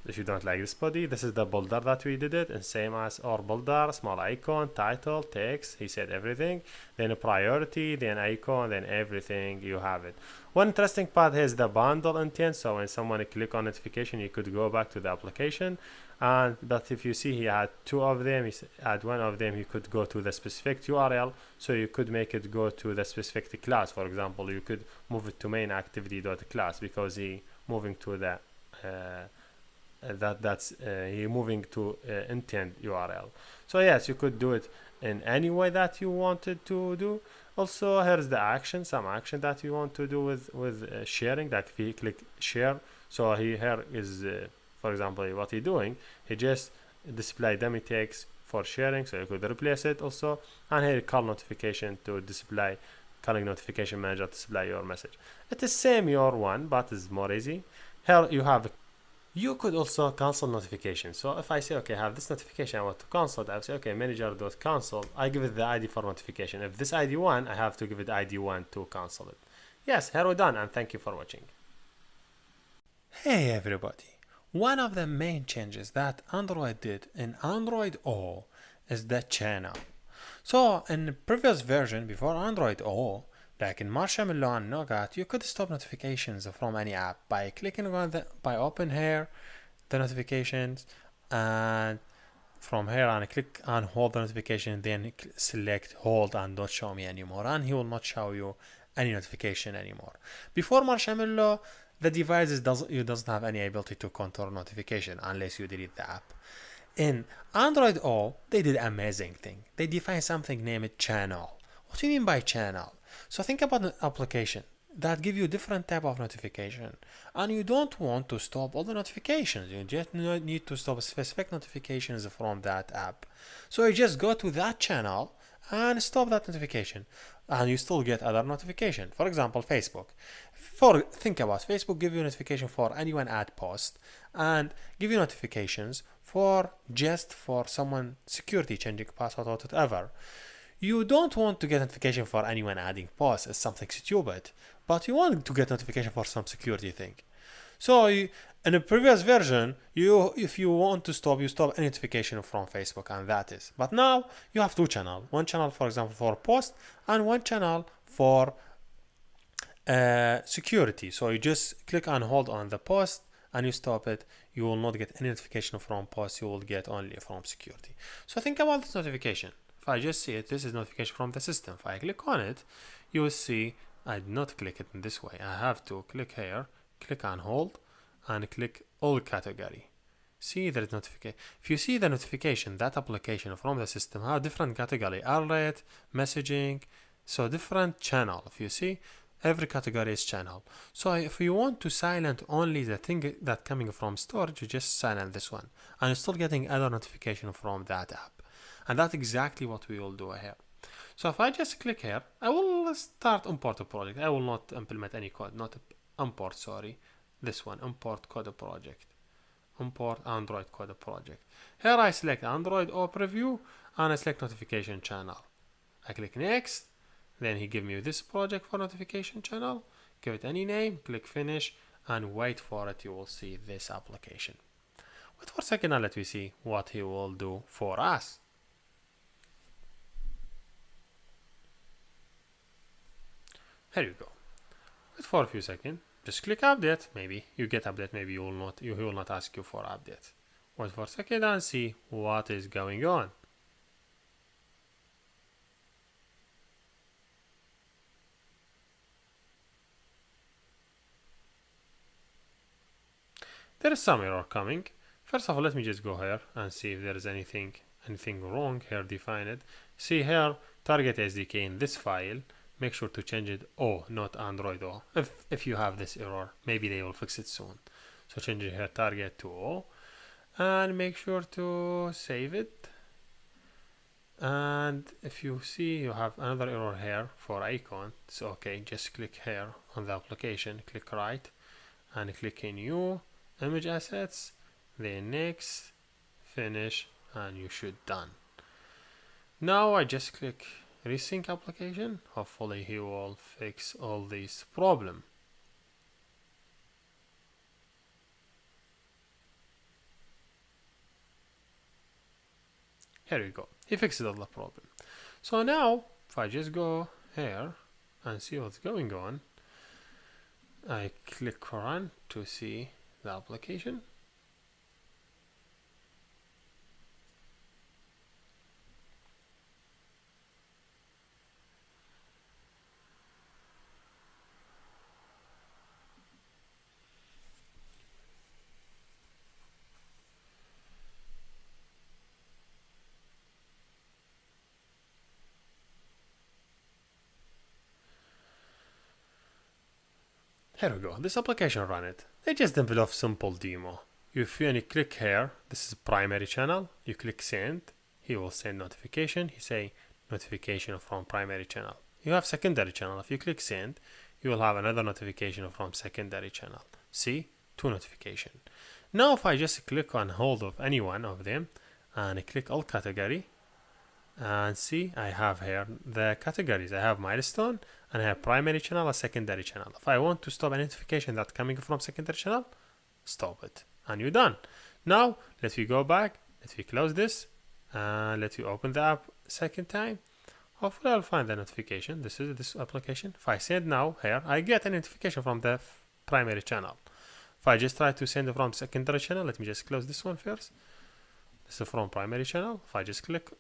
If you don't like this body, this is the builder that we did it, and same as our builder, small icon, title, text. He said everything. Then a priority, then icon, then everything. You have it. One interesting part here is the bundle intent. So when someone click on notification, you could go back to the application. But if you see, he had two of them. He had one of them. He could go to the specific URL. So you could make it go to the specific class. For example, you could move it to main activity.class because he moving to the he moving to intent URL. So yes, you could do it in any way that you wanted to do. Also, here's the action, some action that you want to do with sharing. That if you click share, so here is for example what he's doing. He just display dummy text for sharing, so you could replace it also. And here call notification to display, calling notification manager to display your message. It is same your one, but it's more easy. Here you have. You could also cancel notification. So if I say, I have this notification, I want to cancel it, I will say, manager.cancel. I give it the ID for notification. If this ID 1, I have to give it ID 1 to cancel it. Yes, here we're done, and thank you for watching. Hey everybody. One of the main changes that Android did in Android O is the channel. So in the previous version, before Android O, like in Marshmallow and Nougat, you could stop notifications from any app by clicking on by open here, the notifications, and from here and click and hold the notification, then select hold and don't show me anymore, and he will not show you any notification anymore. Before Marshmallow, the devices doesn't have any ability to control notification unless you delete the app. In Android O, they did an amazing thing. They defined something named channel. What do you mean by channel? So think about an application that give you different type of notification, and you don't want to stop all the notifications. You just need to stop specific notifications from that app. So you just go to that channel and stop that notification, and you still get other notification. For example, Facebook. Think about Facebook give you notification for anyone add post, and give you notifications for someone security changing password or whatever. You don't want to get notification for anyone adding posts as something stupid, but you want to get notification for some security thing. So in the previous version, if you want to stop, you stop any notification from Facebook, and that is. But now you have two channels. One channel, for example, for post, and one channel for security. So you just click and hold on the post, and you stop it. You will not get any notification from post. You will get only from security. So think about this notification. If I just see it, this is notification from the system. If I click on it, you will see I did not click it in this way. I have to click here, click and hold, and click all category. See there is notification. If you see the notification, that application from the system have different category, alert, messaging, so different channel. If you see, every category is channel. So if you want to silent only the thing that coming from storage, you just silent this one, and you're still getting other notification from that app. And that's exactly what we will do here. So if I just click here, I will start import a project. I will not implement any code, not import, sorry. This one, import code project. import Android code project. Here I select Android or preview and I select notification channel. I click next, then he give me this project for notification channel, give it any name, click finish, and wait for it. You will see this application. Wait for a second and let me see what he will do for us. Here you go. Wait for a few seconds. Just click update. Maybe you get update. Maybe you will not. He will not ask you for update. Wait for a second and see what is going on. There is some error coming. First of all, let me just go here and see if there is anything wrong here. Define it. See here, target SDK in this file. Make sure to change it O, not Android O. If you have this error, maybe they will fix it soon. So change it here, target to O, and make sure to save it. And if you see you have another error here for icon, it's okay. Just click here on the application, click right, and click in new image assets. Then next, finish, and you should done. Now I just click resync application. Hopefully he will fix all these problem. Here we go. He fixed all the problem. So now if I just go here and see what's going on, I click run to see the application. Here we go. This application run it. They just develop simple demo. If you only click here, this is primary channel. You click send. He will send notification. He say notification from primary channel. You have secondary channel. If you click send, you will have another notification from secondary channel. See, 2 notification. Now if I just click on hold of any one of them and I click all category, and see I have here the categories. I have milestone and I have primary channel and secondary channel. If I want to stop a notification that's coming from secondary channel, stop it and you're done. Now let me go back, let me close this, and let me open the app second time. Hopefully I'll find the notification. This is this application. If I send now here, I get a notification from the primary channel. If I just try to send it from secondary channel, let me just close this one first. This is from primary channel. If I just click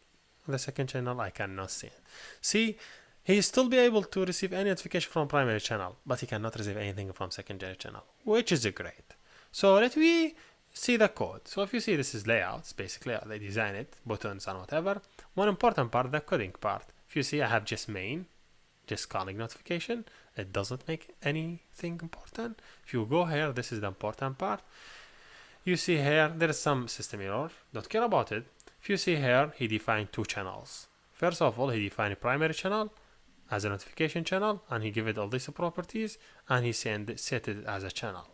the second channel, I cannot see it. See, he still be able to receive any notification from primary channel, but he cannot receive anything from secondary channel, which is great. So let me see the code. So if you see, this is layouts, basically they design it, buttons and whatever. One important part, the coding part. If you see, I have just main, just calling notification. It doesn't make anything important. If you go here, this is the important part. You see here, there is some system error. Don't care about it. If you see here, he defined 2 channels. First of all, he defined a primary channel as a notification channel, and he gave it all these properties, and he set it as a channel.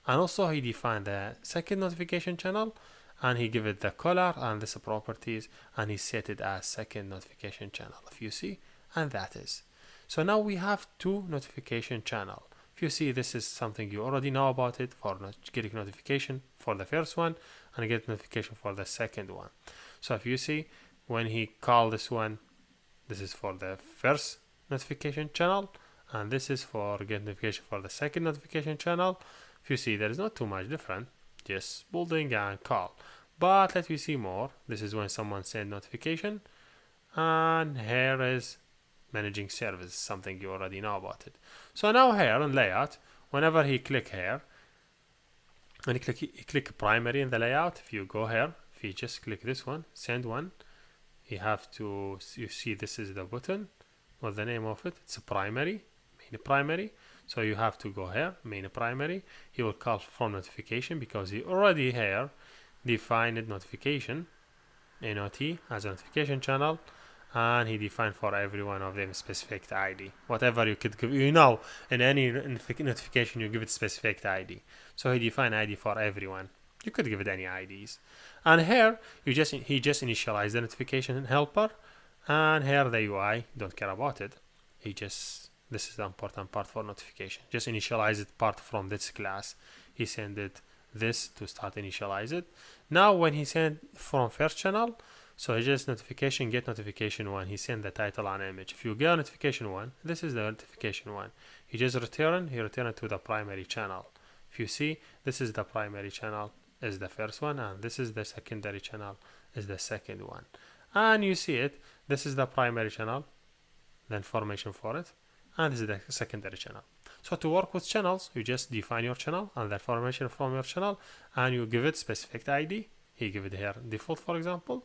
And also he defined the second notification channel, and he gave it the color and these properties, and he set it as second notification channel. If you see, and that is. So now we have 2 notification channel. If you see, this is something you already know about it for getting notification for the first one and get notification for the second one. So if you see, when he called this one, this is for the first notification channel, and this is for get notification for the second notification channel. If you see, there is not too much different, just building and call. But let me see more. This is when someone send notification, and here is managing service, something you already know about it. So now here on layout, whenever he click here, when he click primary in the layout, if you go here, if you just click this one, send one, you have to, you see this is the button, what's the name of it? It's a primary, main primary. So you have to go here, main primary. He will call from notification because he already here defined notification, NOT as a notification channel, and he defined for every one of them specific ID. Whatever you could give, you know, in any notification you give it specific ID. So he defined ID for everyone. You could give it any IDs. And here he just initialized the notification helper, and here the UI, don't care about it. This is the important part for notification. Just initialize it part from this class. He send it this to start initialize it. Now when he send from first channel, so he just notification get notification 1. He send the title and image. If you get notification 1, this is the notification 1. He just return to the primary channel. If you see, this is the primary channel is the first one, and this is the secondary channel is the second one. And you see it, this is the primary channel, the information for it, and this is the secondary channel. So to work with channels, you just define your channel and the information from your channel, and you give it specific ID. He give it here default, for example,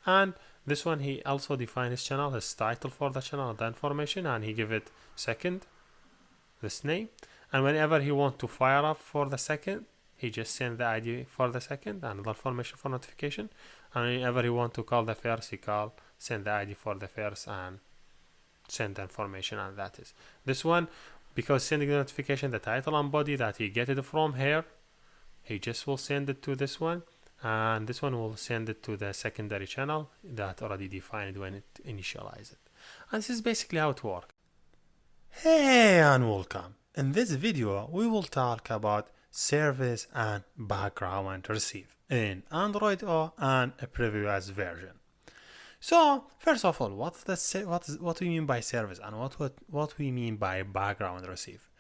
and this one he also define his channel, his title for the channel, the information, and he give it second, this name. And whenever he want to fire up for the second, he just send the ID for the second and the information for notification. And whenever he want to call the first, he send the ID for the first and send the information, and that is this one. Because sending the notification, the title and body that he get it from here, he just will send it to this one, and this one will send it to the secondary channel that already defined when it initialized it. And this is basically how it works. Hey and welcome. In this video we will talk about service and background receive in Android O and a previous version. So first of all, what we mean by service and what we mean by background receive.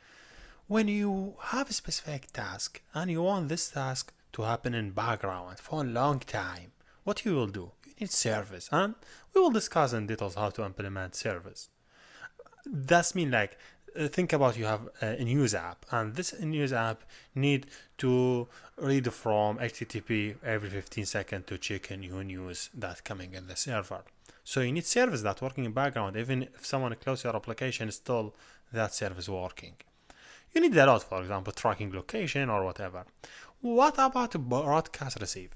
When you have a specific task and you want this task to happen in background for a long time, what you will do? You need service, and we will discuss in details how to implement service. That's mean like think about you have a news app, and this news app need to read from HTTP every 15 seconds to check a new news that coming in the server. So you need service that working in background. Even if someone close your application, still that service working. You need a lot, for example, tracking location or whatever. What about broadcast receive?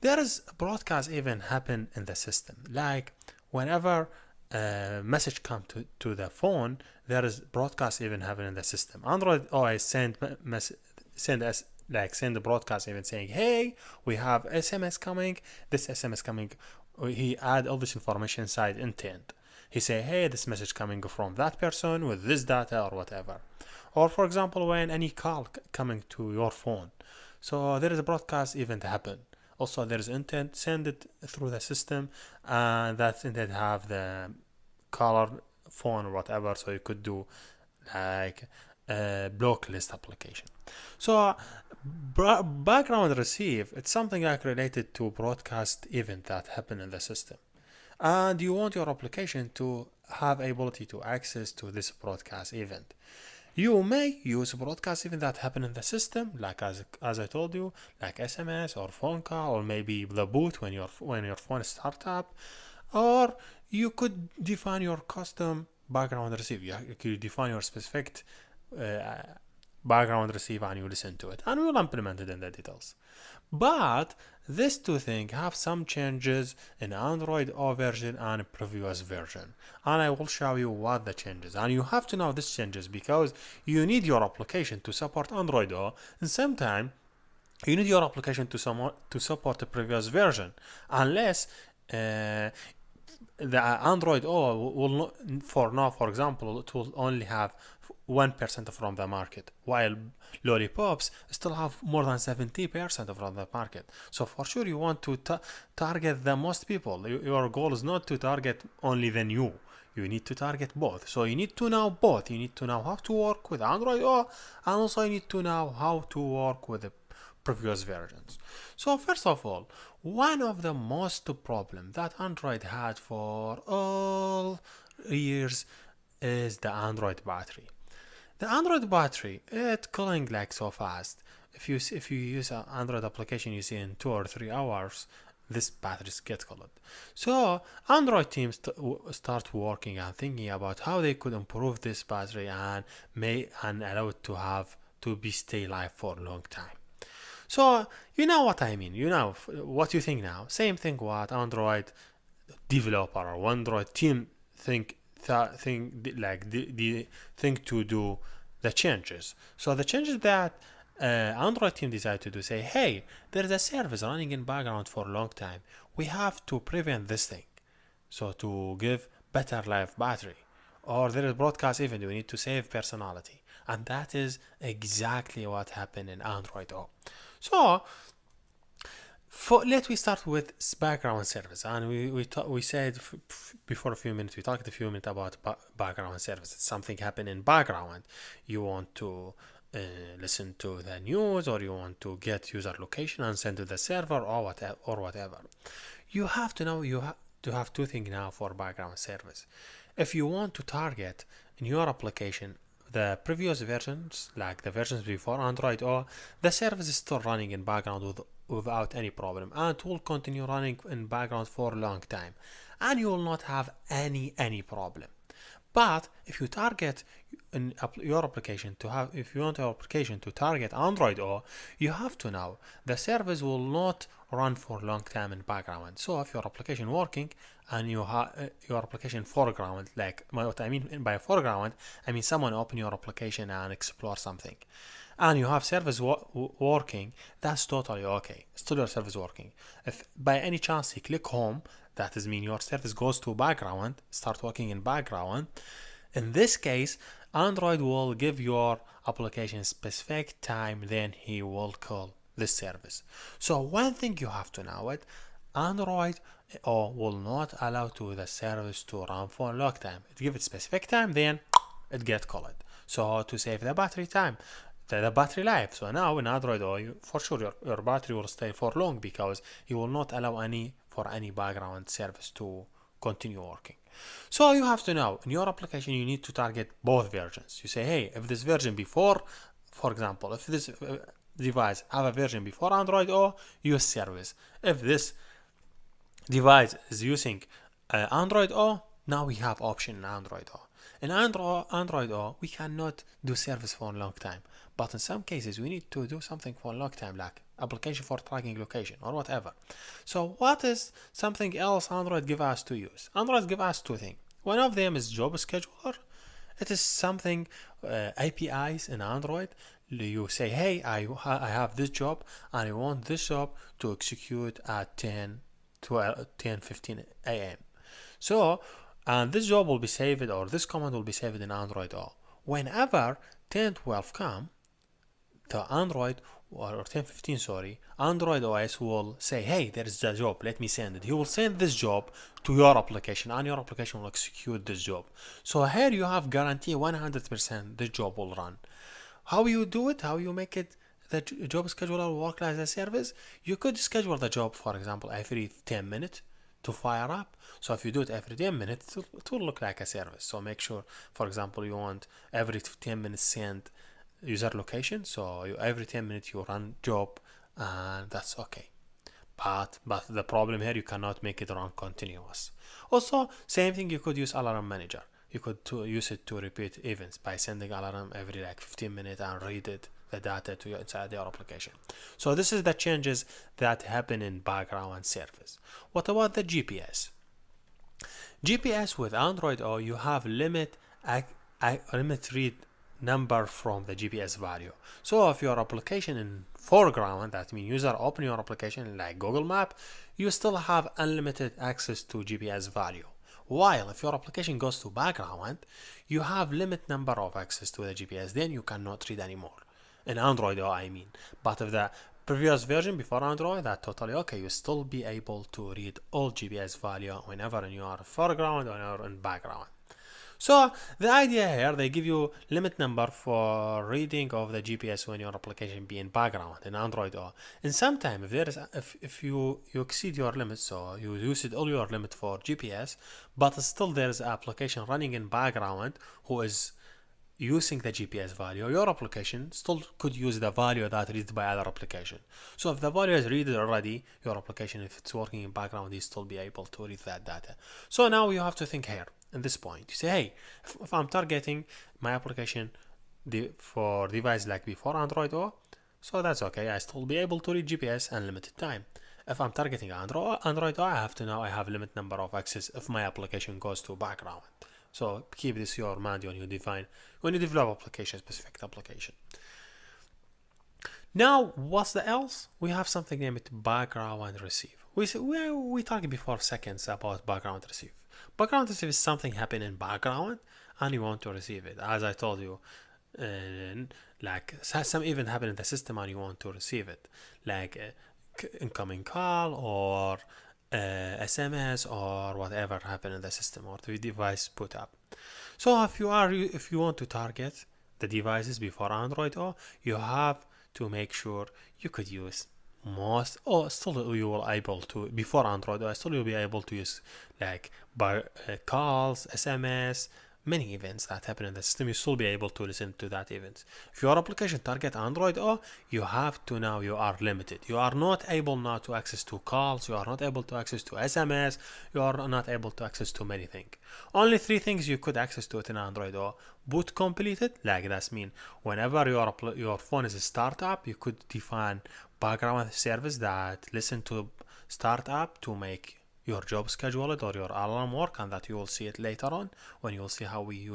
There is broadcast even happen in the system. Like whenever a message come to the phone, there is broadcast even happen in the system. Android OS send the broadcast even saying, hey, we have SMS coming. This SMS coming, he add all this information inside intent. He say, hey, this message coming from that person with this data or whatever. Or for example, when any call coming to your phone, so there is a broadcast event happen. Also there is intent, send it through the system, and that intent have the caller phone or whatever, so you could do like a block list application. So background receive, it's something like related to broadcast event that happen in the system, and you want your application to have ability to access to this broadcast event. You may use a broadcast event that happen in the system, like as I told you, like SMS or phone call, or maybe the boot when your phone start up, or you could define your custom background receive. You could define your specific background receive, and you listen to it, and we will implement it in the details. But these two things have some changes in Android O version and previous version, and I will show you what the changes. And you have to know these changes because you need your application to support Android O, and sometimes you need your application to support the previous version, unless the Android O will not, for now, for example, it will only have 1% from the market, while lollipops still have more than 70% from the market. So for sure you want to target the most people. Your goal is not to target only the new. You need to target both. So you need to know both. You need to know how to work with Android O, and also you need to know how to work with the previous versions. So first of all, one of the most problem that Android had for all years is the Android battery. The Android battery, it's cooling like so fast. If you use an Android application, you see in 2 or 3 hours, this batteries get cooled. So Android teams start working and thinking about how they could improve this battery and allow it to be stay alive for a long time. So you know what I mean. You know what you think now. Same thing what Android developer or Android team think to do the changes. So the changes that Android team decided to do, say, hey, there's a service running in background for a long time. We have to prevent this thing. So to give better life battery. Or there is broadcast event, we need to save personality. And that is exactly what happened in Android O. So let we start with background service, and we said before a few minutes, we talked a few minutes about background service. It's something happen in background. You want to listen to the news, or you want to get user location and send to the server, or whatever. You have to know you have to have two things now for background service. If you want to target in your application the previous versions, like the versions before Android O, the service is still running in background without any problem, and it will continue running in background for a long time, and you will not have any problem. But if you target your application to have, if you want your application to target Android O, you have to know the service will not run for a long time in background. So if your application working and you have your application foreground, like what I mean by foreground, I mean someone open your application and explore something, and you have service working, that's totally okay. Still your service working. If by any chance you click home, that is mean your service goes to background, start working in background. In this case, Android will give your application specific time, then he will call this service. So one thing you have to know it, Android will not allow to the service to run for a long time. It give it specific time, then it get called. So to save the battery time, the battery life. So now in Android, for sure your battery will stay for long, because you will not allow any background service to continue working. So you have to know in your application you need to target both versions. You say, hey, if this version before, for example, if this device have a version before Android O, use service. If this device is using Android O, now we have option in Android O. In Android O, we cannot do service for a long time, but in some cases we need to do something for a long time, like application for tracking location or whatever. So what is something else Android give us to use? Android give us two things. One of them is job scheduler. It is something APIs in Android. You say, hey, I have this job and I want this job to execute at 10:15 a.m. So and this job will be saved, or this command will be saved in Android O. Whenever 10:12 come, the Android, or 10:15, sorry, Android OS will say, hey, there is a job, let me send it. He will send this job to your application, and your application will execute this job. So here you have guarantee 100% this job will run. How you do it? How you make it the job scheduler work as a service? You could schedule the job, for example, every 10 minutes to fire up. So if you do it every 10 minutes, it will look like a service. So make sure, for example, you want every 10 minutes send user location. So every 10 minutes you run job, and that's okay. But the problem here, you cannot make it run continuous. Also, same thing, you could use alarm manager. You could use it to repeat events by sending alarm every like 15 minutes and read it, the data to inside your application. So this is the changes that happen in background service. What about the GPS? GPS with Android O, you have limit read number from the GPS value. So if your application in foreground, that means user open your application like Google Map, you still have unlimited access to GPS value. While if your application goes to background, you have limit number of access to the GPS, then you cannot read anymore. In Android O, I mean. But if the previous version before Android, that's totally okay. You still be able to read all GPS value whenever you are foreground or you're in background. So the idea here, they give you limit number for reading of the GPS when your application be in background in Android O. And sometimes if there is if you exceed your limit, so you use it all your limit for GPS, but still there is an application running in background who is using the GPS value, your application still could use the value that read by other application. So if the value is read already, your application, if it's working in background, you still be able to read that data. So now you have to think here in this point. You say, hey, if I'm targeting my application for device like before Android O, so that's okay. I still be able to read GPS unlimited time. If I'm targeting Android O, I have to know I have limit number of access if my application goes to background. So keep this your mind when you develop application, specific application. Now, what's the else? We have something named background receive. We talked before seconds about background receive. Background receive is something happen in background and you want to receive it. As I told you, like some event happen in the system and you want to receive it, like incoming call or SMS or whatever happen in the system or the device put up. So if you want to target the devices before Android O, you have to make sure you could use most, or still you will able to before Android O, still you'll be able to use like by calls, SMS, many events that happen in the system. You still be able to listen to that events. If your application target Android O, you have to now, you are limited. You are not able now to access to calls. You are not able to access to SMS. You are not able to access to many things. Only 3 things you could access to it in Android O. Boot completed, like that's mean whenever your phone is a startup, you could define background service that listen to startup to make your job scheduled or your alarm work, and that you will see it later on when you will see how we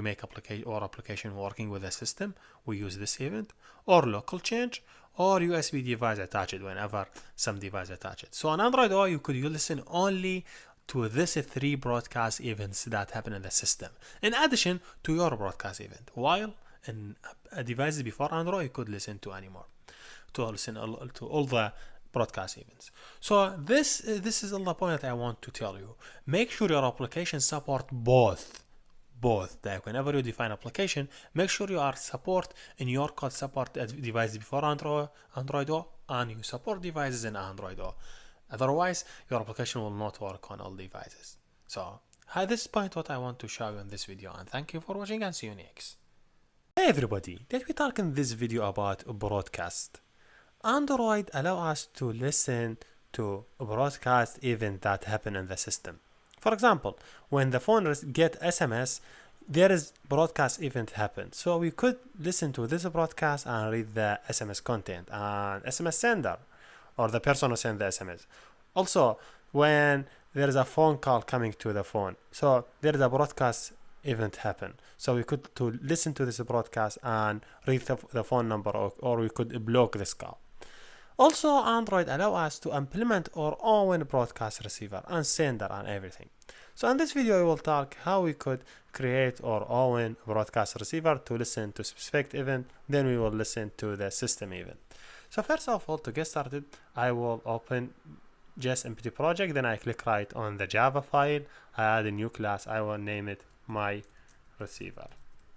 make application working with the system. We use this event, or local change, or USB device attached whenever some device attached. So on Android O, you listen only to these 3 broadcast events that happen in the system, in addition to your broadcast event. While in devices before Android, you could listen to anymore, to listen to all the broadcast events. So this is all the point that I want to tell you. Make sure your application support both. Like whenever you define application, make sure you are support in your code support devices before Android O, and you support devices in Android O. Otherwise, your application will not work on all devices. So at this point, what I want to show you in this video, and thank you for watching and see you next. Hey everybody, let me talk in this video about broadcast. Android allow us to listen to a broadcast event that happen in the system. For example, when the phone get SMS, there is broadcast event happen. So we could listen to this broadcast and read the SMS content and SMS sender or the person who sent the SMS. Also, when there is a phone call coming to the phone, so there is a broadcast event happen. So we could to listen to this broadcast and read the phone number, or we could block this call. Also, Android allow us to implement our own broadcast receiver and sender and everything. So in this video, we will talk how we could create our own broadcast receiver to listen to specific event. Then we will listen to the system event. So first of all, to get started, I will open just empty project. Then I click right on the Java file. I add a new class. I will name it my receiver.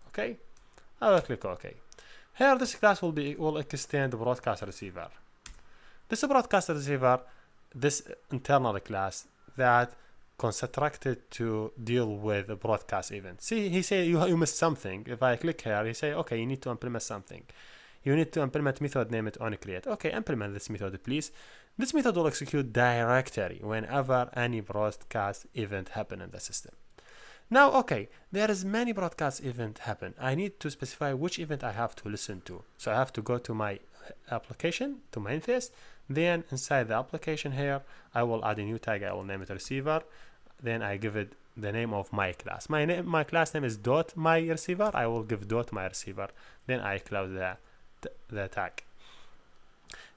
Okay. I will click OK. Here, this class will extend the broadcast receiver. This broadcast receiver, this internal class that constructed to deal with the broadcast event. See, he say you missed something. If I click here, he say, okay, you need to implement something. You need to implement method named onCreate. Okay, implement this method, please. This method will execute directory whenever any broadcast event happen in the system. Now, okay, there is many broadcast event happen. I need to specify which event I have to listen to. So I have to go to my application, to my interface. Then inside the application here, I will add a new tag. I will name it receiver. Then I give it the name of my class. My class name is .myReceiver. I will give .myReceiver. Then I close the tag.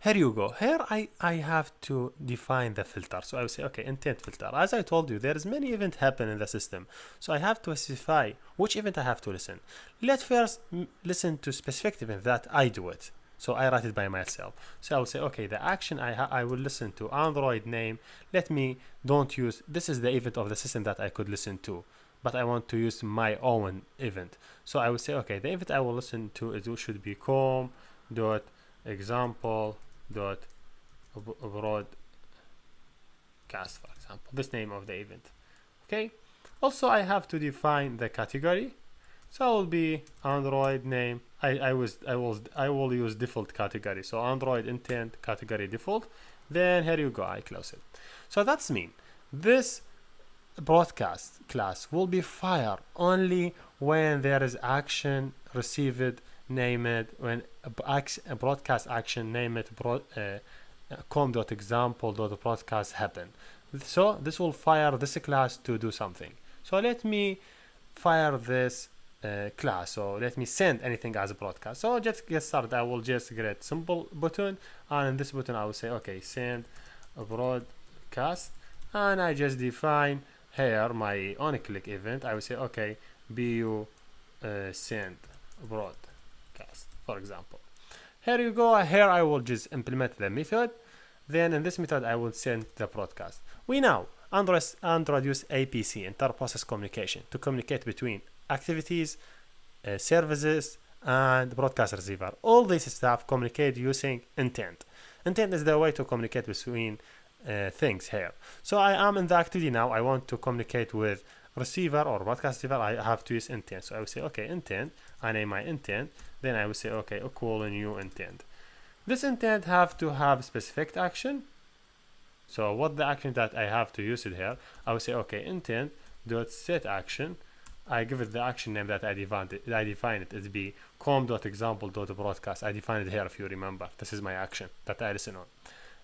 Here you go. Here I have to define the filter. So I will say, okay, intent filter. As I told you, there is many events happen in the system. So I have to specify which event I have to listen. Let's first listen to specific event that I do it. So I write it by myself. So I will say, okay, the action I will listen to Android name. Let me don't use, this is the event of the system that I could listen to, but I want to use my own event. So I will say, okay, the event I will listen to should be com.example.broadcast, for example, this name of the event. Okay. Also, I have to define the category. So I will be Android name. I will use default category. So Android intent category default. Then here you go. I close it. So that's mean this broadcast class will be fired only when there is action received named, when a broadcast action named com.example.broadcast happen. So this will fire this class to do something. So let me fire this class. So let me send anything as a broadcast. So just get started. I will just create simple button, and in this button I will say okay, send a broadcast, and I just define here my on click event. I will say okay, bu send broadcast, for example. Here you go. Here I will just implement the method. Then in this method I will send the broadcast. We now introduce APC, inter-process communication, to communicate between activities, services, and broadcast receiver. All this stuff communicate using intent. Intent is the way to communicate between things here. So I am in the activity now. I want to communicate with receiver or broadcast receiver. I have to use intent. So I will say okay, intent. I name my intent. Then I will say okay, equal new intent. This intent have to have specific action. So what the action that I have to use it here, I will say okay, intent dot set action. I give it the action name that I define it as be com.example.broadcast. I define it here if you remember. This is my action that I listen on.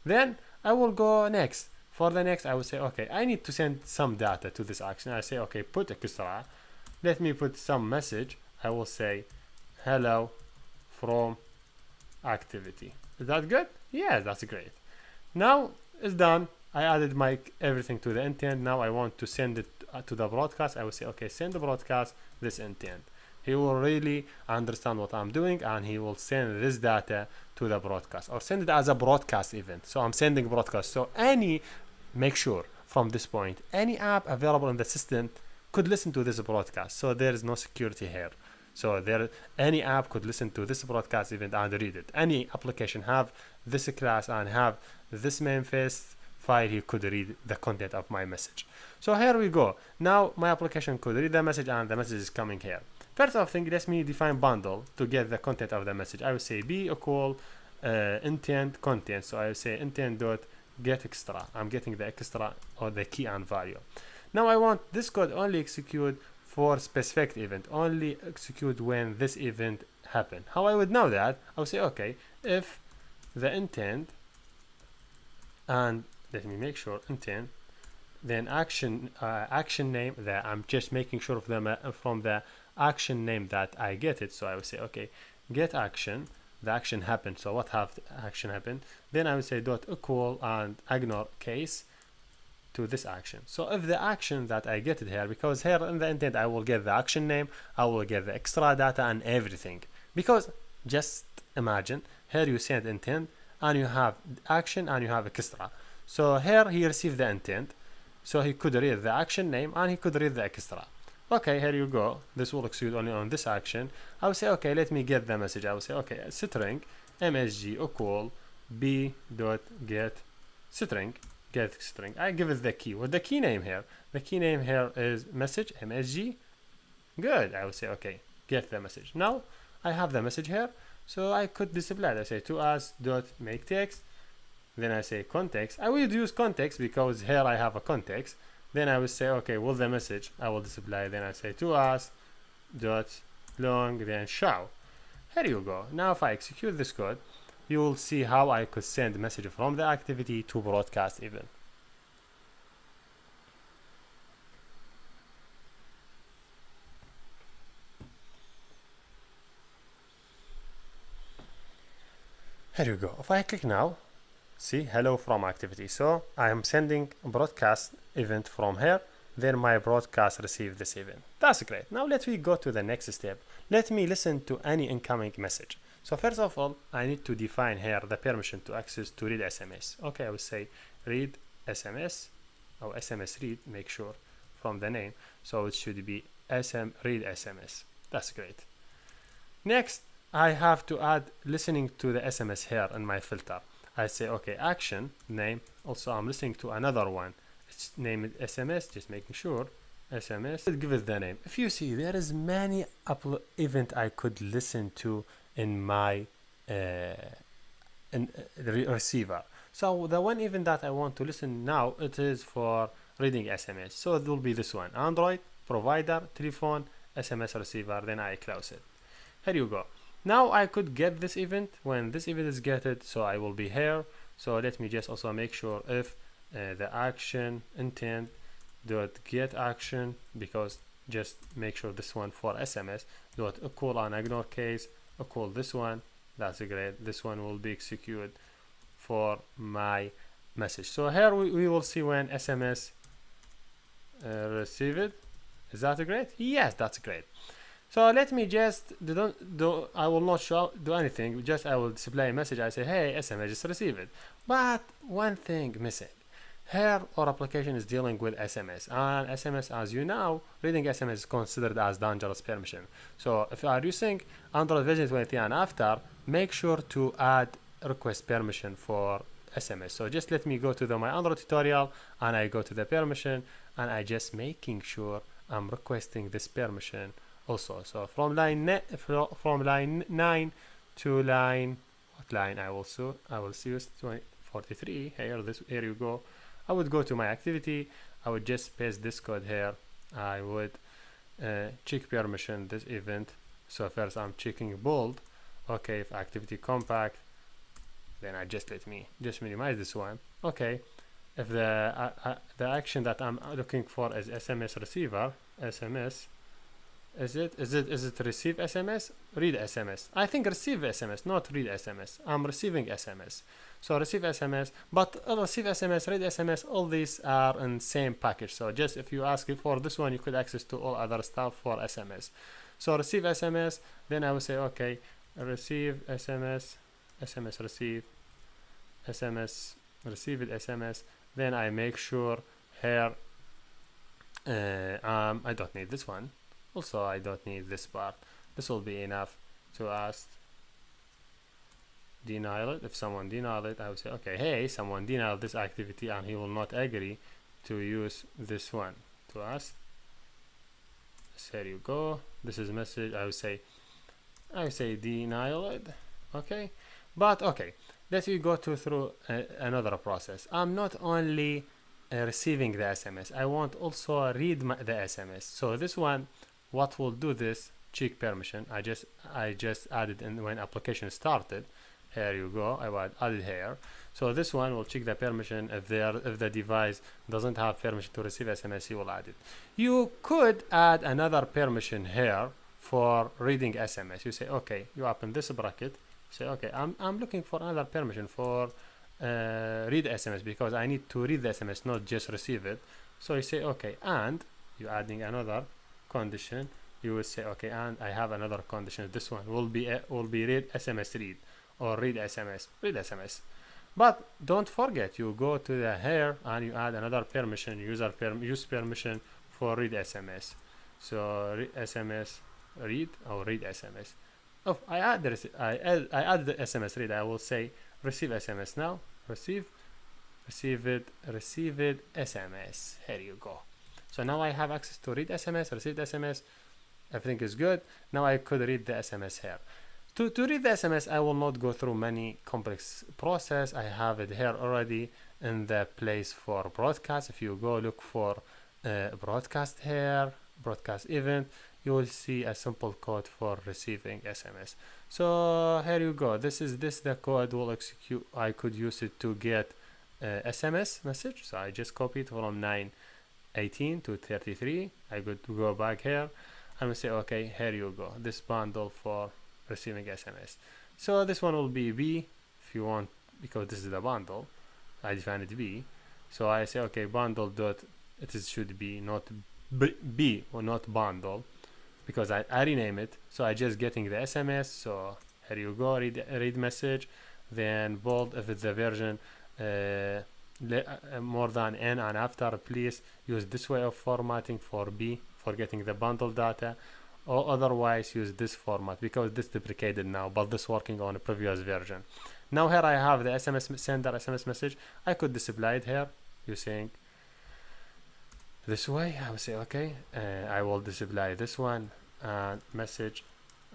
Then I will go next. For the next, I will say okay, I need to send some data to this action. I say okay, put extra. Let me put some message. I will say hello from activity. Is that good? Yeah, that's great. Now it's done. I added my everything to the intent. Now I want to send it to the broadcast. I will say okay, send the broadcast this intent. He will really understand what I'm doing, and he will send this data to the broadcast, or send it as a broadcast event. So I'm sending broadcast. So make sure from this point, any app available in the system could listen to this broadcast. So there is no security here. So any app could listen to this broadcast event and read it. Any application have this class and have this manifest file, he could read the content of my message. So here we go. Now my application could read the message, and the message is coming here. First of thing, let me define bundle to get the content of the message. I will say b equal intent content. So I will say intent dot get extra. I'm getting the extra or the key and value. Now I want this code only execute for specific event, only execute when this event happened. How I would know that? I would say okay, if the intent, and let me make sure intent, then action name, that I'm just making sure of them from the action name that I get it. So I would say okay, get action, the action happened. So what have the action happened? Then I would say dot equal and ignore case to this action. So if the action that I get it here, because here in the intent I will get the action name, I will get the extra data and everything. Because just imagine here you send intent and you have action and you have extra. So here he received the intent, so he could read the action name and he could read the extra. Okay, here you go. This will execute only on this action. I will say okay, let me get the message. I will say okay, string msg equal b dot get string. Get string. I give it the key. What the key name here? The key name here is message msg. Good. I will say okay, get the message. Now I have the message here, so I could display it. I say to us dot make text. Then I say context. I will use context because here I have a context. Then I will say okay, with the message I will display. Then I say to us dot long, then show. Here you go. Now if I execute this code, you will see how I could send a message from the activity to broadcast event. Here you go. If I click now, see hello from activity. So I am sending a broadcast event from here. Then my broadcast receive this event. That's great. Now let me go to the next step. Let me listen to any incoming message. So first of all, I need to define here the permission to access to read SMS. Okay, I will say read SMS or SMS read, make sure from the name. So it should be read SMS. That's great. Next, I have to add listening to the SMS here in my filter. I say, okay, action name. Also, I'm listening to another one. It's named SMS, just making sure. SMS, give it the name. If you see, there is many event I could listen to in my receiver. So the one event that I want to listen now, it is for reading SMS. So it will be this one, Android, provider, telephone, SMS receiver, then I close it. Here you go. Now I could get this event when this event is getted, so I will be here. So let me just also make sure if the action intent dot get action, because just make sure this one for SMS dot equal on ignore case equal this one. That's great. This one will be executed for my message. So here we will see when SMS receive it. Is that great? Yes, that's great. So let me just I will not do anything, just I will display a message. I say, hey, SMS just receive it. But one thing missing. Here our application is dealing with SMS, and SMS, as you know, reading SMS is considered as dangerous permission. So if you are using Android version 23 and after, make sure to add request permission for SMS. So just let me go to my Android tutorial, and I go to the permission, and I just making sure I'm requesting this permission also. So from line 9 to line, what line I will use 43. Here you go. I would go to my activity. I would just paste this code here. I would check permission this event. So first I'm checking bold. Okay, if activity compact, then I just minimize this one. Okay, if the action that I'm looking for is SMS receiver, SMS, is it receive SMS, read SMS? I think receive SMS, not read SMS. I'm receiving SMS. So receive SMS, but receive SMS, read SMS, all these are in same package. So just if you ask for this one, you could access to all other stuff for SMS. So receive SMS, then I will say, okay, receive SMS, SMS receive, SMS received SMS. Then I make sure here, I don't need this one. Also, I don't need this part. This will be enough to ask denial it. If someone denial it, I will say, okay, hey, someone denied this activity and he will not agree to use this one to ask. So here you go. This is message. I will say denial it. Okay, but okay, let me go through another process. I'm not only receiving the SMS. I want also read the SMS. So this one, what will do this? Check permission. I just added in when application started. Here you go. I will add it here. So this one will check the permission. If the device doesn't have permission to receive SMS, you will add it. You could add another permission here for reading SMS. You say, okay, you open this bracket. Say, okay, I'm looking for another permission for read SMS because I need to read the SMS, not just receive it. So you say, okay, and you adding another condition. You will say, okay, and I have another condition. This one will be read SMS read or read SMS. But don't forget, you go to the here and you add another permission, use permission for read SMS. So SMS read or read SMS. Oh, I add the SMS read. I will say receive SMS now. Receive it SMS. Here you go. So now I have access to read SMS, receive SMS. Everything is good. Now I could read the SMS here. To read the SMS, I will not go through many complex process. I have it here already in the place for broadcast. If you go look for broadcast here, broadcast event, you will see a simple code for receiving SMS. So here you go. This the code will execute. I could use it to get SMS message. So I just copied from 9:18 to 33. I could go back here and we say, okay, here you go. This bundle for receiving SMS. So this one will be B if you want, because this is the bundle. I define it B. So I say, okay, bundle dot, should be not B or not bundle, because I rename it. So I just getting the SMS. So here you go, read message, then bold if it's the version more than N and after, please use this way of formatting for B for getting the bundle data, or otherwise use this format because this deprecated now, but this working on a previous version. Now here I have the SMS sender SMS message. I could display it here using this way. I will say, okay, I will display this one and message,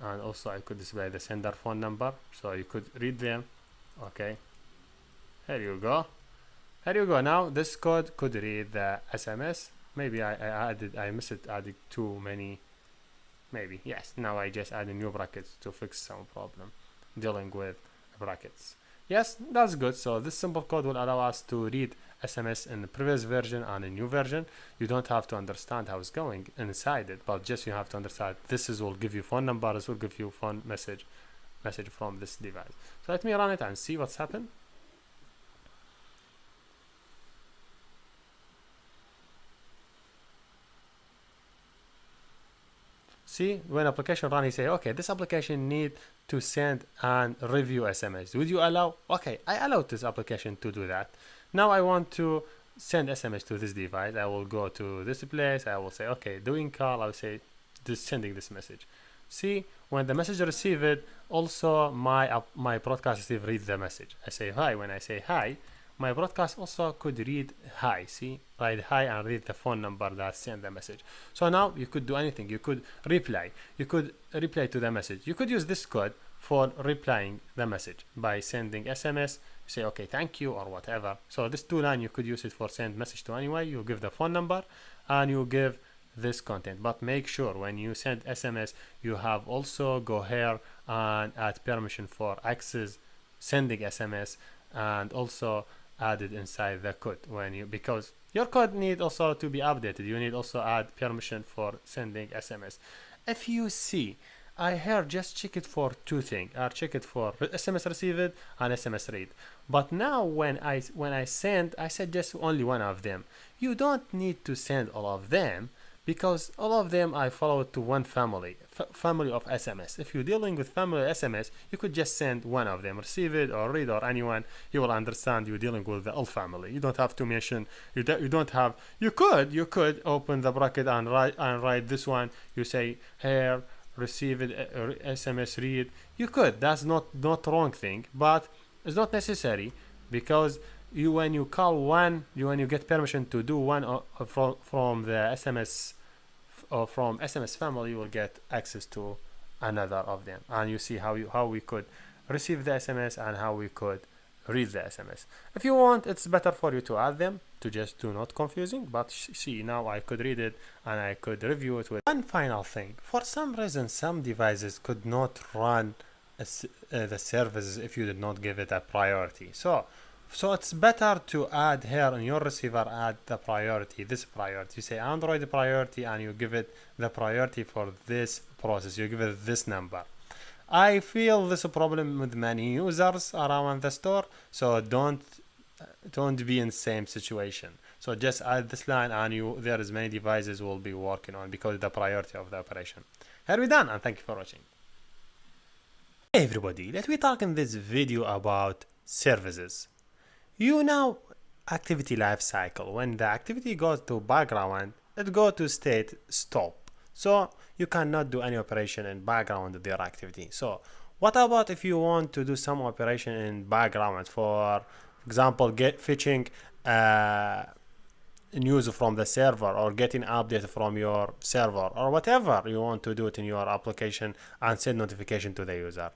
and also I could display the sender phone number so you could read them. Okay, here you go. Now this code could read the SMS. Maybe I missed it, added too many. Maybe yes. Now I just add a new brackets to fix some problem dealing with brackets. Yes, that's good. So this simple code will allow us to read SMS in the previous version and a new version. You don't have to understand how it's going inside it, but just you have to understand this is will give you phone number, this will give you phone message from this device. So let me run it and see what's happened. See, when application run, he say, okay, this application need to send and review SMS. Would you allow? Okay, I allowed this application to do that. Now I want to send SMS to this device. I will go to this place. I will say, okay, doing call. I will say, sending this message. See, when the message receive it, also my broadcast receive read the message. I say hi. When I say hi, my broadcast also could read hi. See, write hi and read the phone number that sent the message. So now you could do anything. You could reply. You could reply to the message. You could use this code for replying the message by sending SMS. Say okay, thank you or whatever. So this two line you could use it for send message to anyone. You give the phone number and you give this content, but make sure when you send SMS you have also go here and add permission for access sending SMS and also add it inside the code when you, because your code need also to be updated. You need also add permission for sending SMS. If you see, I here just check it for two things. I check it for SMS received and SMS read. But now when I send, I said just only one of them. You don't need to send all of them, because all of them I follow to one family of SMS. If you're dealing with family SMS, you could just send one of them, receive it or read or anyone. You will understand you're dealing with the whole family. You don't have to mention. You could open the bracket and write this one. You say here receive it SMS read. You could. That's not wrong thing, but it's not necessary, because when you call one, when you get permission to do one from the SMS or from SMS family, you will get access to another of them, and you see how we could receive the SMS and how we could read the SMS. If you want, it's better for you to add them to just do not confusing, but see, now I could read it and I could review it with one final thing. For some reason, some devices could not run the services if you did not give it a priority. So it's better to add here in your receiver, add the priority, this priority. You say Android priority and you give it the priority for this process. You give it this number. I feel this a problem with many users around the store, so don't be in the same situation. So just add this line and there is many devices will be working on because the priority of the operation. Here we done, and thank you for watching. Hey everybody, let me talk in this video about services. You know activity life cycle. When the activity goes to background, it goes to state stop. So you cannot do any operation in background of their activity. So what about if you want to do some operation in background, for example, fetching news from the server or getting update from your server or whatever you want to do it in your application and send notification to the user.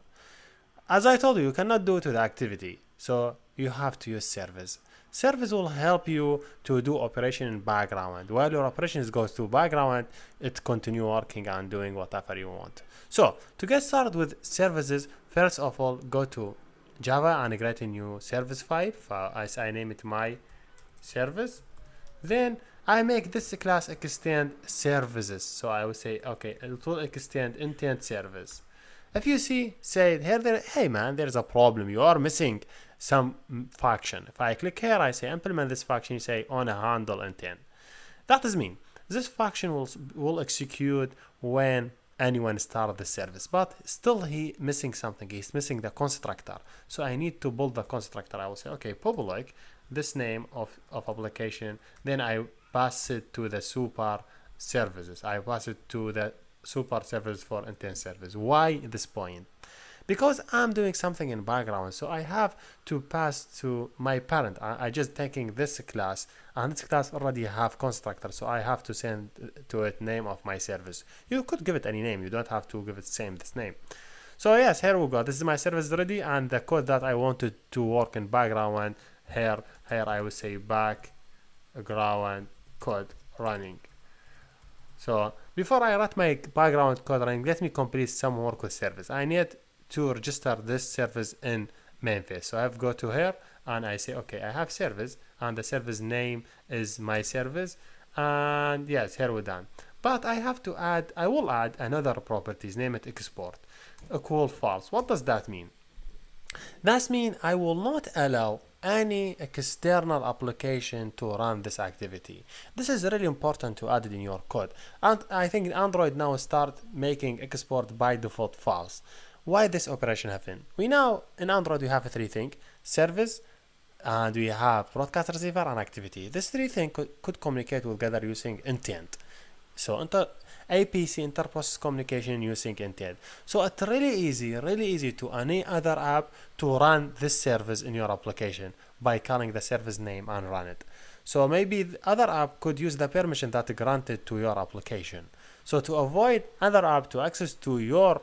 As I told you, you cannot do it to the activity. So you have to use service. Service will help you to do operation in background. While your operations goes to background, it continue working and doing whatever you want. So to get started with services, first of all, go to Java and create a new service file. As I name it my service. Then I make this class extend services. So I will say, okay, it will extend intent service. If you see, say here, hey man, there's a problem. You are missing some function. If I click here, I say implement this function. You say on a handle intent. That does mean this function will execute when anyone starts the service, but still he missing something. He's missing the constructor. So I need to build the constructor. I will say, okay, public this name of application. Then I pass it to the super services. I pass it to the super service for intent service. Why this point? Because I'm doing something in background, so I have to pass to my parent. I just taking this class, and this class already have constructor, so I have to send to it name of my service. You could give it any name. You don't have to give it this name. So yes, here we go. This is my service ready, and the code that I wanted to work in background. Here I will say background code running. So before I write my background code running, let me complete some work with service. I need to register this service in main face. So I have go to here and I say, okay, I have service and the service name is my service. And yes, here we're done. But I have to add, I will add another properties, name it export, equal false. What does that mean? That means I will not allow any external application to run this activity. This is really important to add it in your code. And I think Android now start making export by default false. Why this operation happen? We now in Android we have three things: service, and we have broadcast receiver and activity. These three things could communicate together using intent. So APC, inter-process communication using intent. So it's really easy to any other app to run this service in your application by calling the service name and run it. So maybe the other app could use the permission that granted to your application. So to avoid other app to access to your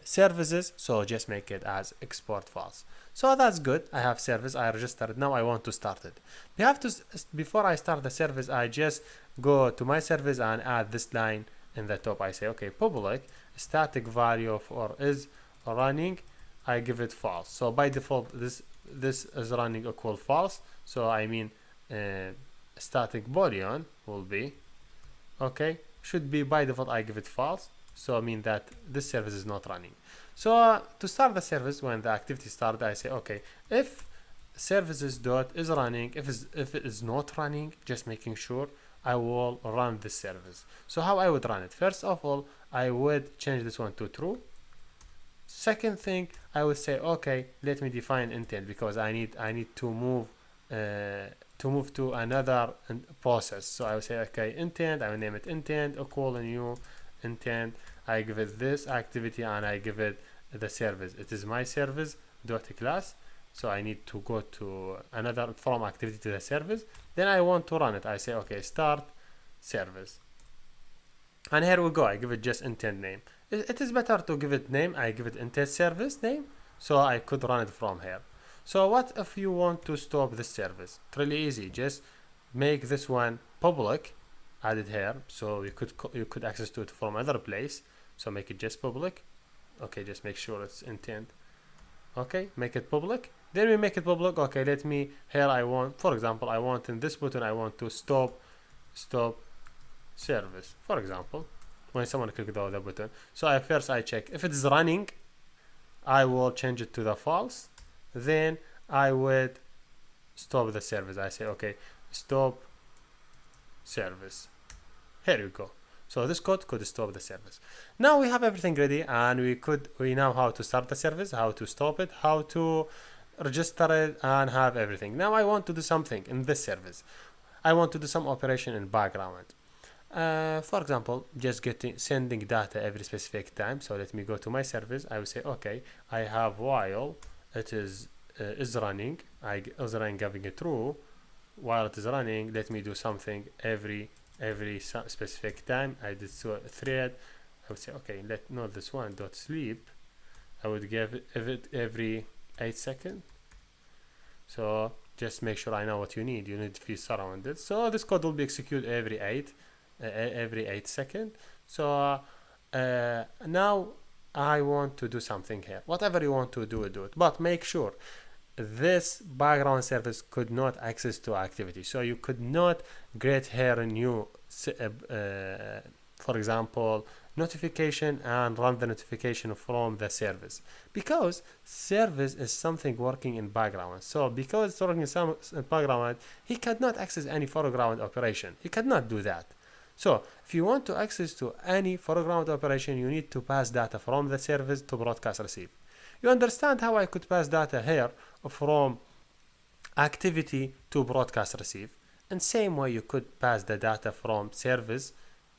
services, so just make it as export false. So that's good. I have service, I registered. Now I want to start it. We have to, before I start the service, I just go to my service and add this line in the top. I say, okay, public static value for is running, I give it false. So by default, this is running equal false. So I mean static boolean will be, okay, should be by default, I give it false. So I mean that this service is not running. So to start the service, when the activity started, I say, okay, if services dot is running, if it is not running, just making sure I will run this service. So how I would run it? First of all, I would change this one to true. Second thing, I would say, okay, let me define intent because I need to move to another process. So I would say, okay, intent, I will name it intent, equal a new intent. I give it this activity and I give it the service. It is my service dot class. So I need to go to another from activity to the service. Then I want to run it. I say, okay, start service. And here we go. I give it just intent name. It is better to give it name. I give it intent service name. So I could run it from here. So what if you want to stop this service? It's really easy. Just make this one public. Add it here. So you could access to it from another place. So make it just public. Okay, just make sure it's intent. Okay, make it public. Then we make it public. Okay, let me here. I want, for example, I want in this button, I want to stop service. For example, when someone clicks the button. So I check if it is running. I will change it to the false. Then I would stop the service. I say, okay, stop service. Here you go. So this code could stop the service. Now we have everything ready, and we know how to start the service, how to stop it, how to register it, and have everything. Now I want to do something in this service. I want to do some operation in background. For example, just sending data every specific time. So let me go to my service. I will say, okay, I have while it is running. I is running, giving it true. While it is running, let me do something every specific time. I did so a thread. I would say, okay, not this one dot sleep. I would give it every 8 seconds. So just make sure I know what you need. You need to be surrounded. So this code will be executed every 8 seconds. So now I want to do something here. Whatever you want to do it. But make sure this background service could not access to activity. So you could not create here a new, for example, notification and run the notification from the service, because service is something working in background. So because it's working in background, he cannot access any foreground operation. He cannot do that. So if you want to access to any foreground operation, you need to pass data from the service to broadcast receive. You understand how I could pass data here from activity to broadcast receive? And same way you could pass the data from service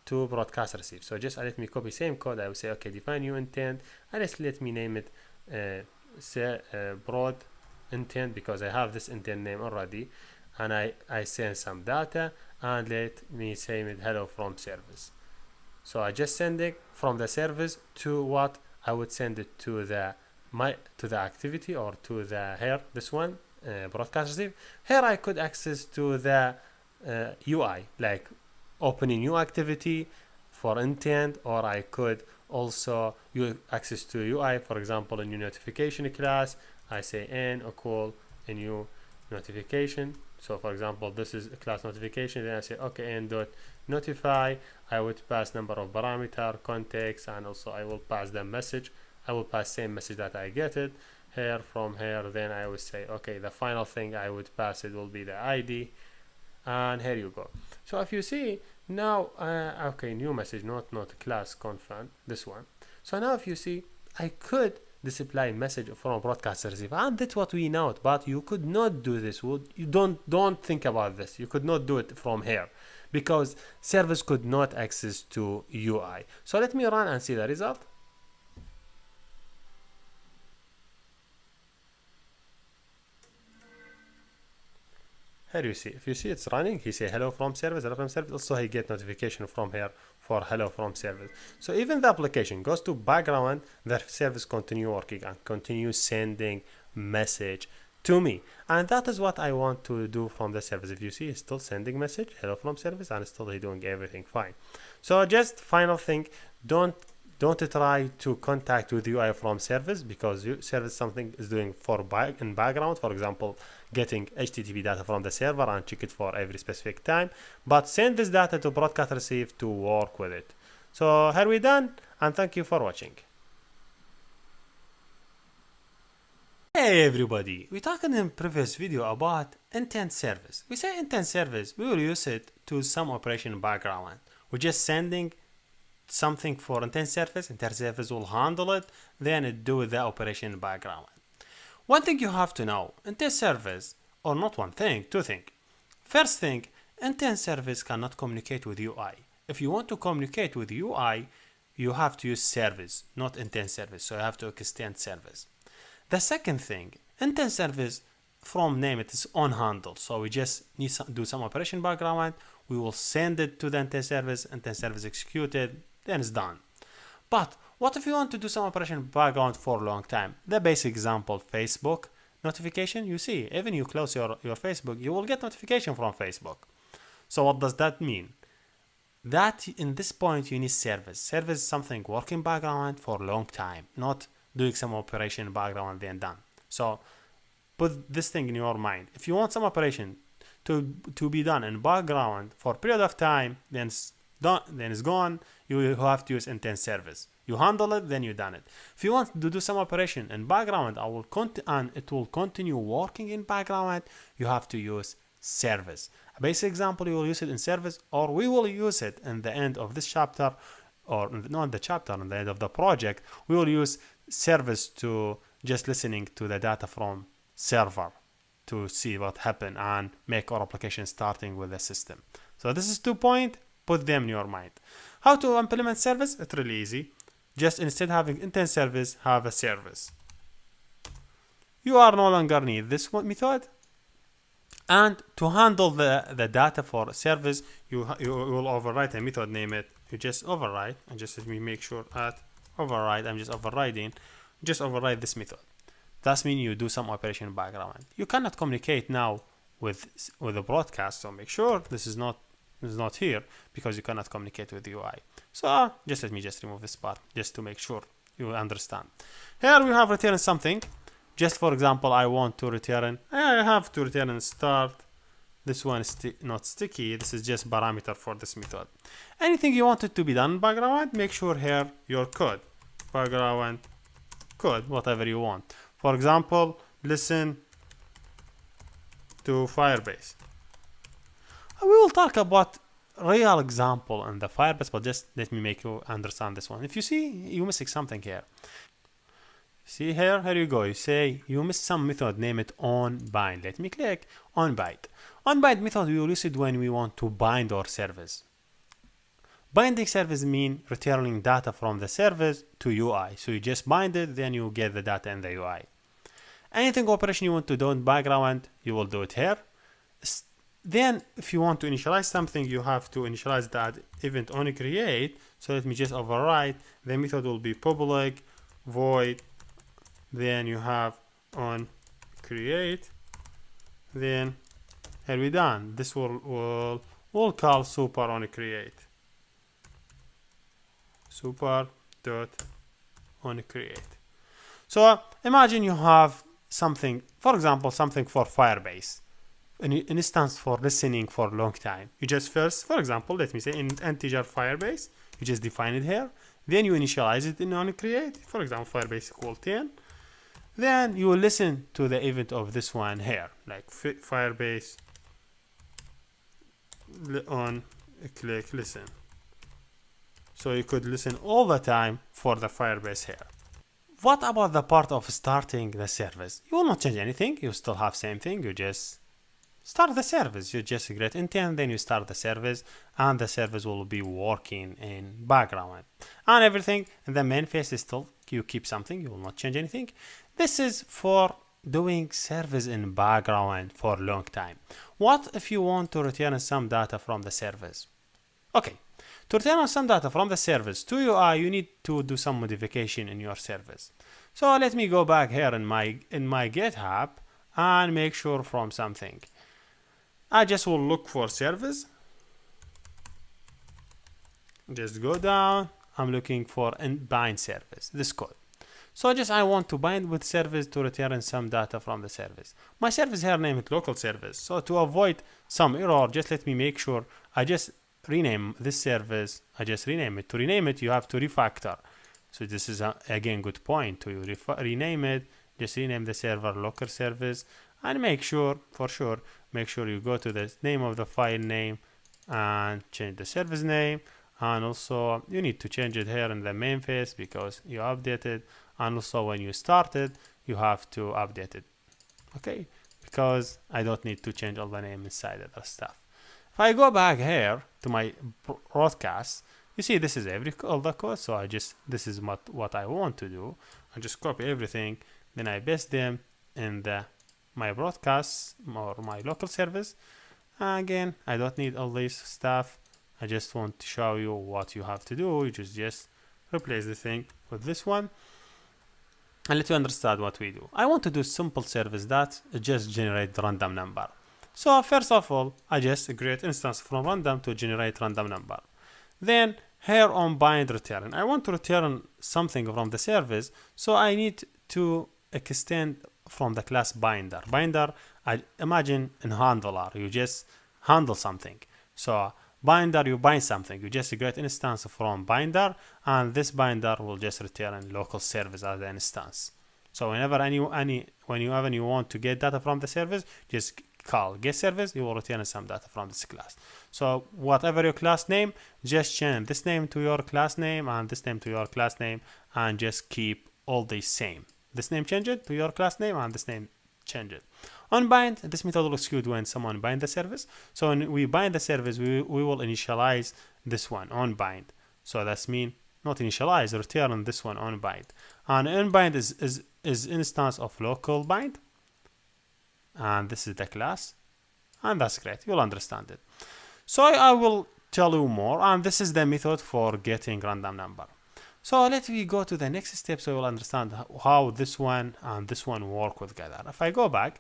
to broadcast receive. So just let me copy same code. I will say, okay, define new intent, and let me name it broad intent because I have this intent name already, and I send some data, and let me say it hello from service. So I just send it from the service to what I would send it to the activity or to the here, this one, broadcast receive. Here I could access to the UI, like opening new activity for intent, or I could also use access to UI, for example, a new notification class, I say n equal a new notification. So for example, this is a class notification. Then I say okay, n dot notify. I would pass number of parameter, context, and also I will pass the message. I will pass same message that I get it here from here. Then I would say okay, the final thing I would pass it will be the ID, and here you go. So if you see now, okay, new message, not class confirm, this one. So now if you see, I could display message from broadcast receive, and that's what we know. But you could not do this. You don't think about this. You could not do it from here because service could not access to UI. So let me run and see the result. Here you see, if you see it's running, he say hello from service, hello from service. Also he get notification from here for hello from service. So even the application goes to background, the service continue working and continue sending message to me. And that is what I want to do from the service. If you see, it's still sending message, hello from service, and still doing everything fine. So just final thing, don't try to contact with UI from service, because service something is doing in background. For example, getting HTTP data from the server and check it for every specific time. But send this data to broadcast receive to work with it. So here we done, and thank you for watching. Hey everybody, we talked in the previous video about intent service. We say intent service, we will use it to some operation background. We're just sending something for intent service will handle it, then it do the operation background. One thing you have to know, intent service, or not one thing, two things. First thing, intent service cannot communicate with UI. If you want to communicate with UI, you have to use service, not intent service, so you have to extend service. The second thing, intent service, from name it is on handle, so we just need to do some operation background, we will send it to the intent service executed, then it's done. But what if you want to do some operation background for a long time? The basic example, Facebook notification, you see, even you close your Facebook, you will get notification from Facebook. So what does that mean? That in this point you need service. Service is something working background for a long time, not doing some operation background then done. So put this thing in your mind. If you want some operation to be done in background for a period of time, then it's gone. You have to use intent service. You handle it, then you done it. If you want to do some operation in background, and it will continue working in background, you have to use service. A basic example, you will use it in service, or we will use it in the end of this chapter, or not the chapter, in the end of the project. We will use service to just listening to the data from server to see what happened and make our application starting with the system. So this is 2 points. Put them in your mind. How to implement service? It's really easy. Just instead of having intent service, have a service. You are no longer need this method. And to handle the data for service, you will override a method, name it. You just override, and just let me make sure at override, I'm just overriding. Just override this method. That means you do some operation background. You cannot communicate now with the broadcast, so make sure this is not here, because you cannot communicate with the UI. So just let me just remove this part just to make sure you understand. Here we have return something. Just for example, I want to return, I have to return start. This one is not sticky. This is just parameter for this method. Anything you want it to be done in background, make sure here your code, background code, whatever you want. For example, listen to Firebase. We will talk about real example in the Firebase, but just let me make you understand this one. If you see you missing something here, see here you go. You say you missed some method, name it onBind. Let me click onBind. OnBind method we will use it when we want to bind our service. Binding service mean returning data from the service to UI. So you just bind it, then you get the data in the UI. Anything operation you want to do in background, you will do it here. Then if you want to initialize something, you have to initialize that event on create. So let me just override. The method will be public void. Then you have on create. Then here we done. This will call super on create. Super dot on create. So imagine you have something, for example, something for Firebase, an instance for listening for a long time. You just first, for example, let me say in integer Firebase, you just define it here. Then you initialize it in onCreate, for example, Firebase equal 10. Then you will listen to the event of this one here, like Firebase on click listen. So you could listen all the time for the Firebase here. What about the part of starting the service? You will not change anything. You still have same thing. You just start the service. You just create intent, then you start the service, and the service will be working in background. And everything in the main phase is still, you keep something. You will not change anything. This is for doing service in background for a long time. What if you want to return some data from the service? Okay. To return some data from the service to UI, you need to do some modification in your service. So let me go back here in my GitHub and make sure from something. I just will look for service. Just go down. I'm looking for bind service, this code. So just I want to bind with service to return some data from the service. My service here name it local service. So to avoid some error, just let me make sure I just rename this service. I just rename it. To rename it, you have to refactor. So this is again good point to rename it. Just rename the server local service and make sure you go to the name of the file name and change the service name. And also you need to change it here in the main phase because you updated. And also when you started, you have to update it. Okay, because I don't need to change all the name inside other stuff. If I go back here to my broadcast, you see this is all the code. So this is what I want to do. I just copy everything, then I paste them in my broadcast or my local service. Again, I don't need all this stuff. I just want to show you what you have to do. You just replace the thing with this one. And let you understand what we do. I want to do simple service that just generate random number. So first of all, I just create instance from random to generate random number. Then here on bind return, I want to return something from the service. So I need to extend from the class binder. Binder, I imagine in handler, you just handle something. So binder, you bind something. You just create instance from binder, and this binder will just return local service as an instance. So whenever you want to get data from the service, just call get service. You will return some data from this class. So whatever your class name, just change this name to your class name and this name to your class name, and just keep all the same. This name change it to your class name and this name change it. On bind, this method will execute when someone bind the service. So when we bind the service, we will initialize this one on bind. So that's mean not initialize, return this one on bind. And on bind is instance of local bind. And this is the class. And that's great. You'll understand it. So I will tell you more. And this is the method for getting random number. So let me go to the next step so you'll understand how this one and this one work together. If I go back,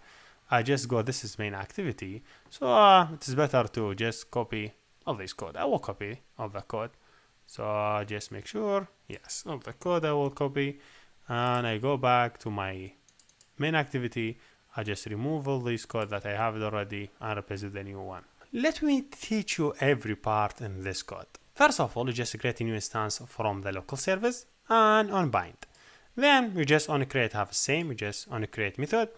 I just go, this is main activity. So it is better to just copy all this code. I will copy all the code. So just make sure, yes, all the code I will copy. And I go back to my main activity. I just remove all this code that I have already and replace with the new one. Let me teach you every part in this code. First of all, you just create a new instance from the local service and on bind. Then you just on create have the same, you just on create method.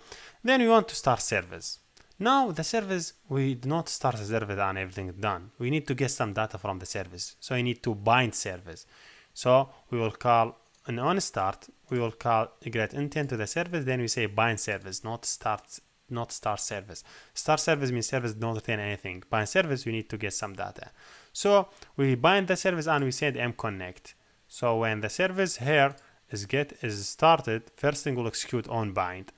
Then you want to start service. Now the service, we do not start the service and everything is done. We need to get some data from the service. So you need to bind service. So we will call an on start, we will call create intent to the service, then we say bind service, not start service. Start service means service don't return anything. Bind service, we need to get some data. So we bind the service and we said mconnect. So when the service here is started, first thing will execute on bind,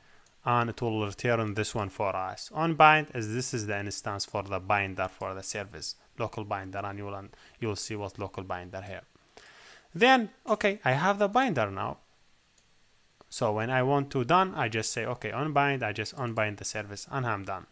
and it will return this one for us. On bind this is the instance for the binder for the service, local binder, and you will see what local binder here. Then okay, I have the binder now. So when I want to done, I just say okay on bind, I just unbind the service and I'm done.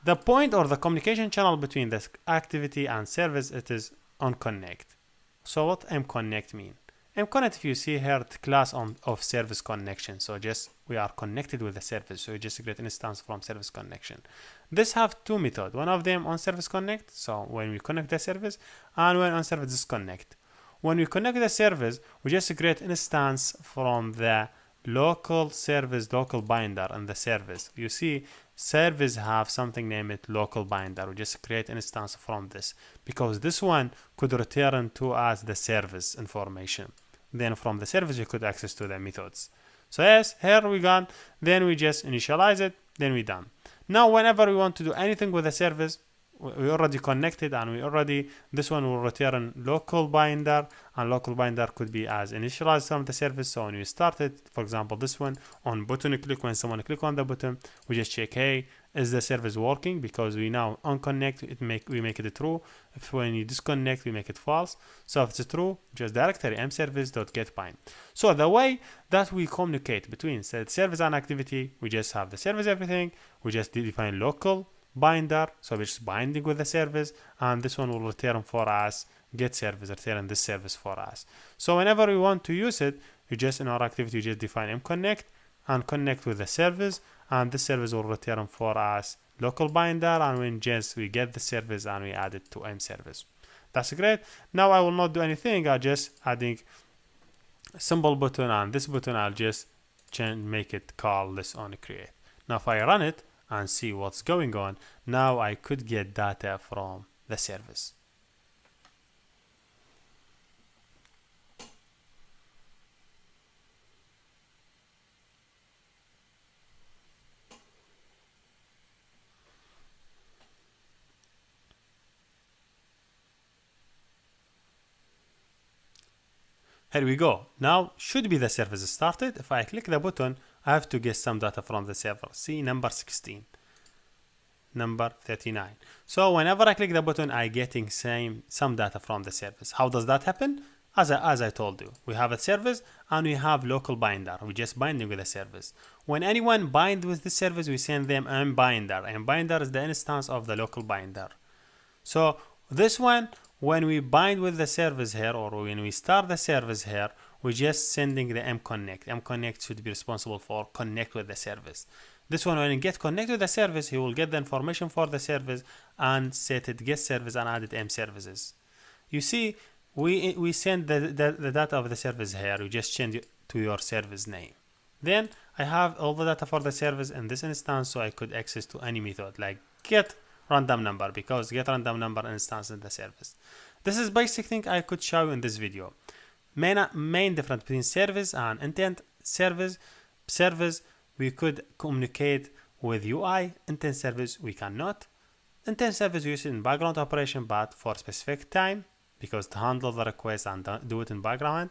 The point or the communication channel between this activity and service, it is on connect. So what mconnect mean? Mconnect, if you see here, the class of service connection. So just we are connected with the service. So you just create an instance from service connection. This have two methods. One of them on service connect. So when we connect the service, and when on service disconnect. When we connect the service, we just create an instance from the local service, local binder in the service. You see, service have something named local binder. We just create an instance from this because this one could return to us the service information. Then from the service, you could access to the methods. So yes, here we gone. Then we just initialize it. Then we done. Now, whenever we want to do anything with the service, we already connected and we already, this one will return local binder, and local binder could be as initialized from the service. So when we started, for example, this one on button click, when someone click on the button, we just check, hey, is the service working? Because we now on connect, we make it true. If when you disconnect, we make it false. So if it's true, just directory mservice.getBind. So the way that we communicate between service and activity, we just have the service everything. We just define local binder, so we're just binding with the service, and this one will return for us get service, return this service for us. So whenever we want to use it, you just in our activity you just define mconnect and connect with the service, and this service will return for us local binder, and when just we get the service and we add it to mservice. That's great. Now I will not do anything. I'll just adding a symbol button, and this button I'll just make it call this on create. Now if I run it and see what's going on, now I could get data from the service. Here we go. Now should be the service started. If I click the button, I have to get some data from the server. See number 16, number 39. So whenever I click the button, I getting some data from the service. How does that happen? As I told you, we have a service and we have local binder. We just binding with the service. When anyone bind with the service, we send them mbinder. Mbinder is the instance of the local binder. So this one, when we bind with the service here, or when we start the service here, we're just sending the mconnect. Mconnect should be responsible for connect with the service. This one, when you get connected with the service, he will get the information for the service and set it get service and add it mservices. You see, we send the data of the service here. We just change it to your service name. Then I have all the data for the service in this instance, so I could access to any method like get random number, because get random number instance in the service. This is basic thing I could show you in this video. Main difference between service and intent. Service we could communicate with UI. Intent service we cannot. Intent service we use it in background operation, but for specific time, because to handle the request and do it in background.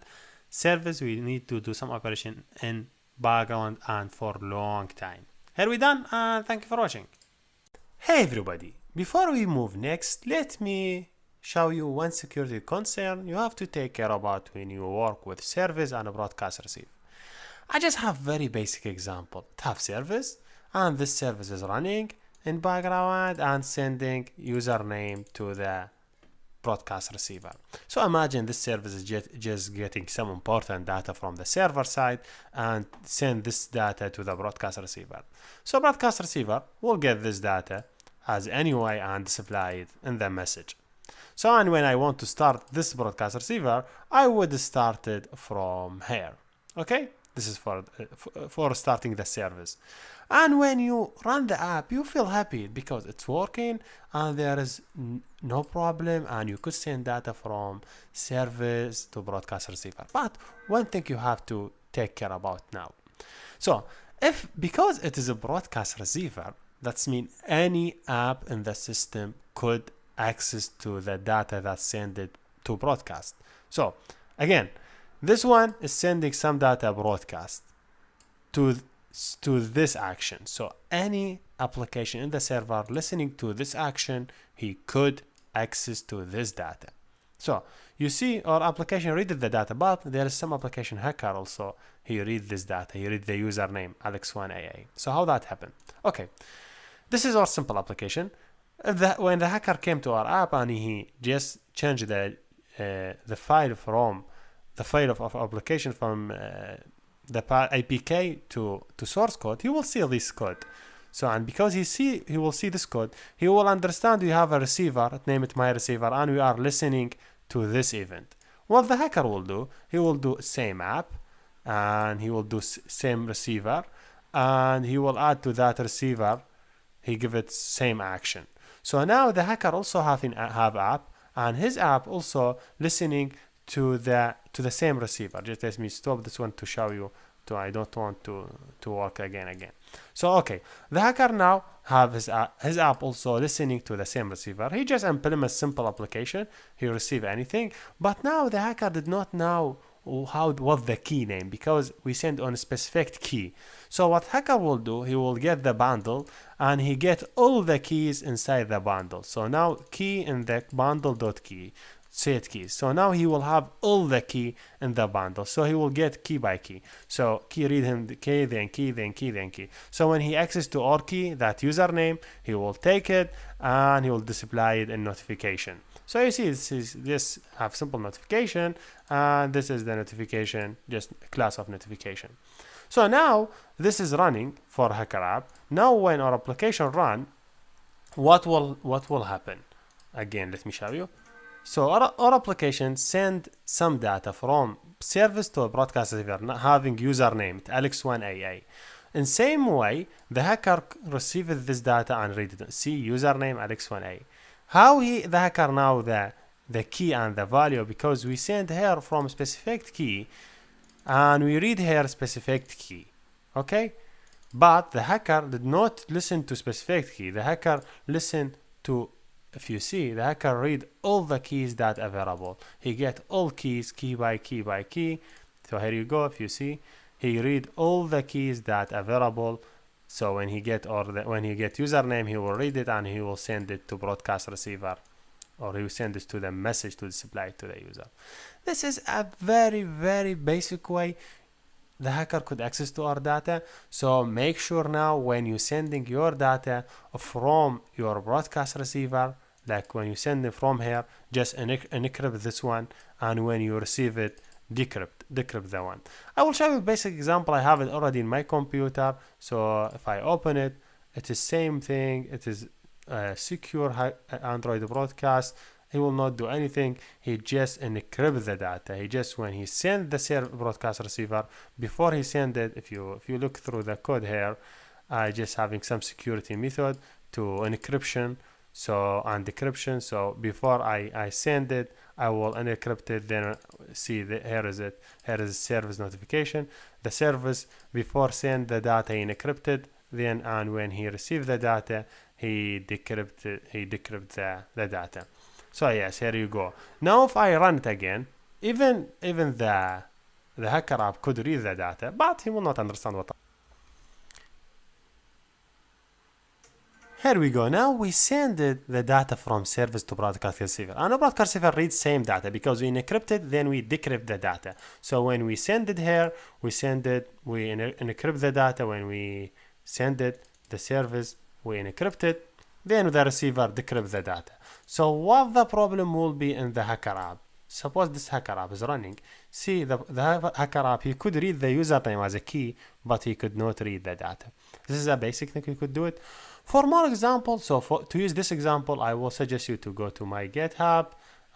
Service we need to do some operation in background and for long time. Here we done, and thank you for watching. Hey everybody, before we move next, let me show you one security concern you have to take care about when you work with service and broadcast receive. I just have very basic example. It have service, and this service is running in background and sending username to the broadcast receiver. So imagine this service is just getting some important data from the server side and send this data to the broadcast receiver. So broadcast receiver will get this data as anyway and display it in the message. So and when I want to start this broadcast receiver, I would start it from here. Okay, this is for starting the service. And when you run the app, you feel happy because it's working and there is no problem, and you could send data from service to broadcast receiver. But one thing you have to take care about now. So because it is a broadcast receiver, that means any app in the system could access to the data that's sent it to broadcast. So again, this one is sending some data broadcast to this action. So any application in the server listening to this action, he could access to this data. So you see our application read the data, but there is some application hacker also. He read this data. He read the username Alex1AA. So how that happened? Okay, this is our simple application. When the hacker came to our app and he just changed the file of application from APK to source code, he will see this code. So, and because he will see this code, he will understand we have a receiver, name it my receiver, and we are listening to this event. What the hacker will do, he will do same app, and he will do same receiver, and he will add to that receiver, he give it same action. So now the hacker also have app, and his app also listening to the same receiver. Just let me stop this one to show you. I don't want to work again. So okay, the hacker now have his app also listening to the same receiver. He just implements simple application. He receive anything, but now the hacker did not know what the key name, because we send on a specific key. So what hacker will do, he will get the bundle and he get all the keys inside the bundle. So now key in the bundle.key. Set keys. So now he will have all the key in the bundle. So he will get key by key. So key read him the key, then key, then key, then key. So when he access to our key, that username, he will take it and he will display it in notification. So you see, this have simple notification, and this is the notification, just a class of notification. So now this is running for hacker app. Now when our application run, what will happen? Again, let me show you. So our application send some data from service to a broadcast receiver having username Alex1AA. In same way, the hacker receives this data and read it. See username Alex1A. How the hacker know the key and the value? Because we send her from specific key and we read her specific key. Okay? But the hacker did not listen to specific key. The hacker listened to, if you see, the hacker read all the keys that are available. He get all keys, key by key by key. So here you go, if you see, he read all the keys that are available. So when he get username, he will read it and he will send it to broadcast receiver, or he will send this to the message to display to the user. This is a very, very basic way the hacker could access to our data. So make sure now when you sending your data from your broadcast receiver, like when you send it from here, just encrypt this one, and when you receive it, decrypt the one. I will show you a basic example. I have it already in my computer. So if I open it, it is same thing. It is secure Android broadcast. He will not do anything. He just encrypt the data. He just, when he send the broadcast receiver, before he send it, if you look through the code here, just having some security method to encryption, so and decryption. So before I send it, I will encrypt it. Then see here is it. Here is service notification. The service before send the data he encrypted. Then and when he receive the data, he decrypt the data. So yes, here you go. Now if I run it again, even the hacker app could read the data, but he will not understand what. Here we go. Now we send the data from service to broadcast receiver. And the broadcast receiver reads same data because we encrypt it, then we decrypt the data. So when we send it here, we encrypt the data. When we send it, the service, we encrypt it. Then the receiver decrypts the data. So what the problem will be in the hacker app? Suppose this hacker app is running. See the hacker app, he could read the username as a key, but he could not read the data. This is a basic thing you could do it. For more examples, so to use this example, I will suggest you to go to my GitHub,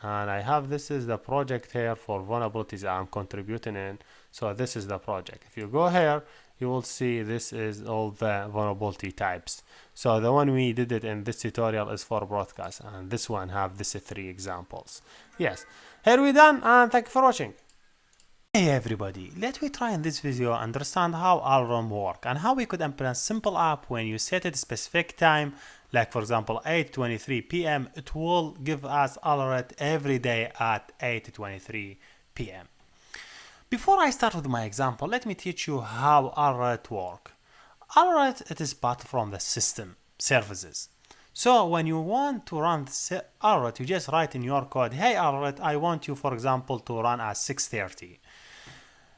and I have, this is the project here for vulnerabilities I'm contributing in. So this is the project. If you go here, you will see this is all the vulnerability types. So the one we did it in this tutorial is for broadcast, and this one have this 3 examples. Yes, here we done, and thank you for watching. Hey everybody, let me try in this video understand how alarm work and how we could implement simple app when you set it specific time, like for example 8:23 p.m. it will give us alert every day at 8:23 p.m. Before I start with my example, let me teach you how alert work. Alert, it is part from the system services. So when you want to run alert, you just write in your code, hey alert, I want you, for example, to run at 6:30.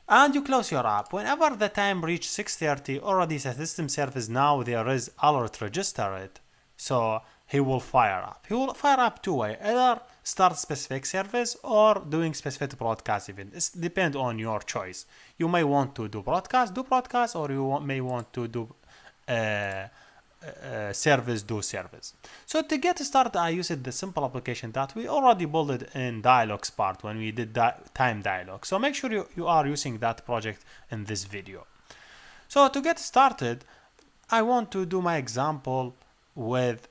And you close your app. Whenever the time reaches 6:30, already the system service, now there is alert registered. So he will fire up. He will fire up two ways: either start specific service or doing specific broadcast event. It depends on your choice. You may want to do broadcast, or you may want to do service, do service. So to get started, I used the simple application that we already built it in dialogues part when we did that time dialogue. So make sure you are using that project in this video. So to get started, I want to do my example with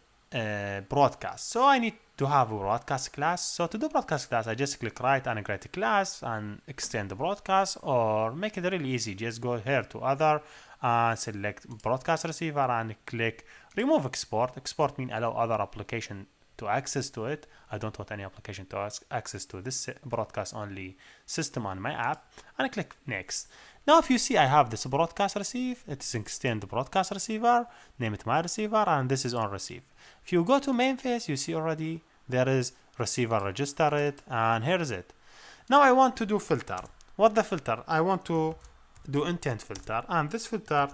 broadcast. So I need to have a broadcast class. So to do broadcast class, I just click right and create a class and extend the broadcast, or make it really easy. Just go here to other and select broadcast receiver and click remove export. Export means allow other application to access to it. I don't want any application to access to this broadcast only system on my app, and I click next. Now if you see, I have this broadcast receive. It is extend the broadcast receiver, name it my receiver, and this is on receive. If you go to main phase, you see already there is receiver register it, and here is it. Now I want to do filter. What the filter? I want to do intent filter, and this filter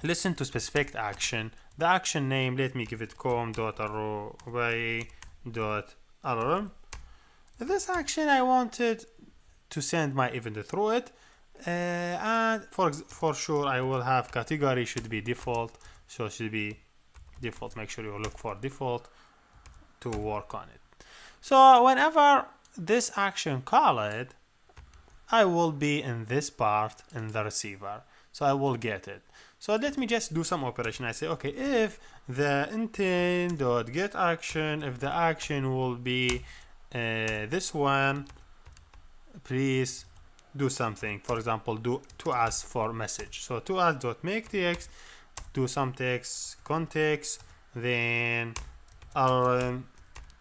listen to specific action. The action name, let me give it com.array.alarm. This action I wanted to send my event through it, and for sure I will have category should be default, so it should be default. Make sure you look for default to work on it. So whenever this action call it, I will be in this part in the receiver, so I will get it. So let me just do some operation. I say, okay, if the intent.get action, if the action will be this one, please do something. For example, do to ask for message. So to ask dot make text, do some text context, then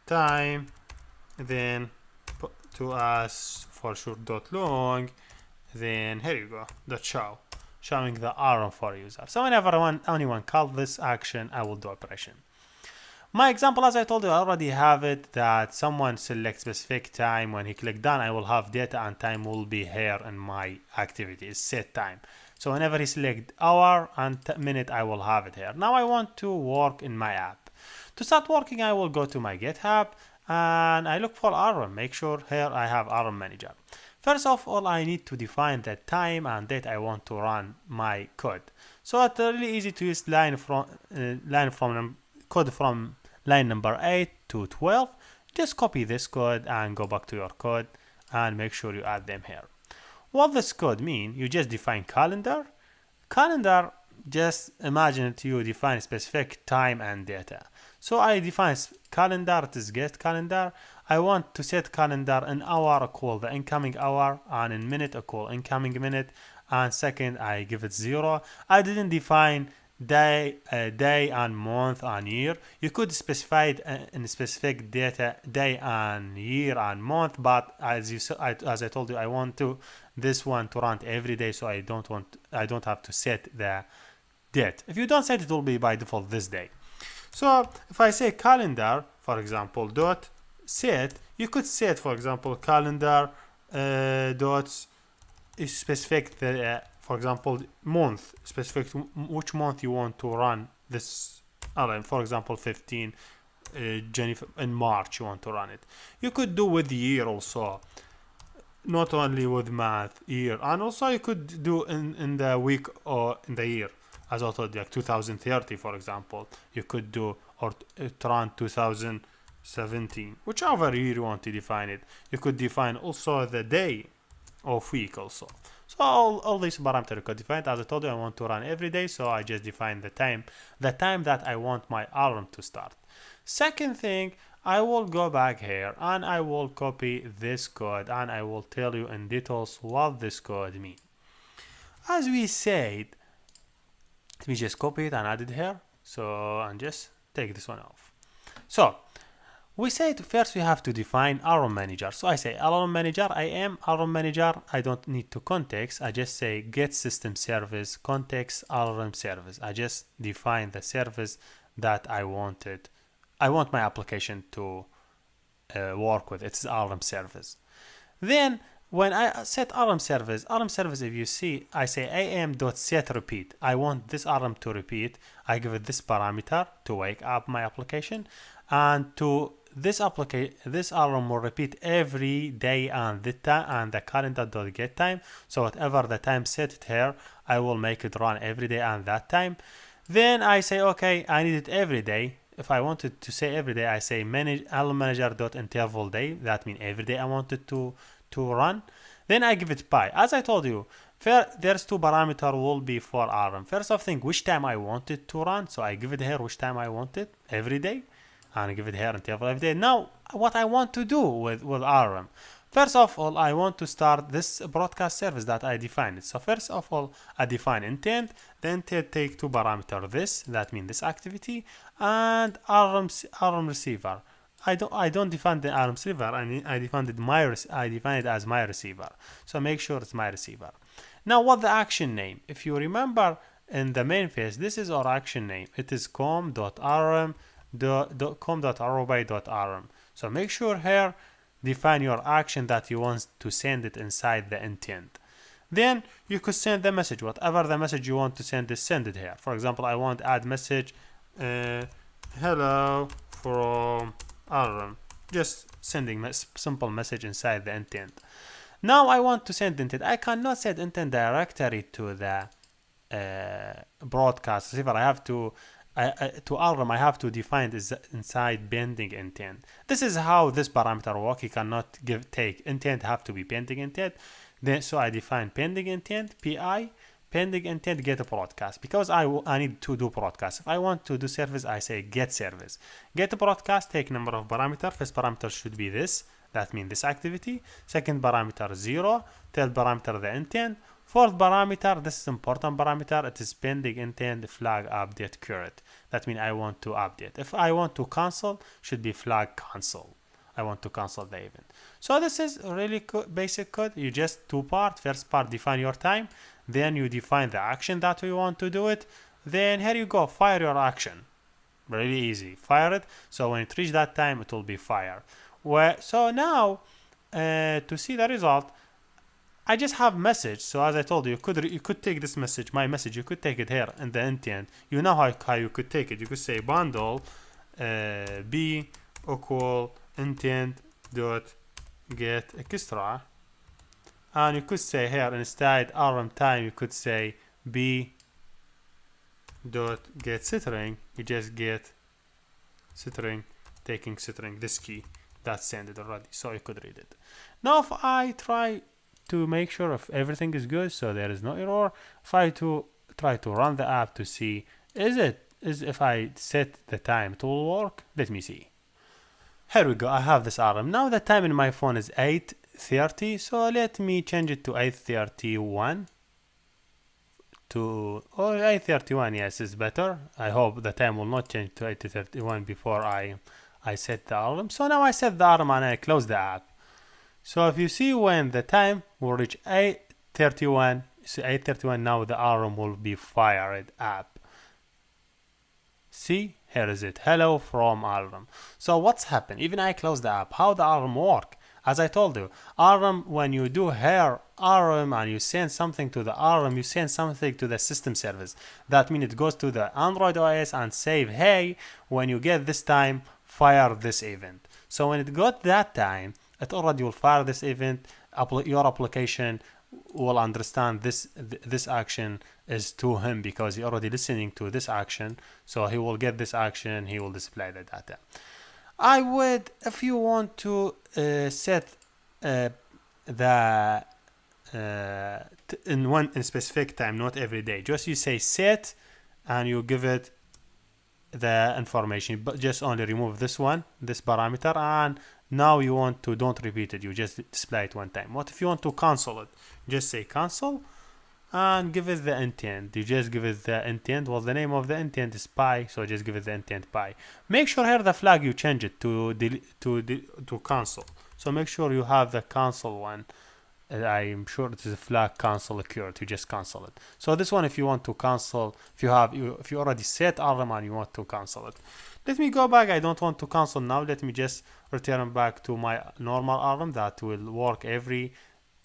time, then to ask for sure dot long, then here you go, dot show, showing the arm for user. So whenever anyone calls this action, I will do operation. My example, as I told you, I already have it that someone selects specific time. When he click done, I will have data and time will be here in my activity. It's set time. So whenever he select hour and minute, I will have it here. Now I want to work in my app. To start working, I will go to my GitHub and I look for ARM. Make sure here I have ARM manager. First of all, I need to define the time and date I want to run my code. So it's really easy to use code from line number 8 to 12. Just copy this code and go back to your code and make sure you add them here. What this code mean? You just define calendar. Calendar, just imagine it you define specific time and data. So I define calendar, it is get calendar. I want to set calendar in hour equal the incoming hour, and in minute equal incoming minute, and second I give it 0. I didn't define day and month and year. You could specify it in specific data, day and year and month, but as I told you, I want to this one to run every day, so I don't have to set the date. If you don't set it, will be by default this day. So if I say calendar, for example, dot set, you could set, for example, calendar dot specific the for example month, specific which month you want to run this. For example, 15 January in March you want to run it. You could do with year also, not only with month, year, and also you could do in the week or in the year. As I told you, like 2030, for example, you could do, or to run 2017, whichever year you want to define it. You could define also the day of week also. So all these parameters you could define. As I told you, I want to run every day, so I just define the time that I want my alarm to start. Second thing, I will go back here and I will copy this code and I will tell you in details what this code means. As we said, let me just copy it and add it here. So, and just take this one off. So, we said first we have to define alarm manager. So I say alarm manager, I am alarm manager. I don't need to context. I just say get system service context alarm service. I just define the service that I wanted. I want my application to work with. It's alarm service. Then when I set RM service, if you see, I say am.setRepeat. I want this RM to repeat. I give it this parameter to wake up my application, and to this RM will repeat every day and the time and the calendar.get time. So whatever the time set here, I will make it run every day and that time. Then I say, okay, I need it every day. If I wanted to say every day, I say manager.interval day. That means every day I want it to run. Then I give it pi. As I told you, there's two parameters will be for RM. First of thing, which time I want it to run. So I give it here which time I want it every day, and I give it here interval every day. Now what I want to do with RM. First of all, I want to start this broadcast service that I defined. So first of all, I define intent. The intent take two parameters. This, that means this activity, and RM receiver. I don't define the RM receiver. I defined it as my receiver. So make sure it's my receiver. Now what the action name? If you remember in the main phase, this is our action name. It is com.rm.com.arrowby.rm. So make sure here define your action that you want to send it inside the intent. Then you could send the message, whatever the message you want to send it here. For example, I want add message hello from RM. Just sending simple message inside the intent. Now I want to send intent. I cannot send intent directory to the broadcast receiver. I have to RM, I have to define this inside pending intent. This is how this parameter work. You cannot take intent, have to be pending intent. Then so I define pending intent, PI, pending intent, get a broadcast, because I need to do broadcast. If I want to do service, I say get service. Get a broadcast, take number of parameter. First parameter should be this. That means this activity. Second parameter 0. Third parameter the intent. Fourth parameter, this is important parameter, it is pending intent flag update current. That means I want to update. If I want to cancel, should be flag cancel. I want to cancel the event. So this is really basic code. You just two part. First part, define your time. Then you define the action that you want to do it. Then here you go, fire your action. Really easy, fire it. So when it reach that time, it will be fire. So now to see the result, I just have message. So as I told you, you could take this message, my message, you could take it here in the intent. You know how you could take it. You could say bundle b equal intent dot get extra, and you could say here instead RM time, you could say b dot get string. You just get string, taking string, this key that's sent it already, so you could read it. Now if I try to make sure if everything is good, so there is no error, if I try to run the app to see if I set the time it will work. Let me see. Here we go, I have this RM. Now the time in my phone is 8:30, so let me change it to 8:31 to 8:31. Yes, it's better. I hope the time will not change to 8:31 before I set the alarm. So now I set the alarm and I close the app. So if you see when the time will reach 8:31, so 8:31, now the alarm will be fired up. See, here is it. Hello from alarm. So what's happened? Even I close the app. How the alarm work? As I told you, alarm, when you do here alarm and you send something to the alarm, you send something to the system service. That means it goes to the Android OS and say, hey, when you get this time, fire this event. So when it got that time, it already will fire this event. Your application will understand this action is to him because he already listening to this action. So he will get this action. He will display the data. I would, if you want to set in specific time, not every day. Just you say set, and you give it the information, but just only remove this parameter, and now you want to don't repeat it, you just display it one time. What if you want to cancel it? Just say cancel and give it the intent. You just give it the intent. Well, the name of the intent is pi, so just give it the intent pi. Make sure here the flag you change it to cancel. So make sure you have the cancel one. I'm sure it is a flag cancel occurred. You just cancel it. So this one, if you want to cancel, if you already set alarm and you want to cancel it. Let me go back. I don't want to cancel now. Let me just return back to my normal alarm that will work every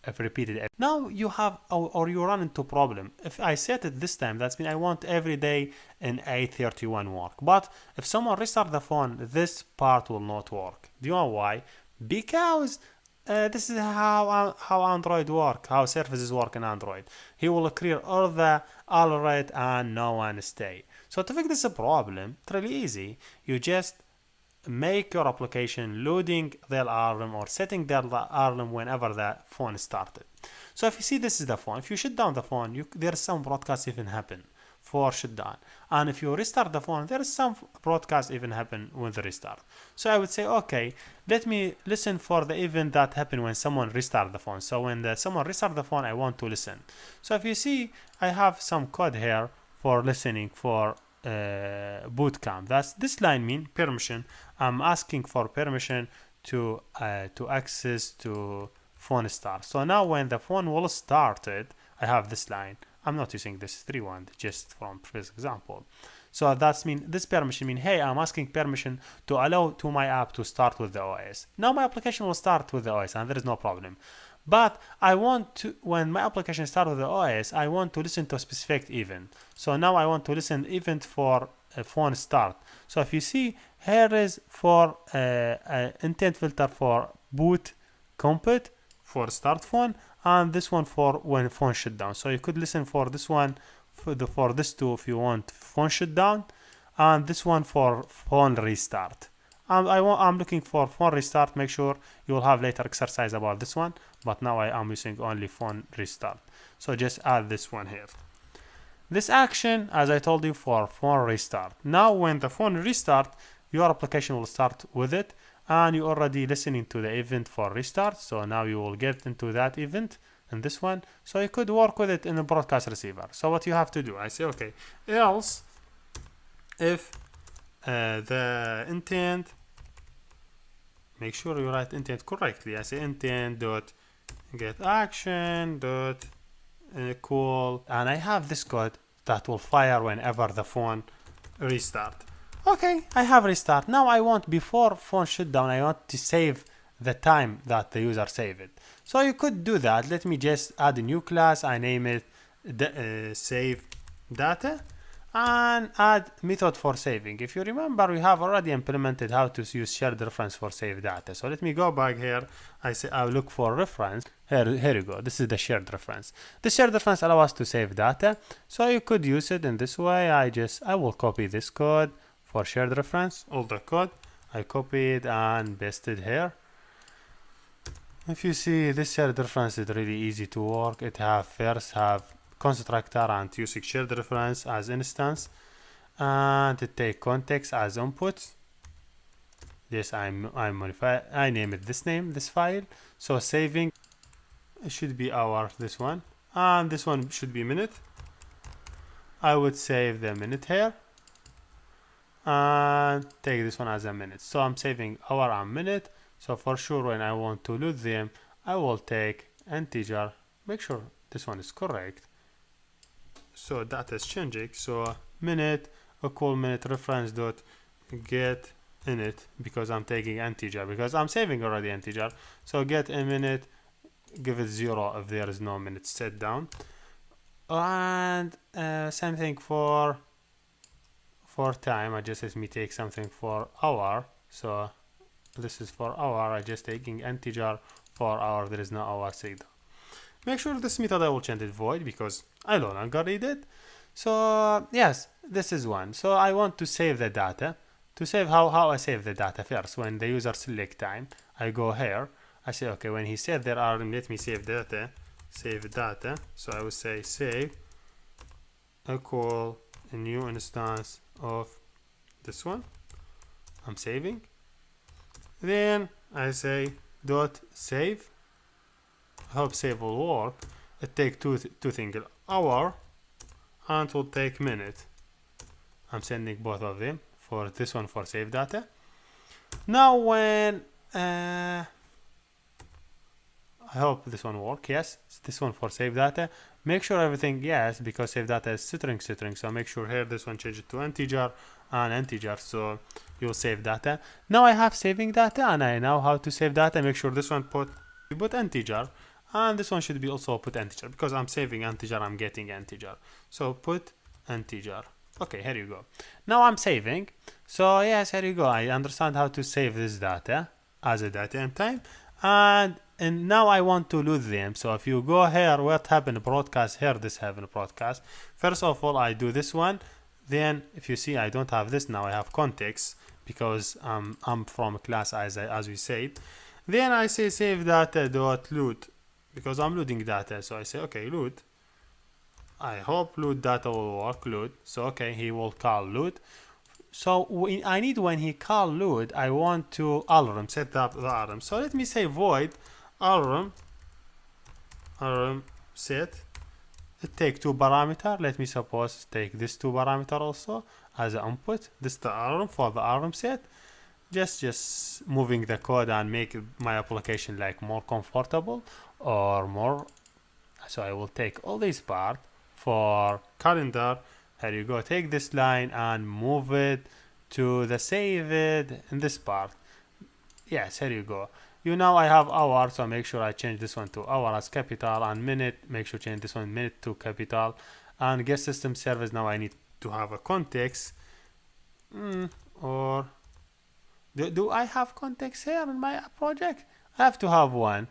if repeated. Now you have, or you run into problem. If I set it this time, that's mean I want every day in 8:31 work. But if someone restart the phone, this part will not work. Do you know why? Because this is how Android work, how services work in Android. He will clear all the alert and no one stay. So to fix this problem, it's really easy. You just make your application loading the alarm or setting the alarm whenever the phone started. So if you see this is the phone, if you shut down the phone, there's some broadcast even happen for shutdown. And if you restart the phone, there is some broadcast even happen when the restart. So I would say, okay, let me listen for the event that happened when someone restart the phone. So when someone restart the phone, I want to listen. So if you see, I have some code here for listening for bootcamp. That's this line mean permission. I'm asking for permission to access to phone start. So now when the phone will start it, I have this line. I'm not using this 3.1 just from previous example. So that's mean this permission mean, hey, I'm asking permission to allow to my app to start with the OS. Now my application will start with the OS and there is no problem. But I want to, when my application starts with the OS, I want to listen to a specific event. So now I want to listen event for a phone start. So if you see, here is for intent filter for boot compute for start phone, and this one for when phone shut down. So you could listen for this one, for this two if you want phone shut down, and this one for phone restart. And I'm looking for phone restart. Make sure you will have later exercise about this one, but now I am using only phone restart. So just add this one here. This action, as I told you, for phone restart. Now when the phone restart, your application will start with it, and you're already listening to the event for restart. So now you will get into that event in this one. So you could work with it in a broadcast receiver. So what you have to do, I say, okay, else if the intent, make sure you write intent correctly. I say intent dot get action dot call, and I have this code that will fire whenever the phone restart. Okay, I have restart. Now I want, before phone shutdown, I want to save the time that the user saved it. So you could do that. Let me just add a new class. I name it save data, and add method for saving. If you remember, we have already implemented how to use shared reference for save data. So let me go back here. I say I'll look for reference. Here you go. This is the shared reference. The shared reference allows us to save data. So you could use it in this way. I will copy this code for shared reference, all the code. I copied and pasted here. If you see, this shared reference is really easy to work. It first have constructor and using shared reference as instance, and it take context as input. This I modify. I name it this file. So saving, it should be this one, and this one should be minute. I would save the minute here and take this one as a minute. So I'm saving hour and minute. So for sure, when I want to load them, I will take integer. Make sure this one is correct. So data is changing. So minute equal minute reference dot get init, because I'm taking integer, because I'm saving already integer. So get a minute, give it 0 if there is no minute set down. And same thing for time. I just let me take something for hour. So this is for hour. I just taking integer for hour. There is no hour signal. Make sure this method I will change it void, because I no longer read it. So yes, this is one. So I want to save the data. To save, how I save the data first. When the user select time, I go here. I say, okay, when he said there are, let me save data. Save data. So I will say save equal a new instance of this one. I'm saving. Then I say dot save. I hope save will work. It take two things, hour and it will take minute. I'm sending both of them for this one for save data. Now when I hope this one work. Yes, this one for save data. Make sure everything yes, because save data is string. So make sure here this one change it to integer and integer. So you'll save data. Now I have saving data and I know how to save data. Make sure this one put integer and this one should be also put integer, because I'm saving integer, I'm getting integer. So put integer. Okay, here you go. Now I'm saving. So yes, here you go. I understand how to save this data as a data in time, and now I want to load them. So if you go here, what happened broadcast here, this happened broadcast. First of all, I do this one. Then if you see, I don't have this now. I have context because I'm from class as we said. Then I say save data dot load because I'm loading data. So I say okay, load. I hope load data will work. Load. So okay, he will call load. So I need, when he call load, I want to alarm, set up the alarm. So let me say void alarm set. It take 2 parameter. Let me suppose take this 2 parameter also as an input. This the alarm for the alarm set. Just moving the code and make my application like more comfortable or more. So I will take all this part for calendar. Here you go. Take this line and move it to the save it in this part. Yes, here you go. You know I have hour, so make sure I change this one to hour as capital, and minute, make sure change this one minute to capital, and get system service. Now I need to have a context. Or do I have context here in my project? I have to have one.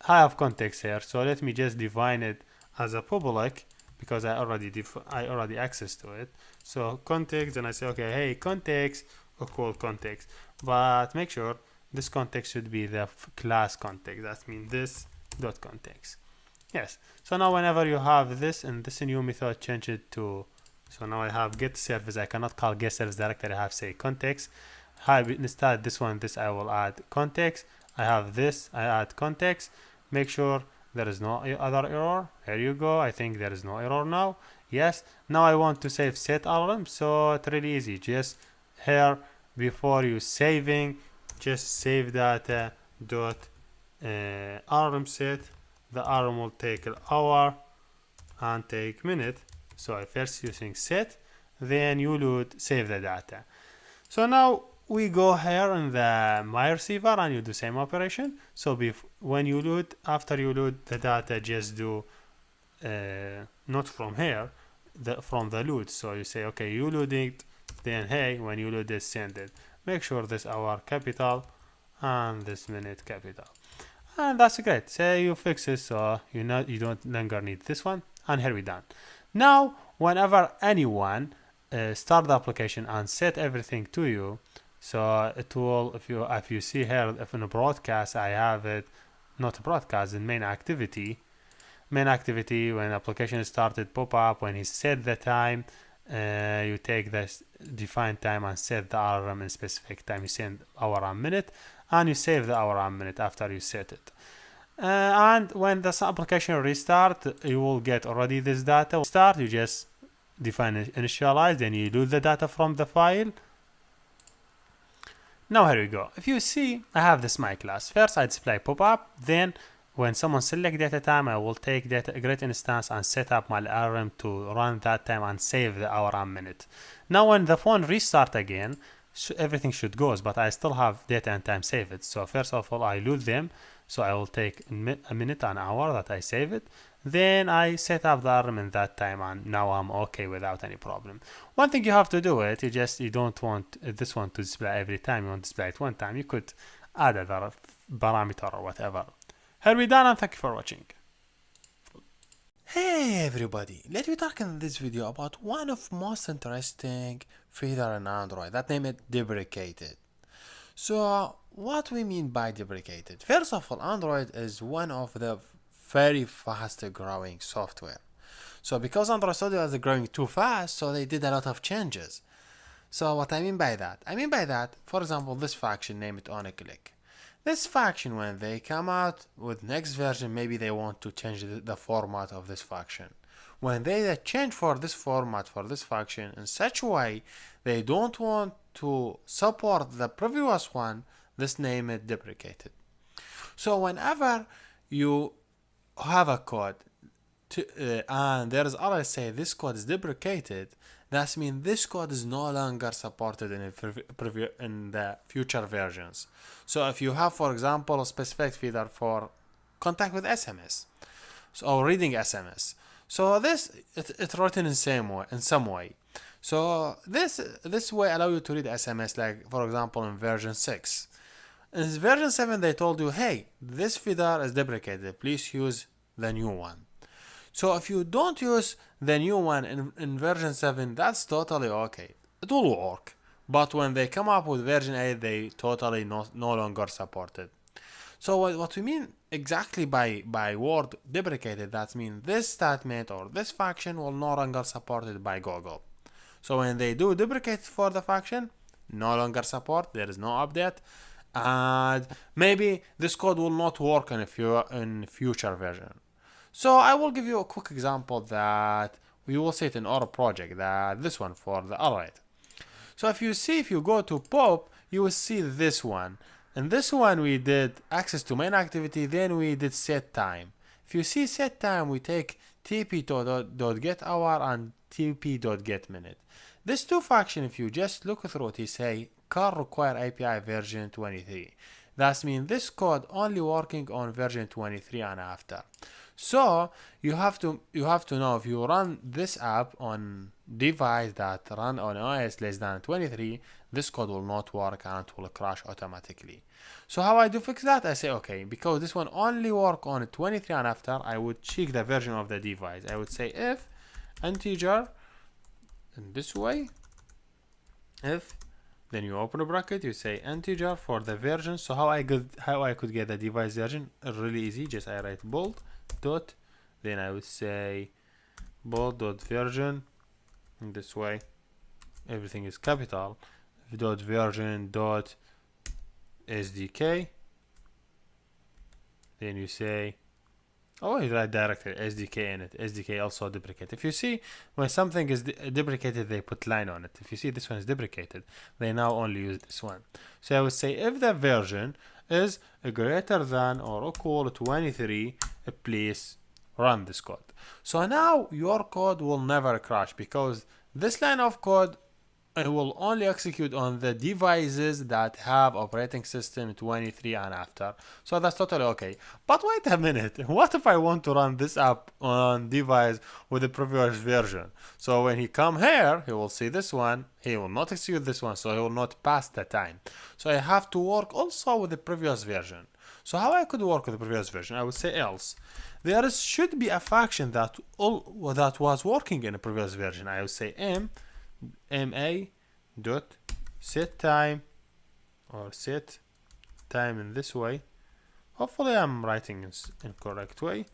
I have context here, so let me just define it as a public because I already access to it. So context, and I say okay, hey context equal context, but make sure this context should be the class context. That means this dot context. Yes. So now whenever you have this and this new method, change it to. So now I have get service. I cannot call get service directly. I have say context. Instead this one, this I will add context. I have this. I add context. Make sure there is no other error. Here you go. I think there is no error now. Yes. Now I want to save set alarm. So it's really easy. Just here before you saving, just save data dot alarm set. The alarm will take an hour and take minute. So I first using set, then you load, save the data. So now we go here in the my receiver and you do same operation. So when you load, after you load the data, just do not from here, from the load. So you say okay, you load it, then hey, when you load this, send it. Make sure this hour capital and this minute capital, and that's great. Say you fix it, so you don't longer need this one, and here we done. Now whenever anyone start the application and set everything to you, so it will, if you see here, if in a broadcast I have it, not a broadcast, in main activity when application started pop up, when he set the time, you take this defined time and set the alarm in specific time. You send hour and minute, and you save the hour and minute after you set it. And when the application restart, you will get already this data. Start, you just define initialize, then you load the data from the file. Now here we go. If you see, I have this my class. First I display pop-up, then when someone select data time, I will take data grid instance and set up my alarm to run that time and save the hour and minute. Now when the phone restart again, everything should go, but I still have data and time saved. So first of all, I load them. So I will take a minute, an hour that I save it. Then I set up the alarm in that time, and now I'm okay without any problem. One thing you have to do it, you don't want this one to display every time. You want to display it one time. You could add other parameter or whatever. Here we done, and thank you for watching. Hey everybody, let me talk in this video about one of most interesting feature in Android. That name is deprecated. So what we mean by deprecated? First of all, Android is one of the very fast growing software. So because Android Studio is growing too fast, so they did a lot of changes. So what I mean by that? I mean by that, for example, this function, name it on a click. This function, when they come out with next version, maybe they want to change the format of this function. When they change for this format for this function in such a way they don't want to support the previous one, this name is deprecated. So whenever you have a code and there is always say this code is deprecated, that means this code is no longer supported in the future versions. So if you have, for example, a specific feature for contact with SMS, or reading SMS. So this it's written in some way. So this way allow you to read SMS, like for example in version 6. In version 7 they told you, hey, this feeder is deprecated, please use the new one. So if you don't use the new one in version 7, that's totally okay. It will work. But when they come up with version 8, they totally no longer support it. So what we mean exactly by word deprecated, that means this statement or this function will no longer supported by Google. So when they do deprecate for the function, no longer support, there is no update, and maybe this code will not work in future version. So I will give you a quick example that we will see it in our project, that this one for the alert. So if you go to pop, you will see this one. And this one we did access to main activity, then we did set time. If you see set time, we take tp.getHour and tp.getMinute. These two function, if you just look through it, you say car require API version 23. That means this code only working on version 23 and after. So you have to know, if you run this app on device that run on OS less than 23, this code will not work and it will crash automatically. So how I do fix that? I say, okay, because this one only work on 23 and after, I would check the version of the device. I would say if integer in this way, if, then you open a bracket, you say integer for the version. So how I could get the device version? Really easy, just I write bold dot, then I would say bold dot version in this way, everything is capital, dot version dot SDK, then you say, oh, you write directly SDK in it, SDK also deprecate. If you see when something is deprecated, they put line on it. If you see this one is deprecated, they now only use this one. So I would say if the version is greater than or equal to 23, please run this code. So now your code will never crash, because this line of code will only execute on the devices that have operating system 23 and after. So that's totally okay. But wait a minute, what if I want to run this app on device with the previous version? So when he come here, he will see this one, he will not execute this one, so he will not pass the time. So I have to work also with the previous version. So how I could work with the previous version? I would say else. There should be a function that was working in the previous version. I would say ma dot set time, or set time in this way. Hopefully I'm writing in correct way.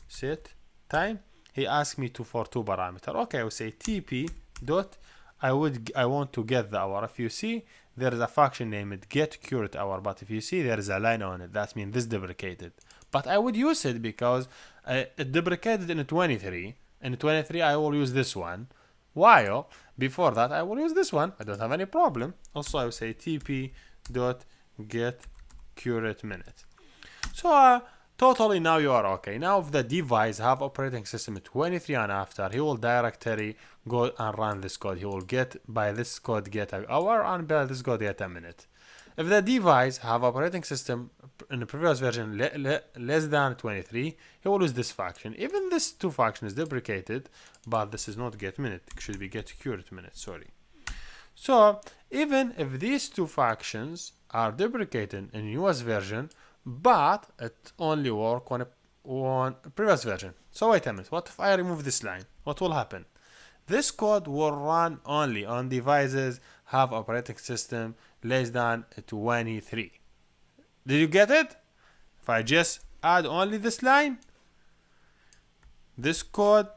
Set time. He asked me for two parameter. Okay, I would say tp dot I want to get the hour. If you see, there is a function named get current hour, but if you see there is a line on it, that means this deprecated. But I would use it because it deprecated in 23. In 23 I will use this one, while before that I will use this one. I don't have any problem. Also I will say tp dot get current minute. So totally now you are okay. Now if the device have operating system 23 and after, he will directly go and run this code. He will get by this code get an hour, and by this code get a minute. If the device have operating system in the previous version less than 23, he will use this function. Even this two function is deprecated, but this is not get minute. It should be get current minute, sorry. So even if these two functions are deprecated in US version, but it only work on a previous version. So wait a minute, what if I remove this line? What will happen? This code will run only on devices have operating system less than 23. Did you get it? If I just add only this line, this code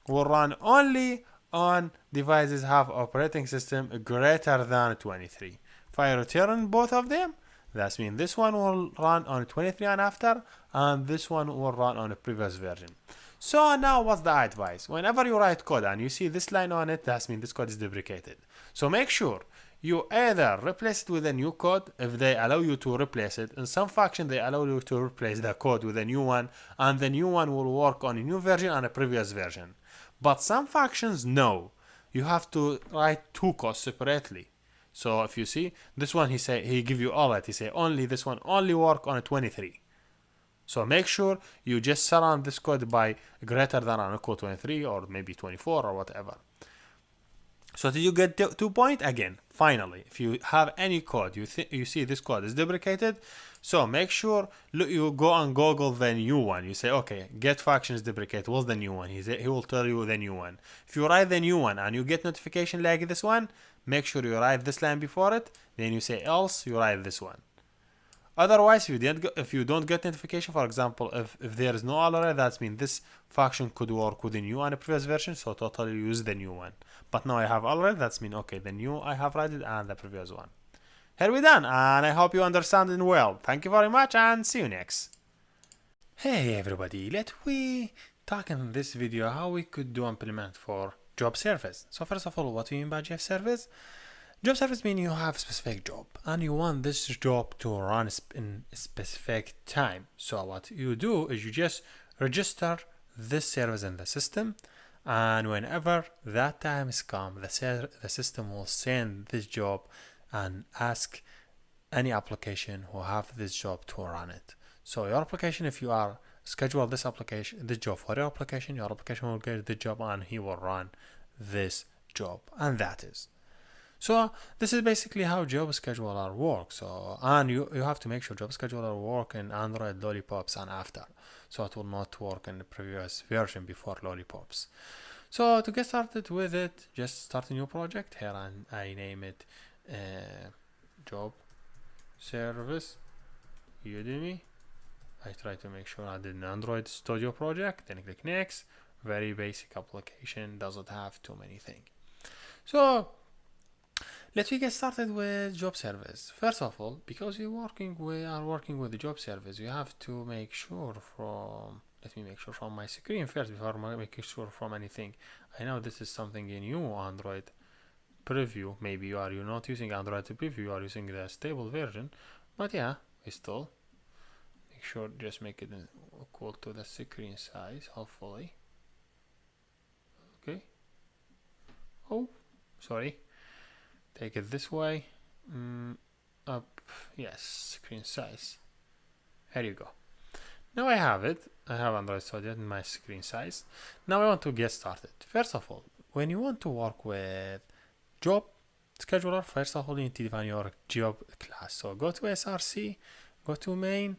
will run only on devices have operating system greater than 23. If I return both of them, that means this one will run on 23 and after, and this one will run on a previous version. So now what's the advice? Whenever you write code and you see this line on it, that means this code is deprecated. So make sure you either replace it with a new code if they allow you to replace it. In some function they allow you to replace the code with a new one, and the new one will work on a new version and a previous version. But some functions, no. You have to write two codes separately. So if you see this one, he give you all that. He say only this one only work on a 23. So make sure you just surround this code by greater than or equal to 23 or maybe 24 or whatever. So did you get 2 point? Again, finally, if you have any code, you see this code is deprecated, so make sure you go and Google the new one. You say, okay, get function is deprecated. What's the new one? He will tell you the new one. If you write the new one and you get notification like this one, make sure you write this line before it. Then you say else, you write this one. Otherwise, if you don't get notification, for example, if there is no alert, that means this function could work with the new and the previous version, so totally use the new one. But now I have alert, that means okay, the new I have written and the previous one. Here we done, and I hope you understand it well. Thank you very much, and see you next. Hey everybody, let we talk in this video how we could do implement for job service. So first of all, what do you mean by job service? Job service means you have a specific job and you want this job to run in a specific time. So what you do is you just register this service in the system, and whenever that time is come, the system will send this job and ask any application who have this job to run it. So your application, if you are schedule this job for your application will get the job and he will run this job, and that is. So this is basically how job scheduler works. So and you have to make sure job scheduler work in Android lollipops and after. So it will not work in the previous version before lollipops. So to get started with it, just start a new project here, and I name it job service Udemy. I try to make sure I did an Android Studio project, then click next. Very basic application, doesn't have too many things. So let's get started with job service. First of all, because we are working with the job service, you have to make sure from, let me make sure from my screen first before making sure from anything. I know this is something in new Android preview. Maybe you're not using Android preview, you are using the stable version. But yeah, we still make sure just make it equal to the screen size, hopefully. Okay. Oh, sorry. Take it this way, up, yes, screen size. Here you go. Now I have it. I have Android Studio in my screen size. Now I want to get started. First of all, when you want to work with job scheduler, first of all, you need to define your job class. So go to src, go to main,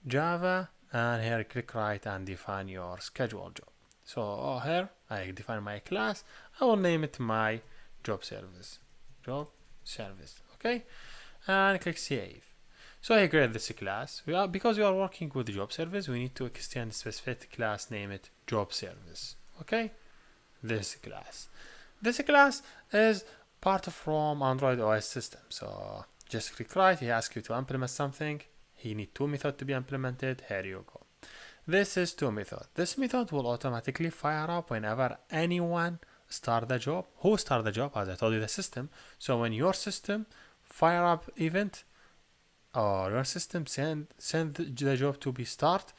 Java, and here click right and define your schedule job. So here I define my class. I will name it my job service. Okay, and click save. So I create this class. Because we are working with the job service, we need to extend the specific class, name it job service. Okay, this class is part from Android OS system. So just click right. He asks you to implement something. He need 2 methods to be implemented. Here you go. This is 2 method. This method will automatically fire up whenever anyone start the job. Who start the job? As I told you, the system. So when your system fire up event, or your system send the job to be start,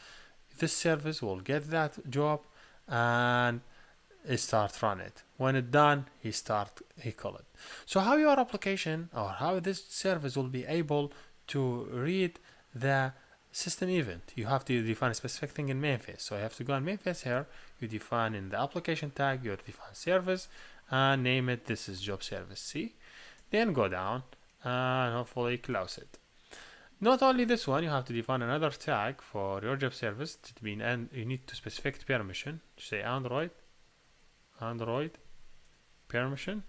this service will get that job and it start run it. When it done, he call it. So how your application or how this service will be able to read the system event, you have to define a specific thing in main phase. So you have to go in main phase here, you define in the application tag, you define service and name it, this is job service C. Then go down and hopefully close it. Not only this one, you have to define another tag for your job service to be, and you need to specific permission. Say Android permission.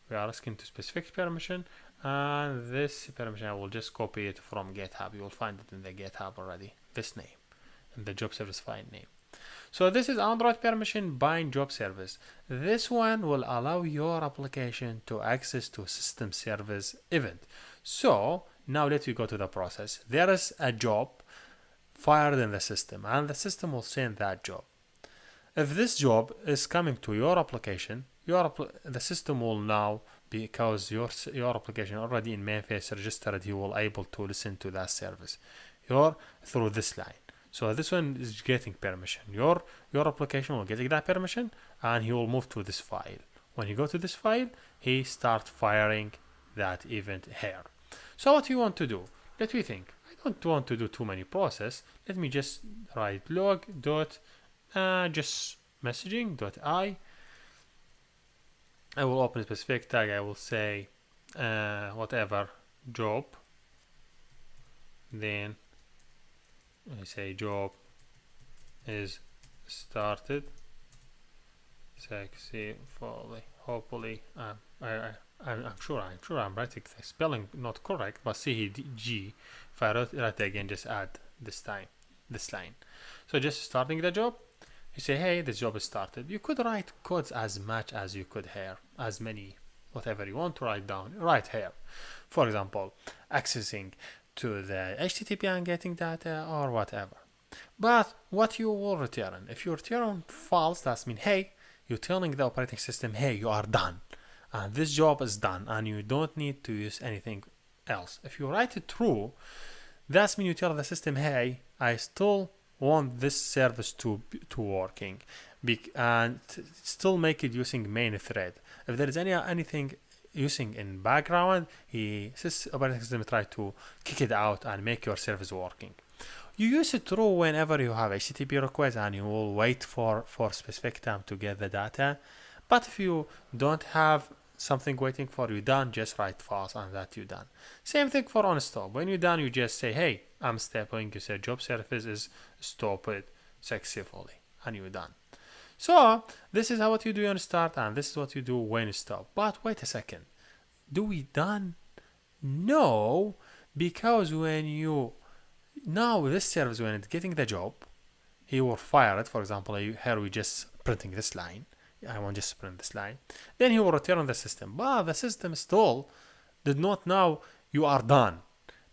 We are asking to specific permission, and this permission I will just copy it from GitHub. You will find it in the GitHub already. This name and the job service file name. So this is Android permission bind job service. This one will allow your application to access to system service event. So now let me go to the process. There is a job fired in the system, and the system will send that job. If this job is coming to your application, the system will now, because your application already in main phase registered, he will able to listen to that service through this line. So this one is getting permission. Your application will get that permission, and he will move to this file. When you go to this file, he start firing that event here. So what you want to do? Let me think. I don't want to do too many process, let me just write log dot just messaging dot I will open a specific tag. I will say whatever job, then I say job is started successfully. Hopefully I'm sure I'm writing the spelling not correct, but CG, if I write it again, just add this line. So just starting the job, you say, hey, this job is started. You could write codes as much as you could here, as many, whatever you want to write down, right here. For example, accessing to the HTTP and getting data or whatever. But what you will return, if you return false, that means, hey, you're telling the operating system, hey, you are done. And this job is done and you don't need to use anything else. If you write it true, that means you tell the system, hey, I still want this service to working and still make it using main thread. If there is anything using in background, operating system try to kick it out and make your service working. You use it true whenever you have HTTP request and you will wait for specific time to get the data. But if you don't have something waiting for you done, just write false and that you done. Same thing for on stop. When you're done, you just say, hey, I'm stopping. You say job service is stopped successfully and you're done. So this is how what you do on start and this is what you do when you stop. But wait a second. Do we done? No, because when you now this service, when it's getting the job, he will fire it. For example, here we just printing this line. I want just to print this line. Then he will return the system. But the system still did not know you are done.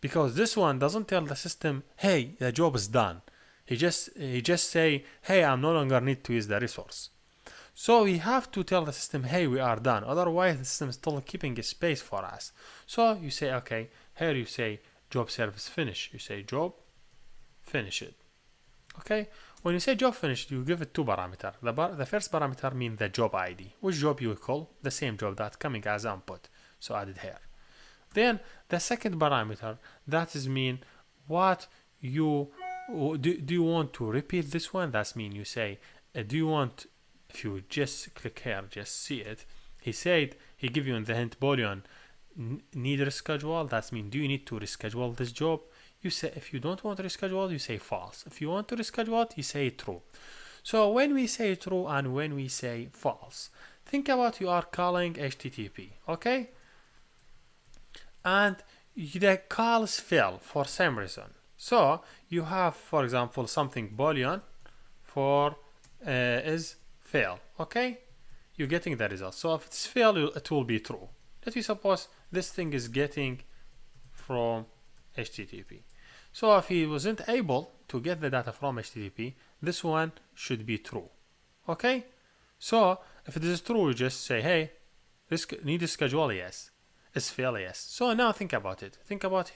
Because this one doesn't tell the system, hey, the job is done. He just say, hey, I'm no longer need to use the resource. So we have to tell the system, hey, we are done. Otherwise, the system is still keeping a space for us. So you say, okay, here you say job service finish. You say job finish it. Okay. When you say job finished, you give it two parameters. The first parameter means the job ID. Which job you call? The same job that coming as input. So add it here. Then the second parameter, that is mean what you do you want to repeat this one? That's mean you say do you want, if you just click here, just see it. He said he give you in the hint boolean need reschedule. That's mean do you need to reschedule this job? You say if you don't want to reschedule, you say false. If you want to reschedule it, you say true. So when we say true and when we say false, think about you are calling HTTP, okay? And the calls fail for some reason. So you have, for example, something boolean for is fail, okay? You're getting the result. So if it's fail, it will be true. Let me suppose this thing is getting from HTTP. So if he wasn't able to get the data from HTTP, this one should be true. Okay? So if it is true, you just say, hey, need to schedule, yes. Is fail, yes. So now think about it. Think about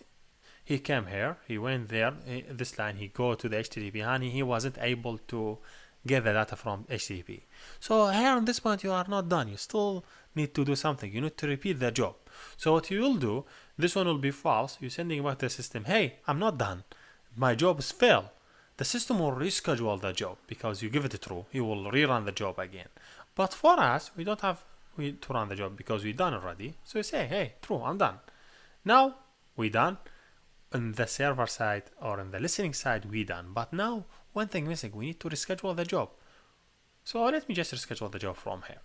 he came here, he went there, this line, he go to the HTTP and he wasn't able to get the data from HTTP. So here on this point, you are not done. You still need to do something. You need to repeat the job. So what you will do, this one will be false. You're sending back to the system, hey, I'm not done. My job is failed. The system will reschedule the job because you give it a true. He will rerun the job again. But for us, we don't have to run the job because we're done already. So you say, hey, true, I'm done. Now we're done. On the server side or on the listening side, we're done. But now one thing missing, we need to reschedule the job. So let me just reschedule the job from here.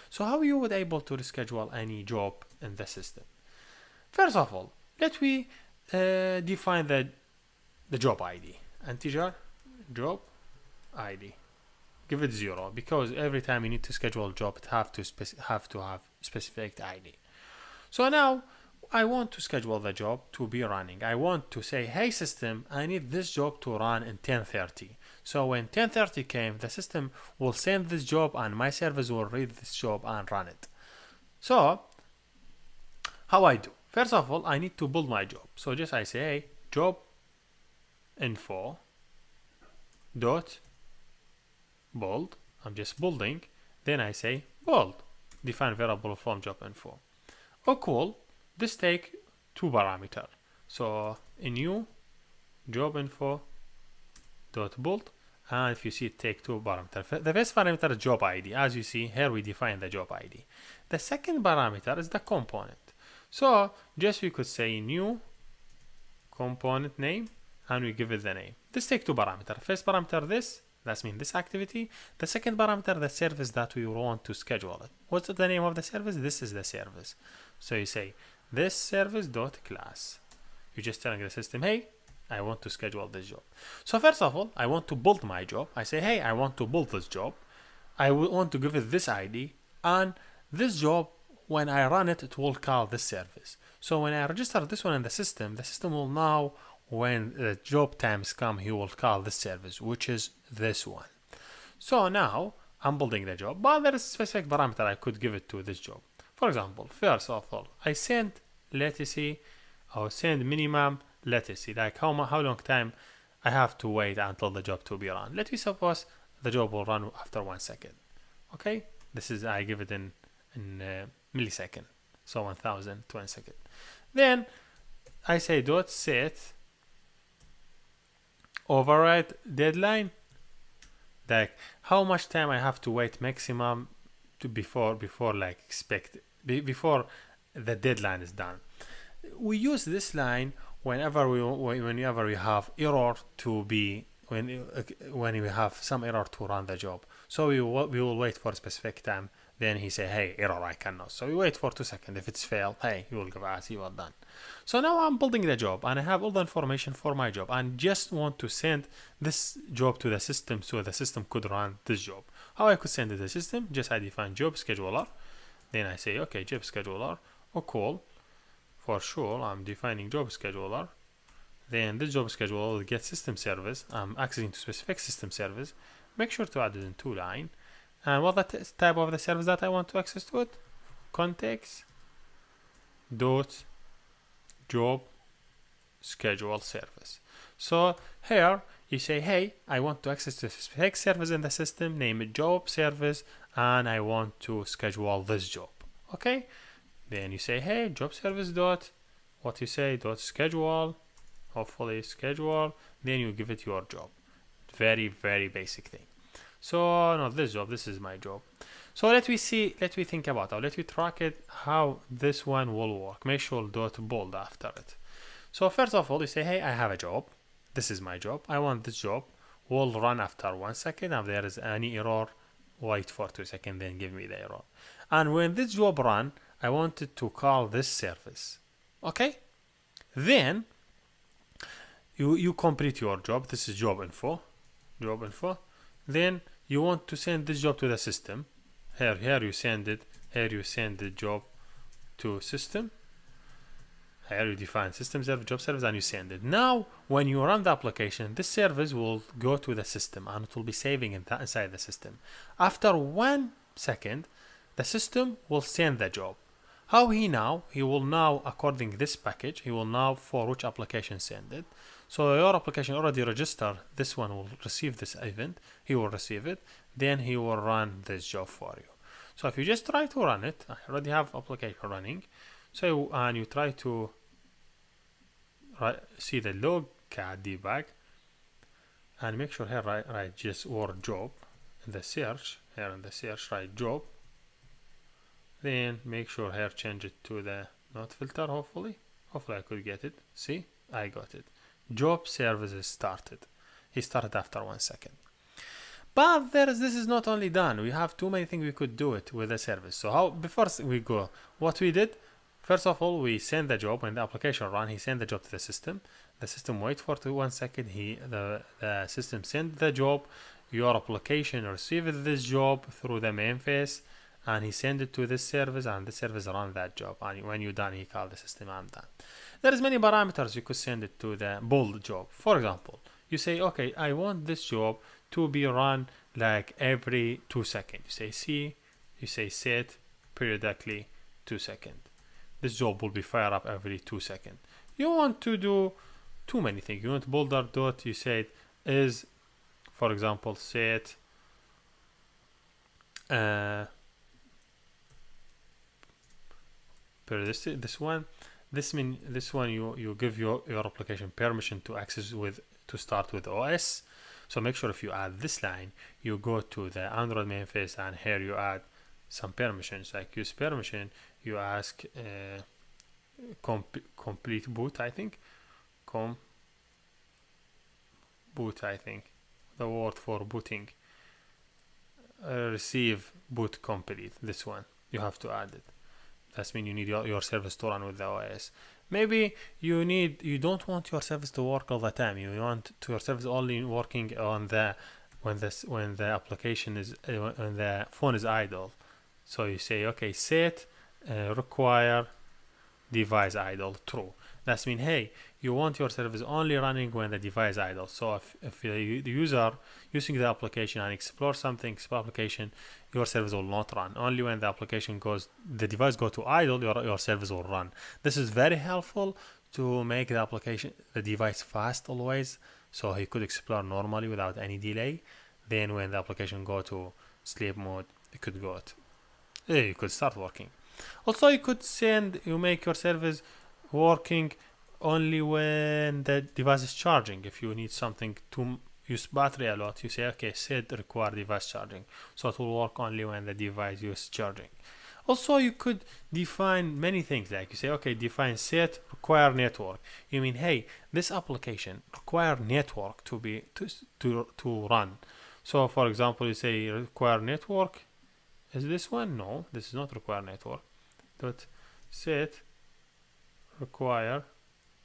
So how you would able to reschedule any job in the system? First of all, let we define the job ID. Integer job ID. Give it 0 because every time you need to schedule a job, it have to have specific ID. So now I want to schedule the job to be running. I want to say, hey system, I need this job to run in 10:30. So when 10:30 came, the system will send this job and my service will read this job and run it. So how I do? First of all, I need to build my job. So just I say, hey, job info dot build. I'm just building. Then I say build. Define variable from job info. Oh, cool. This take two parameters. So a new job info dot bold, and if you see, take two parameters. The first parameter is job ID. As you see here, we define the job ID. The second parameter is the component. So just we could say new component name, and we give it the name. This take two parameters. First parameter this, that means this activity. The second parameter, the service that we want to schedule it. What's the name of the service? This is the service. So you say this service dot class. You're just telling the system, hey, I want to schedule this job. So first of all, I want to build my job. I say, hey, I want to build this job. I want to give it this ID, and this job, when I run it, it will call this service. So when I register this one in the system will now, when the job times come, he will call this service, which is this one. So now I'm building the job, but there is a specific parameter I could give it to this job. For example, first of all, I send latency, or send minimum latency, like how long time I have to wait until the job to be run. Let me suppose the job will run after 1 second. Okay, this is, I give it in millisecond, so 1000 to 1 second. Then I say dot set override deadline, like how much time I have to wait maximum to before like expect before the deadline is done. We use this line whenever we have error to be, when we have some error to run the job. So we will wait for a specific time. Then he say, hey, error, I cannot. So we wait for 2 seconds. If it's failed, hey, you will give us, you are done. So now I'm building the job, and I have all the information for my job, and just want to send this job to the system so the system could run this job. How I could send it to the system? Just I define job scheduler. Then I say, okay, job scheduler, or call. For sure, I'm defining job scheduler. Then this job scheduler will get system service. I'm accessing to specific system service. Make sure to add it in 2 line. And what the type of the service that I want to access to it? Context dot job schedule service. So here you say, hey, I want to access the specific service in the system, name it job service, and I want to schedule this job. Okay. Then you say, hey, job service dot, what you say, dot schedule, hopefully schedule. Then you give it your job. Very, very basic thing. So no, this job, this is my job. So let me think about it. Let me track it, how this one will work. Make sure dot bold after it. So first of all, you say, hey, I have a job. This is my job. I want this job will run after 1 second. If there is any error, wait for 2 seconds, then give me the error. And when this job run, I wanted to call this service. Okay? Then you complete your job. This is job info. Job info. Then you want to send this job to the system. Here you send it. Here you send the job to system. Here you define system service, job service, and you send it. Now, when you run the application, this service will go to the system, and it will be saving inside the system. After 1 second, the system will send the job. How he will now, according to this package, he will now for which application send it. So your application already registered, this one will receive this event, he will receive it, then he will run this job for you. So if you just try to run it, I already have application running, so and you try to see the log cat debug, and make sure here write just word job in the search, here in the search write job, then make sure here change it to the not filter. Hopefully I could get it. See, I got it. Job services started. He started after 1 second. But this is not only done. We have too many things we could do it with the service. So how, before we go, what we did, first of all, we send the job. When the application run, he send the job to the system. The system wait for 1 second. The system send the job. Your application received this job through the main phase, and he send it to this service, and the service run that job. And when you're done, he call the system, I'm done. There is many parameters you could send it to the build job. For example, you say, okay, I want this job to be run like every 2 seconds. You say C, you say set periodically 2 seconds. This job will be fired up every 2 seconds. You want to do too many things. You want builder dot, you say it is, for example, set periodicity, this one, This one you give your application permission to access with, to start with OS. So make sure if you add this line, you go to the Android main face, and here you add some permissions, like use permission. You ask complete boot, I think. Boot, I think, the word for booting. Receive boot complete. This one you have to add it. That means you need your service to run with the OS. Maybe you don't want your service to work all the time. You want your service only working on when the application is when the phone is idle. So you say, okay, set require device idle true. That means, hey, you want your service only running when the device idle. So if the user using the application and explore application, your service will not run. Only when the device go to idle, your service will run. This is very helpful to make the device fast always, so he could explore normally without any delay. Then when the application go to sleep mode, you could start working. Also, you make your service working only when the device is charging. If you need something to use battery a lot, you say, okay, set require device charging, so it will work only when the device is charging. Also, you could define many things, like you say, okay, define set require network. You mean, hey, this application require network to run. So for example, you say require network. Is this one? No, this is not require network. Dot set require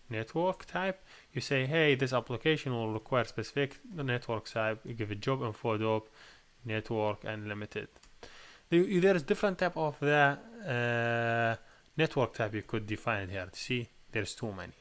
network type. You say, hey, this application will require specific network type. You give it job info dope network unlimited. There is different type of the network type you could define here. See, there's too many.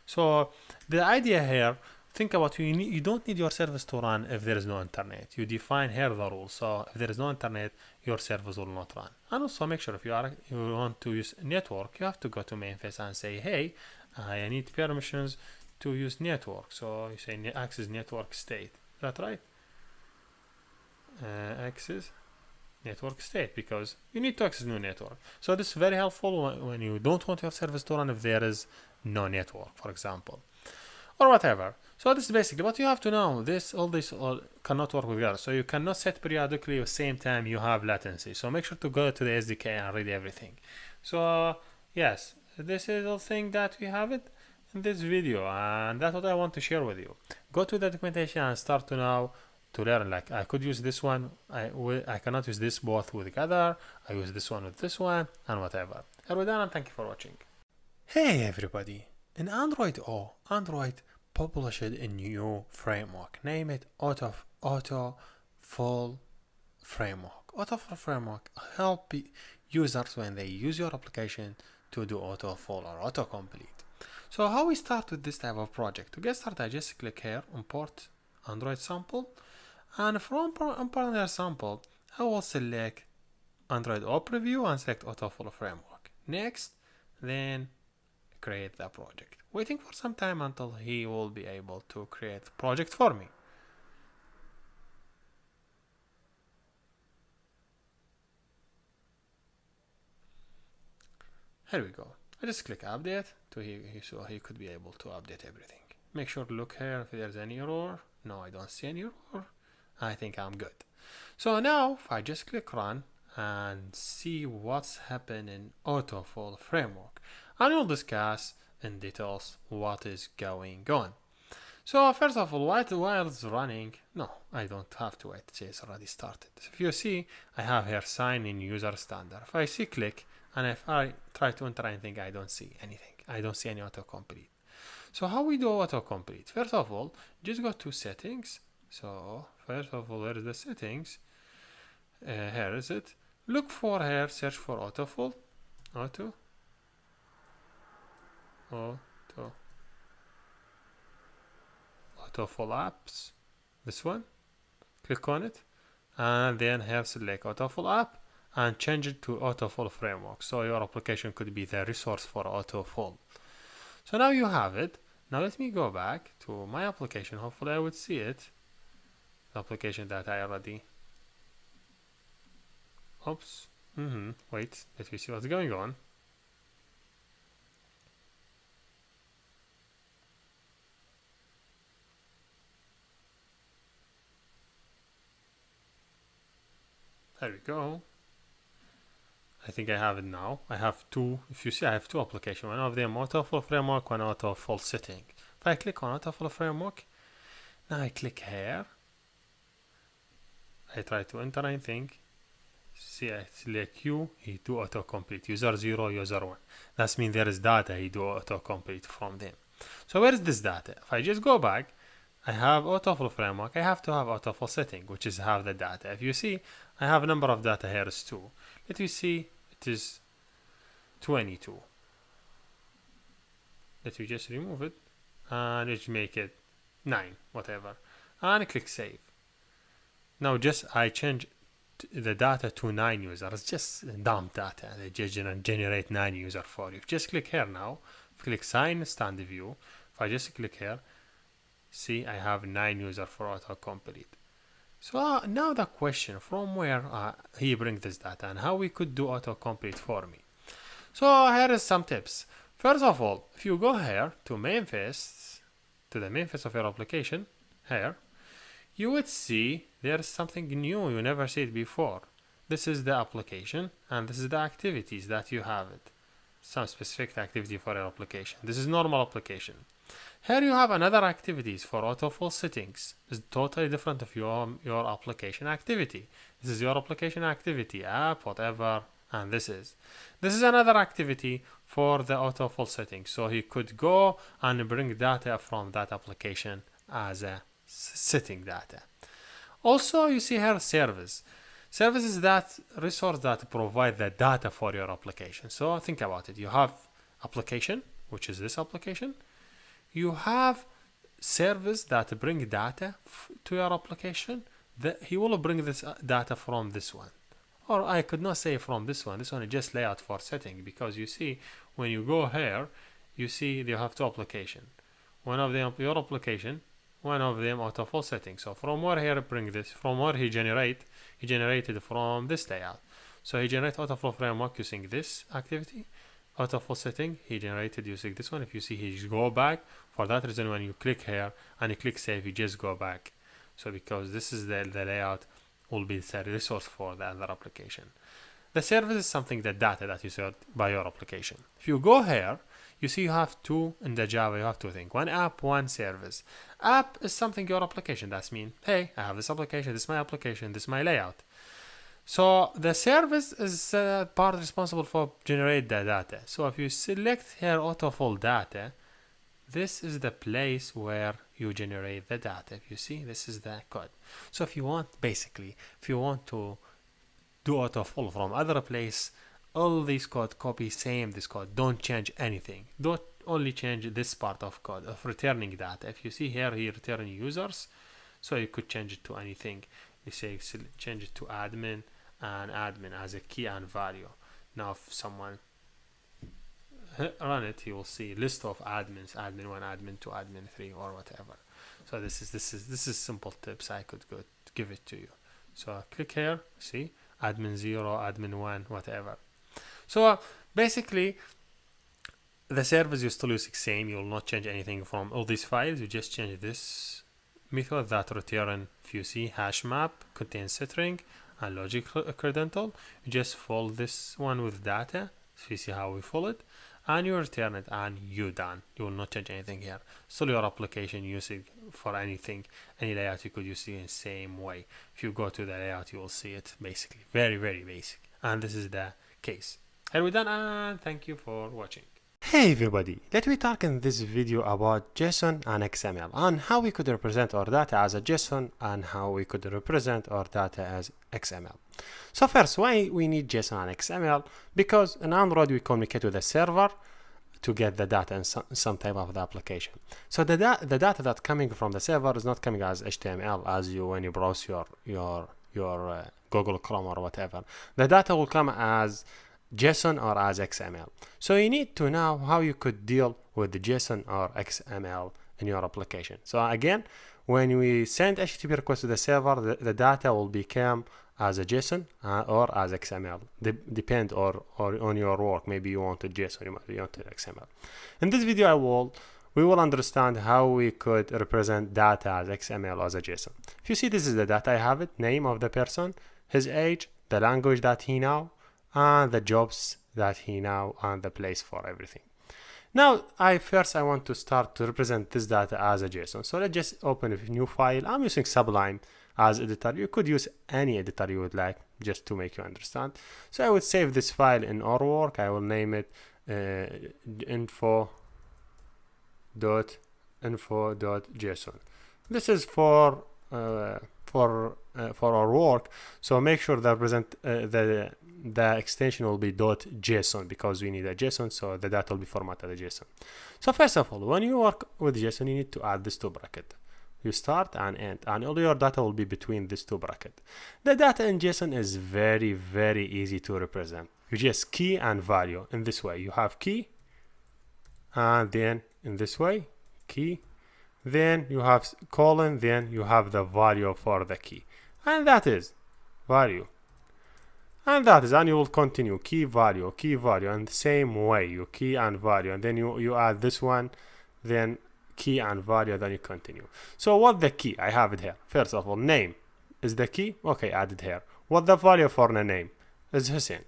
So the idea here, think about you don't need your service to run if there is no internet. You define here the rules. So if there is no internet, your service will not run. And also make sure if you want to use network, you have to go to main face and say, hey, I need permissions to use network. So you say access network state. Is that right? Access network state, because you need to access new network. So this is very helpful when you don't want your service to run if there is no network, for example, or whatever. So this is basically what you have to know. All this cannot work together. So you cannot set periodically at the same time you have latency. So make sure to go to the SDK and read everything. So yes, this is the thing that we have it in this video, and that's what I want to share with you. Go to the documentation and start to now to learn. Like I could use this one. I cannot use this both together. I use this one with this one and whatever. We're done, and thank you for watching. Hey everybody! In Android published a new framework. Name it Autofill framework. Autofill framework help users when they use your application to do autofill or autocomplete. So how we start with this type of project? To get started, I just click here, import Android sample, and from import their sample, I will select Android preview and select autofill framework. Next, then create the project. Waiting for some time until he will be able to create the project for me. Here we go. I just click update so he could be able to update everything. Make sure to look here if there's any error. No, I don't see any error. I think I'm good. So now if I just click run and see what's happened in autofill framework, I will discuss in details what is going on. So first of all, while it's running, no, I don't have to wait. It's already started. If you see, I have here sign in user standard. If I see click, and if I try to enter anything, I don't see anything. I don't see any autocomplete. So how we do autocomplete? First of all, just go to settings. So first of all, where is the settings? Here is it. Look for here, search for autofill. Autofill apps. This one. Click on it. And then here select autofill app and change it to autofill framework. So your application could be the resource for autofill. So now you have it. Now let me go back to my application. Hopefully I would see it. The application that I already. Oops. Wait, let me see what's going on. There we go. I think I have it now. I have two. If you see, I have two applications. One of them autofill framework, one autofill setting. If I click on autofill framework, now I click here. I try to enter anything. See, I select you. He do autocomplete. User 0, user 1. That means there is data. He do autocomplete from them. So where is this data? If I just go back, I have autofill framework. I have to have autofill setting, which is have the data. If you see, I have a number of data here is 2. Let me see, it is 22. Let me just remove it and let's make it 9, whatever. And click save. Now just I change the data to 9 users. Just dump data. They just generate 9 users for you. Just click here now. Click sign stand view. If I just click here, see I have 9 users for autocomplete. So now the question, from where he brings this data and how we could do autocomplete for me. So here is some tips. First of all, if you go here to main face, to the main face of your application, here, you would see there is something new you never seen before. This is the application and this is the activities that you have it. Some specific activity for your application. This is normal application. Here you have another activities for autofill settings. It's totally different of your application activity. This is your application activity, app, whatever, and this is another activity for the autofill settings. So he could go and bring data from that application as a setting data. Also, you see here service. Service is that resource that provide the data for your application. So think about it. You have application, which is this application. You have service that bring data to your application. He will bring this data from this one. Or I could not say from this one. This one is just layout for setting, because you see when you go here, you see you have two applications. One of them your application, one of them autofill setting. So from where here bring this, from where he generated from this layout. So he generated autofill framework using this activity. Autofill setting he generated using this one. If you see, he just go back. For that reason, when you click here and you click save, you just go back. So because this is the layout will be the resource for the other application. The service is something, the data that you served by your application. If you go here, you see you have two in the Java, you have two things. One app, one service. App is something your application. That's mean, hey, I have this application, this is my application, this is my layout. So the service is part responsible for generate the data. So if you select here autofill data, this is the place where you generate the data. If you see, this is the code. So if you want, basically, if you want to do autofill from other place, all this code, copy same this code. Don't change anything. Don't only change this part of code of returning data. If you see here, he return users. So you could change it to anything. You say change it to admin, and admin as a key and value. Now if someone run it, you will see list of admins, admin 1, admin 2, admin 3, or whatever. So this is simple tips I could give it to you. So click here, see admin 0, admin 1, whatever. So basically the service you still use the same. You will not change anything from all these files. You just change this method that return, if you see, hash map contains string and logic credential. You just fill this one with data. So you see how we fill it, and you return it, and you done. You will not change anything here. Still your application using for anything, any layout you could use it in the same way. If you go to the layout, you will see it basically very, very basic. And this is the case. Here we done, and thank you for watching. Hey everybody, let me talk in this video about JSON and XML and how we could represent our data as a JSON and how we could represent our data as XML. So first, why we need JSON and XML? Because in Android we communicate with the server to get the data in some type of the application. So the data that coming from the server is not coming as HTML as when you browse your Google Chrome or whatever. The data will come as JSON or as XML. So you need to know how you could deal with the JSON or XML in your application. So again, when we send HTTP request to the server, the data will become as a JSON or as XML. Depend or on your work. Maybe you want a JSON, maybe you want an XML. In this video, we will understand how we could represent data as XML or as a JSON. If you see, this is the data I have it, name of the person, his age, the language that he know, and the jobs that he know, and the place for everything. Now, I want to start to represent this data as a JSON. So let's just open a new file. I'm using Sublime as editor. You could use any editor you would like, just to make you understand. So I would save this file in our work. I will name it info.json. This is for our work. So make sure that the extension will be .json, because we need a JSON, so the data will be formatted as JSON. So first of all, when you work with JSON, you need to add this two bracket. You start and end, and all your data will be between these two brackets. The data in JSON is very, very easy to represent. You just key and value. In this way, you have key, and then in this way, key, then you have colon, then you have the value for the key, and that is value. And you will continue key, value, and the same way you key and value, and then you add this one, then key and value, then you continue. So what the key? I have it here. First of all, name is the key. Okay, add it here. What the value for the name? Is Hussein.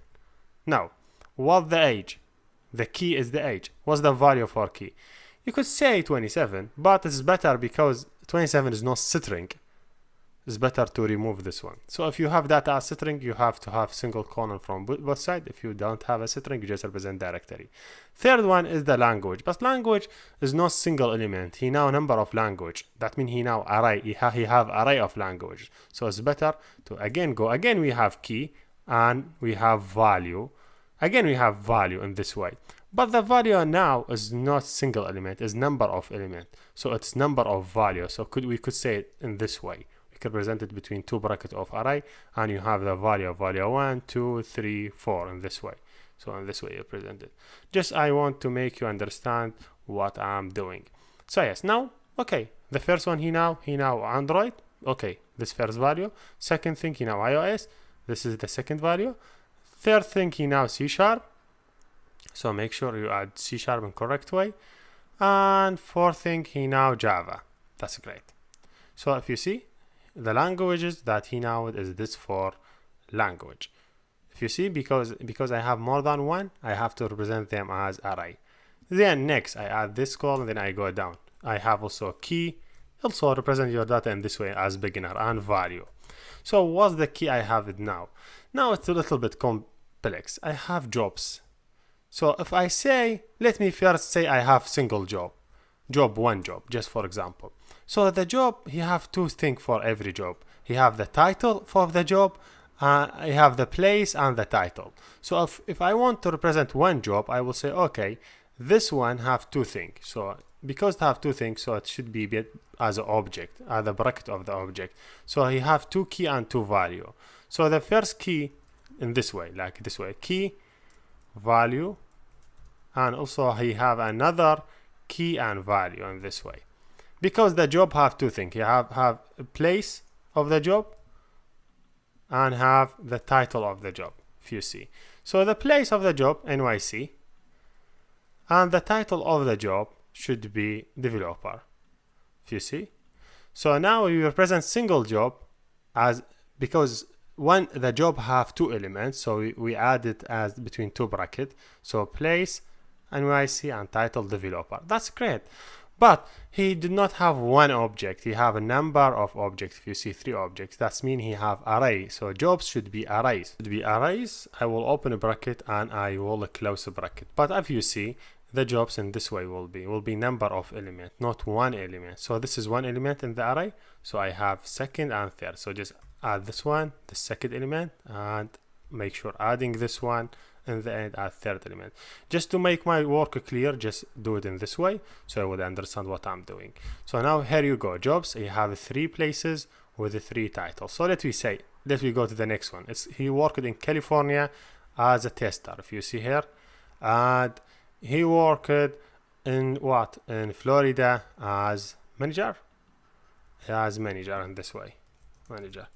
Now, what the age? The key is the age. What's the value for key? You could say 27, but it's better because 27 is not string. It's better to remove this one. So if you have data as string, you have to have single colon from both sides. If you don't have a string, you just represent directory. Third one is the language, but language is not single element. He now number of language. That means he now array. He have array of language. So it's better to again we have key and we have value. Again we have value in this way. But the value now is not single element, is number of element. So it's number of value. So we could say it in this way. Represent it between two brackets of array, and you have the value 1, 2, 3, 4 in this way. So in this way you present it. Just I want to make you understand what I'm doing. So yes, now okay, the first one he now Android. Okay, this first value. Second thing he now iOS. This is the second value. Third thing he now C#. So make sure you add C# in correct way. And fourth thing he now Java. That's great. So if you see, the languages that he now is this for language. If you see, because I have more than one, I have to represent them as array. Then next I add this column, then I go down. I have also key, also represent your data in this way as beginner, and value. So what's the key I have it now? Now it's a little bit complex. I have jobs. So if I say, let me first say I have single job, one job, just for example. So the job, he have two things for every job. He have the title for the job, I have the place and the title. So if I want to represent one job, I will say, okay, this one have two things. So because it have two things, so it should be as an object, as the bracket of the object. So he have two key and two value. So the first key in this way, like this way, key, value, and also he have another key and value in this way. Because the job have two things. You have a place of the job and have the title of the job, if you see. So the place of the job, NYC, and the title of the job should be developer, if you see. So now we represent single job as, because the job have two elements, so we add it as between two brackets. So place, NYC, and title developer. That's great. But he did not have one object. He have a number of objects. If you see 3 objects, that means he have array. So jobs should be arrays. I will open a bracket and I will close a bracket. But if you see, the jobs in this way will be number of element, not one element. So this is one element in the array. So I have second and third. So just add this one, the second element, and make sure adding this one in the end add third element. Just to make my work clear, just do it in this way so I would understand what I'm doing. So now here you go, jobs. You have 3 places with the 3 titles. So let me go to the next one. He worked in California as a tester, if you see here, and he worked in Florida as manager. In this way, manager.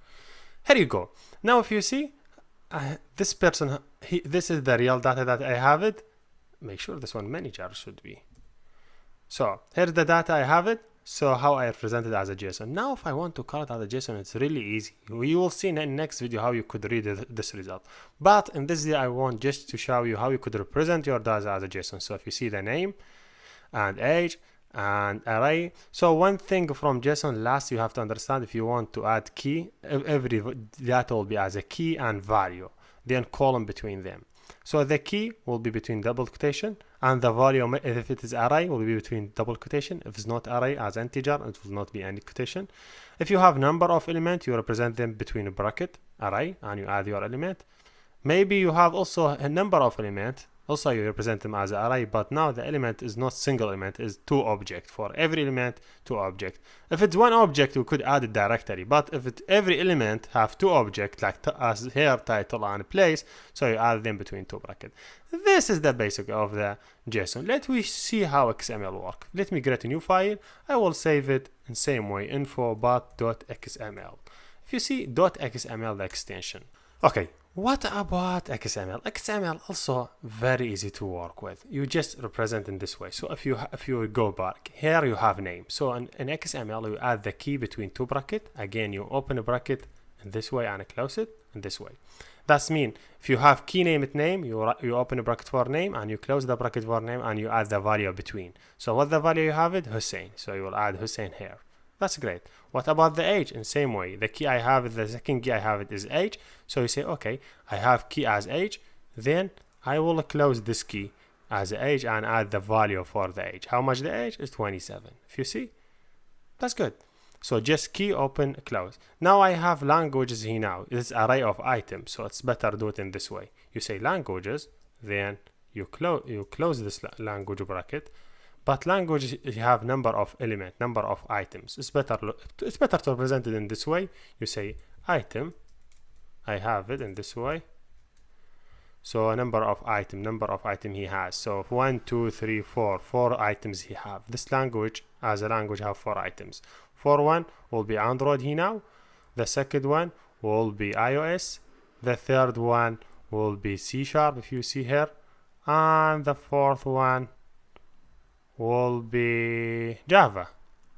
Here you go. Now if you see, this person, this is the real data that I have it. Make sure this one manager should be. So here's the data I have it. So how I represent it as a JSON. Now if I want to call it as a JSON, it's really easy. We will see in the next video how you could read this result. But in this video I want just to show you how you could represent your data as a JSON. So if you see the name and age and array. So one thing from JSON, last you have to understand, if you want to add key, every data will be as a key and value, then column between them. So the key will be between double quotation, and the value, if it is array, will be between double quotation. If it's not array as integer, it will not be any quotation. If you have number of element, you represent them between a bracket, array, and you add your element. Maybe you have also a number of element, also you represent them as an array, but now the element is not single element, is two object. For every element, two object. If it's one object, you could add it directly, but if every element have two object, like as here, title and place, so you add them between two brackets. This is the basic of the JSON. Let me see how XML work. Let me create a new file. I will save it in same way, info.xml. If you see .xml, the extension. Okay. What about XML? XML also very easy to work with. You just represent in this way. So if you go back here, you have name. So in XML, you add the key between two brackets. Again, you open a bracket in this way and close it in this way. That's mean if you have key name at name, you open a bracket for name and you close the bracket for name and you add the value between. So what the value you have it? Hussein. So you will add Hussein here. That's great. What about the age? In same way, the key I have it, the second key I have it is age. So you say, okay, I have key as age. Then I will close this key as age and add the value for the age. How much the age is 27. If you see, that's good. So just key open close. Now I have languages here now. It's array of items. So it's better do it in this way. You say languages, then you close this language bracket. But language, you have number of element, number of items. It's better to present it in this way. You say item, I have it in this way. So a number of item he has. So 1, 2, 3, 4 items he have. This language as a language have 4 items. For one will be Android here now. The second one will be iOS. The third one will be C# if you see here. And the fourth one will be Java.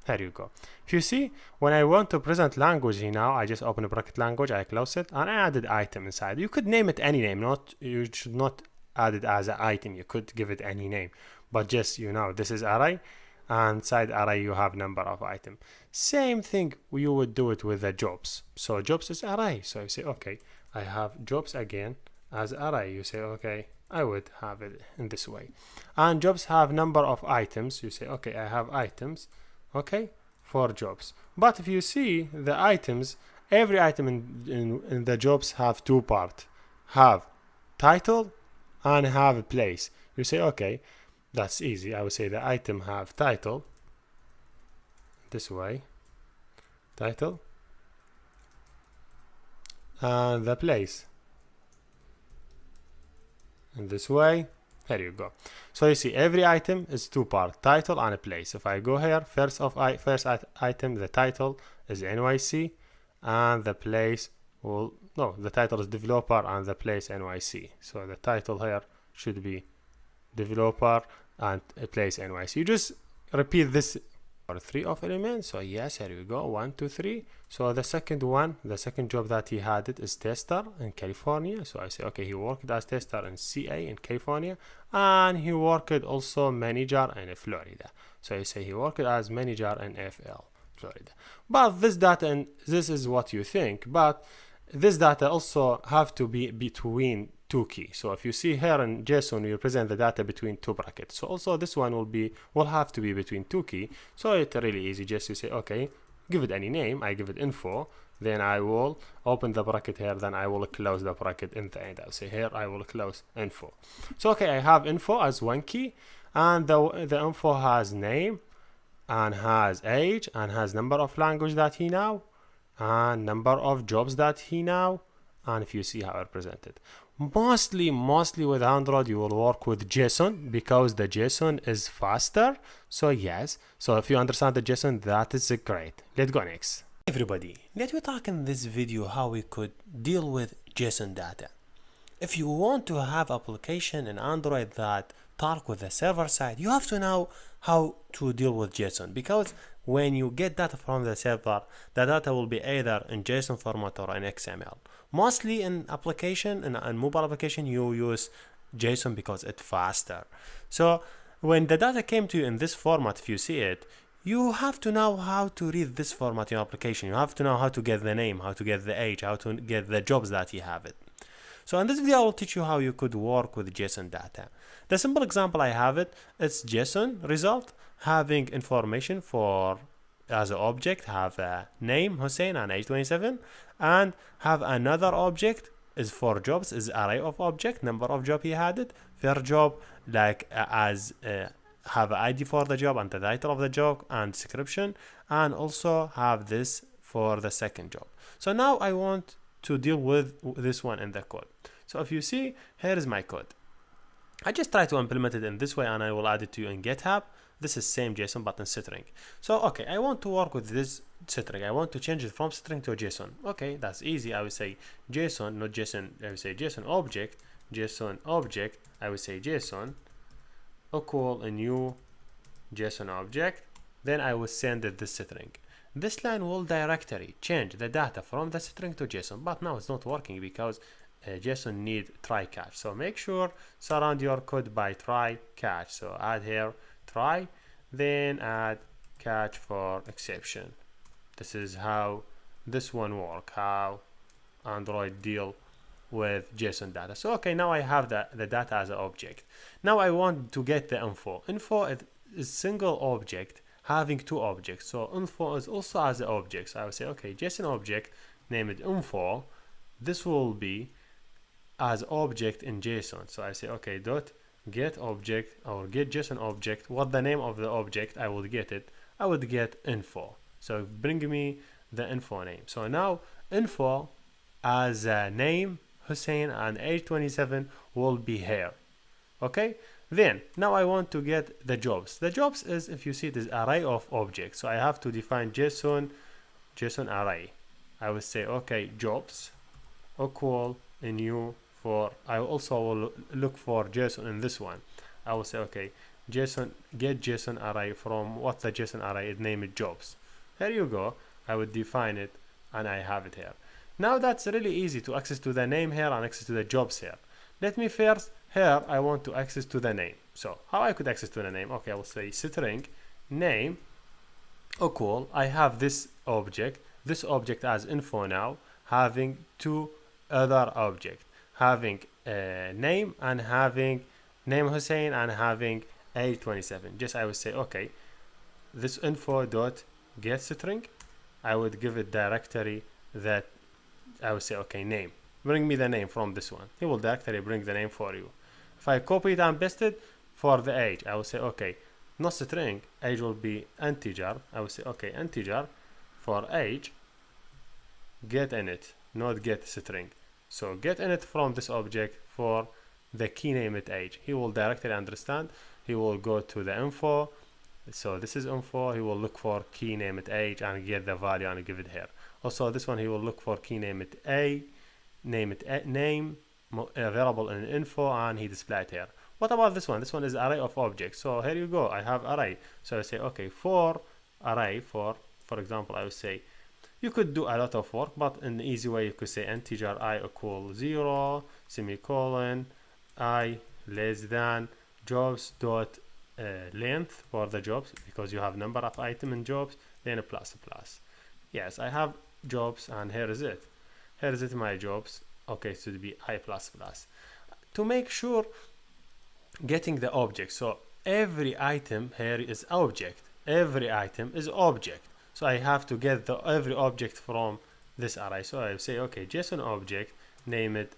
There you go. If you see, when I want to present language here now, I just open a bracket language, I close it, and I added item inside. You could name it any name, you should not add it as an item. You could give it any name, but just this is array, and inside array you have number of item. Same thing you would do it with the jobs. So jobs is array. So you say, okay, I have jobs again as array. You say, okay, I would have it in this way. And jobs have number of items. You say, okay, I have items, okay, for jobs. But if you see the items, every item in the jobs have two parts, have title and have a place. You say, okay, that's easy. I would say the item have title, this way, title, and the place in this way. There you go. So you see every item is two parts, title and a place. If I go here, first item, the title is NYC, and the place the title is developer and the place NYC. So the title here should be developer and a place NYC. You just repeat this for 3 of elements. So yes, here you go, 1, 2, 3. So the second job that he had it is tester in California. So I say, okay, he worked as tester in CA in California, and he worked also manager in Florida. So you say he worked as manager in FL, Florida. But this data, and this is what you think, but this data also have to be between two keys. So if you see here in JSON, you present the data between two brackets. So also this one will have to be between two keys. So it's really easy. Just you say, okay, give it any name. I give it info. Then I will open the bracket here. Then I will close the bracket in the end. I'll say here I will close info. So okay, I have info as one key, and the info has name and has age and has number of language that he now, and number of jobs that he now. And if you see how I present it, mostly with Android you will work with JSON because the JSON is faster. So yes, so if you understand the JSON, that is great. Let's go next. Everybody, let me talk in this video how we could deal with JSON data. If you want to have application in Android that talk with the server side, you have to know how to deal with JSON, because when you get data from the server, the data will be either in JSON format or in XML. Mostly in application, in mobile application, you use JSON because it's faster. So when the data came to you in this format, if you see it, you have to know how to read this format in your application. You have to know how to get the name, how to get the age, how to get the jobs that you have it. So in this video, I will teach you how you could work with JSON data. The simple example I have it's JSON result having information for as an object, have a name Hussein and age 27, and have another object is for jobs, is array of object, number of job he had it, per job, like have an ID for the job and the title of the job and description, and also have this for the second job. So now I want to deal with this one in the code. So if you see, here is my code. I just try to implement it in this way, and I will add it to you in GitHub. This is same JSON but in string. So okay, I want to work with this string. I want to change it from string to JSON. Okay, that's easy. I will say JSON, not JSON. I will say JSON object, I will say JSON equal a new JSON object. Then I will send it this string. This line will directly change the data from the string to JSON, but now it's not working because JSON need try catch. So make sure surround your code by try catch. So add here try, then add catch for exception. This is how this one work, how Android deal with JSON data. So okay, now I have the data as an object. Now I want to get the info. Info is single object having two objects. So info is also as an object. So I will say okay, JSON object, name it info. This will be as object in JSON. So I say okay, dot get object or get JSON object. What the name of the object? I would get it. I would get info. So bring me the info name. So now info as a name Hussein and age 27 will be here. Okay. Then now I want to get the jobs. The jobs is, if you see, it is array of objects. So I have to define JSON array. I will say okay, jobs equal a new. I also will look for JSON in this one. I will say okay, JSON get JSON array from what's the JSON array? It name it jobs. Here you go. I would define it and I have it here. Now that's really easy to access to the name here and access to the jobs here. Let me first here I want to access to the name. So how I could access to the name? Okay, I will say string name equal. I have this object as info now, having two other objects. Having name and having name Hussein and having age 27. Just I would say okay, this info dot get string. I would give it directory that I would say okay, name. Bring me the name from this one. He will directly bring the name for you. If I copy it and paste it for the age, I will say okay, not string. Age will be integer. I will say okay, integer for age. Get init, not get string. So get init from this object for the key name at age. He will directly understand. He will go to the info. So this is info. He will look for key name at age and get the value and give it here. Also this one he will look for key name at name available in info and he display it here. What about this one? This one is array of objects. So here you go. I have array. So I say okay, for array for example I would say. You could do a lot of work, but in an easy way you could say integer I equal 0, semicolon, I less than jobs dot length for the jobs, because you have number of item in jobs, then a plus. Yes, I have jobs and here is it. Here is it, my jobs. Okay, so it be I plus. To make sure getting the object. So every item here is object. Every item is object. So I have to get every object from this array. So I say okay, JSON object, name it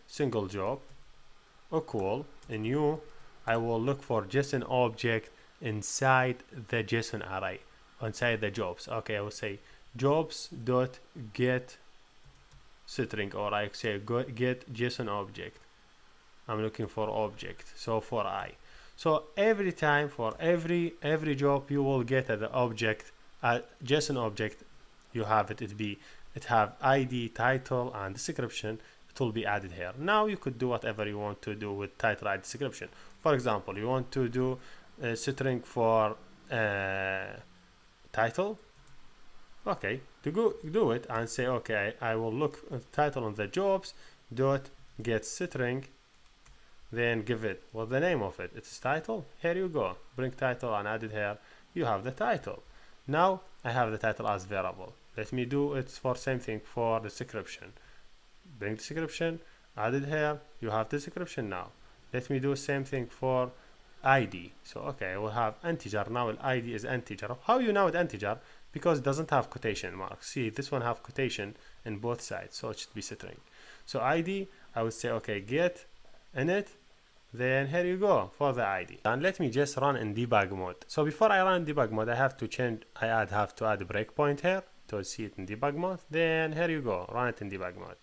single job equal a new. I will look for JSON object inside the JSON array, inside the jobs. Okay, I will say jobs dot get string, or I say get JSON object. I'm looking for object. So for I. So every time for every job you will get the object. JSON object, you have it have ID, title and description. It will be added here. Now you could do whatever you want to do with title, ID, description. For example, you want to do a string for title. Okay, to go do it and say, okay, I will look at title on the jobs dot get string, then give it what the name of it. It's title. Here you go. Bring title and add it here. You have the title. Now I have the title as variable. Let me do it for same thing for the description. Bring description, add it here. You have the description now. Let me do same thing for ID. So okay, I will have integer. Now ID is integer. How you know it integer? Because it doesn't have quotation marks. See, this one have quotation in both sides, so it should be string. So ID, I would say, okay, get init, then here you go for the ID. And let me just run in debug mode. So before I run debug mode, I have to change, have to add a breakpoint here to see it in debug mode. Then here you go, run it in debug mode.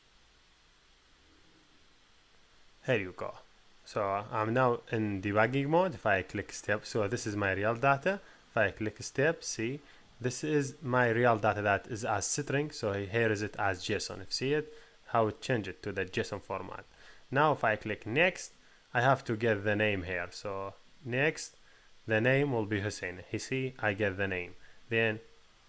Here you go. So I'm now in debugging mode. If I click step, so this is my real data. If I click step, see, this is my real data that is as string. So here is it as JSON. If you see it, how it changed it to the JSON format. Now if I click next, I have to get the name here. So next, the name will be Hussein. You see, I get the name. Then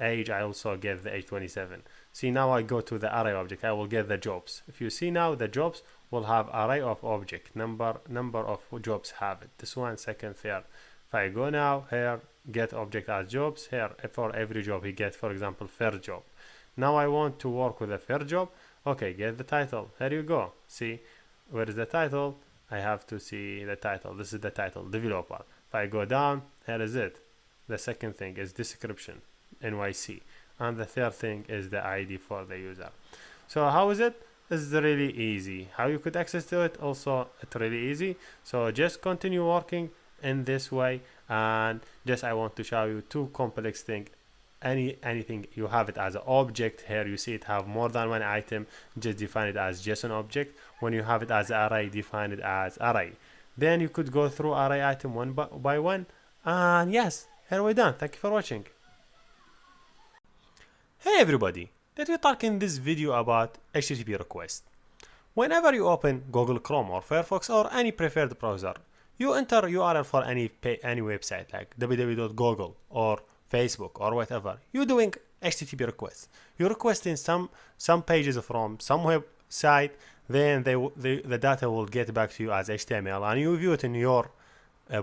age, I also get the age 27. See, now I go to the array object. I will get the jobs. If you see now, the jobs will have array of object. Number of jobs have it. This one, second, third. If I go now here, get object as jobs. Here, for every job, he get, for example, first job. Now I want to work with the first job. Okay, get the title. Here you go. See, where is the title? I have to see the title. This is the title, developer. If I go down, here is it. The second thing is description, NYC. And the third thing is the ID for the user. So how is it? It's really easy. How you could access to it? Also, it's really easy. So just continue working in this way. And just I want to show you two complex things. Anything you have it as an object. Here you see it have more than one item, just define it as JSON object. When you have it as array, define it as array. Then you could go through array item one by one. And yes, here we're done. Thank you for watching. Hey everybody, let me talk in this video about HTTP request. Whenever you open Google Chrome or Firefox or any preferred browser, you enter URL for any website like www.google or Facebook or whatever. You're doing HTTP requests. You're requesting some pages from some website, then the data will get back to you as HTML and you view it in your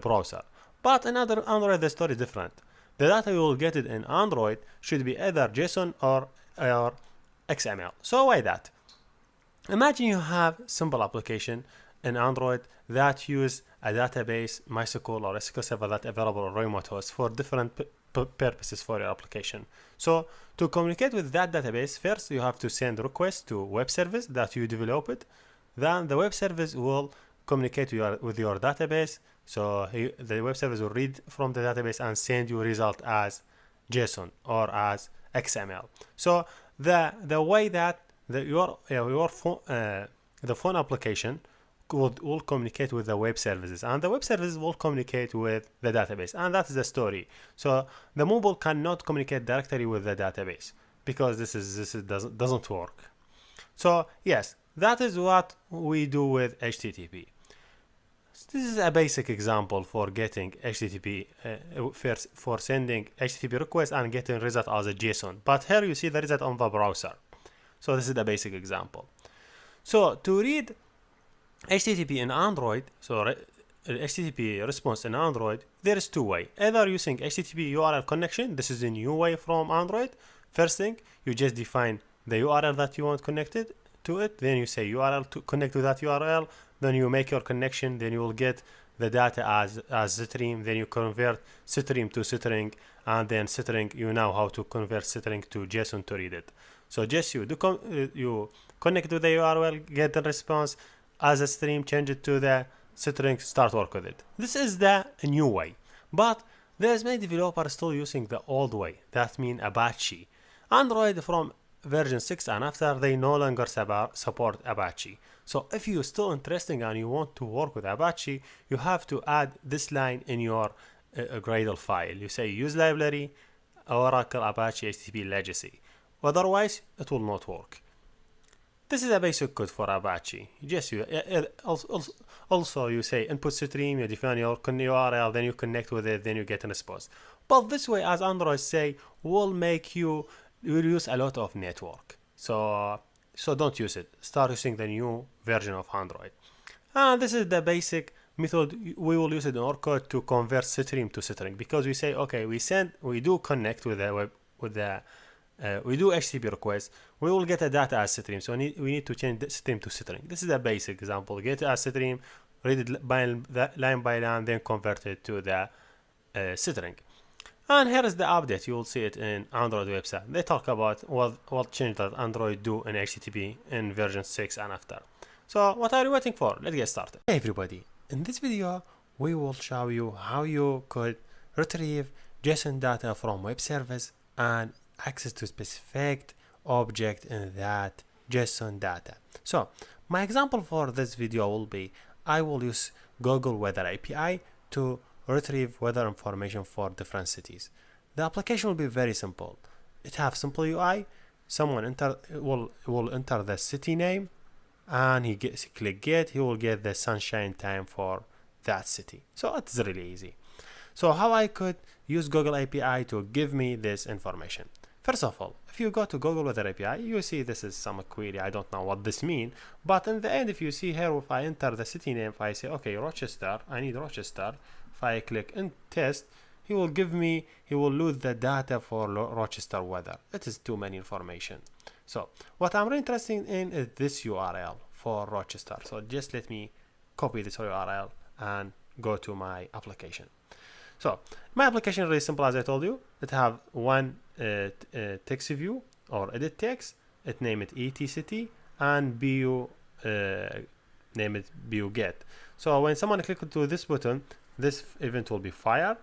browser. But in Android, the story is different. The data you will get it in Android should be either JSON or XML. So why that? Imagine you have simple application in Android that use a database, MySQL or SQL Server that available on remote host for different purposes for your application. So to communicate with that database, first you have to send request to web service that you developed. Then the web service will communicate with your database. So the web service will read from the database and send you result as JSON or as XML. So the way that the phone application will communicate with the web services, and the web services will communicate with the database, and that's the story. So the mobile cannot communicate directly with the database because this doesn't work. So yes, that is what we do with HTTP. This is a basic example for getting HTTP for sending HTTP request and getting result as a JSON. But here you see the result on the browser. So this is the basic example. So to read HTTP in Android, so HTTP response in Android, there is two ways. Either using HTTP URL connection. This is a new way from Android. First thing, you just define the URL that you want connected to it. Then you say URL to connect to that URL. Then you make your connection. Then you will get the data as stream. Then you convert stream to string, and then string you know how to convert string to JSON to read it. So just you connect to the URL, get the response as a stream, change it to the string, start work with it. This is the new way. But there's many developers still using the old way. That means Apache. Android from version 6 and after, they no longer support Apache. So if you're still interested and you want to work with Apache, you have to add this line in your Gradle file. You say use library Oracle Apache HTTP legacy. Otherwise, it will not work. This is a basic code for Apache. Also you say input stream, you define your URL, then you connect with it, then you get a response. But this way, as Android say, will use a lot of network. So don't use it. Start using the new version of Android. And this is the basic method we will use it in our code to convert stream to string, because we say, okay, we do connect with the web, we do HTTP request, we will get a data as stream, so we need to change the stream to string. This is a basic example. Get it as stream, read it line by line, then convert it to the string. And here is the update. You will see it in Android website. They talk about what change that Android do in HTTP in version 6 and after. So what are you waiting for? Let's get started. Hey everybody, in this video we will show you how you could retrieve JSON data from web service and access to specific object in that JSON data. So my example for this video will be, I will use Google Weather API to retrieve weather information for different cities. The application will be very simple. It have simple UI. Someone will enter the city name, and click get. He will get the sunshine time for that city. So it's really easy. So how I could use Google API to give me this information? First of all, if you go to Google Weather API, you see this is some query. I don't know what this means, but in the end, if you see here, if I enter the city name, if I say, okay, Rochester, I need Rochester. If I click in test, he will load the data for Rochester weather. It is too many information. So what I'm really interested in is this URL for Rochester. So just let me copy this URL and go to my application. So my application is really simple, as I told you. It have one text view or edit text. It name it ET city and BU name it BU get. So when someone click to this button, this event will be fired,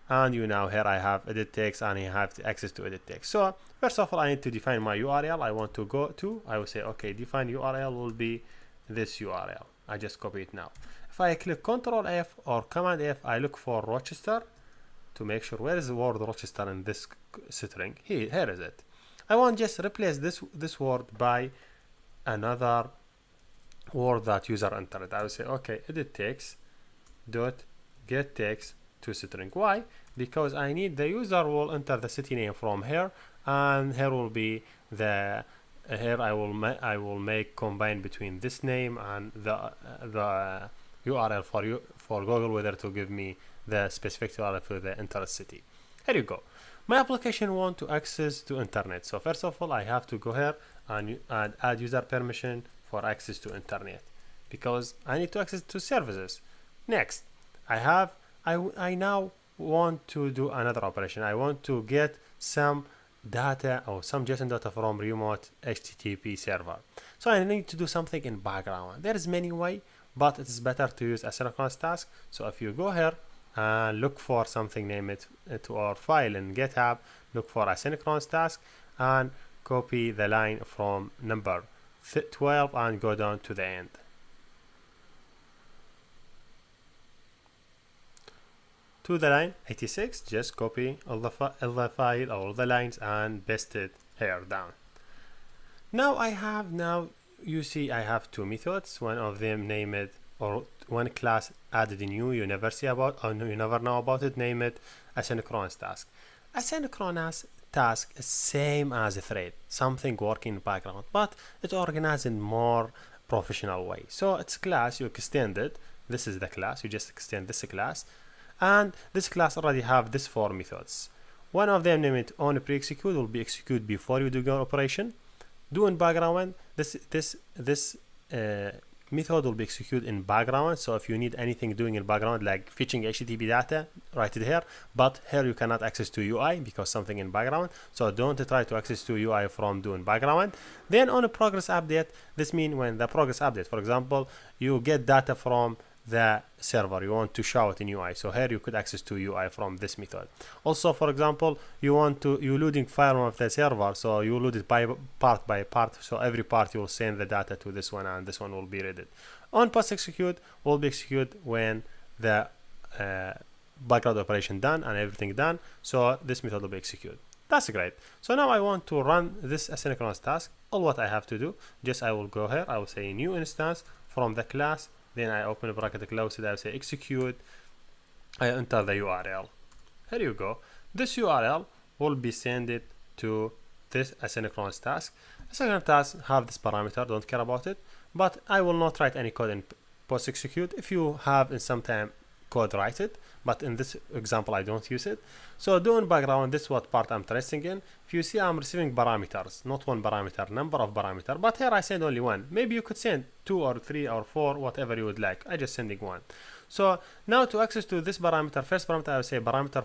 and now here I have edit text and I have access to edit text. So first of all, I need to define my URL I want to go to. I will say, okay, define URL will be this URL. I just copy it now. If I click Ctrl F or Command F, I look for Rochester to make sure where is the word Rochester in this string. Here is it. I want just replace this word by another word that user entered. I will say, okay, edit text dot get text to string. Why? Because I need the user will enter the city name from here, and here will be the here I will make combine between this name and the URL for Google Weather to give me the specific URL for the enter city. Here you go. My application want to access to internet. So first of all, I have to go here and add user permission for access to internet, because I need to access to services. Next, I now want to do another operation. I want to get some data or some JSON data from remote HTTP server. So I need to do something in background. There is many ways, but it is better to use asynchronous task. So if you go here and look for something, name it to our file in GitHub, look for asynchronous task and copy the line from number 12 and go down to the end. To the line 86, just copy all the file, all the lines, and paste it here down. Now you see I have two methods. One of them name it, or one class added new you never see about, or you never know about it, name it asynchronous task. Asynchronous task is same as a thread, something working in background, but it's organized in more professional way. So it's class, you extend it. This is the class, you just extend this class. And this class already have this four methods. One of them named on pre-execute will be execute before you do your operation. Do in background. This method will be executed in background. So if you need anything doing in background, like fetching HTTP data, write it here. But here you cannot access to UI because something in background. So don't try to access to UI from doing background. Then on a progress update, this means when the progress update, for example, you get data from the server, you want to show it in UI. So here you could access to UI from this method. Also, for example, you loading file of the server, so you load it by part. So every part you will send the data to this one, and this one will be read. On post execute will be executed when the background operation done and everything done. So this method will be executed. That's great. So now I want to run this asynchronous task. All what I have to do, just I will go here. I will say new instance from the class. Then I open a bracket, close it, I will say execute. I enter the URL. Here you go. This URL will be sent it to this asynchronous task. Asynchronous task have this parameter, don't care about it, but I will not write any code in post execute. If you have in some time code, write it, but in this example I don't use it. So do in background, this is what part I'm tracing in. If you see, I'm receiving parameters, not one parameter, number of parameter, but here I send only one. Maybe you could send 2 or 3 or 4, whatever you would like. I just sending one. So now to access to this parameter, first parameter I will say parameter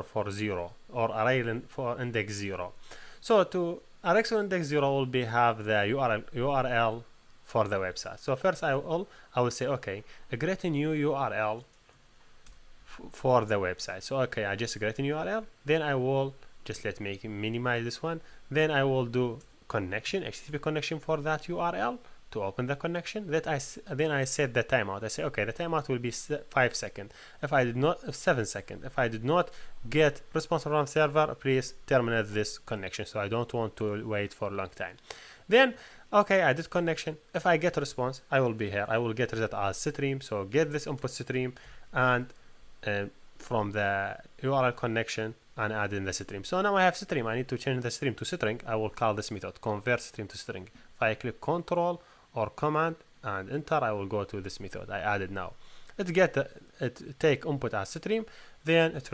for 0 or array for index 0. So to array for index 0 will be have the URL for the website. So first I will say, okay, create a new URL for the website. So okay, I just create a new URL. Then I will just minimize this one. Then I will do connection, HTTP connection for that URL to open the connection. Then I set the timeout. I say, okay, the timeout will be 5 seconds. If I did not, 7 seconds. If I did not get response from server, please terminate this connection. So I don't want to wait for a long time. Then, okay, I did connection. If I get a response, I will be here. I will get result as stream. So get this input stream and from the URL connection and add in the stream. So now I have stream. I need to change the stream to string. I will call this method convert stream to string. If I click Control or Command and Enter, I will go to this method. I added now. It take input as stream, then it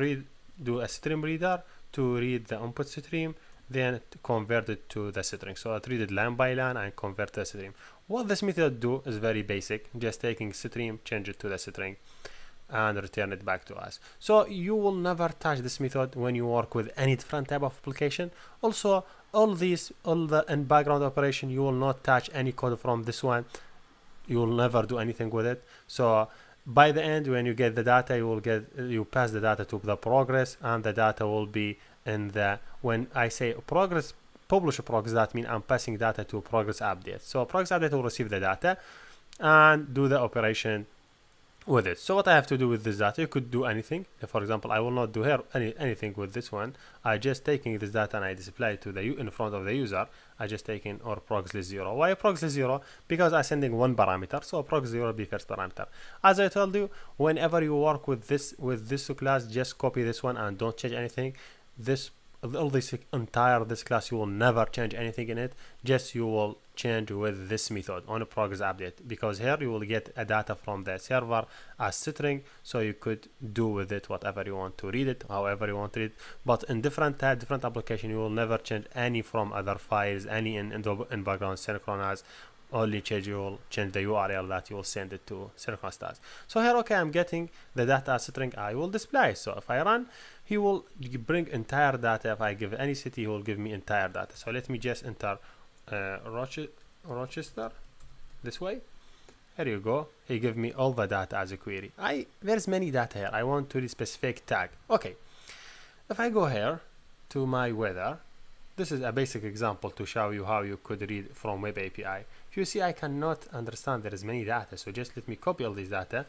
do a stream reader to read the input stream, then it convert it to the string. So it read it line by line and convert the stream. What this method do is very basic, just taking stream, change it to the string, and return it back to us. So you will never touch this method when you work with any different type of application. Also, all the in background operation, you will not touch any code from this one. You will never do anything with it. So by the end, when you get the data, you pass the data to the progress, and the data will be in the, when I say progress, publish a progress, that means I'm passing data to progress update. So progress update will receive the data and do the operation with it. So what I have to do with this data, you could do anything. For example, I will not do here anything with this one. I just taking this data and I display it to the in front of the user. I just taking or progress 0. Why progress 0? Because I sending one parameter, so progress 0 will be first parameter. As I told you, whenever you work with this class, just copy this one and don't change anything. This class, you will never change anything in it. Just you will change with this method on a progress update, because here you will get a data from the server as string, so you could do with it whatever you want to read it, however you want to read it. But in different application, you will never change any from other files, any in background synchronize. Only you will change the URL that you will send it to synchronous task. So here, okay, I'm getting the data as string. I will display. So if I run, he will bring entire data. If I give any city, he will give me entire data. So let me just enter Rochester this way. Here you go. He give me all the data as a query. There's many data here. I want to read specific tag. Okay. If I go here to my weather, this is a basic example to show you how you could read from web API. If you see, I cannot understand there is many data, so just let me copy all these data,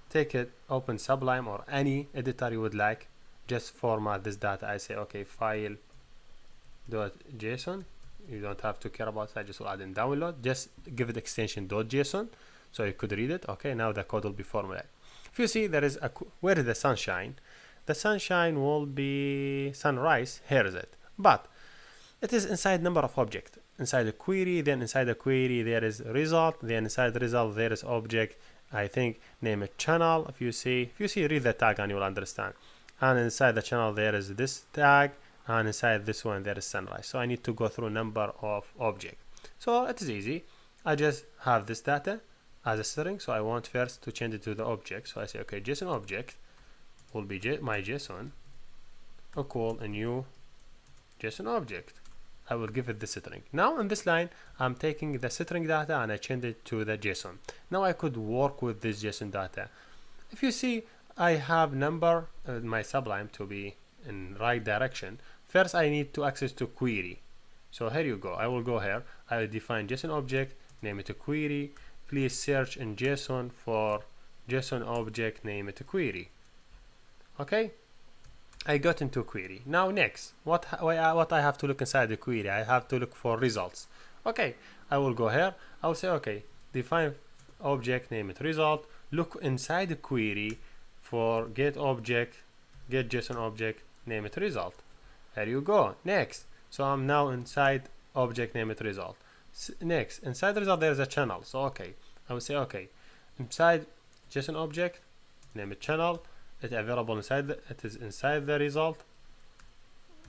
take it, open Sublime or any editor you would like, just format this data. I say, okay, file.json. You don't have to care about that. I just will add in download. Just give it extension .json so you could read it. Okay, now the code will be formulated. If you see, there is where is the sunshine? The sunshine will be sunrise. Here is it. But it is inside number of object. Inside the query, then inside the query there is result, then inside the result there is object. I think name it channel. If you see, read the tag and you will understand. And inside the channel there is this tag, and inside this one there is sunrise. So I need to go through number of object. So it is easy. I just have this data as a string. So I want first to change it to the object. So I say, okay, JSON object will be my JSON equal a new JSON object. I will give it the string. Now in this line, I'm taking the string data and I change it to the JSON. Now I could work with this JSON data. If you see, I have number my Sublime to be in right direction. First, I need to access to query. So here you go. I will go here. I will define JSON object, name it a query. Please search in JSON for JSON object, name it a query. Okay. I got into query. Now next, what I have to look inside the query? I have to look for results. Okay, I will go here. I will say, okay, define object, name it result. Look inside the query for get object, get JSON object, name it result. Here you go. Next. So I'm now inside object, name it result. Next, inside the result there's a channel. So okay, I will say okay. Inside JSON object, name it channel. It's available inside it is inside the result.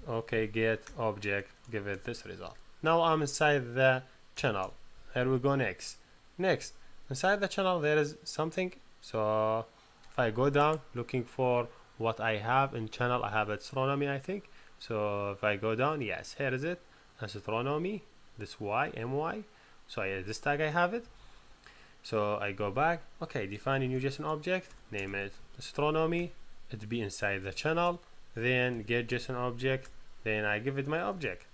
Okay, get object, give it this result. Now I'm inside the channel. Here we go. Next, inside the channel there is something. So if I go down looking for what I have in channel, I have astronomy, I think. So if I go down, yes, here is it, astronomy, this my. So this tag I have it. So I go back. Okay, define a new JSON object, name it astronomy. It be inside the channel. Then get JSON object. Then I give it my object.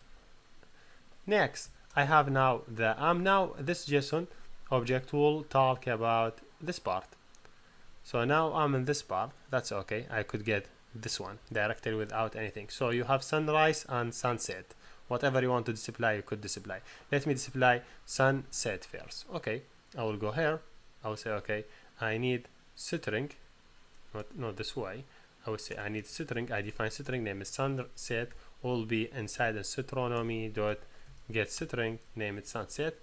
Next, I have now this JSON object will talk about this part. So now I'm in this part. That's okay. I could get this one directly without anything. So you have sunrise and sunset. Whatever you want to display, you could display. Let me display sunset first. Okay, I will go here. I will say okay, I need string, not this way. I will say I need string. I define string, name is sunset, will be inside astronomy dot get string, name it sunset.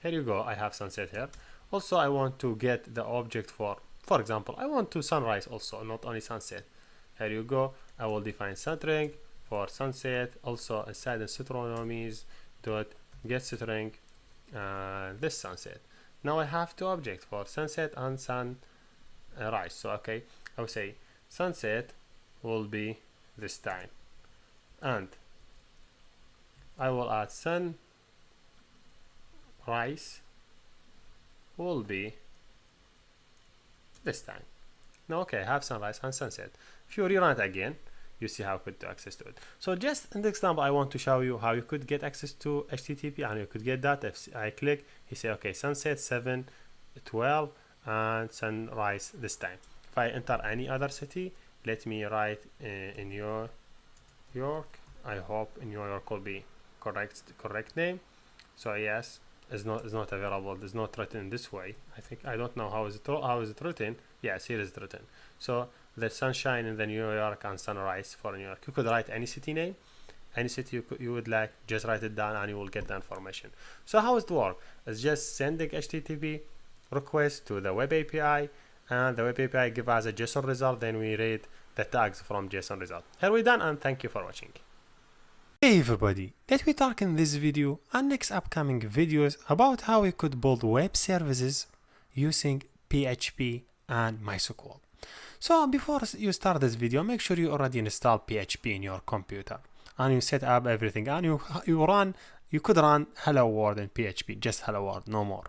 Here you go, I have sunset here. Also I want to get the object for example, I want to sunrise also, not only sunset. Here you go, I will define string for sunset, also inside astronomies dot get string this sunset. Now I have two objects for sunset and sunrise. So okay, I will say sunset will be this time, and I will add sunrise will be this time. Now okay, I have sunrise and sunset. If you rerun it again, you see how you could do access to it. So just in the example, I want to show you how you could get access to HTTP, and you could get that if I click, you say okay, sunset 7:12 and sunrise this time. If I enter any other city, let me write in New York. I hope in New York will be correct name. So yes, is not available. It's not written this way. I don't know how is it written. Yes, here is it written. So the sunshine in the New York and sunrise for New York. You could write any city name, any city you would like. Just write it down and you will get the information. So how does it work? It's just sending HTTP request to the web API, and the web API give us a JSON result. Then we read the tags from JSON result. Here we're done, and thank you for watching. Hey everybody, let me talk in this video and next upcoming videos about how we could build web services using PHP and MySQL. So before you start this video, make sure you already install PHP in your computer and you set up everything, and you could run hello world in PHP, just hello world, no more.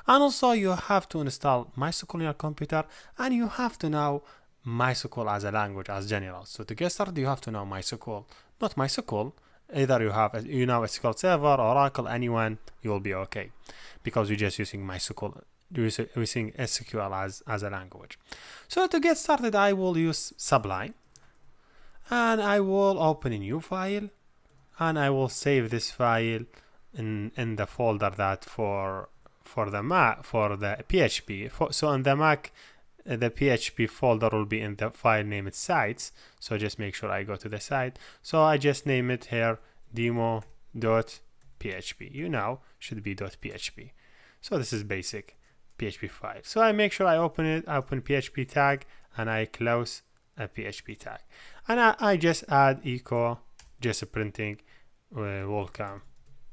And also you have to install MySQL in your computer, and you have to know MySQL as a language as general. So to get started, you have to know MySQL, not MySQL. Either you know SQL Server, Oracle, anyone, you will be okay, because you're just using MySQL, using SQL as a language. So to get started, I will use Sublime, and I will open a new file, and I will save this file in the folder that for the Mac, for the PHP. So on the Mac, the PHP folder will be in the file named sites. So just make sure I go to the site. So I just name it here demo.php. You know, should be .php. So this is basic PHP file. So I make sure I open it, I open PHP tag, and I close a PHP tag. And I just add echo, just printing welcome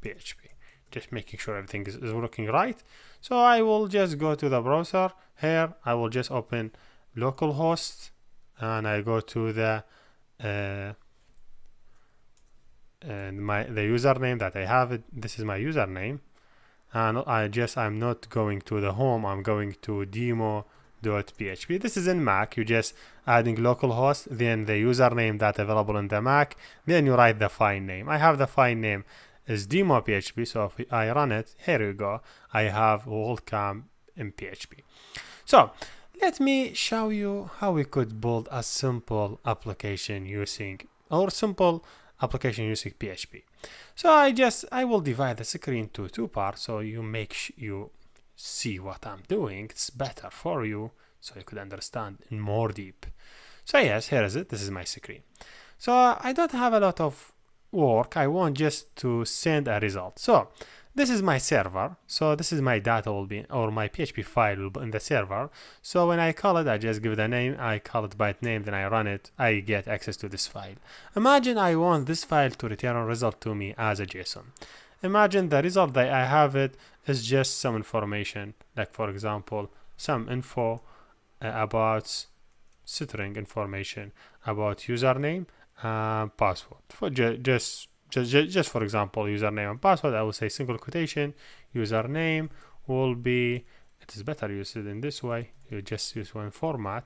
PHP. Just making sure everything is working right. So I will just go to the browser. Here I will just open localhost, and I go to the username that I have it. This is my username, and I'm not going to the home. I'm going to demo.php. This is in Mac. You just adding localhost, then the username that available in the Mac, then you write the file name. I have the file name is demo.php, so if I run it, here you go, I have welcome in PHP. So let me show you how we could build a simple application using PHP. So I will divide the screen to two parts, so you see what I'm doing. It's better for you, so you could understand in more deep. So yes, here is it. This is my screen. So I don't have a lot of work. I want just to send a result. So this is my server. So this is my data will be, or my PHP file will be in the server. So when I call it, I just give it a name. I call it byte name, then I run it. I get access to this file. Imagine I want this file to return a result to me as a JSON. Imagine the result that I have it is just some information, like for example, some info about string information about username and password. For just for example, username and password, I will say single quotation. Username will be, it is better used in this way. You just use one format.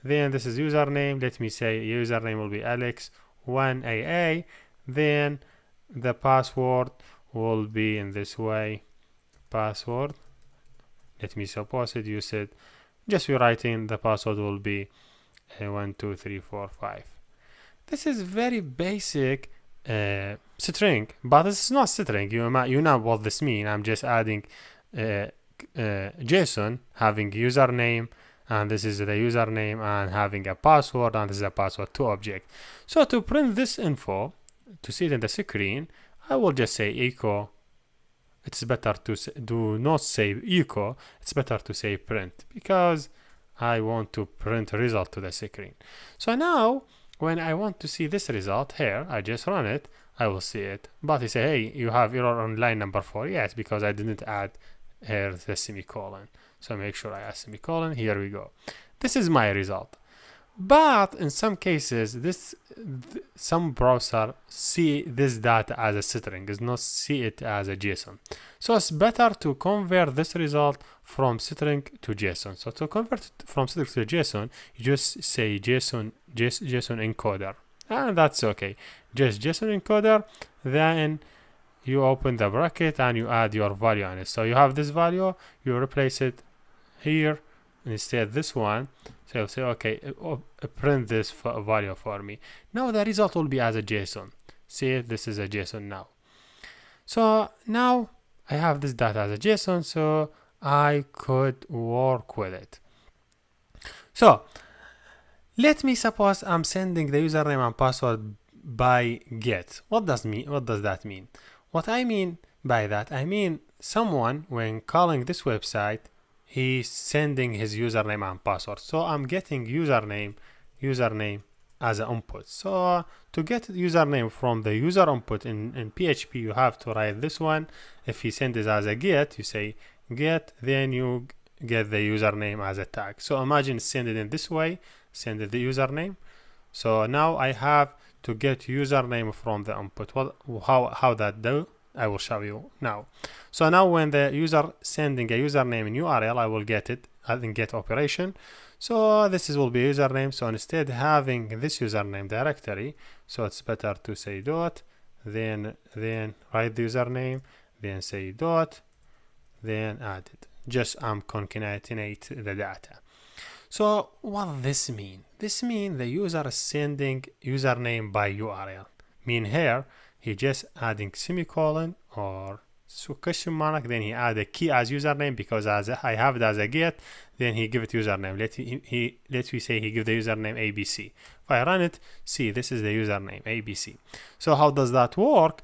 Then this is username. Let me say username will be Alex1AA. Then the password will be in this way. Password. Let me suppose it. Use it. Just you write in the password will be 1 2 3 4 5. This is very basic string, but it's not string. You know what this means. I'm just adding JSON having username, and this is the username, and having a password, and this is a password to object. So to print this info, to see it in the screen, I will just say echo. It's better to do not say echo. It's better to say print, because I want to print a result to the screen. So now when I want to see this result here, I just run it. I will see it. But you say, hey, you have error on line number 4. Yes, because I didn't add here the semicolon. So make sure I add semicolon. Here we go. This is my result. But in some cases, some browser see this data as a string, does not see it as a JSON. So it's better to convert this result from string to JSON. So to convert from string to JSON, you just say JSON encoder, and that's okay. Just JSON encoder. Then you open the bracket and you add your value on it. So you have this value, you replace it here instead this one. So you'll say, okay, print this value for me. Now the result will be as a JSON. See, this is a JSON now. So now I have this data as a JSON, so I could work with it. So let me suppose I'm sending the username and password by GET. What does that mean? What I mean by that, I mean someone, when calling this website, he's sending his username and password. So I'm getting username as an input. So to get username from the user input in PHP, you have to write this one. If he sends it as a get, you say get, then you get the username as a tag. So imagine send it in this way, send it the username. So now I have to get username from the input. How that do? I will show you now. So now when the user sending a username in URL, I will get it in get operation. So this will be username. So instead having this username directory, so it's better to say dot, then write the username, then say dot, then add it. Just concatenate the data. So what this mean? This mean the user is sending username by URL. Mean here he just adding semicolon or question mark, then he add a key as username, because as I have it as a get, then he give it username. Let me say he give the username ABC. If I run it, see, this is the username ABC. So how does that work?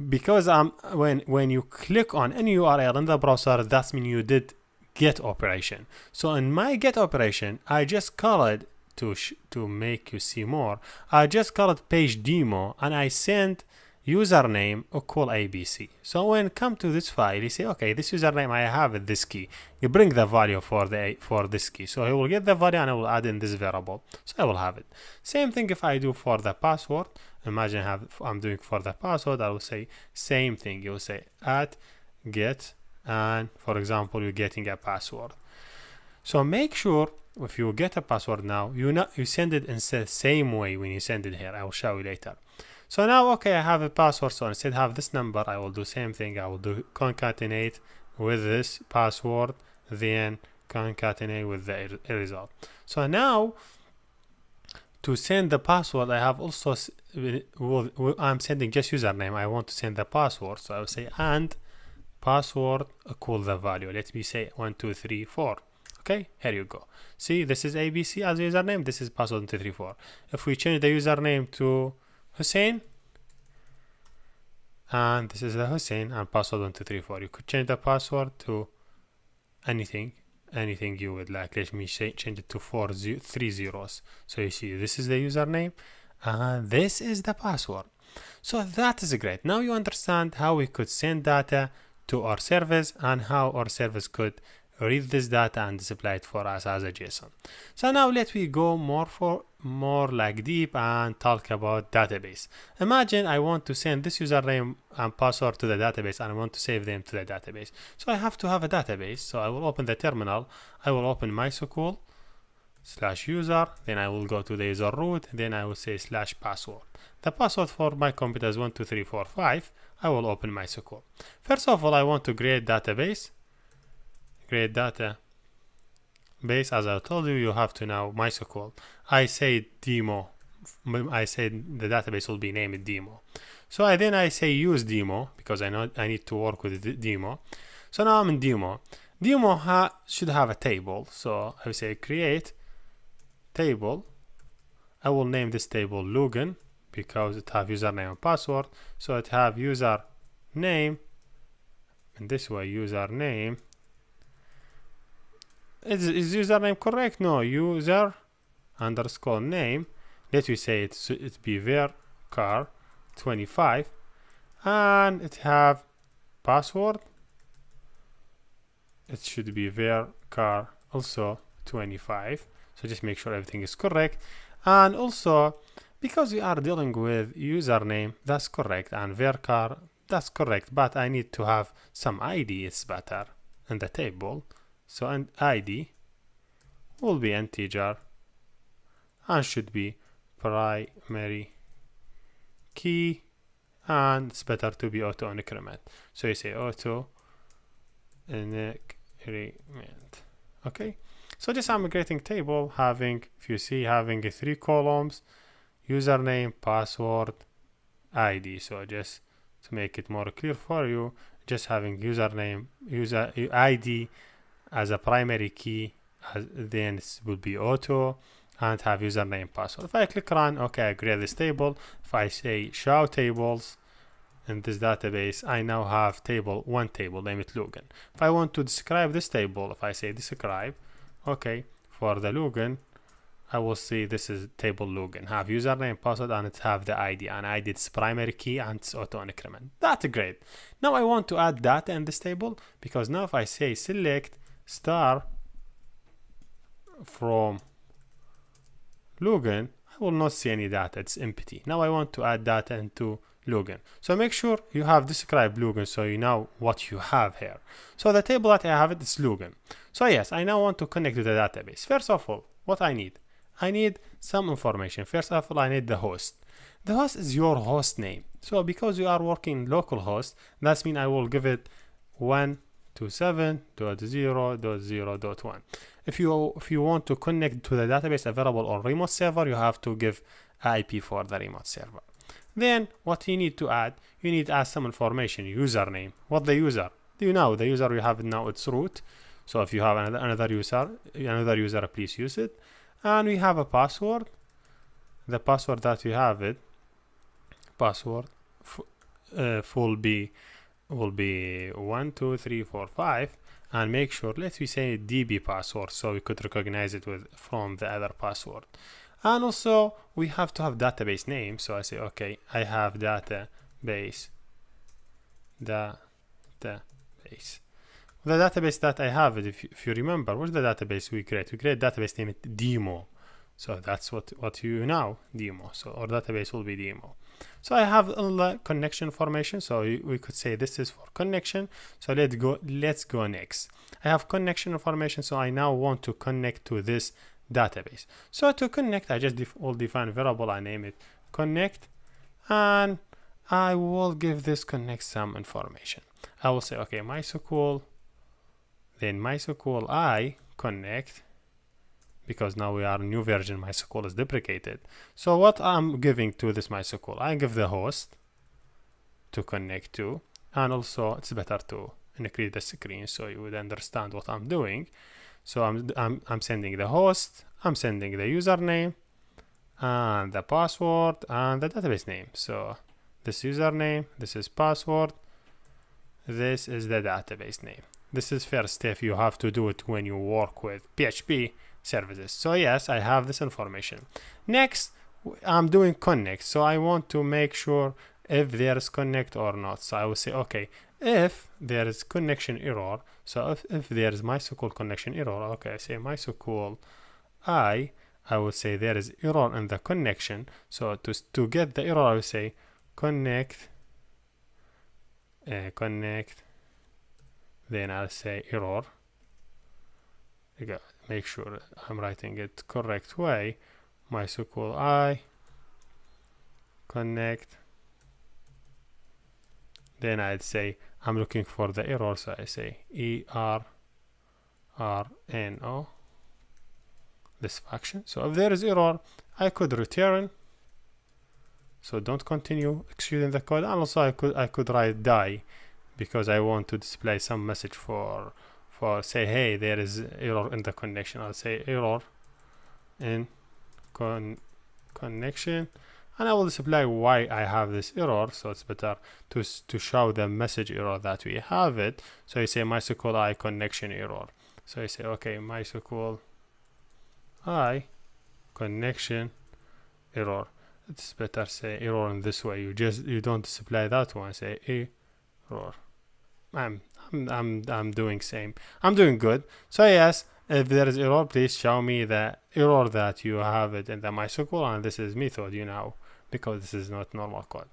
Because when you click on any URL in the browser, that means you did get operation. So in my get operation, I just call it to make you see more. I just call it page demo, and I send username equal ABC. So when come to this file, you say, okay, this username I have at this key. You bring the value for this key. So I will get the value and I will add in this variable. So I will have it. Same thing if I do for the password. Imagine I'm doing for the password. I will say same thing. You will say add get, and for example, you're getting a password. So make sure if you get a password now, you send it in the same way when you send it here. I will show you later. So now, okay, I have a password. So instead have this number, I will do same thing. I will do concatenate with this password, then concatenate with the result. So now to send the password, I have also, I'm sending just username. I want to send the password. So I will say and password equal the value. Let me say 1 2 3 4. Okay, here you go. See, this is ABC as username, this is password 12334. If we change the username to Hussein, and this is the Hussein and password 1234, you could change the password to anything you would like. Let me change it to 3 zeros. So you see, this is the username and this is the password. So that is great. Now you understand how we could send data to our service and how our service could read this data and display it for us as a JSON. So now let me go more like deep and talk about database. Imagine I want to send this username and password to the database and I want to save them to the database. So I have to have a database. So I will open the terminal. I will open MySQL /user, then I will go to the user root, then I will say /password. The password for my computer is 12345. I will open MySQL. First of all, I want to create database. Create database. As I told you, you have to now MySQL. I say demo. I said the database will be named demo. So I say use demo because I know I need to work with the demo. So now I'm in demo. Demo should have a table. So I will say create table. I will name this table login because it have username and password. So it have user name, and this way username. Is username correct? No, user underscore name. Let me say it be var 25, and it have password. It should be var also 25. So just make sure everything is correct. And also, because we are dealing with username, that's correct, and var that's correct, but I need to have some ID. It's better in the table. So an ID will be integer and should be primary key, and it's better to be auto increment. So you say auto increment. Okay. So just I'm creating table having, if you see, having 3 columns, username, password, ID. So just to make it more clear for you, just having username, user ID as a primary key, then it will be auto, and have username, password. If I click run, okay, I create this table. If I say show tables in this database, I now have one table, name it login. If I want to describe this table, if I say describe, okay, for the login, I will see this is table login, have username, password, and it have the ID, and ID is primary key and it's auto increment. That's great. Now I want to add data in this table, because now if I say select star from login, I will not see any data, it's empty. Now I want to add data into login. So make sure you have describe login so you know what you have here. So the table that I have it is login. So yes, I now want to connect to the database. First of all, what I need some information. First of all, I need the host. The host is your host name. So because you are working localhost, that means I will give it 127.0.0.1. If you want to connect to the database available on remote server, you have to give IP for the remote server. Then what you need to add some information, username. What the user? Do you know the user you have now? It's root. So if you have another user, please use it. And we have a password. The password that we have password will be 12345, and make sure, let's say DB password, so we could recognize it from the other password. And also we have to have database name. So I say, okay, I have database. The database that I have, if you remember, what's the database we create? We create database named demo. So that's what you know, demo. So our database will be demo. So I have all the connection information. So we could say this is for connection. So let's go next. I have connection information. So I now want to connect to this database. So to connect, I just will define variable. I name it connect, and I will give this connect some information. I will say, okay, MySQL, then MySQL I connect, because now we are new version, MySQL is deprecated. So what I'm giving to this MySQL, I give the host to connect to, and also it's better to increase the screen so you would understand what I'm doing. So I'm sending the host, I'm sending the username and the password and the database name. So this username, this is password, this is the database name. This is first step. You have to do it when you work with PHP services. So yes, I have this information. Next, I'm doing connect. So I want to make sure if there is connect or not. So I will say, okay, if there is connection error, so if there is MySQL connection error, okay, I say MySQL I will say there is error in the connection. So to get the error, I will say connect, then I'll say error. Make sure I'm writing it correct way. MySQL I connect. Then I'd say I'm looking for the error, so I say ERRNO, this function. So if there is error, I could return. So don't continue executing the code. And also I could write die, because I want to display some message for say, hey, there is error in the connection. I'll say error in connection, and I will display why I have this error. So it's better to show the message error that we have it. So you say MySQL I connection error. So you say, okay, MySQL I connection error. It's better say error in this way. You don't display that one. Say error. I'm doing same. I'm doing good. So yes, if there is error, please show me the error that you have it in the MySQL, and this is method, because this is not normal code.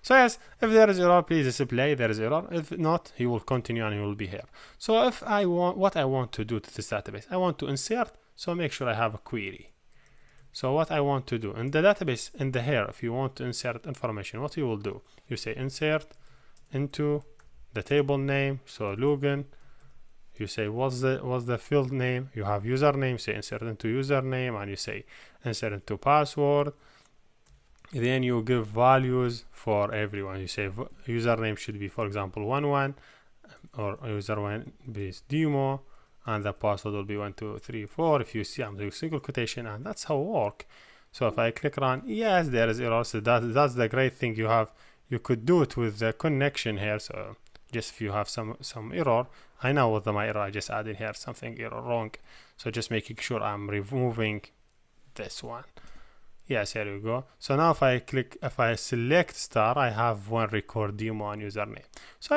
So yes, if there is error, please display there is error. If not, he will continue and he will be here. So if I want to do to this database, I want to insert. So make sure I have a query. So what I want to do in the database, in the here, if you want to insert information, what you will do? You say insert into the table name. So login. You say what's the field name? You have username. Say insert into username, and you say insert into password. Then you give values for everyone. You say username should be, for example, 11, or username be demo, and the password will be 1234. If you see, I'm doing single quotation, and that's how it works. So if I click run, yes, there is error. So that's the great thing you have. You could do it with the connection here. So just if you have some error, I know with my error, I just added here something error wrong. So just making sure I'm removing this one. Yes, here we go. So now if I select star, I have one record demo and username. So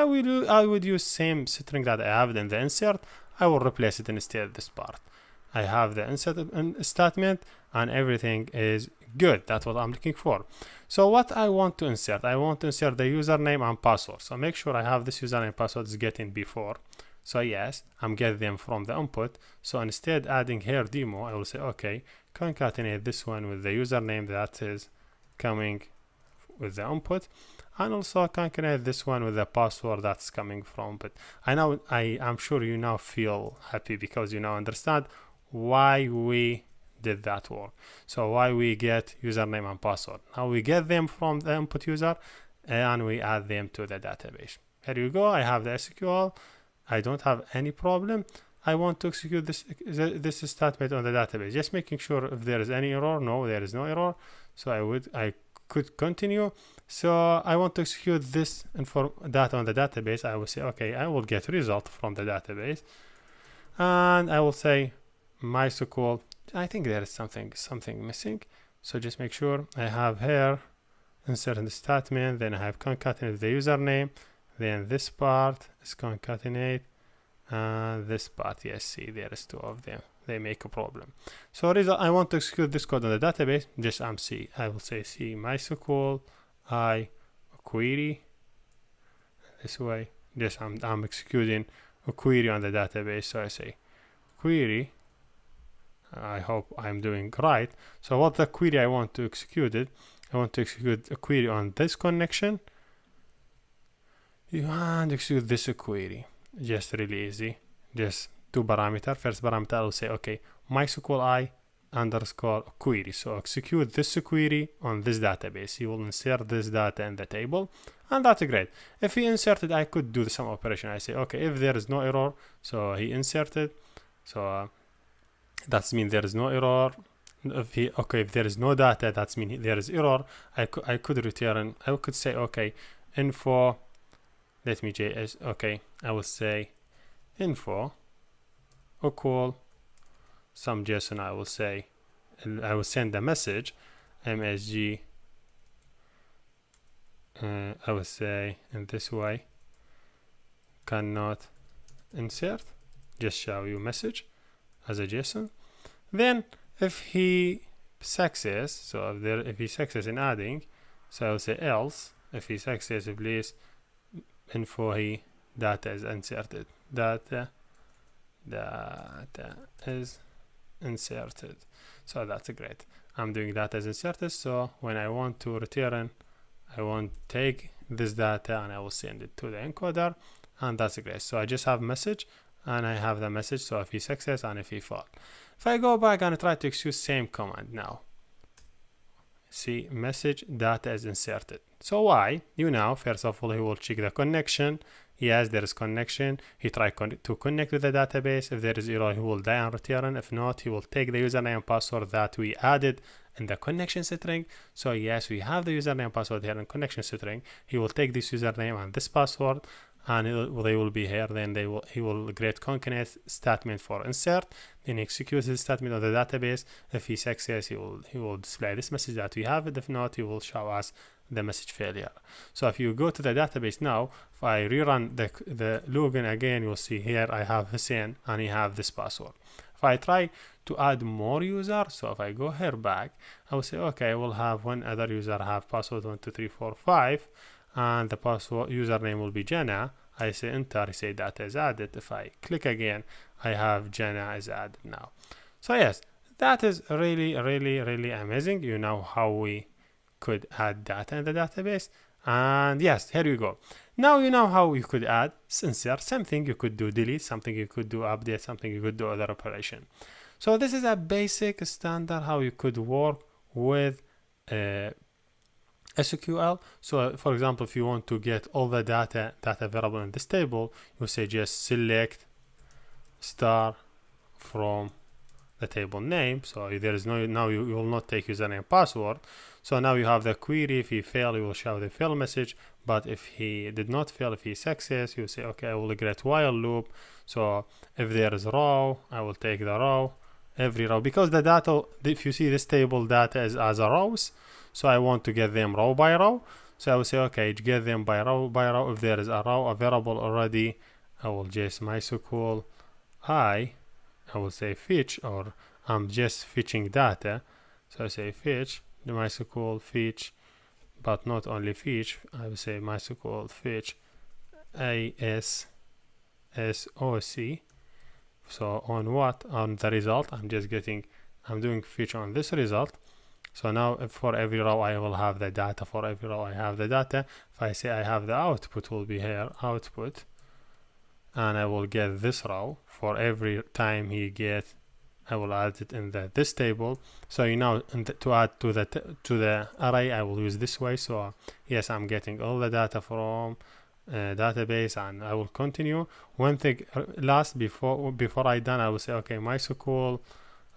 I would use same string that I have in the insert. I will replace it instead this part. I have the insert statement and everything is good. That's what I'm looking for. So what I want to insert, I want to insert the username and password. So make sure I have this username and password is getting before. So yes, I'm getting them from the input. So instead adding here demo, I will say, okay, concatenate this one with the username that is coming with the input, and also concatenate this one with the password that's coming from. But I'm sure you now feel happy because you now understand why we did that work. So why we get username and password. Now we get them from the input user and we add them to the database. Here you go. I have the SQL. I don't have any problem. I want to execute this statement on the database, just making sure if there is any error. No, there is no error. So I could continue. So I want to execute this data on the database. I will say, okay, I will get result from the database, and I will say MySQL. I think there is something missing. So just make sure I have here insert in the statement. Then I have concatenate the username. Then this part is concatenate. And this part, yes, see, there is two of them. They make a problem. So I want to execute this code on the database. Just I will say C MySQL I query. This way, just I'm executing a query on the database. So I say query. I hope I'm doing right. So what the query I want to execute it? I want to execute a query on this connection. You want to execute this query. Just really easy. Just two parameter. First parameter, I'll say, okay, MySQL I underscore query. So execute this query on this database. You will insert this data in the table, and that's great. If he inserted, I could do the sum operation. I say, okay, if there is no error, so he inserted, So that means there is no error. If there is no data, that means there is error. I could return, I could say, okay, info, let me JS, okay, I will say info equal some JSON. I will say, I will send a message, msg, I will say in this way, cannot insert, just show you message as a JSON. Then if he success, so if he success in adding, so I will say else, if he success, please info he data is inserted, data is inserted. So that's great. I'm doing data is inserted, so when I want to return, I want to take this data and I will send it to the encoder, and that's great. So I just have message and I have the message, so if he success and if he fail. If I go back and try to execute same command now, see message data is inserted. So why? You know, first of all, he will check the connection. Yes, there is connection. He try to connect with the database. If there is error, he will die and return. If not, he will take the username and password that we added in the connection string. So yes, we have the username and password here in connection string. He will take this username and this password, and they will be here. Then he will create concatenate statement for insert. Then execute the statement on the database. If he succeeds, he will display this message that we have it. If not, he will show us the message failure. So if you go to the database now, if I rerun the login again, you'll see here I have Hussein and he have this password. If I try to add more users, so if I go here back, I will say, okay, I will have one other user have password 12345, and the password username will be Jenna. I say enter, I say data is added. If I click again, I have Jenna is added now. So yes, that is really amazing. You know how we could add data in the database. And yes, here you go. Now you know how you could add, insert, something you could do delete, something you could do update, something you could do other operation. So this is a basic standard how you could work with SQL. So for example, if you want to get all the data available in this table, you say just select star from the table name. So there is no, now you will not take username password. So now you have the query. If he fail, you will show the fail message. But if he did not fail, if he success, you say, okay, I will create while loop. So if there is row, I will take the row, every row, because the data, if you see this table data is as a rows. So I want to get them row by row. So I will say, okay, get them by row by row. If there is a row available already, I will just MySQL I will say fetch, or I'm just fetching data. So I say fetch, the MySQL fetch, but not only fetch, I will say MySQL fetch ASSOC. So on what? On the result. I'm doing fetch on this result. So now for every row I will have the data. For every row I have the data. If I say I have the output, will be here, output, and I will get this row. For every time he get, I will add it in this table. So you know, to add to the array, I will use this way. So yes, I'm getting all the data from database, and I will continue. One thing last before I done, I will say, okay, MySQL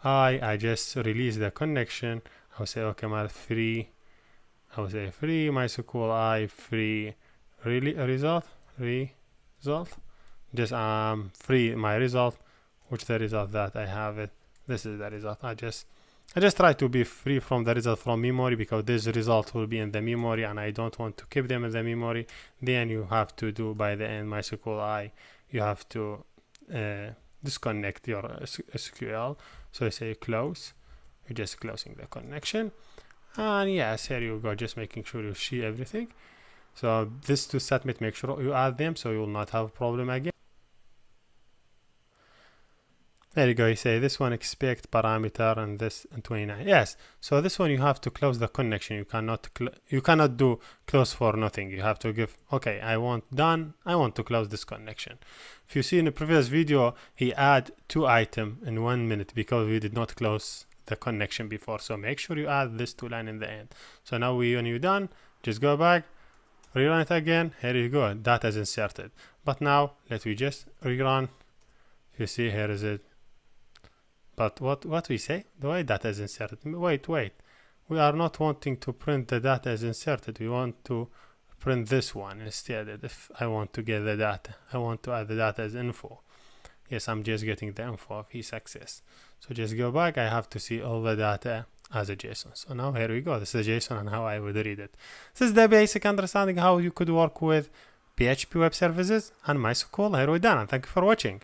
I just release the connection. I will say, okay, my free MySQL I free result just free my result, which the result that I have it. This is the result. I just try to be free from the result from memory, because this result will be in the memory and I don't want to keep them in the memory. Then you have to do by the end MySQL I, you have to disconnect your SQL. So I say close, you're just closing the connection. And yes, here you go, just making sure you see everything. So this to submit, make sure you add them so you will not have a problem again. There you go, you say this one expect parameter and this and 29. Yes, so this one you have to close the connection. You cannot do close for nothing. You have to give, okay, I want to close this connection. If you see in the previous video, he add 2 items in 1 minute because we did not close the connection before. So make sure you add this 2 line in the end. So now when you're done, just go back, rerun it again. Here you go, data is inserted. But now let me just rerun. You see, here is it. But what we say? The way data is inserted. Wait. We are not wanting to print the data as inserted. We want to print this one instead. If I want to get the data, I want to add the data as info. Yes, I'm just getting the info of his access. So just go back. I have to see all the data as a JSON. So now here we go. This is a JSON and how I would read it. This is the basic understanding how you could work with PHP web services and MySQL. Here we're done. And thank you for watching.